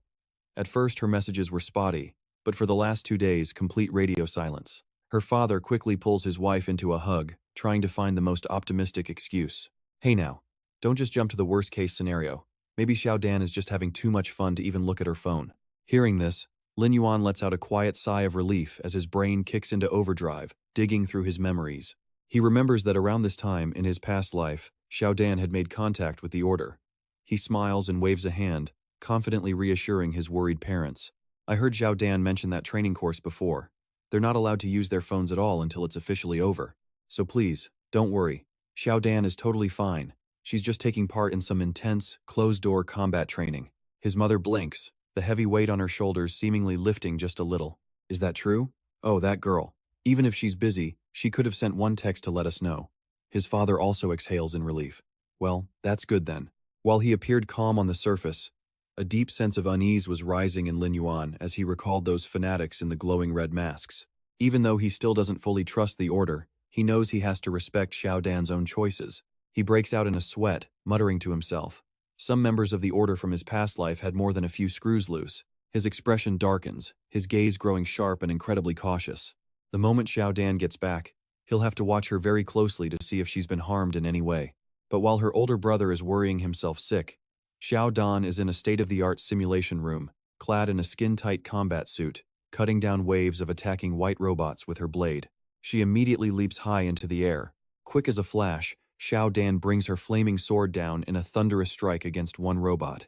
At first, her messages were spotty, but for the last 2 days, complete radio silence. Her father quickly pulls his wife into a hug, trying to find the most optimistic excuse. Hey now, don't just jump to the worst-case scenario. Maybe Xiao Dan is just having too much fun to even look at her phone. Hearing this, Lin Yuan lets out a quiet sigh of relief as his brain kicks into overdrive, digging through his memories. He remembers that around this time in his past life, Xiao Dan had made contact with the Order. He smiles and waves a hand, confidently reassuring his worried parents. I heard Xiao Dan mention that training course before. They're not allowed to use their phones at all until it's officially over. So please, don't worry. Xiao Dan is totally fine. She's just taking part in some intense, closed-door combat training. His mother blinks, the heavy weight on her shoulders seemingly lifting just a little. Is that true? Oh, that girl. Even if she's busy, she could have sent one text to let us know. His father also exhales in relief. Well, that's good then. While he appeared calm on the surface, a deep sense of unease was rising in Lin Yuan as he recalled those fanatics in the glowing red masks. Even though he still doesn't fully trust the Order, he knows he has to respect Xiao Dan's own choices. He breaks out in a sweat, muttering to himself. Some members of the Order from his past life had more than a few screws loose. His expression darkens, his gaze growing sharp and incredibly cautious. The moment Xiao Dan gets back, he'll have to watch her very closely to see if she's been harmed in any way. But while her older brother is worrying himself sick, Xiao Dan is in a state-of-the-art simulation room, clad in a skin-tight combat suit, cutting down waves of attacking white robots with her blade. She immediately leaps high into the air. Quick as a flash, Xiao Dan brings her flaming sword down in a thunderous strike against one robot.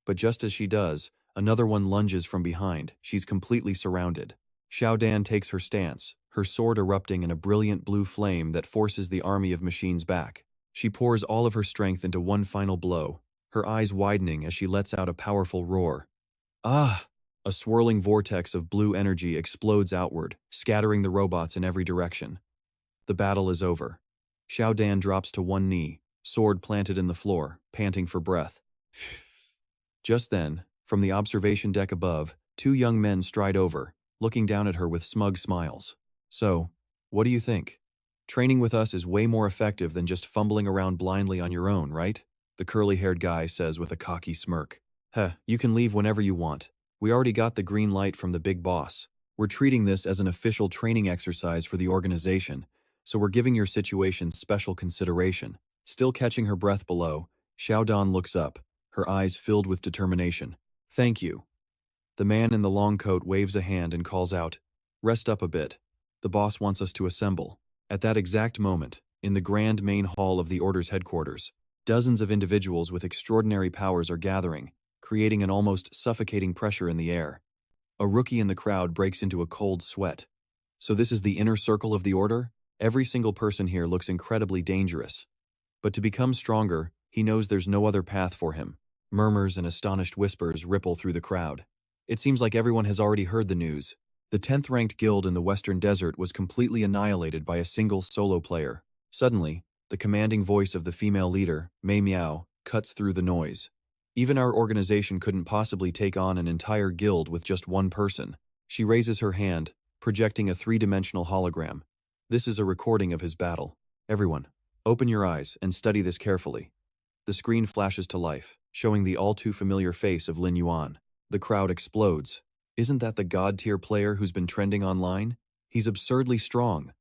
But just as she does, another one lunges from behind. She's completely surrounded. Xiao Dan takes her stance, her sword erupting in a brilliant blue flame that forces the army of machines back. She pours all of her strength into one final blow, her eyes widening as she lets out a powerful roar. Ah! A swirling vortex of blue energy explodes outward, scattering the robots in every direction. The battle is over. Xiao Dan drops to one knee, sword planted in the floor, panting for breath. Just then, from the observation deck above, 2 young men stride over, looking down at her with smug smiles. So, what do you think? Training with us is way more effective than just fumbling around blindly on your own, right? The curly-haired guy says with a cocky smirk. You can leave whenever you want. We already got the green light from the big boss. We're treating this as an official training exercise for the organization, so we're giving your situation special consideration. Still catching her breath below, Xiao Dan looks up, her eyes filled with determination. Thank you. The man in the long coat waves a hand and calls out, Rest up a bit. The boss wants us to assemble. At that exact moment, in the grand main hall of the Order's headquarters, dozens of individuals with extraordinary powers are gathering, creating an almost suffocating pressure in the air. A rookie in the crowd breaks into a cold sweat. So this is the inner circle of the Order? Every single person here looks incredibly dangerous. But to become stronger, he knows there's no other path for him. Murmurs and astonished whispers ripple through the crowd. It seems like everyone has already heard the news. The 10th ranked guild in the Western Desert was completely annihilated by a single solo player. Suddenly, the commanding voice of the female leader, Mei Miao, cuts through the noise. Even our organization couldn't possibly take on an entire guild with just one person. She raises her hand, projecting a three-dimensional hologram. This is a recording of his battle. Everyone, open your eyes and study this carefully. The screen flashes to life, showing the all-too-familiar face of Lin Yuan. The crowd explodes. Isn't that the god-tier player who's been trending online? He's absurdly strong.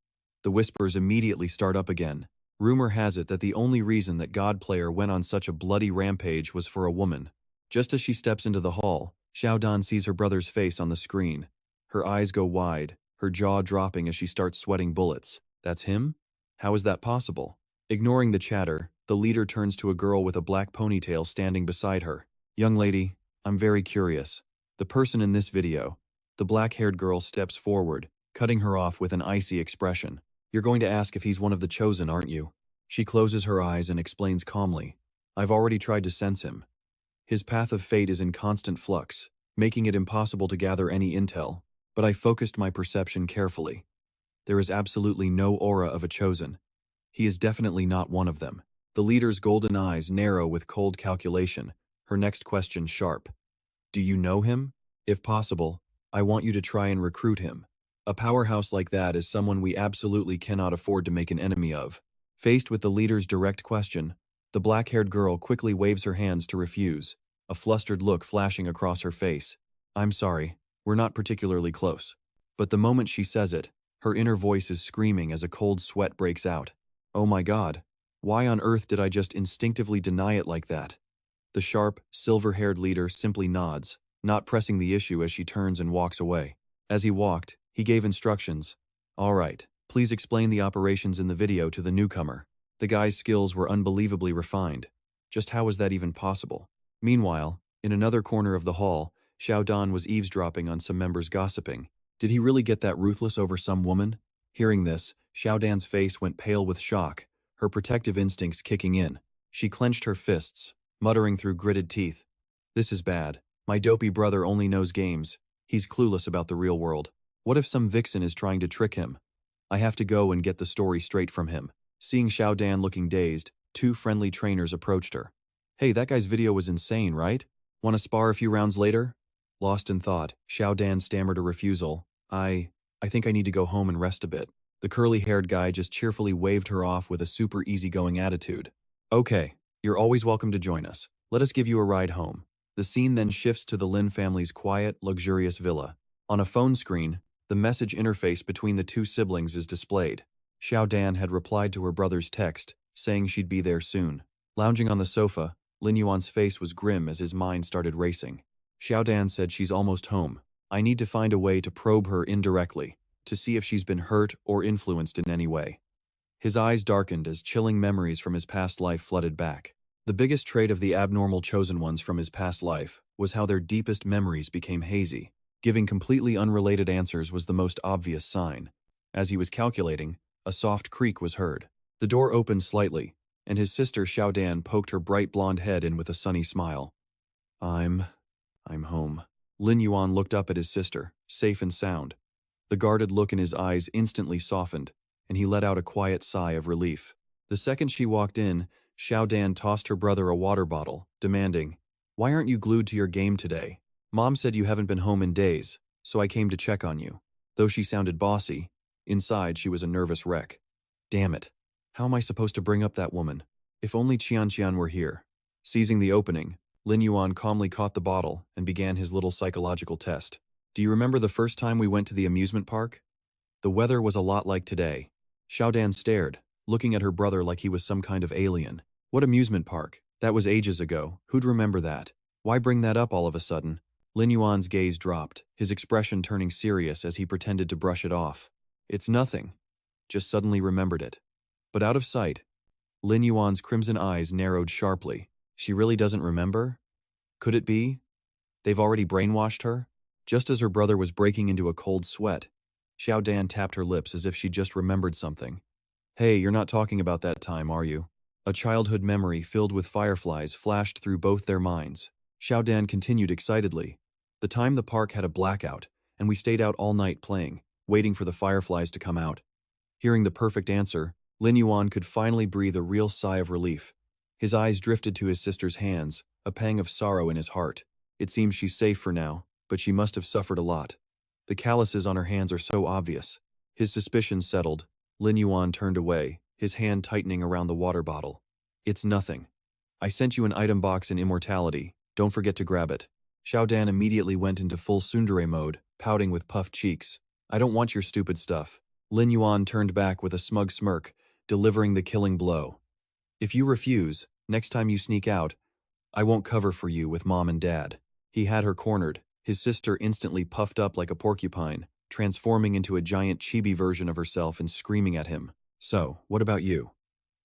The whispers immediately start up again. Rumor has it that the only reason that God Player went on such a bloody rampage was for a woman. Just as she steps into the hall, Xiaodan sees her brother's face on the screen. Her eyes go wide, her jaw dropping as she starts sweating bullets. That's him? How is that possible? Ignoring the chatter, the leader turns to a girl with a black ponytail standing beside her. Young lady, I'm very curious. The person in this video. The black-haired girl steps forward, cutting her off with an icy expression. You're going to ask if he's one of the chosen, aren't you? She closes her eyes and explains calmly. I've already tried to sense him. His path of fate is in constant flux, making it impossible to gather any intel, but I focused my perception carefully. There is absolutely no aura of a chosen. He is definitely not one of them. The leader's golden eyes narrow with cold calculation, her next question sharp. Do you know him? If possible, I want you to try and recruit him. A powerhouse like that is someone we absolutely cannot afford to make an enemy of. Faced with the leader's direct question, the black-haired girl quickly waves her hands to refuse, a flustered look flashing across her face. I'm sorry, we're not particularly close. But the moment she says it, her inner voice is screaming as a cold sweat breaks out. Oh my God, why on earth did I just instinctively deny it like that? The sharp, silver-haired leader simply nods, not pressing the issue as she turns and walks away. As he walked, he gave instructions. All right, please explain the operations in the video to the newcomer. The guy's skills were unbelievably refined. Just how was that even possible? Meanwhile, in another corner of the hall, Xiaodan was eavesdropping on some members gossiping. Did he really get that ruthless over some woman? Hearing this, Xiaodan's face went pale with shock, her protective instincts kicking in. She clenched her fists, muttering through gritted teeth. This is bad. My dopey brother only knows games. He's clueless about the real world. What if some vixen is trying to trick him? I have to go and get the story straight from him. Seeing Xiaodan looking dazed, two friendly trainers approached her. Hey, that guy's video was insane, right? Want to spar a few rounds later? Lost in thought, Xiaodan stammered a refusal. I think I need to go home and rest a bit. The curly-haired guy just cheerfully waved her off with a super easygoing attitude. Okay, you're always welcome to join us. Let us give you a ride home. The scene then shifts to the Lin family's quiet, luxurious villa. On a phone screen, the message interface between the two siblings is displayed. Xiaodan had replied to her brother's text, saying she'd be there soon. Lounging on the sofa, Lin Yuan's face was grim as his mind started racing. Xiaodan said she's almost home. I need to find a way to probe her indirectly, to see if she's been hurt or influenced in any way. His eyes darkened as chilling memories from his past life flooded back. The biggest trait of the abnormal chosen ones from his past life was how their deepest memories became hazy. Giving completely unrelated answers was the most obvious sign. As he was calculating, a soft creak was heard. The door opened slightly, and his sister Xiaodan poked her bright blonde head in with a sunny smile. I'm home. Lin Yuan looked up at his sister, safe and sound. The guarded look in his eyes instantly softened, and he let out a quiet sigh of relief. The second she walked in, Xiaodan tossed her brother a water bottle, demanding, Why aren't you glued to your game today? Mom said you haven't been home in days, so I came to check on you. Though she sounded bossy, inside she was a nervous wreck. Damn it. How am I supposed to bring up that woman? If only Qian were here. Seizing the opening, Lin Yuan calmly caught the bottle and began his little psychological test. Do you remember the first time we went to the amusement park? The weather was a lot like today. Xiaodan stared, looking at her brother like he was some kind of alien. What amusement park? That was ages ago. Who'd remember that? Why bring that up all of a sudden? Lin Yuan's gaze dropped, his expression turning serious as he pretended to brush it off. It's nothing. Just suddenly remembered it. But out of sight, Lin Yuan's crimson eyes narrowed sharply. She really doesn't remember? Could it be? They've already brainwashed her? Just as her brother was breaking into a cold sweat, Xiaodan tapped her lips as if she just remembered something. Hey, you're not talking about that time, are you? A childhood memory filled with fireflies flashed through both their minds. Xiaodan continued excitedly. The time the park had a blackout, and we stayed out all night playing, waiting for the fireflies to come out. Hearing the perfect answer, Lin Yuan could finally breathe a real sigh of relief. His eyes drifted to his sister's hands, a pang of sorrow in his heart. It seems she's safe for now, but she must have suffered a lot. The calluses on her hands are so obvious. His suspicions settled. Lin Yuan turned away, his hand tightening around the water bottle. It's nothing. I sent you an item box in Immortality. Don't forget to grab it. Xiaodan immediately went into full tsundere mode, pouting with puffed cheeks. I don't want your stupid stuff. Lin Yuan turned back with a smug smirk, delivering the killing blow. If you refuse, next time you sneak out, I won't cover for you with Mom and Dad. He had her cornered, his sister instantly puffed up like a porcupine, transforming into a giant chibi version of herself and screaming at him. So, what about you?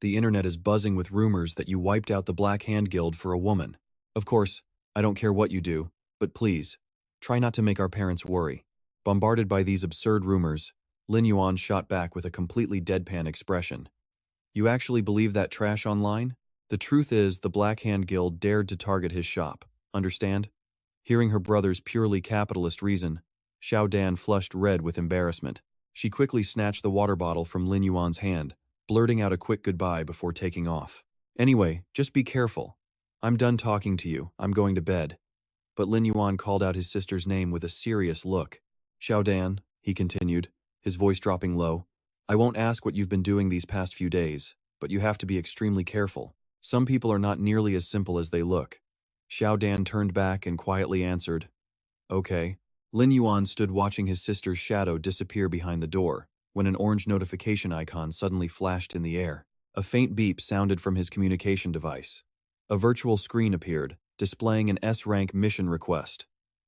The internet is buzzing with rumors that you wiped out the Black Hand Guild for a woman. Of course, I don't care what you do, but please, try not to make our parents worry. Bombarded by these absurd rumors, Lin Yuan shot back with a completely deadpan expression. You actually believe that trash online? The truth is, the Black Hand Guild dared to target his shop, understand? Hearing her brother's purely capitalist reason, Xiaodan flushed red with embarrassment. She quickly snatched the water bottle from Lin Yuan's hand, blurting out a quick goodbye before taking off. Anyway, just be careful. I'm done talking to you, I'm going to bed. But Lin Yuan called out his sister's name with a serious look. Xiaodan, he continued, his voice dropping low, I won't ask what you've been doing these past few days, but you have to be extremely careful. Some people are not nearly as simple as they look. Xiaodan turned back and quietly answered, Okay. Lin Yuan stood watching his sister's shadow disappear behind the door, when an orange notification icon suddenly flashed in the air. A faint beep sounded from his communication device. A virtual screen appeared, displaying an S-rank mission request.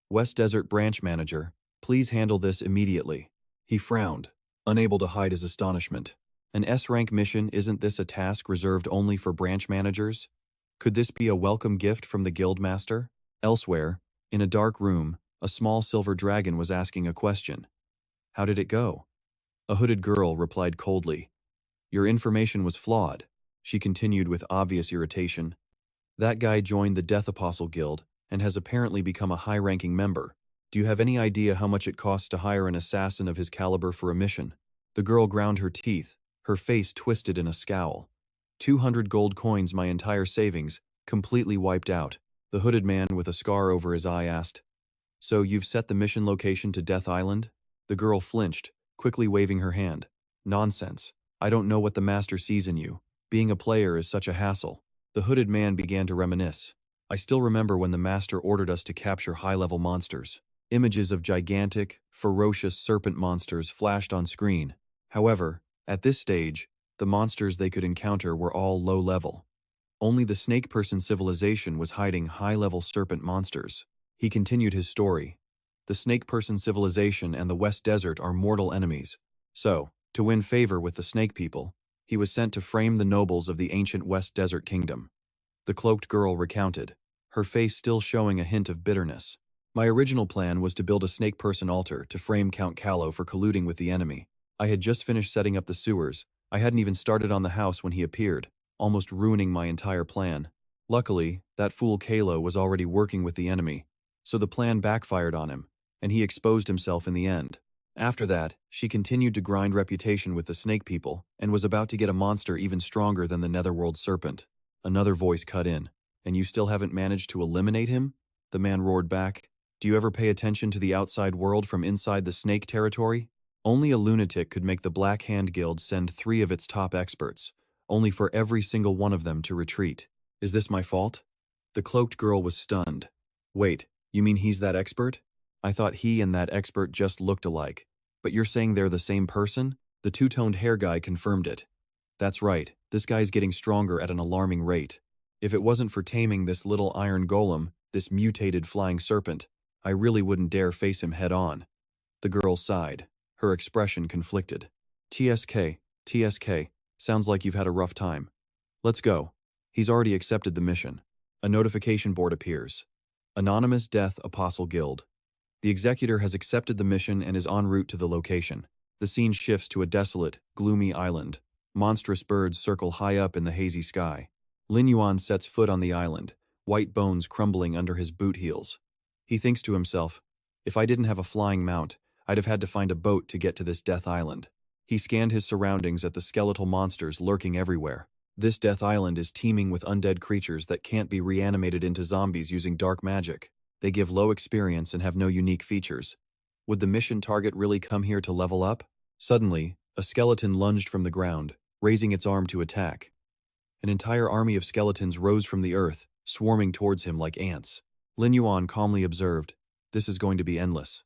West Desert Branch Manager, please handle this immediately. He frowned, unable to hide his astonishment. An S-rank mission, isn't this a task reserved only for branch managers? Could this be a welcome gift from the guildmaster? Elsewhere, in a dark room, a small silver dragon was asking a question. How did it go? A hooded girl replied coldly. Your information was flawed, she continued with obvious irritation. That guy joined the Death Apostle Guild and has apparently become a high-ranking member. Do you have any idea how much it costs to hire an assassin of his caliber for a mission? The girl ground her teeth, her face twisted in a scowl. 200 gold coins, my entire savings, completely wiped out. The hooded man with a scar over his eye asked, So you've set the mission location to Death Island? The girl flinched, quickly waving her hand. Nonsense. I don't know what the master sees in you. Being a player is such a hassle. The hooded man began to reminisce. I still remember when the master ordered us to capture high-level monsters. Images of gigantic, ferocious serpent monsters flashed on screen. However, at this stage, the monsters they could encounter were all low-level. Only the snake person civilization was hiding high-level serpent monsters. He continued his story. The snake person civilization and the West Desert are mortal enemies. So, to win favor with the snake people, he was sent to frame the nobles of the ancient West Desert Kingdom. The cloaked girl recounted, her face still showing a hint of bitterness. My original plan was to build a snake person altar to frame Count Callow for colluding with the enemy. I had just finished setting up the sewers. I hadn't even started on the house when he appeared, almost ruining my entire plan. Luckily, that fool Kalo was already working with the enemy, so the plan backfired on him, and he exposed himself in the end. After that, she continued to grind reputation with the snake people and was about to get a monster even stronger than the Netherworld serpent. Another voice cut in. And you still haven't managed to eliminate him? The man roared back. Do you ever pay attention to the outside world from inside the snake territory? Only a lunatic could make the Black Hand Guild send 3 of its top experts, only for every single one of them to retreat. Is this my fault? The cloaked girl was stunned. Wait, you mean he's that expert? I thought he and that expert just looked alike. But you're saying they're the same person? The two-toned hair guy confirmed it. That's right, this guy's getting stronger at an alarming rate. If it wasn't for taming this little iron golem, this mutated flying serpent, I really wouldn't dare face him head-on. The girl sighed, her expression conflicted. TSK, sounds like you've had a rough time. Let's go. He's already accepted the mission. A notification board appears. Anonymous Death Apostle Guild. The executor has accepted the mission and is en route to the location. The scene shifts to a desolate, gloomy island. Monstrous birds circle high up in the hazy sky. Lin Yuan sets foot on the island, white bones crumbling under his boot heels. He thinks to himself, if I didn't have a flying mount, I'd have had to find a boat to get to this Death Island. He scanned his surroundings at the skeletal monsters lurking everywhere. This Death Island is teeming with undead creatures that can't be reanimated into zombies using dark magic. They give low experience and have no unique features. Would the mission target really come here to level up? Suddenly, a skeleton lunged from the ground, raising its arm to attack. An entire army of skeletons rose from the earth, swarming towards him like ants. Lin Yuan calmly observed, this is going to be endless.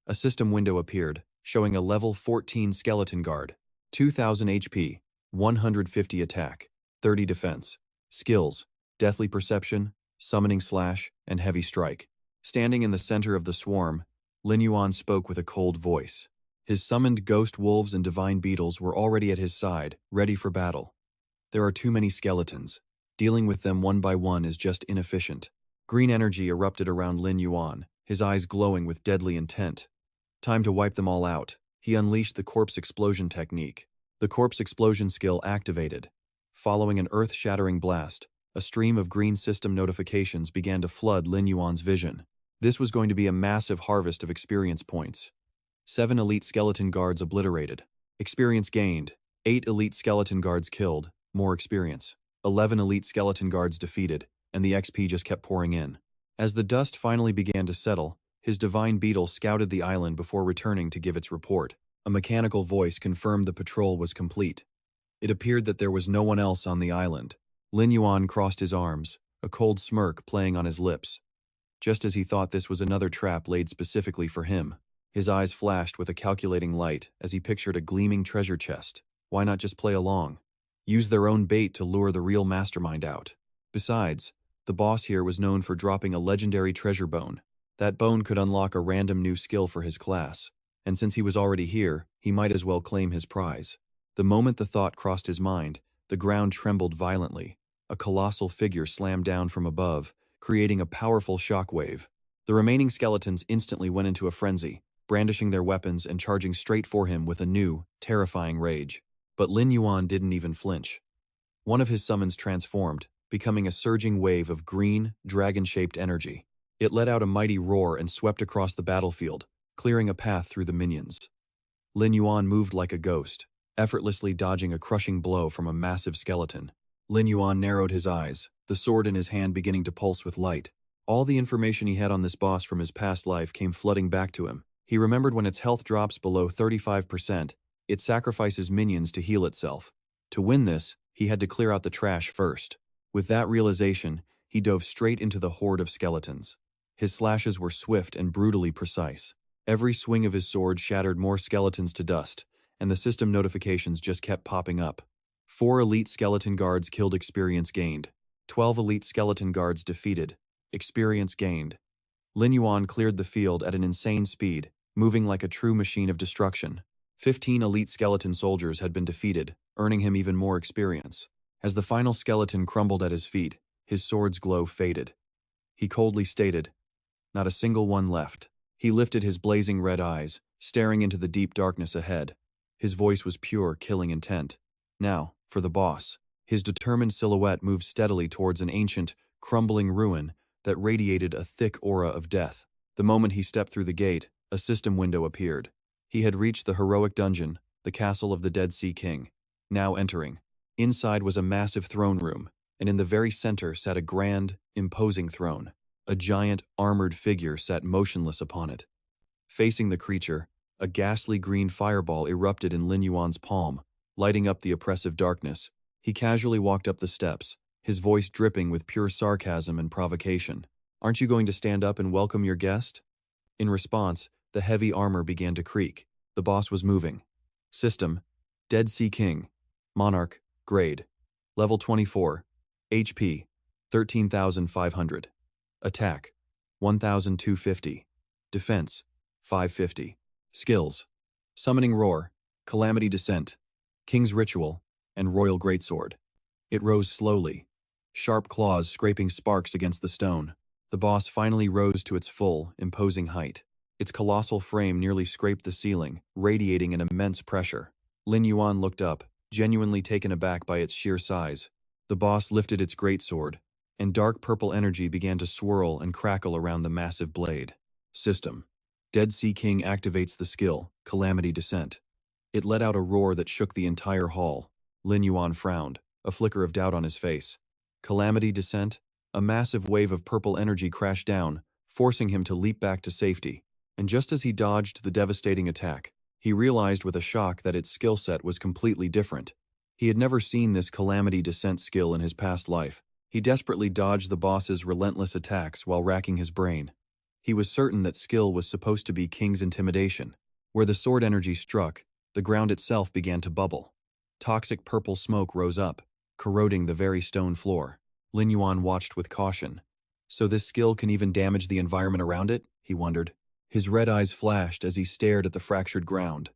A system window appeared, showing a level 14 skeleton guard. 2000 HP, 150 attack, 30 defense. Skills, deathly perception, summoning slash, and heavy strike. Standing in the center of the swarm, Lin Yuan spoke with a cold voice. His summoned ghost wolves and divine beetles were already at his side, ready for battle. There are too many skeletons. Dealing with them one by one is just inefficient. Green energy erupted around Lin Yuan, his eyes glowing with deadly intent. Time to wipe them all out. He unleashed the corpse explosion technique. The corpse explosion skill activated. Following an earth-shattering blast, a stream of green system notifications began to flood Lin Yuan's vision. This was going to be a massive harvest of experience points. 7 elite skeleton guards obliterated. Experience gained. 8 elite skeleton guards killed. More experience. 11 elite skeleton guards defeated, and the XP just kept pouring in. As the dust finally began to settle, his divine beetle scouted the island before returning to give its report. A mechanical voice confirmed the patrol was complete. It appeared that there was no one else on the island. Lin Yuan crossed his arms, a cold smirk playing on his lips. Just as he thought this was another trap laid specifically for him, his eyes flashed with a calculating light as he pictured a gleaming treasure chest. Why not just play along? Use their own bait to lure the real mastermind out. Besides, the boss here was known for dropping a legendary treasure bone. That bone could unlock a random new skill for his class, and since he was already here, he might as well claim his prize. The moment the thought crossed his mind, the ground trembled violently. A colossal figure slammed down from above, creating a powerful shockwave. The remaining skeletons instantly went into a frenzy, brandishing their weapons and charging straight for him with a new, terrifying rage. But Lin Yuan didn't even flinch. One of his summons transformed, becoming a surging wave of green, dragon-shaped energy. It let out a mighty roar and swept across the battlefield, clearing a path through the minions. Lin Yuan moved like a ghost, effortlessly dodging a crushing blow from a massive skeleton. Lin Yuan narrowed his eyes, the sword in his hand beginning to pulse with light. All the information he had on this boss from his past life came flooding back to him. He remembered when its health drops below 35%, it sacrifices minions to heal itself. To win this, he had to clear out the trash first. With that realization, he dove straight into the horde of skeletons. His slashes were swift and brutally precise. Every swing of his sword shattered more skeletons to dust, and the system notifications just kept popping up. 4 elite skeleton guards killed, experience gained. 12 elite skeleton guards defeated, experience gained. Lin Yuan cleared the field at an insane speed, moving like a true machine of destruction. 15 elite skeleton soldiers had been defeated, earning him even more experience. As the final skeleton crumbled at his feet, his sword's glow faded. He coldly stated, "Not a single one left." He lifted his blazing red eyes, staring into the deep darkness ahead. His voice was pure, killing intent. Now, for the boss. His determined silhouette moved steadily towards an ancient, crumbling ruin that radiated a thick aura of death. The moment he stepped through the gate, a system window appeared. He had reached the heroic dungeon, the castle of the Dead Sea King. Now entering. Inside was a massive throne room, and in the very center sat a grand, imposing throne. A giant, armored figure sat motionless upon it. Facing the creature, a ghastly green fireball erupted in Lin Yuan's palm, lighting up the oppressive darkness. He casually walked up the steps, his voice dripping with pure sarcasm and provocation. "Aren't you going to stand up and welcome your guest?" In response, the heavy armor began to creak. The boss was moving. System: Dead Sea King. Monarch. Grade: Level 24. HP: 13,500. Attack: 1,250. Defense: 550. Skills: Summoning Roar, Calamity Descent, King's Ritual, and Royal Greatsword. It rose slowly, sharp claws scraping sparks against the stone. The boss finally rose to its full, imposing height. Its colossal frame nearly scraped the ceiling, radiating an immense pressure. Lin Yuan looked up, genuinely taken aback by its sheer size. The boss lifted its greatsword, and dark purple energy began to swirl and crackle around the massive blade. System. Dead Sea King activates the skill, Calamity Descent. It let out a roar that shook the entire hall. Lin Yuan frowned, a flicker of doubt on his face. Calamity Descent? A massive wave of purple energy crashed down, forcing him to leap back to safety. And just as he dodged the devastating attack, he realized with a shock that its skill set was completely different. He had never seen this Calamity Descent skill in his past life. He desperately dodged the boss's relentless attacks while racking his brain. He was certain that skill was supposed to be King's Intimidation. Where the sword energy struck, the ground itself began to bubble. Toxic purple smoke rose up, corroding the very stone floor. Lin Yuan watched with caution. So this skill can even damage the environment around it? He wondered. His red eyes flashed as he stared at the fractured ground.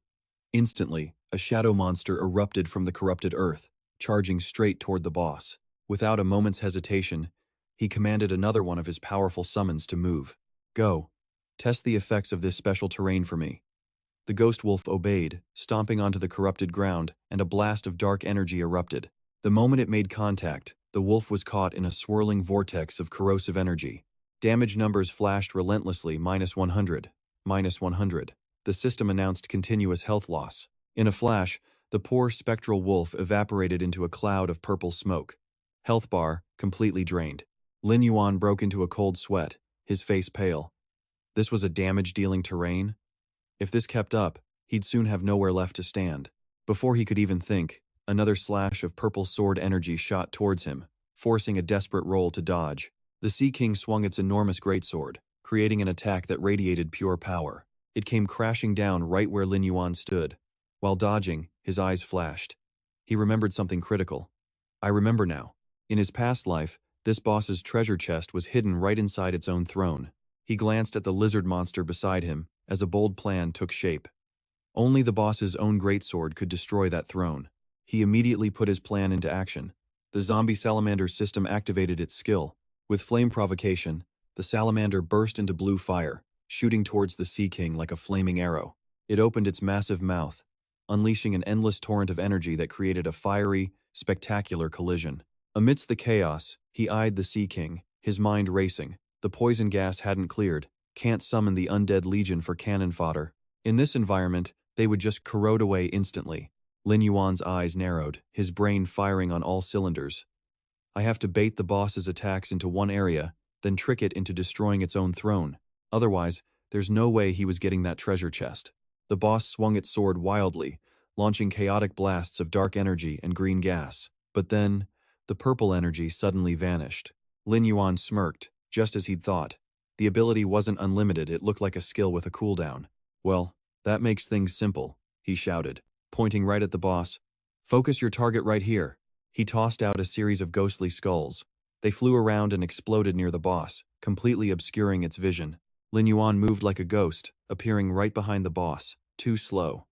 Instantly, a shadow monster erupted from the corrupted earth, charging straight toward the boss. Without a moment's hesitation, he commanded another one of his powerful summons to move. Go. Test the effects of this special terrain for me. The ghost wolf obeyed, stomping onto the corrupted ground, and a blast of dark energy erupted. The moment it made contact, the wolf was caught in a swirling vortex of corrosive energy. Damage numbers flashed relentlessly, -100, -100. The system announced continuous health loss. In a flash, the poor spectral wolf evaporated into a cloud of purple smoke. Health bar, completely drained. Lin Yuan broke into a cold sweat, his face pale. This was a damage-dealing terrain? If this kept up, he'd soon have nowhere left to stand. Before he could even think, another slash of purple sword energy shot towards him, forcing a desperate roll to dodge. The Sea King swung its enormous greatsword, creating an attack that radiated pure power. It came crashing down right where Lin Yuan stood. While dodging, his eyes flashed. He remembered something critical. I remember now. In his past life, this boss's treasure chest was hidden right inside its own throne. He glanced at the lizard monster beside him as a bold plan took shape. Only the boss's own greatsword could destroy that throne. He immediately put his plan into action. The zombie salamander's system activated its skill. With flame provocation, the salamander burst into blue fire, shooting towards the Sea King like a flaming arrow. It opened its massive mouth, unleashing an endless torrent of energy that created a fiery, spectacular collision. Amidst the chaos, he eyed the Sea King, his mind racing. The poison gas hadn't cleared. Can't summon the undead legion for cannon fodder. In this environment, they would just corrode away instantly. Lin Yuan's eyes narrowed, his brain firing on all cylinders. I have to bait the boss's attacks into one area, then trick it into destroying its own throne. Otherwise, there's no way he was getting that treasure chest. The boss swung its sword wildly, launching chaotic blasts of dark energy and green gas. But then, the purple energy suddenly vanished. Lin Yuan smirked, just as he'd thought. The ability wasn't unlimited, it looked like a skill with a cooldown. Well, that makes things simple, he shouted, pointing right at the boss. Focus your target right here. He tossed out a series of ghostly skulls. They flew around and exploded near the boss, completely obscuring its vision. Lin Yuan moved like a ghost, appearing right behind the boss, too slow.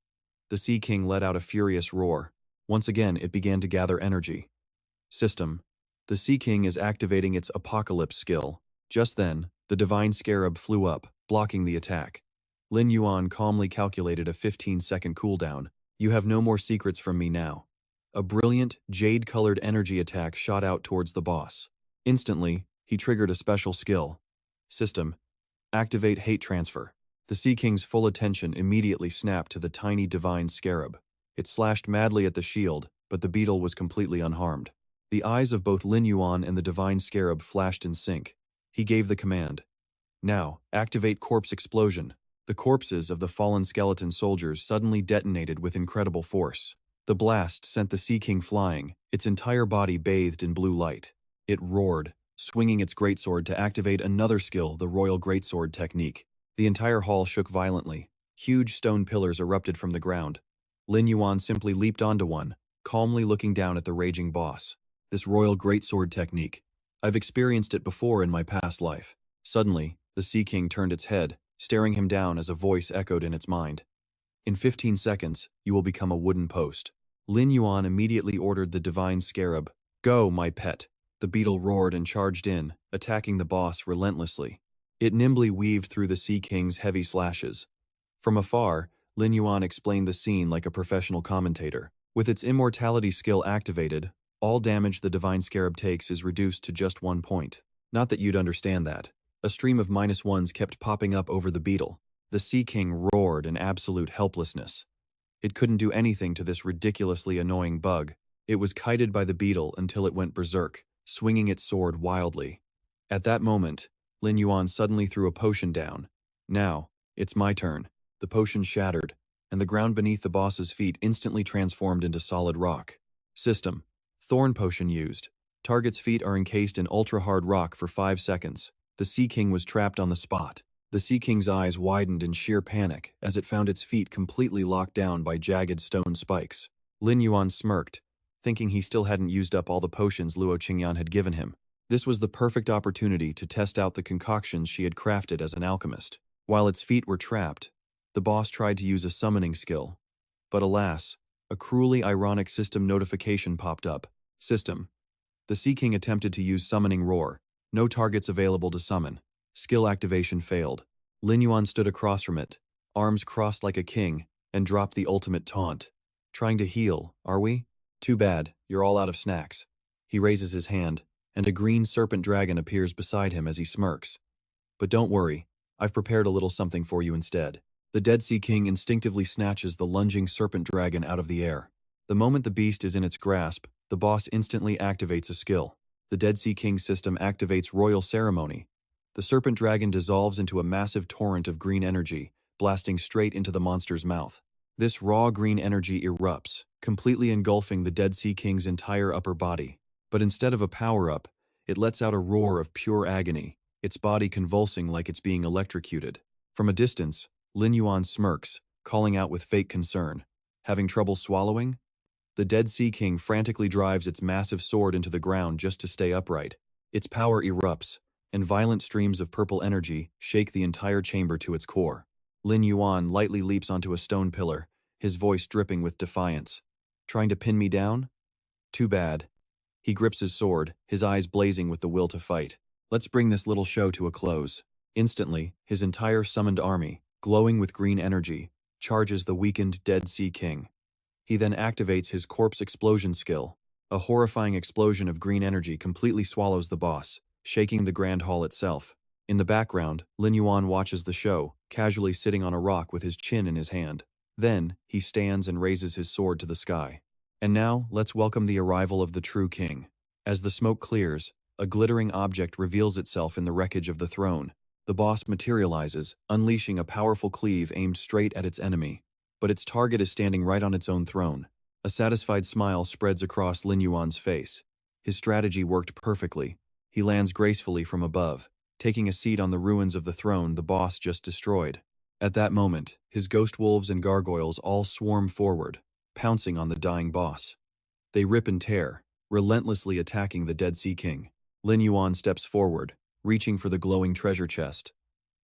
The Sea King let out a furious roar. Once again, it began to gather energy. System. The Sea King is activating its Apocalypse skill. Just then, the Divine Scarab flew up, blocking the attack. Lin Yuan calmly calculated a 15-second cooldown. You have no more secrets from me now. A brilliant, jade-colored energy attack shot out towards the boss. Instantly, he triggered a special skill. System. Activate Hate Transfer. The Sea King's full attention immediately snapped to the tiny Divine Scarab. It slashed madly at the shield, but the beetle was completely unharmed. The eyes of both Lin Yuan and the Divine Scarab flashed in sync. He gave the command. Now, activate Corpse Explosion. The corpses of the fallen skeleton soldiers suddenly detonated with incredible force. The blast sent the Sea King flying, its entire body bathed in blue light. It roared, swinging its greatsword to activate another skill, the Royal Greatsword technique. The entire hall shook violently. Huge stone pillars erupted from the ground. Lin Yuan simply leaped onto one, calmly looking down at the raging boss. This Royal Greatsword technique. I've experienced it before in my past life. Suddenly, the Sea King turned its head, staring him down as a voice echoed in its mind. In 15 seconds, you will become a wooden post. Lin Yuan immediately ordered the Divine Scarab. Go, my pet. The beetle roared and charged in, attacking the boss relentlessly. It nimbly weaved through the Sea King's heavy slashes. From afar, Lin Yuan explained the scene like a professional commentator. With its immortality skill activated, all damage the Divine Scarab takes is reduced to just 1 point. Not that you'd understand that. A stream of -1s kept popping up over the beetle. The Sea King roared in absolute helplessness. It couldn't do anything to this ridiculously annoying bug. It was kited by the beetle until it went berserk, swinging its sword wildly. At that moment, Lin Yuan suddenly threw a potion down. Now, it's my turn. The potion shattered, and the ground beneath the boss's feet instantly transformed into solid rock. System: Thorn potion used. Target's feet are encased in ultra-hard rock for 5 seconds. The Sea King was trapped on the spot. The Sea King's eyes widened in sheer panic as it found its feet completely locked down by jagged stone spikes. Lin Yuan smirked, thinking he still hadn't used up all the potions Luo Qingyan had given him. This was the perfect opportunity to test out the concoctions she had crafted as an alchemist. While its feet were trapped, the boss tried to use a summoning skill. But alas, a cruelly ironic system notification popped up. System: The Sea King attempted to use Summoning Roar. No targets available to summon. Skill activation failed. Lin Yuan stood across from it, arms crossed like a king, and dropped the ultimate taunt. Trying to heal, are we? Too bad, you're all out of snacks. He raises his hand, and a green serpent dragon appears beside him as he smirks. But don't worry, I've prepared a little something for you instead. The Dead Sea King instinctively snatches the lunging serpent dragon out of the air. The moment the beast is in its grasp, the boss instantly activates a skill. The Dead Sea King system activates Royal Ceremony. The serpent dragon dissolves into a massive torrent of green energy, blasting straight into the monster's mouth. This raw green energy erupts, completely engulfing the Dead Sea King's entire upper body. But instead of a power-up, it lets out a roar of pure agony, its body convulsing like it's being electrocuted. From a distance, Lin Yuan smirks, calling out with fake concern. Having trouble swallowing? The Dead Sea King frantically drives its massive sword into the ground just to stay upright. Its power erupts, and violent streams of purple energy shake the entire chamber to its core. Lin Yuan lightly leaps onto a stone pillar, his voice dripping with defiance. Trying to pin me down? Too bad. He grips his sword, his eyes blazing with the will to fight. Let's bring this little show to a close. Instantly, his entire summoned army, glowing with green energy, charges the weakened Dead Sea King. He then activates his corpse explosion skill. A horrifying explosion of green energy completely swallows the boss, shaking the grand hall itself. In the background, Lin Yuan watches the show, casually sitting on a rock with his chin in his hand. Then, he stands and raises his sword to the sky. And now, let's welcome the arrival of the true king. As the smoke clears, a glittering object reveals itself in the wreckage of the throne. The boss materializes, unleashing a powerful cleave aimed straight at its enemy. But its target is standing right on its own throne. A satisfied smile spreads across Lin Yuan's face. His strategy worked perfectly. He lands gracefully from above, taking a seat on the ruins of the throne the boss just destroyed. At that moment, his ghost wolves and gargoyles all swarm forward, pouncing on the dying boss. They rip and tear, relentlessly attacking the Dead Sea King. Lin Yuan steps forward, reaching for the glowing treasure chest.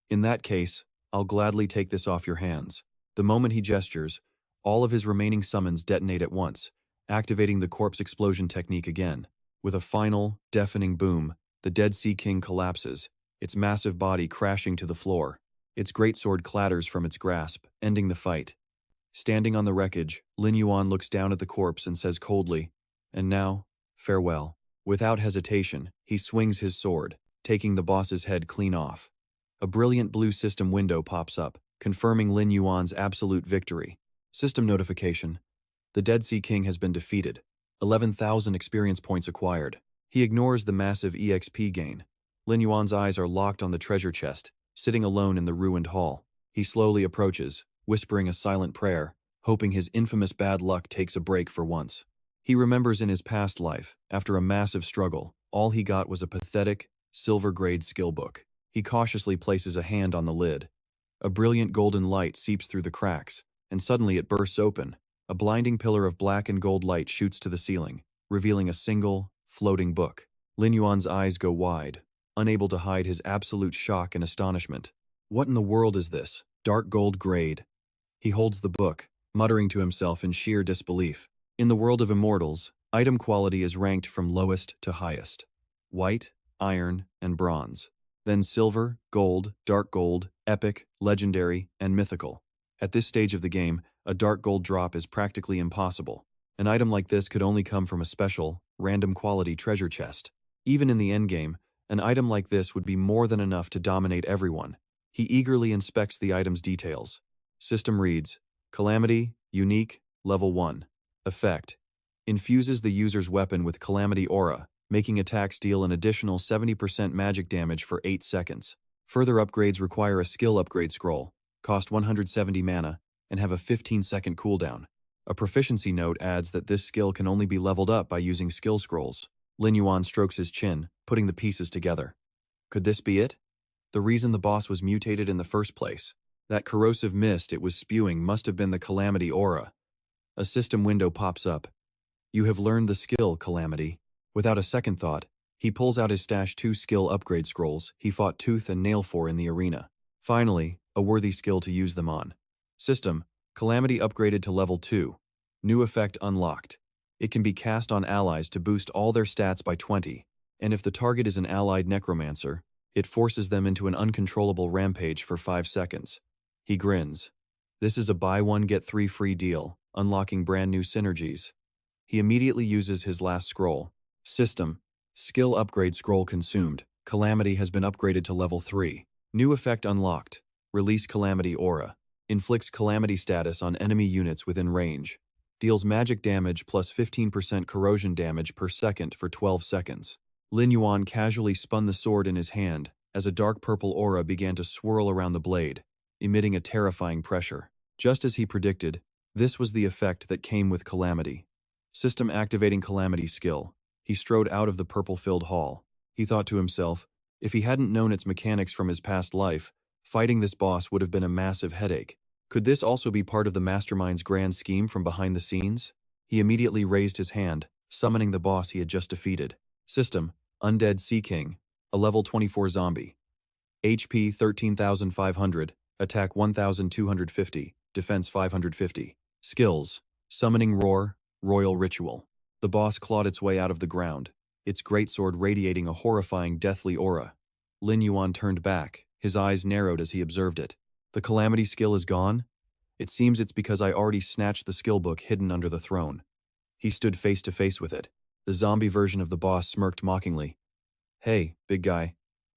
In that case, I'll gladly take this off your hands. The moment he gestures, all of his remaining summons detonate at once, activating the corpse explosion technique again. With a final, deafening boom, the Dead Sea King collapses, its massive body crashing to the floor. Its greatsword clatters from its grasp, ending the fight. Standing on the wreckage, Lin Yuan looks down at the corpse and says coldly, "And now, farewell." Without hesitation, he swings his sword, taking the boss's head clean off. A brilliant blue system window pops up, confirming Lin Yuan's absolute victory. System notification: the Dead Sea King has been defeated. 11,000 experience points acquired. He ignores the massive EXP gain. Lin Yuan's eyes are locked on the treasure chest, sitting alone in the ruined hall. He slowly approaches, whispering a silent prayer, hoping his infamous bad luck takes a break for once. He remembers in his past life, after a massive struggle, all he got was a pathetic, silver-grade skill book. He cautiously places a hand on the lid. A brilliant golden light seeps through the cracks, and suddenly it bursts open. A blinding pillar of black and gold light shoots to the ceiling, revealing a single, floating book. Lin Yuan's eyes go wide, unable to hide his absolute shock and astonishment. What in the world is this? Dark gold grade. He holds the book, muttering to himself in sheer disbelief. In the world of immortals, item quality is ranked from lowest to highest. White, iron, and bronze. Then silver, gold, dark gold, epic, legendary, and mythical. At this stage of the game, a dark gold drop is practically impossible. An item like this could only come from a special, random quality treasure chest. Even in the endgame, an item like this would be more than enough to dominate everyone. He eagerly inspects the item's details. System reads, Calamity, Unique, Level 1. Effect. Infuses the user's weapon with Calamity Aura, making attacks deal an additional 70% magic damage for 8 seconds. Further upgrades require a skill upgrade scroll, cost 170 mana, and have a 15-second cooldown. A proficiency note adds that this skill can only be leveled up by using skill scrolls. Lin Yuan strokes his chin, putting the pieces together. Could this be it? The reason the boss was mutated in the first place. That corrosive mist it was spewing must have been the Calamity Aura. A system window pops up. You have learned the skill, Calamity. Without a second thought, he pulls out his stash 2 skill upgrade scrolls he fought tooth and nail for in the arena. Finally, a worthy skill to use them on. System, Calamity upgraded to level 2. New effect unlocked. It can be cast on allies to boost all their stats by 20, and if the target is an allied necromancer, it forces them into an uncontrollable rampage for 5 seconds. He grins. This is a buy one get 3 free deal, unlocking brand new synergies. He immediately uses his last scroll. System, skill upgrade scroll consumed. Calamity has been upgraded to level 3. New effect unlocked. Release Calamity Aura. Inflicts Calamity status on enemy units within range. Deals magic damage plus 15% corrosion damage per second for 12 seconds. Lin Yuan casually spun the sword in his hand as a dark purple aura began to swirl around the blade, emitting a terrifying pressure. Just as he predicted, this was the effect that came with Calamity. System activating Calamity skill. He strode out of the purple-filled hall. He thought to himself, if he hadn't known its mechanics from his past life, fighting this boss would have been a massive headache. Could this also be part of the mastermind's grand scheme from behind the scenes? He immediately raised his hand, summoning the boss he had just defeated. System, Undead Sea King, a level 24 zombie. HP 13,500, attack 1,250, defense 550. Skills, Summoning Roar, Royal Ritual. The boss clawed its way out of the ground, its greatsword radiating a horrifying deathly aura. Lin Yuan turned back, his eyes narrowed as he observed it. The Calamity skill is gone? It seems it's because I already snatched the skill book hidden under the throne. He stood face to face with it. The zombie version of the boss smirked mockingly. Hey, big guy.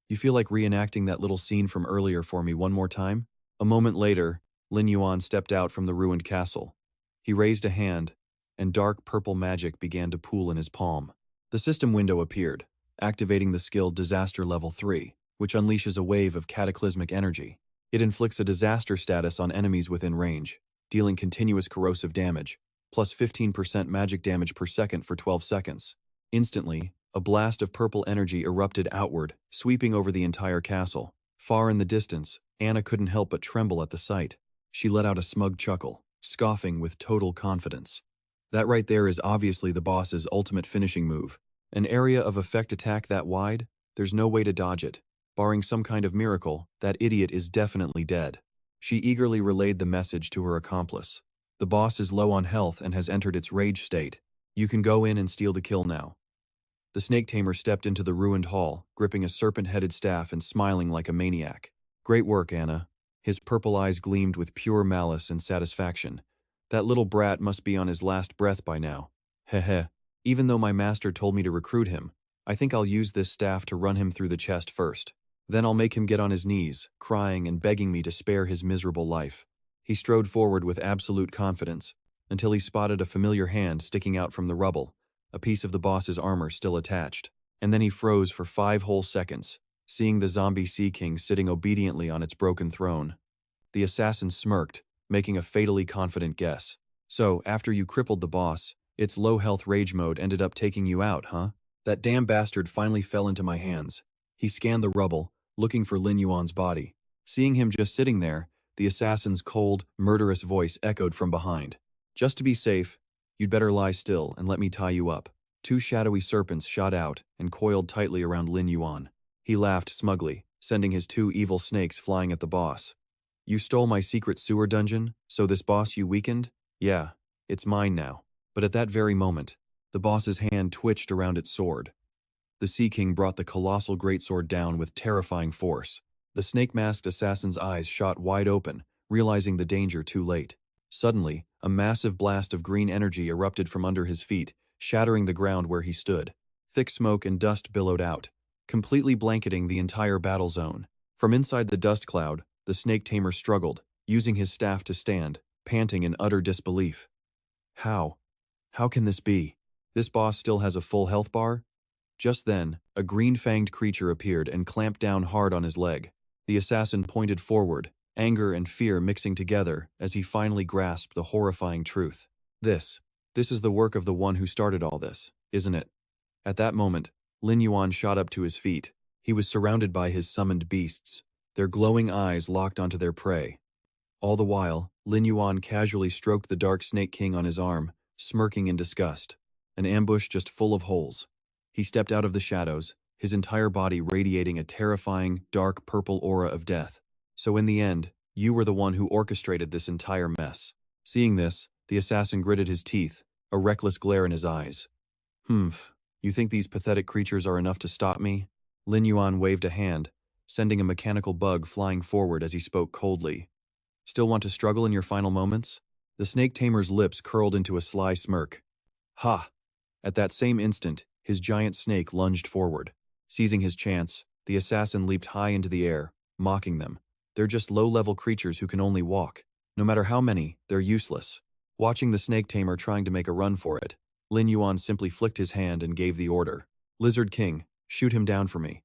You feel like reenacting that little scene from earlier for me one more time? A moment later, Lin Yuan stepped out from the ruined castle. He raised a hand, and dark purple magic began to pool in his palm. The system window appeared, activating the skill Disaster Level 3, which unleashes a wave of cataclysmic energy. It inflicts a disaster status on enemies within range, dealing continuous corrosive damage, plus 15% magic damage per second for 12 seconds. Instantly, a blast of purple energy erupted outward, sweeping over the entire castle. Far in the distance, Anna couldn't help but tremble at the sight. She let out a smug chuckle, scoffing with total confidence. That right there is obviously the boss's ultimate finishing move. An area of effect attack that wide, there's no way to dodge it. Barring some kind of miracle, that idiot is definitely dead. She eagerly relayed the message to her accomplice. The boss is low on health and has entered its rage state. You can go in and steal the kill now. The snake tamer stepped into the ruined hall, gripping a serpent-headed staff and smiling like a maniac. Great work, Anna. His purple eyes gleamed with pure malice and satisfaction. That little brat must be on his last breath by now. Heh. Even though my master told me to recruit him, I think I'll use this staff to run him through the chest first. Then I'll make him get on his knees, crying and begging me to spare his miserable life. He strode forward with absolute confidence, until he spotted a familiar hand sticking out from the rubble, a piece of the boss's armor still attached. And then he froze for 5 whole seconds, seeing the zombie Sea King sitting obediently on its broken throne. The assassin smirked, making a fatally confident guess. So, after you crippled the boss, its low-health rage mode ended up taking you out, huh? That damn bastard finally fell into my hands. He scanned the rubble, looking for Lin Yuan's body. Seeing him just sitting there, the assassin's cold, murderous voice echoed from behind. Just to be safe, you'd better lie still and let me tie you up. 2 shadowy serpents shot out and coiled tightly around Lin Yuan. He laughed smugly, sending his 2 evil snakes flying at the boss. You stole my secret sewer dungeon, so this boss you weakened? Yeah, it's mine now. But at that very moment, the boss's hand twitched around its sword. The Sea King brought the colossal greatsword down with terrifying force. The snake-masked assassin's eyes shot wide open, realizing the danger too late. Suddenly, A massive blast of green energy erupted from under his feet, shattering the ground where he stood. Thick smoke and dust billowed out, completely blanketing the entire battle zone. From inside the dust cloud, the snake tamer struggled, using his staff to stand, panting in utter disbelief. How? How can this be? This boss still has a full health bar? Just then, a green-fanged creature appeared and clamped down hard on his leg. The assassin pointed forward, anger and fear mixing together as he finally grasped the horrifying truth. This is the work of the one who started all this, isn't it? At that moment, Lin Yuan shot up to his feet. He was surrounded by his summoned beasts, their glowing eyes locked onto their prey. All the while, Lin Yuan casually stroked the Dark Snake King on his arm, smirking in disgust. An ambush just full of holes. He stepped out of the shadows, his entire body radiating a terrifying, dark purple aura of death. So in the end, you were the one who orchestrated this entire mess. Seeing this, the assassin gritted his teeth, a reckless glare in his eyes. You think these pathetic creatures are enough to stop me? Lin Yuan waved a hand, sending a mechanical bug flying forward as he spoke coldly. Still want to struggle in your final moments? The snake tamer's lips curled into a sly smirk. Ha! At that same instant, his giant snake lunged forward. Seizing his chance, the assassin leaped high into the air, mocking them. They're just low-level creatures who can only walk. No matter how many, they're useless. Watching the snake tamer trying to make a run for it, Lin Yuan simply flicked his hand and gave the order. Lizard King, shoot him down for me.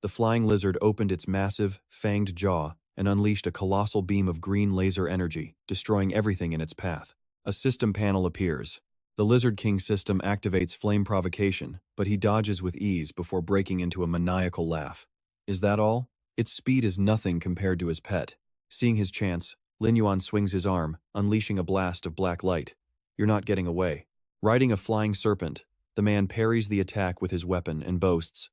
The flying lizard opened its massive, fanged jaw and unleashed a colossal beam of green laser energy, destroying everything in its path. A system panel appears. The Lizard King system activates flame provocation, but he dodges with ease before breaking into a maniacal laugh. Is that all? Its speed is nothing compared to his pet. Seeing his chance, Lin Yuan swings his arm, unleashing a blast of black light. You're not getting away. Riding a flying serpent, the man parries the attack with his weapon and boasts,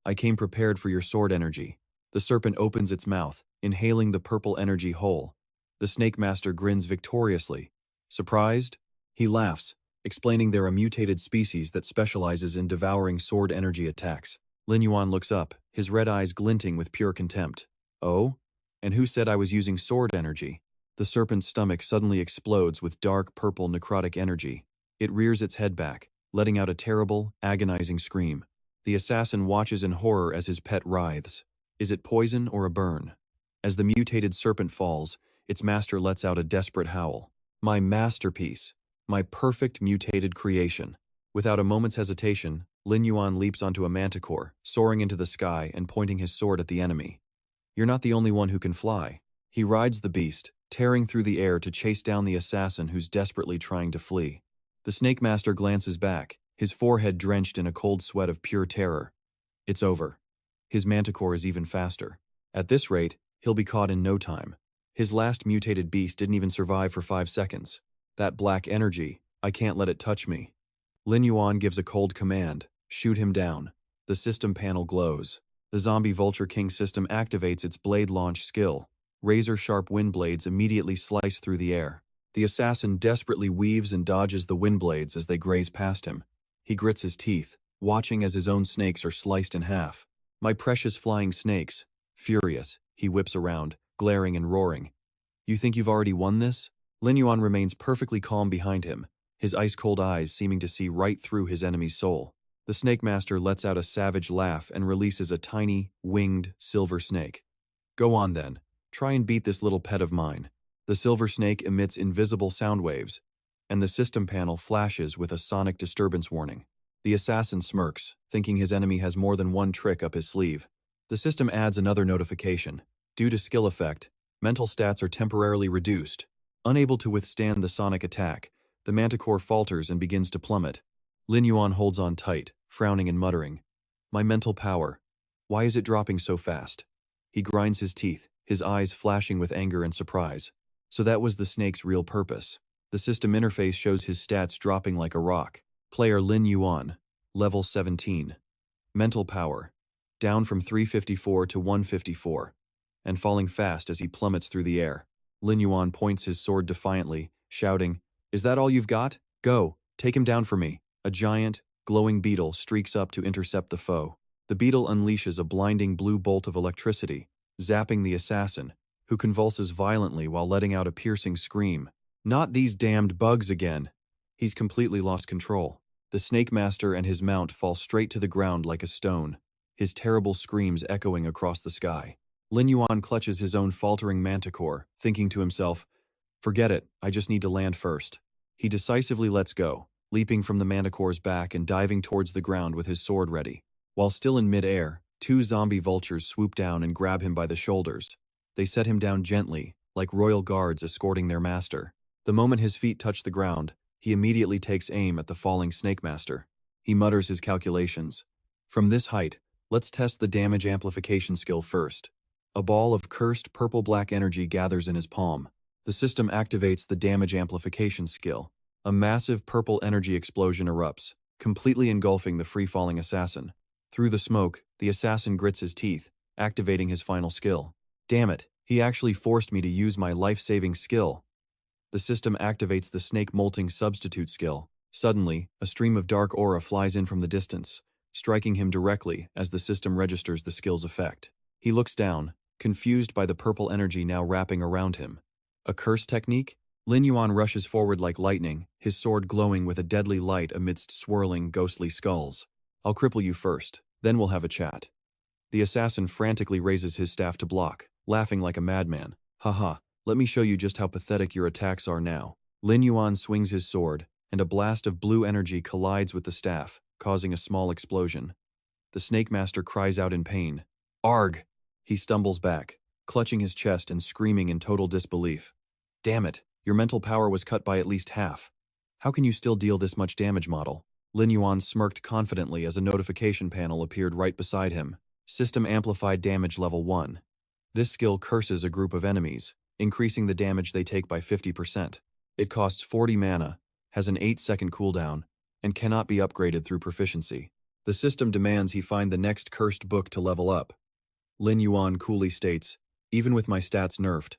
I came prepared for your sword energy. The serpent opens its mouth, inhaling the purple energy whole. The Snake Master grins victoriously. Surprised? He laughs, explaining they're a mutated species that specializes in devouring sword energy attacks. Lin Yuan looks up, his red eyes glinting with pure contempt. Oh? And who said I was using sword energy? The serpent's stomach suddenly explodes with dark purple necrotic energy. It rears its head back, letting out a terrible, agonizing scream. The assassin watches in horror as his pet writhes. Is it poison or a burn? As the mutated serpent falls, its master lets out a desperate howl. My masterpiece. My perfect mutated creation. Without a moment's hesitation, Lin Yuan leaps onto a manticore, soaring into the sky and pointing his sword at the enemy. You're not the only one who can fly. He rides the beast, tearing through the air to chase down the assassin who's desperately trying to flee. The Snake Master glances back, his forehead drenched in a cold sweat of pure terror. It's over. His manticore is even faster. At this rate, he'll be caught in no time. His last mutated beast didn't even survive for 5 seconds. That black energy, I can't let it touch me. Lin Yuan gives a cold command, shoot him down. The system panel glows. The zombie Vulture King system activates its blade launch skill. Razor-sharp wind blades immediately slice through the air. The assassin desperately weaves and dodges the wind blades as they graze past him. He grits his teeth, watching as his own snakes are sliced in half. My precious flying snakes. Furious, he whips around, glaring and roaring. You think you've already won this? Lin Yuan remains perfectly calm behind him, his ice-cold eyes seeming to see right through his enemy's soul. The Snake Master lets out a savage laugh and releases a tiny, winged, silver snake. Go on then. Try and beat this little pet of mine. The silver snake emits invisible sound waves, and the system panel flashes with a sonic disturbance warning. The assassin smirks, thinking his enemy has more than one trick up his sleeve. The system adds another notification. Due to skill effect, mental stats are temporarily reduced. Unable to withstand the sonic attack, the manticore falters and begins to plummet. Lin Yuan holds on tight, frowning and muttering. My mental power. Why is it dropping so fast? He grinds his teeth, his eyes flashing with anger and surprise. So that was the snake's real purpose. The system interface shows his stats dropping like a rock. Player Lin Yuan, level 17. Mental power, down from 354 to 154, and falling fast as he plummets through the air. Lin Yuan points his sword defiantly, shouting, Is that all you've got? Go, take him down for me. A giant, glowing beetle streaks up to intercept the foe. The beetle unleashes a blinding blue bolt of electricity, zapping the assassin, who convulses violently while letting out a piercing scream. Not these damned bugs again. He's completely lost control. The Snake Master and his mount fall straight to the ground like a stone, his terrible screams echoing across the sky. Lin Yuan clutches his own faltering manticore, thinking to himself, "Forget it, I just need to land first." He decisively lets go, leaping from the manticore's back and diving towards the ground with his sword ready. While still in mid-air, two zombie vultures swoop down and grab him by the shoulders. They set him down gently, like royal guards escorting their master. The moment his feet touch the ground, he immediately takes aim at the falling Snake Master. He mutters his calculations. From this height, let's test the damage amplification skill first. A ball of cursed purple-black energy gathers in his palm. The system activates the damage amplification skill. A massive purple energy explosion erupts, completely engulfing the free-falling assassin. Through the smoke, the assassin grits his teeth, activating his final skill. Damn it, he actually forced me to use my life-saving skill. The system activates the snake molting substitute skill. Suddenly, a stream of dark aura flies in from the distance, striking him directly as the system registers the skill's effect. He looks down, confused by the purple energy now wrapping around him. A curse technique? Lin Yuan rushes forward like lightning, his sword glowing with a deadly light amidst swirling, ghostly skulls. "I'll cripple you first, then we'll have a chat." The assassin frantically raises his staff to block, laughing like a madman. "Haha, let me show you just how pathetic your attacks are now." Lin Yuan swings his sword, and a blast of blue energy collides with the staff, causing a small explosion. The Snake Master cries out in pain. "Arg!" He stumbles back, clutching his chest and screaming in total disbelief. "Damn it, your mental power was cut by at least half. How can you still deal this much damage, model?" Lin Yuan smirked confidently as a notification panel appeared right beside him. System Amplified Damage Level 1. This skill curses a group of enemies, increasing the damage they take by 50%. It costs 40 mana, has an 8-second cooldown, and cannot be upgraded through proficiency. The system demands he find the next cursed book to level up. Lin Yuan coolly states, "Even with my stats nerfed,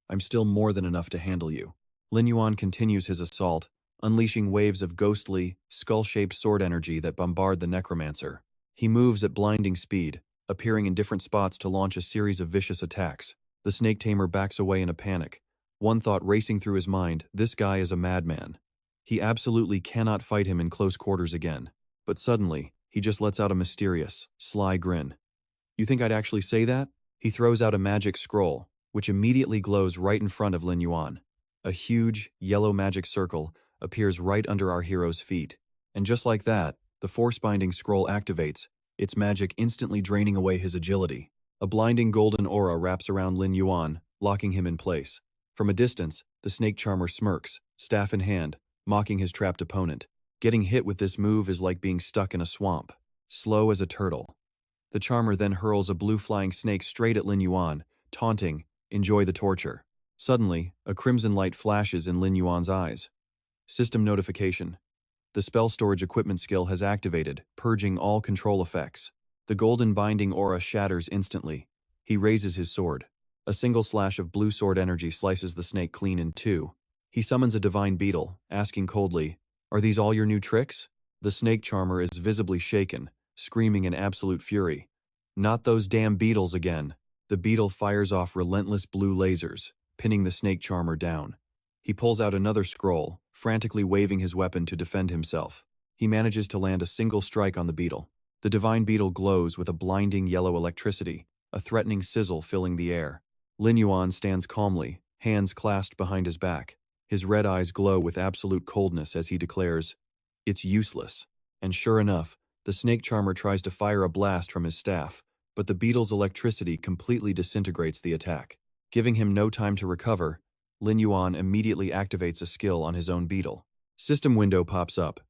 I'm still more than enough to handle you." Lin Yuan continues his assault, unleashing waves of ghostly, skull-shaped sword energy that bombard the Necromancer. He moves at blinding speed, appearing in different spots to launch a series of vicious attacks. The snake tamer backs away in a panic, one thought racing through his mind: this guy is a madman. He absolutely cannot fight him in close quarters again. But suddenly, he just lets out a mysterious, sly grin. "You think I'd actually say that?" He throws out a magic scroll, which immediately glows right in front of Lin Yuan. A huge, yellow magic circle appears right under our hero's feet. And just like that, the force-binding scroll activates, its magic instantly draining away his agility. A blinding golden aura wraps around Lin Yuan, locking him in place. From a distance, the snake charmer smirks, staff in hand, mocking his trapped opponent. Getting hit with this move is like being stuck in a swamp, slow as a turtle. The charmer then hurls a blue flying snake straight at Lin Yuan, taunting, "Enjoy the torture." Suddenly, a crimson light flashes in Lin Yuan's eyes. System notification. The spell storage equipment skill has activated, purging all control effects. The golden binding aura shatters instantly. He raises his sword. A single slash of blue sword energy slices the snake clean in two. He summons a divine beetle, asking coldly, "Are these all your new tricks?" The snake charmer is visibly shaken, screaming in absolute fury. "Not those damn beetles again." The beetle fires off relentless blue lasers, pinning the snake charmer down. He pulls out another scroll, frantically waving his weapon to defend himself. He manages to land a single strike on the beetle. The divine beetle glows with a blinding yellow electricity, a threatening sizzle filling the air. Lin Yuan stands calmly, hands clasped behind his back. His red eyes glow with absolute coldness as he declares, "It's useless." And sure enough, the snake charmer tries to fire a blast from his staff, but the beetle's electricity completely disintegrates the attack. Giving him no time to recover, Lin Yuan immediately activates a skill on his own beetle. System window pops up.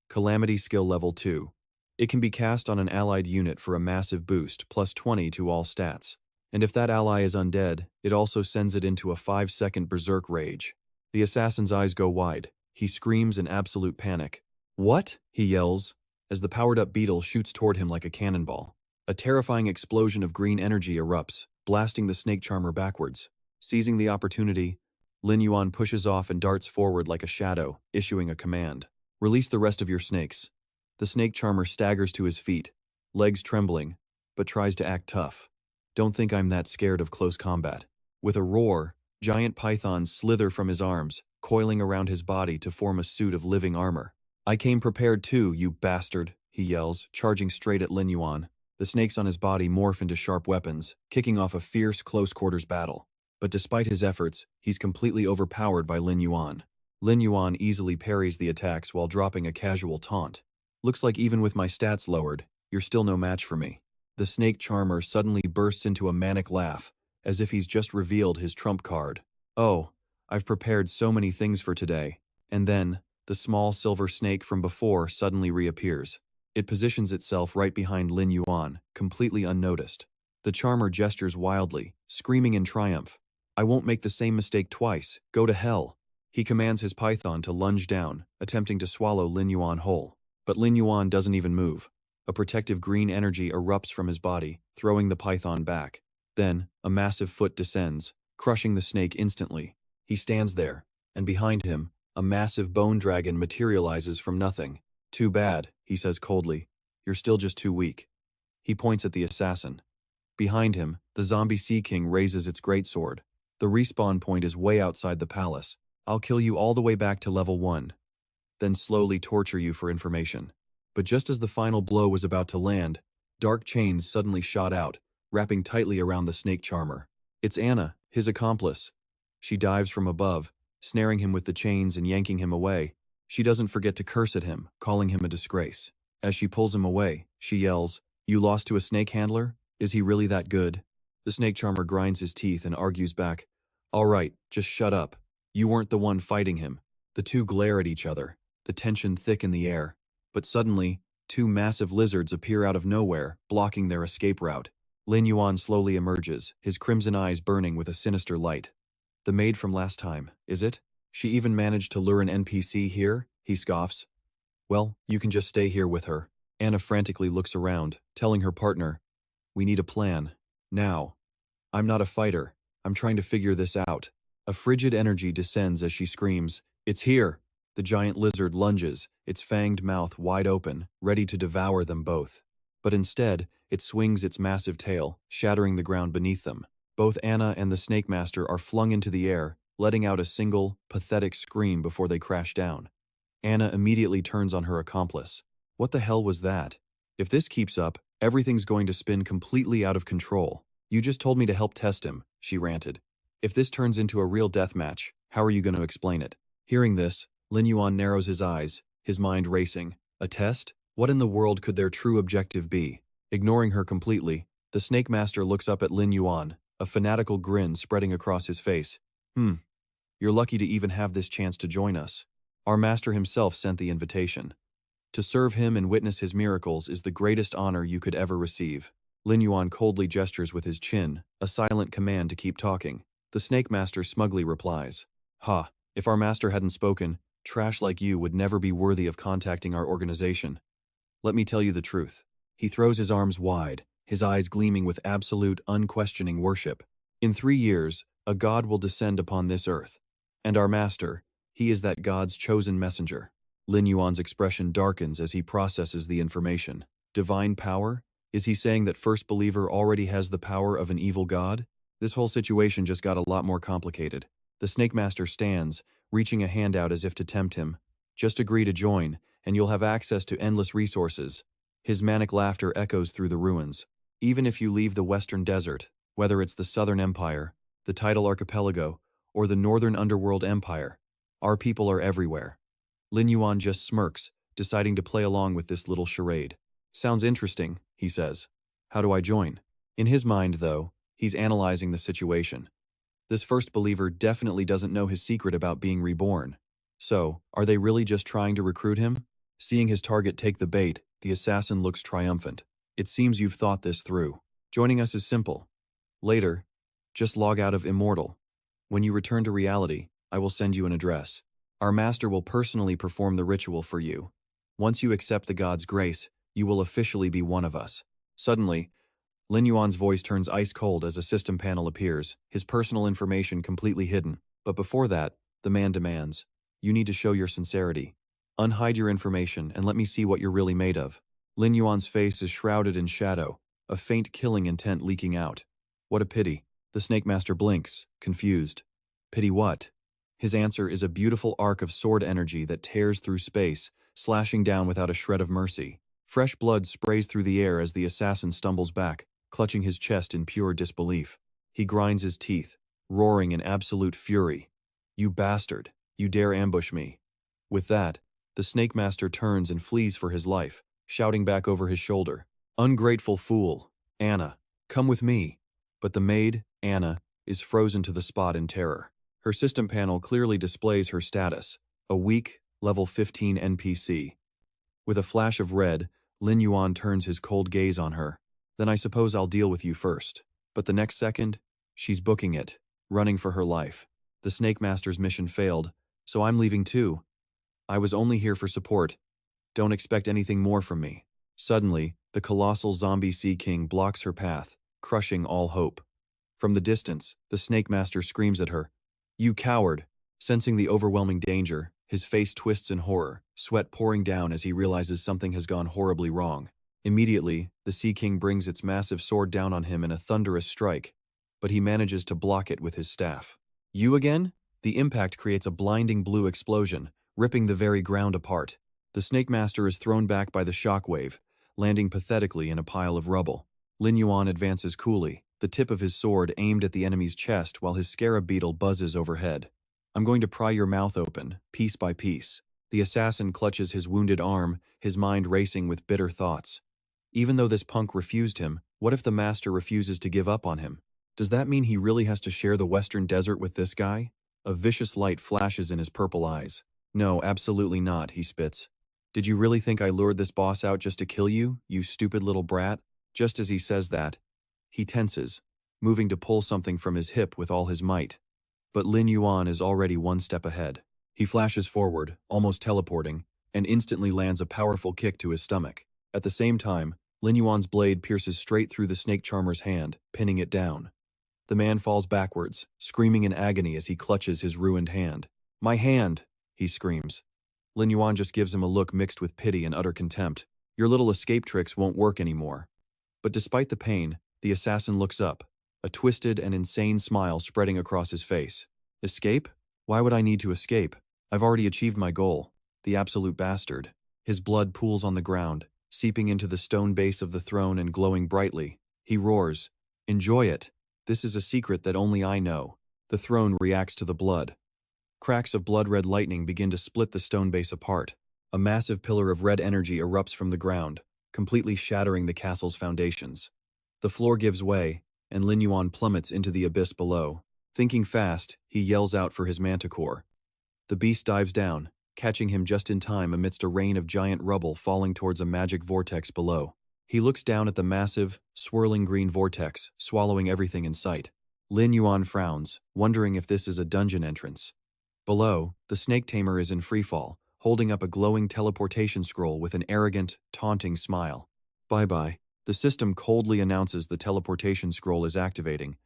Calamity skill level 2. It can be cast on an allied unit for a massive boost, plus 20 to all stats. And if that ally is undead, it also sends it into a 5-second berserk rage. The assassin's eyes go wide. He screams in absolute panic. "What?" he yells, as the powered-up beetle shoots toward him like a cannonball. A terrifying explosion of green energy erupts, blasting the snake charmer backwards. Seizing the opportunity, Lin Yuan pushes off and darts forward like a shadow, issuing a command. "Release the rest of your snakes." The snake charmer staggers to his feet, legs trembling, but tries to act tough. "Don't think I'm that scared of close combat." With a roar, Giant pythons slither from his arms, coiling around his body to form a suit of living armor. "I came prepared too, you bastard," he yells, charging straight at Lin Yuan. The snakes on his body morph into sharp weapons, kicking off a fierce close-quarters battle. But despite his efforts, he's completely overpowered by Lin Yuan. Lin Yuan easily parries the attacks while dropping a casual taunt. "Looks like even with my stats lowered, you're still no match for me." The snake charmer suddenly bursts into a manic laugh, as if he's just revealed his trump card. "Oh, I've prepared so many things for today." And then, the small silver snake from before suddenly reappears. It positions itself right behind Lin Yuan, completely unnoticed. The charmer gestures wildly, screaming in triumph. "I won't make the same mistake twice. Go to hell." He commands his python to lunge down, attempting to swallow Lin Yuan whole. But Lin Yuan doesn't even move. A protective green energy erupts from his body, throwing the python back. Then, a massive foot descends, crushing the snake instantly. He stands there, and behind him, a massive bone dragon materializes from nothing. "Too bad," he says coldly. "You're still just too weak." He points at the assassin. Behind him, the zombie sea king raises its greatsword. "The respawn point is way outside the palace. I'll kill you all the way back to level 1. Then slowly torture you for information." But just as the final blow was about to land, dark chains suddenly shot out, wrapping tightly around the snake charmer. It's Anna, his accomplice. She dives from above, snaring him with the chains and yanking him away. She doesn't forget to curse at him, calling him a disgrace. As she pulls him away, she yells, "You lost to a snake handler? Is he really that good?" The snake charmer grinds his teeth and argues back, "All right, just shut up. You weren't the one fighting him." The two glare at each other, the tension thick in the air. But suddenly, two massive lizards appear out of nowhere, blocking their escape route. Lin Yuan slowly emerges, his crimson eyes burning with a sinister light. "The maid from last time, is it? She even managed to lure an NPC here?" he scoffs. "Well, you can just stay here with her." Anna frantically looks around, telling her partner, "We need a plan. Now. I'm not a fighter. I'm trying to figure this out." A frigid energy descends as she screams, "It's here!" The giant lizard lunges, its fanged mouth wide open, ready to devour them both. But instead, it swings its massive tail, shattering the ground beneath them. Both Anna and the Snake Master are flung into the air, letting out a single, pathetic scream before they crash down. Anna immediately turns on her accomplice. "What the hell was that? If this keeps up, everything's going to spin completely out of control. You just told me to help test him," she ranted. "If this turns into a real deathmatch, how are you going to explain it?" Hearing this, Lin Yuan narrows his eyes, his mind racing. A test? What in the world could their true objective be? Ignoring her completely, the Snake Master looks up at Lin Yuan, a fanatical grin spreading across his face. You're lucky to even have this chance to join us. Our master himself sent the invitation. To serve him and witness his miracles is the greatest honor you could ever receive." Lin Yuan coldly gestures with his chin, a silent command to keep talking. The Snake Master smugly replies, "Ha, if our master hadn't spoken, trash like you would never be worthy of contacting our organization. Let me tell you the truth." He throws his arms wide, his eyes gleaming with absolute, unquestioning worship. "In 3 years, a god will descend upon this earth. And our master, he is that god's chosen messenger." Lin Yuan's expression darkens as he processes the information. Divine power? Is he saying that First Believer already has the power of an evil god? This whole situation just got a lot more complicated. The Snake Master stands, reaching a hand out as if to tempt him. "Just agree to join, and you'll have access to endless resources." His manic laughter echoes through the ruins. "Even if you leave the Western Desert, whether it's the Southern Empire, the Tidal Archipelago, or the Northern Underworld Empire, our people are everywhere." Lin Yuan just smirks, deciding to play along with this little charade. "Sounds interesting," he says. "How do I join?" In his mind, though, he's analyzing the situation. This First Believer definitely doesn't know his secret about being reborn. So, are they really just trying to recruit him? Seeing his target take the bait, the assassin looks triumphant. "It seems you've thought this through. Joining us is simple. Later, just log out of Immortal. When you return to reality, I will send you an address. Our master will personally perform the ritual for you. Once you accept the god's grace, you will officially be one of us." Suddenly, Lin Yuan's voice turns ice cold as a system panel appears, his personal information completely hidden. But before that, the man demands, "You need to show your sincerity. Unhide your information and let me see what you're really made of." Lin Yuan's face is shrouded in shadow, a faint killing intent leaking out. "What a pity." The Snake Master blinks, confused. Pity what? His answer is a beautiful arc of sword energy that tears through space, slashing down without a shred of mercy. Fresh blood sprays through the air as the assassin stumbles back, clutching his chest in pure disbelief. He grinds his teeth, roaring in absolute fury. "You bastard! You dare ambush me!" With that, the Snake Master turns and flees for his life, shouting back over his shoulder, "Ungrateful fool! Anna, come with me!" But the maid, Anna, is frozen to the spot in terror. Her system panel clearly displays her status, a weak, level 15 NPC. With a flash of red, Lin Yuan turns his cold gaze on her. "Then I suppose I'll deal with you first." But the next second, she's booking it, running for her life. The Snake Master's mission failed, so I'm leaving too. I was only here for support. Don't expect anything more from me. Suddenly, the colossal zombie Sea King blocks her path, crushing all hope. From the distance, the Snake Master screams at her, "You coward!" Sensing the overwhelming danger, his face twists in horror, sweat pouring down as he realizes something has gone horribly wrong. Immediately, the Sea King brings its massive sword down on him in a thunderous strike, but he manages to block it with his staff. "You again?" The impact creates a blinding blue explosion, ripping the very ground apart. The Snake Master is thrown back by the shockwave, landing pathetically in a pile of rubble. Lin Yuan advances coolly, the tip of his sword aimed at the enemy's chest while his scarab beetle buzzes overhead. "I'm going to pry your mouth open, piece by piece." The assassin clutches his wounded arm, his mind racing with bitter thoughts. Even though this punk refused him, what if the Master refuses to give up on him? Does that mean he really has to share the western desert with this guy? A vicious light flashes in his purple eyes. "No, absolutely not," he spits. "Did you really think I lured this boss out just to kill you, you stupid little brat?" Just as he says that, he tenses, moving to pull something from his hip with all his might. But Lin Yuan is already one step ahead. He flashes forward, almost teleporting, and instantly lands a powerful kick to his stomach. At the same time, Lin Yuan's blade pierces straight through the snake charmer's hand, pinning it down. The man falls backwards, screaming in agony as he clutches his ruined hand. "My hand!" he screams. Lin Yuan just gives him a look mixed with pity and utter contempt. "Your little escape tricks won't work anymore." But despite the pain, the assassin looks up, a twisted and insane smile spreading across his face. "Escape? Why would I need to escape? I've already achieved my goal." The absolute bastard. His blood pools on the ground, seeping into the stone base of the throne and glowing brightly. He roars, "Enjoy it. This is a secret that only I know." The throne reacts to the blood. Cracks of blood-red lightning begin to split the stone base apart. A massive pillar of red energy erupts from the ground, completely shattering the castle's foundations. The floor gives way, and Lin Yuan plummets into the abyss below. Thinking fast, he yells out for his manticore. The beast dives down, catching him just in time amidst a rain of giant rubble falling towards a magic vortex below. He looks down at the massive, swirling green vortex, swallowing everything in sight. Lin Yuan frowns, wondering if this is a dungeon entrance. Below, the snake tamer is in freefall, holding up a glowing teleportation scroll with an arrogant, taunting smile. "Bye-bye." The system coldly announces the teleportation scroll is activating,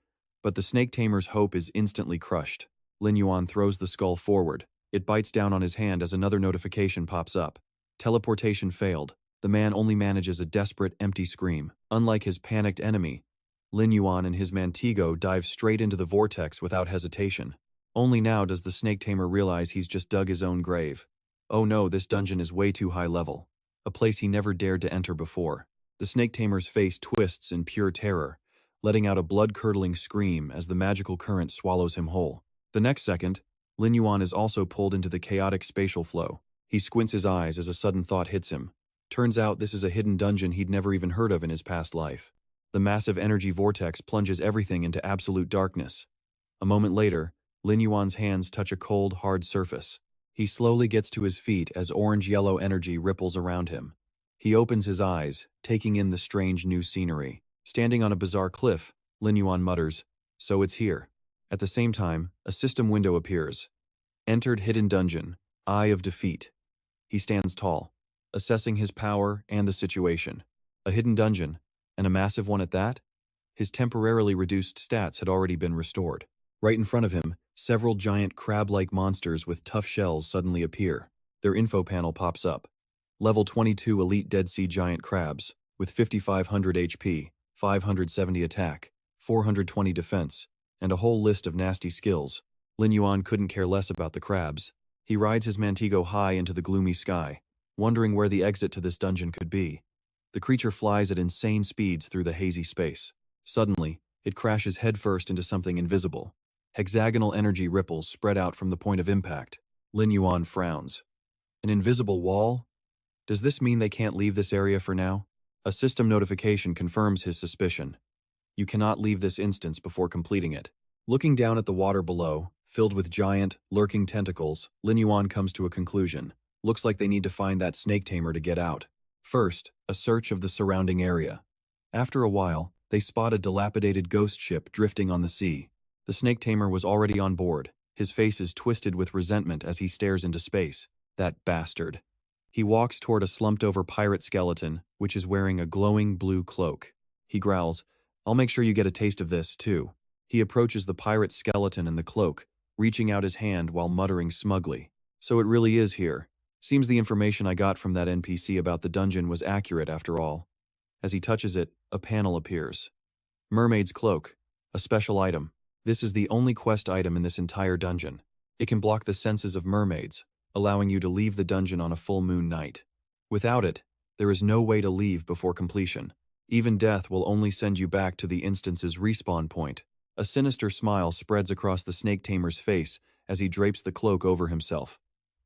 but the snake tamer's hope is instantly crushed. Lin Yuan throws the skull forward. It bites down on his hand as another notification pops up. Teleportation failed. The man only manages a desperate, empty scream. Unlike his panicked enemy, Lin Yuan and his Mantigo dive straight into the vortex without hesitation. Only now does the snake tamer realize he's just dug his own grave. Oh no, this dungeon is way too high level. A place he never dared to enter before. The snake tamer's face twists in pure terror, letting out a blood-curdling scream as the magical current swallows him whole. The next second, Lin Yuan is also pulled into the chaotic spatial flow. He squints his eyes as a sudden thought hits him. Turns out this is a hidden dungeon he'd never even heard of in his past life. The massive energy vortex plunges everything into absolute darkness. A moment later, Lin Yuan's hands touch a cold, hard surface. He slowly gets to his feet as orange-yellow energy ripples around him. He opens his eyes, taking in the strange new scenery. Standing on a bizarre cliff, Lin Yuan mutters, "So it's here." At the same time, a system window appears. Entered hidden dungeon, Eye of Defeat. He stands tall, assessing his power and the situation. A hidden dungeon, and a massive one at that? His temporarily reduced stats had already been restored. Right in front of him, several giant crab-like monsters with tough shells suddenly appear. Their info panel pops up. Level 22 Elite Dead Sea Giant Crabs, with 5,500 HP, 570 attack, 420 defense, and a whole list of nasty skills. Lin Yuan couldn't care less about the crabs. He rides his Mantigo high into the gloomy sky, wondering where the exit to this dungeon could be. The creature flies at insane speeds through the hazy space. Suddenly, it crashes headfirst into something invisible. Hexagonal energy ripples spread out from the point of impact. Lin Yuan frowns. An invisible wall? Does this mean they can't leave this area for now? A system notification confirms his suspicion. You cannot leave this instance before completing it. Looking down at the water below, filled with giant, lurking tentacles, Lin Yuan comes to a conclusion. Looks like they need to find that snake tamer to get out. First, a search of the surrounding area. After a while, they spot a dilapidated ghost ship drifting on the sea. The snake tamer was already on board. His face is twisted with resentment as he stares into space. That bastard. He walks toward a slumped-over pirate skeleton, which is wearing a glowing blue cloak. He growls, "I'll make sure you get a taste of this, too." He approaches the pirate skeleton in the cloak, reaching out his hand while muttering smugly. "So it really is here. Seems the information I got from that NPC about the dungeon was accurate after all." As he touches it, a panel appears. Mermaid's Cloak, a special item. This is the only quest item in this entire dungeon. It can block the senses of mermaids, allowing you to leave the dungeon on a full moon night. Without it, there is no way to leave before completion. Even death will only send you back to the instance's respawn point. A sinister smile spreads across the snake tamer's face as he drapes the cloak over himself.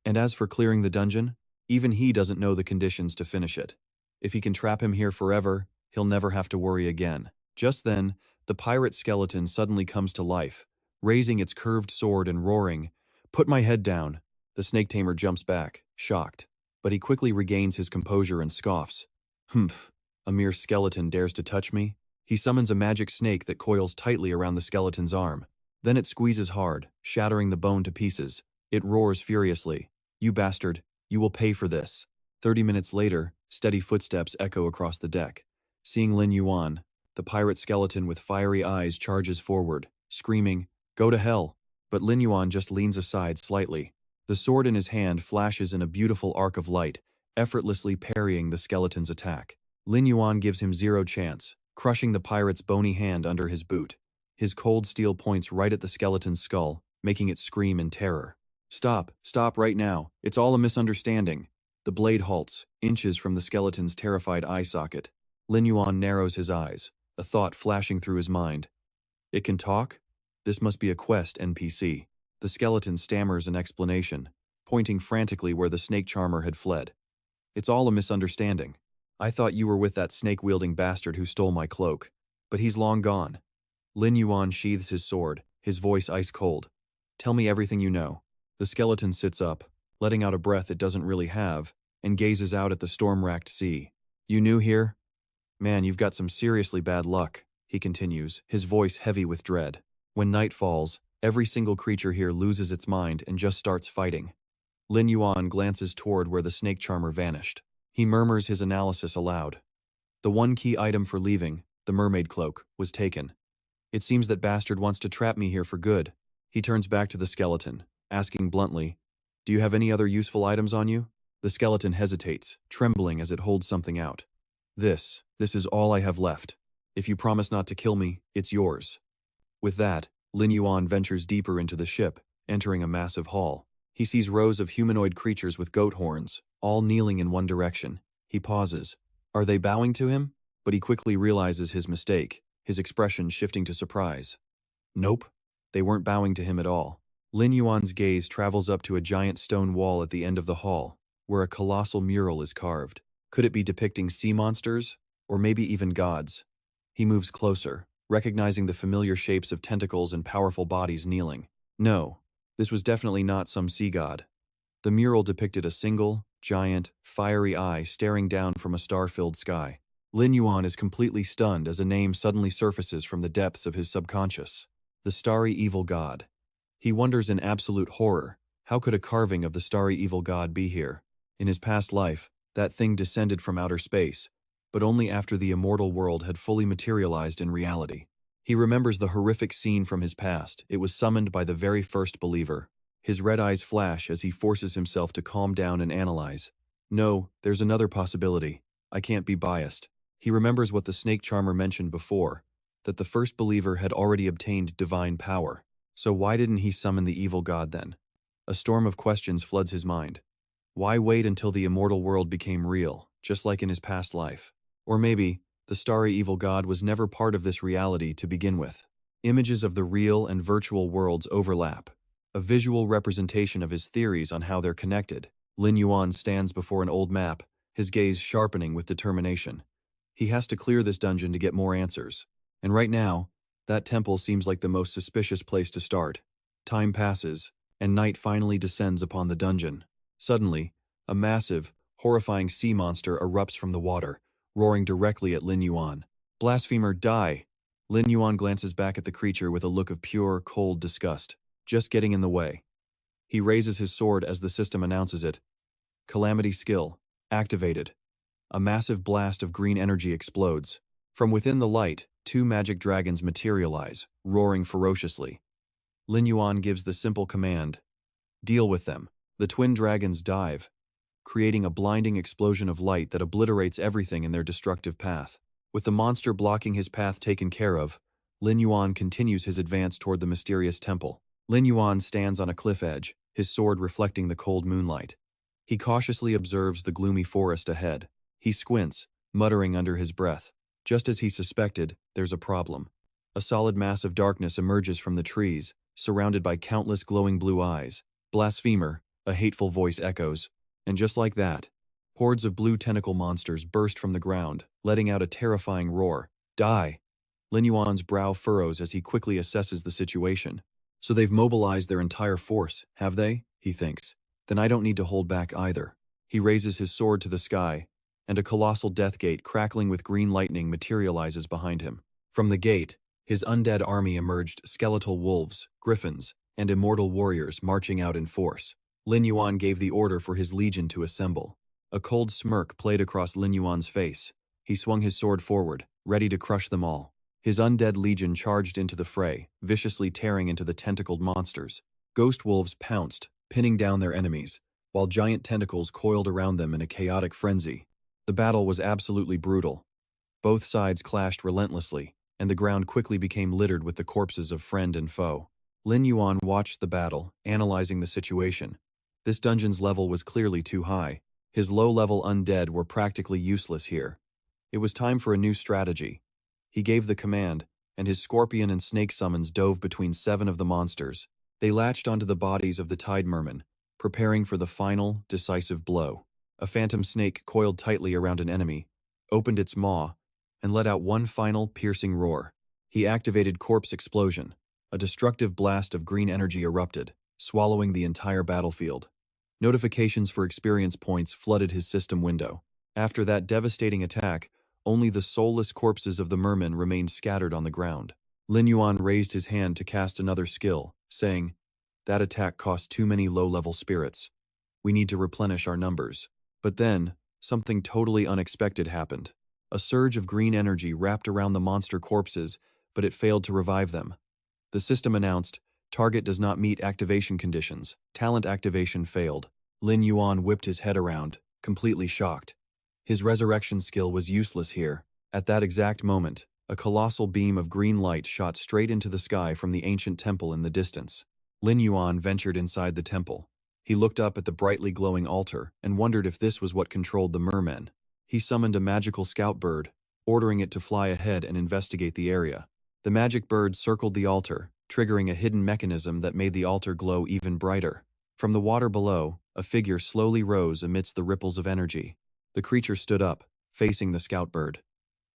And as for clearing the dungeon, even he doesn't know the conditions to finish it. If he can trap him here forever, he'll never have to worry again. Just then, the pirate skeleton suddenly comes to life, raising its curved sword and roaring, "Put my head down!" The snake tamer jumps back, shocked, but he quickly regains his composure and scoffs. "Humph, a mere skeleton dares to touch me?" He summons a magic snake that coils tightly around the skeleton's arm. Then it squeezes hard, shattering the bone to pieces. It roars furiously, "You bastard, you will pay for this." 30 minutes later, steady footsteps echo across the deck. Seeing Lin Yuan, the pirate skeleton with fiery eyes charges forward, screaming, "Go to hell!" But Lin Yuan just leans aside slightly. The sword in his hand flashes in a beautiful arc of light, effortlessly parrying the skeleton's attack. Lin Yuan gives him zero chance, crushing the pirate's bony hand under his boot. His cold steel points right at the skeleton's skull, making it scream in terror. Stop right now. It's all a misunderstanding." The blade halts, inches from the skeleton's terrified eye socket. Lin Yuan narrows his eyes, a thought flashing through his mind. It can talk? This must be a quest NPC. The skeleton stammers an explanation, pointing frantically where the snake charmer had fled. "It's all a misunderstanding. I thought you were with that snake-wielding bastard who stole my cloak, but he's long gone." Lin Yuan sheathes his sword, his voice ice cold. "Tell me everything you know." The skeleton sits up, letting out a breath it doesn't really have, and gazes out at the storm-racked sea. "You new here? Man, you've got some seriously bad luck," he continues, his voice heavy with dread. "When night falls, every single creature here loses its mind and just starts fighting." Lin Yuan glances toward where the snake charmer vanished. He murmurs his analysis aloud. The one key item for leaving, the mermaid cloak, was taken. "It seems that bastard wants to trap me here for good." He turns back to the skeleton, asking bluntly, "Do you have any other useful items on you?" The skeleton hesitates, trembling as it holds something out. This is all I have left. If you promise not to kill me, it's yours." With that, Lin Yuan ventures deeper into the ship, entering a massive hall. He sees rows of humanoid creatures with goat horns, all kneeling in one direction. He pauses. Are they bowing to him? But he quickly realizes his mistake, his expression shifting to surprise. Nope, they weren't bowing to him at all. Lin Yuan's gaze travels up to a giant stone wall at the end of the hall, where a colossal mural is carved. Could it be depicting sea monsters? Or maybe even gods? He moves closer, recognizing the familiar shapes of tentacles and powerful bodies kneeling. No, this was definitely not some sea god. The mural depicted a single, giant, fiery eye staring down from a star-filled sky. Lin Yuan is completely stunned as a name suddenly surfaces from the depths of his subconscious. The Starry Evil God. He wonders in absolute horror, how could a carving of the Starry Evil God be here? In his past life, that thing descended from outer space, but only after the immortal world had fully materialized in reality. He remembers the horrific scene from his past. It was summoned by the very first believer. His red eyes flash as he forces himself to calm down and analyze. No, there's another possibility. I can't be biased. He remembers what the snake charmer mentioned before, that the first believer had already obtained divine power. So why didn't he summon the evil god then? A storm of questions floods his mind. Why wait until the immortal world became real, just like in his past life? Or maybe, the starry evil god was never part of this reality to begin with. Images of the real and virtual worlds overlap, a visual representation of his theories on how they're connected. Lin Yuan stands before an old map, his gaze sharpening with determination. He has to clear this dungeon to get more answers. And right now, that temple seems like the most suspicious place to start. Time passes, and night finally descends upon the dungeon. Suddenly, a massive, horrifying sea monster erupts from the water, roaring directly at Lin Yuan. Blasphemer, die! Lin Yuan glances back at the creature with a look of pure, cold disgust, just getting in the way. He raises his sword as the system announces it. Calamity skill, activated. A massive blast of green energy explodes. From within the light, 2 magic dragons materialize, roaring ferociously. Lin Yuan gives the simple command, deal with them. The twin dragons dive, creating a blinding explosion of light that obliterates everything in their destructive path. With the monster blocking his path taken care of, Lin Yuan continues his advance toward the mysterious temple. Lin Yuan stands on a cliff edge, his sword reflecting the cold moonlight. He cautiously observes the gloomy forest ahead. He squints, muttering under his breath. Just as he suspected, there's a problem. A solid mass of darkness emerges from the trees, surrounded by countless glowing blue eyes. Blasphemer, a hateful voice echoes. And just like that, hordes of blue tentacle monsters burst from the ground, letting out a terrifying roar. Die! Lin Yuan's brow furrows as he quickly assesses the situation. So they've mobilized their entire force, have they? He thinks. Then I don't need to hold back either. He raises his sword to the sky, and a colossal death gate crackling with green lightning materializes behind him. From the gate, his undead army emerged, skeletal wolves, griffins, and immortal warriors marching out in force. Lin Yuan gave the order for his legion to assemble. A cold smirk played across Lin Yuan's face. He swung his sword forward, ready to crush them all. His undead legion charged into the fray, viciously tearing into the tentacled monsters. Ghost wolves pounced, pinning down their enemies, while giant tentacles coiled around them in a chaotic frenzy. The battle was absolutely brutal. Both sides clashed relentlessly, and the ground quickly became littered with the corpses of friend and foe. Lin Yuan watched the battle, analyzing the situation. This dungeon's level was clearly too high. His low-level undead were practically useless here. It was time for a new strategy. He gave the command, and his scorpion and snake summons dove between 7 of the monsters. They latched onto the bodies of the Tide Mermen, preparing for the final, decisive blow. A phantom snake coiled tightly around an enemy, opened its maw, and let out one final, piercing roar. He activated Corpse Explosion. A destructive blast of green energy erupted, swallowing the entire battlefield. Notifications for experience points flooded his system window. After that devastating attack, only the soulless corpses of the mermen remained scattered on the ground. Lin Yuan raised his hand to cast another skill, saying, "That attack cost too many low-level spirits. We need to replenish our numbers." But then, something totally unexpected happened. A surge of green energy wrapped around the monster corpses, but it failed to revive them. The system announced, "Target does not meet activation conditions. Talent activation failed." Lin Yuan whipped his head around, completely shocked. His resurrection skill was useless here. At that exact moment, a colossal beam of green light shot straight into the sky from the ancient temple in the distance. Lin Yuan ventured inside the temple. He looked up at the brightly glowing altar and wondered if this was what controlled the mermen. He summoned a magical scout bird, ordering it to fly ahead and investigate the area. The magic bird circled the altar, triggering a hidden mechanism that made the altar glow even brighter. From the water below, a figure slowly rose amidst the ripples of energy. The creature stood up, facing the scout bird.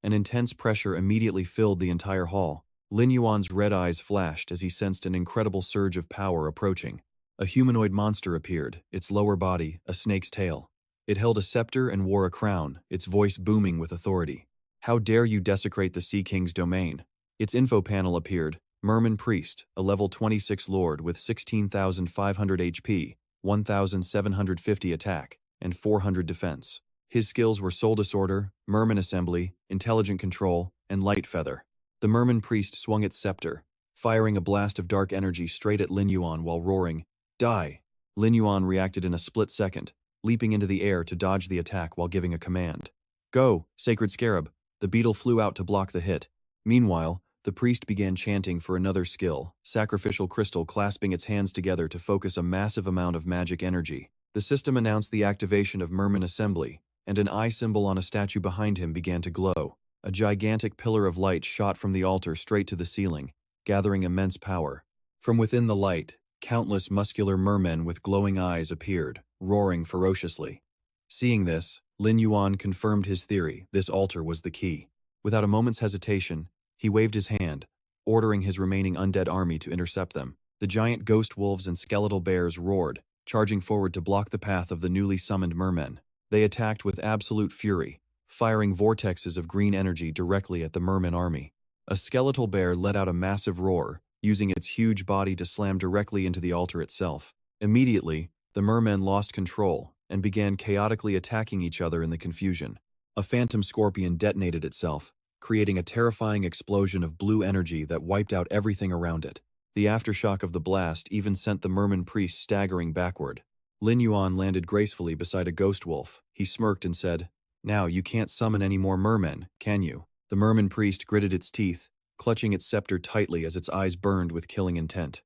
An intense pressure immediately filled the entire hall. Lin Yuan's red eyes flashed as he sensed an incredible surge of power approaching. A humanoid monster appeared, its lower body a snake's tail. It held a scepter and wore a crown, its voice booming with authority. "How dare you desecrate the Sea King's domain?" Its info panel appeared. Merman Priest, a level 26 lord with 16,500 HP, 1,750 attack, and 400 defense. His skills were Soul Disorder, Merman Assembly, Intelligent Control, and Light Feather. The Merman Priest swung its scepter, firing a blast of dark energy straight at Lin Yuan while roaring, "Die!" Lin Yuan reacted in a split second, leaping into the air to dodge the attack while giving a command. "Go, Sacred Scarab!" The beetle flew out to block the hit. Meanwhile, The priest began chanting for another skill, sacrificial crystal clasping its hands together to focus a massive amount of magic energy. The system announced the activation of Merman Assembly, and an eye symbol on a statue behind him began to glow. A gigantic pillar of light shot from the altar straight to the ceiling, gathering immense power. From within the light, countless muscular mermen with glowing eyes appeared, roaring ferociously. Seeing this, Lin Yuan confirmed his theory: this altar was the key. Without a moment's hesitation, he waved his hand, ordering his remaining undead army to intercept them. The giant ghost wolves and skeletal bears roared, charging forward to block the path of the newly summoned mermen. They attacked with absolute fury, firing vortexes of green energy directly at the merman army. A skeletal bear let out a massive roar, using its huge body to slam directly into the altar itself. Immediately, the mermen lost control and began chaotically attacking each other in the confusion. A phantom scorpion detonated itself, creating a terrifying explosion of blue energy that wiped out everything around it. The aftershock of the blast even sent the merman priest staggering backward. Lin Yuan landed gracefully beside a ghost wolf. He smirked and said, "Now you can't summon any more mermen, can you?" The merman priest gritted its teeth, clutching its scepter tightly as its eyes burned with killing intent.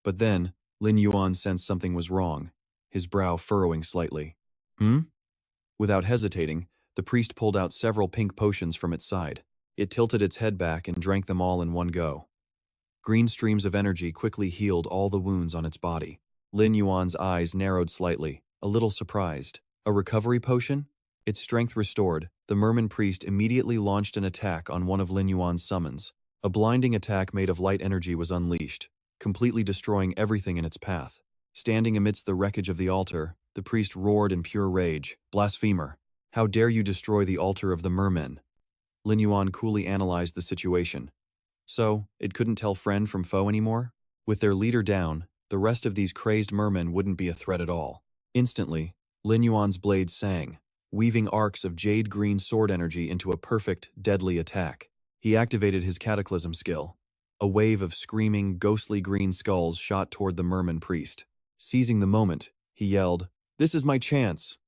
But then, Lin Yuan sensed something was wrong, his brow furrowing slightly. Without hesitating, the priest pulled out several pink potions from its side. It tilted its head back and drank them all in one go. Green streams of energy quickly healed all the wounds on its body. Lin Yuan's eyes narrowed slightly, a little surprised. A recovery potion? Its strength restored, the merman priest immediately launched an attack on one of Lin Yuan's summons. A blinding attack made of light energy was unleashed, completely destroying everything in its path. Standing amidst the wreckage of the altar, the priest roared in pure rage, "Blasphemer! How dare you destroy the altar of the mermen?" Lin Yuan coolly analyzed the situation. So, it couldn't tell friend from foe anymore? With their leader down, the rest of these crazed mermen wouldn't be a threat at all. Instantly, Lin Yuan's blade sang, weaving arcs of jade-green sword energy into a perfect, deadly attack. He activated his cataclysm skill. A wave of screaming, ghostly green skulls shot toward the merman priest. Seizing the moment, he yelled, "This is my chance!"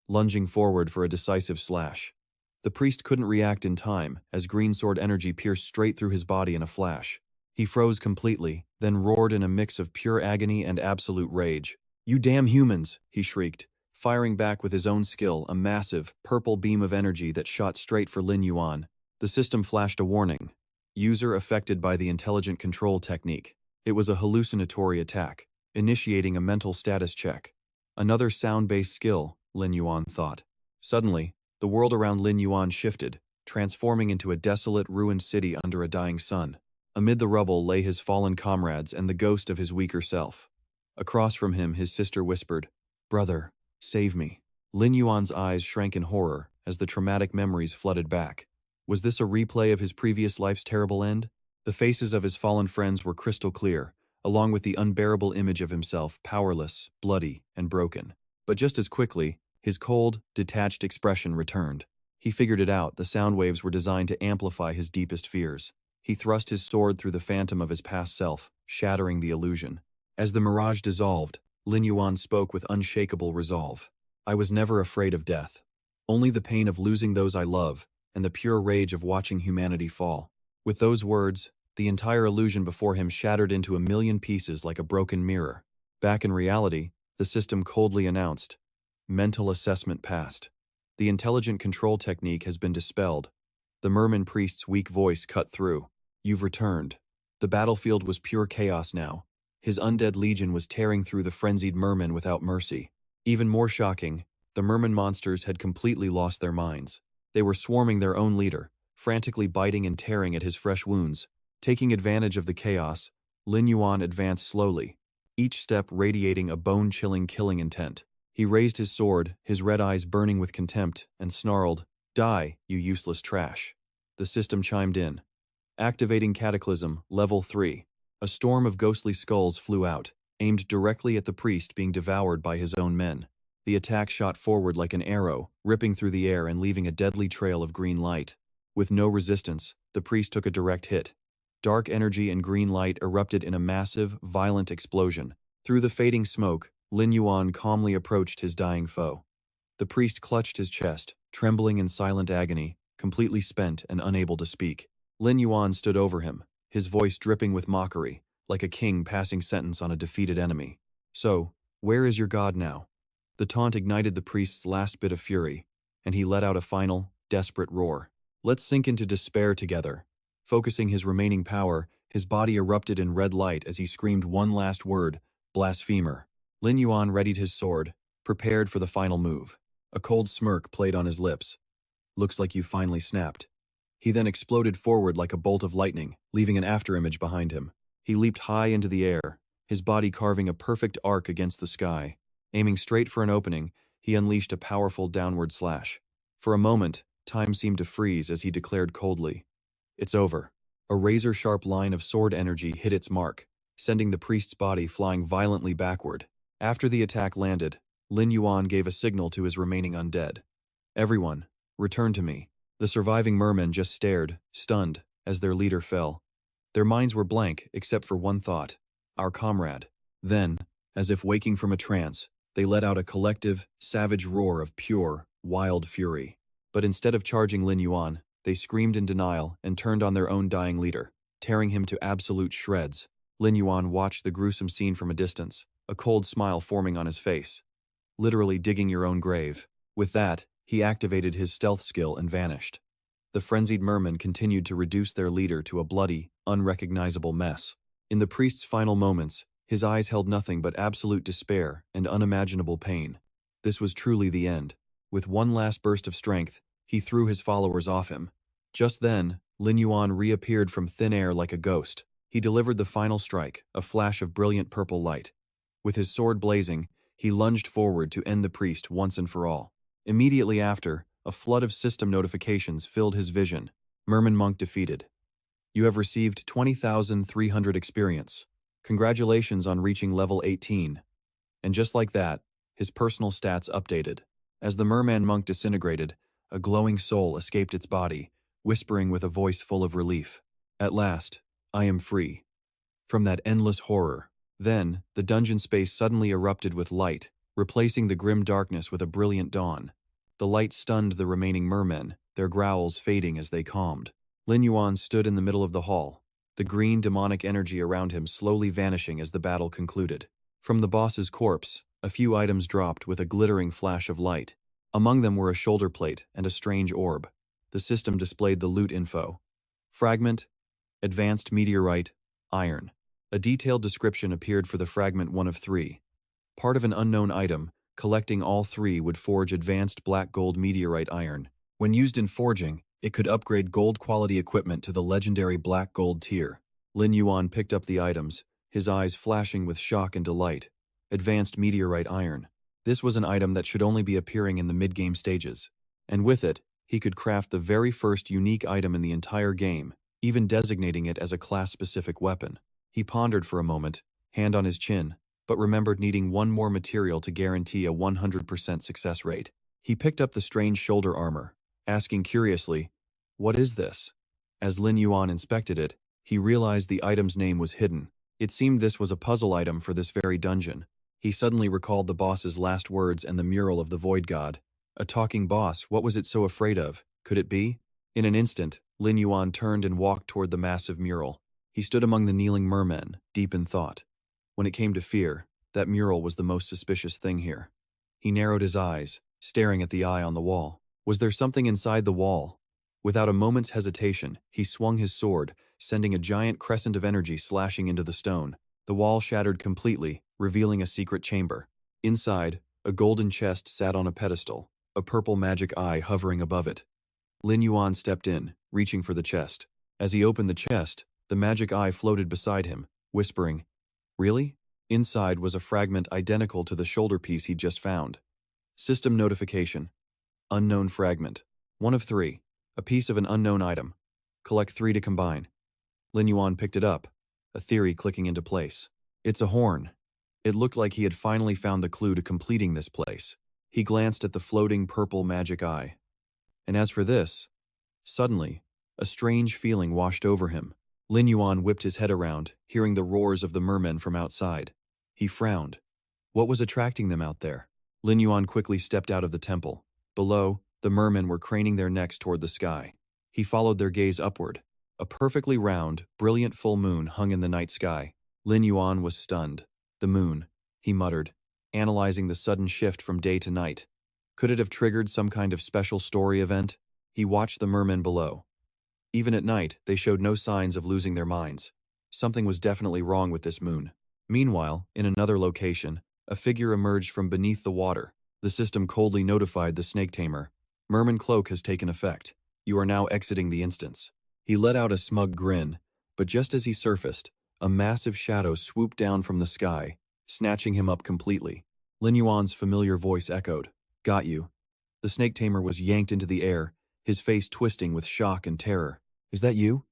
lunging forward for a decisive slash. The priest couldn't react in time, as green sword energy pierced straight through his body in a flash. He froze completely, then roared in a mix of pure agony and absolute rage. "You damn humans!" he shrieked, firing back with his own skill, a massive, purple beam of energy that shot straight for Lin Yuan. The system flashed a warning. User affected by the intelligent control technique. It was a hallucinatory attack, initiating a mental status check. Another sound-based skill, Lin Yuan thought. Suddenly, the world around Lin Yuan shifted, transforming into a desolate, ruined city under a dying sun. Amid the rubble lay his fallen comrades and the ghost of his weaker self. Across from him, his sister whispered, "Brother, save me." Lin Yuan's eyes shrank in horror as the traumatic memories flooded back. Was this a replay of his previous life's terrible end? The faces of his fallen friends were crystal clear, along with the unbearable image of himself, powerless, bloody, and broken. But just as quickly, his cold, detached expression returned. He figured it out: the sound waves were designed to amplify his deepest fears. He thrust his sword through the phantom of his past self, shattering the illusion. As the mirage dissolved, Lin Yuan spoke with unshakable resolve. "I was never afraid of death. Only the pain of losing those I love, and the pure rage of watching humanity fall." With those words, the entire illusion before him shattered into a million pieces like a broken mirror. Back in reality, the system coldly announced, "Mental assessment passed. The intelligent control technique has been dispelled." The merman priest's weak voice cut through. "You've returned." The battlefield was pure chaos now. His undead legion was tearing through the frenzied mermen without mercy. Even more shocking, the merman monsters had completely lost their minds. They were swarming their own leader, frantically biting and tearing at his fresh wounds. Taking advantage of the chaos, Lin Yuan advanced slowly, each step radiating a bone-chilling killing intent. He raised his sword, his red eyes burning with contempt, and snarled, "Die, you useless trash." The system chimed in. Activating Cataclysm, Level 3. A storm of ghostly skulls flew out, aimed directly at the priest being devoured by his own men. The attack shot forward like an arrow, ripping through the air and leaving a deadly trail of green light. With no resistance, the priest took a direct hit. Dark energy and green light erupted in a massive, violent explosion. Through the fading smoke, Lin Yuan calmly approached his dying foe. The priest clutched his chest, trembling in silent agony, completely spent and unable to speak. Lin Yuan stood over him, his voice dripping with mockery, like a king passing sentence on a defeated enemy. "So, where is your god now?" The taunt ignited the priest's last bit of fury, and he let out a final, desperate roar. "Let's sink into despair together." Focusing his remaining power, his body erupted in red light as he screamed one last word, "Blasphemer." Lin Yuan readied his sword, prepared for the final move. A cold smirk played on his lips. "Looks like you finally snapped." He then exploded forward like a bolt of lightning, leaving an afterimage behind him. He leaped high into the air, his body carving a perfect arc against the sky. Aiming straight for an opening, he unleashed a powerful downward slash. For a moment, time seemed to freeze as he declared coldly, "It's over." A razor-sharp line of sword energy hit its mark, sending the priest's body flying violently backward. After the attack landed, Lin Yuan gave a signal to his remaining undead. "Everyone, return to me." The surviving mermen just stared, stunned, as their leader fell. Their minds were blank except for one thought, our comrade. Then, as if waking from a trance, they let out a collective, savage roar of pure, wild fury. But instead of charging Lin Yuan, they screamed in denial and turned on their own dying leader, tearing him to absolute shreds. Lin Yuan watched the gruesome scene from a distance, a cold smile forming on his face. Literally digging your own grave. With that, he activated his stealth skill and vanished. The frenzied mermen continued to reduce their leader to a bloody, unrecognizable mess. In the priest's final moments, his eyes held nothing but absolute despair and unimaginable pain. This was truly the end. With one last burst of strength, he threw his followers off him. Just then, Lin Yuan reappeared from thin air like a ghost. He delivered the final strike, a flash of brilliant purple light. With his sword blazing, he lunged forward to end the priest once and for all. Immediately after, a flood of system notifications filled his vision. Merman Monk defeated. You have received 20,300 experience. Congratulations on reaching level 18. And just like that, his personal stats updated. As the merman monk disintegrated, a glowing soul escaped its body, whispering with a voice full of relief. "At last, I am free." From that endless horror. Then, the dungeon space suddenly erupted with light, replacing the grim darkness with a brilliant dawn. The light stunned the remaining mermen, their growls fading as they calmed. Lin Yuan stood in the middle of the hall, the green demonic energy around him slowly vanishing as the battle concluded. From the boss's corpse, a few items dropped with a glittering flash of light. Among them were a shoulder plate and a strange orb. The system displayed the loot info. Fragment, advanced meteorite, iron. A detailed description appeared for the fragment 1 of 3. Part of an unknown item, collecting all 3 would forge advanced black gold meteorite iron. When used in forging, it could upgrade gold-quality equipment to the legendary black gold tier. Lin Yuan picked up the items, his eyes flashing with shock and delight. Advanced meteorite iron. This was an item that should only be appearing in the mid-game stages. And with it, he could craft the very first unique item in the entire game, even designating it as a class-specific weapon. He pondered for a moment, hand on his chin, but remembered needing one more material to guarantee a 100% success rate. He picked up the strange shoulder armor, asking curiously, "What is this?" As Lin Yuan inspected it, he realized the item's name was hidden. It seemed this was a puzzle item for this very dungeon. He suddenly recalled the boss's last words and the mural of the Void God. A talking boss, what was it so afraid of? Could it be? In an instant, Lin Yuan turned and walked toward the massive mural. He stood among the kneeling mermen, deep in thought. When it came to fear, that mural was the most suspicious thing here. He narrowed his eyes, staring at the eye on the wall. Was there something inside the wall? Without a moment's hesitation, he swung his sword, sending a giant crescent of energy slashing into the stone. The wall shattered completely, revealing a secret chamber. Inside, a golden chest sat on a pedestal, a purple magic eye hovering above it. Lin Yuan stepped in, reaching for the chest. As he opened the chest, the magic eye floated beside him, whispering, "Really?" Inside was a fragment identical to the shoulder piece he'd just found. System notification. Unknown fragment. 1 of 3. A piece of an unknown item. Collect 3 to combine. Lin Yuan picked it up, a theory clicking into place. It's a horn. It looked like he had finally found the clue to completing this place. He glanced at the floating purple magic eye. And as for this, suddenly, a strange feeling washed over him. Lin Yuan whipped his head around, hearing the roars of the mermen from outside. He frowned. What was attracting them out there? Lin Yuan quickly stepped out of the temple. Below, the mermen were craning their necks toward the sky. He followed their gaze upward. A perfectly round, brilliant full moon hung in the night sky. Lin Yuan was stunned. The moon, he muttered, analyzing the sudden shift from day to night. Could it have triggered some kind of special story event? He watched the mermen below. Even at night, they showed no signs of losing their minds. Something was definitely wrong with this moon. Meanwhile, in another location, a figure emerged from beneath the water. The system coldly notified the snake tamer. Merman cloak has taken effect. You are now exiting the instance. He let out a smug grin, but just as he surfaced, a massive shadow swooped down from the sky, snatching him up completely. Lin Yuan's familiar voice echoed. Got you. The snake tamer was yanked into the air, his face twisting with shock and terror. Is that you?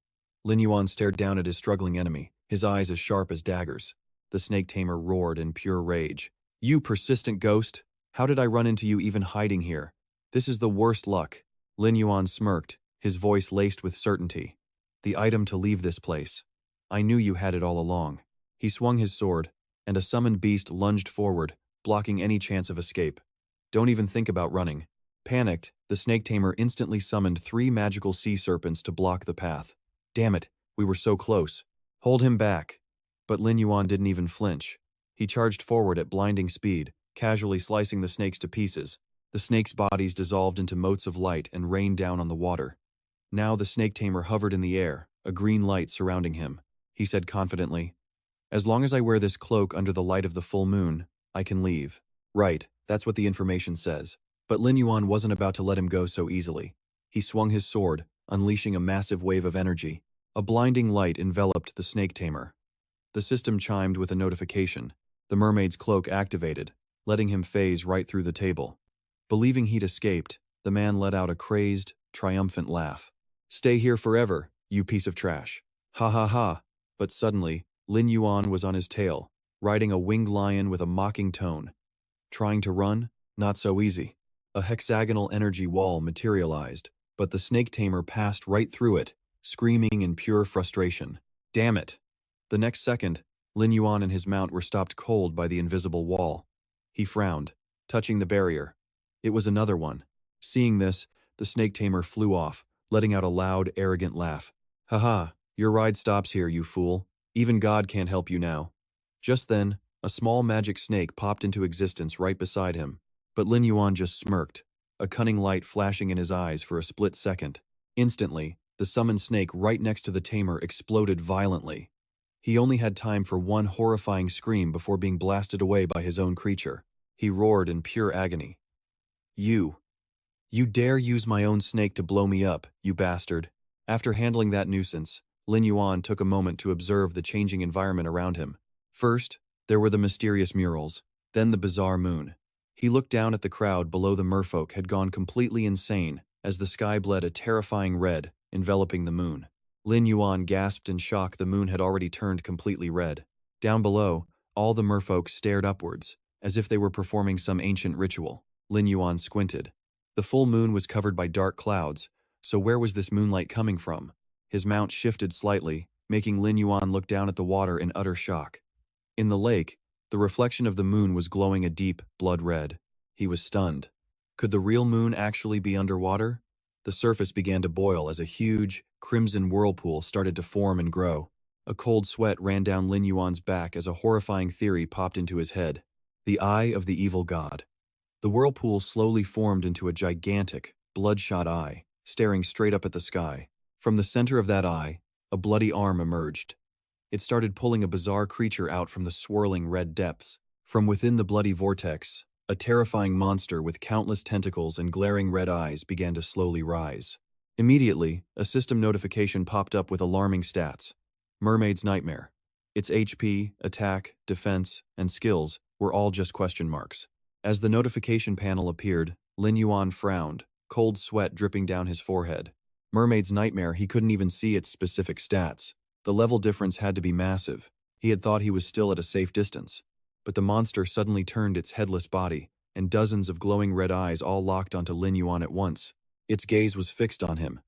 Lin Yuan stared down at his struggling enemy, his eyes as sharp as daggers. The snake tamer roared in pure rage. You persistent ghost! How did I run into you even hiding here? This is the worst luck. Lin Yuan smirked, his voice laced with certainty. The item to leave this place. I knew you had it all along. He swung his sword, and a summoned beast lunged forward, blocking any chance of escape. Don't even think about running. Panicked, the snake tamer instantly summoned 3 magical sea serpents to block the path. Damn it, we were so close. Hold him back. But Lin Yuan didn't even flinch. He charged forward at blinding speed, casually slicing the snakes to pieces. The snakes' bodies dissolved into motes of light and rained down on the water. Now the snake tamer hovered in the air, a green light surrounding him. He said confidently, As long as I wear this cloak under the light of the full moon, I can leave. Right, that's what the information says. But Lin Yuan wasn't about to let him go so easily. He swung his sword, unleashing a massive wave of energy. A blinding light enveloped the snake tamer. The system chimed with a notification. The mermaid's cloak activated, letting him phase right through the table. Believing he'd escaped, the man let out a crazed, triumphant laugh. Stay here forever, you piece of trash. Ha ha ha. But suddenly, Lin Yuan was on his tail, riding a winged lion with a mocking tone. Trying to run? Not so easy. A hexagonal energy wall materialized, but the snake tamer passed right through it, screaming in pure frustration. Damn it! The next second, Lin Yuan and his mount were stopped cold by the invisible wall. He frowned, touching the barrier. It was another one. Seeing this, the snake tamer flew off, letting out a loud, arrogant laugh. Haha, your ride stops here, you fool. Even God can't help you now. Just then, a small magic snake popped into existence right beside him. But Lin Yuan just smirked, a cunning light flashing in his eyes for a split second. Instantly, the summoned snake right next to the tamer exploded violently. He only had time for one horrifying scream before being blasted away by his own creature. He roared in pure agony. You dare use my own snake to blow me up, you bastard. After handling that nuisance, Lin Yuan took a moment to observe the changing environment around him. First, there were the mysterious murals, then the bizarre moon. He looked down at the crowd below. The merfolk had gone completely insane as the sky bled a terrifying red, enveloping the moon. Lin Yuan gasped in shock. The moon had already turned completely red. Down below, all the merfolk stared upwards, as if they were performing some ancient ritual. Lin Yuan squinted. The full moon was covered by dark clouds, so where was this moonlight coming from? His mount shifted slightly, making Lin Yuan look down at the water in utter shock. In the lake, the reflection of the moon was glowing a deep, blood red. He was stunned. Could the real moon actually be underwater? The surface began to boil as a huge, crimson whirlpool started to form and grow. A cold sweat ran down Lin Yuan's back as a horrifying theory popped into his head. The Eye of the Evil God. The whirlpool slowly formed into a gigantic, bloodshot eye, staring straight up at the sky. From the center of that eye, a bloody arm emerged. It started pulling a bizarre creature out from the swirling red depths. From within the bloody vortex, a terrifying monster with countless tentacles and glaring red eyes began to slowly rise. Immediately, a system notification popped up with alarming stats. Mermaid's Nightmare. Its HP, attack, defense, and skills were all just question marks. As the notification panel appeared, Lin Yuan frowned, cold sweat dripping down his forehead. Mermaid's Nightmare, he couldn't even see its specific stats. The level difference had to be massive. He had thought he was still at a safe distance. But the monster suddenly turned its headless body, and dozens of glowing red eyes all locked onto Lin Yuan at once. Its gaze was fixed on him,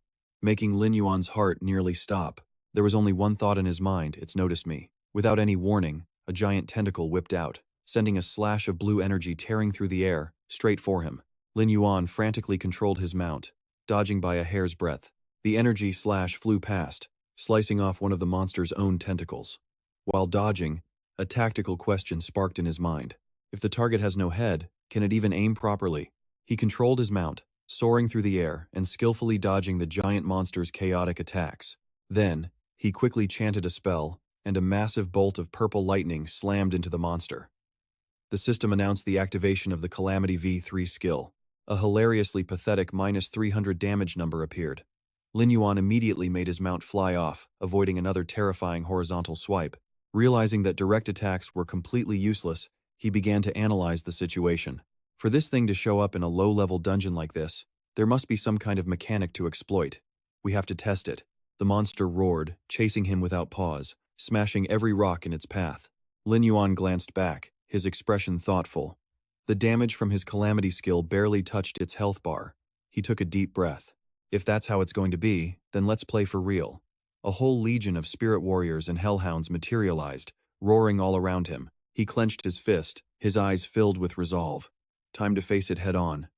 making Lin Yuan's heart nearly stop. There was only one thought in his mind: it's noticed me. Without any warning, a giant tentacle whipped out, sending a slash of blue energy tearing through the air, straight for him. Lin Yuan frantically controlled his mount, dodging by a hair's breadth. The energy slash flew past, slicing off one of the monster's own tentacles. While dodging, a tactical question sparked in his mind. If the target has no head, can it even aim properly? He controlled his mount, soaring through the air and skillfully dodging the giant monster's chaotic attacks. Then, he quickly chanted a spell, and a massive bolt of purple lightning slammed into the monster. The system announced the activation of the Calamity V3 skill. A hilariously pathetic -300 damage number appeared. Lin Yuan immediately made his mount fly off, avoiding another terrifying horizontal swipe. Realizing that direct attacks were completely useless, he began to analyze the situation. For this thing to show up in a low-level dungeon like this, there must be some kind of mechanic to exploit. We have to test it. The monster roared, chasing him without pause, smashing every rock in its path. Lin Yuan glanced back, his expression thoughtful. The damage from his Calamity skill barely touched its health bar. He took a deep breath. If that's how it's going to be, then let's play for real. A whole legion of spirit warriors and hellhounds materialized, roaring all around him. He clenched his fist, his eyes filled with resolve. Time to face it head on.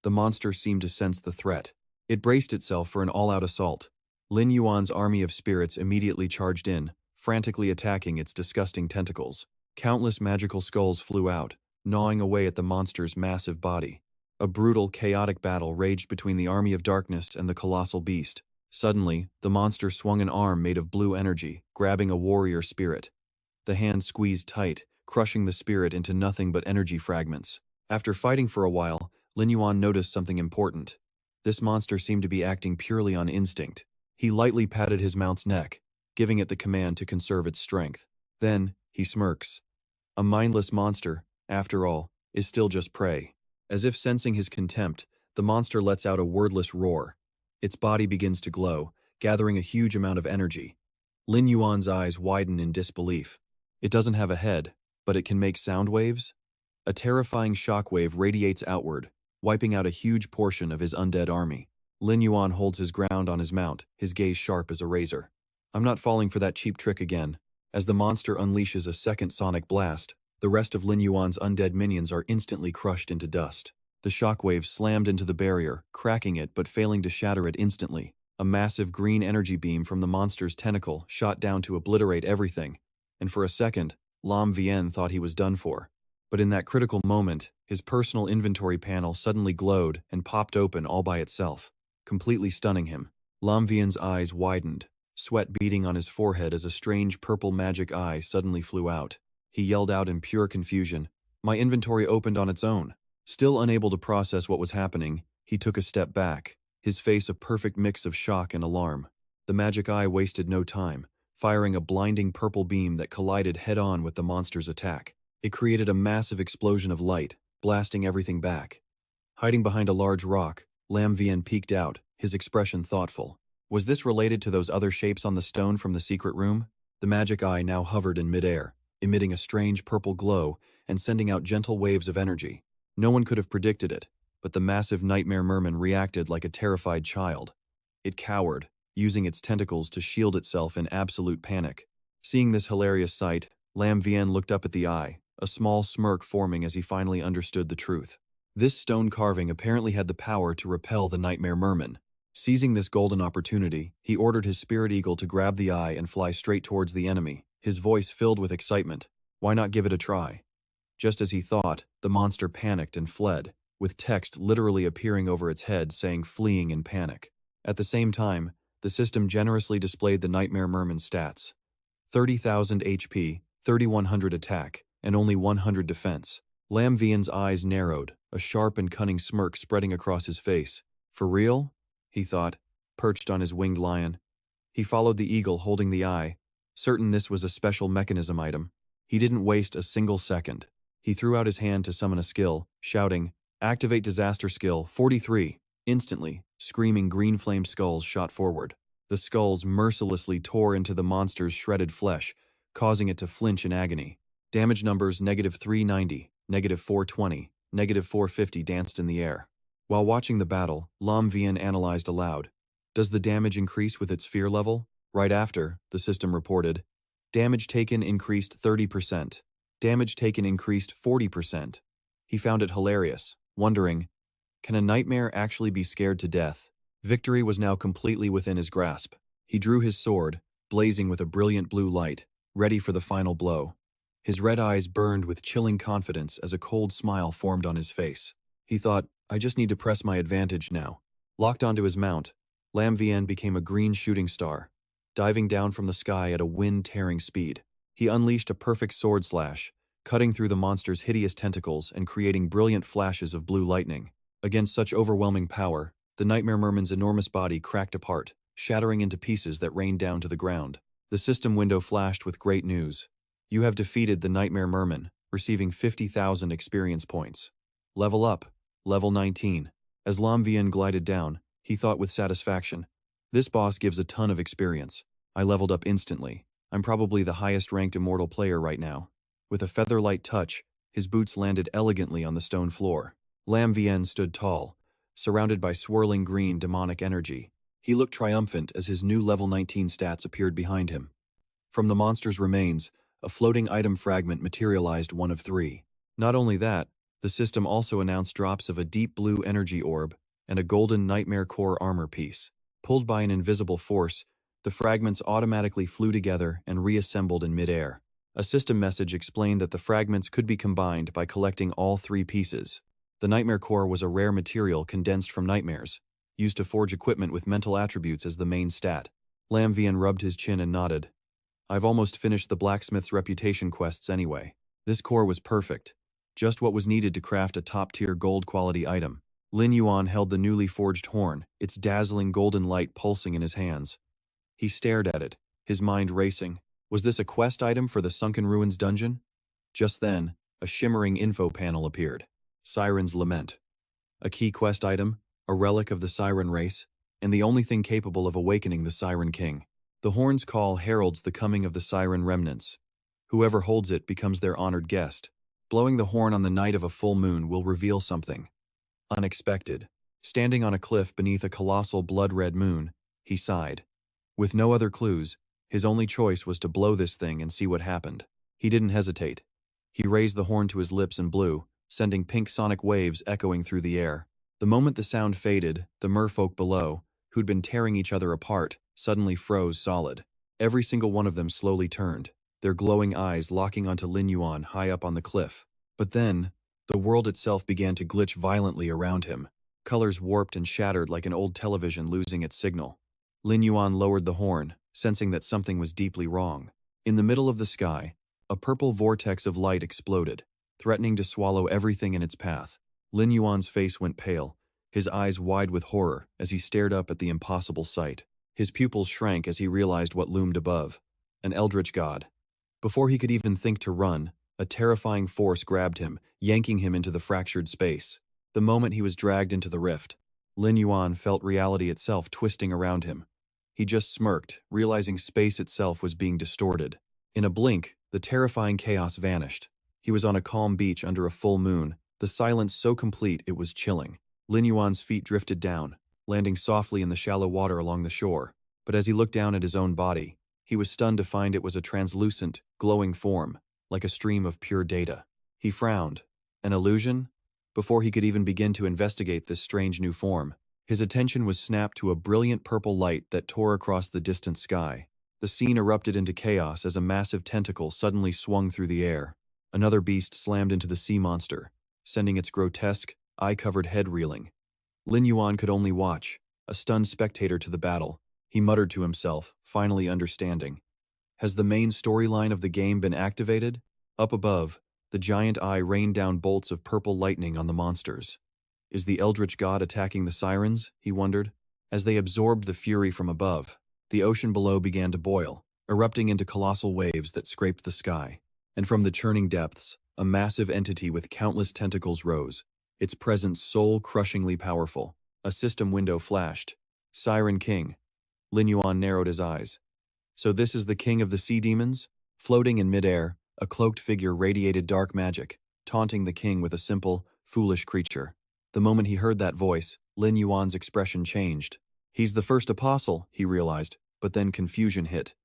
The monster seemed to sense the threat. It braced itself for an all-out assault. Lin Yuan's army of spirits immediately charged in, frantically attacking its disgusting tentacles. Countless magical skulls flew out, gnawing away at the monster's massive body. A brutal, chaotic battle raged between the army of darkness and the colossal beast. Suddenly, the monster swung an arm made of blue energy, grabbing a warrior spirit. The hand squeezed tight, crushing the spirit into nothing but energy fragments. After fighting for a while, Lin Yuan noticed something important. This monster seemed to be acting purely on instinct. He lightly patted his mount's neck, giving it the command to conserve its strength. Then, he smirks. A mindless monster, after all, is still just prey. As if sensing his contempt, the monster lets out a wordless roar. Its body begins to glow, gathering a huge amount of energy. Lin Yuan's eyes widen in disbelief. It doesn't have a head, but it can make sound waves? A terrifying shockwave radiates outward, wiping out a huge portion of his undead army. Lin Yuan holds his ground on his mount, his gaze sharp as a razor. I'm not falling for that cheap trick again. As the monster unleashes a second sonic blast, the rest of Lin Yuan's undead minions are instantly crushed into dust. The shockwave slammed into the barrier, cracking it but failing to shatter it instantly. A massive green energy beam from the monster's tentacle shot down to obliterate everything, and for a second, Lam Vien thought he was done for. But in that critical moment, his personal inventory panel suddenly glowed and popped open all by itself, completely stunning him. Lam Vien's eyes widened, sweat beading on his forehead as a strange purple magic eye suddenly flew out. He yelled out in pure confusion. My inventory opened on its own. Still unable to process what was happening, he took a step back, his face a perfect mix of shock and alarm. The magic eye wasted no time, firing a blinding purple beam that collided head-on with the monster's attack. It created a massive explosion of light, blasting everything back. Hiding behind a large rock, Lam Vien peeked out, his expression thoughtful. Was this related to those other shapes on the stone from the secret room? The magic eye now hovered in midair, emitting a strange purple glow and sending out gentle waves of energy. No one could have predicted it, but the massive nightmare merman reacted like a terrified child. It cowered, using its tentacles to shield itself in absolute panic. Seeing this hilarious sight, Lam Vien looked up at the eye, a small smirk forming as he finally understood the truth. This stone carving apparently had the power to repel the nightmare merman. Seizing this golden opportunity, he ordered his spirit eagle to grab the eye and fly straight towards the enemy, his voice filled with excitement. Why not give it a try? Just as he thought, the monster panicked and fled, with text literally appearing over its head saying fleeing in panic. At the same time, the system generously displayed the Nightmare Merman's stats. 30,000 HP, 3,100 attack, and only 100 defense. Lam Vien's eyes narrowed, a sharp and cunning smirk spreading across his face. For real? He thought, perched on his winged lion. He followed the eagle holding the eye, certain this was a special mechanism item. He didn't waste a single second. He threw out his hand to summon a skill, shouting, Activate Disaster Skill 43. Instantly, screaming green flame skulls shot forward. The skulls mercilessly tore into the monster's shredded flesh, causing it to flinch in agony. Damage numbers -390, -420, -450 danced in the air. While watching the battle, Lam Vien analyzed aloud. Does the damage increase with its fear level? Right after, the system reported, damage taken increased 30%. Damage taken increased 40%. He found it hilarious, wondering, can a nightmare actually be scared to death? Victory was now completely within his grasp. He drew his sword, blazing with a brilliant blue light, ready for the final blow. His red eyes burned with chilling confidence as a cold smile formed on his face. He thought, I just need to press my advantage now. Locked onto his mount, Lam Vian became a green shooting star, diving down from the sky at a wind-tearing speed. He unleashed a perfect sword slash, cutting through the monster's hideous tentacles and creating brilliant flashes of blue lightning. Against such overwhelming power, the Nightmare Merman's enormous body cracked apart, shattering into pieces that rained down to the ground. The system window flashed with great news. You have defeated the Nightmare Merman, receiving 50,000 experience points. Level up, level 19. As Lam Vian glided down, he thought with satisfaction, this boss gives a ton of experience. I leveled up instantly. I'm probably the highest ranked immortal player right now. With a feather-light touch, his boots landed elegantly on the stone floor. Lam Vian stood tall, surrounded by swirling green demonic energy. He looked triumphant as his new level 19 stats appeared behind him. From the monster's remains, a floating item fragment materialized one of 3. Not only that, the system also announced drops of a deep blue energy orb and a golden nightmare core armor piece. Pulled by an invisible force, the fragments automatically flew together and reassembled in midair. A system message explained that the fragments could be combined by collecting all 3 pieces. The nightmare core was a rare material condensed from nightmares, used to forge equipment with mental attributes as the main stat. Lam Vian rubbed his chin and nodded. I've almost finished the blacksmith's reputation quests anyway. This core was perfect. Just what was needed to craft a top-tier gold-quality item. Lin Yuan held the newly forged horn, its dazzling golden light pulsing in his hands. He stared at it, his mind racing. Was this a quest item for the Sunken Ruins dungeon? Just then, a shimmering info panel appeared. Siren's Lament. A key quest item, a relic of the Siren race, and the only thing capable of awakening the Siren King. The horn's call heralds the coming of the Siren remnants. Whoever holds it becomes their honored guest. Blowing the horn on the night of a full moon will reveal something unexpected. Standing on a cliff beneath a colossal blood-red moon, he sighed. With no other clues, his only choice was to blow this thing and see what happened. He didn't hesitate. He raised the horn to his lips and blew, sending pink sonic waves echoing through the air. The moment the sound faded, the merfolk below, who'd been tearing each other apart, suddenly froze solid. Every single one of them slowly turned, their glowing eyes locking onto Lin Yuan high up on the cliff. But then, the world itself began to glitch violently around him. Colors warped and shattered like an old television losing its signal. Lin Yuan lowered the horn, sensing that something was deeply wrong. In the middle of the sky, a purple vortex of light exploded, threatening to swallow everything in its path. Lin Yuan's face went pale, his eyes wide with horror as he stared up at the impossible sight. His pupils shrank as he realized what loomed above. An eldritch god. Before he could even think to run, a terrifying force grabbed him, yanking him into the fractured space. The moment he was dragged into the rift, Lin Yuan felt reality itself twisting around him. He just smirked, realizing space itself was being distorted. In a blink, the terrifying chaos vanished. He was on a calm beach under a full moon, the silence so complete it was chilling. Lin Yuan's feet drifted down, landing softly in the shallow water along the shore. But as he looked down at his own body, he was stunned to find it was a translucent, glowing form, like a stream of pure data. He frowned. An illusion? Before he could even begin to investigate this strange new form, his attention was snapped to a brilliant purple light that tore across the distant sky. The scene erupted into chaos as a massive tentacle suddenly swung through the air. Another beast slammed into the sea monster, sending its grotesque, eye-covered head reeling. Lin Yuan could only watch, a stunned spectator to the battle. He muttered to himself, finally understanding. Has the main storyline of the game been activated? Up above, the giant eye rained down bolts of purple lightning on the monsters. Is the eldritch god attacking the sirens? He wondered. As they absorbed the fury from above, the ocean below began to boil, erupting into colossal waves that scraped the sky. And from the churning depths, a massive entity with countless tentacles rose, its presence soul-crushingly powerful. A system window flashed. Siren King. Lin Yuan narrowed his eyes. So this is the king of the sea demons? Floating in midair, a cloaked figure radiated dark magic, taunting the king with a simple, foolish creature. The moment he heard that voice, Lin Yuan's expression changed. He's the first apostle, he realized, but then confusion hit.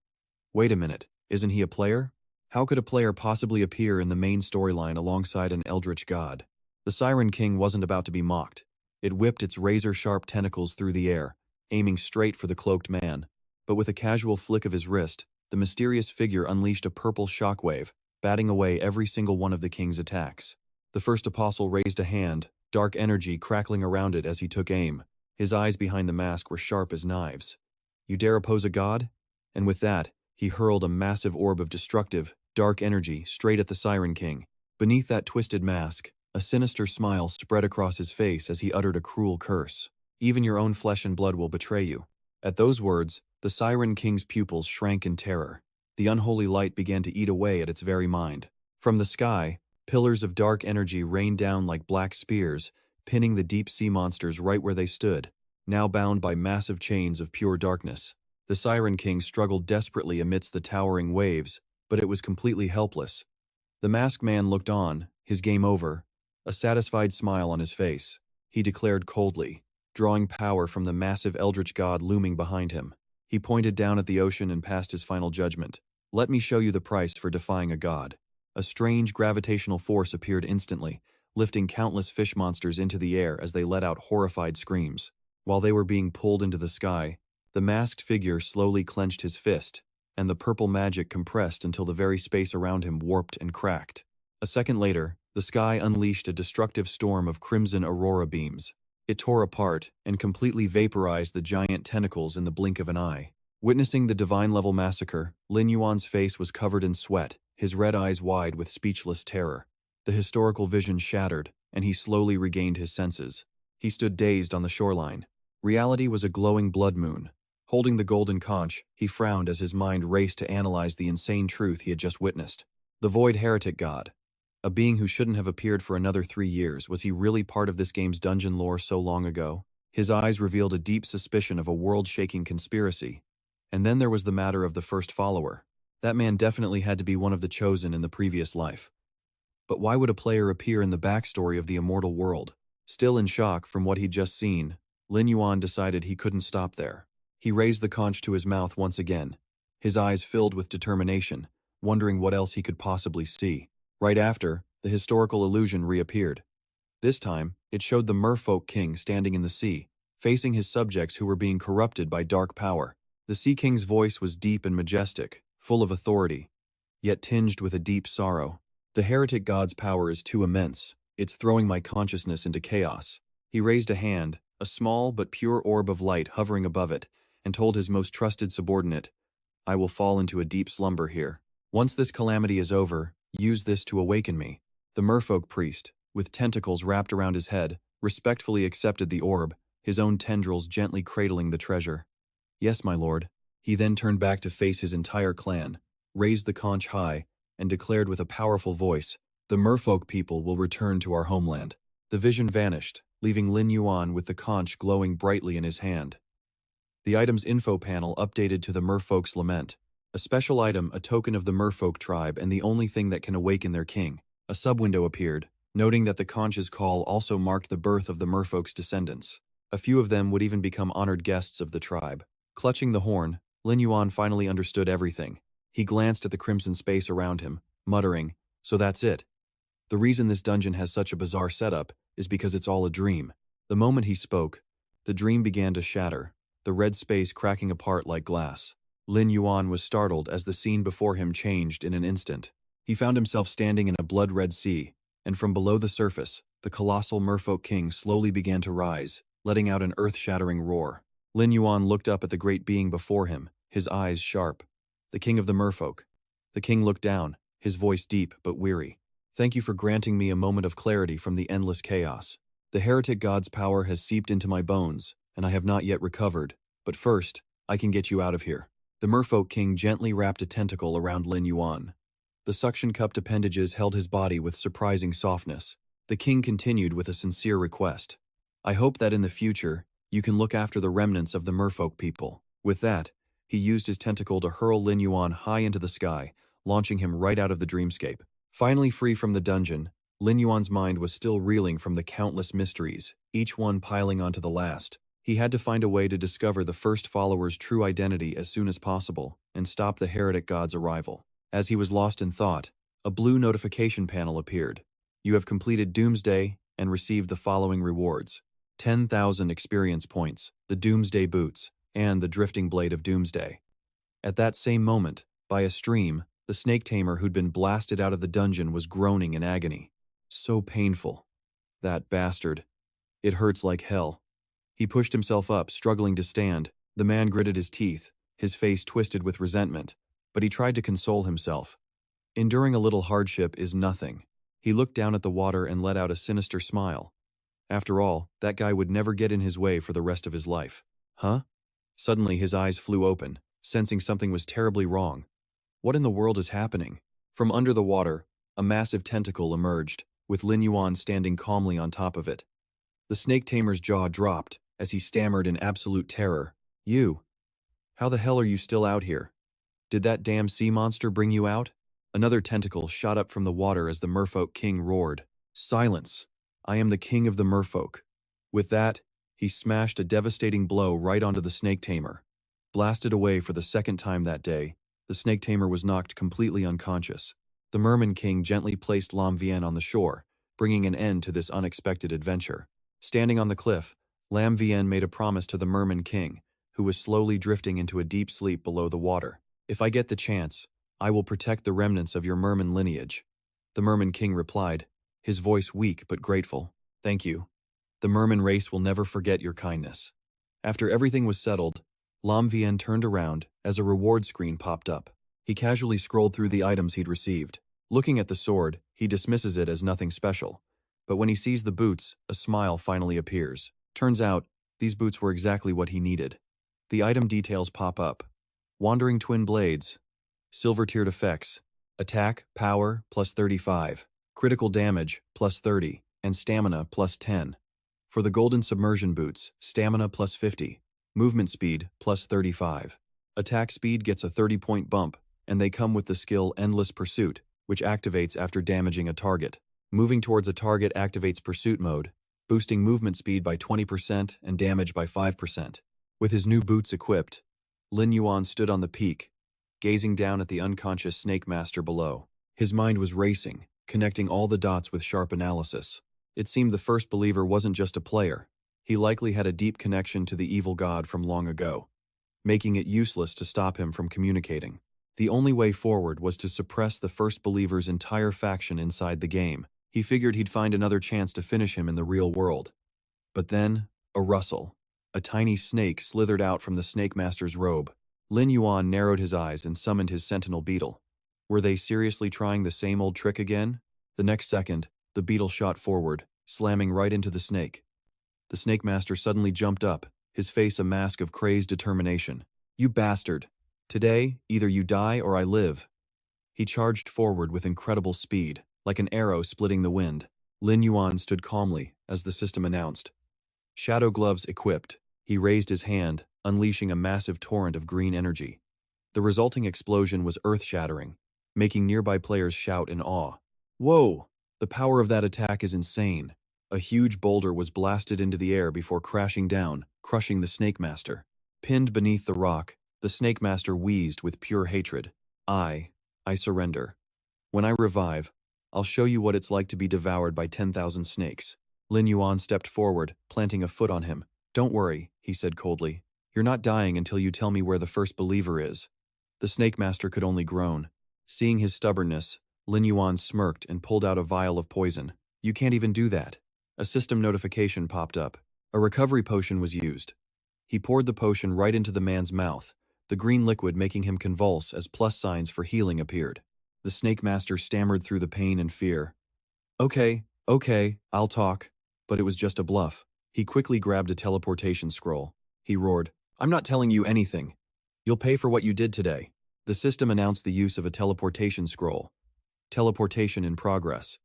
Wait a minute, isn't he a player? How could a player possibly appear in the main storyline alongside an eldritch god? The Siren King wasn't about to be mocked. It whipped its razor-sharp tentacles through the air, aiming straight for the cloaked man. but with a casual flick of his wrist, the mysterious figure unleashed a purple shockwave, batting away every single one of the king's attacks. The first apostle raised a hand, dark energy crackling around it as he took aim. His eyes behind the mask were sharp as knives. "You dare oppose a god?" And with that, he hurled a massive orb of destructive, dark energy straight at the Siren King. Beneath that twisted mask, a sinister smile spread across his face as he uttered a cruel curse. "Even your own flesh and blood will betray you." At those words, the Siren King's pupils shrank in terror. The unholy light began to eat away at its very mind. From the sky, pillars of dark energy rained down like black spears, pinning the deep sea monsters right where they stood, now bound by massive chains of pure darkness. The Siren King struggled desperately amidst the towering waves, but it was completely helpless. The masked man looked on, his game over, a satisfied smile on his face. He declared coldly, drawing power from the massive eldritch god looming behind him. He pointed down at the ocean and passed his final judgment. "Let me show you the price for defying a god." A strange gravitational force appeared instantly, lifting countless fish monsters into the air as they let out horrified screams. While they were being pulled into the sky, the masked figure slowly clenched his fist, and the purple magic compressed until the very space around him warped and cracked. A second later, the sky unleashed a destructive storm of crimson aurora beams. It tore apart and completely vaporized the giant tentacles in the blink of an eye. Witnessing the divine-level massacre, Lin Yuan's face was covered in sweat, his red eyes wide with speechless terror. The historical vision shattered, and he slowly regained his senses. He stood dazed on the shoreline. Reality was a glowing blood moon. Holding the golden conch, he frowned as his mind raced to analyze the insane truth he had just witnessed. The void heretic god. A being who shouldn't have appeared for another 3 years, was he really part of this game's dungeon lore so long ago? His eyes revealed a deep suspicion of a world-shaking conspiracy. And then there was the matter of the first follower. That man definitely had to be one of the chosen in the previous life. But why would a player appear in the backstory of the immortal world? Still in shock from what he'd just seen, Lin Yuan decided he couldn't stop there. He raised the conch to his mouth once again, his eyes filled with determination, wondering what else he could possibly see. Right after, the historical illusion reappeared. This time, it showed the Muroke King standing in the sea, facing his subjects who were being corrupted by dark power. The Sea King's voice was deep and majestic, full of authority, yet tinged with a deep sorrow. "The heretic god's power is too immense. It's throwing my consciousness into chaos." He raised a hand, a small but pure orb of light hovering above it, and told his most trusted subordinate, "I will fall into a deep slumber here. Once this calamity is over, use this to awaken me." The merfolk priest, with tentacles wrapped around his head, respectfully accepted the orb, his own tendrils gently cradling the treasure. "Yes, my lord." He then turned back to face his entire clan, raised the conch high, and declared with a powerful voice, "The merfolk people will return to our homeland." The vision vanished, leaving Lin Yuan with the conch glowing brightly in his hand. The item's info panel updated to the merfolk's lament. A special item, a token of the merfolk tribe and the only thing that can awaken their king. A sub-window appeared, noting that the conch's call also marked the birth of the merfolk's descendants. A few of them would even become honored guests of the tribe. Clutching the horn, Lin Yuan finally understood everything. He glanced at the crimson space around him, muttering, "So that's it. The reason this dungeon has such a bizarre setup is because it's all a dream." The moment he spoke, the dream began to shatter, the red space cracking apart like glass. Lin Yuan was startled as the scene before him changed in an instant. He found himself standing in a blood-red sea, and from below the surface, the colossal Muroke King slowly began to rise, letting out an earth-shattering roar. Lin Yuan looked up at the great being before him, his eyes sharp. The king of the merfolk. The king looked down, his voice deep but weary. "Thank you for granting me a moment of clarity from the endless chaos. The heretic god's power has seeped into my bones, and I have not yet recovered, but first, I can get you out of here." The Muroke King gently wrapped a tentacle around Lin Yuan. The suction-cupped appendages held his body with surprising softness. The king continued with a sincere request. "I hope that in the future, you can look after the remnants of the merfolk people." With that, he used his tentacle to hurl Lin Yuan high into the sky, launching him right out of the dreamscape. Finally free from the dungeon, Lin Yuan's mind was still reeling from the countless mysteries, each one piling onto the last. He had to find a way to discover the first follower's true identity as soon as possible, and stop the heretic god's arrival. As he was lost in thought, a blue notification panel appeared. "You have completed Doomsday and received the following rewards. 10,000 experience points, the Doomsday Boots, and the drifting blade of doomsday. At that same moment, by a stream, the snake tamer who'd been blasted out of the dungeon was groaning in agony. So painful. That bastard. It hurts like hell. He pushed himself up, struggling to stand. The man gritted his teeth, his face twisted with resentment, but he tried to console himself. Enduring a little hardship is nothing. He looked down at the water and let out a sinister smile. After all, that guy would never get in his way for the rest of his life. Huh? Suddenly his eyes flew open, sensing something was terribly wrong. What in the world is happening? From under the water, a massive tentacle emerged, with Lin Yuan standing calmly on top of it. The snake tamer's jaw dropped as he stammered in absolute terror. You? How the hell are you still out here? Did that damn sea monster bring you out? Another tentacle shot up from the water as the Muroke King roared. Silence! I am the king of the merfolk. With that, he smashed a devastating blow right onto the snake tamer. Blasted away for the second time that day, the snake tamer was knocked completely unconscious. The Merman King gently placed Lam Vien on the shore, bringing an end to this unexpected adventure. Standing on the cliff, Lam Vien made a promise to the Merman King, who was slowly drifting into a deep sleep below the water. If I get the chance, I will protect the remnants of your Merman lineage. The Merman King replied, his voice weak but grateful. Thank you. The Merman race will never forget your kindness. After everything was settled, Lam Vien turned around as a reward screen popped up. He casually scrolled through the items he'd received. Looking at the sword, he dismisses it as nothing special. But when he sees the boots, a smile finally appears. Turns out, these boots were exactly what he needed. The item details pop up. Wandering Twin Blades. Silver-tiered effects. Attack, power, plus 35. Critical damage, plus 30. And stamina, plus 10. For the Golden Submersion boots, stamina plus 50. Movement speed, plus 35. Attack speed gets a 30-point bump, and they come with the skill Endless Pursuit, which activates after damaging a target. Moving towards a target activates Pursuit mode, boosting movement speed by 20% and damage by 5%. With his new boots equipped, Lin Yuan stood on the peak, gazing down at the unconscious Snake Master below. His mind was racing, connecting all the dots with sharp analysis. It seemed the first believer wasn't just a player. He likely had a deep connection to the evil god from long ago, making it useless to stop him from communicating. The only way forward was to suppress the first believer's entire faction inside the game. He figured he'd find another chance to finish him in the real world. But then, a rustle. A tiny snake slithered out from the Snake Master's robe. Lin Yuan narrowed his eyes and summoned his sentinel beetle. Were they seriously trying the same old trick again? The next second, the beetle shot forward, slamming right into the snake. The Snake Master suddenly jumped up, his face a mask of crazed determination. You bastard! Today, either you die or I live. He charged forward with incredible speed, like an arrow splitting the wind. Lin Yuan stood calmly as the system announced. Shadow gloves equipped. He raised his hand, unleashing a massive torrent of green energy. The resulting explosion was earth-shattering, making nearby players shout in awe. Whoa! The power of that attack is insane. A huge boulder was blasted into the air before crashing down, crushing the Snake Master. Pinned beneath the rock, the Snake Master wheezed with pure hatred. I surrender. When I revive, I'll show you what it's like to be devoured by 10,000 snakes. Lin Yuan stepped forward, planting a foot on him. Don't worry, he said coldly. You're not dying until you tell me where the first believer is. The Snake Master could only groan. Seeing his stubbornness, Lin Yuan smirked and pulled out a vial of poison. You can't even do that. A system notification popped up. A recovery potion was used. He poured the potion right into the man's mouth, the green liquid making him convulse as plus signs for healing appeared. The Snake Master stammered through the pain and fear. Okay, I'll talk. But it was just a bluff. He quickly grabbed a teleportation scroll. He roared, I'm not telling you anything. You'll pay for what you did today. The system announced the use of a teleportation scroll. Teleportation in progress.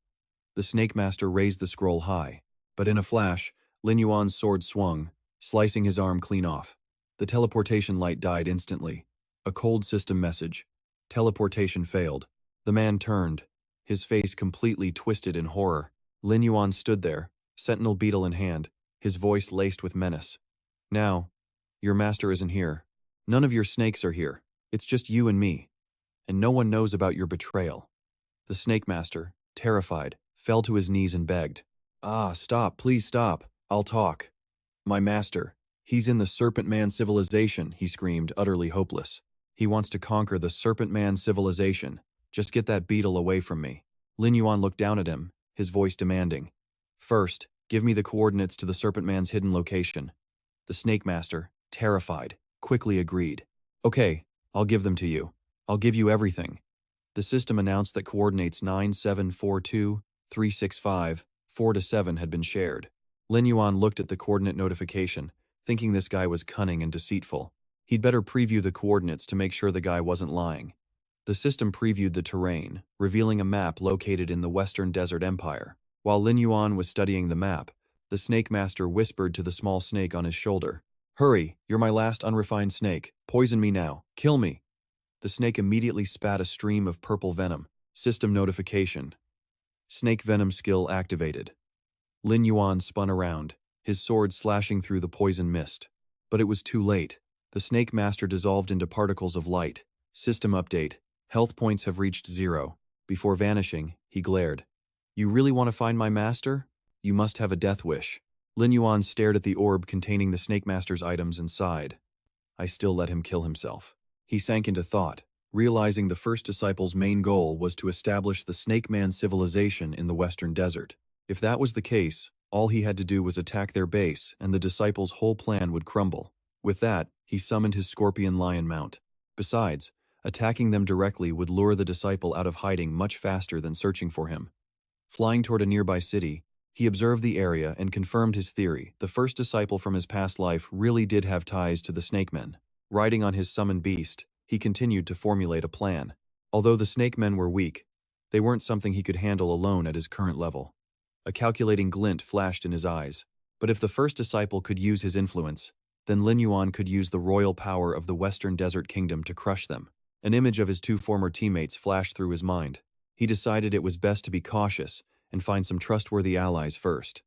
The Snake Master raised the scroll high, but in a flash, Lin Yuan's sword swung, slicing his arm clean off. The teleportation light died instantly. A cold system message. Teleportation failed. The man turned, his face completely twisted in horror. Lin Yuan stood there, sentinel beetle in hand, his voice laced with menace. Now, your master isn't here. None of your snakes are here. It's just you and me. And no one knows about your betrayal. The Snake Master, terrified, fell to his knees and begged. Stop, please stop. I'll talk. My master. "He's in the Serpent Man civilization," he screamed, utterly hopeless. "He wants to conquer the Serpent Man civilization. Just get that beetle away from me." Lin Yuan looked down at him, his voice demanding. "First, give me the coordinates to the Serpent Man's hidden location." The Snake Master, terrified, quickly agreed. "Okay, I'll give them to you. I'll give you everything." The system announced that coordinates 9742, 365, 4-7 had been shared. Lin Yuan looked at the coordinate notification, thinking this guy was cunning and deceitful. He'd better preview the coordinates to make sure the guy wasn't lying. The system previewed the terrain, revealing a map located in the Western Desert Empire. While Lin Yuan was studying the map, the Snake Master whispered to the small snake on his shoulder, "Hurry, you're my last unrefined snake. Poison me now. Kill me." The snake immediately spat a stream of purple venom. System notification. Snake venom skill activated. Lin Yuan spun around, his sword slashing through the poison mist. But it was too late. The Snake Master dissolved into particles of light. System update. Health points have reached 0. Before vanishing, he glared. "You really want to find my master? You must have a death wish." Lin Yuan stared at the orb containing the Snake Master's items and sighed. "I still let him kill himself." He sank into thought, realizing the first disciple's main goal was to establish the Snake Man civilization in the Western Desert. If that was the case, all he had to do was attack their base and the disciple's whole plan would crumble. With that, he summoned his Scorpion Lion mount. Besides, attacking them directly would lure the disciple out of hiding much faster than searching for him. Flying toward a nearby city, he observed the area and confirmed his theory. The first disciple from his past life really did have ties to the Snake Men. Riding on his summoned beast, he continued to formulate a plan. Although the Snake Men were weak, they weren't something he could handle alone at his current level. A calculating glint flashed in his eyes. But if the first disciple could use his influence, then Lin Yuan could use the royal power of the Western Desert Kingdom to crush them. An image of his two former teammates flashed through his mind. He decided it was best to be cautious and find some trustworthy allies first.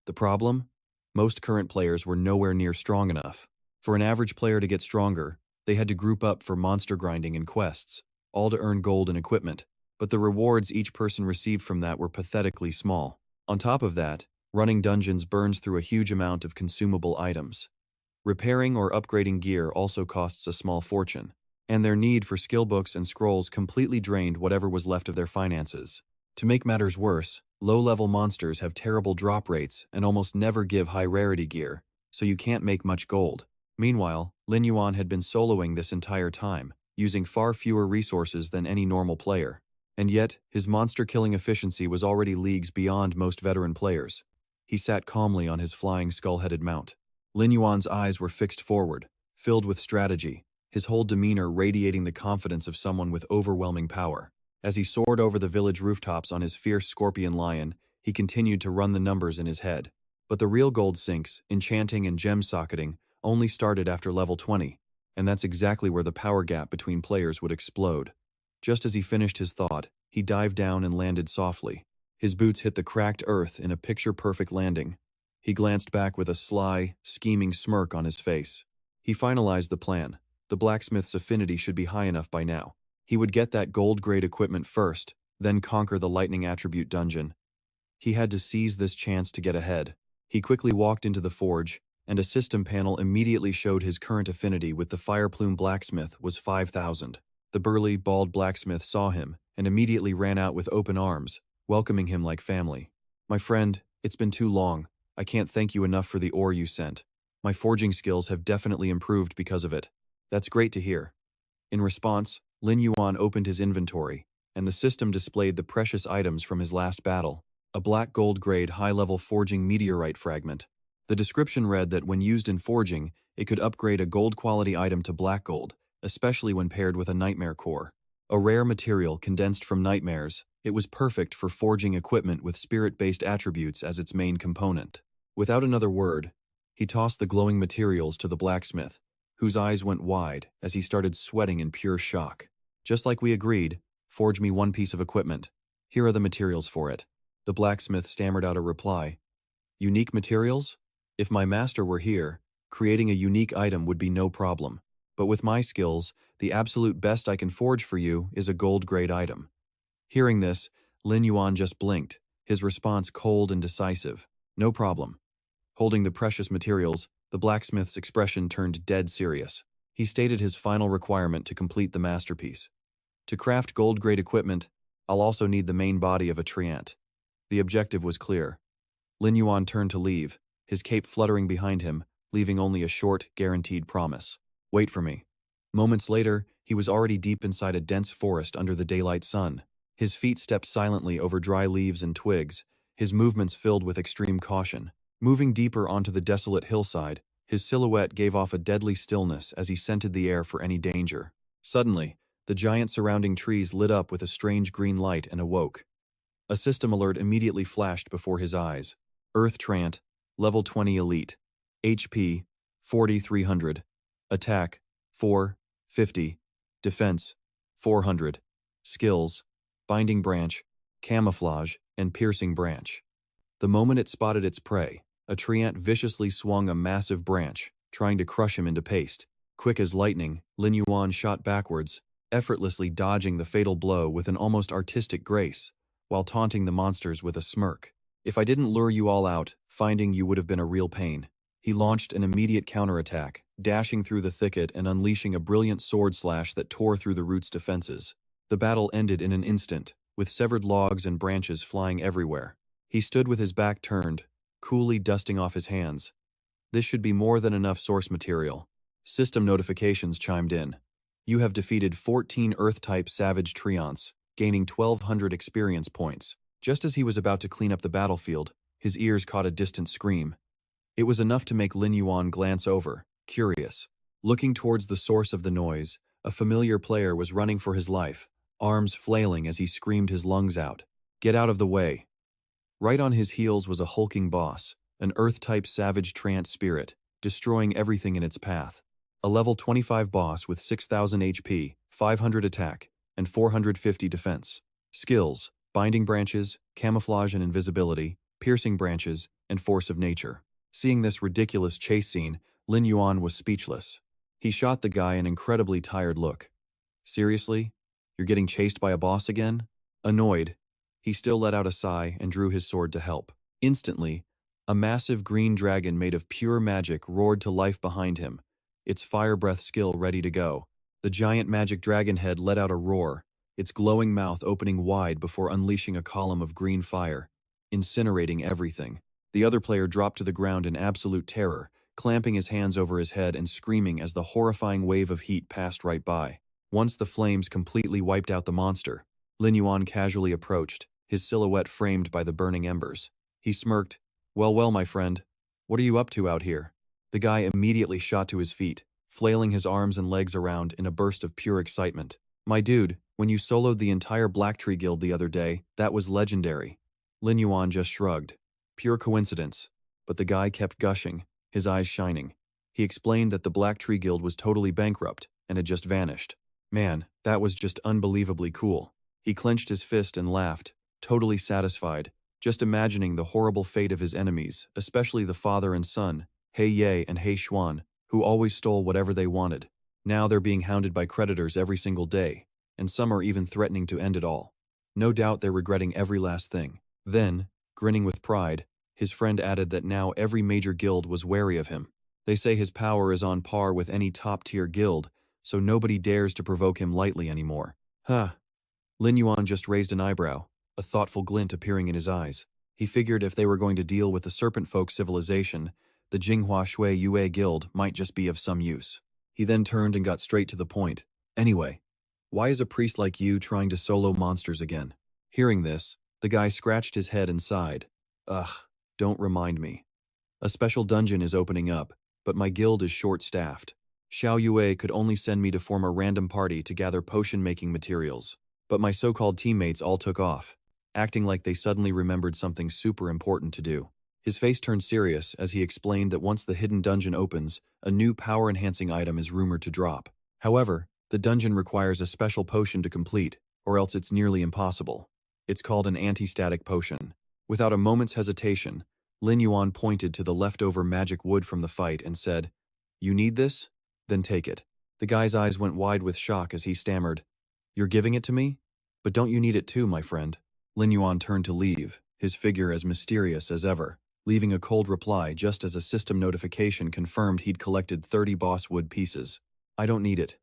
The problem? Most current players were nowhere near strong enough. For an average player to get stronger, they had to group up for monster grinding and quests, all to earn gold and equipment, but the rewards each person received from that were pathetically small. On top of that, running dungeons burns through a huge amount of consumable items. Repairing or upgrading gear also costs a small fortune, and their need for skill books and scrolls completely drained whatever was left of their finances. To make matters worse, low-level monsters have terrible drop rates and almost never give high-rarity gear, so you can't make much gold. Meanwhile, Lin Yuan had been soloing this entire time, using far fewer resources than any normal player. And yet, his monster-killing efficiency was already leagues beyond most veteran players. He sat calmly on his flying skull-headed mount. Lin Yuan's eyes were fixed forward, filled with strategy, his whole demeanor radiating the confidence of someone with overwhelming power. As he soared over the village rooftops on his fierce scorpion lion, he continued to run the numbers in his head. But the real gold sinks, enchanting and gem socketing, only started after level 20, and that's exactly where the power gap between players would explode. Just as he finished his thought, he dived down and landed softly. His boots hit the cracked earth in a picture-perfect landing. He glanced back with a sly, scheming smirk on his face. He finalized the plan. The blacksmith's affinity should be high enough by now. He would get that gold-grade equipment first, then conquer the lightning attribute dungeon. He had to seize this chance to get ahead. He quickly walked into the forge, and a system panel immediately showed his current affinity with the Fireplume blacksmith was 5,000. The burly, bald blacksmith saw him and immediately ran out with open arms, welcoming him like family. "My friend, it's been too long. I can't thank you enough for the ore you sent. My forging skills have definitely improved because of it." "That's great to hear." In response, Lin Yuan opened his inventory, and the system displayed the precious items from his last battle, a black gold-grade high-level forging meteorite fragment. The description read that when used in forging, it could upgrade a gold-quality item to black gold, especially when paired with a nightmare core. A rare material condensed from nightmares, it was perfect for forging equipment with spirit-based attributes as its main component. Without another word, he tossed the glowing materials to the blacksmith, whose eyes went wide as he started sweating in pure shock. "Just like we agreed, forge me one piece of equipment. Here are the materials for it." The blacksmith stammered out a reply. "Unique materials? If my master were here, creating a unique item would be no problem. But with my skills, the absolute best I can forge for you is a gold-grade item." Hearing this, Lin Yuan just blinked, his response cold and decisive. "No problem." Holding the precious materials, the The blacksmith's expression turned dead serious. He stated his final requirement to complete the masterpiece. To craft gold-grade equipment, I'll also need the main body of a treant. The objective was clear. Lin Yuan turned to leave, his cape fluttering behind him, leaving only a short, guaranteed promise. Wait for me. Moments later, he was already deep inside a dense forest under the daylight sun. His feet stepped silently over dry leaves and twigs, his movements filled with extreme caution. Moving deeper onto the desolate hillside, his silhouette gave off a deadly stillness as he scented the air for any danger. Suddenly, the giant surrounding trees lit up with a strange green light and awoke. A system alert immediately flashed before his eyes. Earth Trant, Level 20 Elite. HP, 4300. Attack, 450. Defense, 400. Skills, Binding Branch, Camouflage, and Piercing Branch. The moment it spotted its prey, a treant viciously swung a massive branch, trying to crush him into paste. Quick as lightning, Lin Yuan shot backwards, effortlessly dodging the fatal blow with an almost artistic grace, while taunting the monsters with a smirk. If I didn't lure you all out, finding you would have been a real pain. He launched an immediate counterattack, dashing through the thicket and unleashing a brilliant sword slash that tore through the root's defenses. The battle ended in an instant, with severed logs and branches flying everywhere. He stood with his back turned, coolly dusting off his hands. This should be more than enough source material. System notifications chimed in. You have defeated 14 Earth-type Savage Treants, gaining 1,200 experience points. Just as he was about to clean up the battlefield, his ears caught a distant scream. It was enough to make Lin Yuan glance over, curious. Looking towards the source of the noise, a familiar player was running for his life, arms flailing as he screamed his lungs out. Get out of the way. Right on his heels was a hulking boss, an Earth-type Savage Treant spirit, destroying everything in its path. A level 25 boss with 6,000 HP, 500 attack, and 450 defense. Skills, Binding Branches, Camouflage and Invisibility, Piercing Branches, and Force of Nature. Seeing this ridiculous chase scene, Lin Yuan was speechless. He shot the guy an incredibly tired look. Seriously? You're getting chased by a boss again? Annoyed, he still let out a sigh and drew his sword to help. Instantly, a massive green dragon made of pure magic roared to life behind him, its fire breath skill ready to go. The giant magic dragon head let out a roar, its glowing mouth opening wide before unleashing a column of green fire, incinerating everything. The other player dropped to the ground in absolute terror, clamping his hands over his head and screaming as the horrifying wave of heat passed right by. Once the flames completely wiped out the monster, Lin Yuan casually approached, his silhouette framed by the burning embers. He smirked. Well, my friend. What are you up to out here? The guy immediately shot to his feet, flailing his arms and legs around in a burst of pure excitement. My dude, when you soloed the entire Blacktree Guild the other day, that was legendary. Lin Yuan just shrugged. Pure coincidence. But the guy kept gushing, his eyes shining. He explained that the Blacktree Guild was totally bankrupt and had just vanished. Man, that was just unbelievably cool. He clenched his fist and laughed, totally satisfied, just imagining the horrible fate of his enemies, especially the father and son, He Ye and He Xuan, who always stole whatever they wanted. Now they're being hounded by creditors every single day, and some are even threatening to end it all. No doubt they're regretting every last thing. Then, grinning with pride, his friend added that now every major guild was wary of him. They say his power is on par with any top-tier guild, so nobody dares to provoke him lightly anymore. Huh. Lin Yuan just raised an eyebrow, a thoughtful glint appearing in his eyes. He figured if they were going to deal with the serpent folk civilization, the Jinghua Shui Yue Guild might just be of some use. He then turned and got straight to the point. Anyway, why is a priest like you trying to solo monsters again? Hearing this, the guy scratched his head and sighed. Ugh, don't remind me. A special dungeon is opening up, but my guild is short-staffed. Xiao Yue could only send me to form a random party to gather potion-making materials. But my so-called teammates all took off, acting like they suddenly remembered something super important to do. His face turned serious as he explained that once the hidden dungeon opens, a new power-enhancing item is rumored to drop. However, the dungeon requires a special potion to complete, or else it's nearly impossible. It's called an anti-static potion. Without a moment's hesitation, Lin Yuan pointed to the leftover magic wood from the fight and said, "You need this? Then take it." The guy's eyes went wide with shock as he stammered, "You're giving it to me? But don't you need it too, my friend?" Lin Yuan turned to leave, his figure as mysterious as ever. leaving a cold reply just as a system notification confirmed he'd collected 30 boss wood pieces. I don't need it.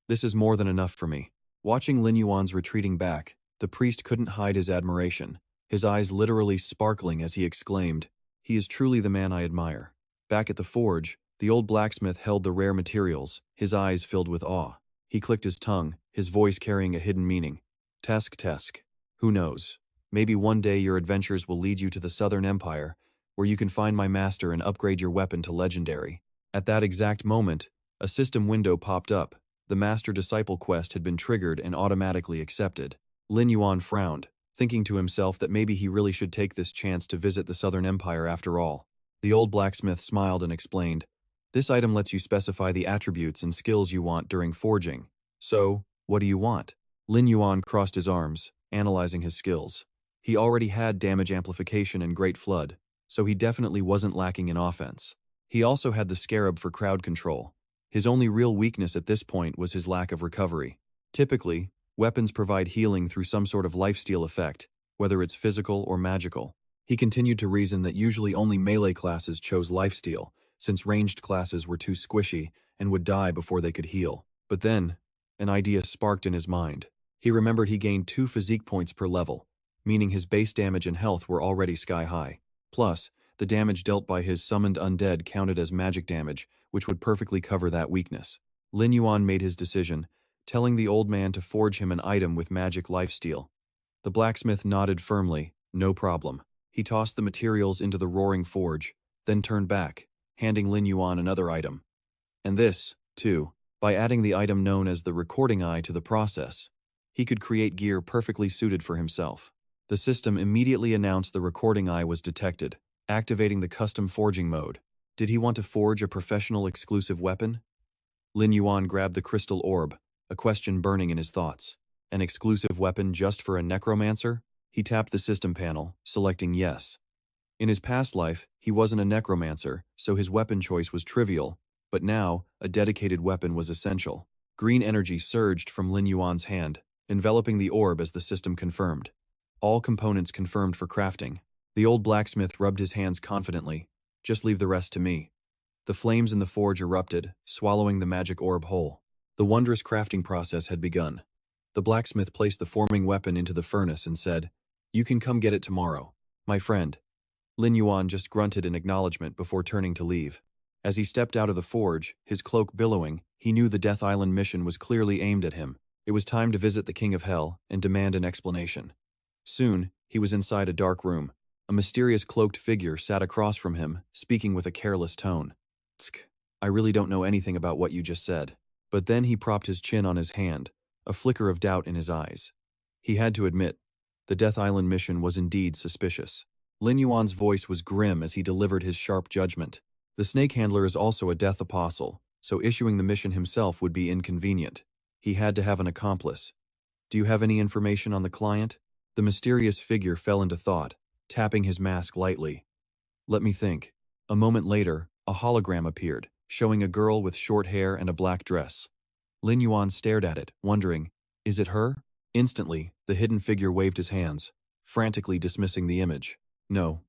This is more than enough for me. Watching Lin Yuan's retreating back, the priest couldn't hide his admiration, his eyes literally sparkling as he exclaimed, "He is truly the man I admire." Back at the forge, the old blacksmith held the rare materials, his eyes filled with awe. He clicked his tongue, his voice carrying a hidden meaning. Tesk. Who knows? Maybe one day your adventures will lead you to the Southern Empire, where you can find my master and upgrade your weapon to legendary. At that exact moment, a system window popped up. The master-disciple quest had been triggered and automatically accepted. Lin Yuan frowned, thinking to himself that maybe he really should take this chance to visit the Southern Empire after all. The old blacksmith smiled and explained, "This item lets you specify the attributes and skills you want during forging. So, what do you want?" Lin Yuan crossed his arms, analyzing his skills. He already had damage amplification and Great Flood, so he definitely wasn't lacking in offense. He also had the Scarab for crowd control. His only real weakness at this point was his lack of recovery. Typically, weapons provide healing through some sort of lifesteal effect, whether it's physical or magical. He continued to reason that usually only melee classes chose lifesteal, since ranged classes were too squishy and would die before they could heal. But then, an idea sparked in his mind. He remembered he gained 2 physique points per level, meaning his base damage and health were already sky high. Plus, the damage dealt by his summoned undead counted as magic damage, which would perfectly cover that weakness. Lin Yuan made his decision, telling the old man to forge him an item with magic lifesteal. The blacksmith nodded firmly, no problem. He tossed the materials into the roaring forge, then turned back, handing Lin Yuan another item. And this, too, by adding the item known as the recording eye to the process, he could create gear perfectly suited for himself. The system immediately announced the recording eye was detected, activating the custom forging mode. Did he want to forge a professional exclusive weapon? Lin Yuan grabbed the crystal orb, a question burning in his thoughts. An exclusive weapon just for a necromancer? He tapped the system panel, selecting yes. In his past life, he wasn't a necromancer, so his weapon choice was trivial, but now, a dedicated weapon was essential. Green energy surged from Lin Yuan's hand, enveloping the orb as the system confirmed. All components confirmed for crafting. The old blacksmith rubbed his hands confidently. Just leave the rest to me. The flames in the forge erupted, swallowing the magic orb whole. The wondrous crafting process had begun. The blacksmith placed the forming weapon into the furnace and said, "You can come get it tomorrow, my friend." Lin Yuan just grunted in acknowledgement before turning to leave. As he stepped out of the forge, his cloak billowing, he knew the Death Island mission was clearly aimed at him. It was time to visit the King of Hell and demand an explanation. Soon, he was inside a dark room. A mysterious cloaked figure sat across from him, speaking with a careless tone. "Tsk, I really don't know anything about what you just said." But then he propped his chin on his hand, a flicker of doubt in his eyes. He had to admit, the Death Island mission was indeed suspicious. Lin Yuan's voice was grim as he delivered his sharp judgment. The snake handler is also a death apostle, so issuing the mission himself would be inconvenient. He had to have an accomplice. "Do you have any information on the client?" The mysterious figure fell into thought, tapping his mask lightly. "Let me think." A moment later, a hologram appeared, showing a girl with short hair and a black dress. Lin Yuan stared at it, wondering, is it her? Instantly, the hidden figure waved his hands, frantically dismissing the image. No,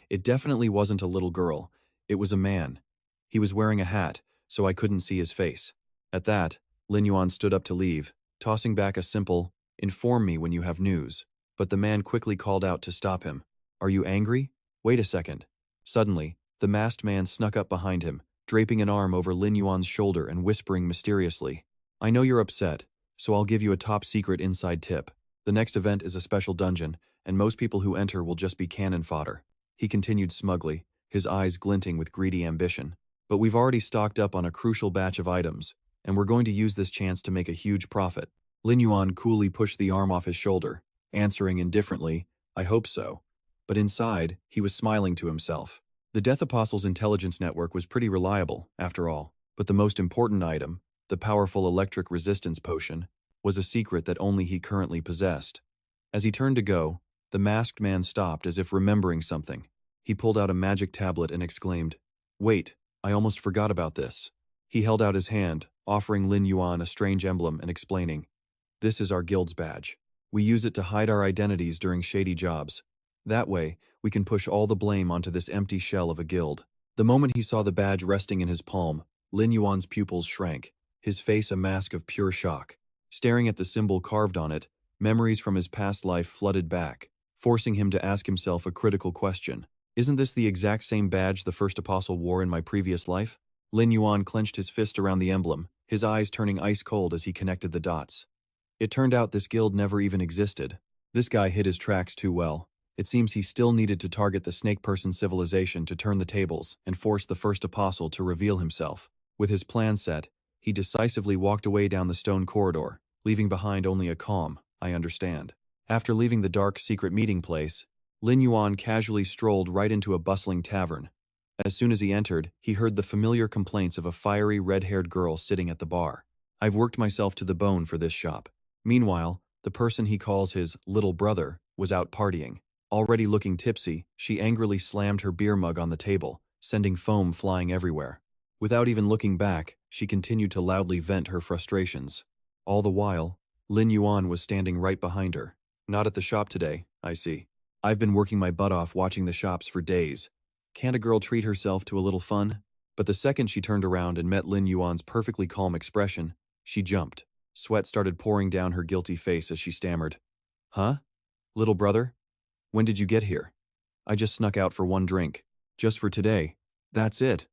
it definitely wasn't a little girl. It was a man. He was wearing a hat, so I couldn't see his face. At that, Lin Yuan stood up to leave, tossing back a simple, "Inform me when you have news." But the man quickly called out to stop him. "Are you angry? Wait a second." Suddenly, the masked man snuck up behind him, draping an arm over Lin Yuan's shoulder and whispering mysteriously, "I know you're upset, so I'll give you a top-secret inside tip. The next event is a special dungeon, and most people who enter will just be cannon fodder." He continued smugly, his eyes glinting with greedy ambition. "But we've already stocked up on a crucial batch of items, and we're going to use this chance to make a huge profit." Lin Yuan coolly pushed the arm off his shoulder, answering indifferently, "I hope so." But inside, he was smiling to himself. The Death Apostle's intelligence network was pretty reliable, after all, but the most important item, the powerful electric resistance potion, was a secret that only he currently possessed. As he turned to go, the masked man stopped as if remembering something. He pulled out a magic tablet and exclaimed, "Wait, I almost forgot about this." He held out his hand, offering Lin Yuan a strange emblem and explaining, "This is our guild's badge. We use it to hide our identities during shady jobs. That way, we can push all the blame onto this empty shell of a guild. The moment he saw the badge resting in his palm, Lin Yuan's pupils shrank, his face a mask of pure shock. Staring at the symbol carved on it, memories from his past life flooded back, forcing him to ask himself a critical question. Isn't this the exact same badge the first apostle wore in my previous life? Lin Yuan clenched his fist around the emblem, his eyes turning ice cold as he connected the dots. It turned out this guild never even existed. This guy hid his tracks too well. It seems he still needed to target the snake person civilization to turn the tables and force the first apostle to reveal himself. With his plan set, he decisively walked away down the stone corridor, leaving behind only a calm, "I understand." After leaving the dark secret meeting place, Lin Yuan casually strolled right into a bustling tavern. As soon as he entered, he heard the familiar complaints of a fiery red-haired girl sitting at the bar. "I've worked myself to the bone for this shop." Meanwhile, the person he calls his little brother was out partying. Already looking tipsy, she angrily slammed her beer mug on the table, sending foam flying everywhere. Without even looking back, she continued to loudly vent her frustrations. All the while, Lin Yuan was standing right behind her. "Not at the shop today, I see. I've been working my butt off watching the shops for days. Can't a girl treat herself to a little fun?" But the second she turned around and met Lin Yuan's perfectly calm expression, she jumped. Sweat started pouring down her guilty face as she stammered. "Huh? Little brother? When did you get here?" "I just snuck out for one drink. Just for today. That's it."